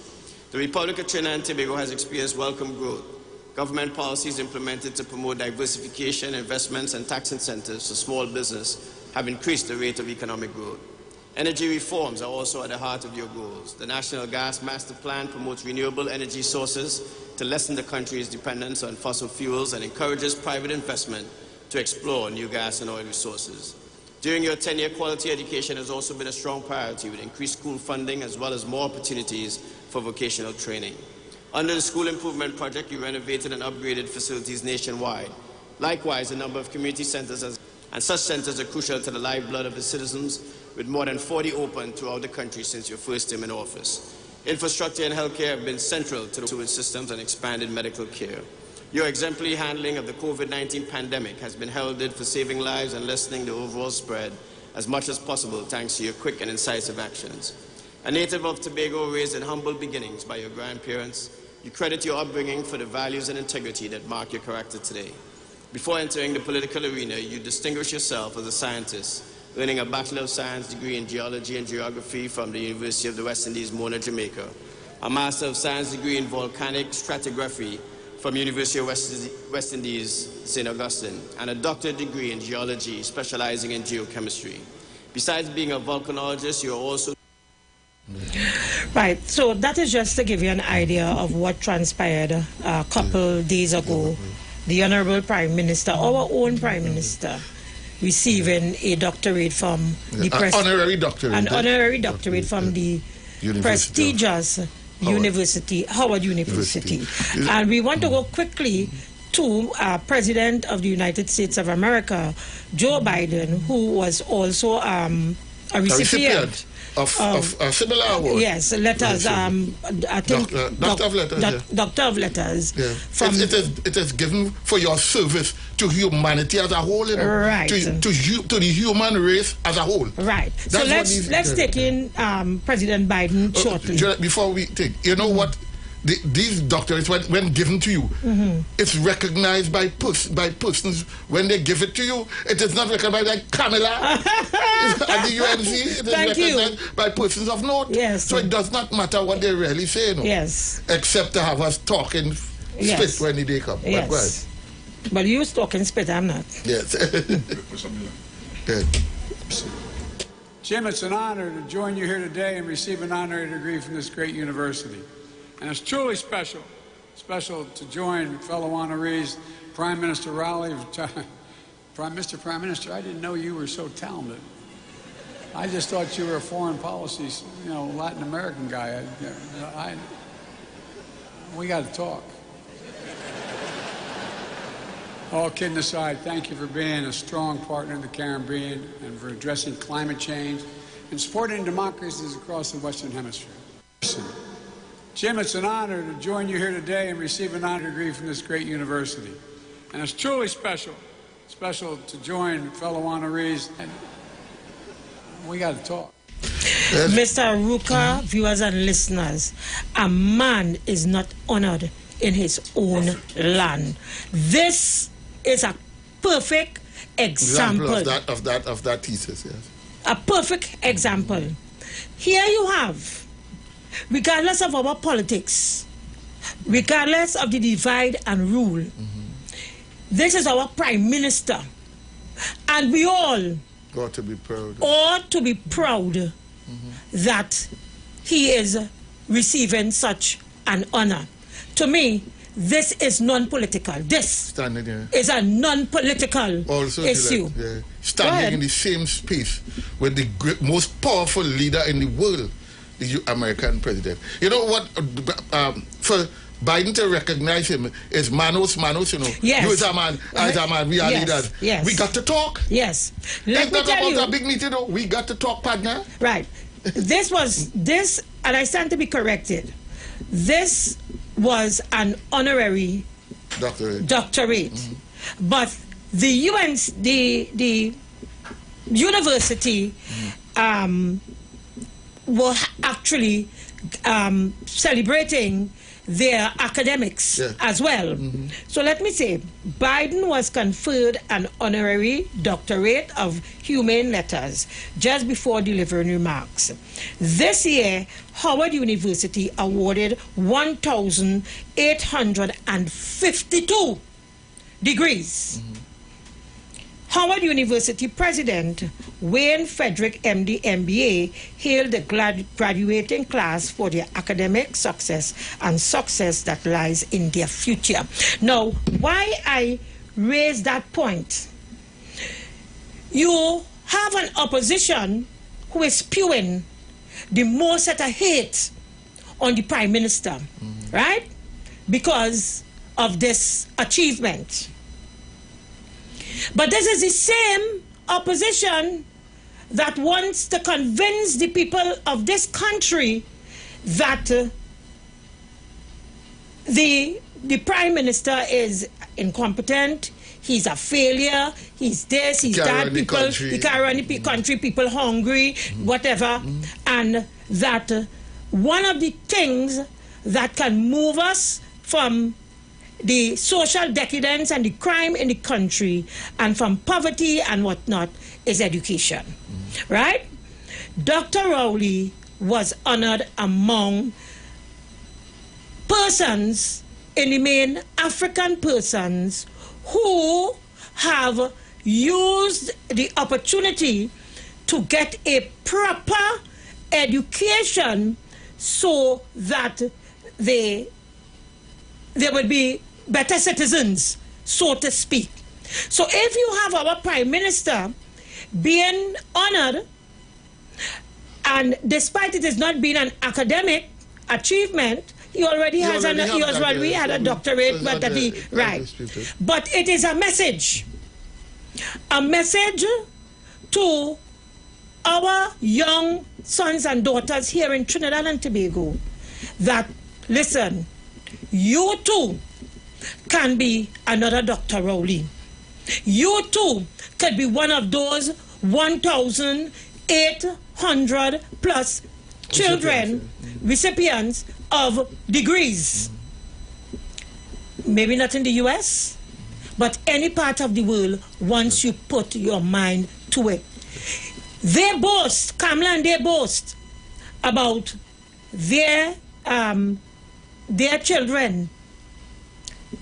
The Republic of Trinidad and Tobago has experienced welcome growth. Government policies implemented to promote diversification, investments, and tax incentives for small business have increased the rate of economic growth. Energy reforms are also at the heart of your goals. The National Gas Master Plan promotes renewable energy sources to lessen the country's dependence on fossil fuels and encourages private investment to explore new gas and oil resources. During your tenure, quality education has also been a strong priority with increased school funding as well as more opportunities for vocational training. Under the School Improvement Project, you renovated and upgraded facilities nationwide. Likewise, a number of community centers and such centers are crucial to the lifeblood of the citizens, with more than 40 open throughout the country since your first term in office. Infrastructure and healthcare have been central to the sewage systems and expanded medical care. Your exemplary handling of the COVID-19 pandemic has been heralded for saving lives and lessening the overall spread as much as possible thanks to your quick and incisive actions. A native of Tobago raised in humble beginnings by your grandparents, you credit your upbringing for the values and integrity that mark your character today. Before entering the political arena, you distinguished yourself as a scientist, earning a Bachelor of Science degree in Geology and Geography from the University of the West Indies, Mona, Jamaica, a Master of Science degree in Volcanic Stratigraphy from University of West Indies, St. Augustine, and a doctorate degree in Geology, specializing in geochemistry. Besides being a volcanologist, you are also... Right, so that is just to give you an idea of what transpired a couple days ago. The Honorable Prime Minister, our own Prime Minister, receiving a doctorate from the honorary doctorate. An honorary doctorate from the prestigious Howard University. And we want to go quickly to President of the United States of America, Joe Biden, who was also a recipient of a similar award. Yes, letters. I think Doctor of Letters. Doctor of Letters. Yeah. From it is given for your service to humanity as a whole, you know, right? To the human race as a whole. Right. So let's take in President Biden shortly. Before we take, you know what? These doctorates, when given to you, it's recognized by persons. When they give it to you, it is not recognized by Camilla at the UNC. It is recognized by persons of note. Yes. So it does not matter what they really say, no? Yes. Except to have us talking spit when they come. Yes. But you talking spit, I'm not. Yes. Jim, it's an honor to join you here today and receive an honorary degree from this great university. And it's truly special to join fellow honorees, Prime Minister Rowley. Prime Minister, I didn't know you were so talented. I just thought you were a foreign policy, Latin American guy. We got to talk. All kidding aside, thank you for being a strong partner in the Caribbean and for addressing climate change and supporting democracies across the Western Hemisphere. Jim, it's an honor to join you here today and receive an honorary degree from this great university. And it's truly special to join fellow honorees. And we got to talk. Mr. Ruka, viewers and listeners, a man is not honored in his own land. This is a perfect example of that thesis, yes. A perfect example. Here you have, regardless of our politics, regardless of the divide and rule, this is our Prime Minister. And we all ought to be proud. That he is receiving such an honor. To me, this is non-political. This is a non-political issue. Standing in the same space with the most powerful leader in the world, the American president. You know what? For Biden to recognize him is manos, you know. Yes. You as a man, we are leaders. Yes. We got to talk. Yes. It's not about a big meeting, though. We got to talk, partner. Right. This, and I stand to be corrected. This was an honorary doctorate. But the university were actually celebrating their academics as well. So let me say, Biden was conferred an honorary doctorate of humane letters just before delivering remarks. This year, Howard University awarded 1,852 degrees. Howard University President Wayne Frederick, MD, MBA, hailed the graduating class for their academic success and success that lies in their future. Now, why I raise that point? You have an opposition who is spewing the most set of hate on the Prime Minister, right? Because of this achievement. But this is the same opposition that wants to convince the people of this country that the Prime Minister is incompetent, he's a failure, he's this, he's that, people, he can't run the country, people hungry, whatever, and that one of the things that can move us from the social decadence and the crime in the country and from poverty and whatnot is education, right? Dr. Rowley was honored among persons, in the main African persons, who have used the opportunity to get a proper education so that they would be better citizens, so to speak. So if you have our Prime Minister being honored, and despite it has not been an academic achievement, he already had a doctorate, but that he, right. But it is a message to our young sons and daughters here in Trinidad and Tobago that, listen, you too can be another Dr. Rowley. You too could be one of those 1,800 plus children, recipients of degrees. Maybe not in the US, but any part of the world once you put your mind to it. They boast, Kamla and they boast about their children,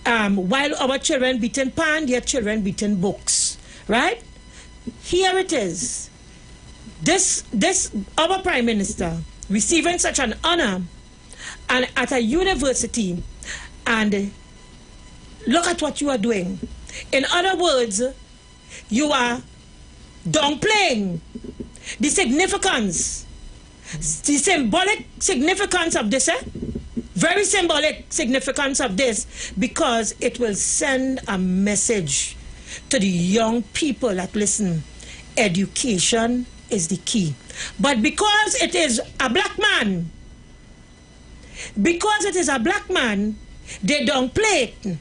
while our children beaten pan, their children beaten books, right? Here it is. This our Prime Minister receiving such an honor and at a university, and look at what you are doing. In other words, you are downplaying the significance, the symbolic significance of this, very symbolic significance of this, because it will send a message to the young people that, listen, education is the key. But because it is a black man, they don't play it.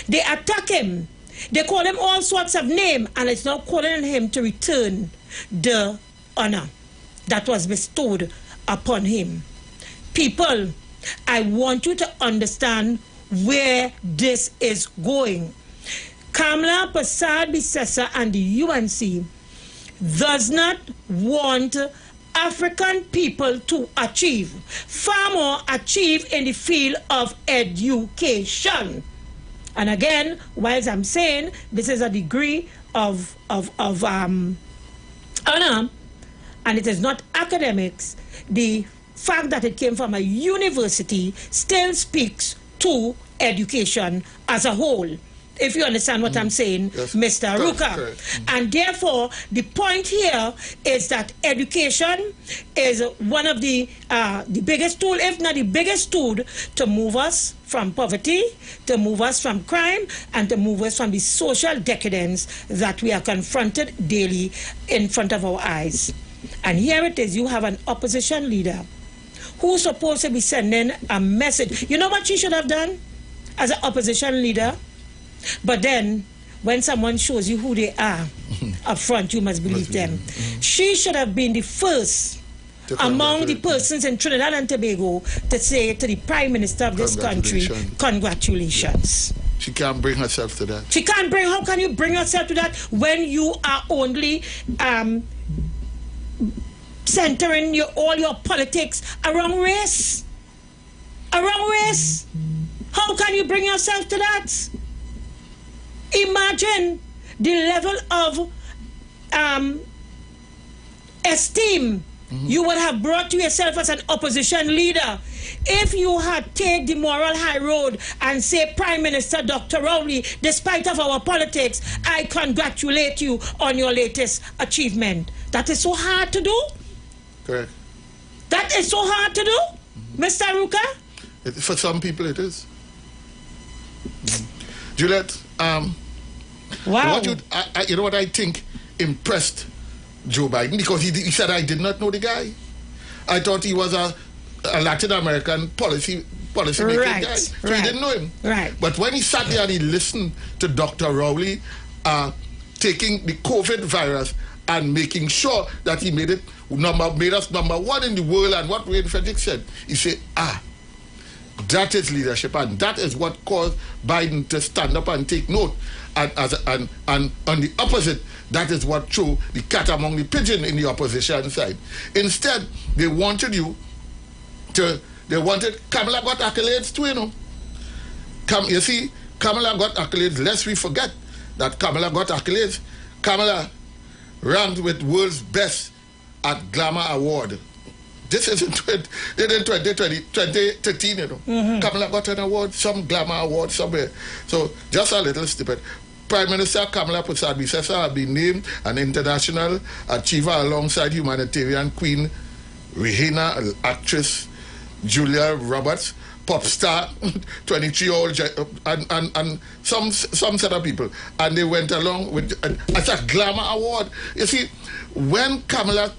They attack him. They call him all sorts of names, and it's not calling on him to return the honor that was bestowed upon him. People, I want you to understand where this is going. Kamla Persad Bissessa and the UNC does not want African people to achieve, far more achieve in the field of education. And again, whilst I'm saying this is a degree of honor, and it is not academics, the fact that it came from a university still speaks to education as a whole, if you understand what I'm saying, yes, Mr. Ruka. And therefore, the point here is that education is one of the biggest tool, if not the biggest tool, to move us from poverty, to move us from crime, and to move us from the social decadence that we are confronted daily in front of our eyes. And here it is, you have an opposition leader who's supposed to be sending a message. You know what she should have done as an opposition leader? But then, when someone shows you who they are up front, you must believe them. She should have been the first among the persons in Trinidad and Tobago to say to the Prime Minister of this country, congratulations. She can't bring herself to that. She can't bring, how can you bring yourself to that when you are only centering all your politics around race? Around race? How can you bring yourself to that? Imagine the level of esteem you would have brought to yourself as an opposition leader if you had taken the moral high road and say, Prime Minister Dr. Rowley, despite of our politics, I congratulate you on your latest achievement. That is so hard to do. Correct. That is so hard to do, Mr. Ruka? For some people it is. Juliet, wow. You know what I think impressed Joe Biden? Because he said, I did not know the guy. I thought he was a Latin American policy making guy. So he didn't know him. Right. But when he sat there and he listened to Dr. Rowley taking the COVID virus and making sure that he made us number one in the world, and what Wayne Frederick said, he said, that is leadership, and that is what caused Biden to stand up and take note. And on the opposite, that is what threw the cat among the pigeon in the opposition side. Instead, they wanted Kamala got accolades too, you know. You see, Kamala got accolades, lest we forget that Kamala got accolades. Kamala ranked with world's best at Glamour Award. This is in 2013, you know. Kamala got an award, some Glamour Award somewhere. So, just a little snippet. Prime Minister Kamala Persad-Bissessar has been named an international achiever alongside humanitarian queen Rihanna, actress Julia Roberts, pop star, 23-year-old, and some set of people. And they went along with as a Glamour Award. You see, when we are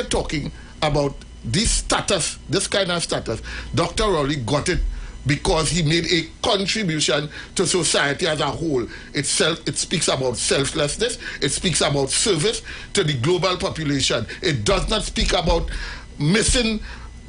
talking about this kind of status, Dr. Rowley got it because he made a contribution to society as a whole. It speaks about selflessness. It speaks about service to the global population. It does not speak about missing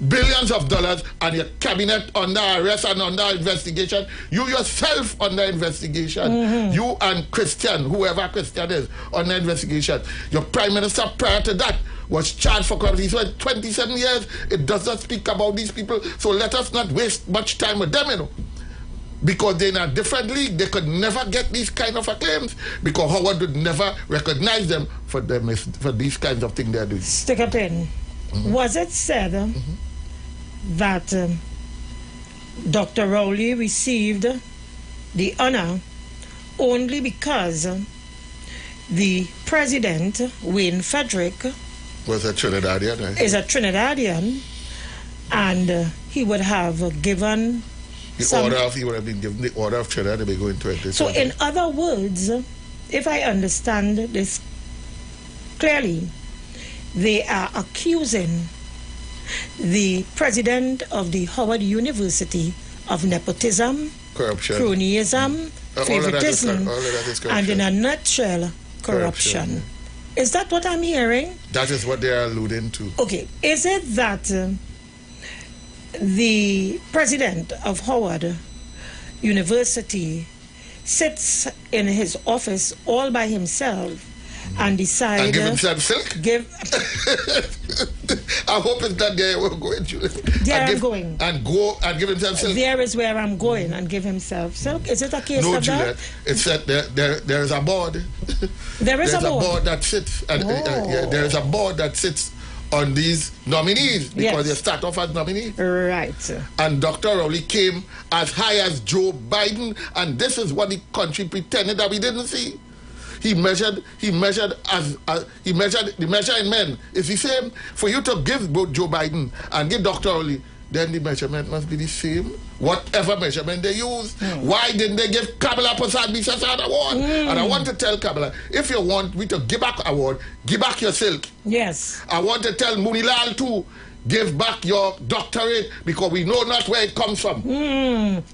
billions of dollars and your cabinet under arrest and under investigation. You yourself under investigation. You and Christian, whoever Christian is, under investigation. Your prime minister prior to that was charged for corruption. He spent 27 years. It does not speak about these people. So let us not waste much time with them, you know. Because they're in a different league. They could never get these kind of acclaims because Howard would never recognize them for these kinds of things they're doing. Stick a pin. Was it said that Dr. Rowley received the honor only because the president, Wayne Frederick, was a Trinidadian, right? Is a Trinidadian, and he would have given he would have been given the order of Trinidad to be going to it. So in other words, if I understand this clearly, they are accusing the president of the Howard University of nepotism, corruption, cronyism, favoritism, and in a nutshell, corruption. Is that what I'm hearing? That is what they are alluding to. Okay. Is it that the president of Howard University sits in his office all by himself and decide and give himself silk? I hope it's not there we're going, Julie. I'm going. And go and give himself silk. There is where I'm going and give himself silk. Is it a case of Juliet, that? It's that there is a board. There's a board that sits and there is a board that sits on these nominees because they start off as nominees. Right. And Dr. Rowley came as high as Joe Biden, and this is what the country pretended that we didn't see. The measure in men is the same. For you to give both Joe Biden and give Dr. Rowley, then the measurement must be the same, whatever measurement they use. Why didn't they give Kamala Persad-Bissessar an award? And I want to tell Kamala, if you want me to give back award, give back your silk. Yes. I want to tell Munilal too, give back your doctorate because we know not where it comes from.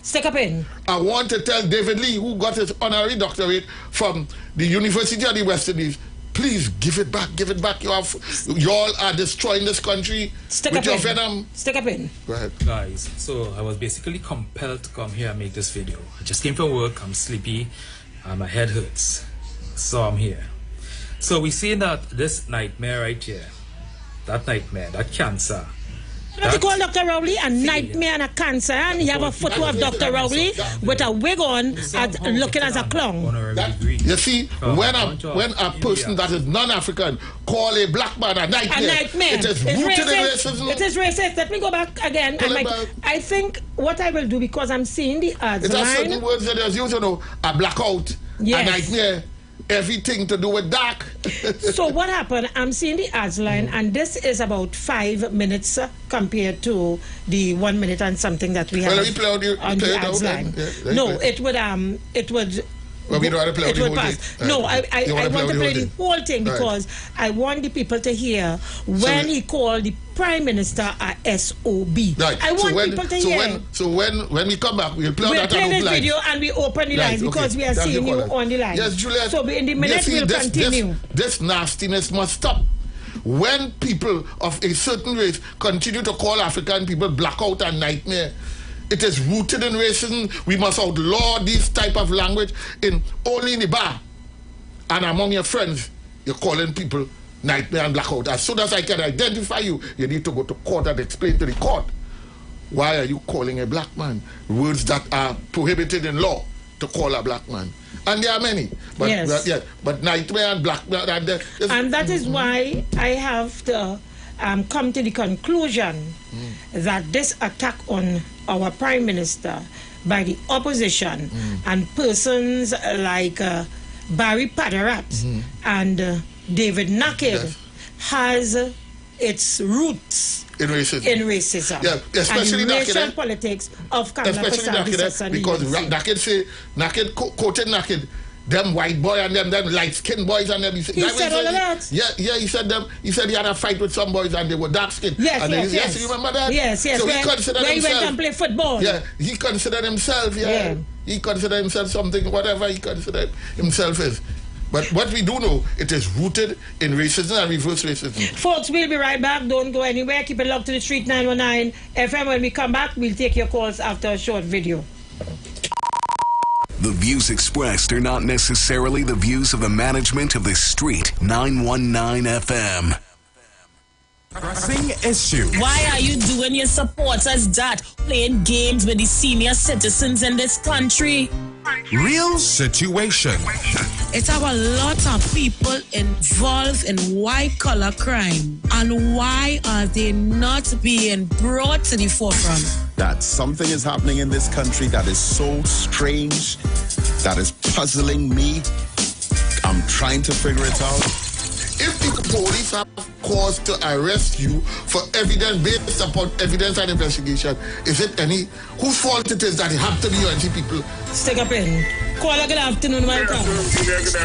Stick up in. I want to tell David Lee, who got his honorary doctorate from the University of the West Indies, please give it back, give it back. You all are destroying this country with your venom. Stick up in. Go ahead. Guys, so I was basically compelled to come here and make this video. I just came from work, I'm sleepy, and my head hurts. So I'm here. So we see that this nightmare right here, that nightmare, that cancer, They call Dr. Rowley a nightmare and a cancer, and you have a photo of Dr. Rowley with a wig on, looking as a clown. You see, when a person that is non-African call a black man a nightmare, it is rooted in racism. It is racist. Let me go back again. I think what I will do, because I'm seeing the ads. It has certain words that is used, a blackout, a nightmare. Everything to do with dark. So what happened? I'm seeing the ads line, and this is about 5 minutes compared to the 1 minute and something that we have on the ads line. No, it would Well, we don't want to play it would pass. No, I want to play the whole thing because I want the people to hear when he called the Prime Minister a SOB. Right. I want people to hear. So when we come back, we'll play that this video and we open the lines because we are seeing you on the line. Yes, Juliet. So in the minute we'll continue. This nastiness must stop. When people of a certain race continue to call African people blackout and nightmare, it is rooted in racism. We must outlaw this type of language only in the bar. And among your friends, you're calling people nightmare and blackout. As soon as I can identify you, you need to go to court and explain to the court, why are you calling a black man words that are prohibited in law to call a black man? And there are many. But, yes. But nightmare and blackmare. And that is why I have to come to the conclusion that this attack on our Prime Minister by the opposition and persons like Barry Padarat and David Naked has its roots in racism. Yeah, especially and racial politics of Kamala because Naked quoted Naked. Them white boy and them light-skinned boys and them. He said all of that. Yeah, he said them. He said he had a fight with some boys and they were dark-skinned. Yes, you remember that? Yes. So he considered himself. He went and play football. Yeah, he considered himself. Yeah. He considered himself something, whatever he considered himself is. But what we do know, it is rooted in racism and reverse racism. Folks, we'll be right back. Don't go anywhere. Keep it locked to the Street 919 FM. When we come back, we'll take your calls after a short video. The views expressed are not necessarily the views of the management of the Street 919 FM. Pressing issue. Why are you doing your supporters that? Playing games with the senior citizens in this country? Real situation. It's our lot of people involved in white-collar crime. And why are they not being brought to the forefront? That something is happening in this country that is so strange, that is puzzling me. I'm trying to figure it out. If the police have cause to arrest you for evidence based upon evidence and investigation, is it whose fault it is that it have to be UNC people? Stick up in. Call good afternoon, welcome.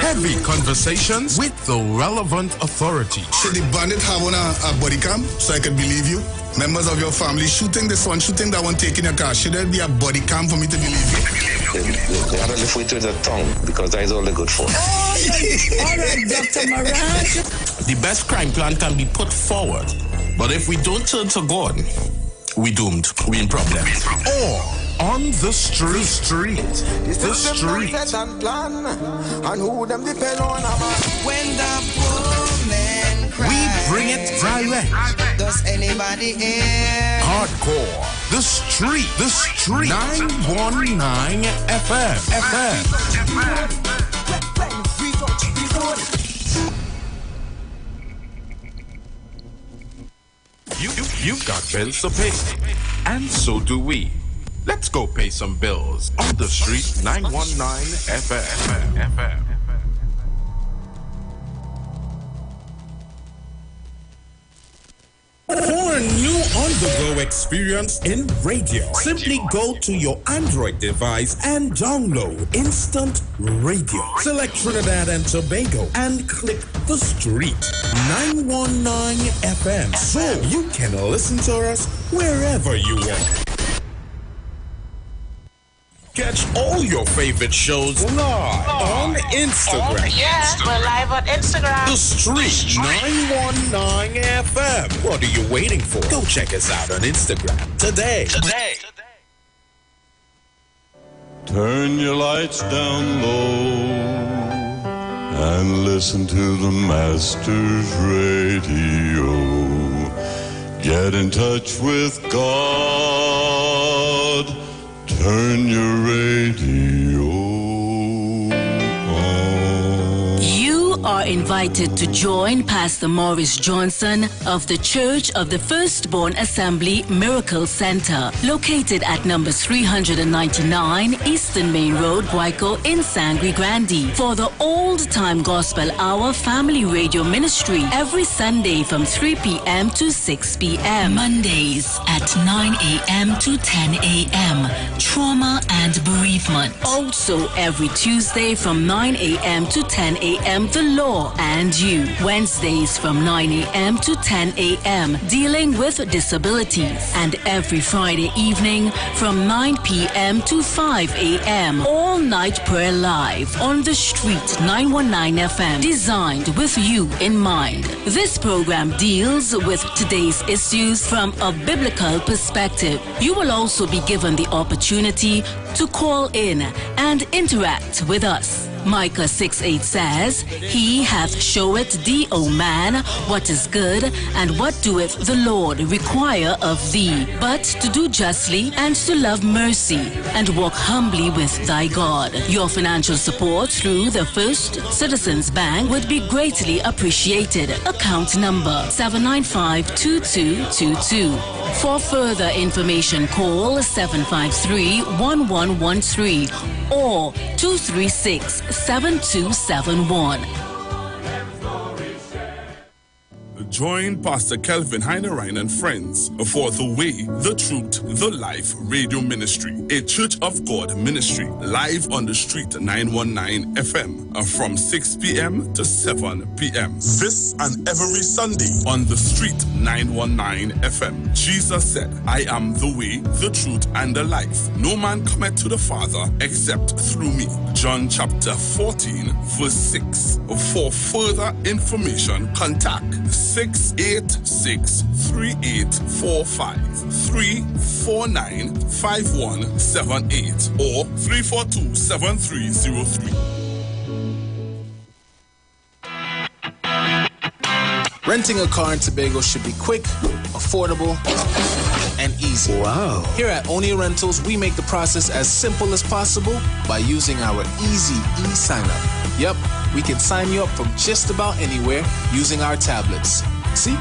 Heavy conversations with the relevant authorities. Should the bandit have on a body cam so I can believe you? Members of your family shooting this one, shooting that one, taking your car. Should there be a body cam for me to believe you? They have to live with the tongue because that is all the good for. All right, Dr. Mirage. The best crime plan can be put forward, but if we don't turn to God, we doomed. We in problem. Or on the street. The street. And who them depend on when the poor man cries. We bring it direct. Does anybody hear? Hardcore. The street. 919 FM. You've got bills to pay, and so do we. Let's go pay some bills on the Street 919 FM. For a new on-the-go experience in radio, simply go to your Android device and download Instant Radio. Select Trinidad and Tobago and click the Street 919 FM so you can listen to us wherever you want. Catch all your favorite shows live on Instagram. Oh, yeah, we're live on Instagram. The Street 919 FM. What are you waiting for? Go check us out on Instagram today. Turn your lights down low and listen to the Master's Radio. Get in touch with God. Turn your radio on. You are invited to join Pastor Morris Johnson of the Church of the Firstborn Assembly Miracle Center, located at number 399 Eastern Main Road, Guayco in Sangre Grande, for the Old Time Gospel Hour Family Radio Ministry every Sunday from 3 p.m. to 6 p.m. Mondays at 9 a.m. to 10 a.m. Trauma and bereavement. Also every Tuesday from 9 a.m. to 10 a.m. The Law and You. Wednesdays from 9 a.m. to 10 a.m. Dealing with disabilities. And every Friday evening from 9 p.m. to 5 a.m. All Night Prayer Live on the Street 919 FM. Designed with you in mind. This program deals with today's issues from a biblical perspective. You will also be given the opportunity to call in and interact with us. Micah 6:8 says, He hath showeth thee, O man, what is good, and what doeth the Lord require of thee, but to do justly and to love mercy, and walk humbly with thy God. Your financial support through the First Citizens Bank would be greatly appreciated. Account number 795-2222. For further information, call 753-1113 or 236-7271. Join Pastor Kelvin Heinerine and friends for The Way, The Truth, The Life Radio Ministry, a Church of God ministry, live on the Street 919 FM from 6 p.m. to 7 p.m. This and every Sunday on the Street 919 FM. Jesus said, I am the way, the truth, and the life. No man cometh to the Father except through me. John chapter 14, verse 6. For further information, contact 686-3845, 349-5178, or 342-7303. Renting a car in Tobago should be quick, affordable, and easy. Wow. Here at Onia Rentals, we make the process as simple as possible by using our easy e-sign-up. Yep, we can sign you up from just about anywhere using our tablets. See?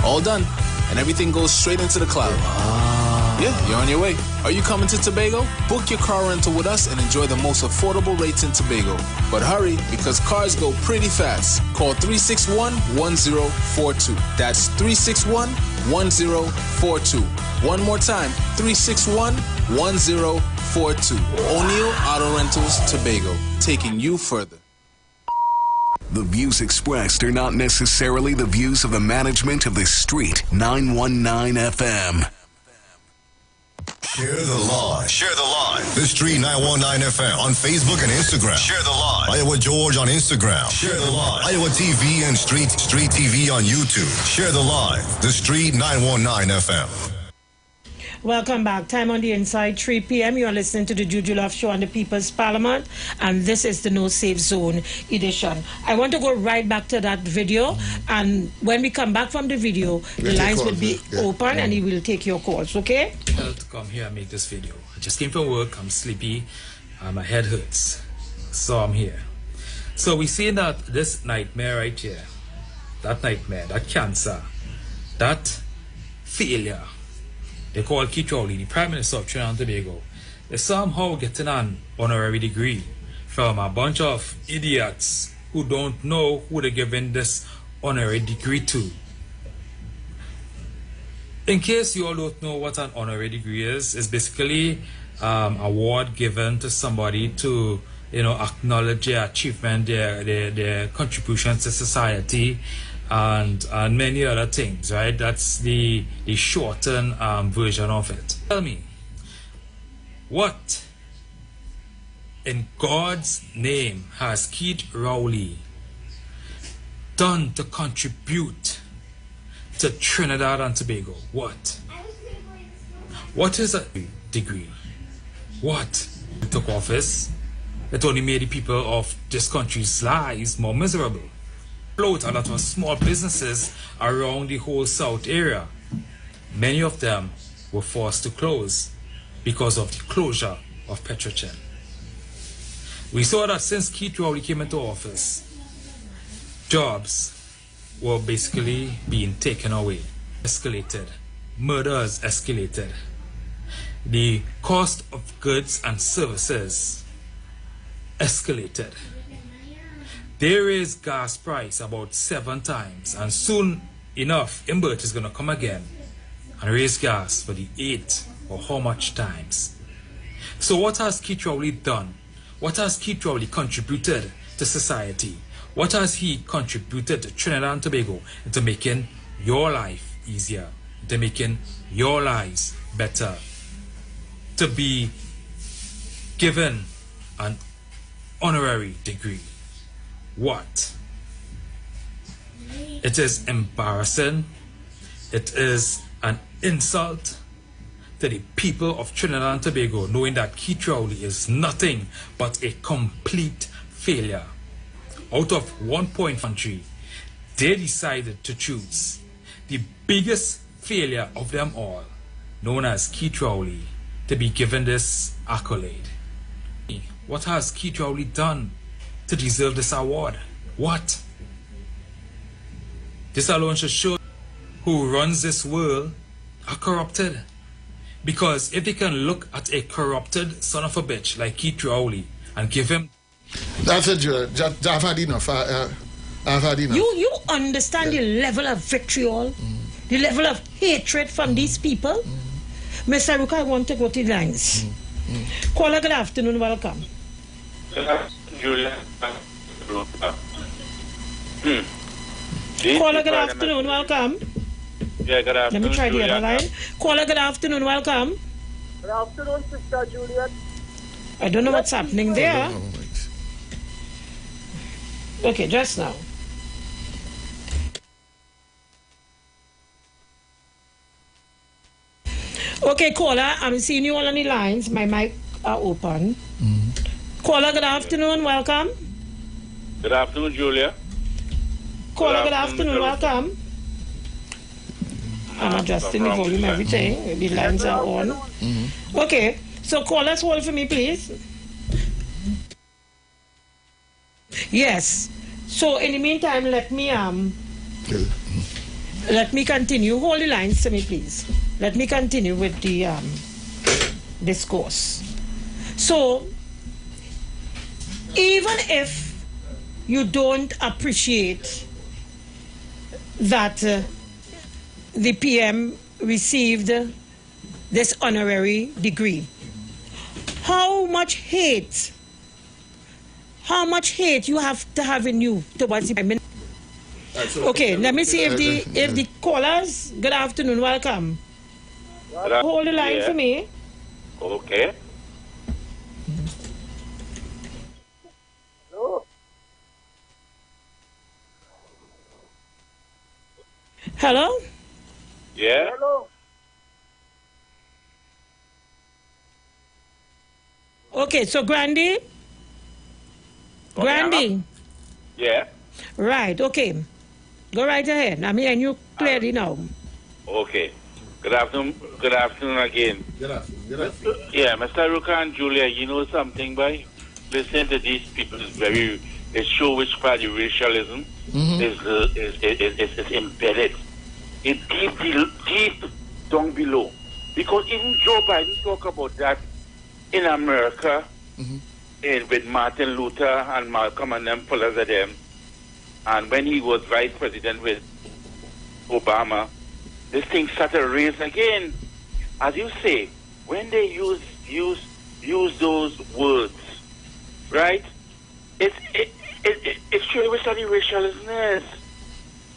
All done. And everything goes straight into the cloud. Wow. Yeah, you're on your way. Are you coming to Tobago? Book your car rental with us and enjoy the most affordable rates in Tobago. But hurry, because cars go pretty fast. Call 361-1042. That's 361-1042. One more time, 361-1042. O'Neill Auto Rentals, Tobago, taking you further. The views expressed are not necessarily the views of the management of the Street 919 FM. Share the live. Share the live. The Street 919 FM on Facebook and Instagram. Share the live. Iowa George on Instagram. Share the live. Iowa TV and Street TV on YouTube. Share the live. The Street 919 FM. Welcome back. Time on the inside, 3 p.m. You are listening to the Juju Love Show on the People's Parliament, and this is the No Safe Zone edition. I want to go right back to that video, and when we come back from the video, the lines will be open, and he will take your calls, okay? To come here and make this video. I just came from work, I'm sleepy, my head hurts, so I'm here. So we see that this nightmare right here, that nightmare, that cancer, that failure, they call Keith Rowley, the Prime Minister of Trinidad and Tobago, is somehow getting an honorary degree from a bunch of idiots who don't know who they're giving this honorary degree to. In case you all don't know what an honorary degree is, it's basically an award given to somebody to, acknowledge their achievement, their contributions to society, and many other things, right? That's the shortened version of it. Tell me, what in God's name has Keith Rowley done to contribute to Trinidad and Tobago? What? What is a degree? What? He took office. It only made the people of this country's lives more miserable. Float a lot of small businesses around the whole South area. many of them were forced to close because of the closure of Petrochem. We saw that since Keith Rowley came into office, jobs were basically being taken away, escalated, murders escalated, the cost of goods and services escalated. They raised gas price about 7 times, and soon enough, Imbert is going to come again and raise gas for the 8th or how much times. So what has Keith Rowley done? What has Keith Rowley contributed to society? What has he contributed to Trinidad and Tobago into making your life easier, into making your lives better? To be given an honorary degree. What? It is embarrassing. It is an insult to the people of Trinidad and Tobago, knowing that Keith Rowley is nothing but a complete failure. Out of 1 country, they decided to choose the biggest failure of them all, known as Keith Rowley, to be given this accolade. What has Keith Rowley done to deserve this award? What? This alone should show who runs this world are corrupted. Because if they can look at a corrupted son of a bitch like Keith Rowley and give him... That's it, George. I've had enough. I've had enough. You understand the level of vitriol, the level of hatred from these people? Mr. Ruka, I want to go to the lines. Caller, good afternoon, welcome. Good afternoon, Julia. Caller, good afternoon, welcome. Yeah, good afternoon. Let me try the Julia. other line. Caller, good afternoon, welcome. Good afternoon, Sister Juliet. I don't know what's happening there. Okay, just now. Okay, caller, I'm seeing you all on the lines. My mic are open. Caller, good afternoon, welcome. Good afternoon, Julia. Caller, good afternoon, welcome. I'm adjusting the volume, everything. The lines are on. Okay, so callers, hold for me, please. Yes. So in the meantime, let me continue. Hold the lines to me, please. Let me continue with the discourse. So, even if you don't appreciate that the PM received this honorary degree, how much hate you have to have in you towards the PM? Okay, let me see if the callers, good afternoon, welcome. Hold the line for me. Okay. Hello? Yeah? Hello? Okay, so Grandy? Grandy? Yeah? Right, okay. Go right ahead. I'm hearing you clearly now. Okay. Good afternoon again. Good afternoon. Yeah, Mr. Ruka and Julia, you know something, boy? Listening to these people it shows which part of racialism is embedded. It's deep down below. Because even Joe Biden talk about that in America, with Martin Luther and Malcolm and them fellas of them. And when he was vice president with Obama, this thing started to raise again. As you say, when they use those words, right? It shows which the racialism is.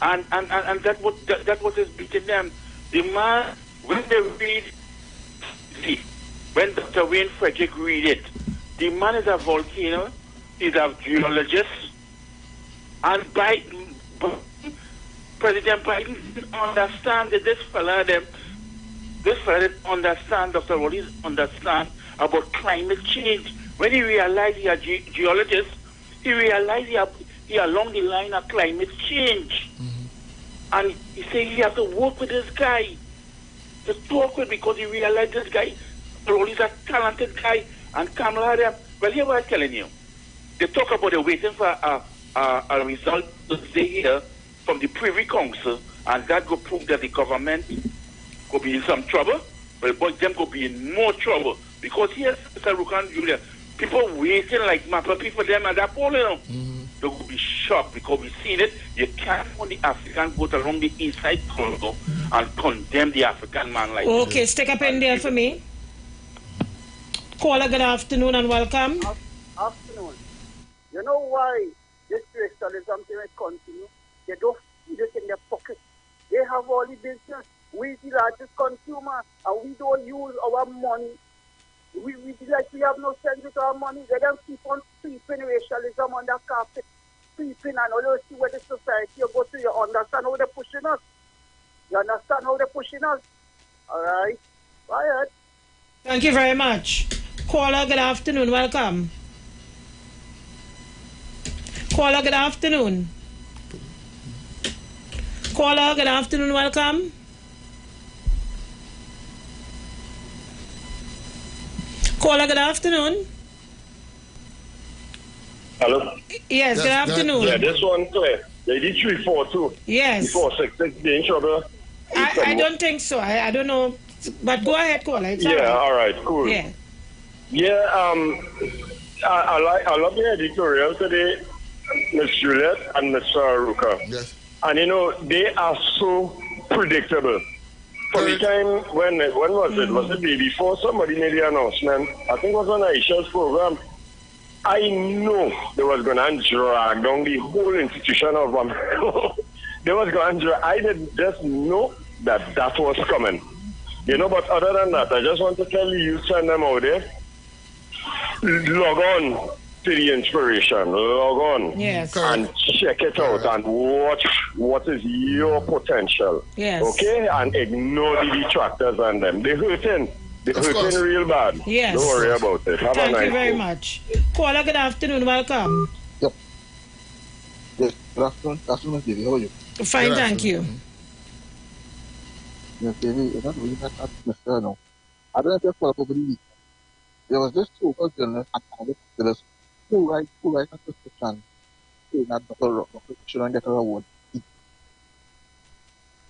And that what is beating them. The man, when they read, when Dr. Wayne Frederick read it, the man is a volcano, he's a geologist, and President Biden didn't understand that this fella didn't understand, Dr. Rowley understand about climate change. When he realized he a geologist, he realized he along the line of climate change. And he said he has to work with this guy. to talk with because he realized this guy, he's a talented guy, and Kamala had him. Well, here what I'm telling you. They talk about they're waiting for a result today here from the Privy Council, and that will prove that the government could be in some trouble, but them could be in more trouble. Because here, Mr. Rukan Julia, people waiting like Mapapi for them and that poll, you know. They will be shocked because we've seen it. You can't want the African vote along the east side corridor and condemn the African man like this. Okay, stick up in there for me. Caller, good afternoon and welcome. Afternoon. You know why this racialism thing will continue? They don't feel it in their pocket. They have all the business. We the largest consumer and we don't use our money. We have no sense with our money. They don't keep on sweeping racialism on the carpet. Sweeping and all you see where the society you go to, you understand how they're pushing us. You understand how they're pushing us? Alright. Bye. Thank you very much. Caller, good afternoon. Welcome. Caller, good afternoon. Caller, good afternoon. Welcome. Caller, good afternoon. Hello? Yes, good afternoon. Yeah, this one clear. They did 342. Yes. 466, they in trouble. I don't think so. I don't know. But go ahead, caller. It's all right, cool. Yeah. Yeah, I love the editorial today, Ms. Juliet and Mr. Ruka. Yes. And you know, they are so predictable. From the time when was it? Was it before somebody made the announcement? I think it was on Aisha's program. I know they was going to drag down the whole institution of they was going to drag. I did just know that was coming. You know, but other than that, I just want to tell you, send them out there. Log on to the inspiration. Log on. Yes. And check it out and watch what is your potential. Yes. Okay? And ignore the detractors and them. They're hurting. They're hurting real bad. Yes. Don't worry about it. Have a Thank nice you very day. much. Caller, good afternoon. Welcome. Yep. Yes. Good afternoon. Good afternoon, David. How are you? Fine, thank you. Yes, David. It's not really that Mr. No. I don't know if you're called over the week. There was this local journalist at Canada who writes a prescription saying that Dr. Rock shouldn't get an award.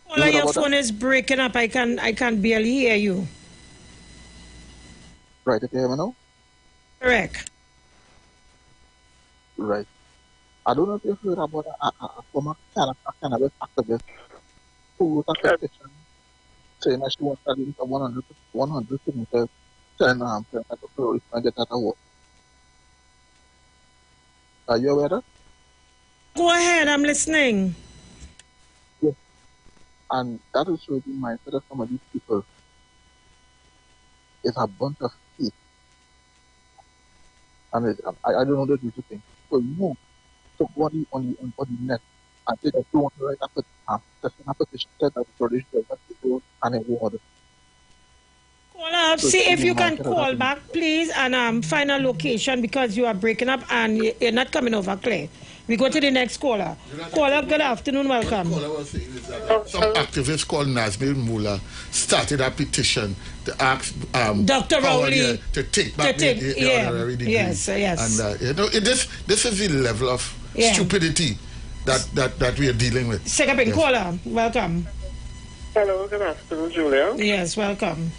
Caller, your phone is breaking up. I can barely hear you. Right, okay, hear me now? Correct. Right. I don't know if you've heard about a former cannabis activist who wrote a petition saying that she wants to leave 100 signatures saying that Dr. Rock can get that award. Are you aware of that? Go ahead, I'm listening. Yes. And that is really the mindset of some of these people. It's a bunch of hate. And I don't know the truth thing. So you know, so go on the net and say that you want to write a petition that the tradition does not go an award. Caller, see if you can call back, please, and find a location because you are breaking up and you're not coming over clear. We go to the next caller. Caller, good afternoon, welcome. Some activist called Nazmir Mullah started a petition to ask Dr. Rowley to take back the honorary degree. Yes. And you know, this is the level of stupidity that we are dealing with. Second caller, welcome. Hello, good afternoon, Julia. Yes, welcome.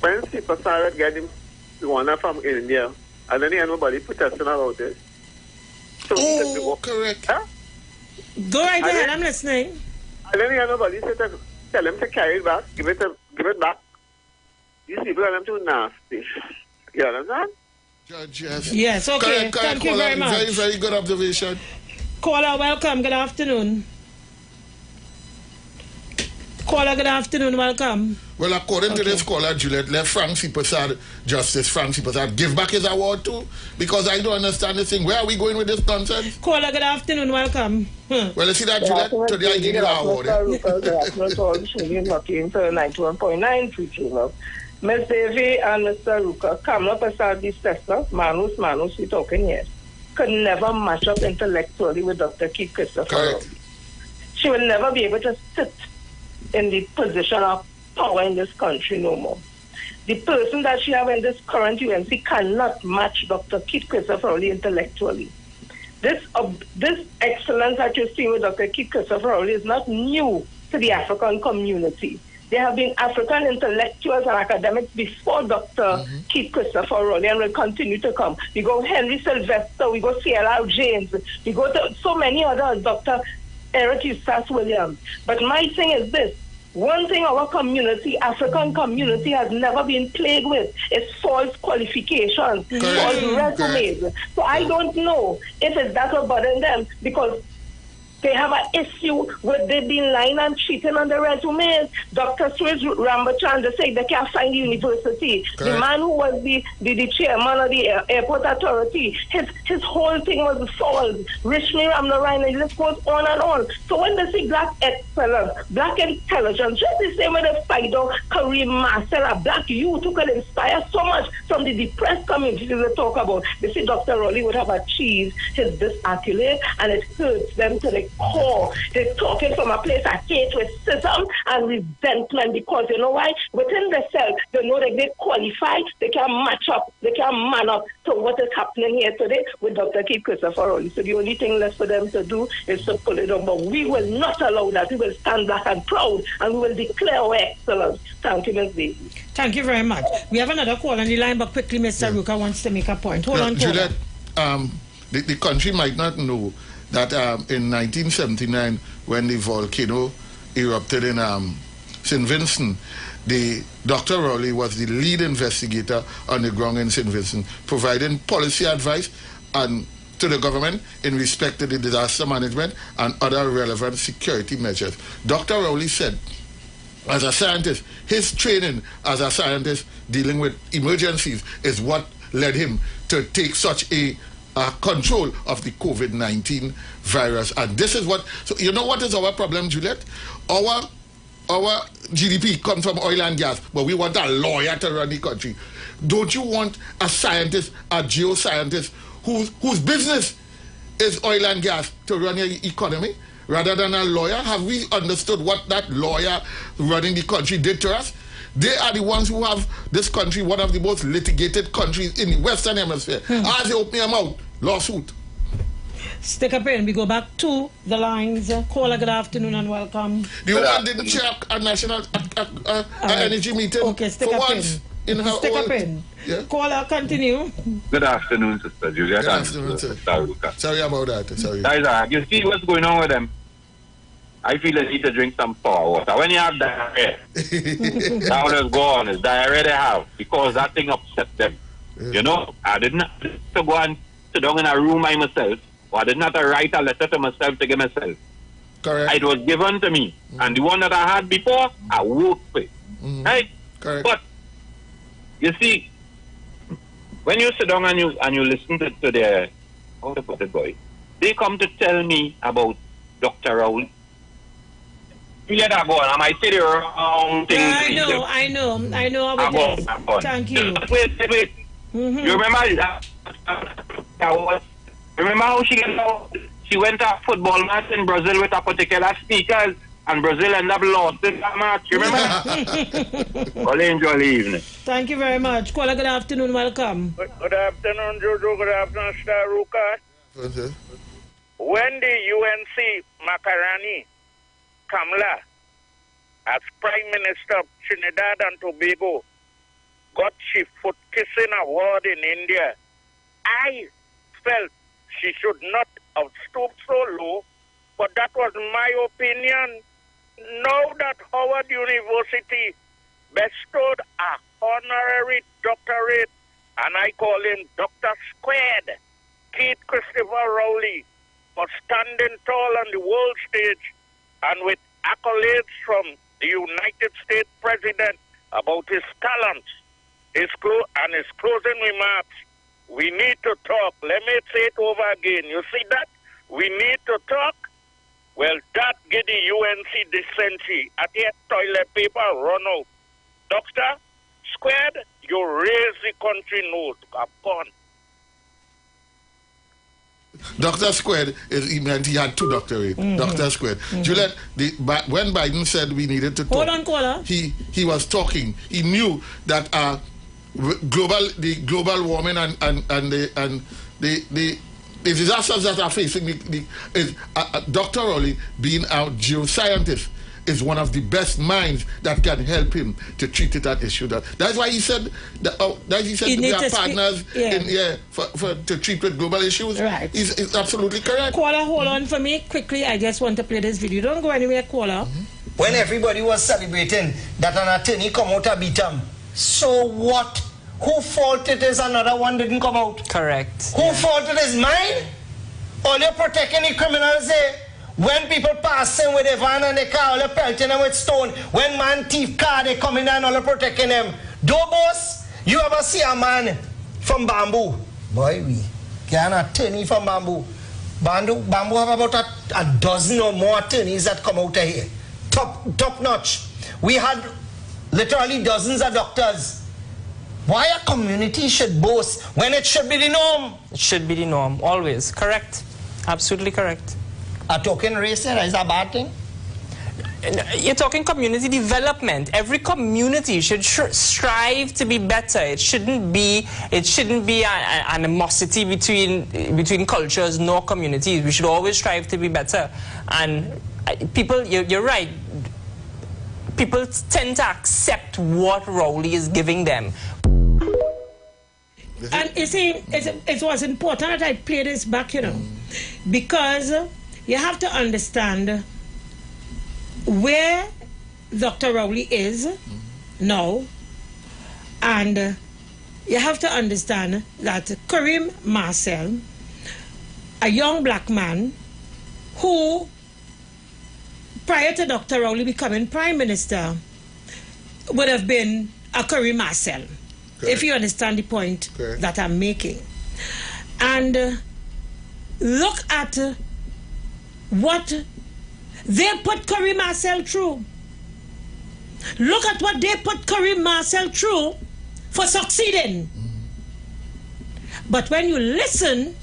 When people started getting one from India, and then nobody protesting about it. So correct. Huh? Go right ahead, I'm listening. And then nobody said tell them to carry it back, give it back. These people are them too nasty. You understand? Judge, yes. Yes, okay. Correct, Thank you very much. Very, very good observation. Caller, welcome. Good afternoon. Caller, good afternoon. Welcome. Well, according to this caller, Juliet, let Justice Frank Sipasad give back his award too, because I don't understand this thing. Where are we going with this nonsense? Caller, good afternoon. Welcome. Well, you see that, Juliet? Today I give you the award. Ms. Davy and Mr. Ruka, Kamala Prasad, the sister, Manus, we talking here, could never match up intellectually with Dr. Keith Christopher. Correct. She will never be able to sit in the position of power in this country no more. The person that she have in this current UNC cannot match Dr. Keith Christopher Rowley intellectually. This excellence that you see with Dr. Keith Christopher Rowley is not new to the African community. There have been African intellectuals and academics before Dr. Keith Christopher Rowley and will continue to come. We go Henry Sylvester, we go C.L.R. James, we go to so many others, Dr. Eric Eustace Williams. But my thing is this. One thing our community, African community, has never been plagued with is false qualifications, false resumes. So I don't know if it's that will burden them because they have an issue with they being lying and cheating on the resumes. Dr. Suez Rambachandra said they can't find the university. Correct. The man who was the chairman of the airport authority, his whole thing was false. Rishmi Ramnarayan, and this goes on and on. So when they see black excellence, black intelligence, just the same way they fight out Kareem Marcel, black youth who can inspire so much from the depressed community they talk about. They see Dr. Rowley would have achieved his this accolade and it hurts them to the core. They're talking from a place of hate, racism, and resentment because you know why? Within themselves, they know that they qualify, they can match up, they can man up to what is happening here today with Dr. Keith Christopher Rowley. So the only thing left for them to do is to pull it on. But we will not allow that. We will stand back and proud and we will declare our excellence. Thank you, Ms. Daisy. Thank you very much. We have another call on the line, but quickly, Mr. Ruka wants to make a point. Hold on, Juliet, the country might not know that in 1979, when the volcano erupted in St. Vincent, Dr. Rowley was the lead investigator on the ground in St. Vincent, providing policy advice to the government in respect to the disaster management and other relevant security measures. Dr. Rowley said, as a scientist, his training as a scientist dealing with emergencies is what led him to take such a control of the COVID-19 virus. And this is what, so you know what is our problem, Juliet? Our GDP comes from oil and gas, but we want a lawyer to run the country. Don't you want a scientist, a geoscientist, whose business is oil and gas to run your economy, rather than a lawyer? Have we understood what that lawyer running the country did to us? They are the ones who have this country, one of the most litigated countries in the Western Hemisphere. As they open their mouth, lawsuit. Stick up in. We go back to the lines. Caller, good afternoon and welcome. The woman didn't chair a national energy meeting. Okay, stick up once in. Stick up in. Yeah. Caller, continue. Good afternoon, Sister Julia. Good afternoon, sir. Sorry about that. Sorry. Guys, you see what's going on with them? I feel they need to drink some power water. When you have diarrhea, that one is gone. It's diarrhea they have because that thing upset them. Yeah. You know, I didn't have to go and sit down in a room by myself, or I didn't have to write a letter to myself to give myself. Correct. It was given to me. And the one that I had before, I worked with. Right? Correct. But, you see, when you sit down and you listen to their, how to put it, boy, they come to tell me about Dr. Rowley. Let that go on. I might say the wrong thing. I know how it is. Thank you. Wait. You remember remember how she went to a football match in Brazil with a particular sneakers and Brazil ended up lost in that match. You remember that? Well, enjoy the evening. Thank you very much. Caller, good afternoon. Welcome. Good afternoon, Jojo. Good afternoon, Staruka. When the UNC Macarani Kamala, as Prime Minister of Trinidad and Tobago, got she foot kissing award in India, I felt she should not have stooped so low, but that was my opinion. Now that Howard University bestowed a honorary doctorate, and I call him Dr. Squared, Keith Christopher Rowley, for standing tall on the world stage and with accolades from the United States President about his talents, his closing remarks. We need to talk. Let me say it over again. You see that? We need to talk. Well, that get the UNC dysentery. At the toilet paper run out. Doctor, Squared, you raise the country note. Upon. Doctor squared, he meant he had two doctorates. Doctor squared. Juliet, when Biden said we needed to talk, hold on, caller. He was talking. He knew that the global warming and the disasters that are facing Dr. Rowley, being a geoscientist, is one of the best minds that can help him to treat that issue. That's why he said we are partners to treat with global issues. Right. He's absolutely correct. Caller, hold on for me quickly. I just want to play this video. Don't go anywhere, caller. When everybody was celebrating that an attorney come out and beat him, so what? Who fault it is another one didn't come out? Correct. Who fault it is mine? All you're protecting the criminals there. When people passing with a van and a car, all you're pelting them with stone. When man thief car, they come in and all you're protecting them. Do boss, you ever see a man from Bamboo? Boy, we get an attorney from Bamboo. Bamboo have about a dozen or more attorneys that come out of here. Top notch. We had literally dozens of doctors. Why a community should boast when it should be the norm? It should be the norm, always. Correct. Absolutely correct. A token race is a bad thing? You're talking community development. Every community should strive to be better. It shouldn't be an animosity between cultures nor communities. We should always strive to be better. And people, you're right. People tend to accept what Rowley is giving them. And you see, it was important that I play this back, because you have to understand where Dr. Rowley is now, and you have to understand that Kareem Marcel, a young black man who, prior to Dr. Rowley becoming Prime Minister, would have been a Kareem Marcel. Correct. If you understand the point Correct. That I'm making. And look at what they put Kareem Marcel through. Look at what they put Kareem Marcel through for succeeding. But when you listen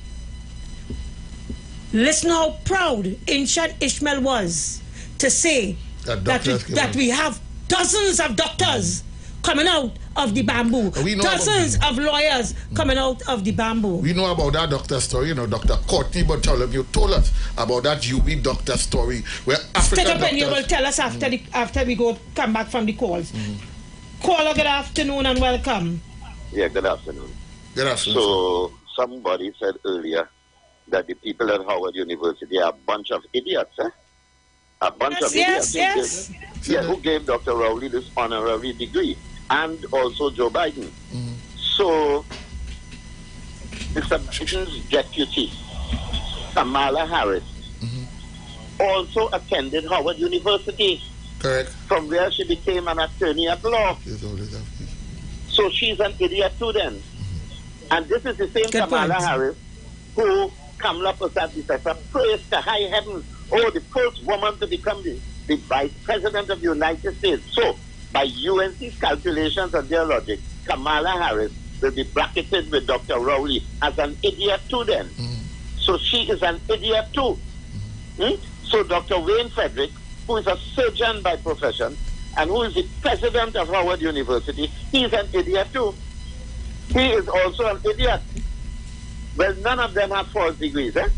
how proud Ancient Ishmael was to say that we have dozens of doctors coming out of the Bamboo, dozens of lawyers coming out of the Bamboo. We know about that doctor story, Dr. Courtney Bartholomew told us about that UB doctor story where African doctors... and you will tell us after we come back from the calls. Caller, good afternoon and welcome. Yeah, good afternoon. Good afternoon. So, somebody said earlier that the people at Howard University are a bunch of idiots, eh? A bunch of idiots. Yes. Yeah, who gave Dr. Rowley this honorary degree, and also Joe Biden. So, Mr. Biden's deputy, Kamala Harris, also attended Howard University. Correct. From where she became an attorney at law. So she's an idiot too then. And this is the same Good Kamala point. Harris who Kamala Prasad praised to high heavens. Oh, the first woman to become the vice president of the United States. So, by UNC's calculations and their logic, Kamala Harris will be bracketed with Dr. Rowley as an idiot too then. So she is an idiot too. So Dr. Wayne Frederick, who is a surgeon by profession and who is the president of Howard University, he is an idiot too. He is also an idiot. Well, none of them have false degrees, eh?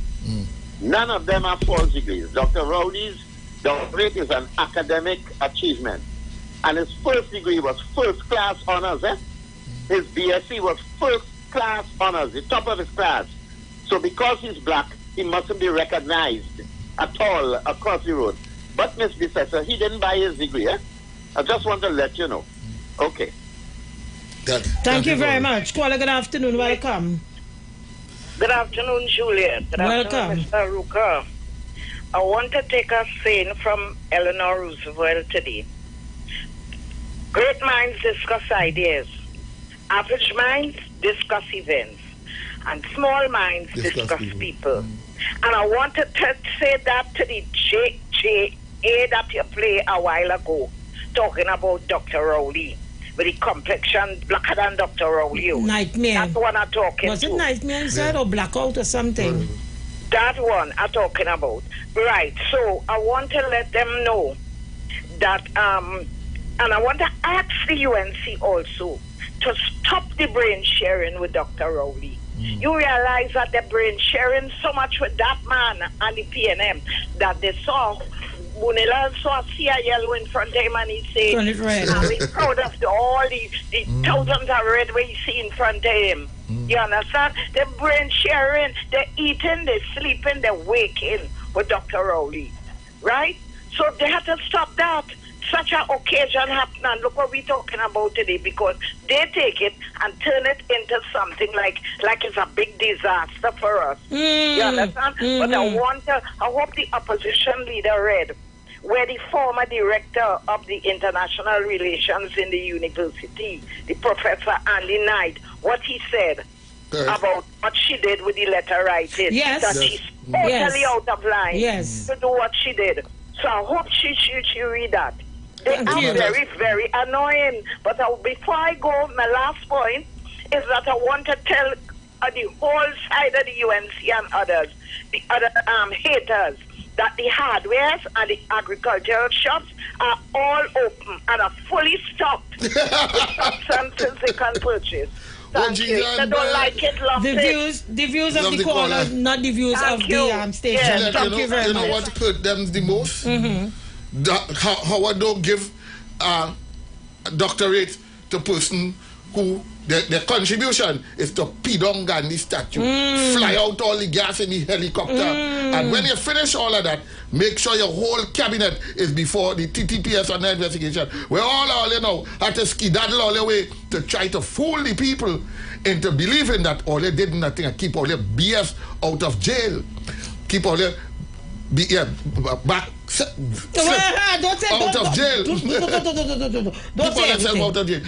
None of them have false degrees. Dr. Rowley's doctorate is an academic achievement. And his first degree was first-class honors, eh? His BSc was first-class honors, the top of his class. So because he's black, he mustn't be recognized at all across the road. But, Ms. Professor, he didn't buy his degree, eh? I just want to let you know. Okay. Thank you very much. Caller, good afternoon. Welcome. Good afternoon, Juliet. Good Welcome. afternoon, Mr. Ruka. I want to take a saying from Eleanor Roosevelt today. Great minds discuss ideas. Average minds discuss events. And small minds discuss people. And I wanted to say that to the JJA that you played a while ago, talking about Dr. Rowley, with the complexion blacker than Dr. Rowley. Nightmare. That's what I'm talking Was it nightmare inside or blackout or something? That one I'm talking about. Right. So I want to let them know that, and I want to ask the UNC also to stop the brain sharing with Dr. Rowley. You realize that they're brain sharing so much with that man and the PNM that they saw Bunela saw CIL in front of him and he said, I'm proud of all the thousands of red we see in front of him. You understand? They're brain sharing, they're eating, they're sleeping, they're waking with Dr. Rowley. Right? So they have to stop that. Such an occasion happened, and look what we're talking about today, because they take it and turn it into something like it's a big disaster for us. You understand? But I hope the opposition leader read where the former director of the international relations in the university, the Professor Andy Knight, what he said about what she did with the letter writing. Yes. That she's totally out of line to do what she did. So I hope she read that. They are very, very annoying. But before I go, my last point is that I want to tell the whole side of the UNC and others, the other haters, that the hardwares and the agricultural shops are all open and are fully stocked with substances they can purchase. Thank you. If they don't like it, love it. The views of the callers, not the views of the station. Yeah, Thank you very much. You know what hurt them the most? How I don't give doctorate to person who their contribution is to pee down Gandhi statue, fly out all the gas in the helicopter, and when you finish all of that, make sure your whole cabinet is before the TTPS on the investigation. We're all you know, had to skedaddle all the way to try to fool the people into believing that all they did nothing and keep all their BS out of jail, keep all their back out of jail. Don't say anything. Out of jail.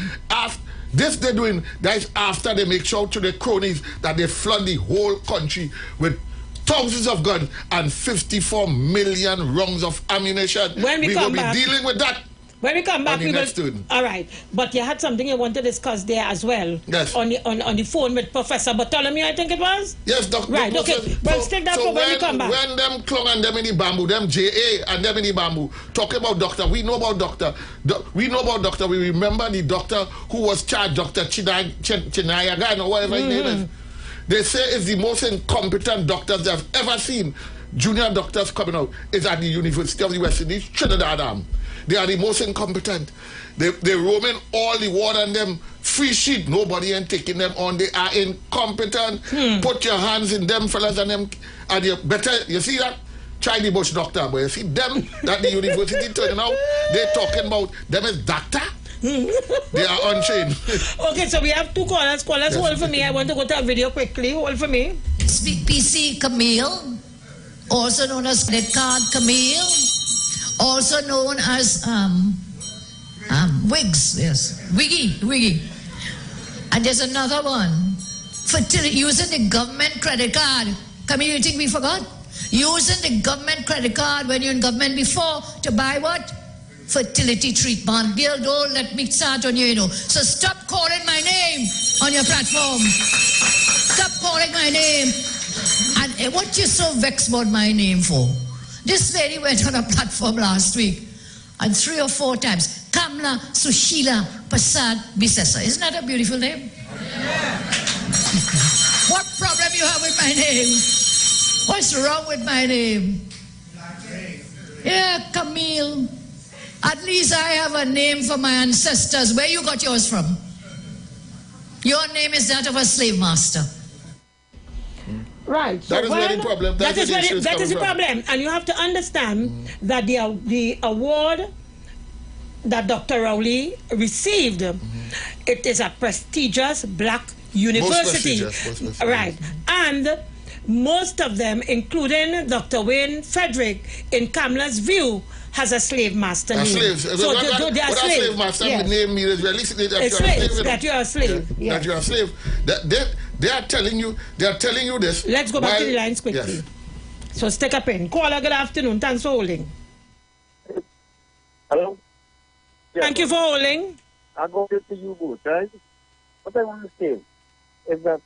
This they're doing, that is after they make sure to the cronies that they flood the whole country with thousands of guns and 54 million rounds of ammunition. When we will come back, be dealing with that. When we come back, we will. All right, but you had something you want to discuss there as well. Yes. On the phone with Professor Bartholomew, I think it was. Yes, Doctor. Right. Okay. Well, stick that for when we come back. When them clung and them in the bamboo, them JA and them in the bamboo, talking about doctor. We know about doctor. We know about doctor. We remember the doctor who was charged, Dr. Chinayagan or whatever his name is. They say it's the most incompetent doctors they've ever seen. Junior doctors coming out is at the University of the West Indies, Trinidad. They are the most incompetent. They're roaming all the ward and them free sheet. Nobody ain't taking them on. They are incompetent. Put your hands in them fellas and them. And you better, you see that? Try the bush doctor. But you see them that the university turning out, they're talking about them as doctor. They are untrained. Okay, so we have two callers. Callers, hold for me. I want to go to a video quickly. Hold for me. Speak PC Camille, also known as credit card Camille, also known as Wigs, yes, Wiggy. And there's another one, using the government credit card. Camille, you think we forgot? Using the government credit card when you're in government before to buy what? Fertility treatment. Girl, don't let me start on you, you know. So stop calling my name on your platform. Stop calling my name. And what you so vexed about my name for? This lady went on a platform last week and 3 or 4 times. Kamla Sushila Prasad Bisesa. Isn't that a beautiful name? Yeah. What problem you have with my name? What's wrong with my name? Yeah, Camille. At least I have a name for my ancestors. Where you got yours from? Your name is that of a slave master. Right. So that is where the problem. That is the problem. And you have to understand that the award that Dr. Rowley received, it is a prestigious black university. Most right. And most of them, including Dr. Wayne Frederick, in Kamla's view, has a slave master name. Slaves. So they are slaves. Slave master name means that you are a slave. That you are a slave. They are telling you this. Let's go back to the lines quickly. Yes. So stick up in. Caller, good afternoon. Thanks for holding. Hello? Yeah. Thank you for holding. I'll go to you both, right? What I want to say is that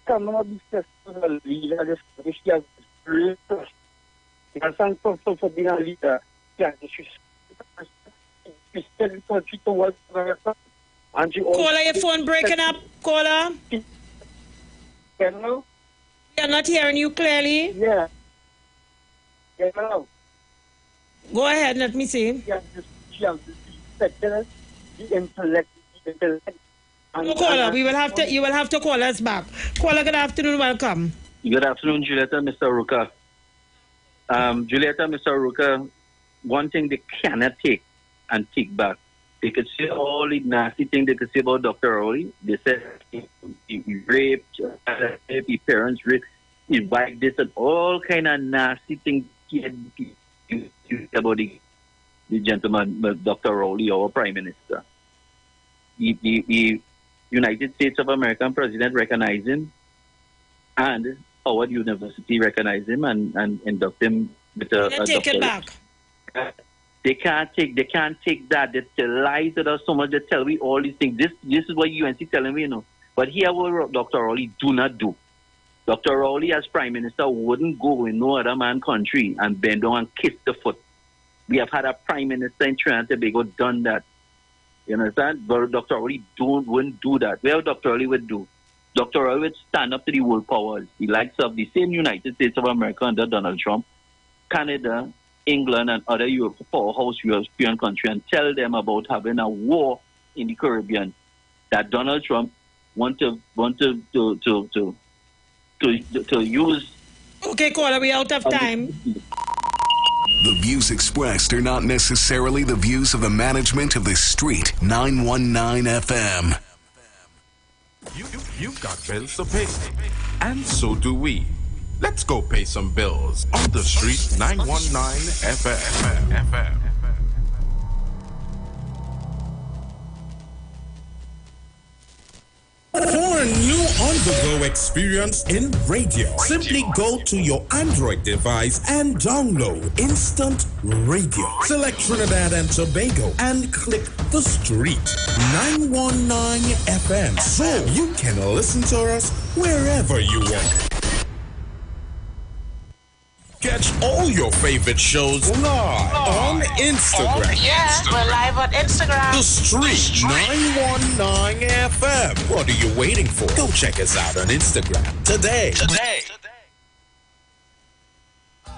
coming up this festival, leader, this she has great trust. He has thank for being a leader. Yeah, she's the country towards America. And she Caller, your phone breaking up, caller. Hello? We are not hearing you clearly. Yeah. Hello? Go ahead, let me see. She has the intellect. No, caller, you will have to call us back. Caller, good afternoon, welcome. Good afternoon, Julieta, Mr. Ruka. Julieta, Mr. Ruka, one thing they cannot take and take back. They could say all the nasty things they could say about Dr. Rowley. They said he raped, his parents raped, he wiped this and all kind of nasty things about the gentleman, Dr. Rowley, our Prime Minister. The United States of America President recognized him, and Howard University recognized him and induct him with a take it back. They can't take that. They lie to us so much. They tell me all these things. This is what UNC telling me, But here what Dr. Rowley do not do. Dr. Rowley as Prime Minister wouldn't go in no other man country and bend down and kiss the foot. We have had a Prime Minister in Trinidad and Tobago done that. You understand? But Dr. Rowley wouldn't do that. Well, Dr. Rowley would do. Dr. Rowley would stand up to the world powers, the likes of the same United States of America under Donald Trump, Canada, England, and other powerhouse European countries, and tell them about having a war in the Caribbean that Donald Trump want to use. Okay, caller, we out of time. The views expressed are not necessarily the views of the management of the Street 919 FM. You've got bills to pay, and so do we. Let's go pay some bills on the Street 919 FM. For a new on-the-go experience in radio, simply go to your Android device and download Instant Radio. Select Trinidad and Tobago and click the Street 919 FM so you can listen to us wherever you want. Catch all your favorite shows live on Instagram. We're live on Instagram. The Street 919 FM. What are you waiting for? Go check us out on Instagram today.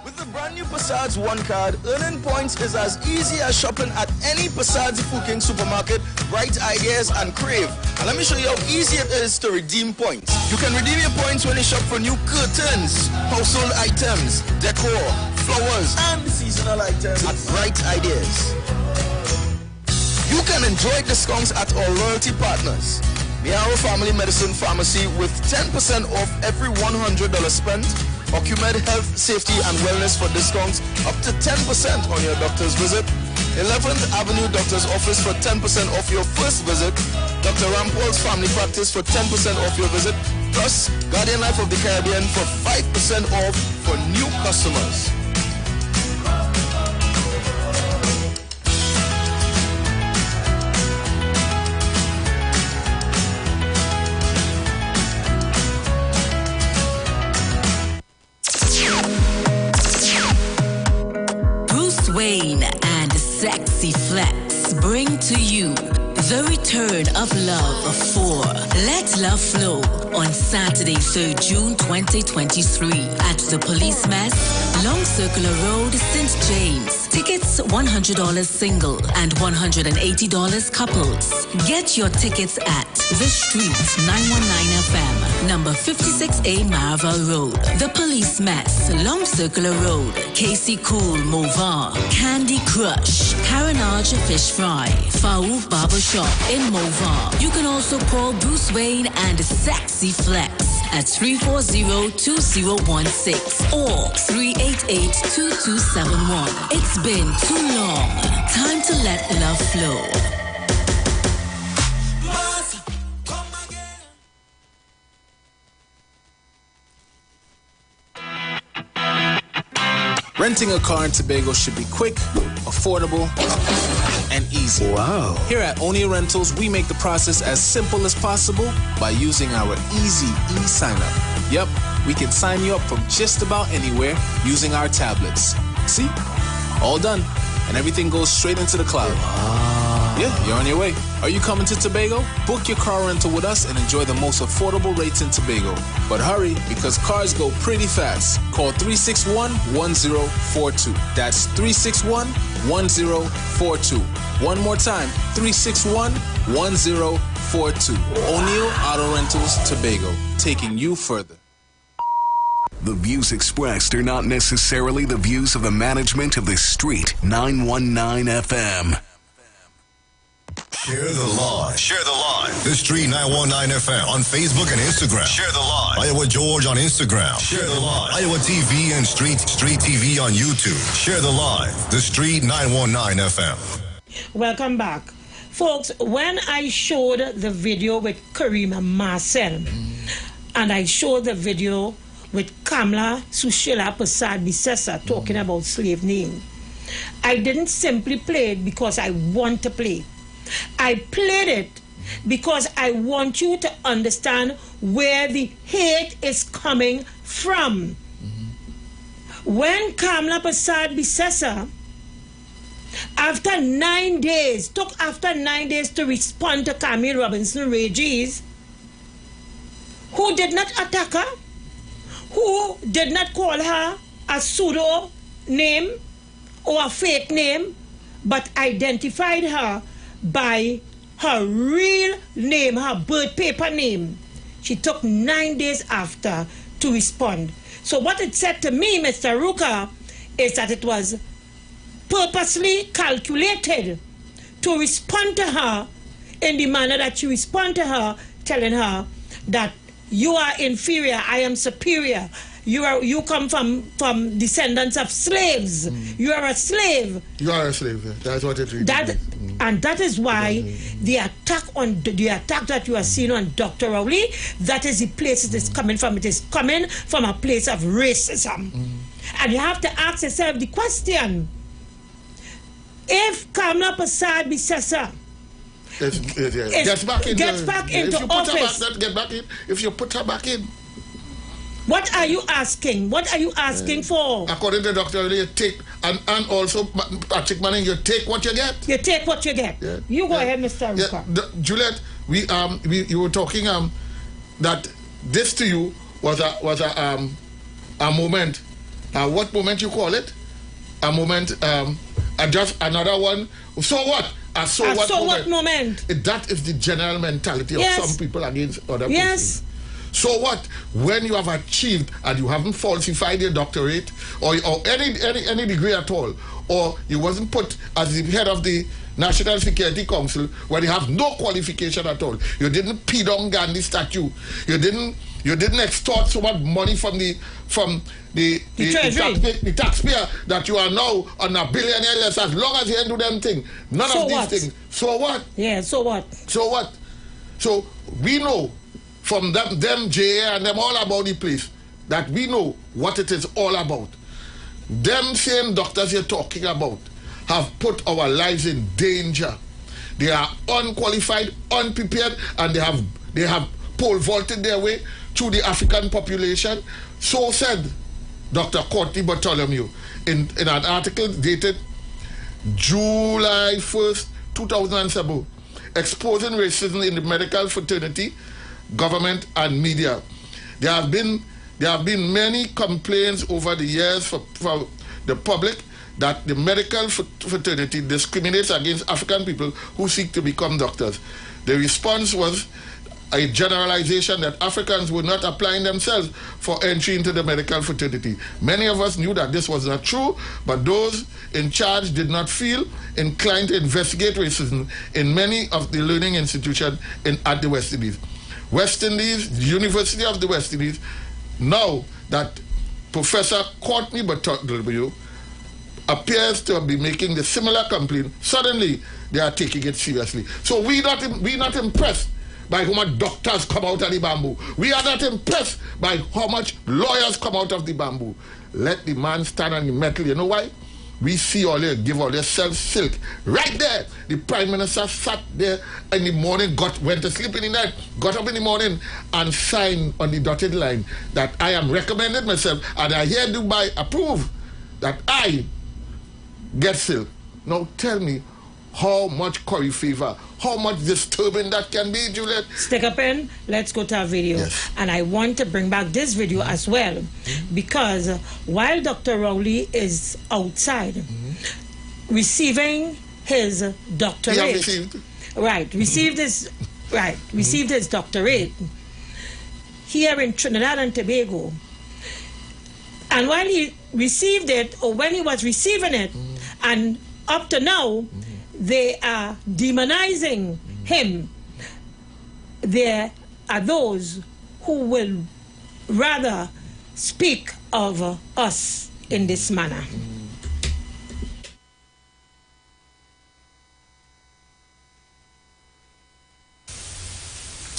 With the brand new Passage One card, earning points is as easy as shopping at any Passage Food King supermarket, Bright Ideas, and Crave. And let me show you how easy it is to redeem points. You can redeem your points when you shop for new curtains, household items, decor, flowers, and seasonal items at Bright Ideas. You can enjoy discounts at our loyalty partners. Miaro Family Medicine Pharmacy with 10% off every $100 spent. Ocumed Health, Safety and Wellness for discounts up to 10% on your doctor's visit. 11th Avenue Doctor's Office for 10% off your first visit. Dr. Rampol's Family Practice for 10% off your visit. Plus, Guardian Life of the Caribbean for 5% off for new customers. Wayne and Sexy Flex bring to you the return of love for Let Love Flow on Saturday, 3rd June 2023 at the Police Mess, Long Circular Road, St. James. Tickets $100 single and $180 couples. Get your tickets at The Street 919 FM, number 56A Marva Road. The Police Mess, Long Circular Road, Casey Cool Movar, Candy Crush, Carenage Fish Fry, Faouk Barbershop in Movar. You can also call Bruce Wayne and Sexy Flex at 340-2016 or 388-2271. It's been too long. Time to let love flow. Renting a car in Tobago should be quick, affordable, and easy. Wow. Here at Onia Rentals, we make the process as simple as possible by using our easy e-sign-up. Yep, we can sign you up from just about anywhere using our tablets. See? All done. And everything goes straight into the cloud. Wow. Yeah, you're on your way. Are you coming to Tobago? Book your car rental with us and enjoy the most affordable rates in Tobago. But hurry, because cars go pretty fast. Call 361-1042. That's 361-1042. One more time, 361-1042. O'Neill Auto Rentals, Tobago, taking you further. The views expressed are not necessarily the views of the management of the Street 919 FM. Share the live. Share the live. The Street 919 FM on Facebook and Instagram. Share the live. Iowa George on Instagram. Share the live. Iowa TV and Street TV on YouTube. Share the live. The Street 919 FM. Welcome back. Folks, when I showed the video with Karima Marcel, and I showed the video with Kamla Sushila Prasad Bisesa talking about slave name, I didn't simply play it because I want to play. I played it because I want you to understand where the hate is coming from. When Kamla Prasad Bisesa, after 9 days, took after 9 days to respond to Camille Robinson Regis, who did not attack her, who did not call her a pseudo name or a fake name, but identified her by her real name, her birth paper name. She took 9 days after to respond. So what it said to me, Mr. Ruka, is that it was purposely calculated to respond to her in the manner that you respond to her, telling her that you are inferior, I am superior. You come from descendants of slaves. You are a slave. You are a slave. That's what it really means. And that is why the attack that you are seeing on Dr. Rowley, that is the place it is coming from. It is coming from a place of racism. And you have to ask yourself the question: if Kamla Prasad Bisesa gets back into office, if you put her back in, what are you asking? What are you asking for? According to Dr. Rowley, you take, and also Patrick Manning, you take what you get. You take what you get. Yeah. You go ahead, Mr. Ruka. Juliet, you were talking that this to you was a moment. What moment you call it? A moment. Just another one. So what? So what moment? That is the general mentality of some people against other people. So what? When you have achieved and you haven't falsified your doctorate or any degree at all, or you wasn't put as the head of the National Security Council where you have no qualification at all, you didn't pee down Gandhi statue, you didn't extort so much money from the taxpayer that you are now on a billionaire list, as long as you ain't do them thing. None of these things. So what? Yeah, so what? So what? So we know from them JA and them all about the place that we know what it is all about. Them same doctors you're talking about have put our lives in danger. They are unqualified, unprepared, and they have pole vaulted their way through the African population. So said Dr. Courtney Bartholomew in an article dated July 1st, 2007, exposing racism in the medical fraternity, government, and media. There have been many complaints over the years from the public that the medical fraternity discriminates against African people who seek to become doctors. The response was a generalization that Africans were not applying themselves for entry into the medical fraternity. Many of us knew that this was not true, but those in charge did not feel inclined to investigate racism in many of the learning institutions at the West Indies. West Indies, the University of the West Indies, now that Professor Courtney Bartholomew appears to be making the similar complaint, suddenly they are taking it seriously. So we not impressed by how much doctors come out of the bamboo. We are not impressed by how much lawyers come out of the bamboo. let the man stand on the metal. You know why? We see all they give all their self-silk. Right there, the Prime Minister sat there in the morning, went to sleep in the night, got up in the morning and signed on the dotted line that I am recommended myself and I hear Dubai approve that I get silk. Now tell me how much curry fever, how much disturbing that can be, Juliet. Stick a pen, let's go to our video. Yes. And I want to bring back this video as well, because while Dr. Rowley is outside receiving his doctorate, received his doctorate here in Trinidad and Tobago. And while he received it, or when he was receiving it, and up to now, they are demonizing him. There are those who will rather speak of us in this manner.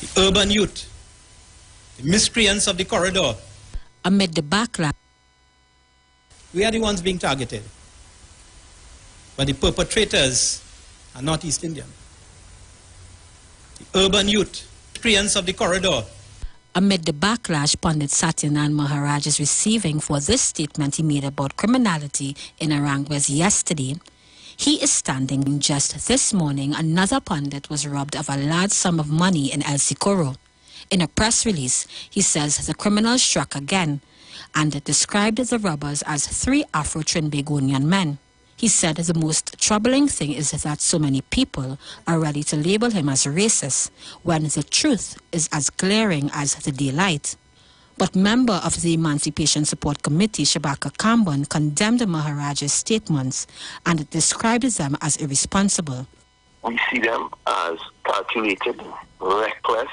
The urban youth, the miscreants of the corridor. Amid the backlash, we are the ones being targeted. But the perpetrators are not East Indian. The urban youth, miscreants of the corridor. Amid the backlash Pandit Satyanand Maharaj is receiving for this statement he made about criminality in Arangwes yesterday, he is standing. Just this morning, another Pandit was robbed of a large sum of money in El Sicoro. In a press release, he says the criminals struck again and described the robbers as 3 Afro-Trinbagonian men. He said the most troubling thing is that so many people are ready to label him as racist when the truth is as glaring as the daylight. But member of the Emancipation Support Committee, Shabaka Kambon, condemned Maharaj's statements and described them as irresponsible. We see them as calculated, reckless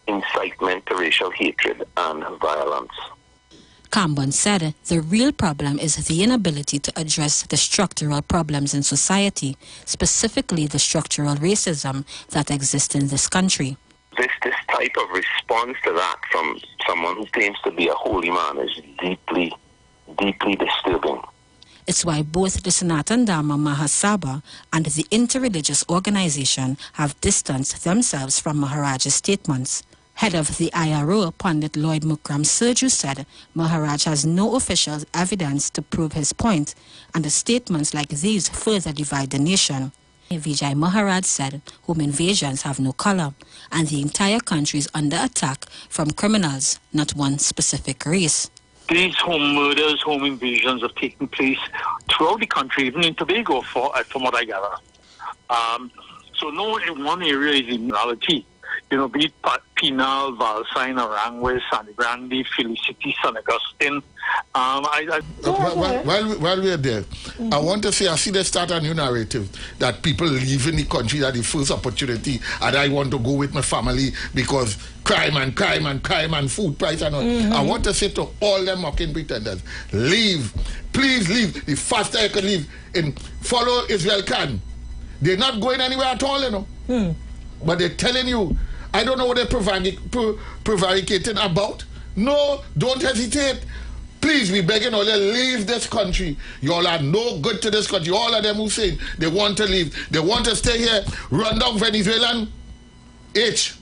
incitement to racial hatred and violence. Kambon said the real problem is the inability to address the structural problems in society, specifically the structural racism that exists in this country. This type of response to that from someone who claims to be a holy man is deeply, deeply disturbing. It's why both the Sanatana Dharma Mahasabha and the interreligious organization have distanced themselves from Maharaj's statements. Head of the IRO, Pandit Lloyd Mukram Serju, said Maharaj has no official evidence to prove his point, and the statements like these further divide the nation. Vijay Maharaj said home invasions have no color, and the entire country is under attack from criminals, not one specific race. These home murders, home invasions have taken place throughout the country, even in Tobago, from what I gather. So no one area is immunity. You know, be it Pinal, Valsine, Arangwes, San Grande, Felicity, San Agustin. While we're there, I want to say, I see they start a new narrative that people leaving the country at the first opportunity, and I want to go with my family because crime and food price and all. I want to say to all them mocking pretenders, leave. Please leave. The faster you can leave. And follow Israel Khan. They're not going anywhere at all, you know. But they're telling you, I don't know what they're prevaricating about. No, don't hesitate. Please, we begging all you, leave this country. You all are no good to this country. All of them who say they want to leave. They want to stay here, run down Venezuelan H.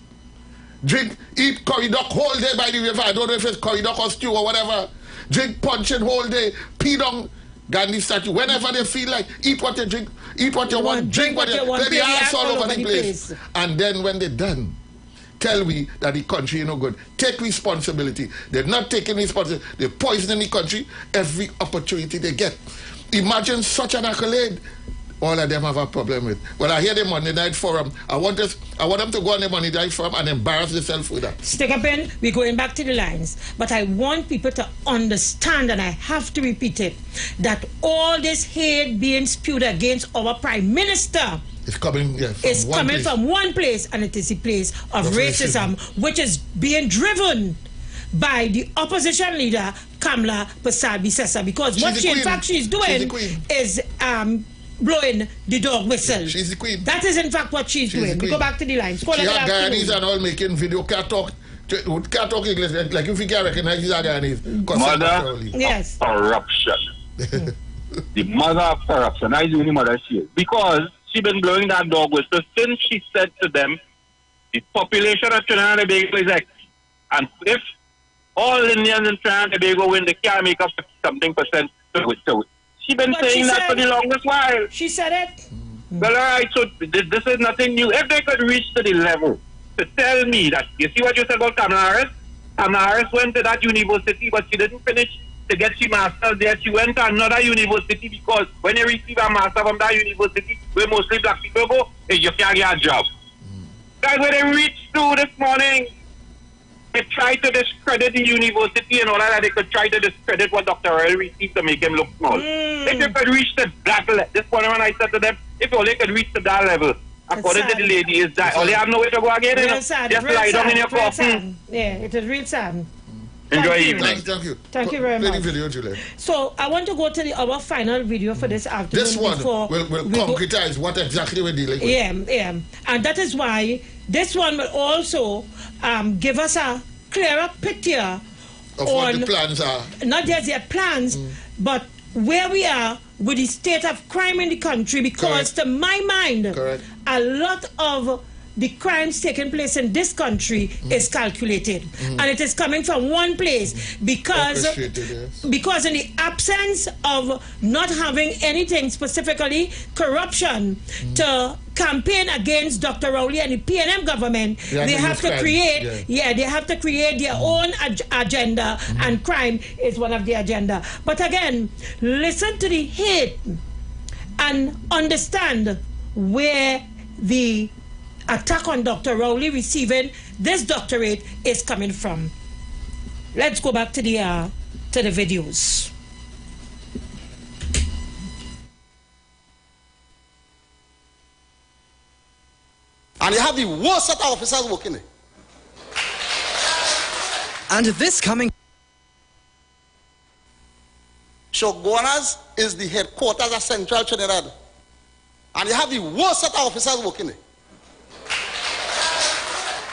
Drink, eat curry duck whole day by the river. I don't know if it's curry duck or stew or whatever. Drink punch in whole day. Pee down Gandhi statue. Whenever they feel like, eat what you drink, eat what you want, drink what you want. Let the ass all over the place. And then when they're done, tell me that the country is no good. Take responsibility. They're not taking responsibility. They're poisoning the country every opportunity they get. Imagine such an accolade. All of them have a problem with. Well, I hear the Monday Night Forum. I want them to go on the Monday Night Forum and embarrass themselves with that. Stick up in, we're going back to the lines. But I want people to understand, and I have to repeat it, that all this hate being spewed against our Prime Minister it's coming, from one place, and it is the place of racism, which is being driven by the opposition leader, Kamla Persad-Bissessar, because what she in fact she's doing is blowing the dog whistle. She's the queen. That is in fact what she's doing. We go back to the lines. She had Guyanese and all making video, can't talk can't talk English. Like if you can't recognize these are Guyanese. Mother yes. of corruption. The mother of corruption. I do the mother she is. Because she been blowing that dog whistle since she said to them, the population of Trinidad and Tobago is X. And if all Indians in Trinidad and Tobago win, they can't make up 50-something% to it. She been saying that for the longest while. She said it. Well, all right, so this is nothing new. If they could reach to the level to tell me that, you see what you said about Kamala Harris? Kamala Harris went to that university, but she didn't finish to get her master's there. She went to another university because when you receive a master from that university, where mostly black people go, you can't get a job. That's where they reached to this morning. They tried to discredit the university in order that they could try to discredit what Dr. Royal received to make him look small. If they could reach to that level, this morning when I said to them, if only could reach to that level, according to the lady, is that all they have nowhere to go again? Just lie down in your coffin. Yeah, it is real sad. Enjoy evening. Thank you. Thank you very much. Video, Juliet. So I want to go to our final video for this afternoon. This one will concretize what exactly we're dealing with. Yeah. And that is why this one will also give us a clearer picture of what the plans are. Not just their plans, but where we are with the state of crime in the country, because to my mind, a lot of the crimes taking place in this country is calculated, and it is coming from one place because in the absence of not having anything, specifically corruption, to campaign against Dr. Rowley and the PNM government, they have to create they have to create their own agenda, and crime is one of the agenda. But again, listen to the hate and understand where the attack on Dr. Rowley receiving this doctorate is coming from. Let's go back to the videos. And you have the worst set of officers working there. And this coming... Shoguanas is the headquarters of Central Trinidad. And you have the worst set of officers working there.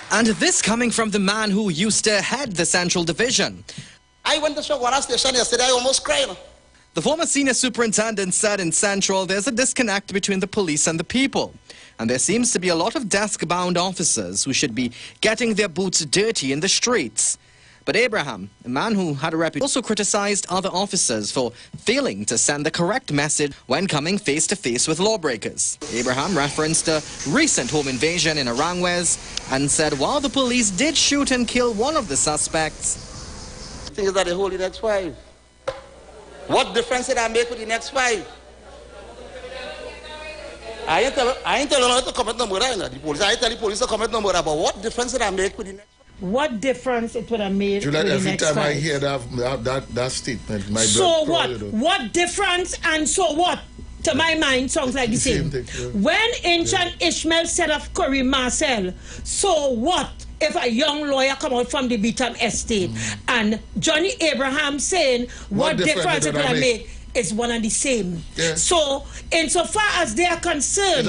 And this coming from the man who used to head the Central Division. I went to Shoguana Station yesterday, I almost cried. The former senior superintendent said in Central there's a disconnect between the police and the people. And there seems to be a lot of desk-bound officers who should be getting their boots dirty in the streets. But Abraham, a man who had a reputation, also criticized other officers for failing to send the correct message when coming face-to-face with lawbreakers. Abraham referenced a recent home invasion in Arangwes and said while the police did shoot and kill one of the suspects... The thing is that they hold the next 5. What difference did I make with the next 5? I ain't telling them to commit no murder, the police. I ain't telling the police to commit no murder, but what difference did I make with the next 5? What difference it would have made Juliet, with the every next time 5? I hear that statement, my so blood what? crawls, you know. What difference and so what? To my mind, sounds like the same. Thing, When Ancient Ishmael said of Curry Marcel, so what if a young lawyer come out from the Beetham estate and Johnny Abraham saying what difference it would have made? Is one and the same. Yeah. So, insofar as they are concerned,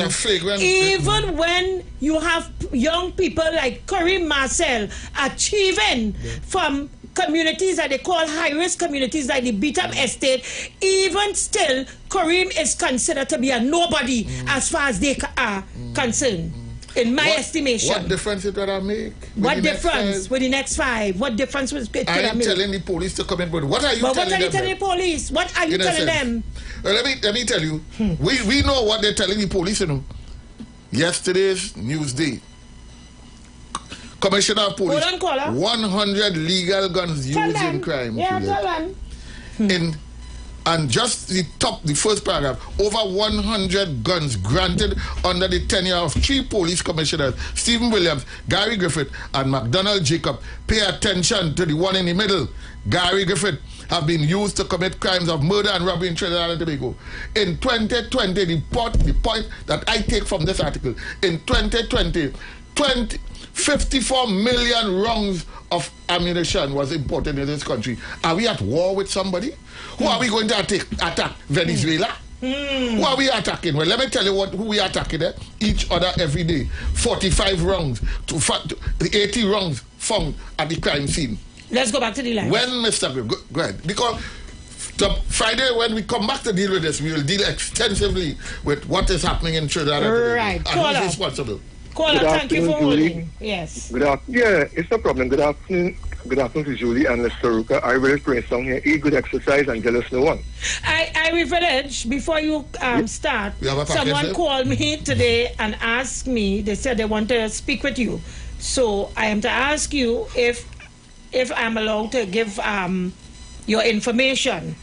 even when you have young people like Kareem Marcel achieving from communities that they call high-risk communities like the Beetham estate, even still, Kareem is considered to be a nobody as far as they are concerned. In my estimation. What difference it would make? What difference with the next 5? What difference was it? I ain't telling the police to come in, but what are you telling them? What are you telling the police? What are you telling them? Let me tell you. We know what they're telling the police, you know. Yesterday's Newsday. Commissioner of Police. 100 legal guns used in crime. Yeah, tell them. And just the first paragraph, over 100 guns granted under the tenure of 3 police commissioners, Stephen Williams, Gary Griffith, and McDonald Jacob. Pay attention to the one in the middle. Gary Griffith have been used to commit crimes of murder and robbery in Trinidad and Tobago. In 2020, the point that I take from this article, in 2020, 54 million rounds of ammunition was imported in this country. Are we at war with somebody? Who are we going to attack? Venezuela? Who are we attacking? Well, let me tell you who we are attacking. Each other every day. 45 rounds, 80 rounds found at the crime scene? Let's go back to the line. When, Mr. Go ahead. Because Friday, when we come back to deal with this, we will deal extensively with what is happening in Trinidad and who's responsible. Caller, thank you for holding. Yes. Good afternoon. Yeah, it's no problem. Good afternoon. Good afternoon to Julie and Mr. Ruka. I will bring down here. Eat good exercise and jealous no one. I Village, before you start, someone called me today and asked me, they said they want to speak with you. So I am to ask you if I'm allowed to give your information.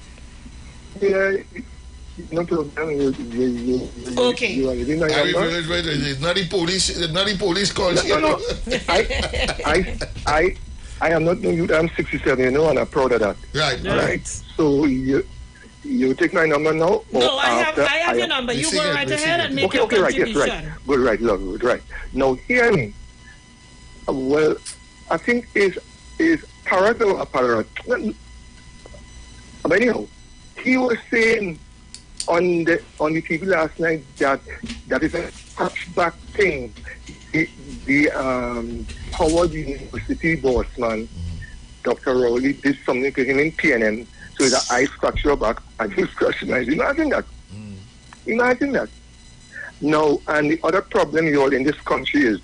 Yeah, no problem. Okay. It's not the police calls. No. I am not no youth. I'm 67, you know, and I'm proud of that. Right. So you take my number now? No, I have your number. You go right ahead and make your contribution. Right, yes, right. Good, right, love, good, right. Now, hear me. Well, I think is parrot or a parrot. But anyhow, he was saying on the TV last night that is a hatchback thing. The Howard University boss man, Dr. Rowley, did something to him in PNM, so his eye fracture back and he was crushing eyes. Imagine that. Imagine that. Now, and the other problem you all in this country is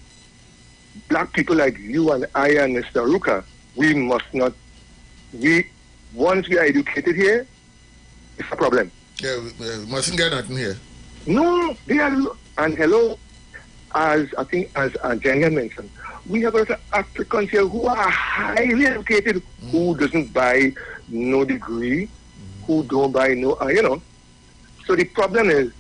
black people like you and I and Mr. Ruka, we must not, once we are educated here, it's a problem. Yeah, we mustn't get nothing here. No, they are, and hello, as Jenny mentioned, we have a lot of Africans here who are highly educated, who doesn't buy no degree, who don't buy no, So the problem is,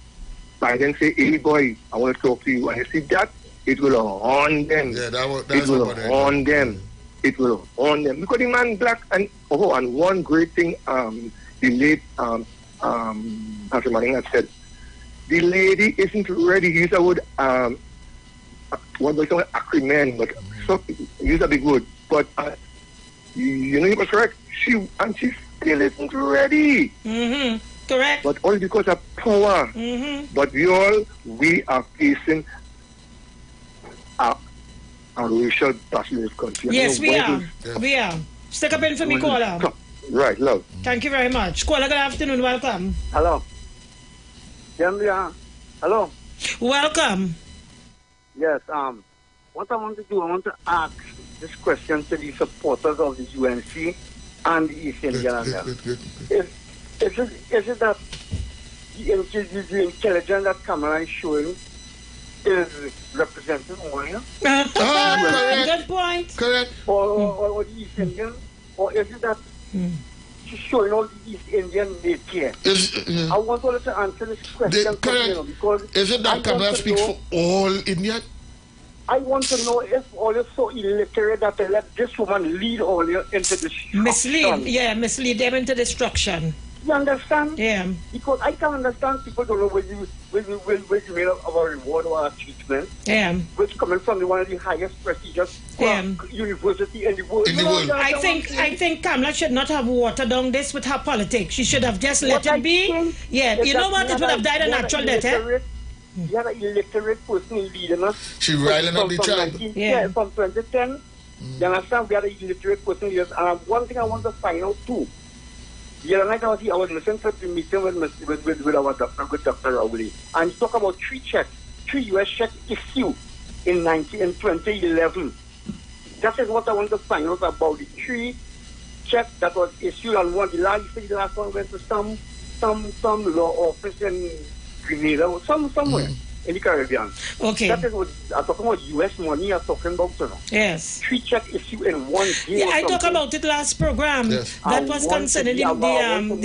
Biden say, hey boy, I want to talk to you. And you see that, it will harm them. Yeah, it will harm them. It will harm them. Because the man black, and one great thing, the late Pastor Manning had said, the lady isn't ready. Use a word, what was called acronym, but use a big word. But he was correct. She still isn't ready. Correct. But only because of power. But we are facing a racial battle in this country. Yes, we are. We are. Stick up in for me, caller. Right, love. Thank you very much. Caller, good afternoon. Welcome. Hello. Hello. Welcome. Yes, what I want to do, I want to ask this question to the supporters of the UNC and the East Indian Army. Is it that the intelligence that Kamala is showing is representing only? Good point. Correct. Or the East Indian? Or is it that she's showing all the East Indian nature? I want all to answer this question. Because is it that Kamala speaks for all Indians? I want to know if all is so illiterate that they let this woman lead all into destruction. Mislead them into destruction. You understand? Yeah. Because I can understand people don't know where you made our reward or our treatment. Yeah. Which coming from one of the highest prestigious university in the world. I think Kamala should not have watered down this with her politics. She should have just let it be. Yeah. You know what? It would have died a natural death. You have an illiterate person leading us. She riling up the child. From 2010. You understand? We had an illiterate person leading us. And one thing I want to find out too. The other night I was listening to the meeting with our doctor, with Dr. Rowley, and he talked about three US checks issued in 2011. That is what I want to find out about the 3 checks that was issued, and the last one went to some law office in Grenada or somewhere in the Caribbean. Okay. That is what I'm talking about. US money. I'm talking about. Yes. 3 checks issued in 1 day. Yeah, I talked about it last program. Yes. That was concerning the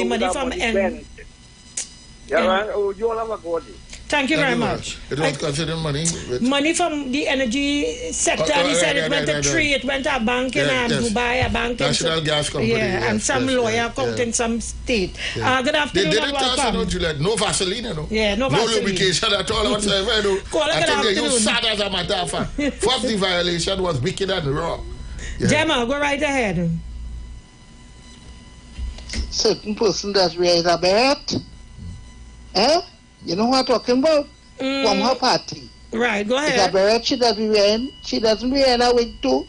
money from right. Oh, you all have a good day. Thank you very much. It was considered money. Money from the energy sector. He said it went to 3. It went to a bank in Dubai, a bank National Gas Company. Yeah, and some lawyer account in some state. Good afternoon. They didn't tell Juliet, no Vaseline, no Vaseline. No lubrication at all whatsoever. I think they used sad as a matter of fact. First, the violation was wicked and wrong. Gemma, go right ahead. Certain person that wears a beret, you know what I'm talking about? From her party. Right, go ahead. It's a beret she doesn't wear. She doesn't wear a wig too.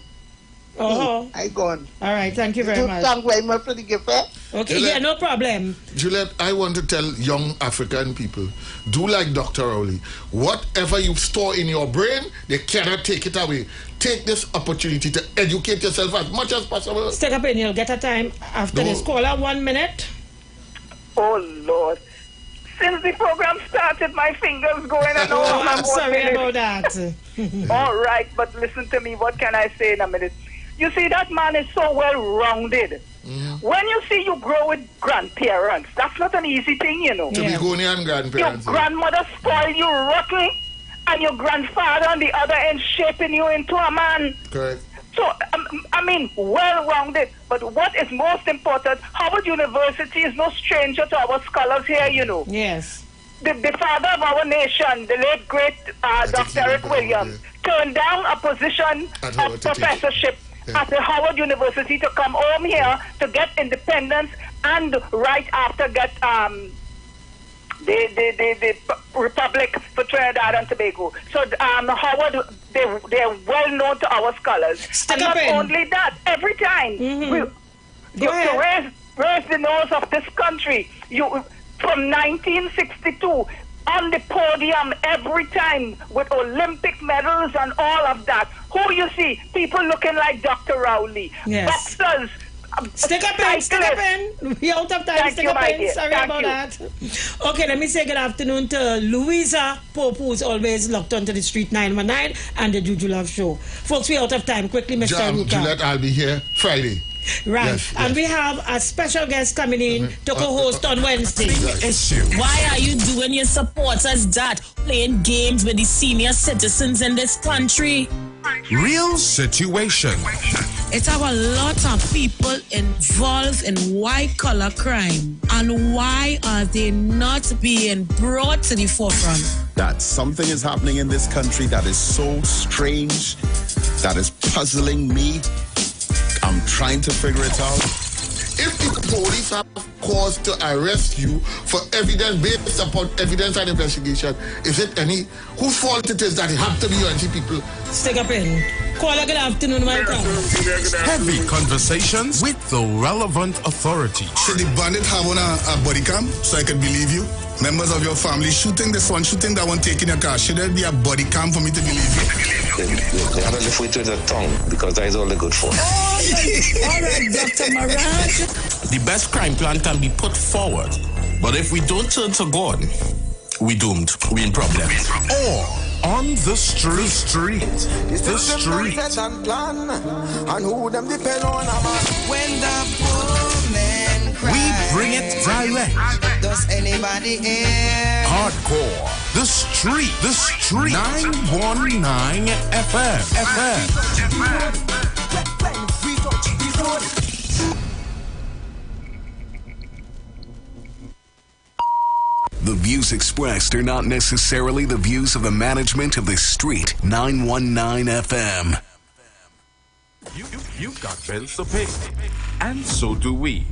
Oh. I gone. All right, thank you very much. Thank very much for the gift. Okay, Juliet, yeah, no problem. Juliet, I want to tell young African people, do like Dr. Rowley. Whatever you store in your brain, they cannot take it away. Take this opportunity to educate yourself as much as possible. Stick up in, you'll get a time after this caller. 1 minute. Oh, Lord. Since the program started, my fingers going and all. I'm sorry about that. All right, but listen to me. What can I say in a minute? You see, that man is so well-rounded. When you see you grow with grandparents, that's not an easy thing, you know. To be Ghanaian grandparents. Your grandmother spoiled you rotten, and your grandfather on the other end shaping you into a man. Correct. So, I mean, well-rounded. But what is most important, Howard University is no stranger to our scholars here, you know. Yes. The father of our nation, the late, great Dr. Eric Williams, turned down a position of professorship at the Howard University to come home here to get independence and right after get the Republic for Trinidad and Tobago. So Howard, they're well known to our scholars. And not only that, every time to raise the nose of this country, from 1962 on the podium every time with Olympic medals and all of that. Who you see? People looking like Dr. Rowley. Yes. Boxers. Stick up in. We out of time. Stick up in. Sorry about that. Okay, let me say good afternoon to Louisa Pope, who's always locked onto the Street 919 and the Juju Love Show. Folks, we out of time. Quickly, Mr. Ruka. Juliet, I'll be here Friday. Right. Yes, and we have a special guest coming in to co-host on Wednesday. Why are you doing your supporters that? Playing games with the senior citizens in this country? Real situation. It's our lot of people involved in white-collar crime. And why are they not being brought to the forefront? That something is happening in this country that is so strange, that is puzzling me. I'm trying to figure it out. If the police have cause to arrest you for evidence based upon evidence and investigation, is it whose fault it is that it have to be UNC people? Stick up in. Caller, good afternoon, welcome. Heavy conversations with the relevant authority. Should the bandit have on a body cam so I can believe you? Members of your family shooting this one, shooting that one, taking your car. Should there be a body cam for me to believe you? They have to live with the tongue because that is all they're good for. All right, Dr. Maraj. The best crime plan can be put forward, but if we don't turn to God, we doomed. We in problems. Or on the street. The street. And who them depend on when the poor man cries. We bring it direct. Does anybody hear? Hardcore. The street. 919 FM. The views expressed are not necessarily the views of the management of the Street 919 FM. You've got bills to pay, and so do we.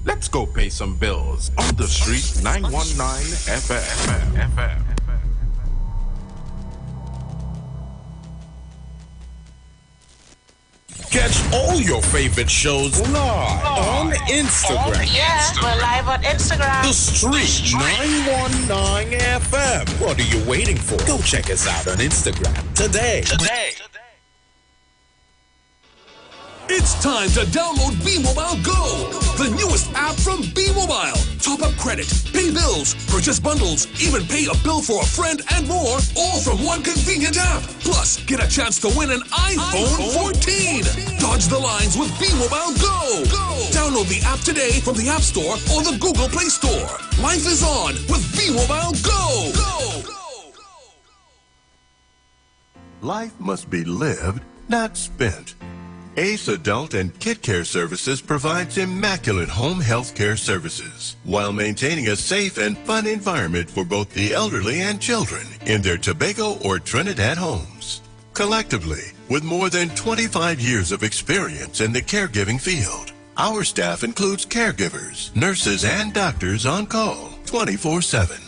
Let's go pay some bills on the Street 919 FM. Catch all your favorite shows live on Instagram. Oh, yeah, we're live on Instagram. The Street 919 FM. What are you waiting for? Go check us out on Instagram today. It's time to download B-Mobile Go, the newest app from B-Mobile. Top up credit, pay bills, purchase bundles, even pay a bill for a friend and more, all from one convenient app. Plus, get a chance to win an iPhone 14. Dodge the lines with B-Mobile Go. Download the app today from the App Store or the Google Play Store. Life is on with B-Mobile Go. Life must be lived, not spent. Ace Adult and Kid Care Services provides immaculate home health care services while maintaining a safe and fun environment for both the elderly and children in their Tobago or Trinidad homes. Collectively, with more than 25 years of experience in the caregiving field, our staff includes caregivers, nurses, and doctors on call 24/7.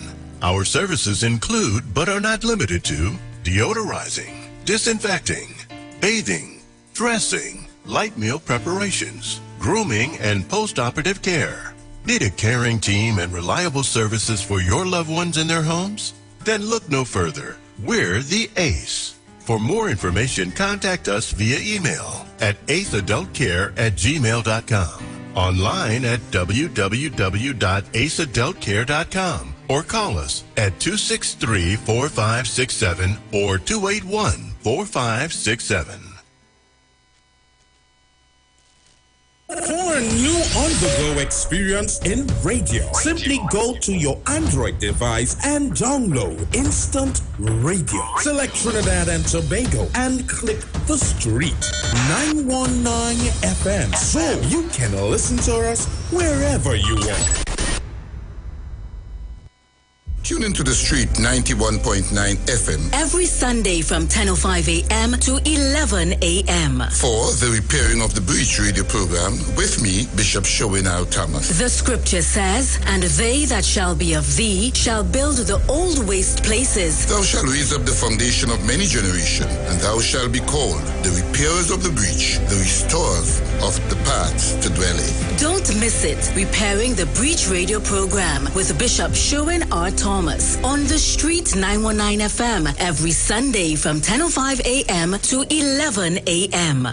Our services include, but are not limited to, deodorizing, disinfecting, bathing, dressing, light meal preparations, grooming, and post-operative care. Need a caring team and reliable services for your loved ones in their homes? Then look no further. We're the ACE. For more information, contact us via email at aceadultcare@gmail.com, online at www.aceadultcare.com, or call us at 263-4567 or 281-4567. For a new on-the-go experience in radio, simply go to your Android device and download Instant Radio. Select Trinidad and Tobago and click the street 919 FM so you can listen to us wherever you are. Tune into the street 91.9 FM every Sunday from 10:05 a.m. to 11 a.m. for the Repairing of the Breach radio program with me, Bishop Showinal Thomas. The scripture says, "And they that shall be of thee shall build the old waste places. Thou shalt raise up the foundation of many generations, and thou shalt be called the repairers of the breach, the restorers of the paths to dwell in." Don't miss it. Repairing the Breach radio program with Bishop Showin R. Thomas on the street 919 FM every Sunday from 10:05 a.m. to 11 a.m.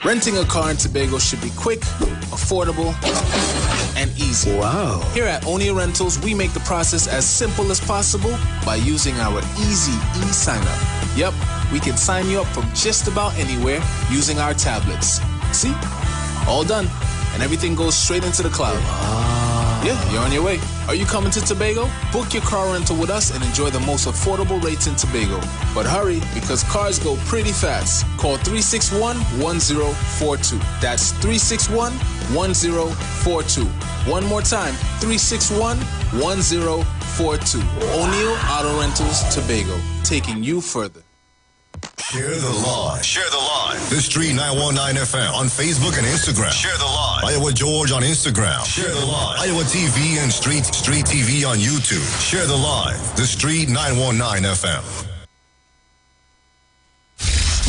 Renting a car in Tobago should be quick, affordable, and easy. Wow. Here at Onia Rentals, we make the process as simple as possible by using our easy e-sign-up. Yep, we can sign you up from just about anywhere using our tablets. See? All done. And everything goes straight into the cloud. Yeah, you're on your way. Are you coming to Tobago? Book your car rental with us and enjoy the most affordable rates in Tobago. But hurry, because cars go pretty fast. Call 361-1042. That's 361-1042. One more time, 361-1042. O'Neill Auto Rentals, Tobago, taking you further. Share the live. Share the live. The Street 919 FM on Facebook and Instagram. Share the live. Iowa George on Instagram. Share the live. Iowa TV and Street TV on YouTube. Share the live. The Street 919 FM.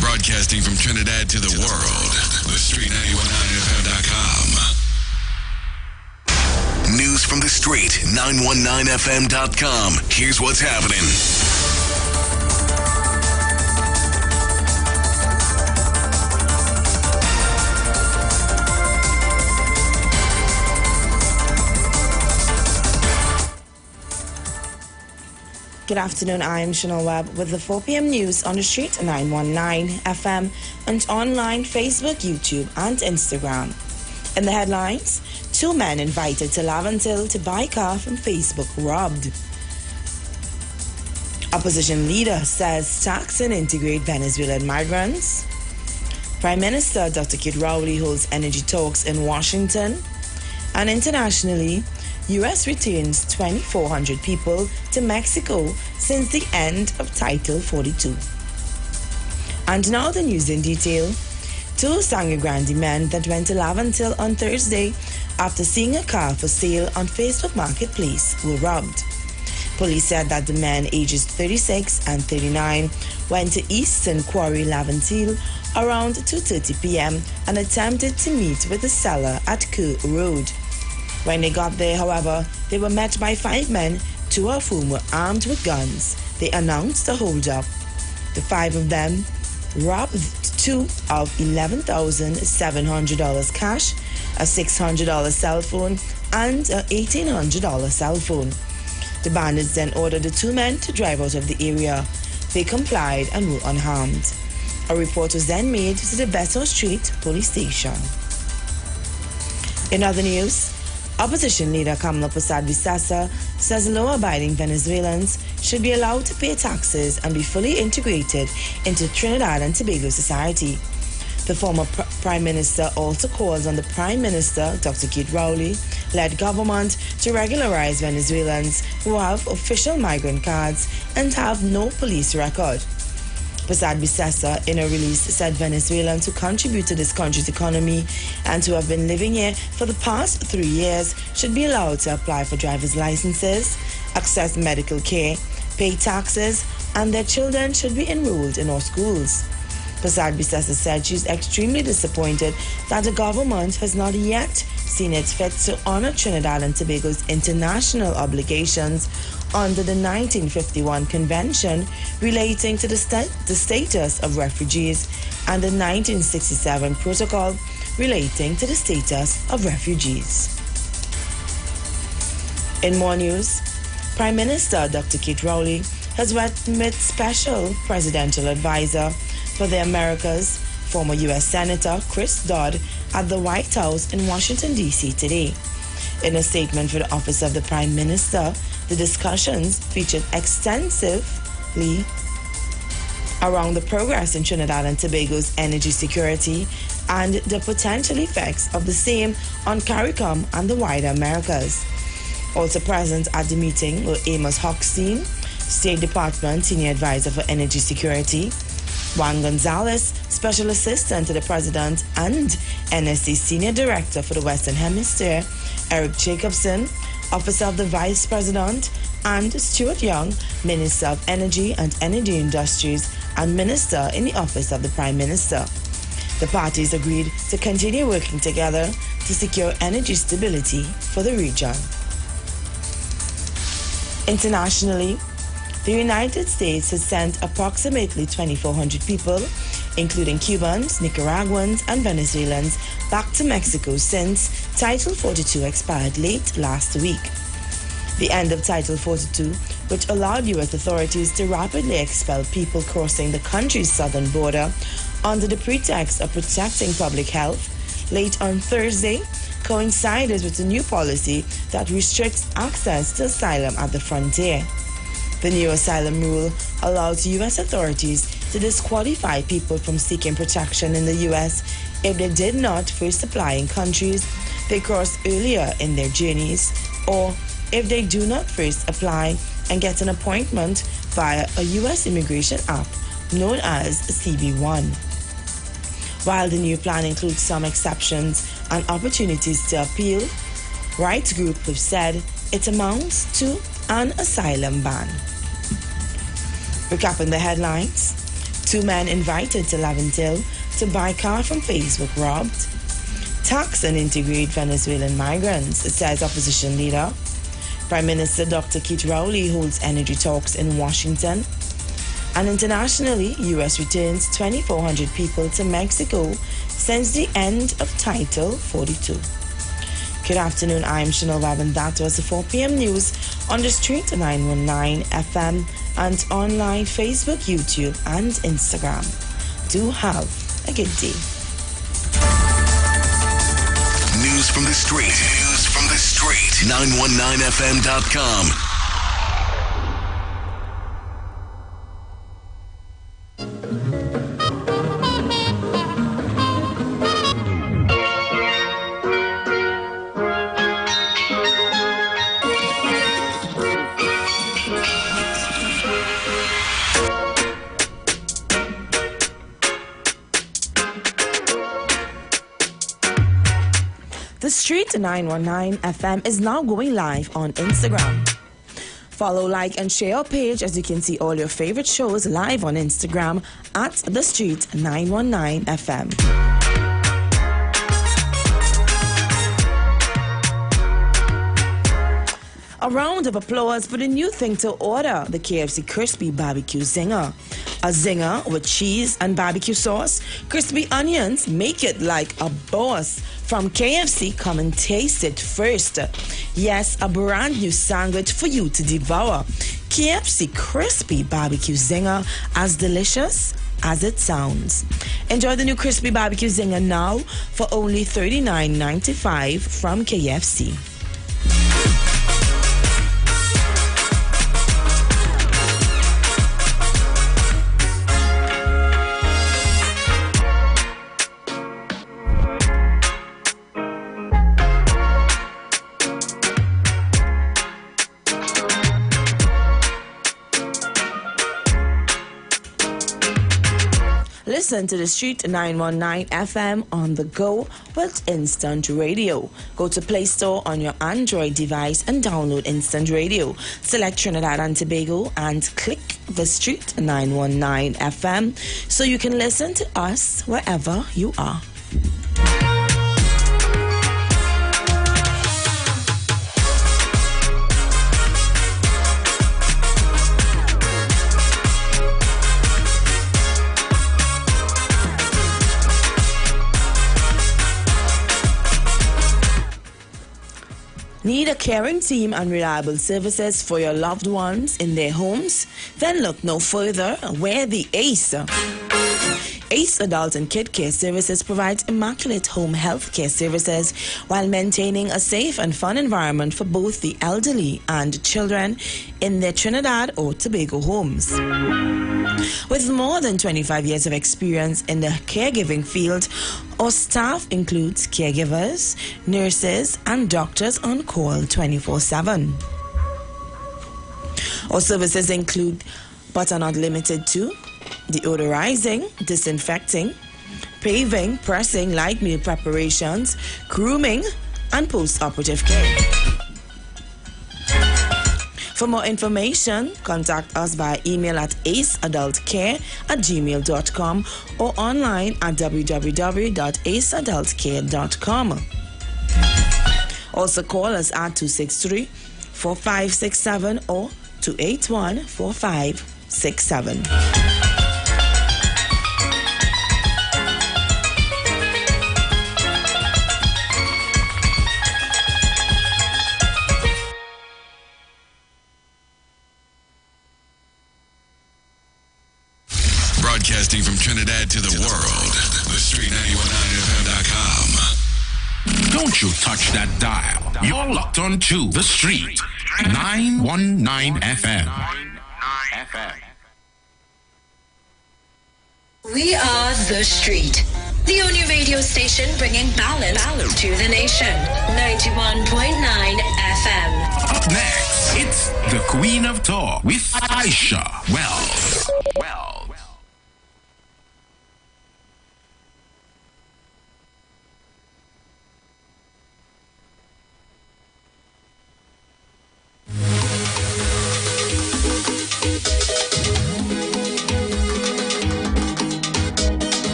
Broadcasting from Trinidad to the world. The Street 919FM.com. News from the Street 919FM.com. Here's what's happening. Good afternoon, I am Chanel Webb with the 4 p.m. news on the street 919 FM and online, Facebook, YouTube, and Instagram. In the headlines, 2 men invited to Laventille to buy car from Facebook robbed. Opposition leader says tax and integrate Venezuelan migrants. Prime Minister Dr. Kid Rowley holds energy talks in Washington. And internationally, U.S. returns 2,400 people to Mexico since the end of Title 42. And now the news in detail. 2 Sangre Grande men that went to Laventille on Thursday after seeing a car for sale on Facebook Marketplace were robbed. Police said that the men ages 36 and 39 went to Eastern Quarry, Laventille around 2:30 p.m. and attempted to meet with the seller at Kerr Road. When they got there, however, they were met by 5 men, 2 of whom were armed with guns. They announced a hold-up. The 5 of them robbed 2 of $11,700 cash, a $600 cell phone, and an $1,800 cell phone. The bandits then ordered the 2 men to drive out of the area. They complied and were unharmed. A report was then made to the Beto Street police station. In other news, Opposition leader Kamala Persad-Visasa says law-abiding Venezuelans should be allowed to pay taxes and be fully integrated into Trinidad and Tobago society. The former Prime Minister also calls on the Prime Minister, Dr. Kid Rowley, led government to regularize Venezuelans who have official migrant cards and have no police record. Persad-Visasa, in a release, said Venezuelans who contribute to this country's economy and who have been living here for the past 3 years should be allowed to apply for driver's licenses, access medical care, pay taxes, and their children should be enrolled in our schools. Prasad Bisesa said she's extremely disappointed that the government has not yet seen it fit to honor Trinidad and Tobago's international obligations under the 1951 Convention relating to the status of refugees and the 1967 Protocol relating to the status of refugees. In more news, Prime Minister Dr. Kate Rowley has met Special Presidential Advisor for the Americas, former U.S. Senator Chris Dodd, at the White House in Washington, D.C. today. In a statement for the Office of the Prime Minister, the discussions featured extensively around the progress in Trinidad and Tobago's energy security and the potential effects of the same on CARICOM and the wider Americas. Also present at the meeting were Amos Hochstein, State Department Senior Advisor for Energy Security, Juan Gonzalez, Special Assistant to the President and NSC Senior Director for the Western Hemisphere, Eric Jacobson, Officer of the Vice President, and Stuart Young, Minister of Energy and Energy Industries and Minister in the Office of the Prime Minister. The parties agreed to continue working together to secure energy stability for the region. Internationally, the United States has sent approximately 2,400 people, including Cubans, Nicaraguans, and Venezuelans, back to Mexico since Title 42 expired late last week. The end of Title 42, which allowed U.S. authorities to rapidly expel people crossing the country's southern border under the pretext of protecting public health, late on Thursday, coincided with a new policy that restricts access to asylum at the frontier. The new asylum rule allows U.S. authorities to disqualify people from seeking protection in the U.S. if they did not first apply in countries they crossed earlier in their journeys, or if they do not first apply and get an appointment via a U.S. immigration app known as CB1. While the new plan includes some exceptions and opportunities to appeal, rights groups have said it amounts to an asylum ban. Recapping the headlines, 2 men invited to Laventille to buy car from Facebook robbed. Tax and integrate Venezuelan migrants, says opposition leader. Prime Minister Dr. Kate Rowley holds energy talks in Washington. And internationally, U.S. returns 2,400 people to Mexico since the end of Title 42. Good afternoon, I'm Chanel Webb, and that was the 4 p.m. news on the Street 919 FM and online Facebook, YouTube, and Instagram. Do have a good day. News from the street. News from the street. 919fm.com. The Street 919 FM is now going live on Instagram. Follow, like, and share our page as you can see all your favorite shows live on Instagram at The Street 919 FM. A round of applause for the new thing to order, the KFC Crispy Barbecue Zinger. A zinger with cheese and barbecue sauce, crispy onions, make it like a boss. From KFC, come and taste it first. Yes, a brand new sandwich for you to devour. KFC Crispy Barbecue Zinger, as delicious as it sounds. Enjoy the new Crispy Barbecue Zinger now for only $39.95 from KFC. listen to the Street 919 FM on the go with Instant Radio. Go to Play Store on your Android device and download Instant Radio. Select Trinidad and Tobago and click the Street 919 FM so you can listen to us wherever you are. Need a caring team and reliable services for your loved ones in their homes? Then look no further where the ACE Adult and Kid Care Services provides immaculate home health care services while maintaining a safe and fun environment for both the elderly and children in their Trinidad or Tobago homes. With more than 25 years of experience in the caregiving field, our staff includes caregivers, nurses, and doctors on call 24/7. Our services include, but are not limited to, deodorizing, disinfecting, paving, pressing, light meal preparations, grooming, and post-operative care. For more information, contact us by email at aceadultcare@gmail.com or online at www.aceadultcare.com. Also call us at 263-4567 or 281-4567. Broadcasting from Trinidad to the world, the Street919FM.com. Don't you touch that dial. You're locked on to the Street 919 FM. We are The Street, the only radio station bringing balance to the nation. 91.9 FM. Up next, it's the Queen of Talk with Aisha Wells.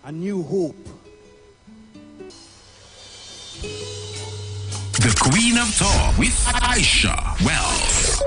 A new hope. The Queen of Talk with Aisha Wells.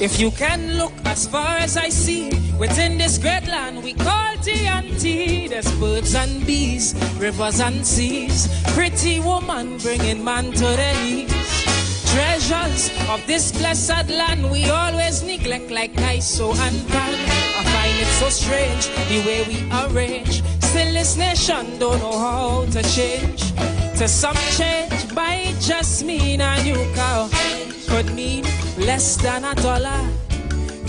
If you can look as far as I see, within this great land we call TNT, there's birds and bees, rivers and seas, pretty woman bringing man to their knees. Treasures of this blessed land we always neglect like ISO and pan. I find it so strange the way we arrange. Still this nation don't know how to change. To some change might just mean a new cow, could mean less than $1.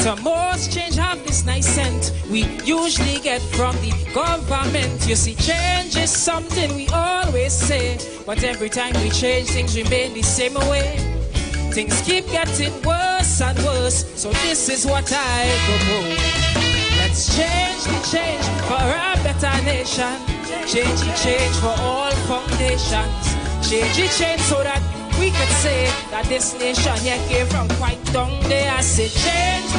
To most change have this nice scent we usually get from the government. You see, change is something we always say, but every time we change, things remain the same way. Things keep getting worse and worse, so this is what I propose. Let's change the change for a better nation. Change the change for all foundations. Change the change so that we could say that this nation here came from quite down there. I said change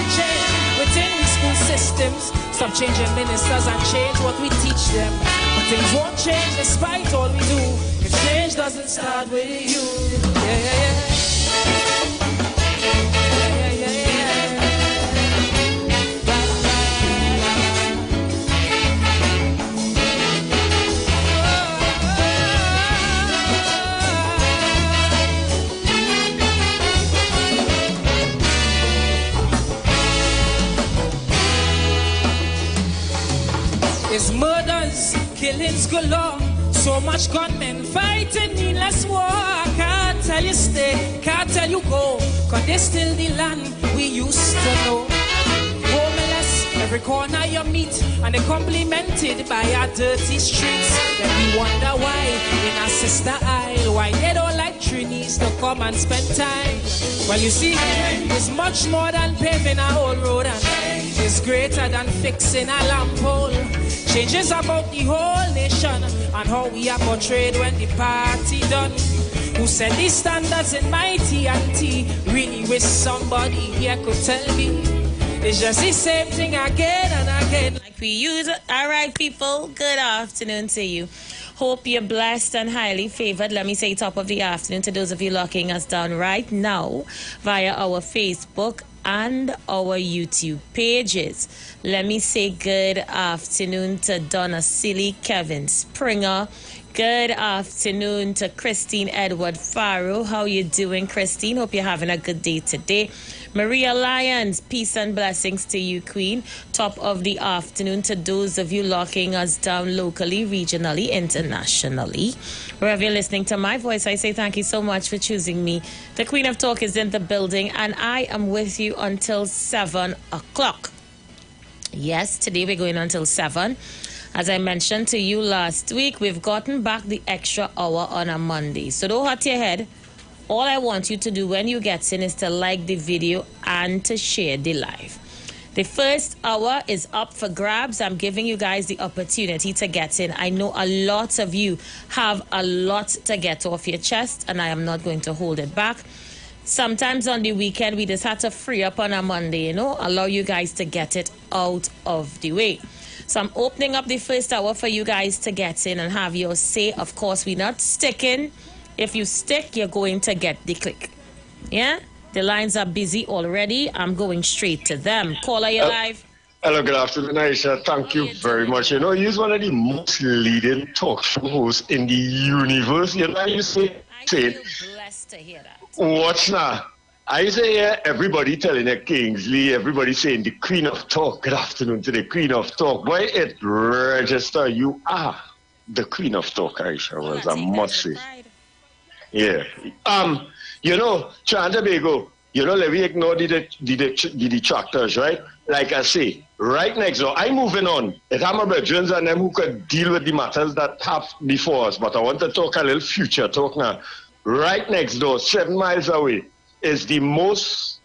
within the school systems. Stop changing ministers and change what we teach them. But things won't change despite all we do if change doesn't start with you. Yeah. It's murders, killings galore. So much gunmen fighting needless war. I can't tell you stay, can't tell you go, 'cause this still the land we used to know. Homeless, every corner you meet, and they're complimented by our dirty streets. Then we wonder why in our sister isle, why they don't like Trinis to come and spend time. Well, you see, it's much more than paving a whole road, and it's greater than fixing a lamp pole. Changes about the whole nation and how we are portrayed when the party done. Who set these standards in my TNT? Really wish somebody here could tell me. It's just the same thing again and again. Like we use it. All right, people. Good afternoon to you. Hope you're blessed and highly favored. Let me say top of the afternoon to those of you locking us down right now via our Facebook and our YouTube pages. Let me say good afternoon to Donna Silly, Kevin Springer. Good afternoon to Christine Edward Farrow. How you doing, Christine? Hope you're having a good day today. Maria Lyons, peace and blessings to you, Queen. Top of the afternoon to those of you locking us down locally, regionally, internationally. Wherever you're listening to my voice, I say thank you so much for choosing me. The Queen of Talk is in the building, and I am with you until 7 o'clock. Yes, today we're going until 7. As I mentioned to you last week, we've gotten back the extra hour on a Monday. So don't hurt your head. All I want you to do when you get in is to like the video and to share the live. The first hour is up for grabs. I'm giving you guys the opportunity to get in. I know a lot of you have a lot to get off your chest, and I am not going to hold it back. Sometimes on the weekend, we just have to free up on a Monday, allow you guys to get it out of the way. So I'm opening up the first hour for you guys to get in and have your say. Of course, we're not sticking. If you stick, you're going to get the click. Yeah? The lines are busy already. I'm going straight to them. Caller, you live. Hello, good afternoon, Aisha. Thank you very much. You're one of the most leading talk show hosts in the universe. You say, I feel blessed to hear that. What's now? I say everybody telling it Kingsley, everybody saying the Queen of Talk. Good afternoon to the Queen of Talk. Boy, it register. You are the Queen of Talk, Aisha, was I must say. Yeah. Trinidad and Tobago, let me ignore the detractors, right? Like I say, right next door, I'm moving on. It's our brethren and them who could deal with the matters that have before us, but I want to talk a little future talk now. Right next door, 7 miles away, is the most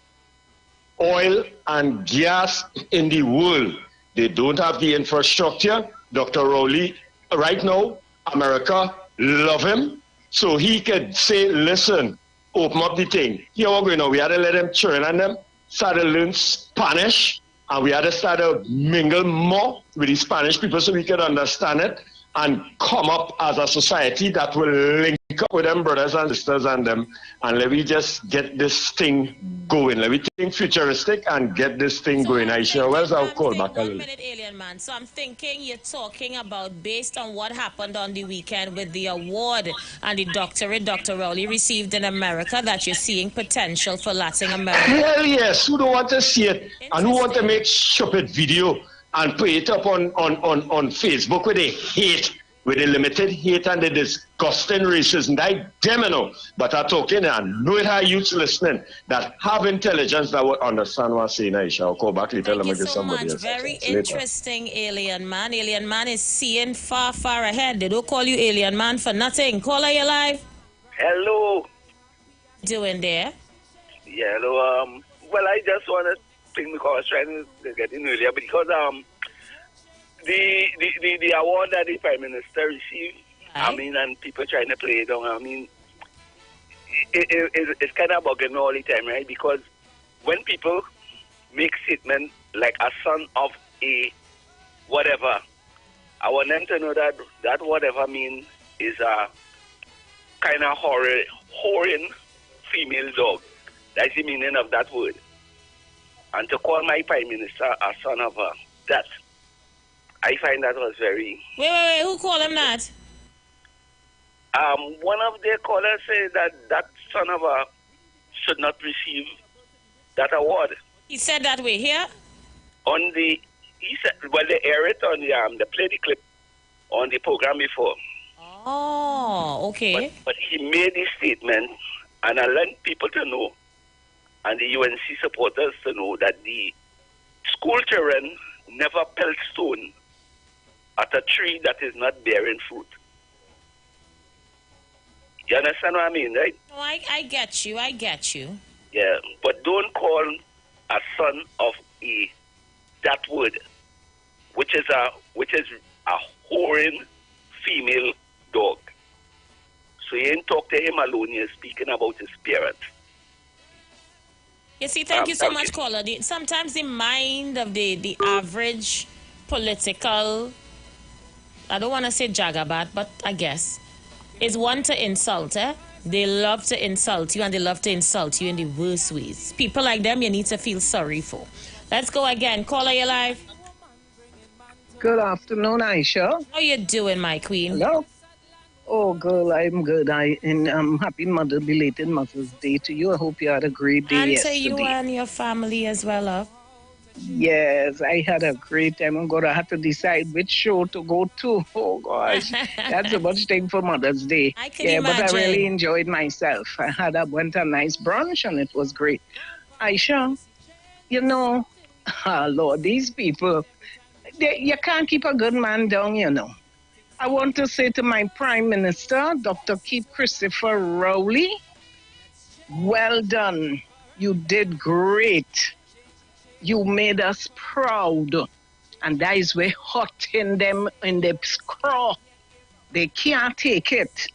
oil and gas in the world. They don't have the infrastructure. Dr. Rowley, right now, America love him. So he could say, listen, open up the thing. Here we're going now. We had to let them churn on them, start to learn Spanish, and we had to start to mingle more with the Spanish people so we could understand it and come up as a society that will link up with them brothers and sisters and them, and let me just get this thing going. Let me think futuristic and get this thing going. Aisha, where's our call back? 1 minute, Alien Man. So I'm thinking you're talking about based on what happened on the weekend with the award and the doctorate Dr. Rowley received in America, that you're seeing potential for Latin America. Hell yes, who don't want to see it and who want to make stupid video and put it up on Facebook with the hate, with the limited hate and the disgusting racism. I damn know, but I'm talking and know it how youths listening that have intelligence that would understand what I'm saying. Aisha, I'll call back later. Thank you so much. Very interesting, Alien Man. Alien Man is seeing far, far ahead. They don't call you Alien Man for nothing. Caller, you live. Hello. Doing there? Yeah, hello. Well, I just want to think because I was trying to get in earlier, because the award that the Prime Minister received, and people trying to play it down, it's kind of bugging me all the time, right? Because when people make statements like a son of a whatever, I want them to know that whatever means is a kind of whoring female dog. That's the meaning of that word. And to call my prime minister a son of a that, I find that was very... Wait, who called him that? One of their callers said that son of a should not receive that award. He said that way here? He said, well, they air it on they play the clip on the program before. Oh, okay. But he made this statement, and I want people to know, and the UNC supporters to know, that the school children never pelt stone at a tree that is not bearing fruit. You understand what I mean, right? Oh, I get you. Yeah, but don't call a son of that word, which is a whoring female dog. So you ain't talk to him alone, you're speaking about his parents. You see, thank you so much, caller. Sometimes the mind of the average political, I don't want to say jagabat, but I guess, is one to insult, eh? They love to insult you, and they love to insult you in the worst ways. People like them, you need to feel sorry for. Let's go again. Caller, you live. Good afternoon, Aisha. How you doing, my queen? Hello. Oh, girl, I'm good. Happy belated Mother's Day to you. I hope you had a great day and yesterday. And to you and your family as well, love. Yes, I had a great time. I'm going to have to decide which show to go to. Oh, gosh. That's a much thing for Mother's Day. I can imagine. But I really enjoyed myself. I went a nice brunch, and it was great. Aisha, you know, Lord, these people, you can't keep a good man down, you know. I want to say to my Prime Minister, Dr. Keith Christopher Rowley, well done. You did great. You made us proud. And that is where hot in them in the scraw. They can't take it.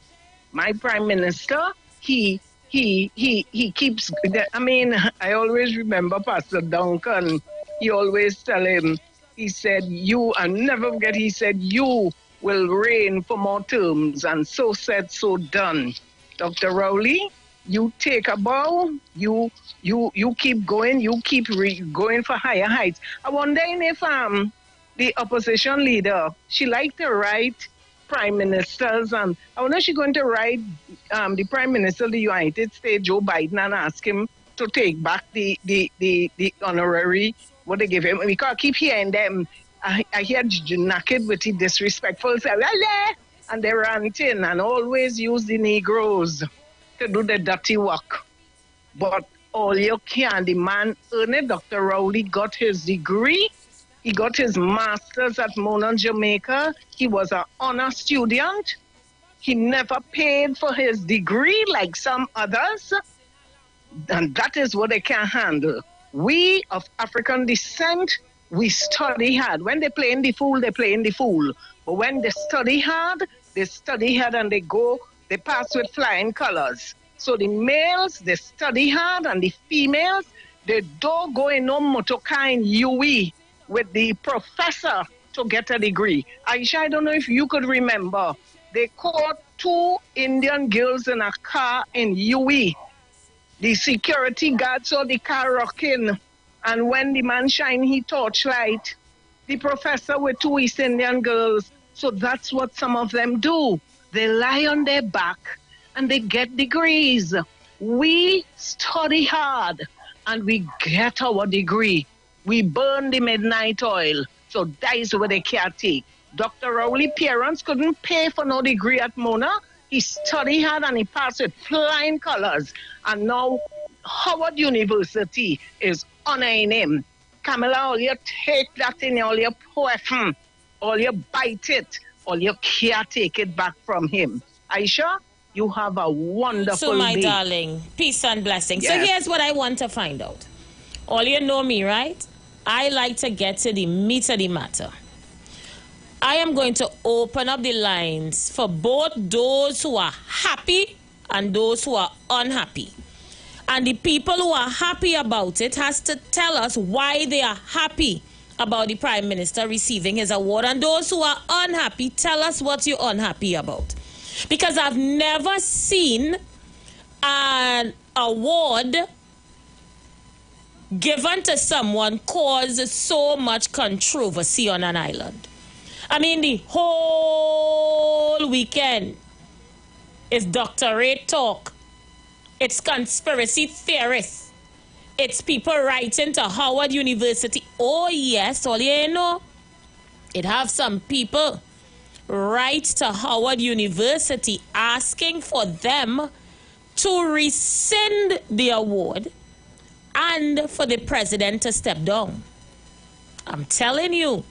My Prime Minister, he keeps, I mean, I always remember Pastor Duncan. He always tell him, he said, I never forget, he said, you will reign for more terms, and so said, so done. Dr. Rowley, you take a bow, you keep going, you keep going for higher heights. I wonder if the opposition leader, she liked to write prime ministers, and I wonder if she's going to write the Prime Minister of the United States, Joe Biden, and ask him to take back the honorary, what they give him. Because I keep hearing them, I hear naked with the disrespectful, say, and they're ranting and always use the Negroes to do the dirty work. But all you can, the man earned it. Dr. Rowley got his degree. He got his master's at Mona, Jamaica. He was an honor student. He never paid for his degree like some others. And that is what they can't handle. We of African descent, we study hard. When they play in the fool, they play in the fool. But when they study hard and they pass with flying colors. So the males, they study hard, and the females, they don't go in no motorcar in UE with the professor to get a degree. Aisha, I don't know if you could remember, they caught 2 Indian girls in a car in UE. The security guard saw the car rocking, and when the man shined his torchlight, the professor with 2 East Indian girls. So that's what some of them do. They lie on their back and they get degrees. We study hard and we get our degree. We burn the midnight oil. So that is what they can't take. Dr. Rowley parents couldn't pay for no degree at Mona. He studied hard and he passed with flying colors. And now Howard University is honoring him. Camilla, all you take that in, all you puff, all you bite it, all you can't take it back from him. Aisha, you have a wonderful day. So, my day. darling, peace and blessings. Yes. So here's what I want to find out. All you know me, right? I like to get to the meat of the matter. I am going to open up the lines for both those who are happy and those who are unhappy. And the people who are happy about it has to tell us why they are happy about the Prime Minister receiving his award. And those who are unhappy, tell us what you're unhappy about. Because I've never seen an award given to someone cause so much controversy on an island. I mean, the whole weekend is doctorate talk. It's conspiracy theorists. It's people writing to Howard University. Oh, yes, all you know. It have some people write to Howard University asking for them to rescind the award and for the president to step down. I'm telling you,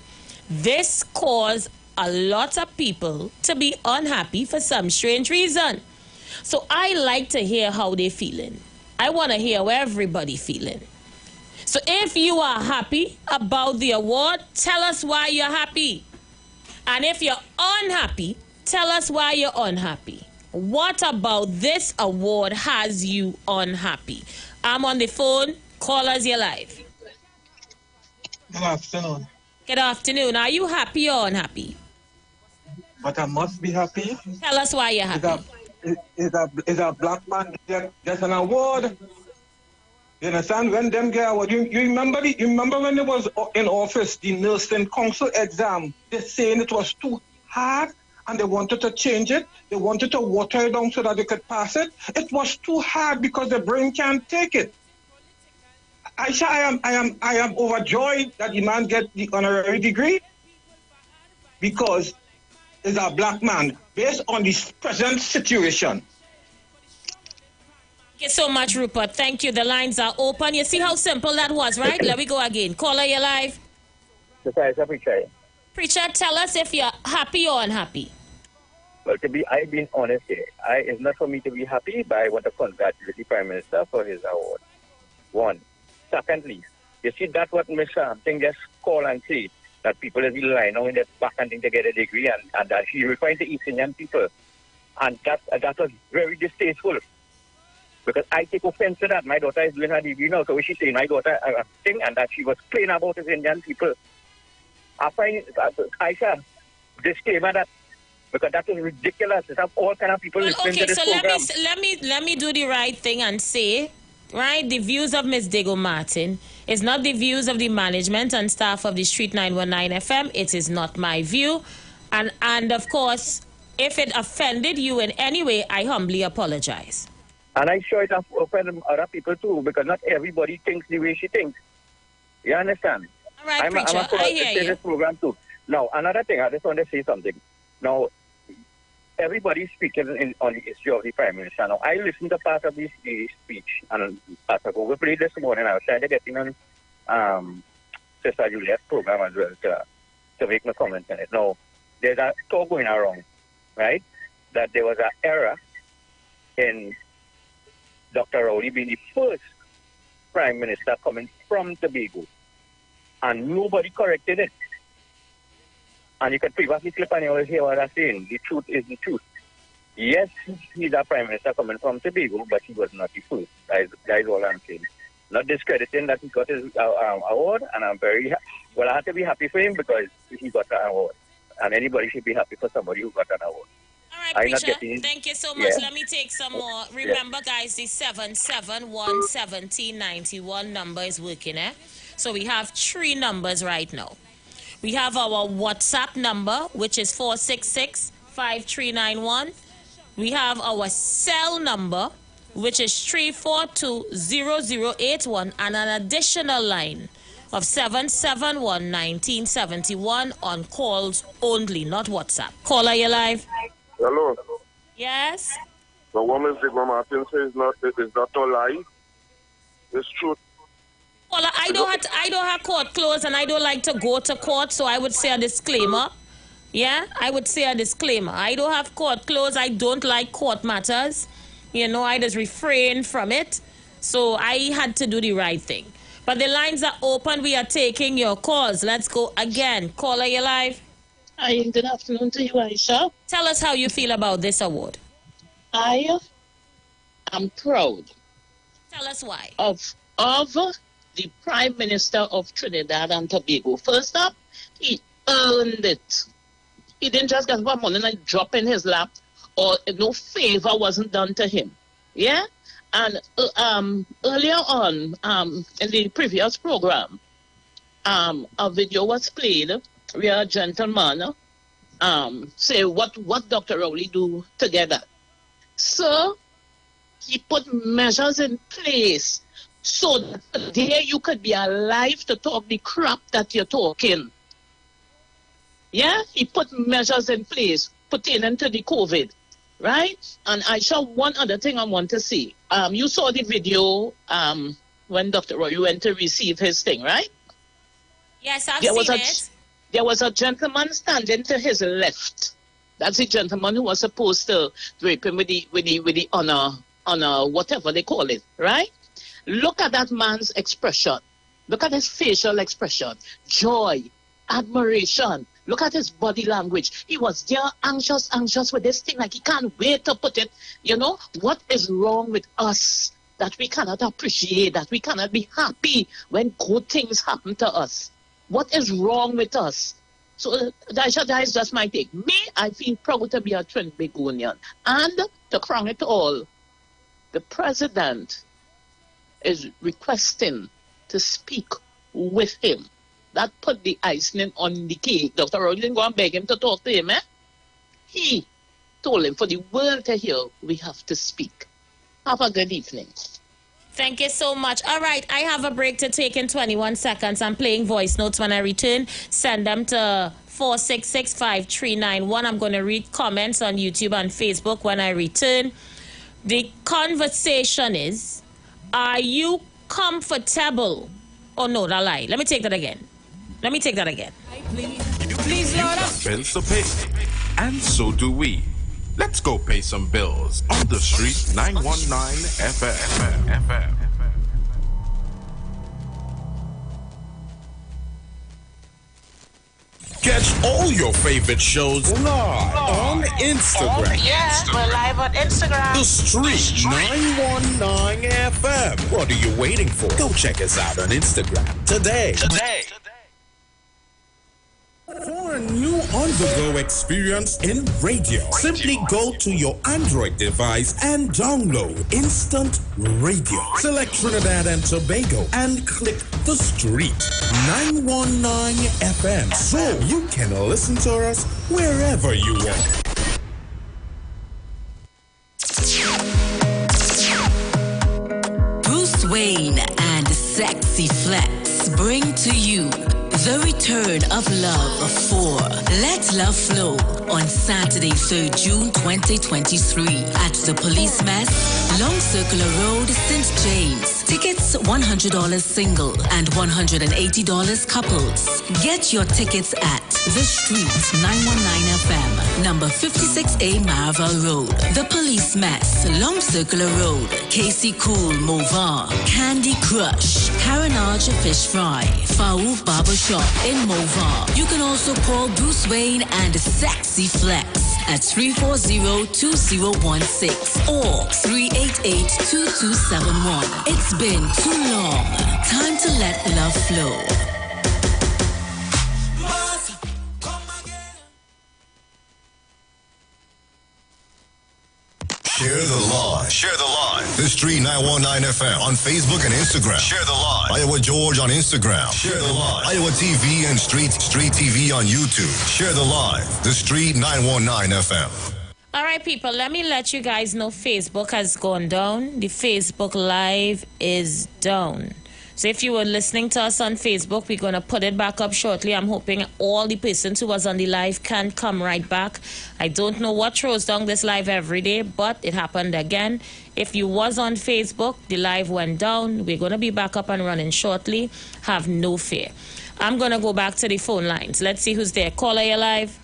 this caused a lot of people to be unhappy for some strange reason. So I like to hear how they're feeling. I want to hear how everybody feeling. So if you are happy about the award, tell us why you're happy. And if you're unhappy, tell us why you're unhappy. What about this award has you unhappy? I'm on the phone. Call us, you're live. Good afternoon. Good afternoon. Are you happy or unhappy? But I must be happy. Tell us why you're happy. Is a black man gets an award? You understand? When them get award, you remember when it was in office, the nursing council exam, they're saying it was too hard and they wanted to change it. They wanted to water it down so that they could pass it. It was too hard because the brain can't take it. Aisha, I am overjoyed that the man get the honorary degree because he's a black man based on the present situation. Thank you so much, Rupert. Thank you. The lines are open. You see how simple that was, right? Let me go again. Caller, you're live. Preacher, tell us if you're happy or unhappy. Well, I've been honest here. It's not for me to be happy, but I want to congratulate the Prime Minister for his award. One. Secondly, you see that's what Mr. Thing just call and say, that people is relying on in the back and thing to get a degree, and that he referring to East Indian people. And that was very distasteful. Because I take offense to that. My daughter is doing her degree now, so she's saying my daughter thing, and that she was playing about his Indian people. I find, Aisha, disclaimer that, because that is ridiculous. It's all kind of people listening to this program. So let me do the right thing and say, right, the views of Ms. Digo Martin is not the views of the management and staff of the Street 919 FM. It is not my view. And of course, if it offended you in any way, I humbly apologize. And I'm sure it offended other people too, because not everybody thinks the way she thinks. You understand? All right, Preacher, I hear you. This program too. Now, another thing, I just want to say something. Now, everybody's speaking on the issue of the Prime Minister. Now, I listened to part of this speech, and as I go play this morning, I was trying to get in on Sister Juliet's program as well to make my comment on it. Now, there's a talk going around, right, that there was an error in Dr. Rowley being the first Prime Minister coming from Tobago, and nobody corrected it. And you can previously clip and you will hear what I'm saying. The truth is the truth. Yes, he's a Prime Minister coming from Tobago, but he was not the first. That is all I'm saying. Not discrediting that he got his award, and I'm very well, I have to be happy for him because he got an award. And anybody should be happy for somebody who got an award. All right, Preacher, thank you so much. Yeah. Let me take some more. Remember, guys, the 771-1791 number is working, eh? So we have 3 numbers right now. We have our WhatsApp number, which is 466-5391. We have our cell number, which is 342-0081, and an additional line of 771-1971 on calls only, not WhatsApp. Caller, you live. Hello. Yes? The woman Digo Martin says is not a lie. It's truth. Well, I don't have court clothes, and I don't like to go to court, so I would say a disclaimer. Yeah, I would say a disclaimer. I don't have court clothes. I don't like court matters. You know, I just refrain from it. So I had to do the right thing. But the lines are open. We are taking your calls. Let's go again. Caller, you live. Hi, good afternoon to you, Aisha. Tell us how you feel about this award. I am proud. Tell us why. Of the Prime Minister of Trinidad and Tobago. First up, he earned it. He didn't just get one money and drop in his lap, or no favor wasn't done to him. Yeah? And earlier on, in the previous program, a video was played where a gentleman say what Dr. Rowley do together. So he put measures in place so that today you could be alive to talk the crap that you're talking. Yeah, he put measures in place pertaining to the COVID, right? And I saw one other thing I want to say. You saw the video when Dr. Roy went to receive his thing, right? Yes, I've seen it. There was a gentleman standing to his left. That's the gentleman who was supposed to drape him with the honor, whatever they call it, right? Look at that man's expression. Look at his facial expression. Joy, admiration. Look at his body language. He was there anxious with this thing, like he can't wait to put it. You know, what is wrong with us that we cannot appreciate, that we cannot be happy when good things happen to us? What is wrong with us? So that is just my take. Me, I feel proud to be a Trinbagonian. And to crown it all, the president is requesting to speak with him. That put the icing on the cake. Dr. Rowley didn't go and beg him to talk to him, eh? He told him, for the world to hear, we have to speak. Have a good evening. Thank you so much. All right, I have a break to take in 21 seconds. I'm playing voice notes. When I return, send them to 4665391. I'm going to read comments on YouTube and Facebook when I return. The conversation is, are you comfortable? Oh, no, that lie. Let me take that again. Please, Lord. Bills to pay. And so do we. Let's go pay some bills on the street 919 FM. Catch all your favorite shows live on Instagram. We're live on Instagram. The Street 919 FM. What are you waiting for? Go check us out on Instagram today. For a new on-the-go experience in radio, simply go to your Android device and download Instant Radio. Select Trinidad and Tobago and click The Street 919 FM so you can listen to us wherever you want. Bruce Wayne and Sexy Flex bring to you the return of Love for Let Love Flow on Saturday, 3rd June 2023 at the Police Mess, Long Circular Road, St. James. Tickets $100 single and $180 couples. Get your tickets at The Street 919 FM, number 56A Marvel Road. The Police Mess, Long Circular Road, Casey Cool, Movar, Candy Crush, Carenage Fish Fry, Faouf Barbershop in Movar. You can also call Bruce Wayne and Sexy Flex at 340-2016 or 388-2271. It's been too long. Time to let love flow. Share the line. Share the line. The Street 919 FM on Facebook and Instagram. Share the line. Iowa George on Instagram. Share the line. Iowa TV and Street TV on YouTube. Share the line. The Street 919 FM. All right, people, let me let you guys know Facebook has gone down. The Facebook Live is down. So if you were listening to us on Facebook, we're going to put it back up shortly. I'm hoping all the persons who was on the live can come right back. I don't know what throws down this live every day, but it happened again. If you was on Facebook, the live went down. We're going to be back up and running shortly. Have no fear. I'm going to go back to the phone lines. Let's see who's there. Caller, you live?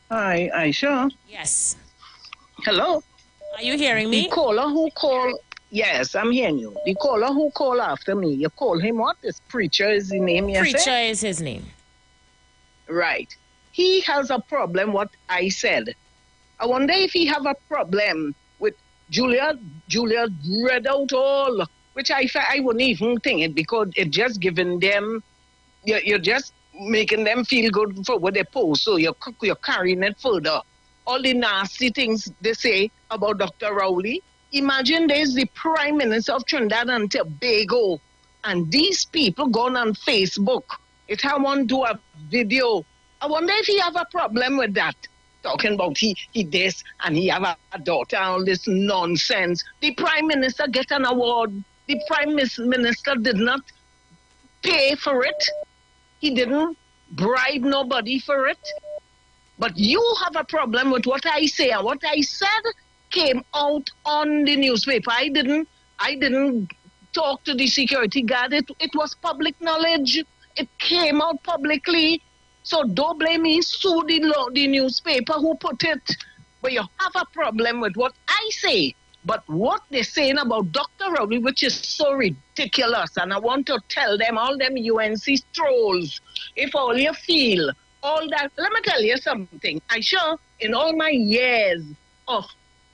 Hi, Aisha. Yes. Hello. Are you hearing me? The caller who called... Yes, I'm hearing you. The caller who called after me, you call him what? This Preacher is the name you Preacher said? is his name. Right. He has a problem, what I said. I wonder if he have a problem with Julia read out all, which I wouldn't even think it, because it just giving them, you're just making them feel good for what they post, so you're carrying it further. All the nasty things they say about Dr. Rowley. Imagine there's the Prime Minister of Trinidad and Tobago, and these people gone on Facebook. If I want to do a video, I wonder if he have a problem with that. Talking about he this and he have a daughter, all this nonsense. The Prime Minister get an award. The Prime Minister did not pay for it. He didn't bribe nobody for it. But you have a problem with what I say, and what I said came out on the newspaper. I didn't talk to the security guard. It was public knowledge. It came out publicly. So don't blame me. Sue the newspaper who put it. But you have a problem with what I say. But what they're saying about Dr. Rowley, which is so ridiculous, and I want to tell them, all them UNC trolls, if all you feel, all that, let me tell you something. I sure, in all my years of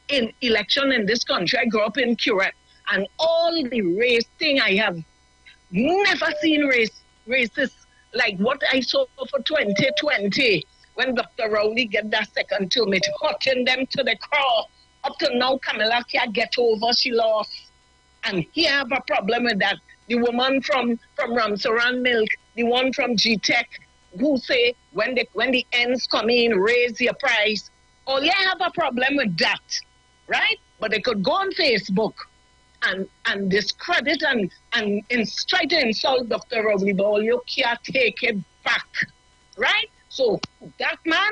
in election in this country, I grew up in Current, and all the race thing, I have never seen racists like what I saw for 2020, when Dr. Rowley get that second term, it hurting them to the core. Up to now, Camilla can't get over, she lost. And he have a problem with that. The woman from Ramsaran Milk, the one from G-Tech, who say when the ends come in, raise your price. Oh, yeah, have a problem with that, right? But they could go on Facebook and discredit and try to insult Dr. Rowley, but you can't take it back, right? So that man,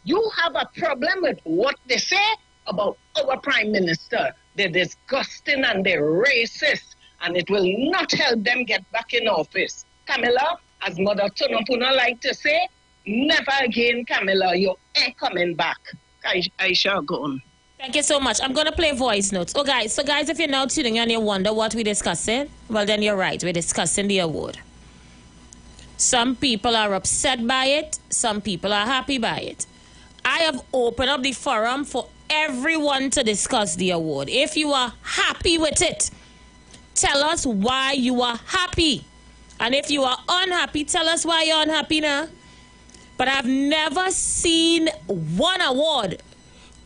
you have a problem with what they say about our Prime Minister. They're disgusting and they're racist, and it will not help them get back in office. Camilla, as Mother Tunapuna like to say, never again, Camilla, you ain't coming back. I shall go on. Thank you so much. I'm going to play voice notes. So guys, if you're now tuning in and you wonder what we're discussing, well, then you're right. We're discussing the award. Some people are upset by it. Some people are happy by it. I have opened up the forum for everyone to discuss the award. If you are happy with it, tell us why you are happy. And if you are unhappy, tell us why you're unhappy now. But I've never seen one award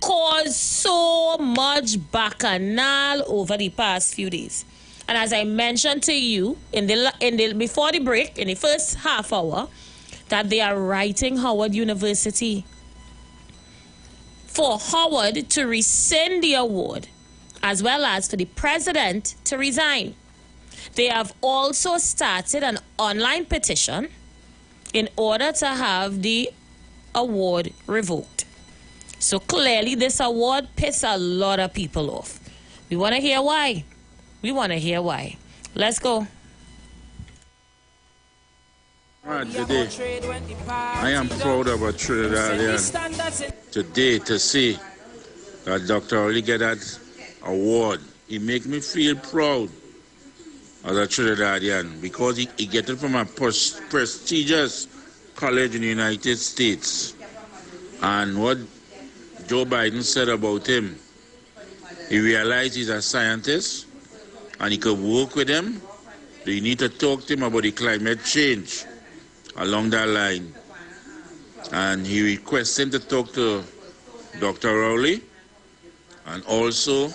cause so much bacchanal over the past few days. And as I mentioned to you before the break, in the first half hour, that they are writing Howard University for Howard to rescind the award, as well as for the president to resign. They have also started an online petition in order to have the award revoked. So clearly this award pissed a lot of people off. We want to hear why. Let's go. Today, I am proud of a Trinidadian today to see that Dr. Rowley get that award. He make me feel proud as a Trinidadian because he get it from a prestigious college in the United States. And what Joe Biden said about him, he realized he's a scientist and he could work with him. So you need to talk to him about the climate change along that line. And he requests him to talk to Dr. Rowley, and also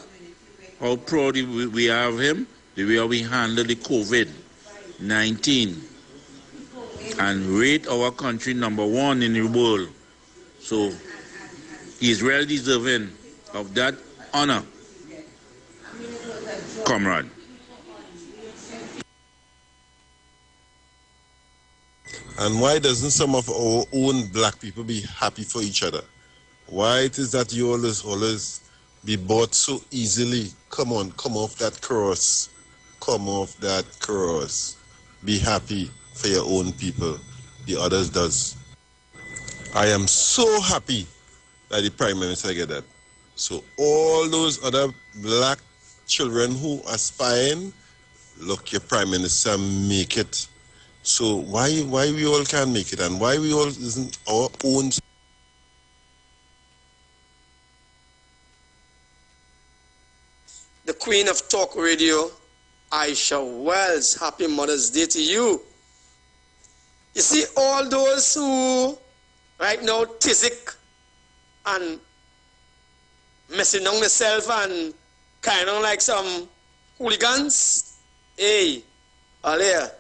how proud we are of him, the way we handle the COVID-19 and rate our country #1 in the world. So he's well deserving of that honor, comrade. And why doesn't some of our own black people be happy for each other? Why it is that you always be bought so easily? Come on, come off that cross. Come off that cross. Be happy for your own people. The others does. I am so happy that the Prime Minister get that. So all those other black children who are spying, look, your Prime Minister make it. So why we all can't make it, and why we all isn't our own? queen of talk radio, Aisha Wells. Happy Mother's Day to you. You see, all those who right now tizik and messing on themselves and kind of like some hooligans, hey, Alia,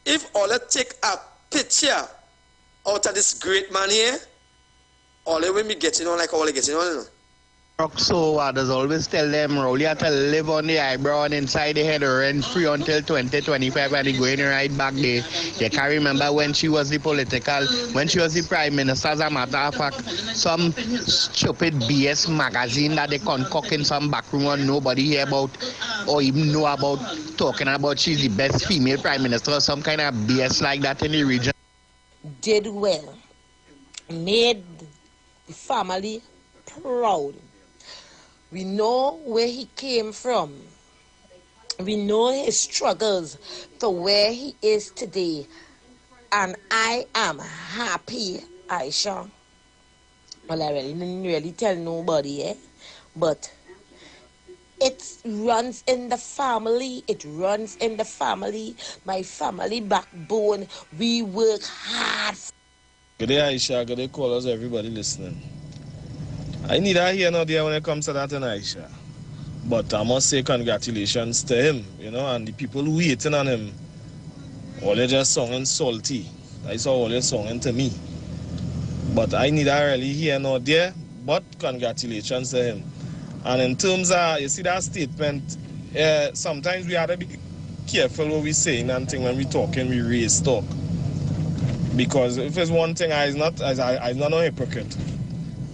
if all take a picture out of this great man here, all they will be getting on like all they getting on, you know. So I just always tell them, Rowley have to live on the eyebrow and inside the head rent free until 2025 and they going right back there. You can't remember when she was the when she was the prime minister, as a matter of fact, some stupid BS magazine that they concoct in some back room and nobody hear about or even know about, talking about she's the best female prime minister or some kind of BS like that in the region. Did well. Made the family proud. We know where he came from. We know his struggles to where he is today. And I am happy, Aisha. Well, I didn't really tell nobody, but it runs in the family. It runs in the family. My family backbone. We work hard. Good day, Aisha. Good day, callers, everybody listening. I need to hear no there when it comes to that in Aisha. But I must say congratulations to him, you know, and the people waiting on him. All they just singing salty. That's all they're singing to me. But I need to really hear no there, but congratulations to him. And in terms of, you see that statement, sometimes we have to be careful what we saying and thing when we talking, we raise talk. Because if it's one thing, I'm not a hypocrite.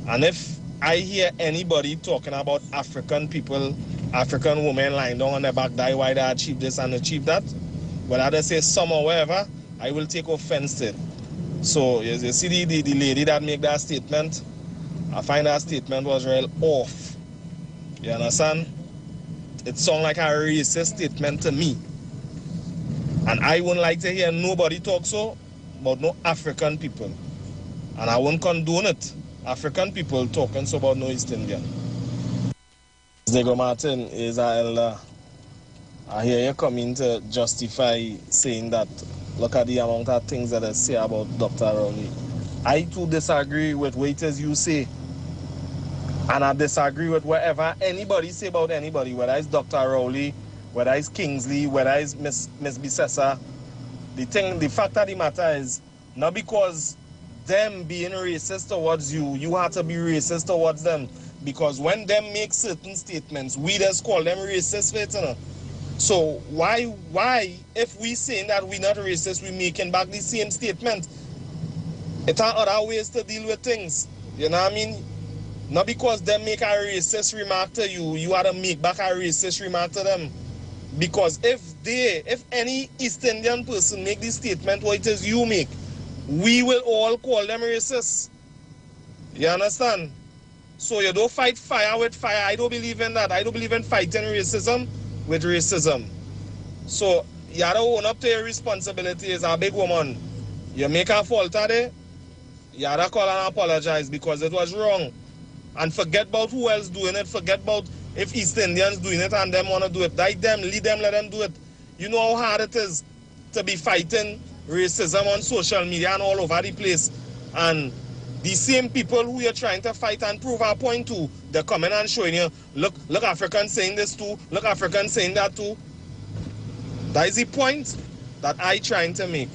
And if I hear anybody talking about African people, African women lying down on their back, die why they achieve this and achieve that, whether they say some or whatever, I will take offense to it. So you see the lady that make that statement, I find that statement was real off. You understand? It sounds like a racist statement to me. And I wouldn't like to hear nobody talk so about no African people. And I won't condone it. African people talking so about no East Indian. Diego Martin is our elder. I hear you coming to justify saying that look at the amount of things that I say about Dr. Rowley. I too disagree with what it is you say. And I disagree with whatever anybody say about anybody, whether it's Dr. Rowley, whether it's Kingsley, whether it's Miss Bissessa. The fact of the matter is, not because them being racist towards you, you have to be racist towards them. Because when them make certain statements, we just call them racist for it, you know? So why, if we saying that we not racist, we making back the same statement? It are other ways to deal with things. You know what I mean? Not because them make a racist remark to you, you have to make back a racist remark to them. Because if any East Indian person make this statement, what it is you make, we will all call them racist. You understand? So you don't fight fire with fire. I don't believe in that. I don't believe in fighting racism with racism. So you have to own up to your responsibility as a big woman. You make a fault there, you have to call and apologize because it was wrong. And forget about who else doing it. Forget about if East Indians doing it and them want to do it. Lead them, let them do it. You know how hard it is to be fighting racism on social media and all over the place. And the same people who you're trying to fight and prove our point to, they're coming and showing you, look Africans saying this too, look Africans saying that too. That is the point that I trying to make.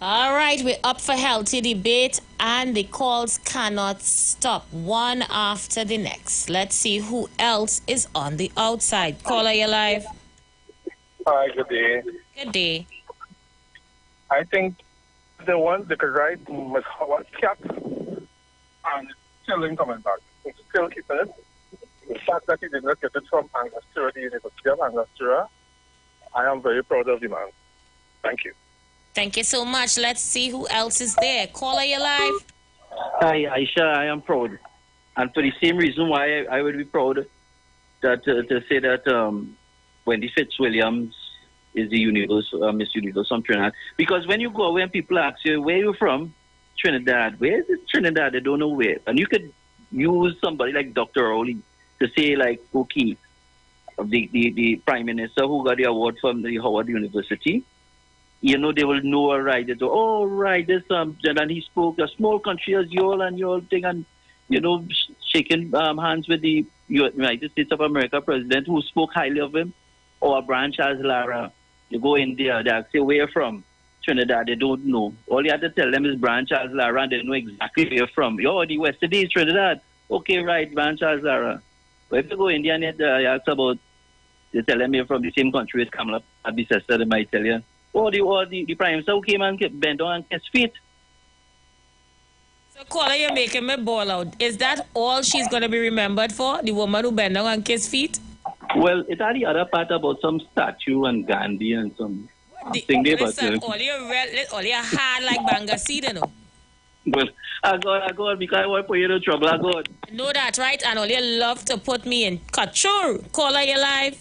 All right, we're up for healthy debate and the calls cannot stop one after the next. Let's see who else is on the outside. Caller, you live. Hi, good day. Good day. I think the one that could write Ms. Howard cap and still ain't coming back. It's still keeping it. The fact that he did not get it from Angostura, the University of Angostura, I am very proud of the man. Thank you. Thank you so much. Let's see who else is there. Caller, you live. Hi, Aisha, I am proud. And for the same reason why I would be proud that to say that Wendy Fitzwilliams is the Miss Universe from Trinidad. Because when you go away and people ask you, where are you from? Trinidad. Where is it Trinidad? They don't know where. And you could use somebody like Dr. Rowley to say, like, okay, the Prime Minister who got the award from the Howard University, you know, they will know, right? They go, oh, right, this, and he spoke, a small country as you all and your thing, and, you know, shaking hands with the United States of America president who spoke highly of him, or Brian Charles Lara. You go in there, they say, where you're from? Trinidad, they don't know. All you have to tell them is Brian Charles Lara, and they know exactly where you're from. You're the West Indies, Trinidad. Okay, right, Brian Charles Lara. But if you go India and you ask about, they tell them you're from the same country as Kamala, and the sister, they might tell you. Or the Prime Minister who came and bent down and kissed feet. So, caller, you're making me ball out. Is that all she's going to be remembered for? The woman who bent down and kissed feet? Well, it's the other part about some statue and Gandhi and some thing there. Listen, all you're hard like banga seed, you know. Well, I got, because I want to put you in trouble, I got. Know that, right? And all you love to put me in. Couture. Caller, you live?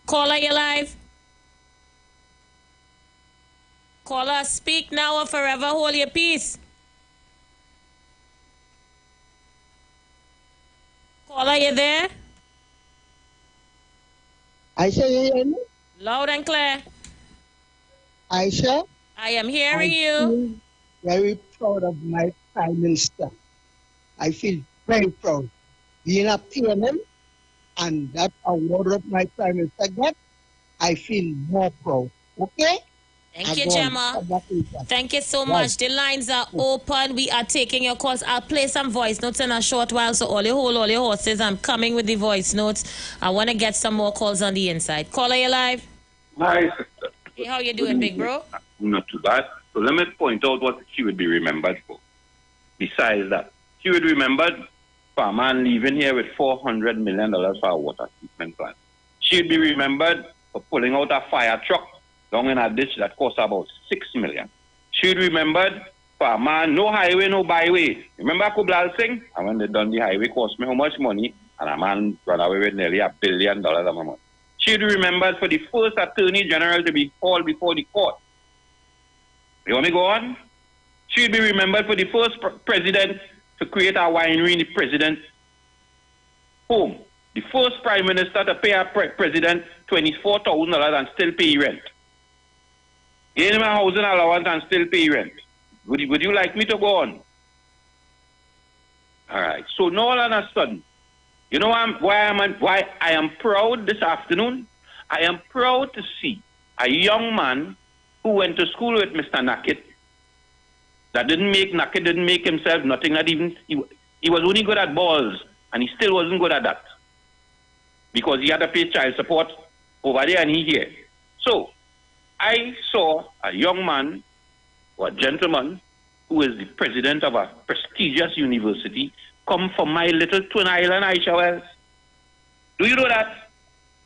Caller, you live? Caller, speak now or forever hold your peace. Caller, you there? Aisha, you hear me? Loud and clear. Aisha? I am hearing you. Very proud of my Prime Minister. I feel very proud. Being a PNM and that award that my Prime Minister got, I feel more proud. Okay? Thank you, Gemma. Thank you so much. The lines are open. We are taking your calls. I'll play some voice notes in a short while. So all your horses, I'm coming with the voice notes. I want to get some more calls on the inside. Caller, you live? Hi, sister. Hey, how you doing, big bro? Not too bad. So let me point out what she would be remembered for. Besides that, she would be remembered for a man leaving here with $400 million for a water treatment plant. She would be remembered for pulling out a fire truck down in a ditch that cost about $6 million. She would be remembered for a man, no highway, no byway. Remember Kublal Singh? And when they done the highway, cost me how much money, and a man ran away with nearly $1 billion of money. She would be remembered for the first Attorney General to be called before the court. You want me to go on? She would be remembered for the first president to create a winery in the president's home. The first prime minister to pay a president $24,000 and still pay rent. Give him a housing allowance and still pay rent. Would you like me to go on? All right. So now all of a sudden, you know why I am proud this afternoon? I am proud to see a young man who went to school with Mr. Nakit, that Nakit didn't make himself nothing, not even, he was only good at balls, and he still wasn't good at that. Because he had to pay child support over there and he here. So, I saw a young man, or a gentleman, who is the president of a prestigious university, come from my little twin island, Aisha Wells. Do you know that?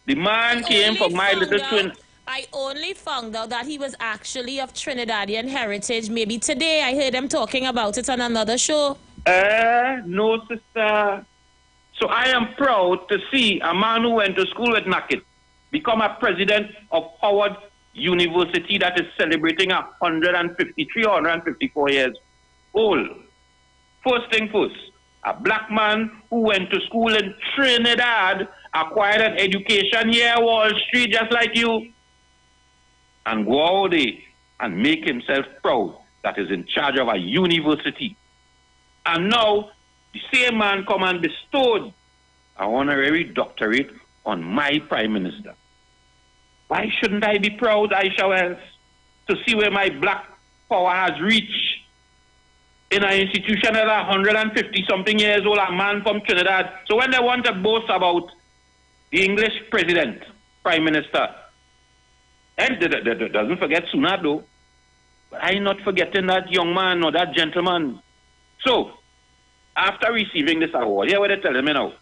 The man came from my little twin... I only found out that he was actually of Trinidadian heritage. Maybe today I heard them talking about it on another show. No, sister. So I am proud to see a man who went to school with Nakit become a president of Howard University that is celebrating 153 or 154 years old. First thing first, a black man who went to school in Trinidad, acquired an education here, Wall Street, just like you, and go out there and make himself proud that is in charge of a university. And now, the same man come and bestowed an honorary doctorate on my Prime Minister. Why shouldn't I be proud, Aisha Wells, to see where my black power has reached in an institution that is 150-something years old, a man from Trinidad? So when they want to boast about the English president, Prime Minister, and doesn't forget Sunat though. But I'm not forgetting that young man or that gentleman. So, after receiving this award, here what they telling me now.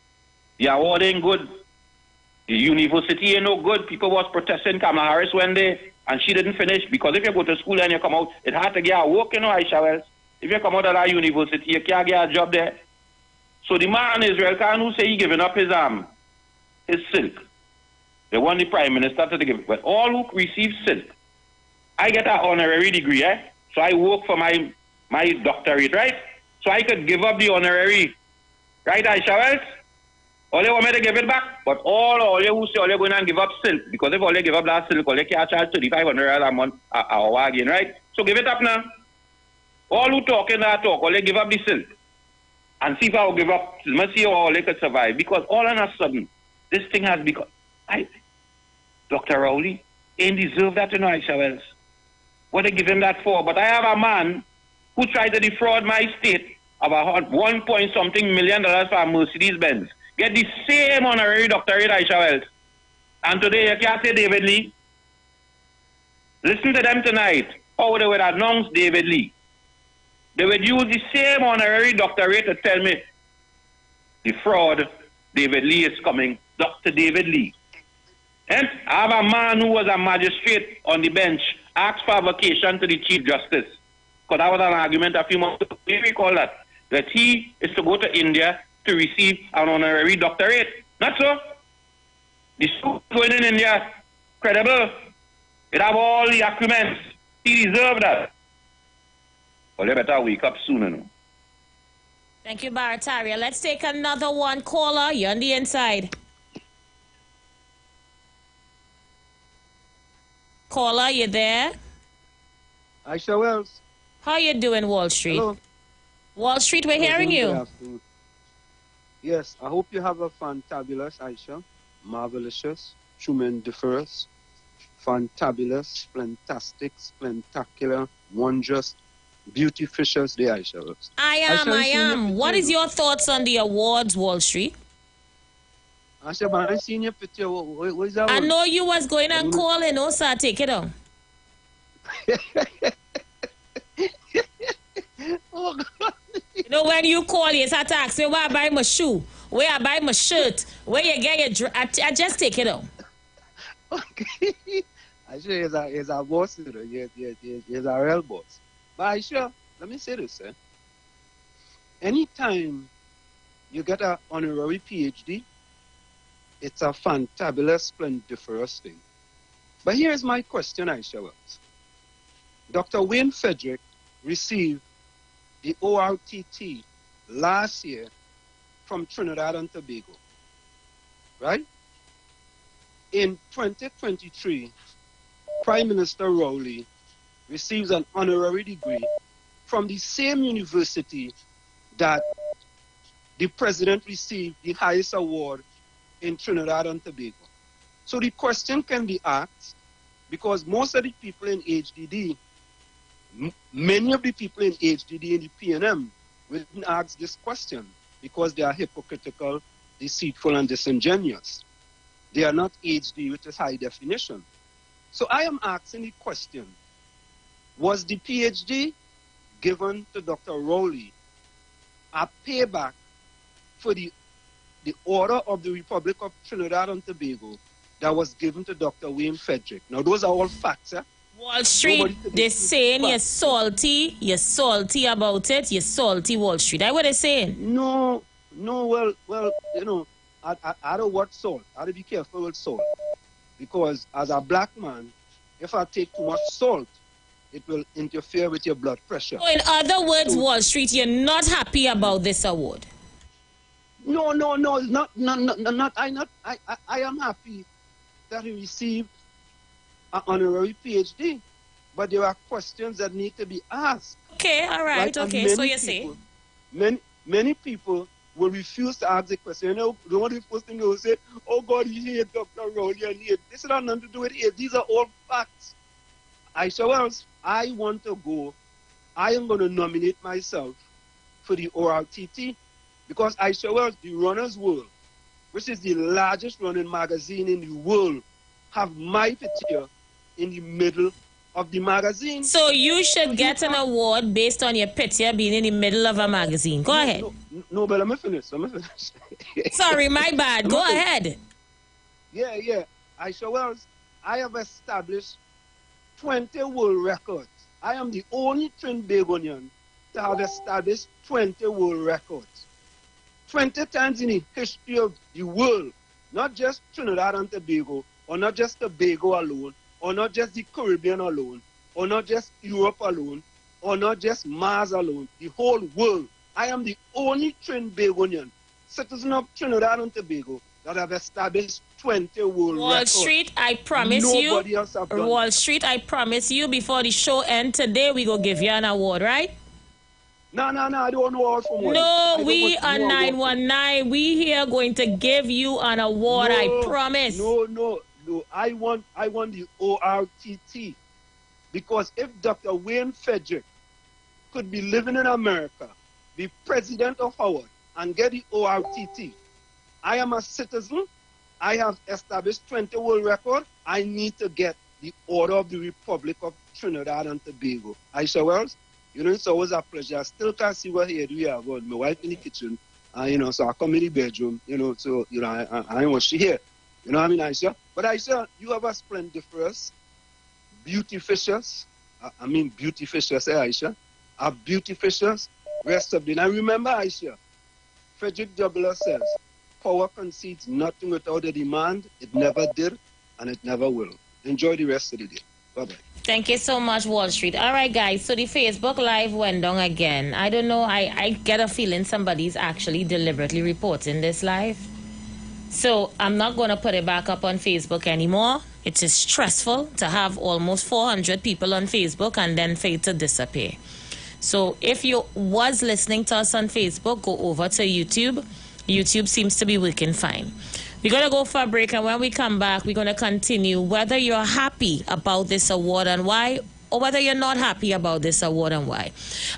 The award ain't good. The university ain't no good. People was protesting Kamala Harris one day, and she didn't finish. Because if you go to school and you come out, it hard to get a work, you know, Aisha Wells. If you come out of that university, you can't get a job there. So the man Israel Khan who say he giving up his silk. They want the Prime Minister to give it. But all who receive silk, I get an honorary degree, So I work for my doctorate, right? So I could give up the honorary Right, Aisha Wells? All they want me to give it back, but all you who say all they going and give up silk, because if all they give up that silk, all they can't charge $3,500 a month a wagon, right? So give it up now. All who talking that talk, all they give up the silk. And see if I will give up, let's see how all they could survive. Because all of a sudden, this thing has become, Dr. Rowley ain't deserve that, Aisha Wells. What they give him that for? But I have a man who tried to defraud my state of $1 million for a Mercedes Benz. Get the same honorary doctorate, Aisha Wells. And today you can't say David Lee. Listen to them tonight, how they would announce David Lee. They would use the same honorary doctorate to tell me the fraud, David Lee is coming, Dr. David Lee. And I have a man who was a magistrate on the bench, asked for a vacation to the Chief Justice. Because that was an argument a few months ago. We recall that he is to go to India to receive an honorary doctorate. Not so. The student going in India, credible. It have all the documents. He deserves that. Well, they better wake up sooner now. Thank you, Barataria. Let's take another one. Caller, you're on the inside. Caller, you there? Aisha Wells. How you doing, Wall Street? Hello. Wall Street, we're hearing you. Yes, I hope you have a fantabulous, Aisha. Marvelous, tremendous, fantabulous, fantastic, splentacular, wondrous, beautificious day, Aisha Wells. I am. What is your thoughts on the awards, Wall Street? Aisha, but I seen your picture. What is that? I know you was going to call in, sir. Take it on. Oh, God. You know, when you call, you start to ask me where I buy my shoe, where I buy my shirt, where you get your dress. I just take it on. Okay. Aisha is a boss, you know. He's a real boss. But Aisha, let me say this, eh? Anytime you get an honorary PhD, it's a fantabulous, splendiferous thing. But here's my question, Aisha Wells. Dr. Wayne Frederick received the ORTT last year from Trinidad and Tobago, right? In 2023, Prime Minister Rowley receives an honorary degree from the same university that the president received the highest award in Trinidad and Tobago. So the question can be asked, because most of the people in HDD, many of the people in HDD and the PNM wouldn't ask this question because they are hypocritical, deceitful, and disingenuous. They are not HD, which is high definition. So I am asking the question, was the PhD given to Dr. Rowley a payback for the Order of the Republic of Trinidad and Tobago that was given to Dr. Wayne Frederick? Now, those are all facts, eh? Wall Street, they're saying you're salty about it, you're salty, Wall Street. That's what they're saying. No, well, you know, I don't want salt. I have to be careful with salt. Because as a black man, if I take too much salt, it will interfere with your blood pressure. So in other words, Wall Street, you're not happy about this award? No, not. I am happy that he received an honorary PhD, but there are questions that need to be asked. Okay, all right, okay, so you see. Many people will refuse to ask the question. You know, the one first thing they will say, oh God, he hates Dr. Rowley and he. This has nothing to do with it. These are all facts. Aisha Wells, I want to go. I am going to nominate myself for the ORTT because Aisha Wells, the Runner's World, which is the largest running magazine in the world, have my picture in the middle of the magazine. So you should get an award based on your picture being in the middle of a magazine. Go ahead. No, but let me finish. Sorry, my bad. Go ahead. Yeah. Aisha Wells, I have established 20 world records. I am the only Trinbagonian to have established 20 world records. 20 times in the history of the world, not just Trinidad and Tobago, or not just Tobago alone, or not just the Caribbean alone, or not just Europe alone, or not just Mars alone, the whole world. I am the only Trinbagonian citizen of Trinidad and Tobago that have established 20 world Wall records. Street, I promise Nobody else have done Wall that. Street, I promise you, before the show end today, we go give you an award, right? No, I don't know all from one. No, we are 919. We here going to give you an award, I promise. No. I want the ORTT. Because if Dr. Wayne Frederick could be living in America, be president of Howard, and get the ORTT, I am a citizen. I have established 20 world record. I need to get the Order of the Republic of Trinidad and Tobago. Aisha Wells, it's always a pleasure. I still can't see what here we have on my wife in the kitchen. So I come in the bedroom, I want she here. You know what I mean, Aisha? But Aisha, you have a splendiferous, beautificious, Aisha, a beautificious rest of the night. Remember, Aisha, Frederick Doubler says, power concedes nothing without a demand. It never did, and it never will. Enjoy the rest of the day. Bye-bye. Thank you so much, Wall Street. All right, guys, so the Facebook Live went down again. I don't know, I get a feeling somebody's actually deliberately reporting this live. So I'm not going to put it back up on Facebook anymore. It is stressful to have almost 400 people on Facebook and then for it to disappear. So if you was listening to us on Facebook, go over to YouTube. YouTube seems to be working fine. We're going to go for a break, and when we come back, we're going to continue whether you're happy about this award and why, or whether you're not happy about this award and why.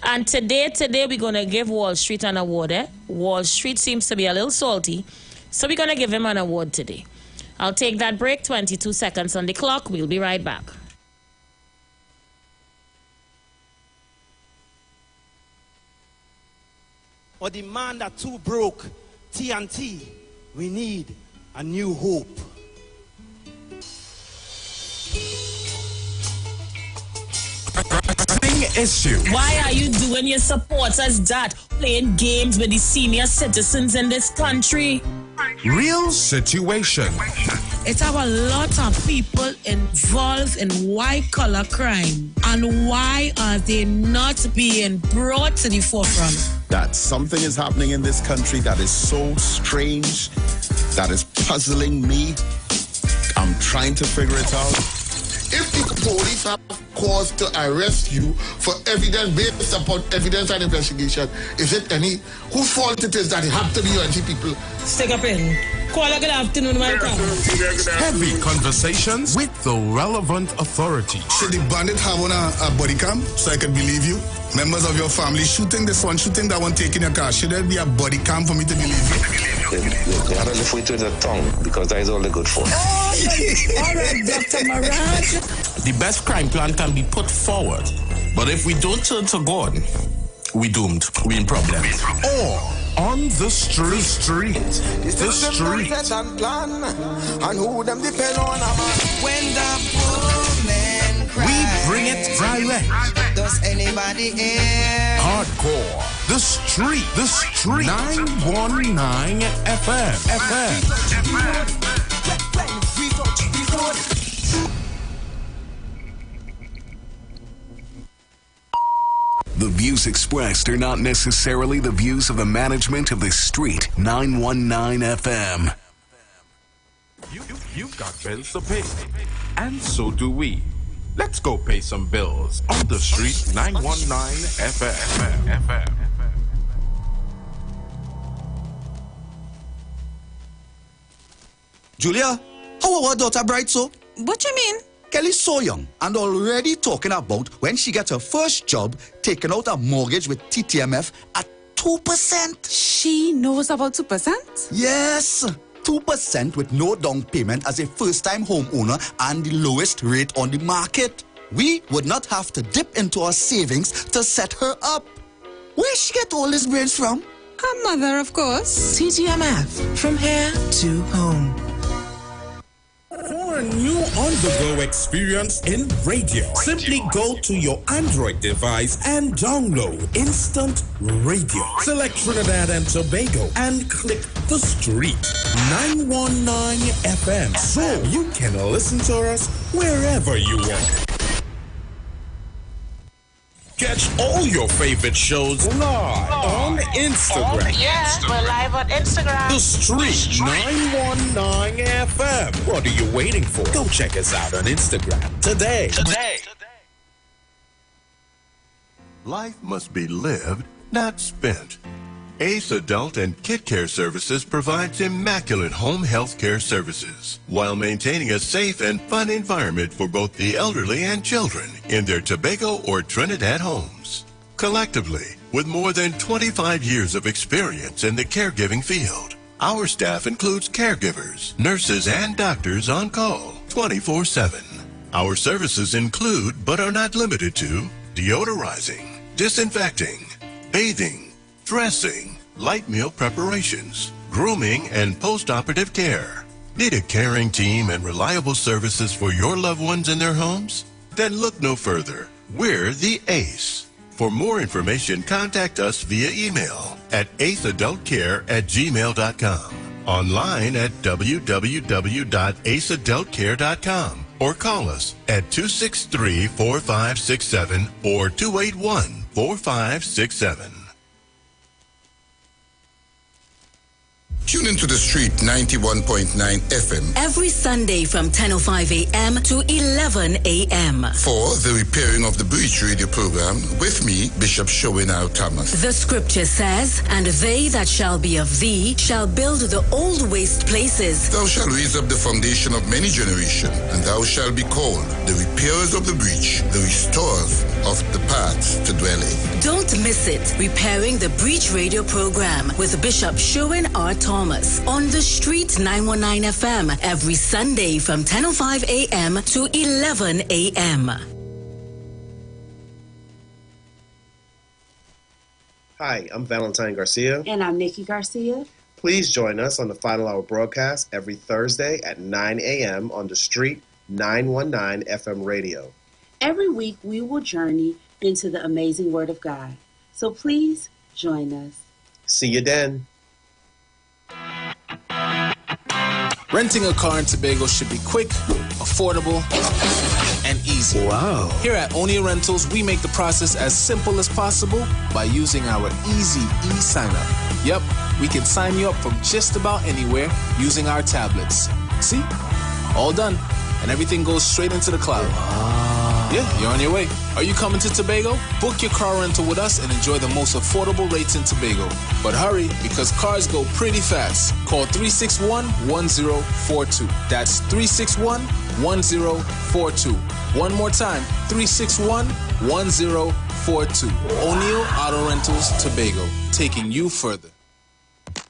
And today we're going to give Wall Street an award. Wall Street seems to be a little salty, so we're going to give him an award today. I'll take that break, 22 seconds on the clock. We'll be right back. Or the man that too broke, TNT, we need a new hope. Issue. Why are you doing your supporters that? Playing games with the senior citizens in this country? Real situation. It's our lot of people involved in white-collar crime. And why are they not being brought to the forefront? That something is happening in this country that is so strange, that is puzzling me. I'm trying to figure it out. If the police have cause to arrest you for evidence based upon evidence and investigation, is it whose fault it is that it have to be UNC people? Stick up in. Call a good afternoon, welcome. Heavy conversations with the relevant authorities. Should the bandit have on a body cam so I can believe you? Members of your family shooting this one, shooting that one, taking your car. Should there be a body cam for me to believe you? They had to live with the tongue because that is all the good for. All right, Dr. Mirage. The best crime plan can be put forward, but if we don't turn to God, we doomed. We in problem. Or on the street. The street. And plan, and who them depend on a man. When the poor man cries, we bring it direct. Does anybody hear? Hardcore. The street. 919 FM. The views expressed are not necessarily the views of the management of the Street 919 FM. You've got bills to pay, and so do we. Let's go pay some bills on the Street 919 FM. Julia, how our daughter bright so? What you mean? Kelly's so young and already talking about when she gets her first job, taking out a mortgage with TTMF at 2%. She knows about 2%? Yes, 2% with no down payment as a first-time homeowner and the lowest rate on the market. We would not have to dip into our savings to set her up. Where she get all these brains from? Her mother, of course. TTMF, from here to home. For a new on-the-go experience in radio, simply go to your Android device and download Instant Radio. Select Trinidad and Tobago and click the Street 919 FM so you can listen to us wherever you want. Catch all your favorite shows live on Instagram. Yeah, we're live on Instagram. The Street 919 FM. What are you waiting for? Go check us out on Instagram today. Life must be lived, not spent. Ace Adult and Kid Care Services provides immaculate home health care services while maintaining a safe and fun environment for both the elderly and children in their Tobago or Trinidad homes. Collectively, with more than 25 years of experience in the caregiving field, our staff includes caregivers, nurses, and doctors on call 24/7. Our services include, but are not limited to, deodorizing, disinfecting, bathing, dressing, light meal preparations, grooming, and post-operative care. Need a caring team and reliable services for your loved ones in their homes? Then look no further. We're the ACE. For more information, contact us via email at aceadultcare@gmail.com, online at www.aceadultcare.com, or call us at 263-4567 or 281-4567. Tune into the Street 91.9 FM every Sunday from 10:05 a.m. to 11 a.m. for the Repairing of the Breach radio program with me, Bishop Showinau Thomas. The scripture says, "And they that shall be of thee shall build the old waste places. Thou shalt raise up the foundation of many generations, and thou shalt be called the repairers of the breach, the restorers of the paths to dwell in." Don't miss it. Repairing the Breach radio program with Bishop Sherwin R. Thomas on the Street 919 FM every Sunday from 10:05 a.m. to 11 a.m. Hi, I'm Valentine Garcia. And I'm Nikki Garcia. Please join us on the Final Hour broadcast every Thursday at 9 a.m. on the Street 919 FM radio. Every week we will journey into the amazing Word of God. So please join us. See you then. Renting a car in Tobago should be quick, affordable, and easy. Wow. Here at Onia Rentals, we make the process as simple as possible by using our easy e-sign-up. Yep, we can sign you up from just about anywhere using our tablets. See? All done. And everything goes straight into the cloud. Yeah, you're on your way. Are you coming to Tobago? Book your car rental with us and enjoy the most affordable rates in Tobago. But hurry, because cars go pretty fast. Call 361-1042. That's 361-1042. One more time, 361-1042. O'Neill Auto Rentals, Tobago, taking you further.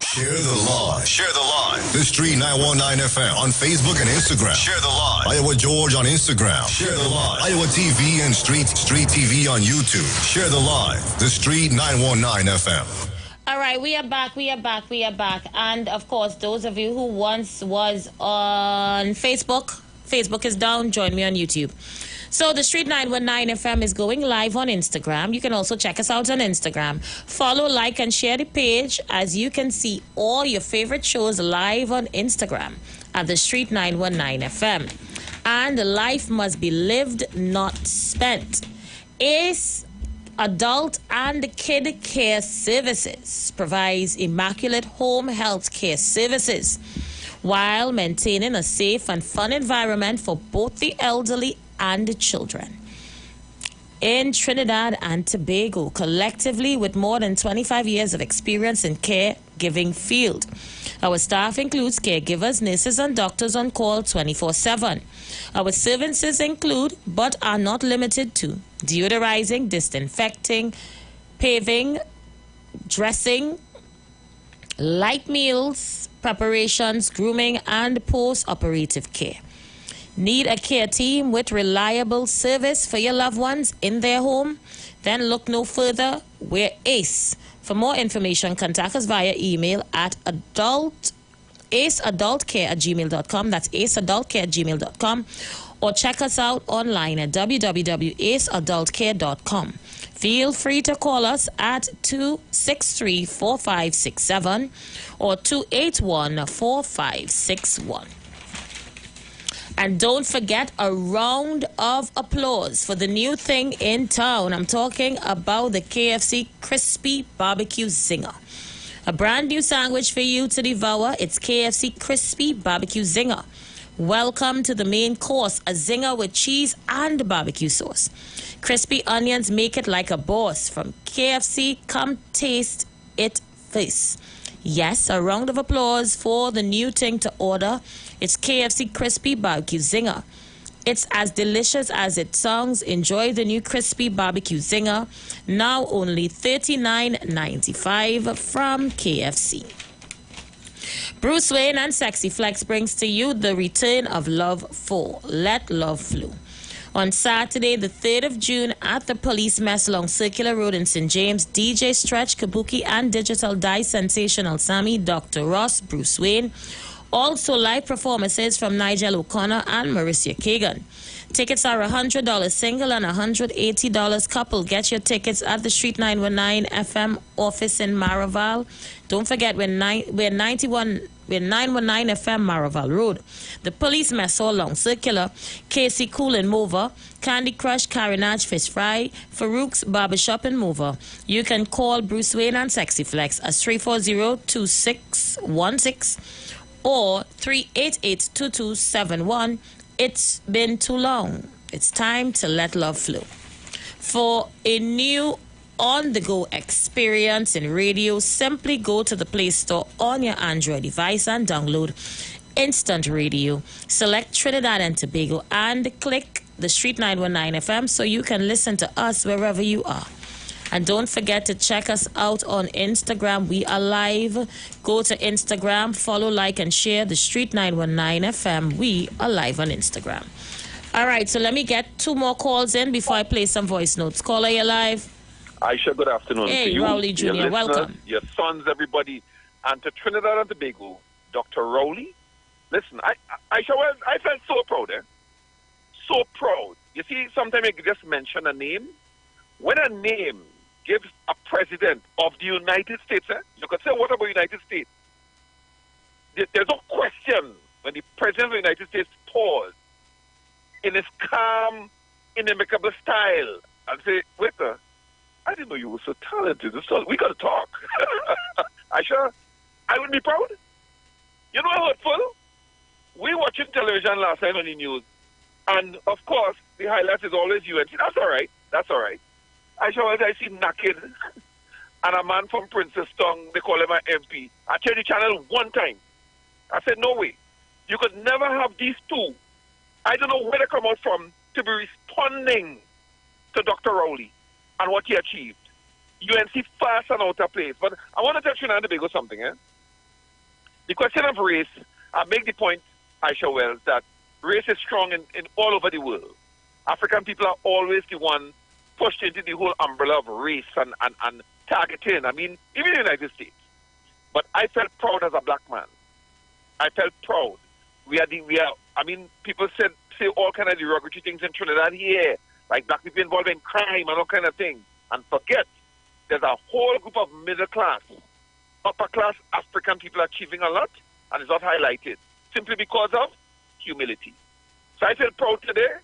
Share the live. Share the live. The Street 919 FM on Facebook and Instagram. Share the live. Iowa George on Instagram. Share the live. Iowa TV and Street TV on YouTube. Share the live. The Street 919 FM. All right, we are back. And of course, those of you who once was on Facebook is down. Join me on YouTube. So the Street 919 FM is going live on Instagram. You can also check us out on Instagram. Follow, like, and share the page as you can see all your favorite shows live on Instagram at the Street 919 FM. And life must be lived, not spent. Ace Adult and Kid Care Services provides immaculate home health care services while maintaining a safe and fun environment for both the elderly and the children. In Trinidad and Tobago, collectively with more than 25 years of experience in caregiving field. Our staff includes caregivers, nurses, and doctors on call 24/7. Our services include, but are not limited to, deodorizing, disinfecting, paving, dressing, light meals, preparations, grooming, and post-operative care. Need a care team with reliable service for your loved ones in their home? Then look no further. We're ACE. For more information, contact us via email at aceadultcare@gmail.com. That's aceadultcare@gmail.com. Or check us out online at www.aceadultcare.com. Feel free to call us at 263-4567 or 281-4561. And don't forget a round of applause for the new thing in town. I'm talking about the KFC Crispy Barbecue Zinger. A brand new sandwich for you to devour. It's KFC Crispy Barbecue Zinger. Welcome to the main course, a zinger with cheese and barbecue sauce. Crispy onions make it like a boss. From KFC, come taste it first. Yes, a round of applause for the new thing to order. It's KFC Crispy Barbecue Zinger. It's as delicious as it sounds. Enjoy the new Crispy Barbecue Zinger. Now only $39.95 from KFC. Bruce Wayne and Sexy Flex brings to you the return of Love 4, Let Love Flow. On Saturday, the 3rd of June, at the Police Mess along Circular Road in St. James, DJ Stretch, Kabuki, and Digital Dice Sensational Sammy, Dr. Ross, Bruce Wayne. Also, live performances from Nigel O'Connor and Mauricia Kagan. Tickets are $100 single and $180 couple. Get your tickets at the Street 919 FM office in Maraval. Don't forget, we're 919 FM Maraval Road. The Police Mess Hall Long Circular, KC Cool and Mover, Candy Crush, Carinage Fish Fry, Farouk's Barbershop and Mover. You can call Bruce Wayne and Sexy Flex at 340-2616 or 388-2271. It's been too long. It's time to let love flow. For a new on-the-go experience in radio, simply go to the Play Store on your Android device and download Instant Radio. Select Trinidad and Tobago and click the Street 919 FM so you can listen to us wherever you are. And don't forget to check us out on Instagram. We are live. Go to Instagram, follow, like, and share the Street 919 FM. We are live on Instagram. All right, so let me get 2 more calls in before I play some voice notes. Caller, you're live. Aisha, good afternoon hey, to you. Rowley Jr., your welcome. Your sons, everybody, and to Trinidad and Tobago, Dr. Rowley. Listen, Aisha, well, I felt so proud, So proud. You see, sometimes you just mention a name. When a name gives a president of the United States, you could say, what about the United States? There's no question when the president of the United States paused in his calm, inimicable style and say, wait, I didn't know you were so talented. So we got to talk. Aisha, I would be proud. You know how hurtful? We watching television last night on the news, and of course, the highlight is always UNC. That's all right. That's all right. Aisha, I see Naked and a man from Princess Tongue, they call him an MP. I turned the channel one time. I said, no way. You could never have these two. I don't know where they come out from to be responding to Dr. Rowley and what he achieved. UNC fast and out of place. But I want to tell Trinidad and Tobago something. The question of race, I make the point, Aisha Wells, that race is strong in all over the world. African people are always the one pushed into the whole umbrella of race and targeting. I mean, even in the United States. But I felt proud as a black man. I felt proud. People say all kind of derogatory things in Trinidad here, like black people involved in crime and all kind of things. And forget, there's a whole group of middle class, upper class African people achieving a lot, and it's not highlighted simply because of humility. So I feel proud today.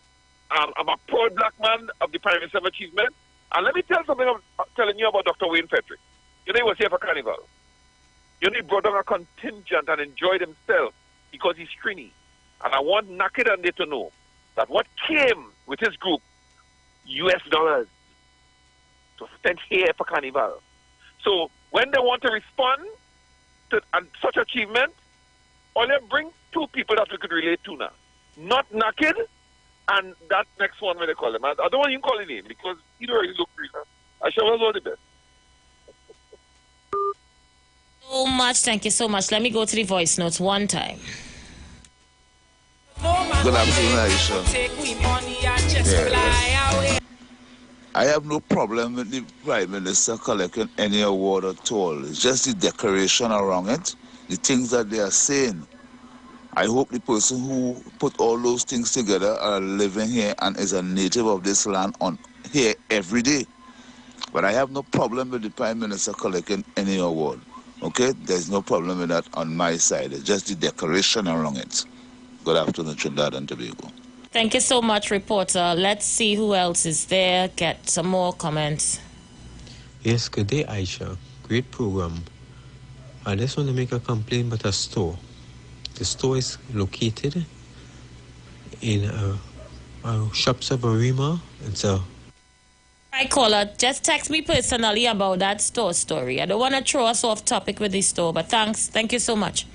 I'm a proud black man of the Prime Minister's achievement. And let me tell something I'm telling you about Dr. Wayne Frederick. You know, he was here for Carnival. You know, he brought down a contingent and enjoyed himself because he's Trini. And I want Naked and they to know that what came with his group, US dollars, to spend here for Carnival. So when they want to respond to such achievement, only bring 2 people that we could relate to now. Not Naked, and that next one, when they call him. I don't want you to call his name because he don't really look real. I shall all the best. So much. Thank you so much. Let me go to the voice notes one time. Good afternoon, Aisha. Yes. I have no problem with the Prime Minister collecting any award at all. It's just the decoration around it, the things that they are saying. I hope the person who put all those things together are living here and is a native of this land on here every day. But I have no problem with the Prime Minister collecting any award. Okay? There's no problem with that on my side. It's just the decoration around it. Good afternoon, Trinidad and Tobago. Thank you so much, reporter. Let's see who else is there. Get some more comments. Yes, good day, Aisha. Great program. I just want to make a complaint about a store. The store is located in a Shops of Arima. It's a... Right, caller, just text me personally about that store story. I don't want to throw us off topic with this store, but thanks. Thank you so much.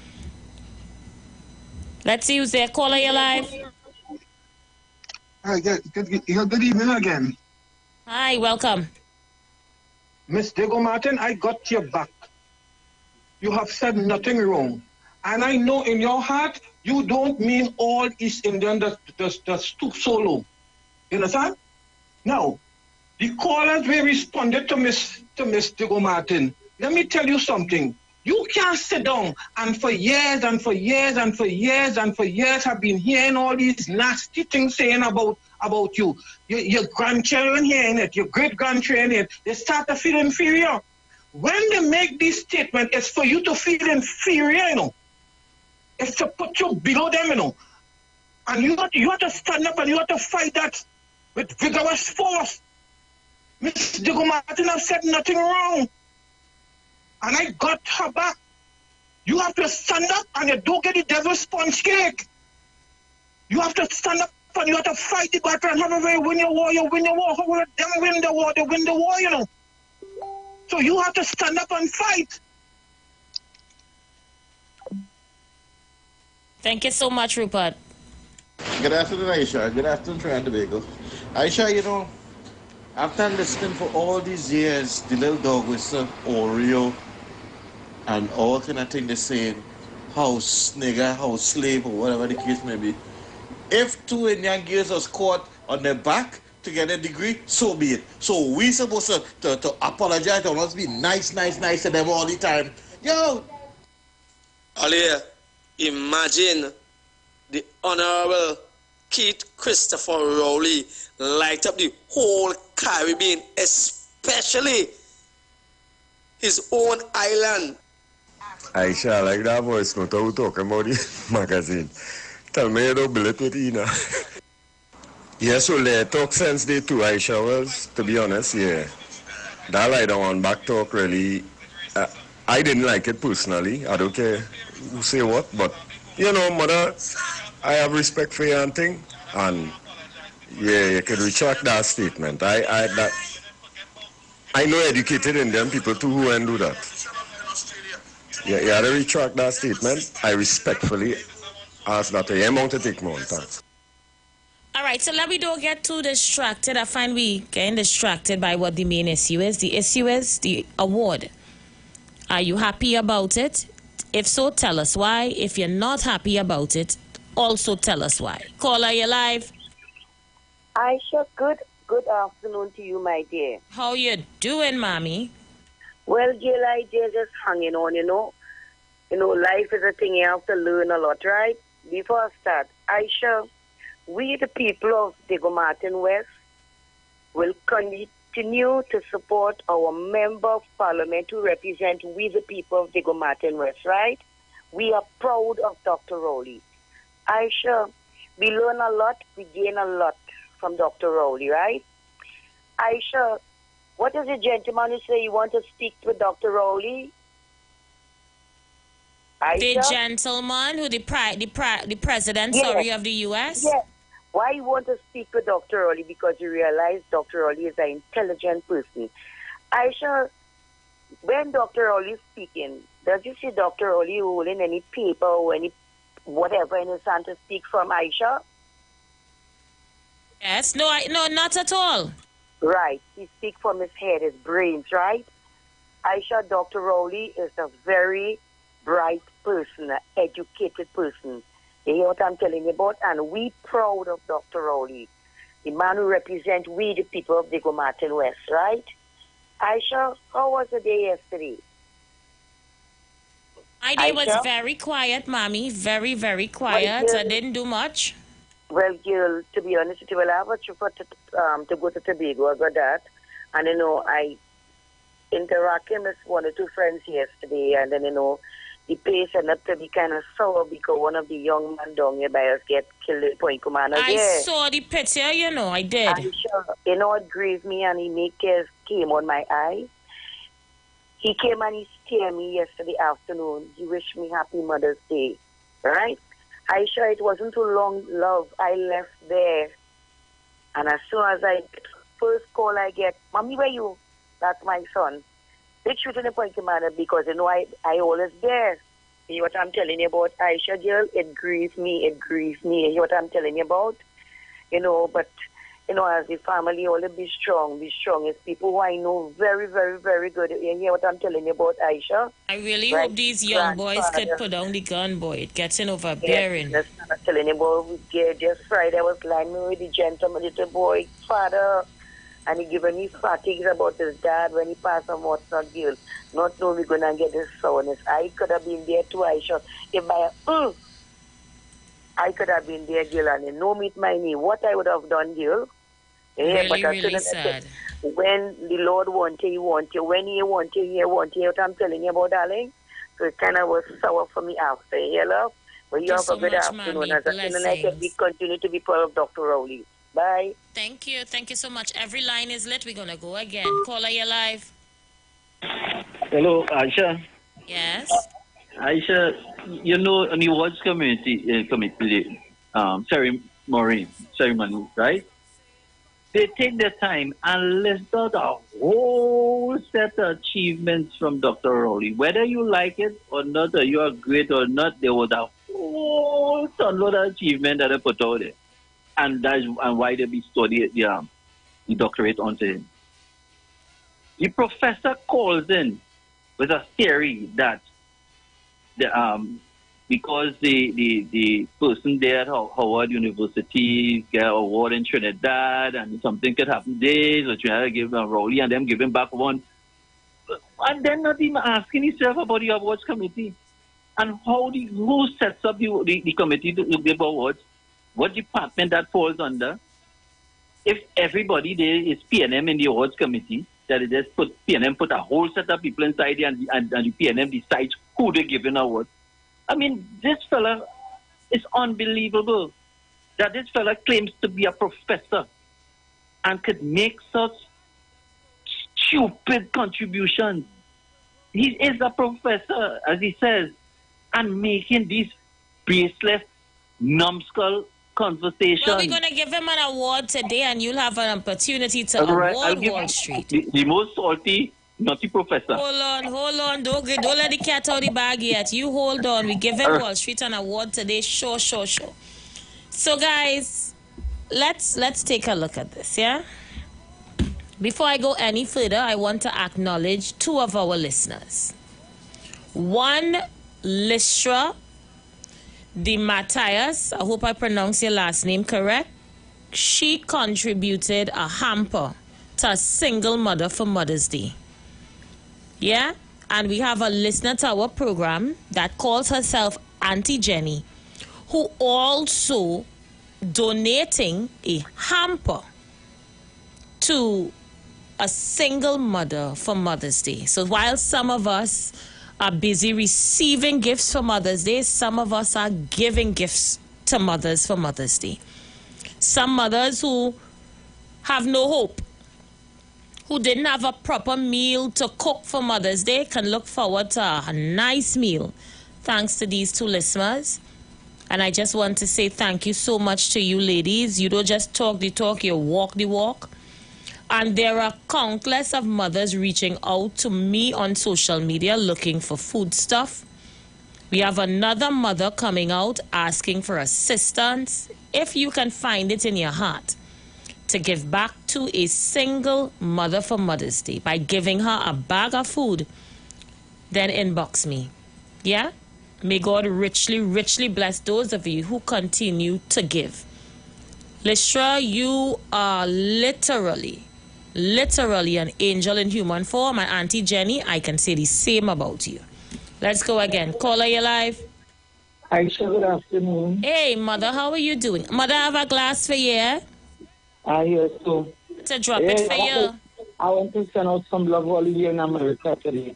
Let's see who's there. Caller, you're live. Hi, good evening again. Hi, welcome. Miss Diego Martin, I got your back. You have said nothing wrong. And I know in your heart, you don't mean all East Indian that stoop so low. You understand? Now, the callers we responded to Miss Diego Martin. Let me tell you something. You can't sit down and for years and for years and for years and for years have been hearing all these nasty things saying about you. Your grandchildren hearing it, your great-grandchildren hearing it. They start to feel inferior. When they make this statement, it's for you to feel inferior, you know. It's to put you below them, you know. And you have to stand up and you have to fight that with vigorous force. Miss Diego Martin have said nothing wrong. And I got her back. You have to stand up and you don't get the devil's sponge cake. You have to stand up and you have to fight the battle and however you win your war, you win your war. However them win the war, they win the war, you know. So you have to stand up and fight. Thank you so much, Rupert. Good afternoon, Aisha. Good afternoon, Trinidad and Tobago. Aisha, you know, after listening for all these years, the little dog whistle, Oreo, and all kind of thing they're saying, house nigger, house slave, or whatever the case may be. If two Indian girls was caught on their back to get a degree, so be it. So we supposed to apologize and must be nice to them all the time. Yo! Alia, imagine the Honorable Keith Christopher Rowley light up the whole Caribbean, especially his own island. Aisha, I like that voice note out talking about the magazine. Tell me you don't believe it, Ina. Yeah, so they talk sense day too, Aisha was, to be honest, yeah. That lie down on back talk really, I didn't like it personally. I don't care who say what, but, you know, mother, I have respect for you and thing, and yeah, you can retract that statement. I know educated Indian people too who won't do that. Yeah, you have to retract that statement. I respectfully ask that you amount to take more. Thanks. All right, so let me don't get too distracted. I find we getting distracted by what the main issue is. The issue is the award. Are you happy about it? If so, tell us why. If you're not happy about it, also tell us why. Caller, you live. Aisha, good afternoon to you, my dear. How you doing, mommy? Well, dear, just hanging on, you know. You know, life is a thing you have to learn a lot, right? Before I start, Aisha, we the people of Diego Martin West will continue to support our member of parliament who represent we the people of Diego Martin West, right? We are proud of Dr. Rowley. Aisha, we learn a lot, we gain a lot from Dr. Rowley, right? Aisha, what is the gentleman who say you want to speak with Dr. Rowley? Aisha? The gentleman who the president, Yes. sorry, of the U.S.? Yes. Why you want to speak with Dr. Rowley? Because you realize Dr. Rowley is an intelligent person. Aisha, when Dr. Rowley is speaking, does you see Dr. Rowley holding any paper or any whatever in his hand to speak from, Aisha? Yes, no, not at all. Right. He speaks from his head, his brains, right? Aisha, Dr. Rowley is a very bright person, an educated person. You hear what I'm telling you about? And we proud of Dr. Rowley, the man who represents we, the people of Diego Martin West, right? Aisha, how was the day yesterday? My day was Aisha? very quiet, mommy. Very, very quiet. Well, I didn't do much. Well, girl, to be honest with you, well, I have a trip to go to Tobago. I got that. And, you know, I interacted with one or two friends yesterday. And then, you know, the place ended up to be kind of sour because one of the young men down here by us get killed in Point Commander. I saw the picture, you know, I did. You know what grieved me, and he make tears came on my eye? He came and he stared me yesterday afternoon. He wished me happy Mother's Day, right? Aisha, it wasn't too long, love. I left there. And as soon as first call I get, Mommy, where you? That's my son. They shoot in the Point Commander because, you know, I always there. You know what I'm telling you about, Aisha, girl? It grieves me. You know what I'm telling you about? You know, but, you know, as a family, always be strong. It's people who I know very, very, very good. You hear what I'm telling you about, Aisha? I really hope these young boys could put down the gun, boy. It gets in overbearing. Yes, I'm telling you about, just Friday I was lying with the gentleman, little boy, father, and he given me fatigues about his dad when he passed on what's not guilt. Not knowing we're going to get his sourness. I could have been there too, Aisha. If I could have been there, girl, and you know me, my knee, what I would have done, girl. Yeah, really, but really sad. When the Lord wants you, he wants you. When he wants you, he wants you. What I'm telling you about, darling. So it kind of was sour for me after, you love. But you have a good afternoon. As I said, we continue to be part of Dr. Rowley. Bye. Thank you. Thank you so much. Every line is lit. We're going to go again. Caller, you're live. Hello, Aisha. Yes. Aisha, you know, in the awards committee, ceremony, right? They take their time and list out a whole set of achievements from Dr. Rowley. Whether you like it or not, or you are great or not, there was a whole lot of achievement that they put out there. And that's why they bestowed the doctorate onto him. The professor calls in with a theory that because the person there at Howard University get an award in Trinidad and something could happen there, so Trinidad give him a Rowley and them give him back one. And then not even asking himself about the awards committee and who sets up the committee to give awards, what department that falls under. If everybody there is PNM in the awards committee, that it just PNM put a whole set of people inside there and the PNM decides who they give an award. I mean, this fella is unbelievable that this fella claims to be a professor and could make such stupid contributions. He is a professor, as he says, and making these baseless, numbskull conversations. Well, we're going to give him an award today, and you'll have an opportunity to award Wall Street. The most salty, naughty professor. Hold on. Don't let the cat out of the bag yet. You hold on. We give him Wall Street an award today. Sure. So, guys, let's take a look at this, yeah? Before I go any further, I want to acknowledge two of our listeners. One, Listra De Matthias, I hope I pronounce your last name correct. She contributed a hamper to a single mother for Mother's Day. Yeah? And we have a listener to our program that calls herself Auntie Jenny, who also donating a hamper to a single mother for Mother's Day. So while some of us are busy receiving gifts for Mother's Day, some of us are giving gifts to mothers for Mother's Day. Some mothers who have no hope, who didn't have a proper meal to cook for Mother's Day, can look forward to a nice meal thanks to these two listeners. And I just want to say thank you so much to you ladies. You don't just talk the talk, you walk the walk. And there are countless of mothers reaching out to me on social media looking for food stuff. We have another mother coming out asking for assistance, if you can find it in your heart, to give back to a single mother for Mother's Day by giving her a bag of food. Then inbox me. Yeah? May God richly, richly bless those of you who continue to give. Listra, you are literally an angel in human form. And Auntie Jenny, I can say the same about you. Let's go again. Caller, you live. Aisha, good afternoon. Hey, Mother, how are you doing? Mother, I have a glass for you. I hear so. To drop it for you. I want to send out some love holiday in America today.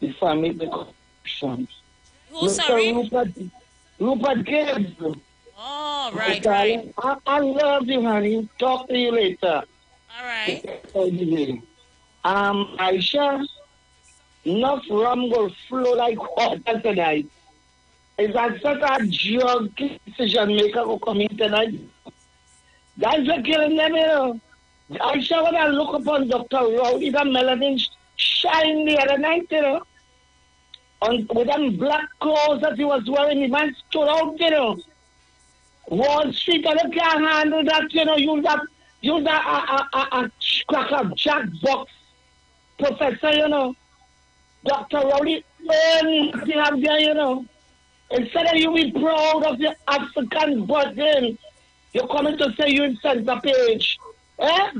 The family, the contributions. Who, sorry? Rupert Gibbs. Oh, right. I love you, honey. Talk to you later. All right. Aisha, enough rum will flow like water tonight. Is that such a drug decision maker who come in tonight? Guys are killing them, you know. Aisha, when I look upon Dr. Rowley, the melanin shine the other night, you know. With them black clothes that he was wearing, the man stood out, you know. Wall Street, and they can't handle that, you know. Use a crack of jack box professor, you know. Dr. Rowley, nothing have there, you know. Instead of you be proud of your African burden, you're coming to say you in center page. Eh?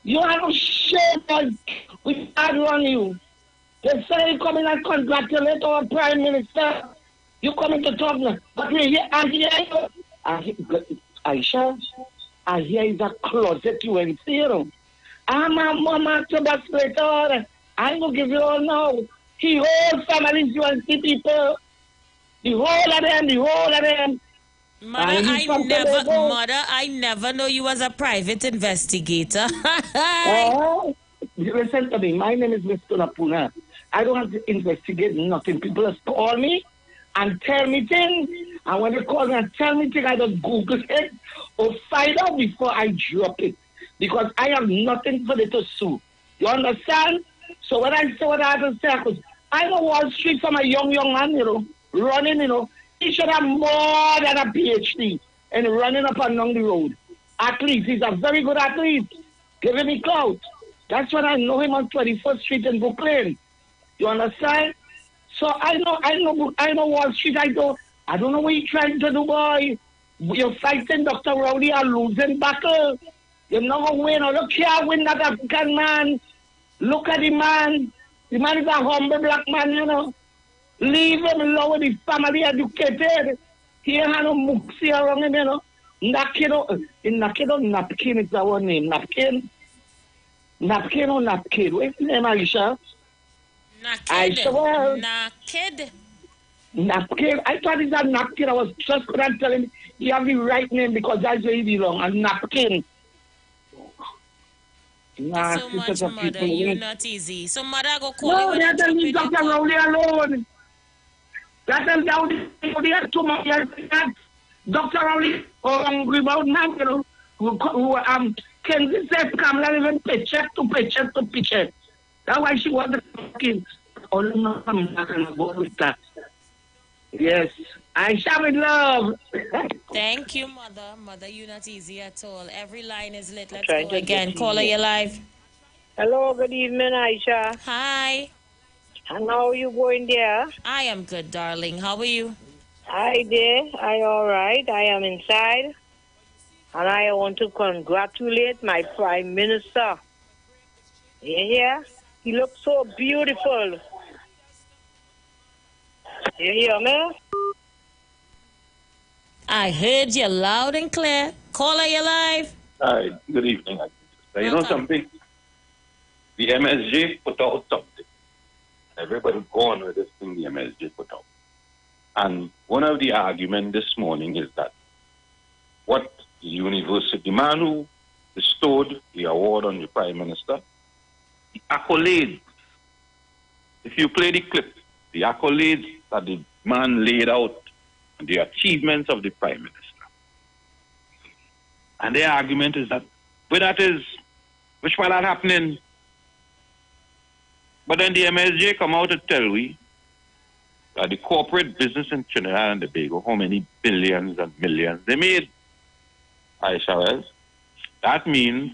You have a shame we had on you. They say you come in and congratulate our Prime Minister. You coming to talk now. But we hear, Aisha, I hear is a closet you ain't see, you know. I'm a mama to the later. I will give you all now. The whole families you and see people. The whole of them. Mother, I never know you as a private investigator. Listen to me. My name is Mr. Napuna. I don't have to investigate nothing. People just call me and tell me things. And when they call me and tell me things, I just Google it or find out before I drop it. Because I have nothing for them to sue. You understand? So when I say what I have to say, because I know Wall Street from a young man, you know, running, you know. He should have more than a PhD and running up and down the road. Athlete, he's a very good athlete. Giving me clout. That's when I know him on 21st Street in Brooklyn. You understand? So I know Wall Street. I don't know what you're trying to do, boy. You're fighting Dr. Rowley a losing battle. You're not going to win. Or look here, win that African man. Look at the man. The man is a humble black man, you know. Leave him alone with his family educated. He ain't had no muxi around him, you know. Napkin is our name. Napkin or Napkid? What's the name, Aisha? Naked. Napkin. I thought it's a napkin. I was just going to tell him you have the right name because that's where he belongs. A napkin. So much, mother. You're not easy. So, mother, I go call no, you when I drop in your Dr. Rowley alone. Let them down there too much. Dr. Rowley, hungry about man, you know, who Kenzie said, come not even paycheck to paycheck to paycheck. That's why she was the fucking. Oh, no, I'm not going to go with that. Yes, I shall with love. Thank you, mother. Mother, you're not easy at all. Every line is lit. Let's go again. Caller, you live. Hello, good evening, Aisha. Hi. And how are you going there? I am good, darling. How are you? Hi there. I all right. I am inside. And I want to congratulate my Prime Minister. Yeah, he looks so beautiful. You hear me? I heard you loud and clear. Caller, you live. Hi, good evening. You know something? The MSJ put out something. Everybody gone with this thing the MSJ put out. And one of the arguments this morning is that what the university, the man who bestowed the award on the Prime Minister, the accolades, if you play the clip, the accolades that the man laid out, and the achievements of the Prime Minister. And their argument is that, but that is, which while that happening, but then the MSJ come out to tell we that the corporate business in Trinidad and Tobago, how many billions and millions they made, Aisha. That means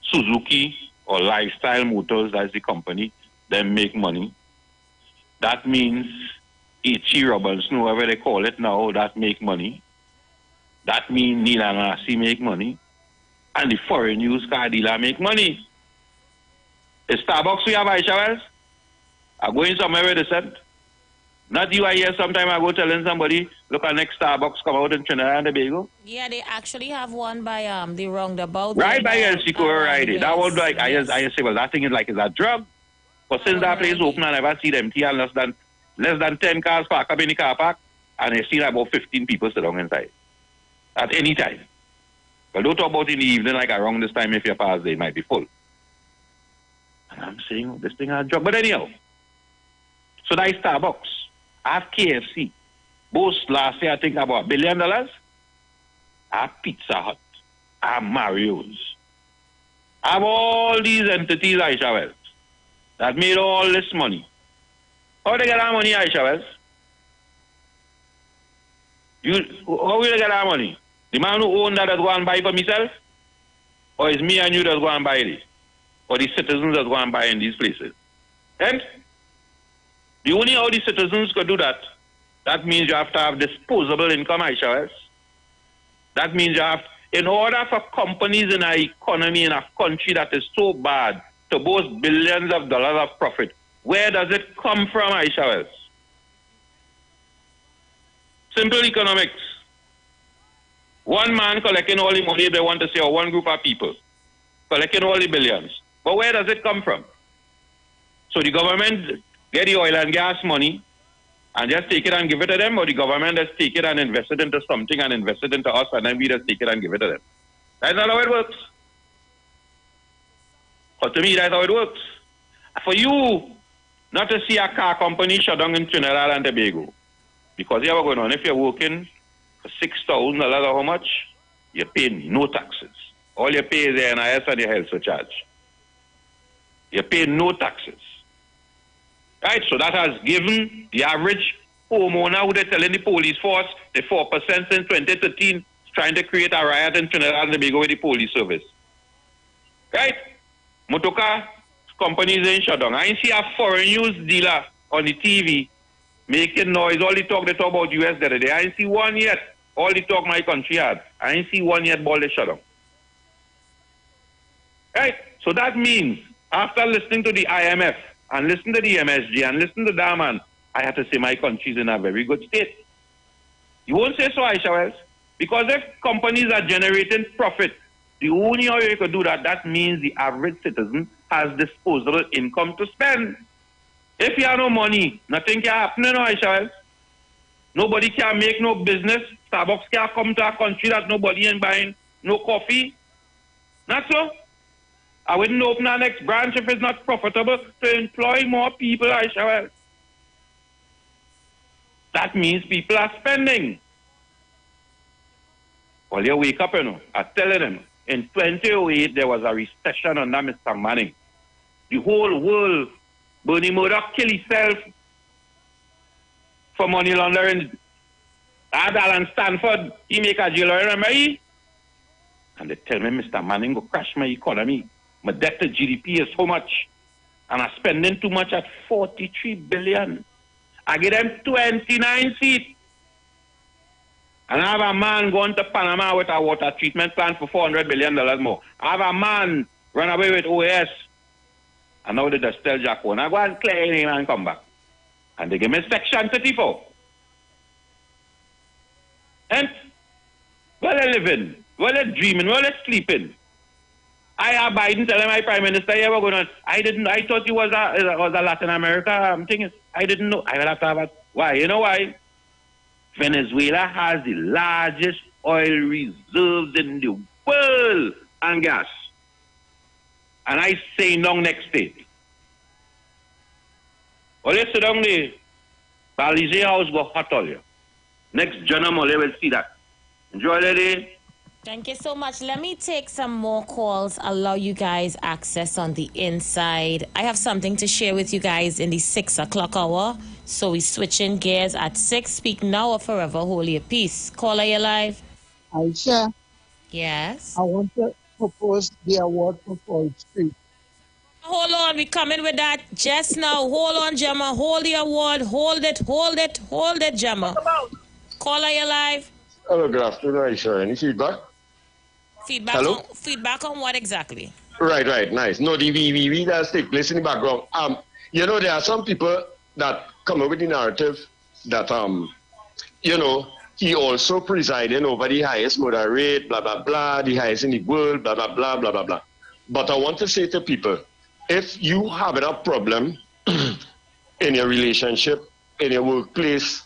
Suzuki or Lifestyle Motors, as the company, they make money. That means H.E. Robinson, whoever they call it now, that make money. That means Neil Anasi make money. And the foreign used car dealer make money. The Starbucks we have, Aisha Wells, are going somewhere where they said, not you, I hear sometime I go telling somebody, look at next Starbucks come out in Trinidad and Tobago. Yeah, they actually have one by the roundabout. Right by El Chico, right. Yes, that was like, I just say, well, that thing is like, is a drug. But since that place open, I never see them empty unless than less than 10 cars parked up in the car park, and I see about 15 people sit down inside at any time. But don't talk about in the evening like around this time if you pass, they might be full. And I'm saying, this thing has a job. But anyhow, so that is Starbucks. I have KFC. Both last year, I think about $1 billion. I have Pizza Hut. I have Mario's. I have all these entities, Aisha Wells, that made all this money. How they get that money, Aisha Wells? How will they get that money? The man who owned that go and buy for himself? Or is me and you that go and buy it? Or the citizens that go and buy in these places? And the only how the citizens could do that, that means you have to have disposable income, Aisha Wells. That means you have, in order for companies in our economy in a country that is so bad to boast billions of dollars of profit, where does it come from, Aisha Wells? Simple economics. One man collecting all the money they want to say, or one group of people collecting all the billions. But where does it come from? So the government get the oil and gas money and just take it and give it to them, or the government just take it and invest it into something and invest it into us, and then we just take it and give it to them. That's not how it works. But to me, that's how it works. For you not to see a car company shut down in Trinidad and Tobago, because you have going on, if you're working for $6,000 or how much, you pay no taxes. All you pay is the NIS and your health surcharge. You pay no taxes. Right, so that has given the average homeowner who they're telling the police force, the 4% since 2013, trying to create a riot in Trinidad and Tobago with the police service. Right? Motoka companies ain't shut down. I ain't see a foreign news dealer on the TV making noise. All they talk about US the other day. I ain't see one yet. All the talk my country had. I ain't see one yet, ball they shut down. Right? So that means, after listening to the IMF, and listening to the MSG, and listening to Daman, I have to say my country's in a very good state. You won't say so, Aisha Wells? Because if companies are generating profit, the only way you could do that, that means the average citizen has disposable income to spend. If you have no money, nothing can happen, you know, Aisha Wells. Nobody can make no business. Starbucks can't come to a country that nobody ain't buying no coffee. Not so. I wouldn't open our next branch if it's not profitable to employ more people, Aisha Wells. That means people are spending. Well, you wake up, you know, I'm telling them, in 2008, there was a recession under Mr. Manning. The whole world, Bernie Murdoch killed himself for money laundering. Alan Stanford, he make a jail, remember he? And they tell me, Mr. Manning, go crash my economy. My debt to GDP is so much. And I'm spending too much at $43 billion. I give them 29 seats. And I have a man going to Panama with a water treatment plant for $400 billion more. I have a man run away with OAS. And now they just tell Jacko, I go and clear him and come back. And they give me Section 34. And where they living? Where they dreaming? Where they sleeping? I have Biden telling my prime minister, yeah, we're going on. I thought you was a Latin America thing. I didn't know. I will have to have it. Why? You know why? Venezuela has the largest oil reserves in the world and gas. And I say no next state. Well, let's sit down there. Balize house go hot all you. Next January, we will see that. Enjoy the day. Thank you so much. Let me take some more calls, allow you guys access on the inside. I have something to share with you guys in the 6 o'clock hour. So we switching gears at 6. Speak now or forever hold your peace. Caller, you live. Aisha. Yes. I want to propose the award for Fall Street. Hold on, we coming with that just now. Hold on, Gemma. Hold the award. Hold it, Gemma. Caller, you live. Hello, good afternoon, Aisha. Any feedback? Feedback on what exactly? Right, nice. No, the VVV does take place in the background. You know, there are some people that come up with the narrative that, you know, he also presiding over the highest murder rate, blah, blah, blah, the highest in the world, blah, blah, blah, blah, blah, blah. But I want to say to people, if you have a problem in your relationship, in your workplace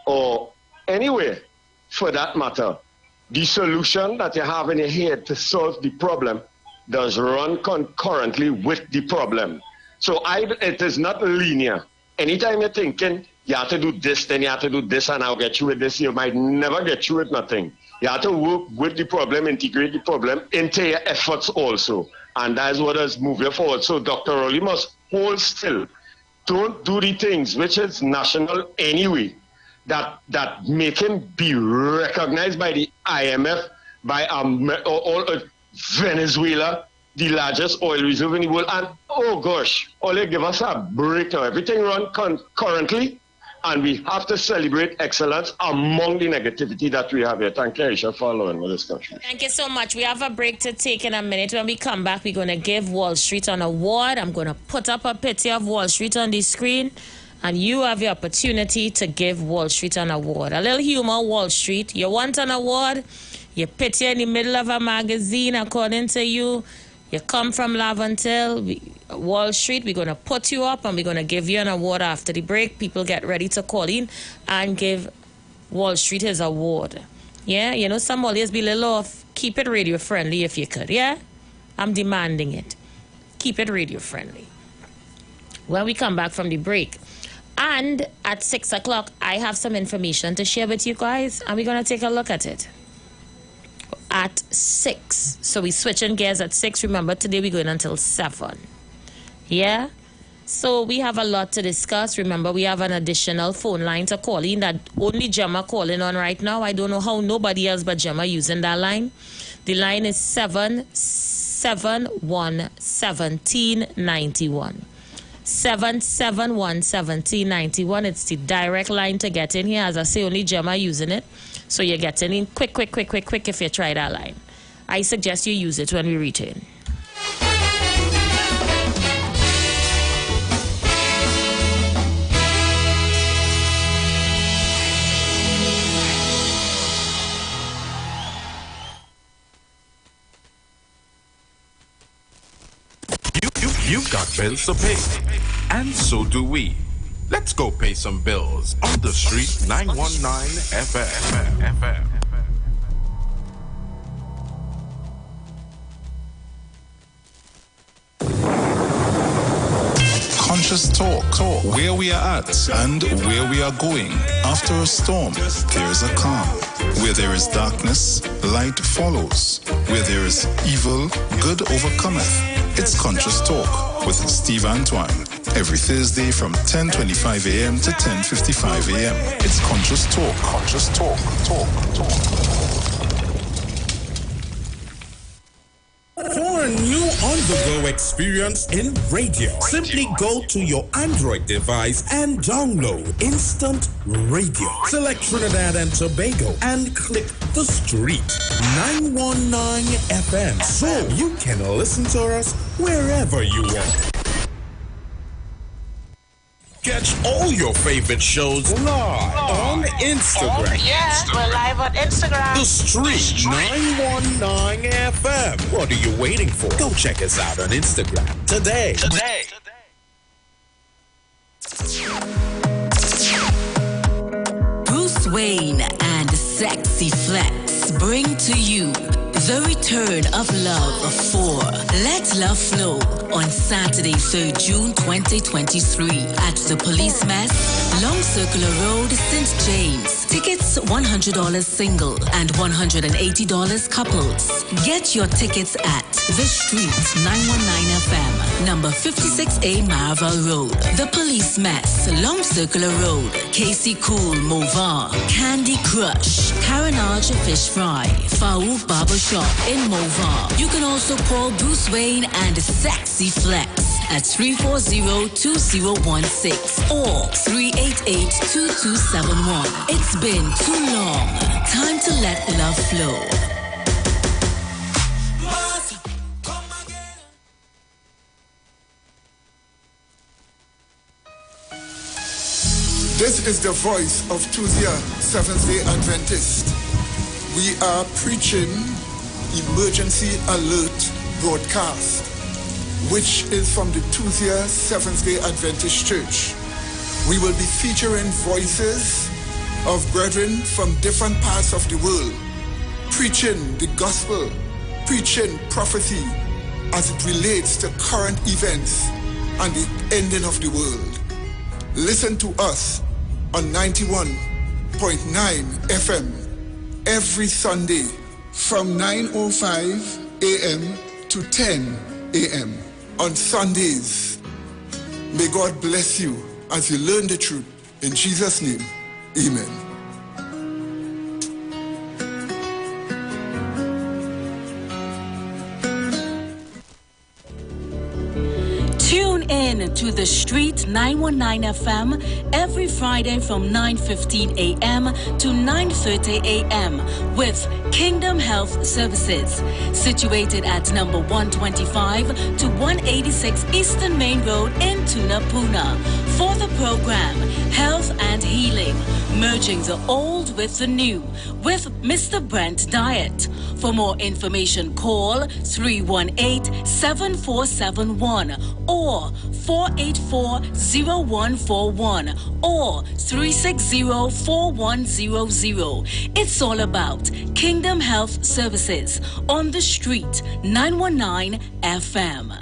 or anywhere for that matter, the solution that you have in your head to solve the problem does run concurrently with the problem. So it is not linear. Anytime you're thinking, you have to do this, then you have to do this, and I'll get you with this, you might never get you with nothing. You have to work with the problem, integrate the problem into your efforts also. And that's what has moved you forward. So Dr. Rowley must hold still. Don't do the things which is national anyway, that make him be recognized by the IMF, by Venezuela, the largest oil reserve in the world. And oh gosh, Ole, give us a break now. Everything run concurrently, and we have to celebrate excellence among the negativity that we have here. Thank you, Aisha, for allowing me this discussion. Thank you so much. We have a break to take in a minute. When we come back, we're going to give Wall Street an award. I'm going to put up a picture of Wall Street on the screen, and you have the opportunity to give Wall Street an award. A little humor, Wall Street. You want an award? You picture in the middle of a magazine, according to you. You come from Laventille, Wall Street. We're going to put you up and we're going to give you an award after the break. People get ready to call in and give Wall Street his award. Yeah, you know, some always be a little off. Keep it radio friendly if you could, yeah? I'm demanding it. Keep it radio friendly. When we come back from the break. And at 6 o'clock, I have some information to share with you guys, and we're going to take a look at it. At 6. So we're switching gears at 6. Remember, today we're going until 7. Yeah? So we have a lot to discuss. Remember, we have an additional phone line to call in that only Gemma calling on right now. I don't know how nobody else but Gemma using that line. The line is 771-1791. 771-1791. It's the direct line to get in here. As I say, only Gemma using it. So you're getting in quick if you try that line. I suggest you use it when we return. You've got bills to pay, and so do we. Let's go pay some bills on the street 919 FM. Conscious Talk, where we are at and where we are going. After a storm, there is a calm. Where there is darkness, light follows. Where there is evil, good overcometh. It's Conscious Talk with Steve Antoine. Every Thursday from 10:25 a.m. to 10:55 a.m. It's Conscious Talk. Conscious Talk. For a new on-the-go experience in radio, simply go to your Android device and download Instant Radio. Select Trinidad and Tobago and click the street 919 FM so you can listen to us wherever you want. Catch all your favorite shows live on Instagram. Oh, yeah, we're live on Instagram. The Street 919 FM. What are you waiting for? Go check us out on Instagram today. Bruce Wayne and Sexy Flex bring to you the return of love for Let Love Flow on Saturday, 3rd June 2023 at the Police Mess, Long Circular Road, St. James. Tickets $100 single and $180 couples. Get your tickets at The Street 919 FM, number 56A Marvel Road. The Police Mess, Long Circular Road, Casey Cool, Movar, Candy Crush, Carenage Fish Fry, Faouf Barbershop in Movar. You can also call Bruce Wayne and Sexy Flex at 340-2016 or 388-2271. It's been too long. Time to let love flow. This is the voice of Tuesday, Seventh-day Adventist. We are preaching Emergency Alert broadcast, which is from the Tuesday Seventh-day Adventist Church. We will be featuring voices of brethren from different parts of the world, preaching the gospel, preaching prophecy as it relates to current events and the ending of the world. Listen to us on 91.9 FM every Sunday from 9:05 a.m. to 10 a.m. on Sundays. May God bless you as you learn the truth. In Jesus' name, amen. Tune in to the Street 919 FM every Friday from 9:15 a.m. to 9:30 a.m. with Kingdom Health Services, situated at number 125 to 186 Eastern Main Road in Tunapuna. For the program, Health and Healing, merging the old with the new, with Mr. Brent Diet. For more information, call 318-7471 or 484-0141 or 360-4100. It's all about Kingdom Health Services on the Street 919 FM.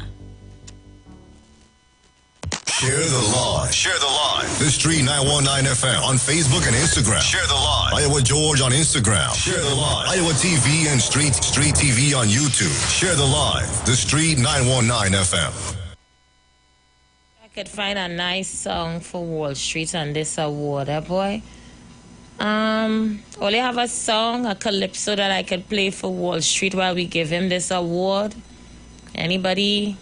Share the live. Share the live. The Street 919 FM on Facebook and Instagram. Share the live. Iowa George on Instagram. Share the live. Iowa TV and Street TV on YouTube. Share the live. The Street 919 FM. I could find a nice song for Wall Street on this award, boy. Only have a song, a calypso that I could play for Wall Street while we give him this award. Anybody?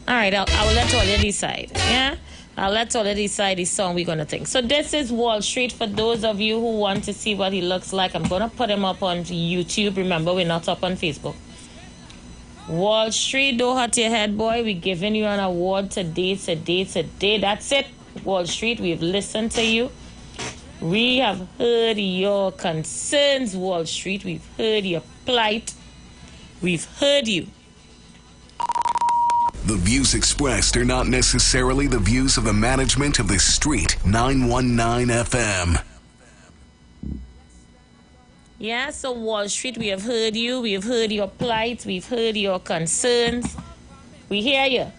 All right, I will let all you decide. Yeah, I'll let all you decide the song we're gonna think. So this is Wall Street. For those of you who want to see what he looks like, I'm gonna put him up on YouTube. Remember, we're not up on Facebook. Wall Street, don't hurt your head, boy. We're giving you an award today. That's it. Wall Street, we've listened to you. We have heard your concerns, Wall Street. We've heard your plight. We've heard you. The views expressed are not necessarily the views of the management of the Street 919 FM. Yeah, so Wall Street, we have heard you. We have heard your plight. We've heard your concerns. We hear you.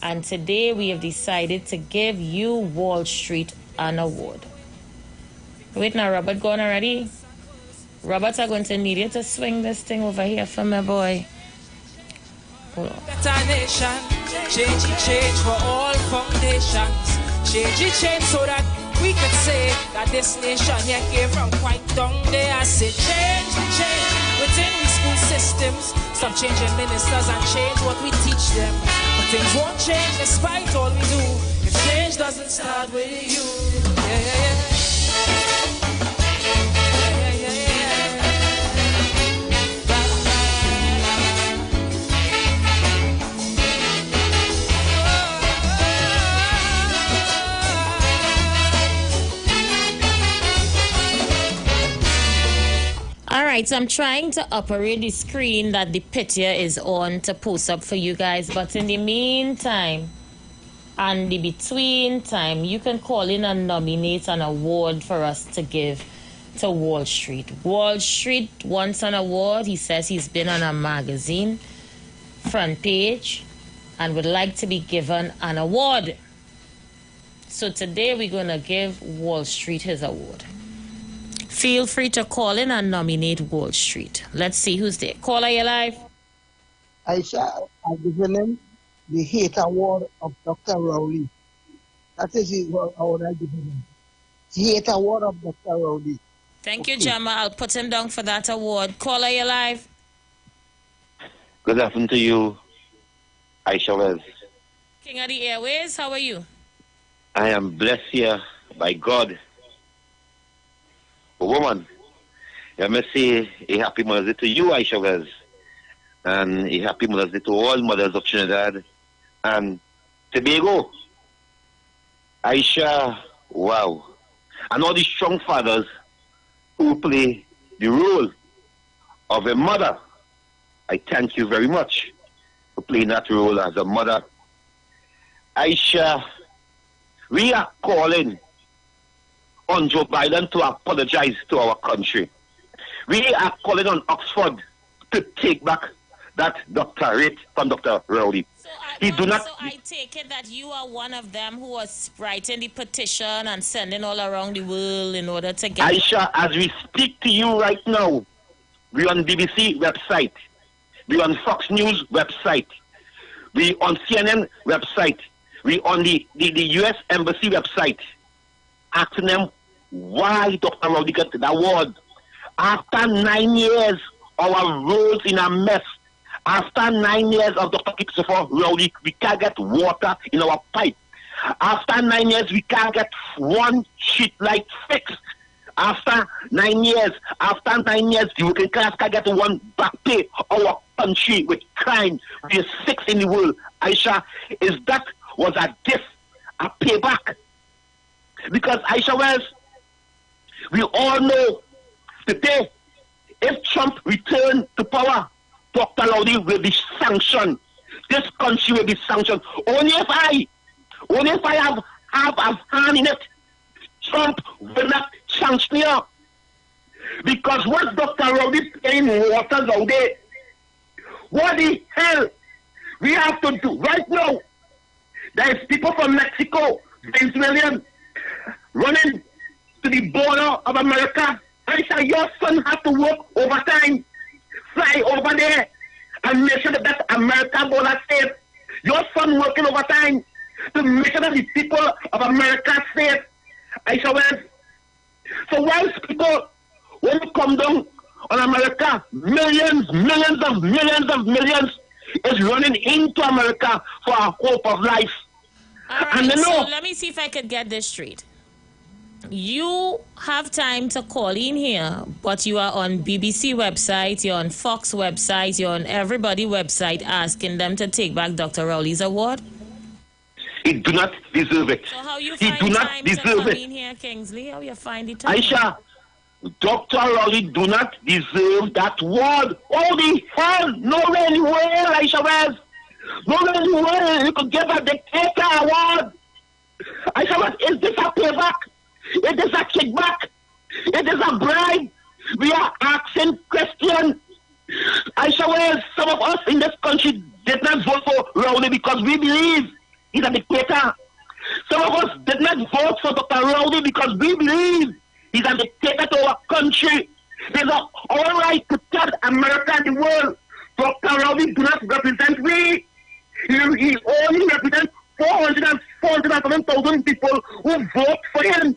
And today we have decided to give you, Wall Street, an award. Wait now, Robert gone already? Robert, I'm going to need you to swing this thing over here for me, boy. Hold on. Better nation, change for all foundations. Change so that we could say that this nation here came from quite down there. I said change within we school systems. Stop changing ministers and change what we teach them. But things won't change despite all we do if change doesn't start with you. Yeah. Alright, so I'm trying to operate the screen that the picture is on to post up for you guys. But in the meantime, and the between time, you can call in and nominate an award for us to give to Wall Street. Wall Street wants an award. He says he's been on a magazine front page and would like to be given an award. So today we're going to give Wall Street his award. Feel free to call in and nominate Wall Street. Let's see who's there. Caller, you live. Aisha, I've given him the Hate Award of Dr. Rowley. That is the award I've given him. The Hate Award of Dr. Rowley. Thank you, Jama. I'll put him down for that award. Caller, you live. Good afternoon to you, Aisha Wells. King of the Airways, how are you? I am blessed here by God. But woman, I must say a happy Mother's Day to you, Aisha Wells. And a happy Mother's Day to all mothers of Trinidad and Tobago. Aisha, wow. And all the strong fathers who play the role of a mother. I thank you very much for playing that role as a mother. Aisha, we are calling on Joe Biden to apologize to our country. We are calling on Oxford to take back that doctorate from Dr. Rowley. So I take it that you are one of them who was writing the petition and sending all around the world in order to get... Aisha, as we speak to you right now, we on BBC website, we on Fox News website, we on CNN website, we on the US Embassy website, asking them why Dr. Rowley got the award. After 9 years, our roads in a mess. After 9 years of Dr. Christopher Rowley, we can't get water in our pipe. After 9 years, we can't get one street light fixed. After 9 years, the working class can't get one back pay. Our country with crime, we are sixth in the world. Aisha, is that was a gift, a payback? Because Aisha Wells, we all know today, if Trump returned to power, Dr. Rowley will be sanctioned. This country will be sanctioned. Only if I have a hand in it, Trump will not sanction you. Because what Dr. Rowley paying waters out there, what the hell we have to do right now? There is people from Mexico, Venezuelan, running to the border of America. I say your son has to work overtime, fly over there, and make sure that America border safe. Your son working overtime to make sure that the people of America are safe. I say, so whilst people, when you come down on America, millions is running into America for a hope of life. All right, and so let me see if I could get this straight. You have time to call in here, but you are on BBC website, you're on Fox website, you're on everybody website asking them to take back Dr. Rowley's award? He do not deserve it. So how you he find do not time to deserve come it. in here, Kingsley? How you find the time? Aisha, Dr. Rowley do not deserve that award. Oh, the hell, no way in the world, Aisha Wells. No way in the world you could give a dictator award. Aisha Wells, is this a payback? It is a kickback. It is a bribe. We are asking questions. Aisha Wells, some of us in this country did not vote for Rowley because we believe he's a dictator. Some of us did not vote for Dr. Rowley because we believe he's a dictator to our country. There's all right to tell America and the world. Dr. Rowley do not represent me. He only represents 407,000 people who vote for him.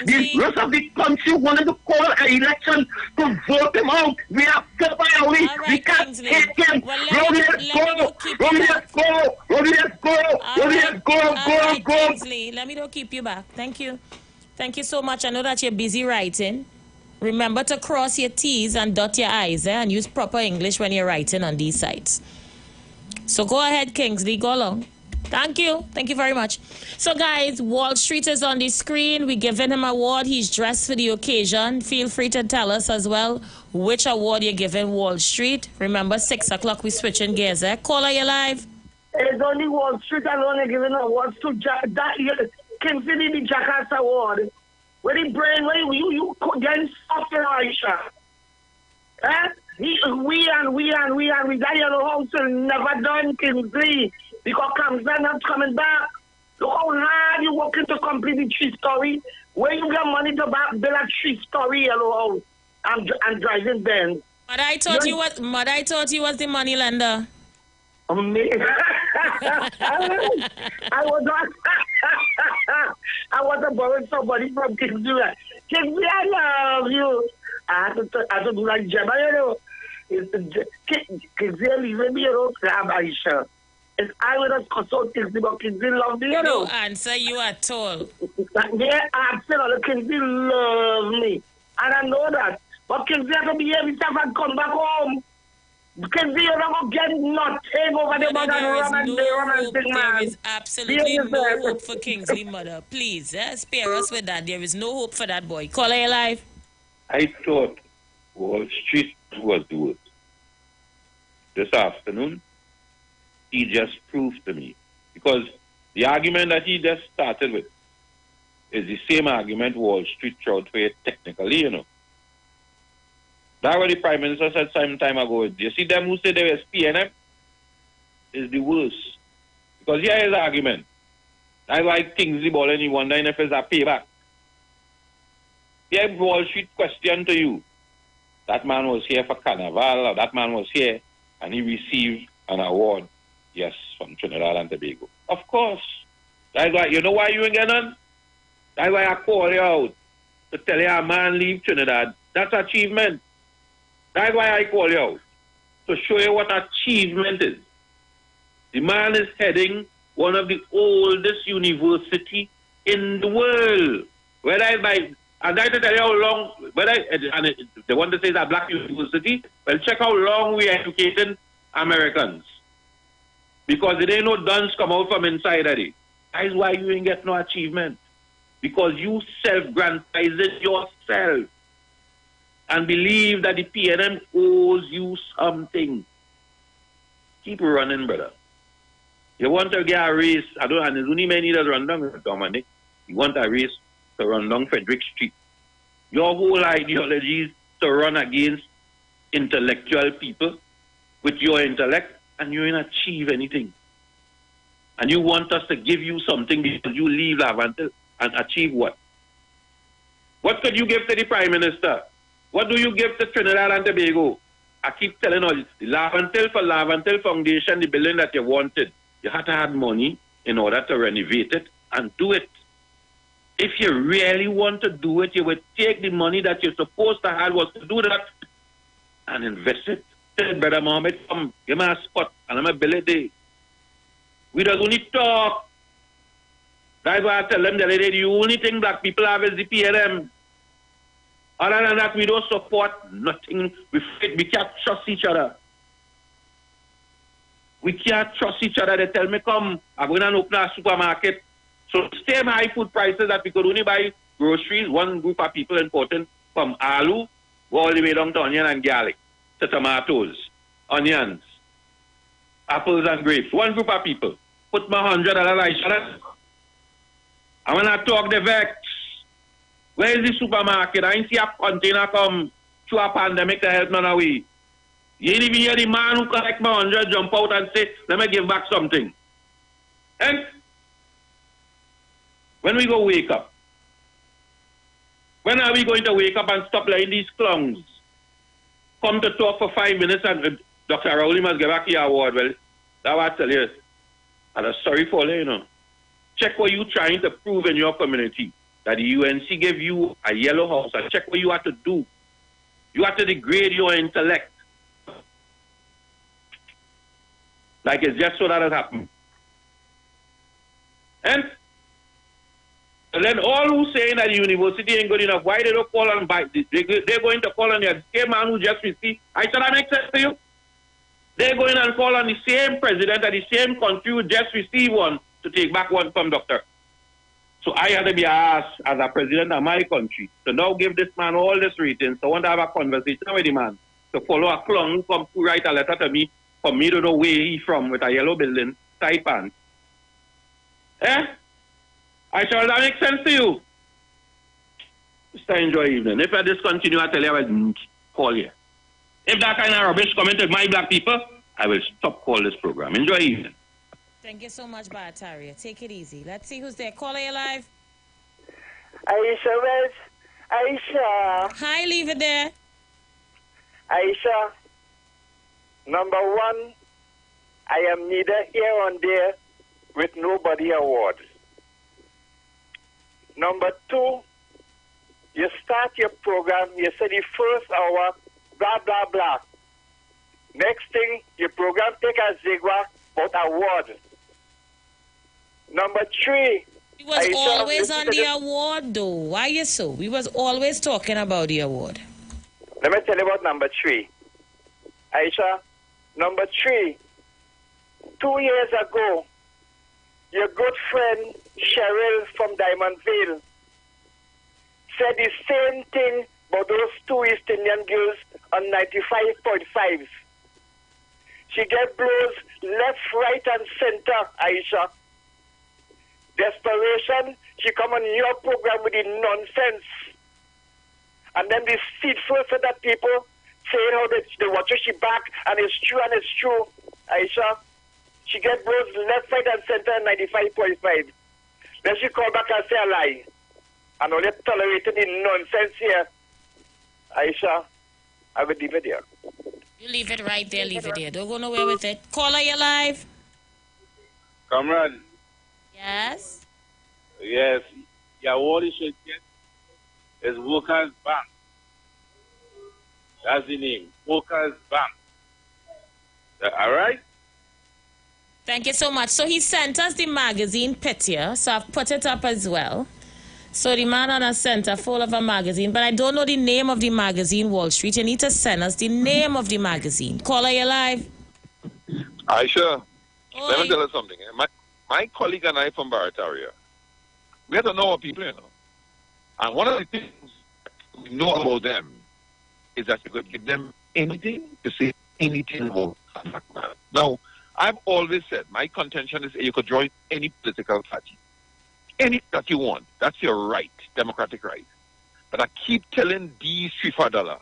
The rest of the country wanted to call an election to vote him out. We are fed by Rowley. We can't take him. Rowley, let's go. Rowley, let's go. Rowley, let's go. Rowley, let's go. Go. Kingsley, let me don't keep you back. Thank you. Thank you so much. I know that you're busy writing. Remember to cross your T's and dot your I's and use proper English when you're writing on these sites. So go ahead, Kingsley. Go along. Thank you. Thank you very much. So, guys, Wall Street is on the screen. We're giving him an award. He's dressed for the occasion. Feel free to tell us as well which award you're giving Wall Street. Remember, 6 o'clock, we're switching gears. Caller, you live? It's only Wall Street alone giving awards to Kingsley the Jackass Award. Where the brain, where you getting softer, Aisha. We that yellow house will never done, Kingsley. Because Kamsa not coming back. Look how hard you working to complete the 3-story. Where you get money to build a 3-story yellow house and driving Benz. But I thought you was the money lender. Me. I was to borrow somebody from Kingsley. Kingsley, I love you. I have to do like Gemma, you know. Kingsley, leave me alone, Aisha. If I would have consulted Kingsley, but Kingsley love me, you know. No answer you at all. Yeah, absolutely. Kingsley love me. And I know that. But Kingsley has to behave himself and come back home. Kingsley, you're not going to get nothing over the mother romantic man. There is absolutely no hope for Kingsley, mother. Please, spare us with that. There is no hope for that boy. Caller, you live? I thought Wall Street was the word. This afternoon, he just proved to me. Because the argument that he just started with, is the same argument Wall Street throw to it technically, That's what the Prime Minister said some time ago. You see them who say they were PNM is the worst. Because here is the argument. That's why Kingsley Bolin, you wondering if it's a payback. Here Wall Street question to you. That man was here for Carnival, or that man was here, and he received an award, yes, from Trinidad and Tobago. Of course. That's why, you know why you ain't getting none? That's why I call you out to tell you a man leave Trinidad. That's achievement. That's why I call you out, to show you what achievement is. The man is heading one of the oldest university in the world. Whether it's by, I'd like to tell you how long, the one that says a black university, well, check how long we are educating Americans. Because there ain't no duns come out from inside of it. That's why you ain't get no achievement. Because you self-grantize it yourself and believe that the PNM owes you something. Keep running, brother. You want to get a race, and there's only many that run down Dominic. You want a race to run down Frederick Street. Your whole ideology is to run against intellectual people with your intellect, and you ain't achieve anything. And you want us to give you something because you leave Lavantil and achieve what? What could you give to the Prime Minister? What do you give to Trinidad and Tobago? I keep telling all this. The Lavantil Foundation, the building that you wanted, you had to have money in order to renovate it and do it. If you really want to do it, you would take the money that you're supposed to have was to do that and invest it. Tell Brother Mohammed, come, give me a spot and I'm a ability. We don't only talk. That's why I tell them the only thing black people have is the PLM. Other than that, we don't support nothing. We can't trust each other. We can't trust each other. They tell me, come, I'm going to open a supermarket. So same high food prices that we could only buy groceries, one group of people important from aloo, all the way down to onion and garlic, to tomatoes, onions, apples and grapes. One group of people. Put my $100 each other. And when I talk the vex, where is the supermarket? I ain't see a container come through a pandemic to help none away. You ain't even hear the man who collect my 100 jump out and say, let me give back something. And when we go wake up? When are we going to wake up and stop letting these clowns come to talk for 5 minutes and Dr. Rowley must give back your award? Well, that's what I tell you. I'm sorry for you, Check what you're trying to prove in your community. That the UNC gave you a yellow house, and check what you have to do. You have to degrade your intellect. Like it's just so that it happened. And then all who saying that the university ain't good enough, why they don't call on by they're going to call on the same man who just received. I said that makes sense to you? They're going and call on the same president of the same country who just received one to take back one from doctor. So I had to be asked as a president of my country to now give this man all this ratings. So I want to have a conversation with the man to follow a clown who come to write a letter to me for me to know where he from with a yellow building, tight pants. I shall that make sense to you? Just enjoy evening. If I discontinue, I tell you I will call you. If that kind of rubbish come into my black people, I will stop call this program. Enjoy evening. Thank you so much, Barataria. Take it easy. Let's see who's there. Caller, you live? Aisha West. Aisha. Hi, leave it there. Aisha, number one, I am neither here or there with nobody award. Number two, you start your program, you say the first hour, blah, blah, blah. Next thing, your program take a zigzag about award. Number three. We was always on the award, though. Why you so? We was always talking about the award. Let me tell you about number three. Aisha, number three, 2 years ago, your good friend Cheryl from Diamond Vale said the same thing about those two East Indian girls on 95.5. She get blows left, right, and center, Aisha. Desperation, She come on your program with the nonsense. And then this deceitful for that people saying how they watch she back and it's true. Aisha, she get blows left, right and center 95.5. Then she call back and say a lie. And only tolerated the nonsense here. Aisha, I will leave it there. You leave it right there, leave it there. Don't go nowhere with it. Caller, you live. Comrade. Yes? Yes. Yeah, what you should get is Workers Bank. That's the name. Workers Bank. All right? Thank you so much. So he sent us the magazine picture, so I've put it up as well. So the man on a center full of a magazine, but I don't know the name of the magazine, Wall Street. You need to send us the name of the magazine. Caller, you live. Aisha, let me tell you something. My colleague and I from Barataria, we have to know our people, you know. And one of the things we know about them is that you could give them anything to say anything about that man. Now, I've always said my contention is you could join any political party. Any that you want. That's your right, democratic right. But I keep telling these $3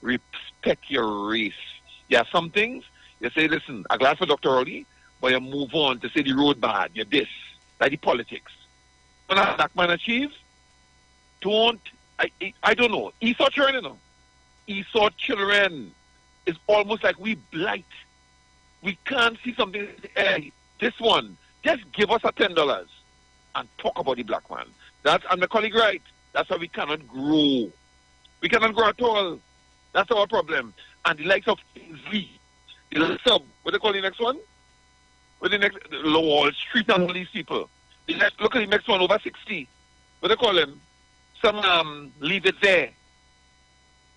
respect your race. You have some things, you say, listen, I'm glad for Dr. Rowley, but you move on to say the road bad, you're this, like the politics. When a black man achieve, I don't know. Esau children, you know. Esau children is almost like we blight. We can't see something, hey, this one, just give us a $10 and talk about the black man. And my colleague right. That's why we cannot grow. We cannot grow at all. That's our problem. And the likes of Kingsley, the likes of, what they call the next one? What the next, Wall Street and all these people. Look at the next one, over 60. What they call him? Some leave it there.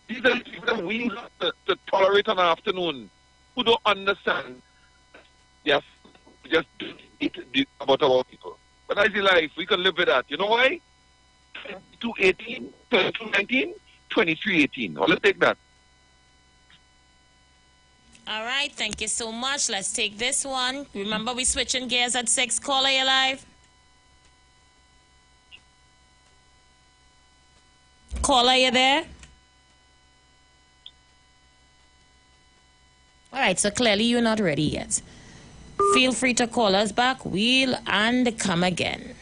These are the people that we have to tolerate on an afternoon who don't understand. Yes, just about our people. But as in life, we can live with that. You know why? 2218, 2219, 2318. Well, let's take that. All right, thank you so much. Let's take this one. Remember, we're switching gears at 6. Caller, you live. Caller, you there? All right, so clearly you're not ready yet. Feel free to call us back. We'll and come again.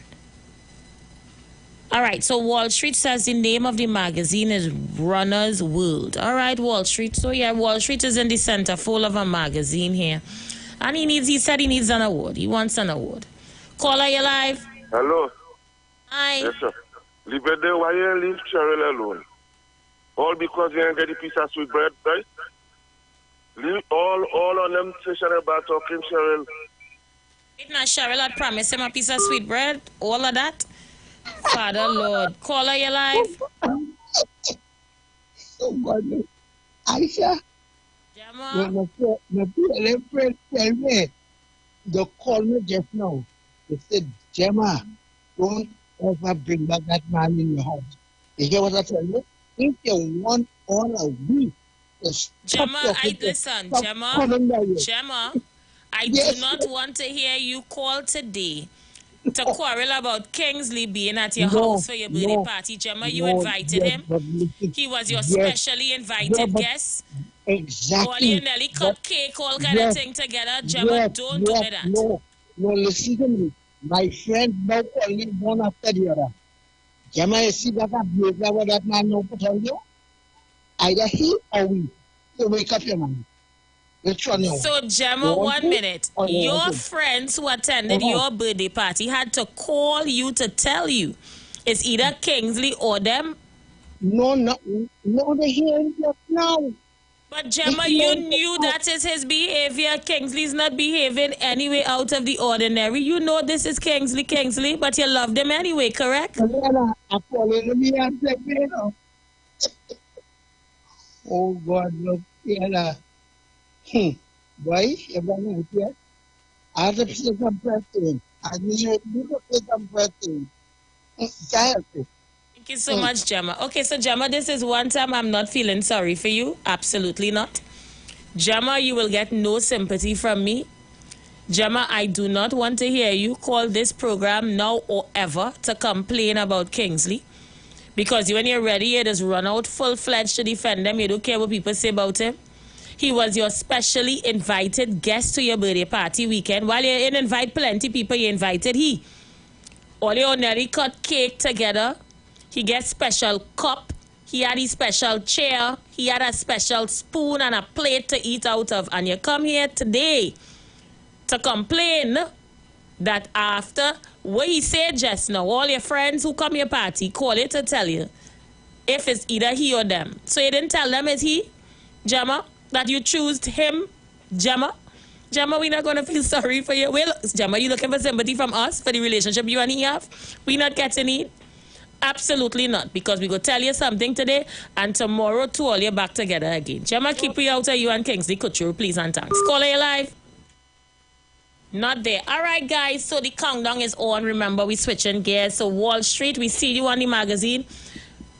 All right, so Wall Street says the name of the magazine is Runner's World. All right, Wall Street. So, yeah, Wall Street is in the center full of a magazine here. And he said he needs an award. He wants an award. Caller, you live? Hello. Hi. Yes, sir. Leave it there. Why you leave Cheryl alone? All because you ain't get a piece of sweet bread, right? Leave all on them session about talking, Cheryl. Wait, now, Cheryl had promised him a piece of sweet bread? All of that? Father Lord. Caller, you live? Oh, God. Aisha. Gemma. My friend tell me, they called me just now. They said, Gemma, don't ever bring back that man in your house. You hear what I tell you? If you want all a week, Gemma, I Yes. do not want to hear you call today to quarrel about Kingsley being at your No, house for your birthday no, party. Gemma, you no, invited yes, him. but listen, He was your yes, specially invited but guest. exactly. All you nearly cut cake, all kind of thing together. Gemma, don't do me that. No, listen to me. My friend now calling me one after the other. Gemma, you see that behavior what that man now put on you? Either he or we. So wake up your man. Which one you want? So, Gemma, 1 minute. Your friends who attended your birthday party had to call you to tell you it's either Kingsley or them. No, they're hearing just now. But, Gemma, you knew that is his behavior. Kingsley's not behaving anyway out of the ordinary. You know this is Kingsley, but you loved him anyway, correct? Oh, God, look, yeah. Boy, you're going to hear. I have to say some prayer to him. I need you to say some prayer to him. Thank you so much, Gemma. Okay, so Gemma, this is one time I'm not feeling sorry for you. Absolutely not. Gemma, you will get no sympathy from me. Gemma, I do not want to hear you call this program now or ever to complain about Kingsley. Because when you're ready, you just run out full-fledged to defend him. You don't care what people say about him. He was your specially invited guest to your birthday party weekend. While you didn't invite plenty people, you invited he. All your Nelly cut cake together. He gets special cup. He had his special chair. He had a special spoon and a plate to eat out of. And you come here today to complain that after what he said just now, all your friends who come your party call you to tell you if it's either he or them. So you didn't tell them it's he, Gemma, that you chose him, Gemma. Gemma, we're not going to feel sorry for you. Well, Gemma, you looking for sympathy from us for the relationship you and he have? We're not getting it. Absolutely not, because we go tell you something today and tomorrow to all you back together again. Gemma, keep you out of you and Kingsley Couture, please and thanks. Call you live. Not there. All right, guys, so the countdown is on. Remember, we're switching gears. So Wall Street, we see you on the magazine.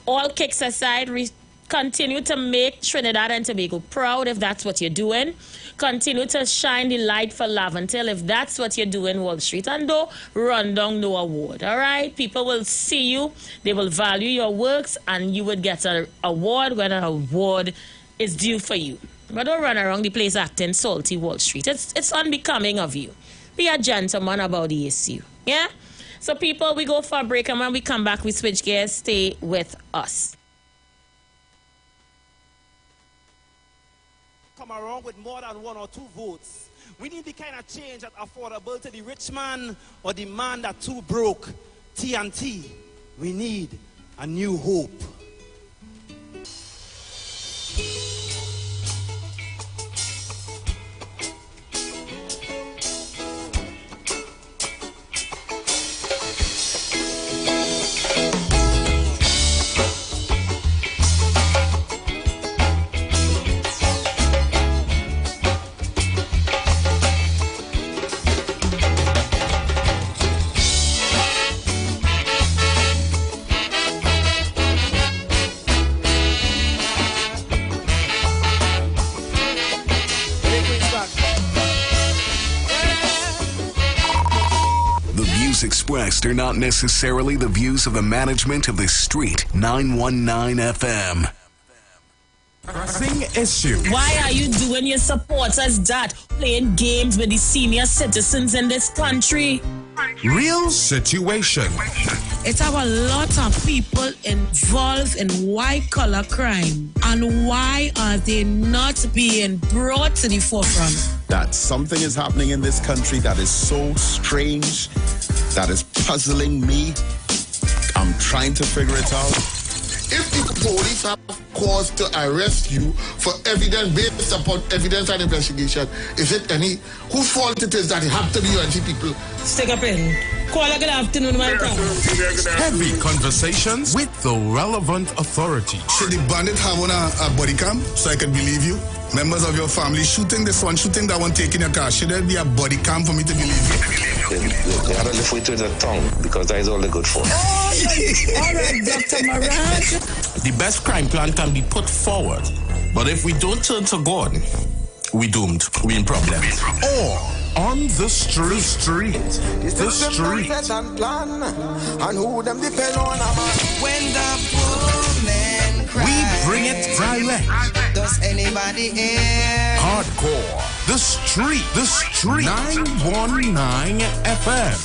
All kicks aside, we continue to make Trinidad and Tobago proud if that's what you're doing. Continue to shine the light for Laventille if that's what you're doing, Wall Street. And don't run down no award, all right? People will see you. They will value your works, and you would get an award when an award is due for you. But don't run around the place acting salty, Wall Street. It's unbecoming of you. Be a gentleman about the issue. Yeah? So, people, we go for a break, and when we come back, we switch gears. Stay with us. Come around with more than 1 or 2 votes. We need the kind of change that's affordable to the rich man or the man that's too broke. T&T. We need a new hope. Expressed are not necessarily the views of the management of the Street 919 FM. Pressing issue. Why are you doing your supporters that? Playing games with the senior citizens in this country. Real situation. It's our lot of people involved in white-collar crime. And why are they not being brought to the forefront? That something is happening in this country that is so strange, that is puzzling me. I'm trying to figure it out. If the police have cause to arrest you for evidence based upon evidence and investigation, is it any whose fault it is that it have to be UNC people? Stick up in. Call a good afternoon, my friend. Heavy conversations with the relevant authority. Should the bandit have on a body cam so I can believe you? Members of your family shooting this one, shooting that one, taking your car. Should there be a body cam for me to believe you? They gotta live with the tongue because that is all they're good for. All right, Dr. Maraj. The best crime plan can be put forward, but if we don't turn to God, we doomed. We in problems. Or on the street. The street. And who them depend on when the poor man cries. We bring it direct. Does anybody hear? Hardcore. The street. 919 FM.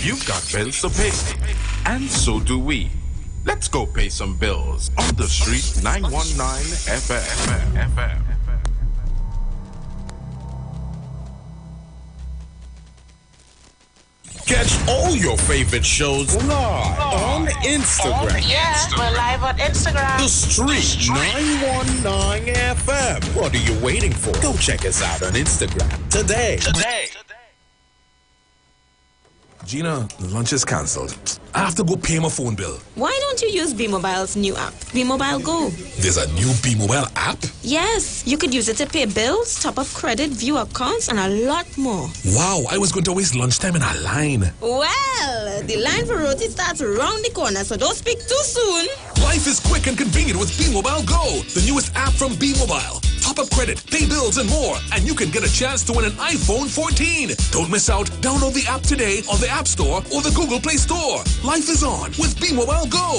You've got bills to pay, and so do we. Let's go pay some bills on the street 919 FM. Catch all your favorite shows live on Instagram. We're live on Instagram. The Street 919 FM. What are you waiting for? Go check us out on Instagram today. Gina, lunch is cancelled. I have to go pay my phone bill. Why don't you use B-Mobile's new app, B-Mobile Go? There's a new B-Mobile app? Yes, you could use it to pay bills, top up credit, view accounts, and a lot more. Wow, I was going to waste lunchtime in a line. Well, the line for roti starts around the corner, so don't speak too soon. Life is quick and convenient with B-Mobile Go, the newest app from B-Mobile. Top up credit, pay bills, and more, and you can get a chance to win an iPhone 14. Don't miss out. Download the app today on the App Store or the Google Play Store. Life is on with B-Mobile Go.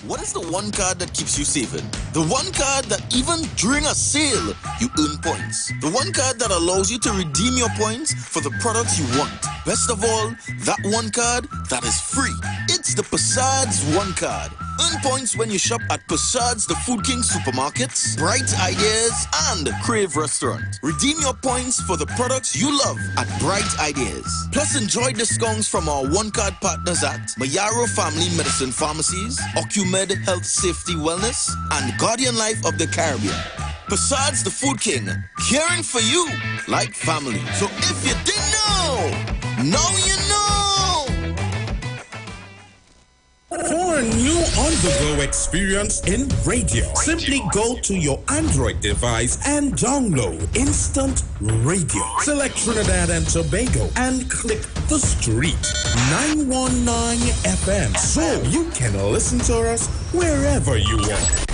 What is the one card that keeps you saving? The one card that even during a sale, you earn points. The one card that allows you to redeem your points for the products you want. Best of all, that one card that is free. It's the Passad's One Card. Earn points when you shop at Passad's The Food King Supermarkets, Bright Ideas, and Crave Restaurant. Redeem your points for the products you love at Bright Ideas. Plus, enjoy discounts from our one-card partners at Mayaro Family Medicine Pharmacies, OcuMed Health Safety Wellness, and Guardian Life of the Caribbean. Passad's The Food King, caring for you like family. So if you didn't know, now you know! For a new on-the-go experience in radio, simply go to your Android device and download Instant Radio. Select Trinidad and Tobago and click the street 919 FM so you can listen to us wherever you are.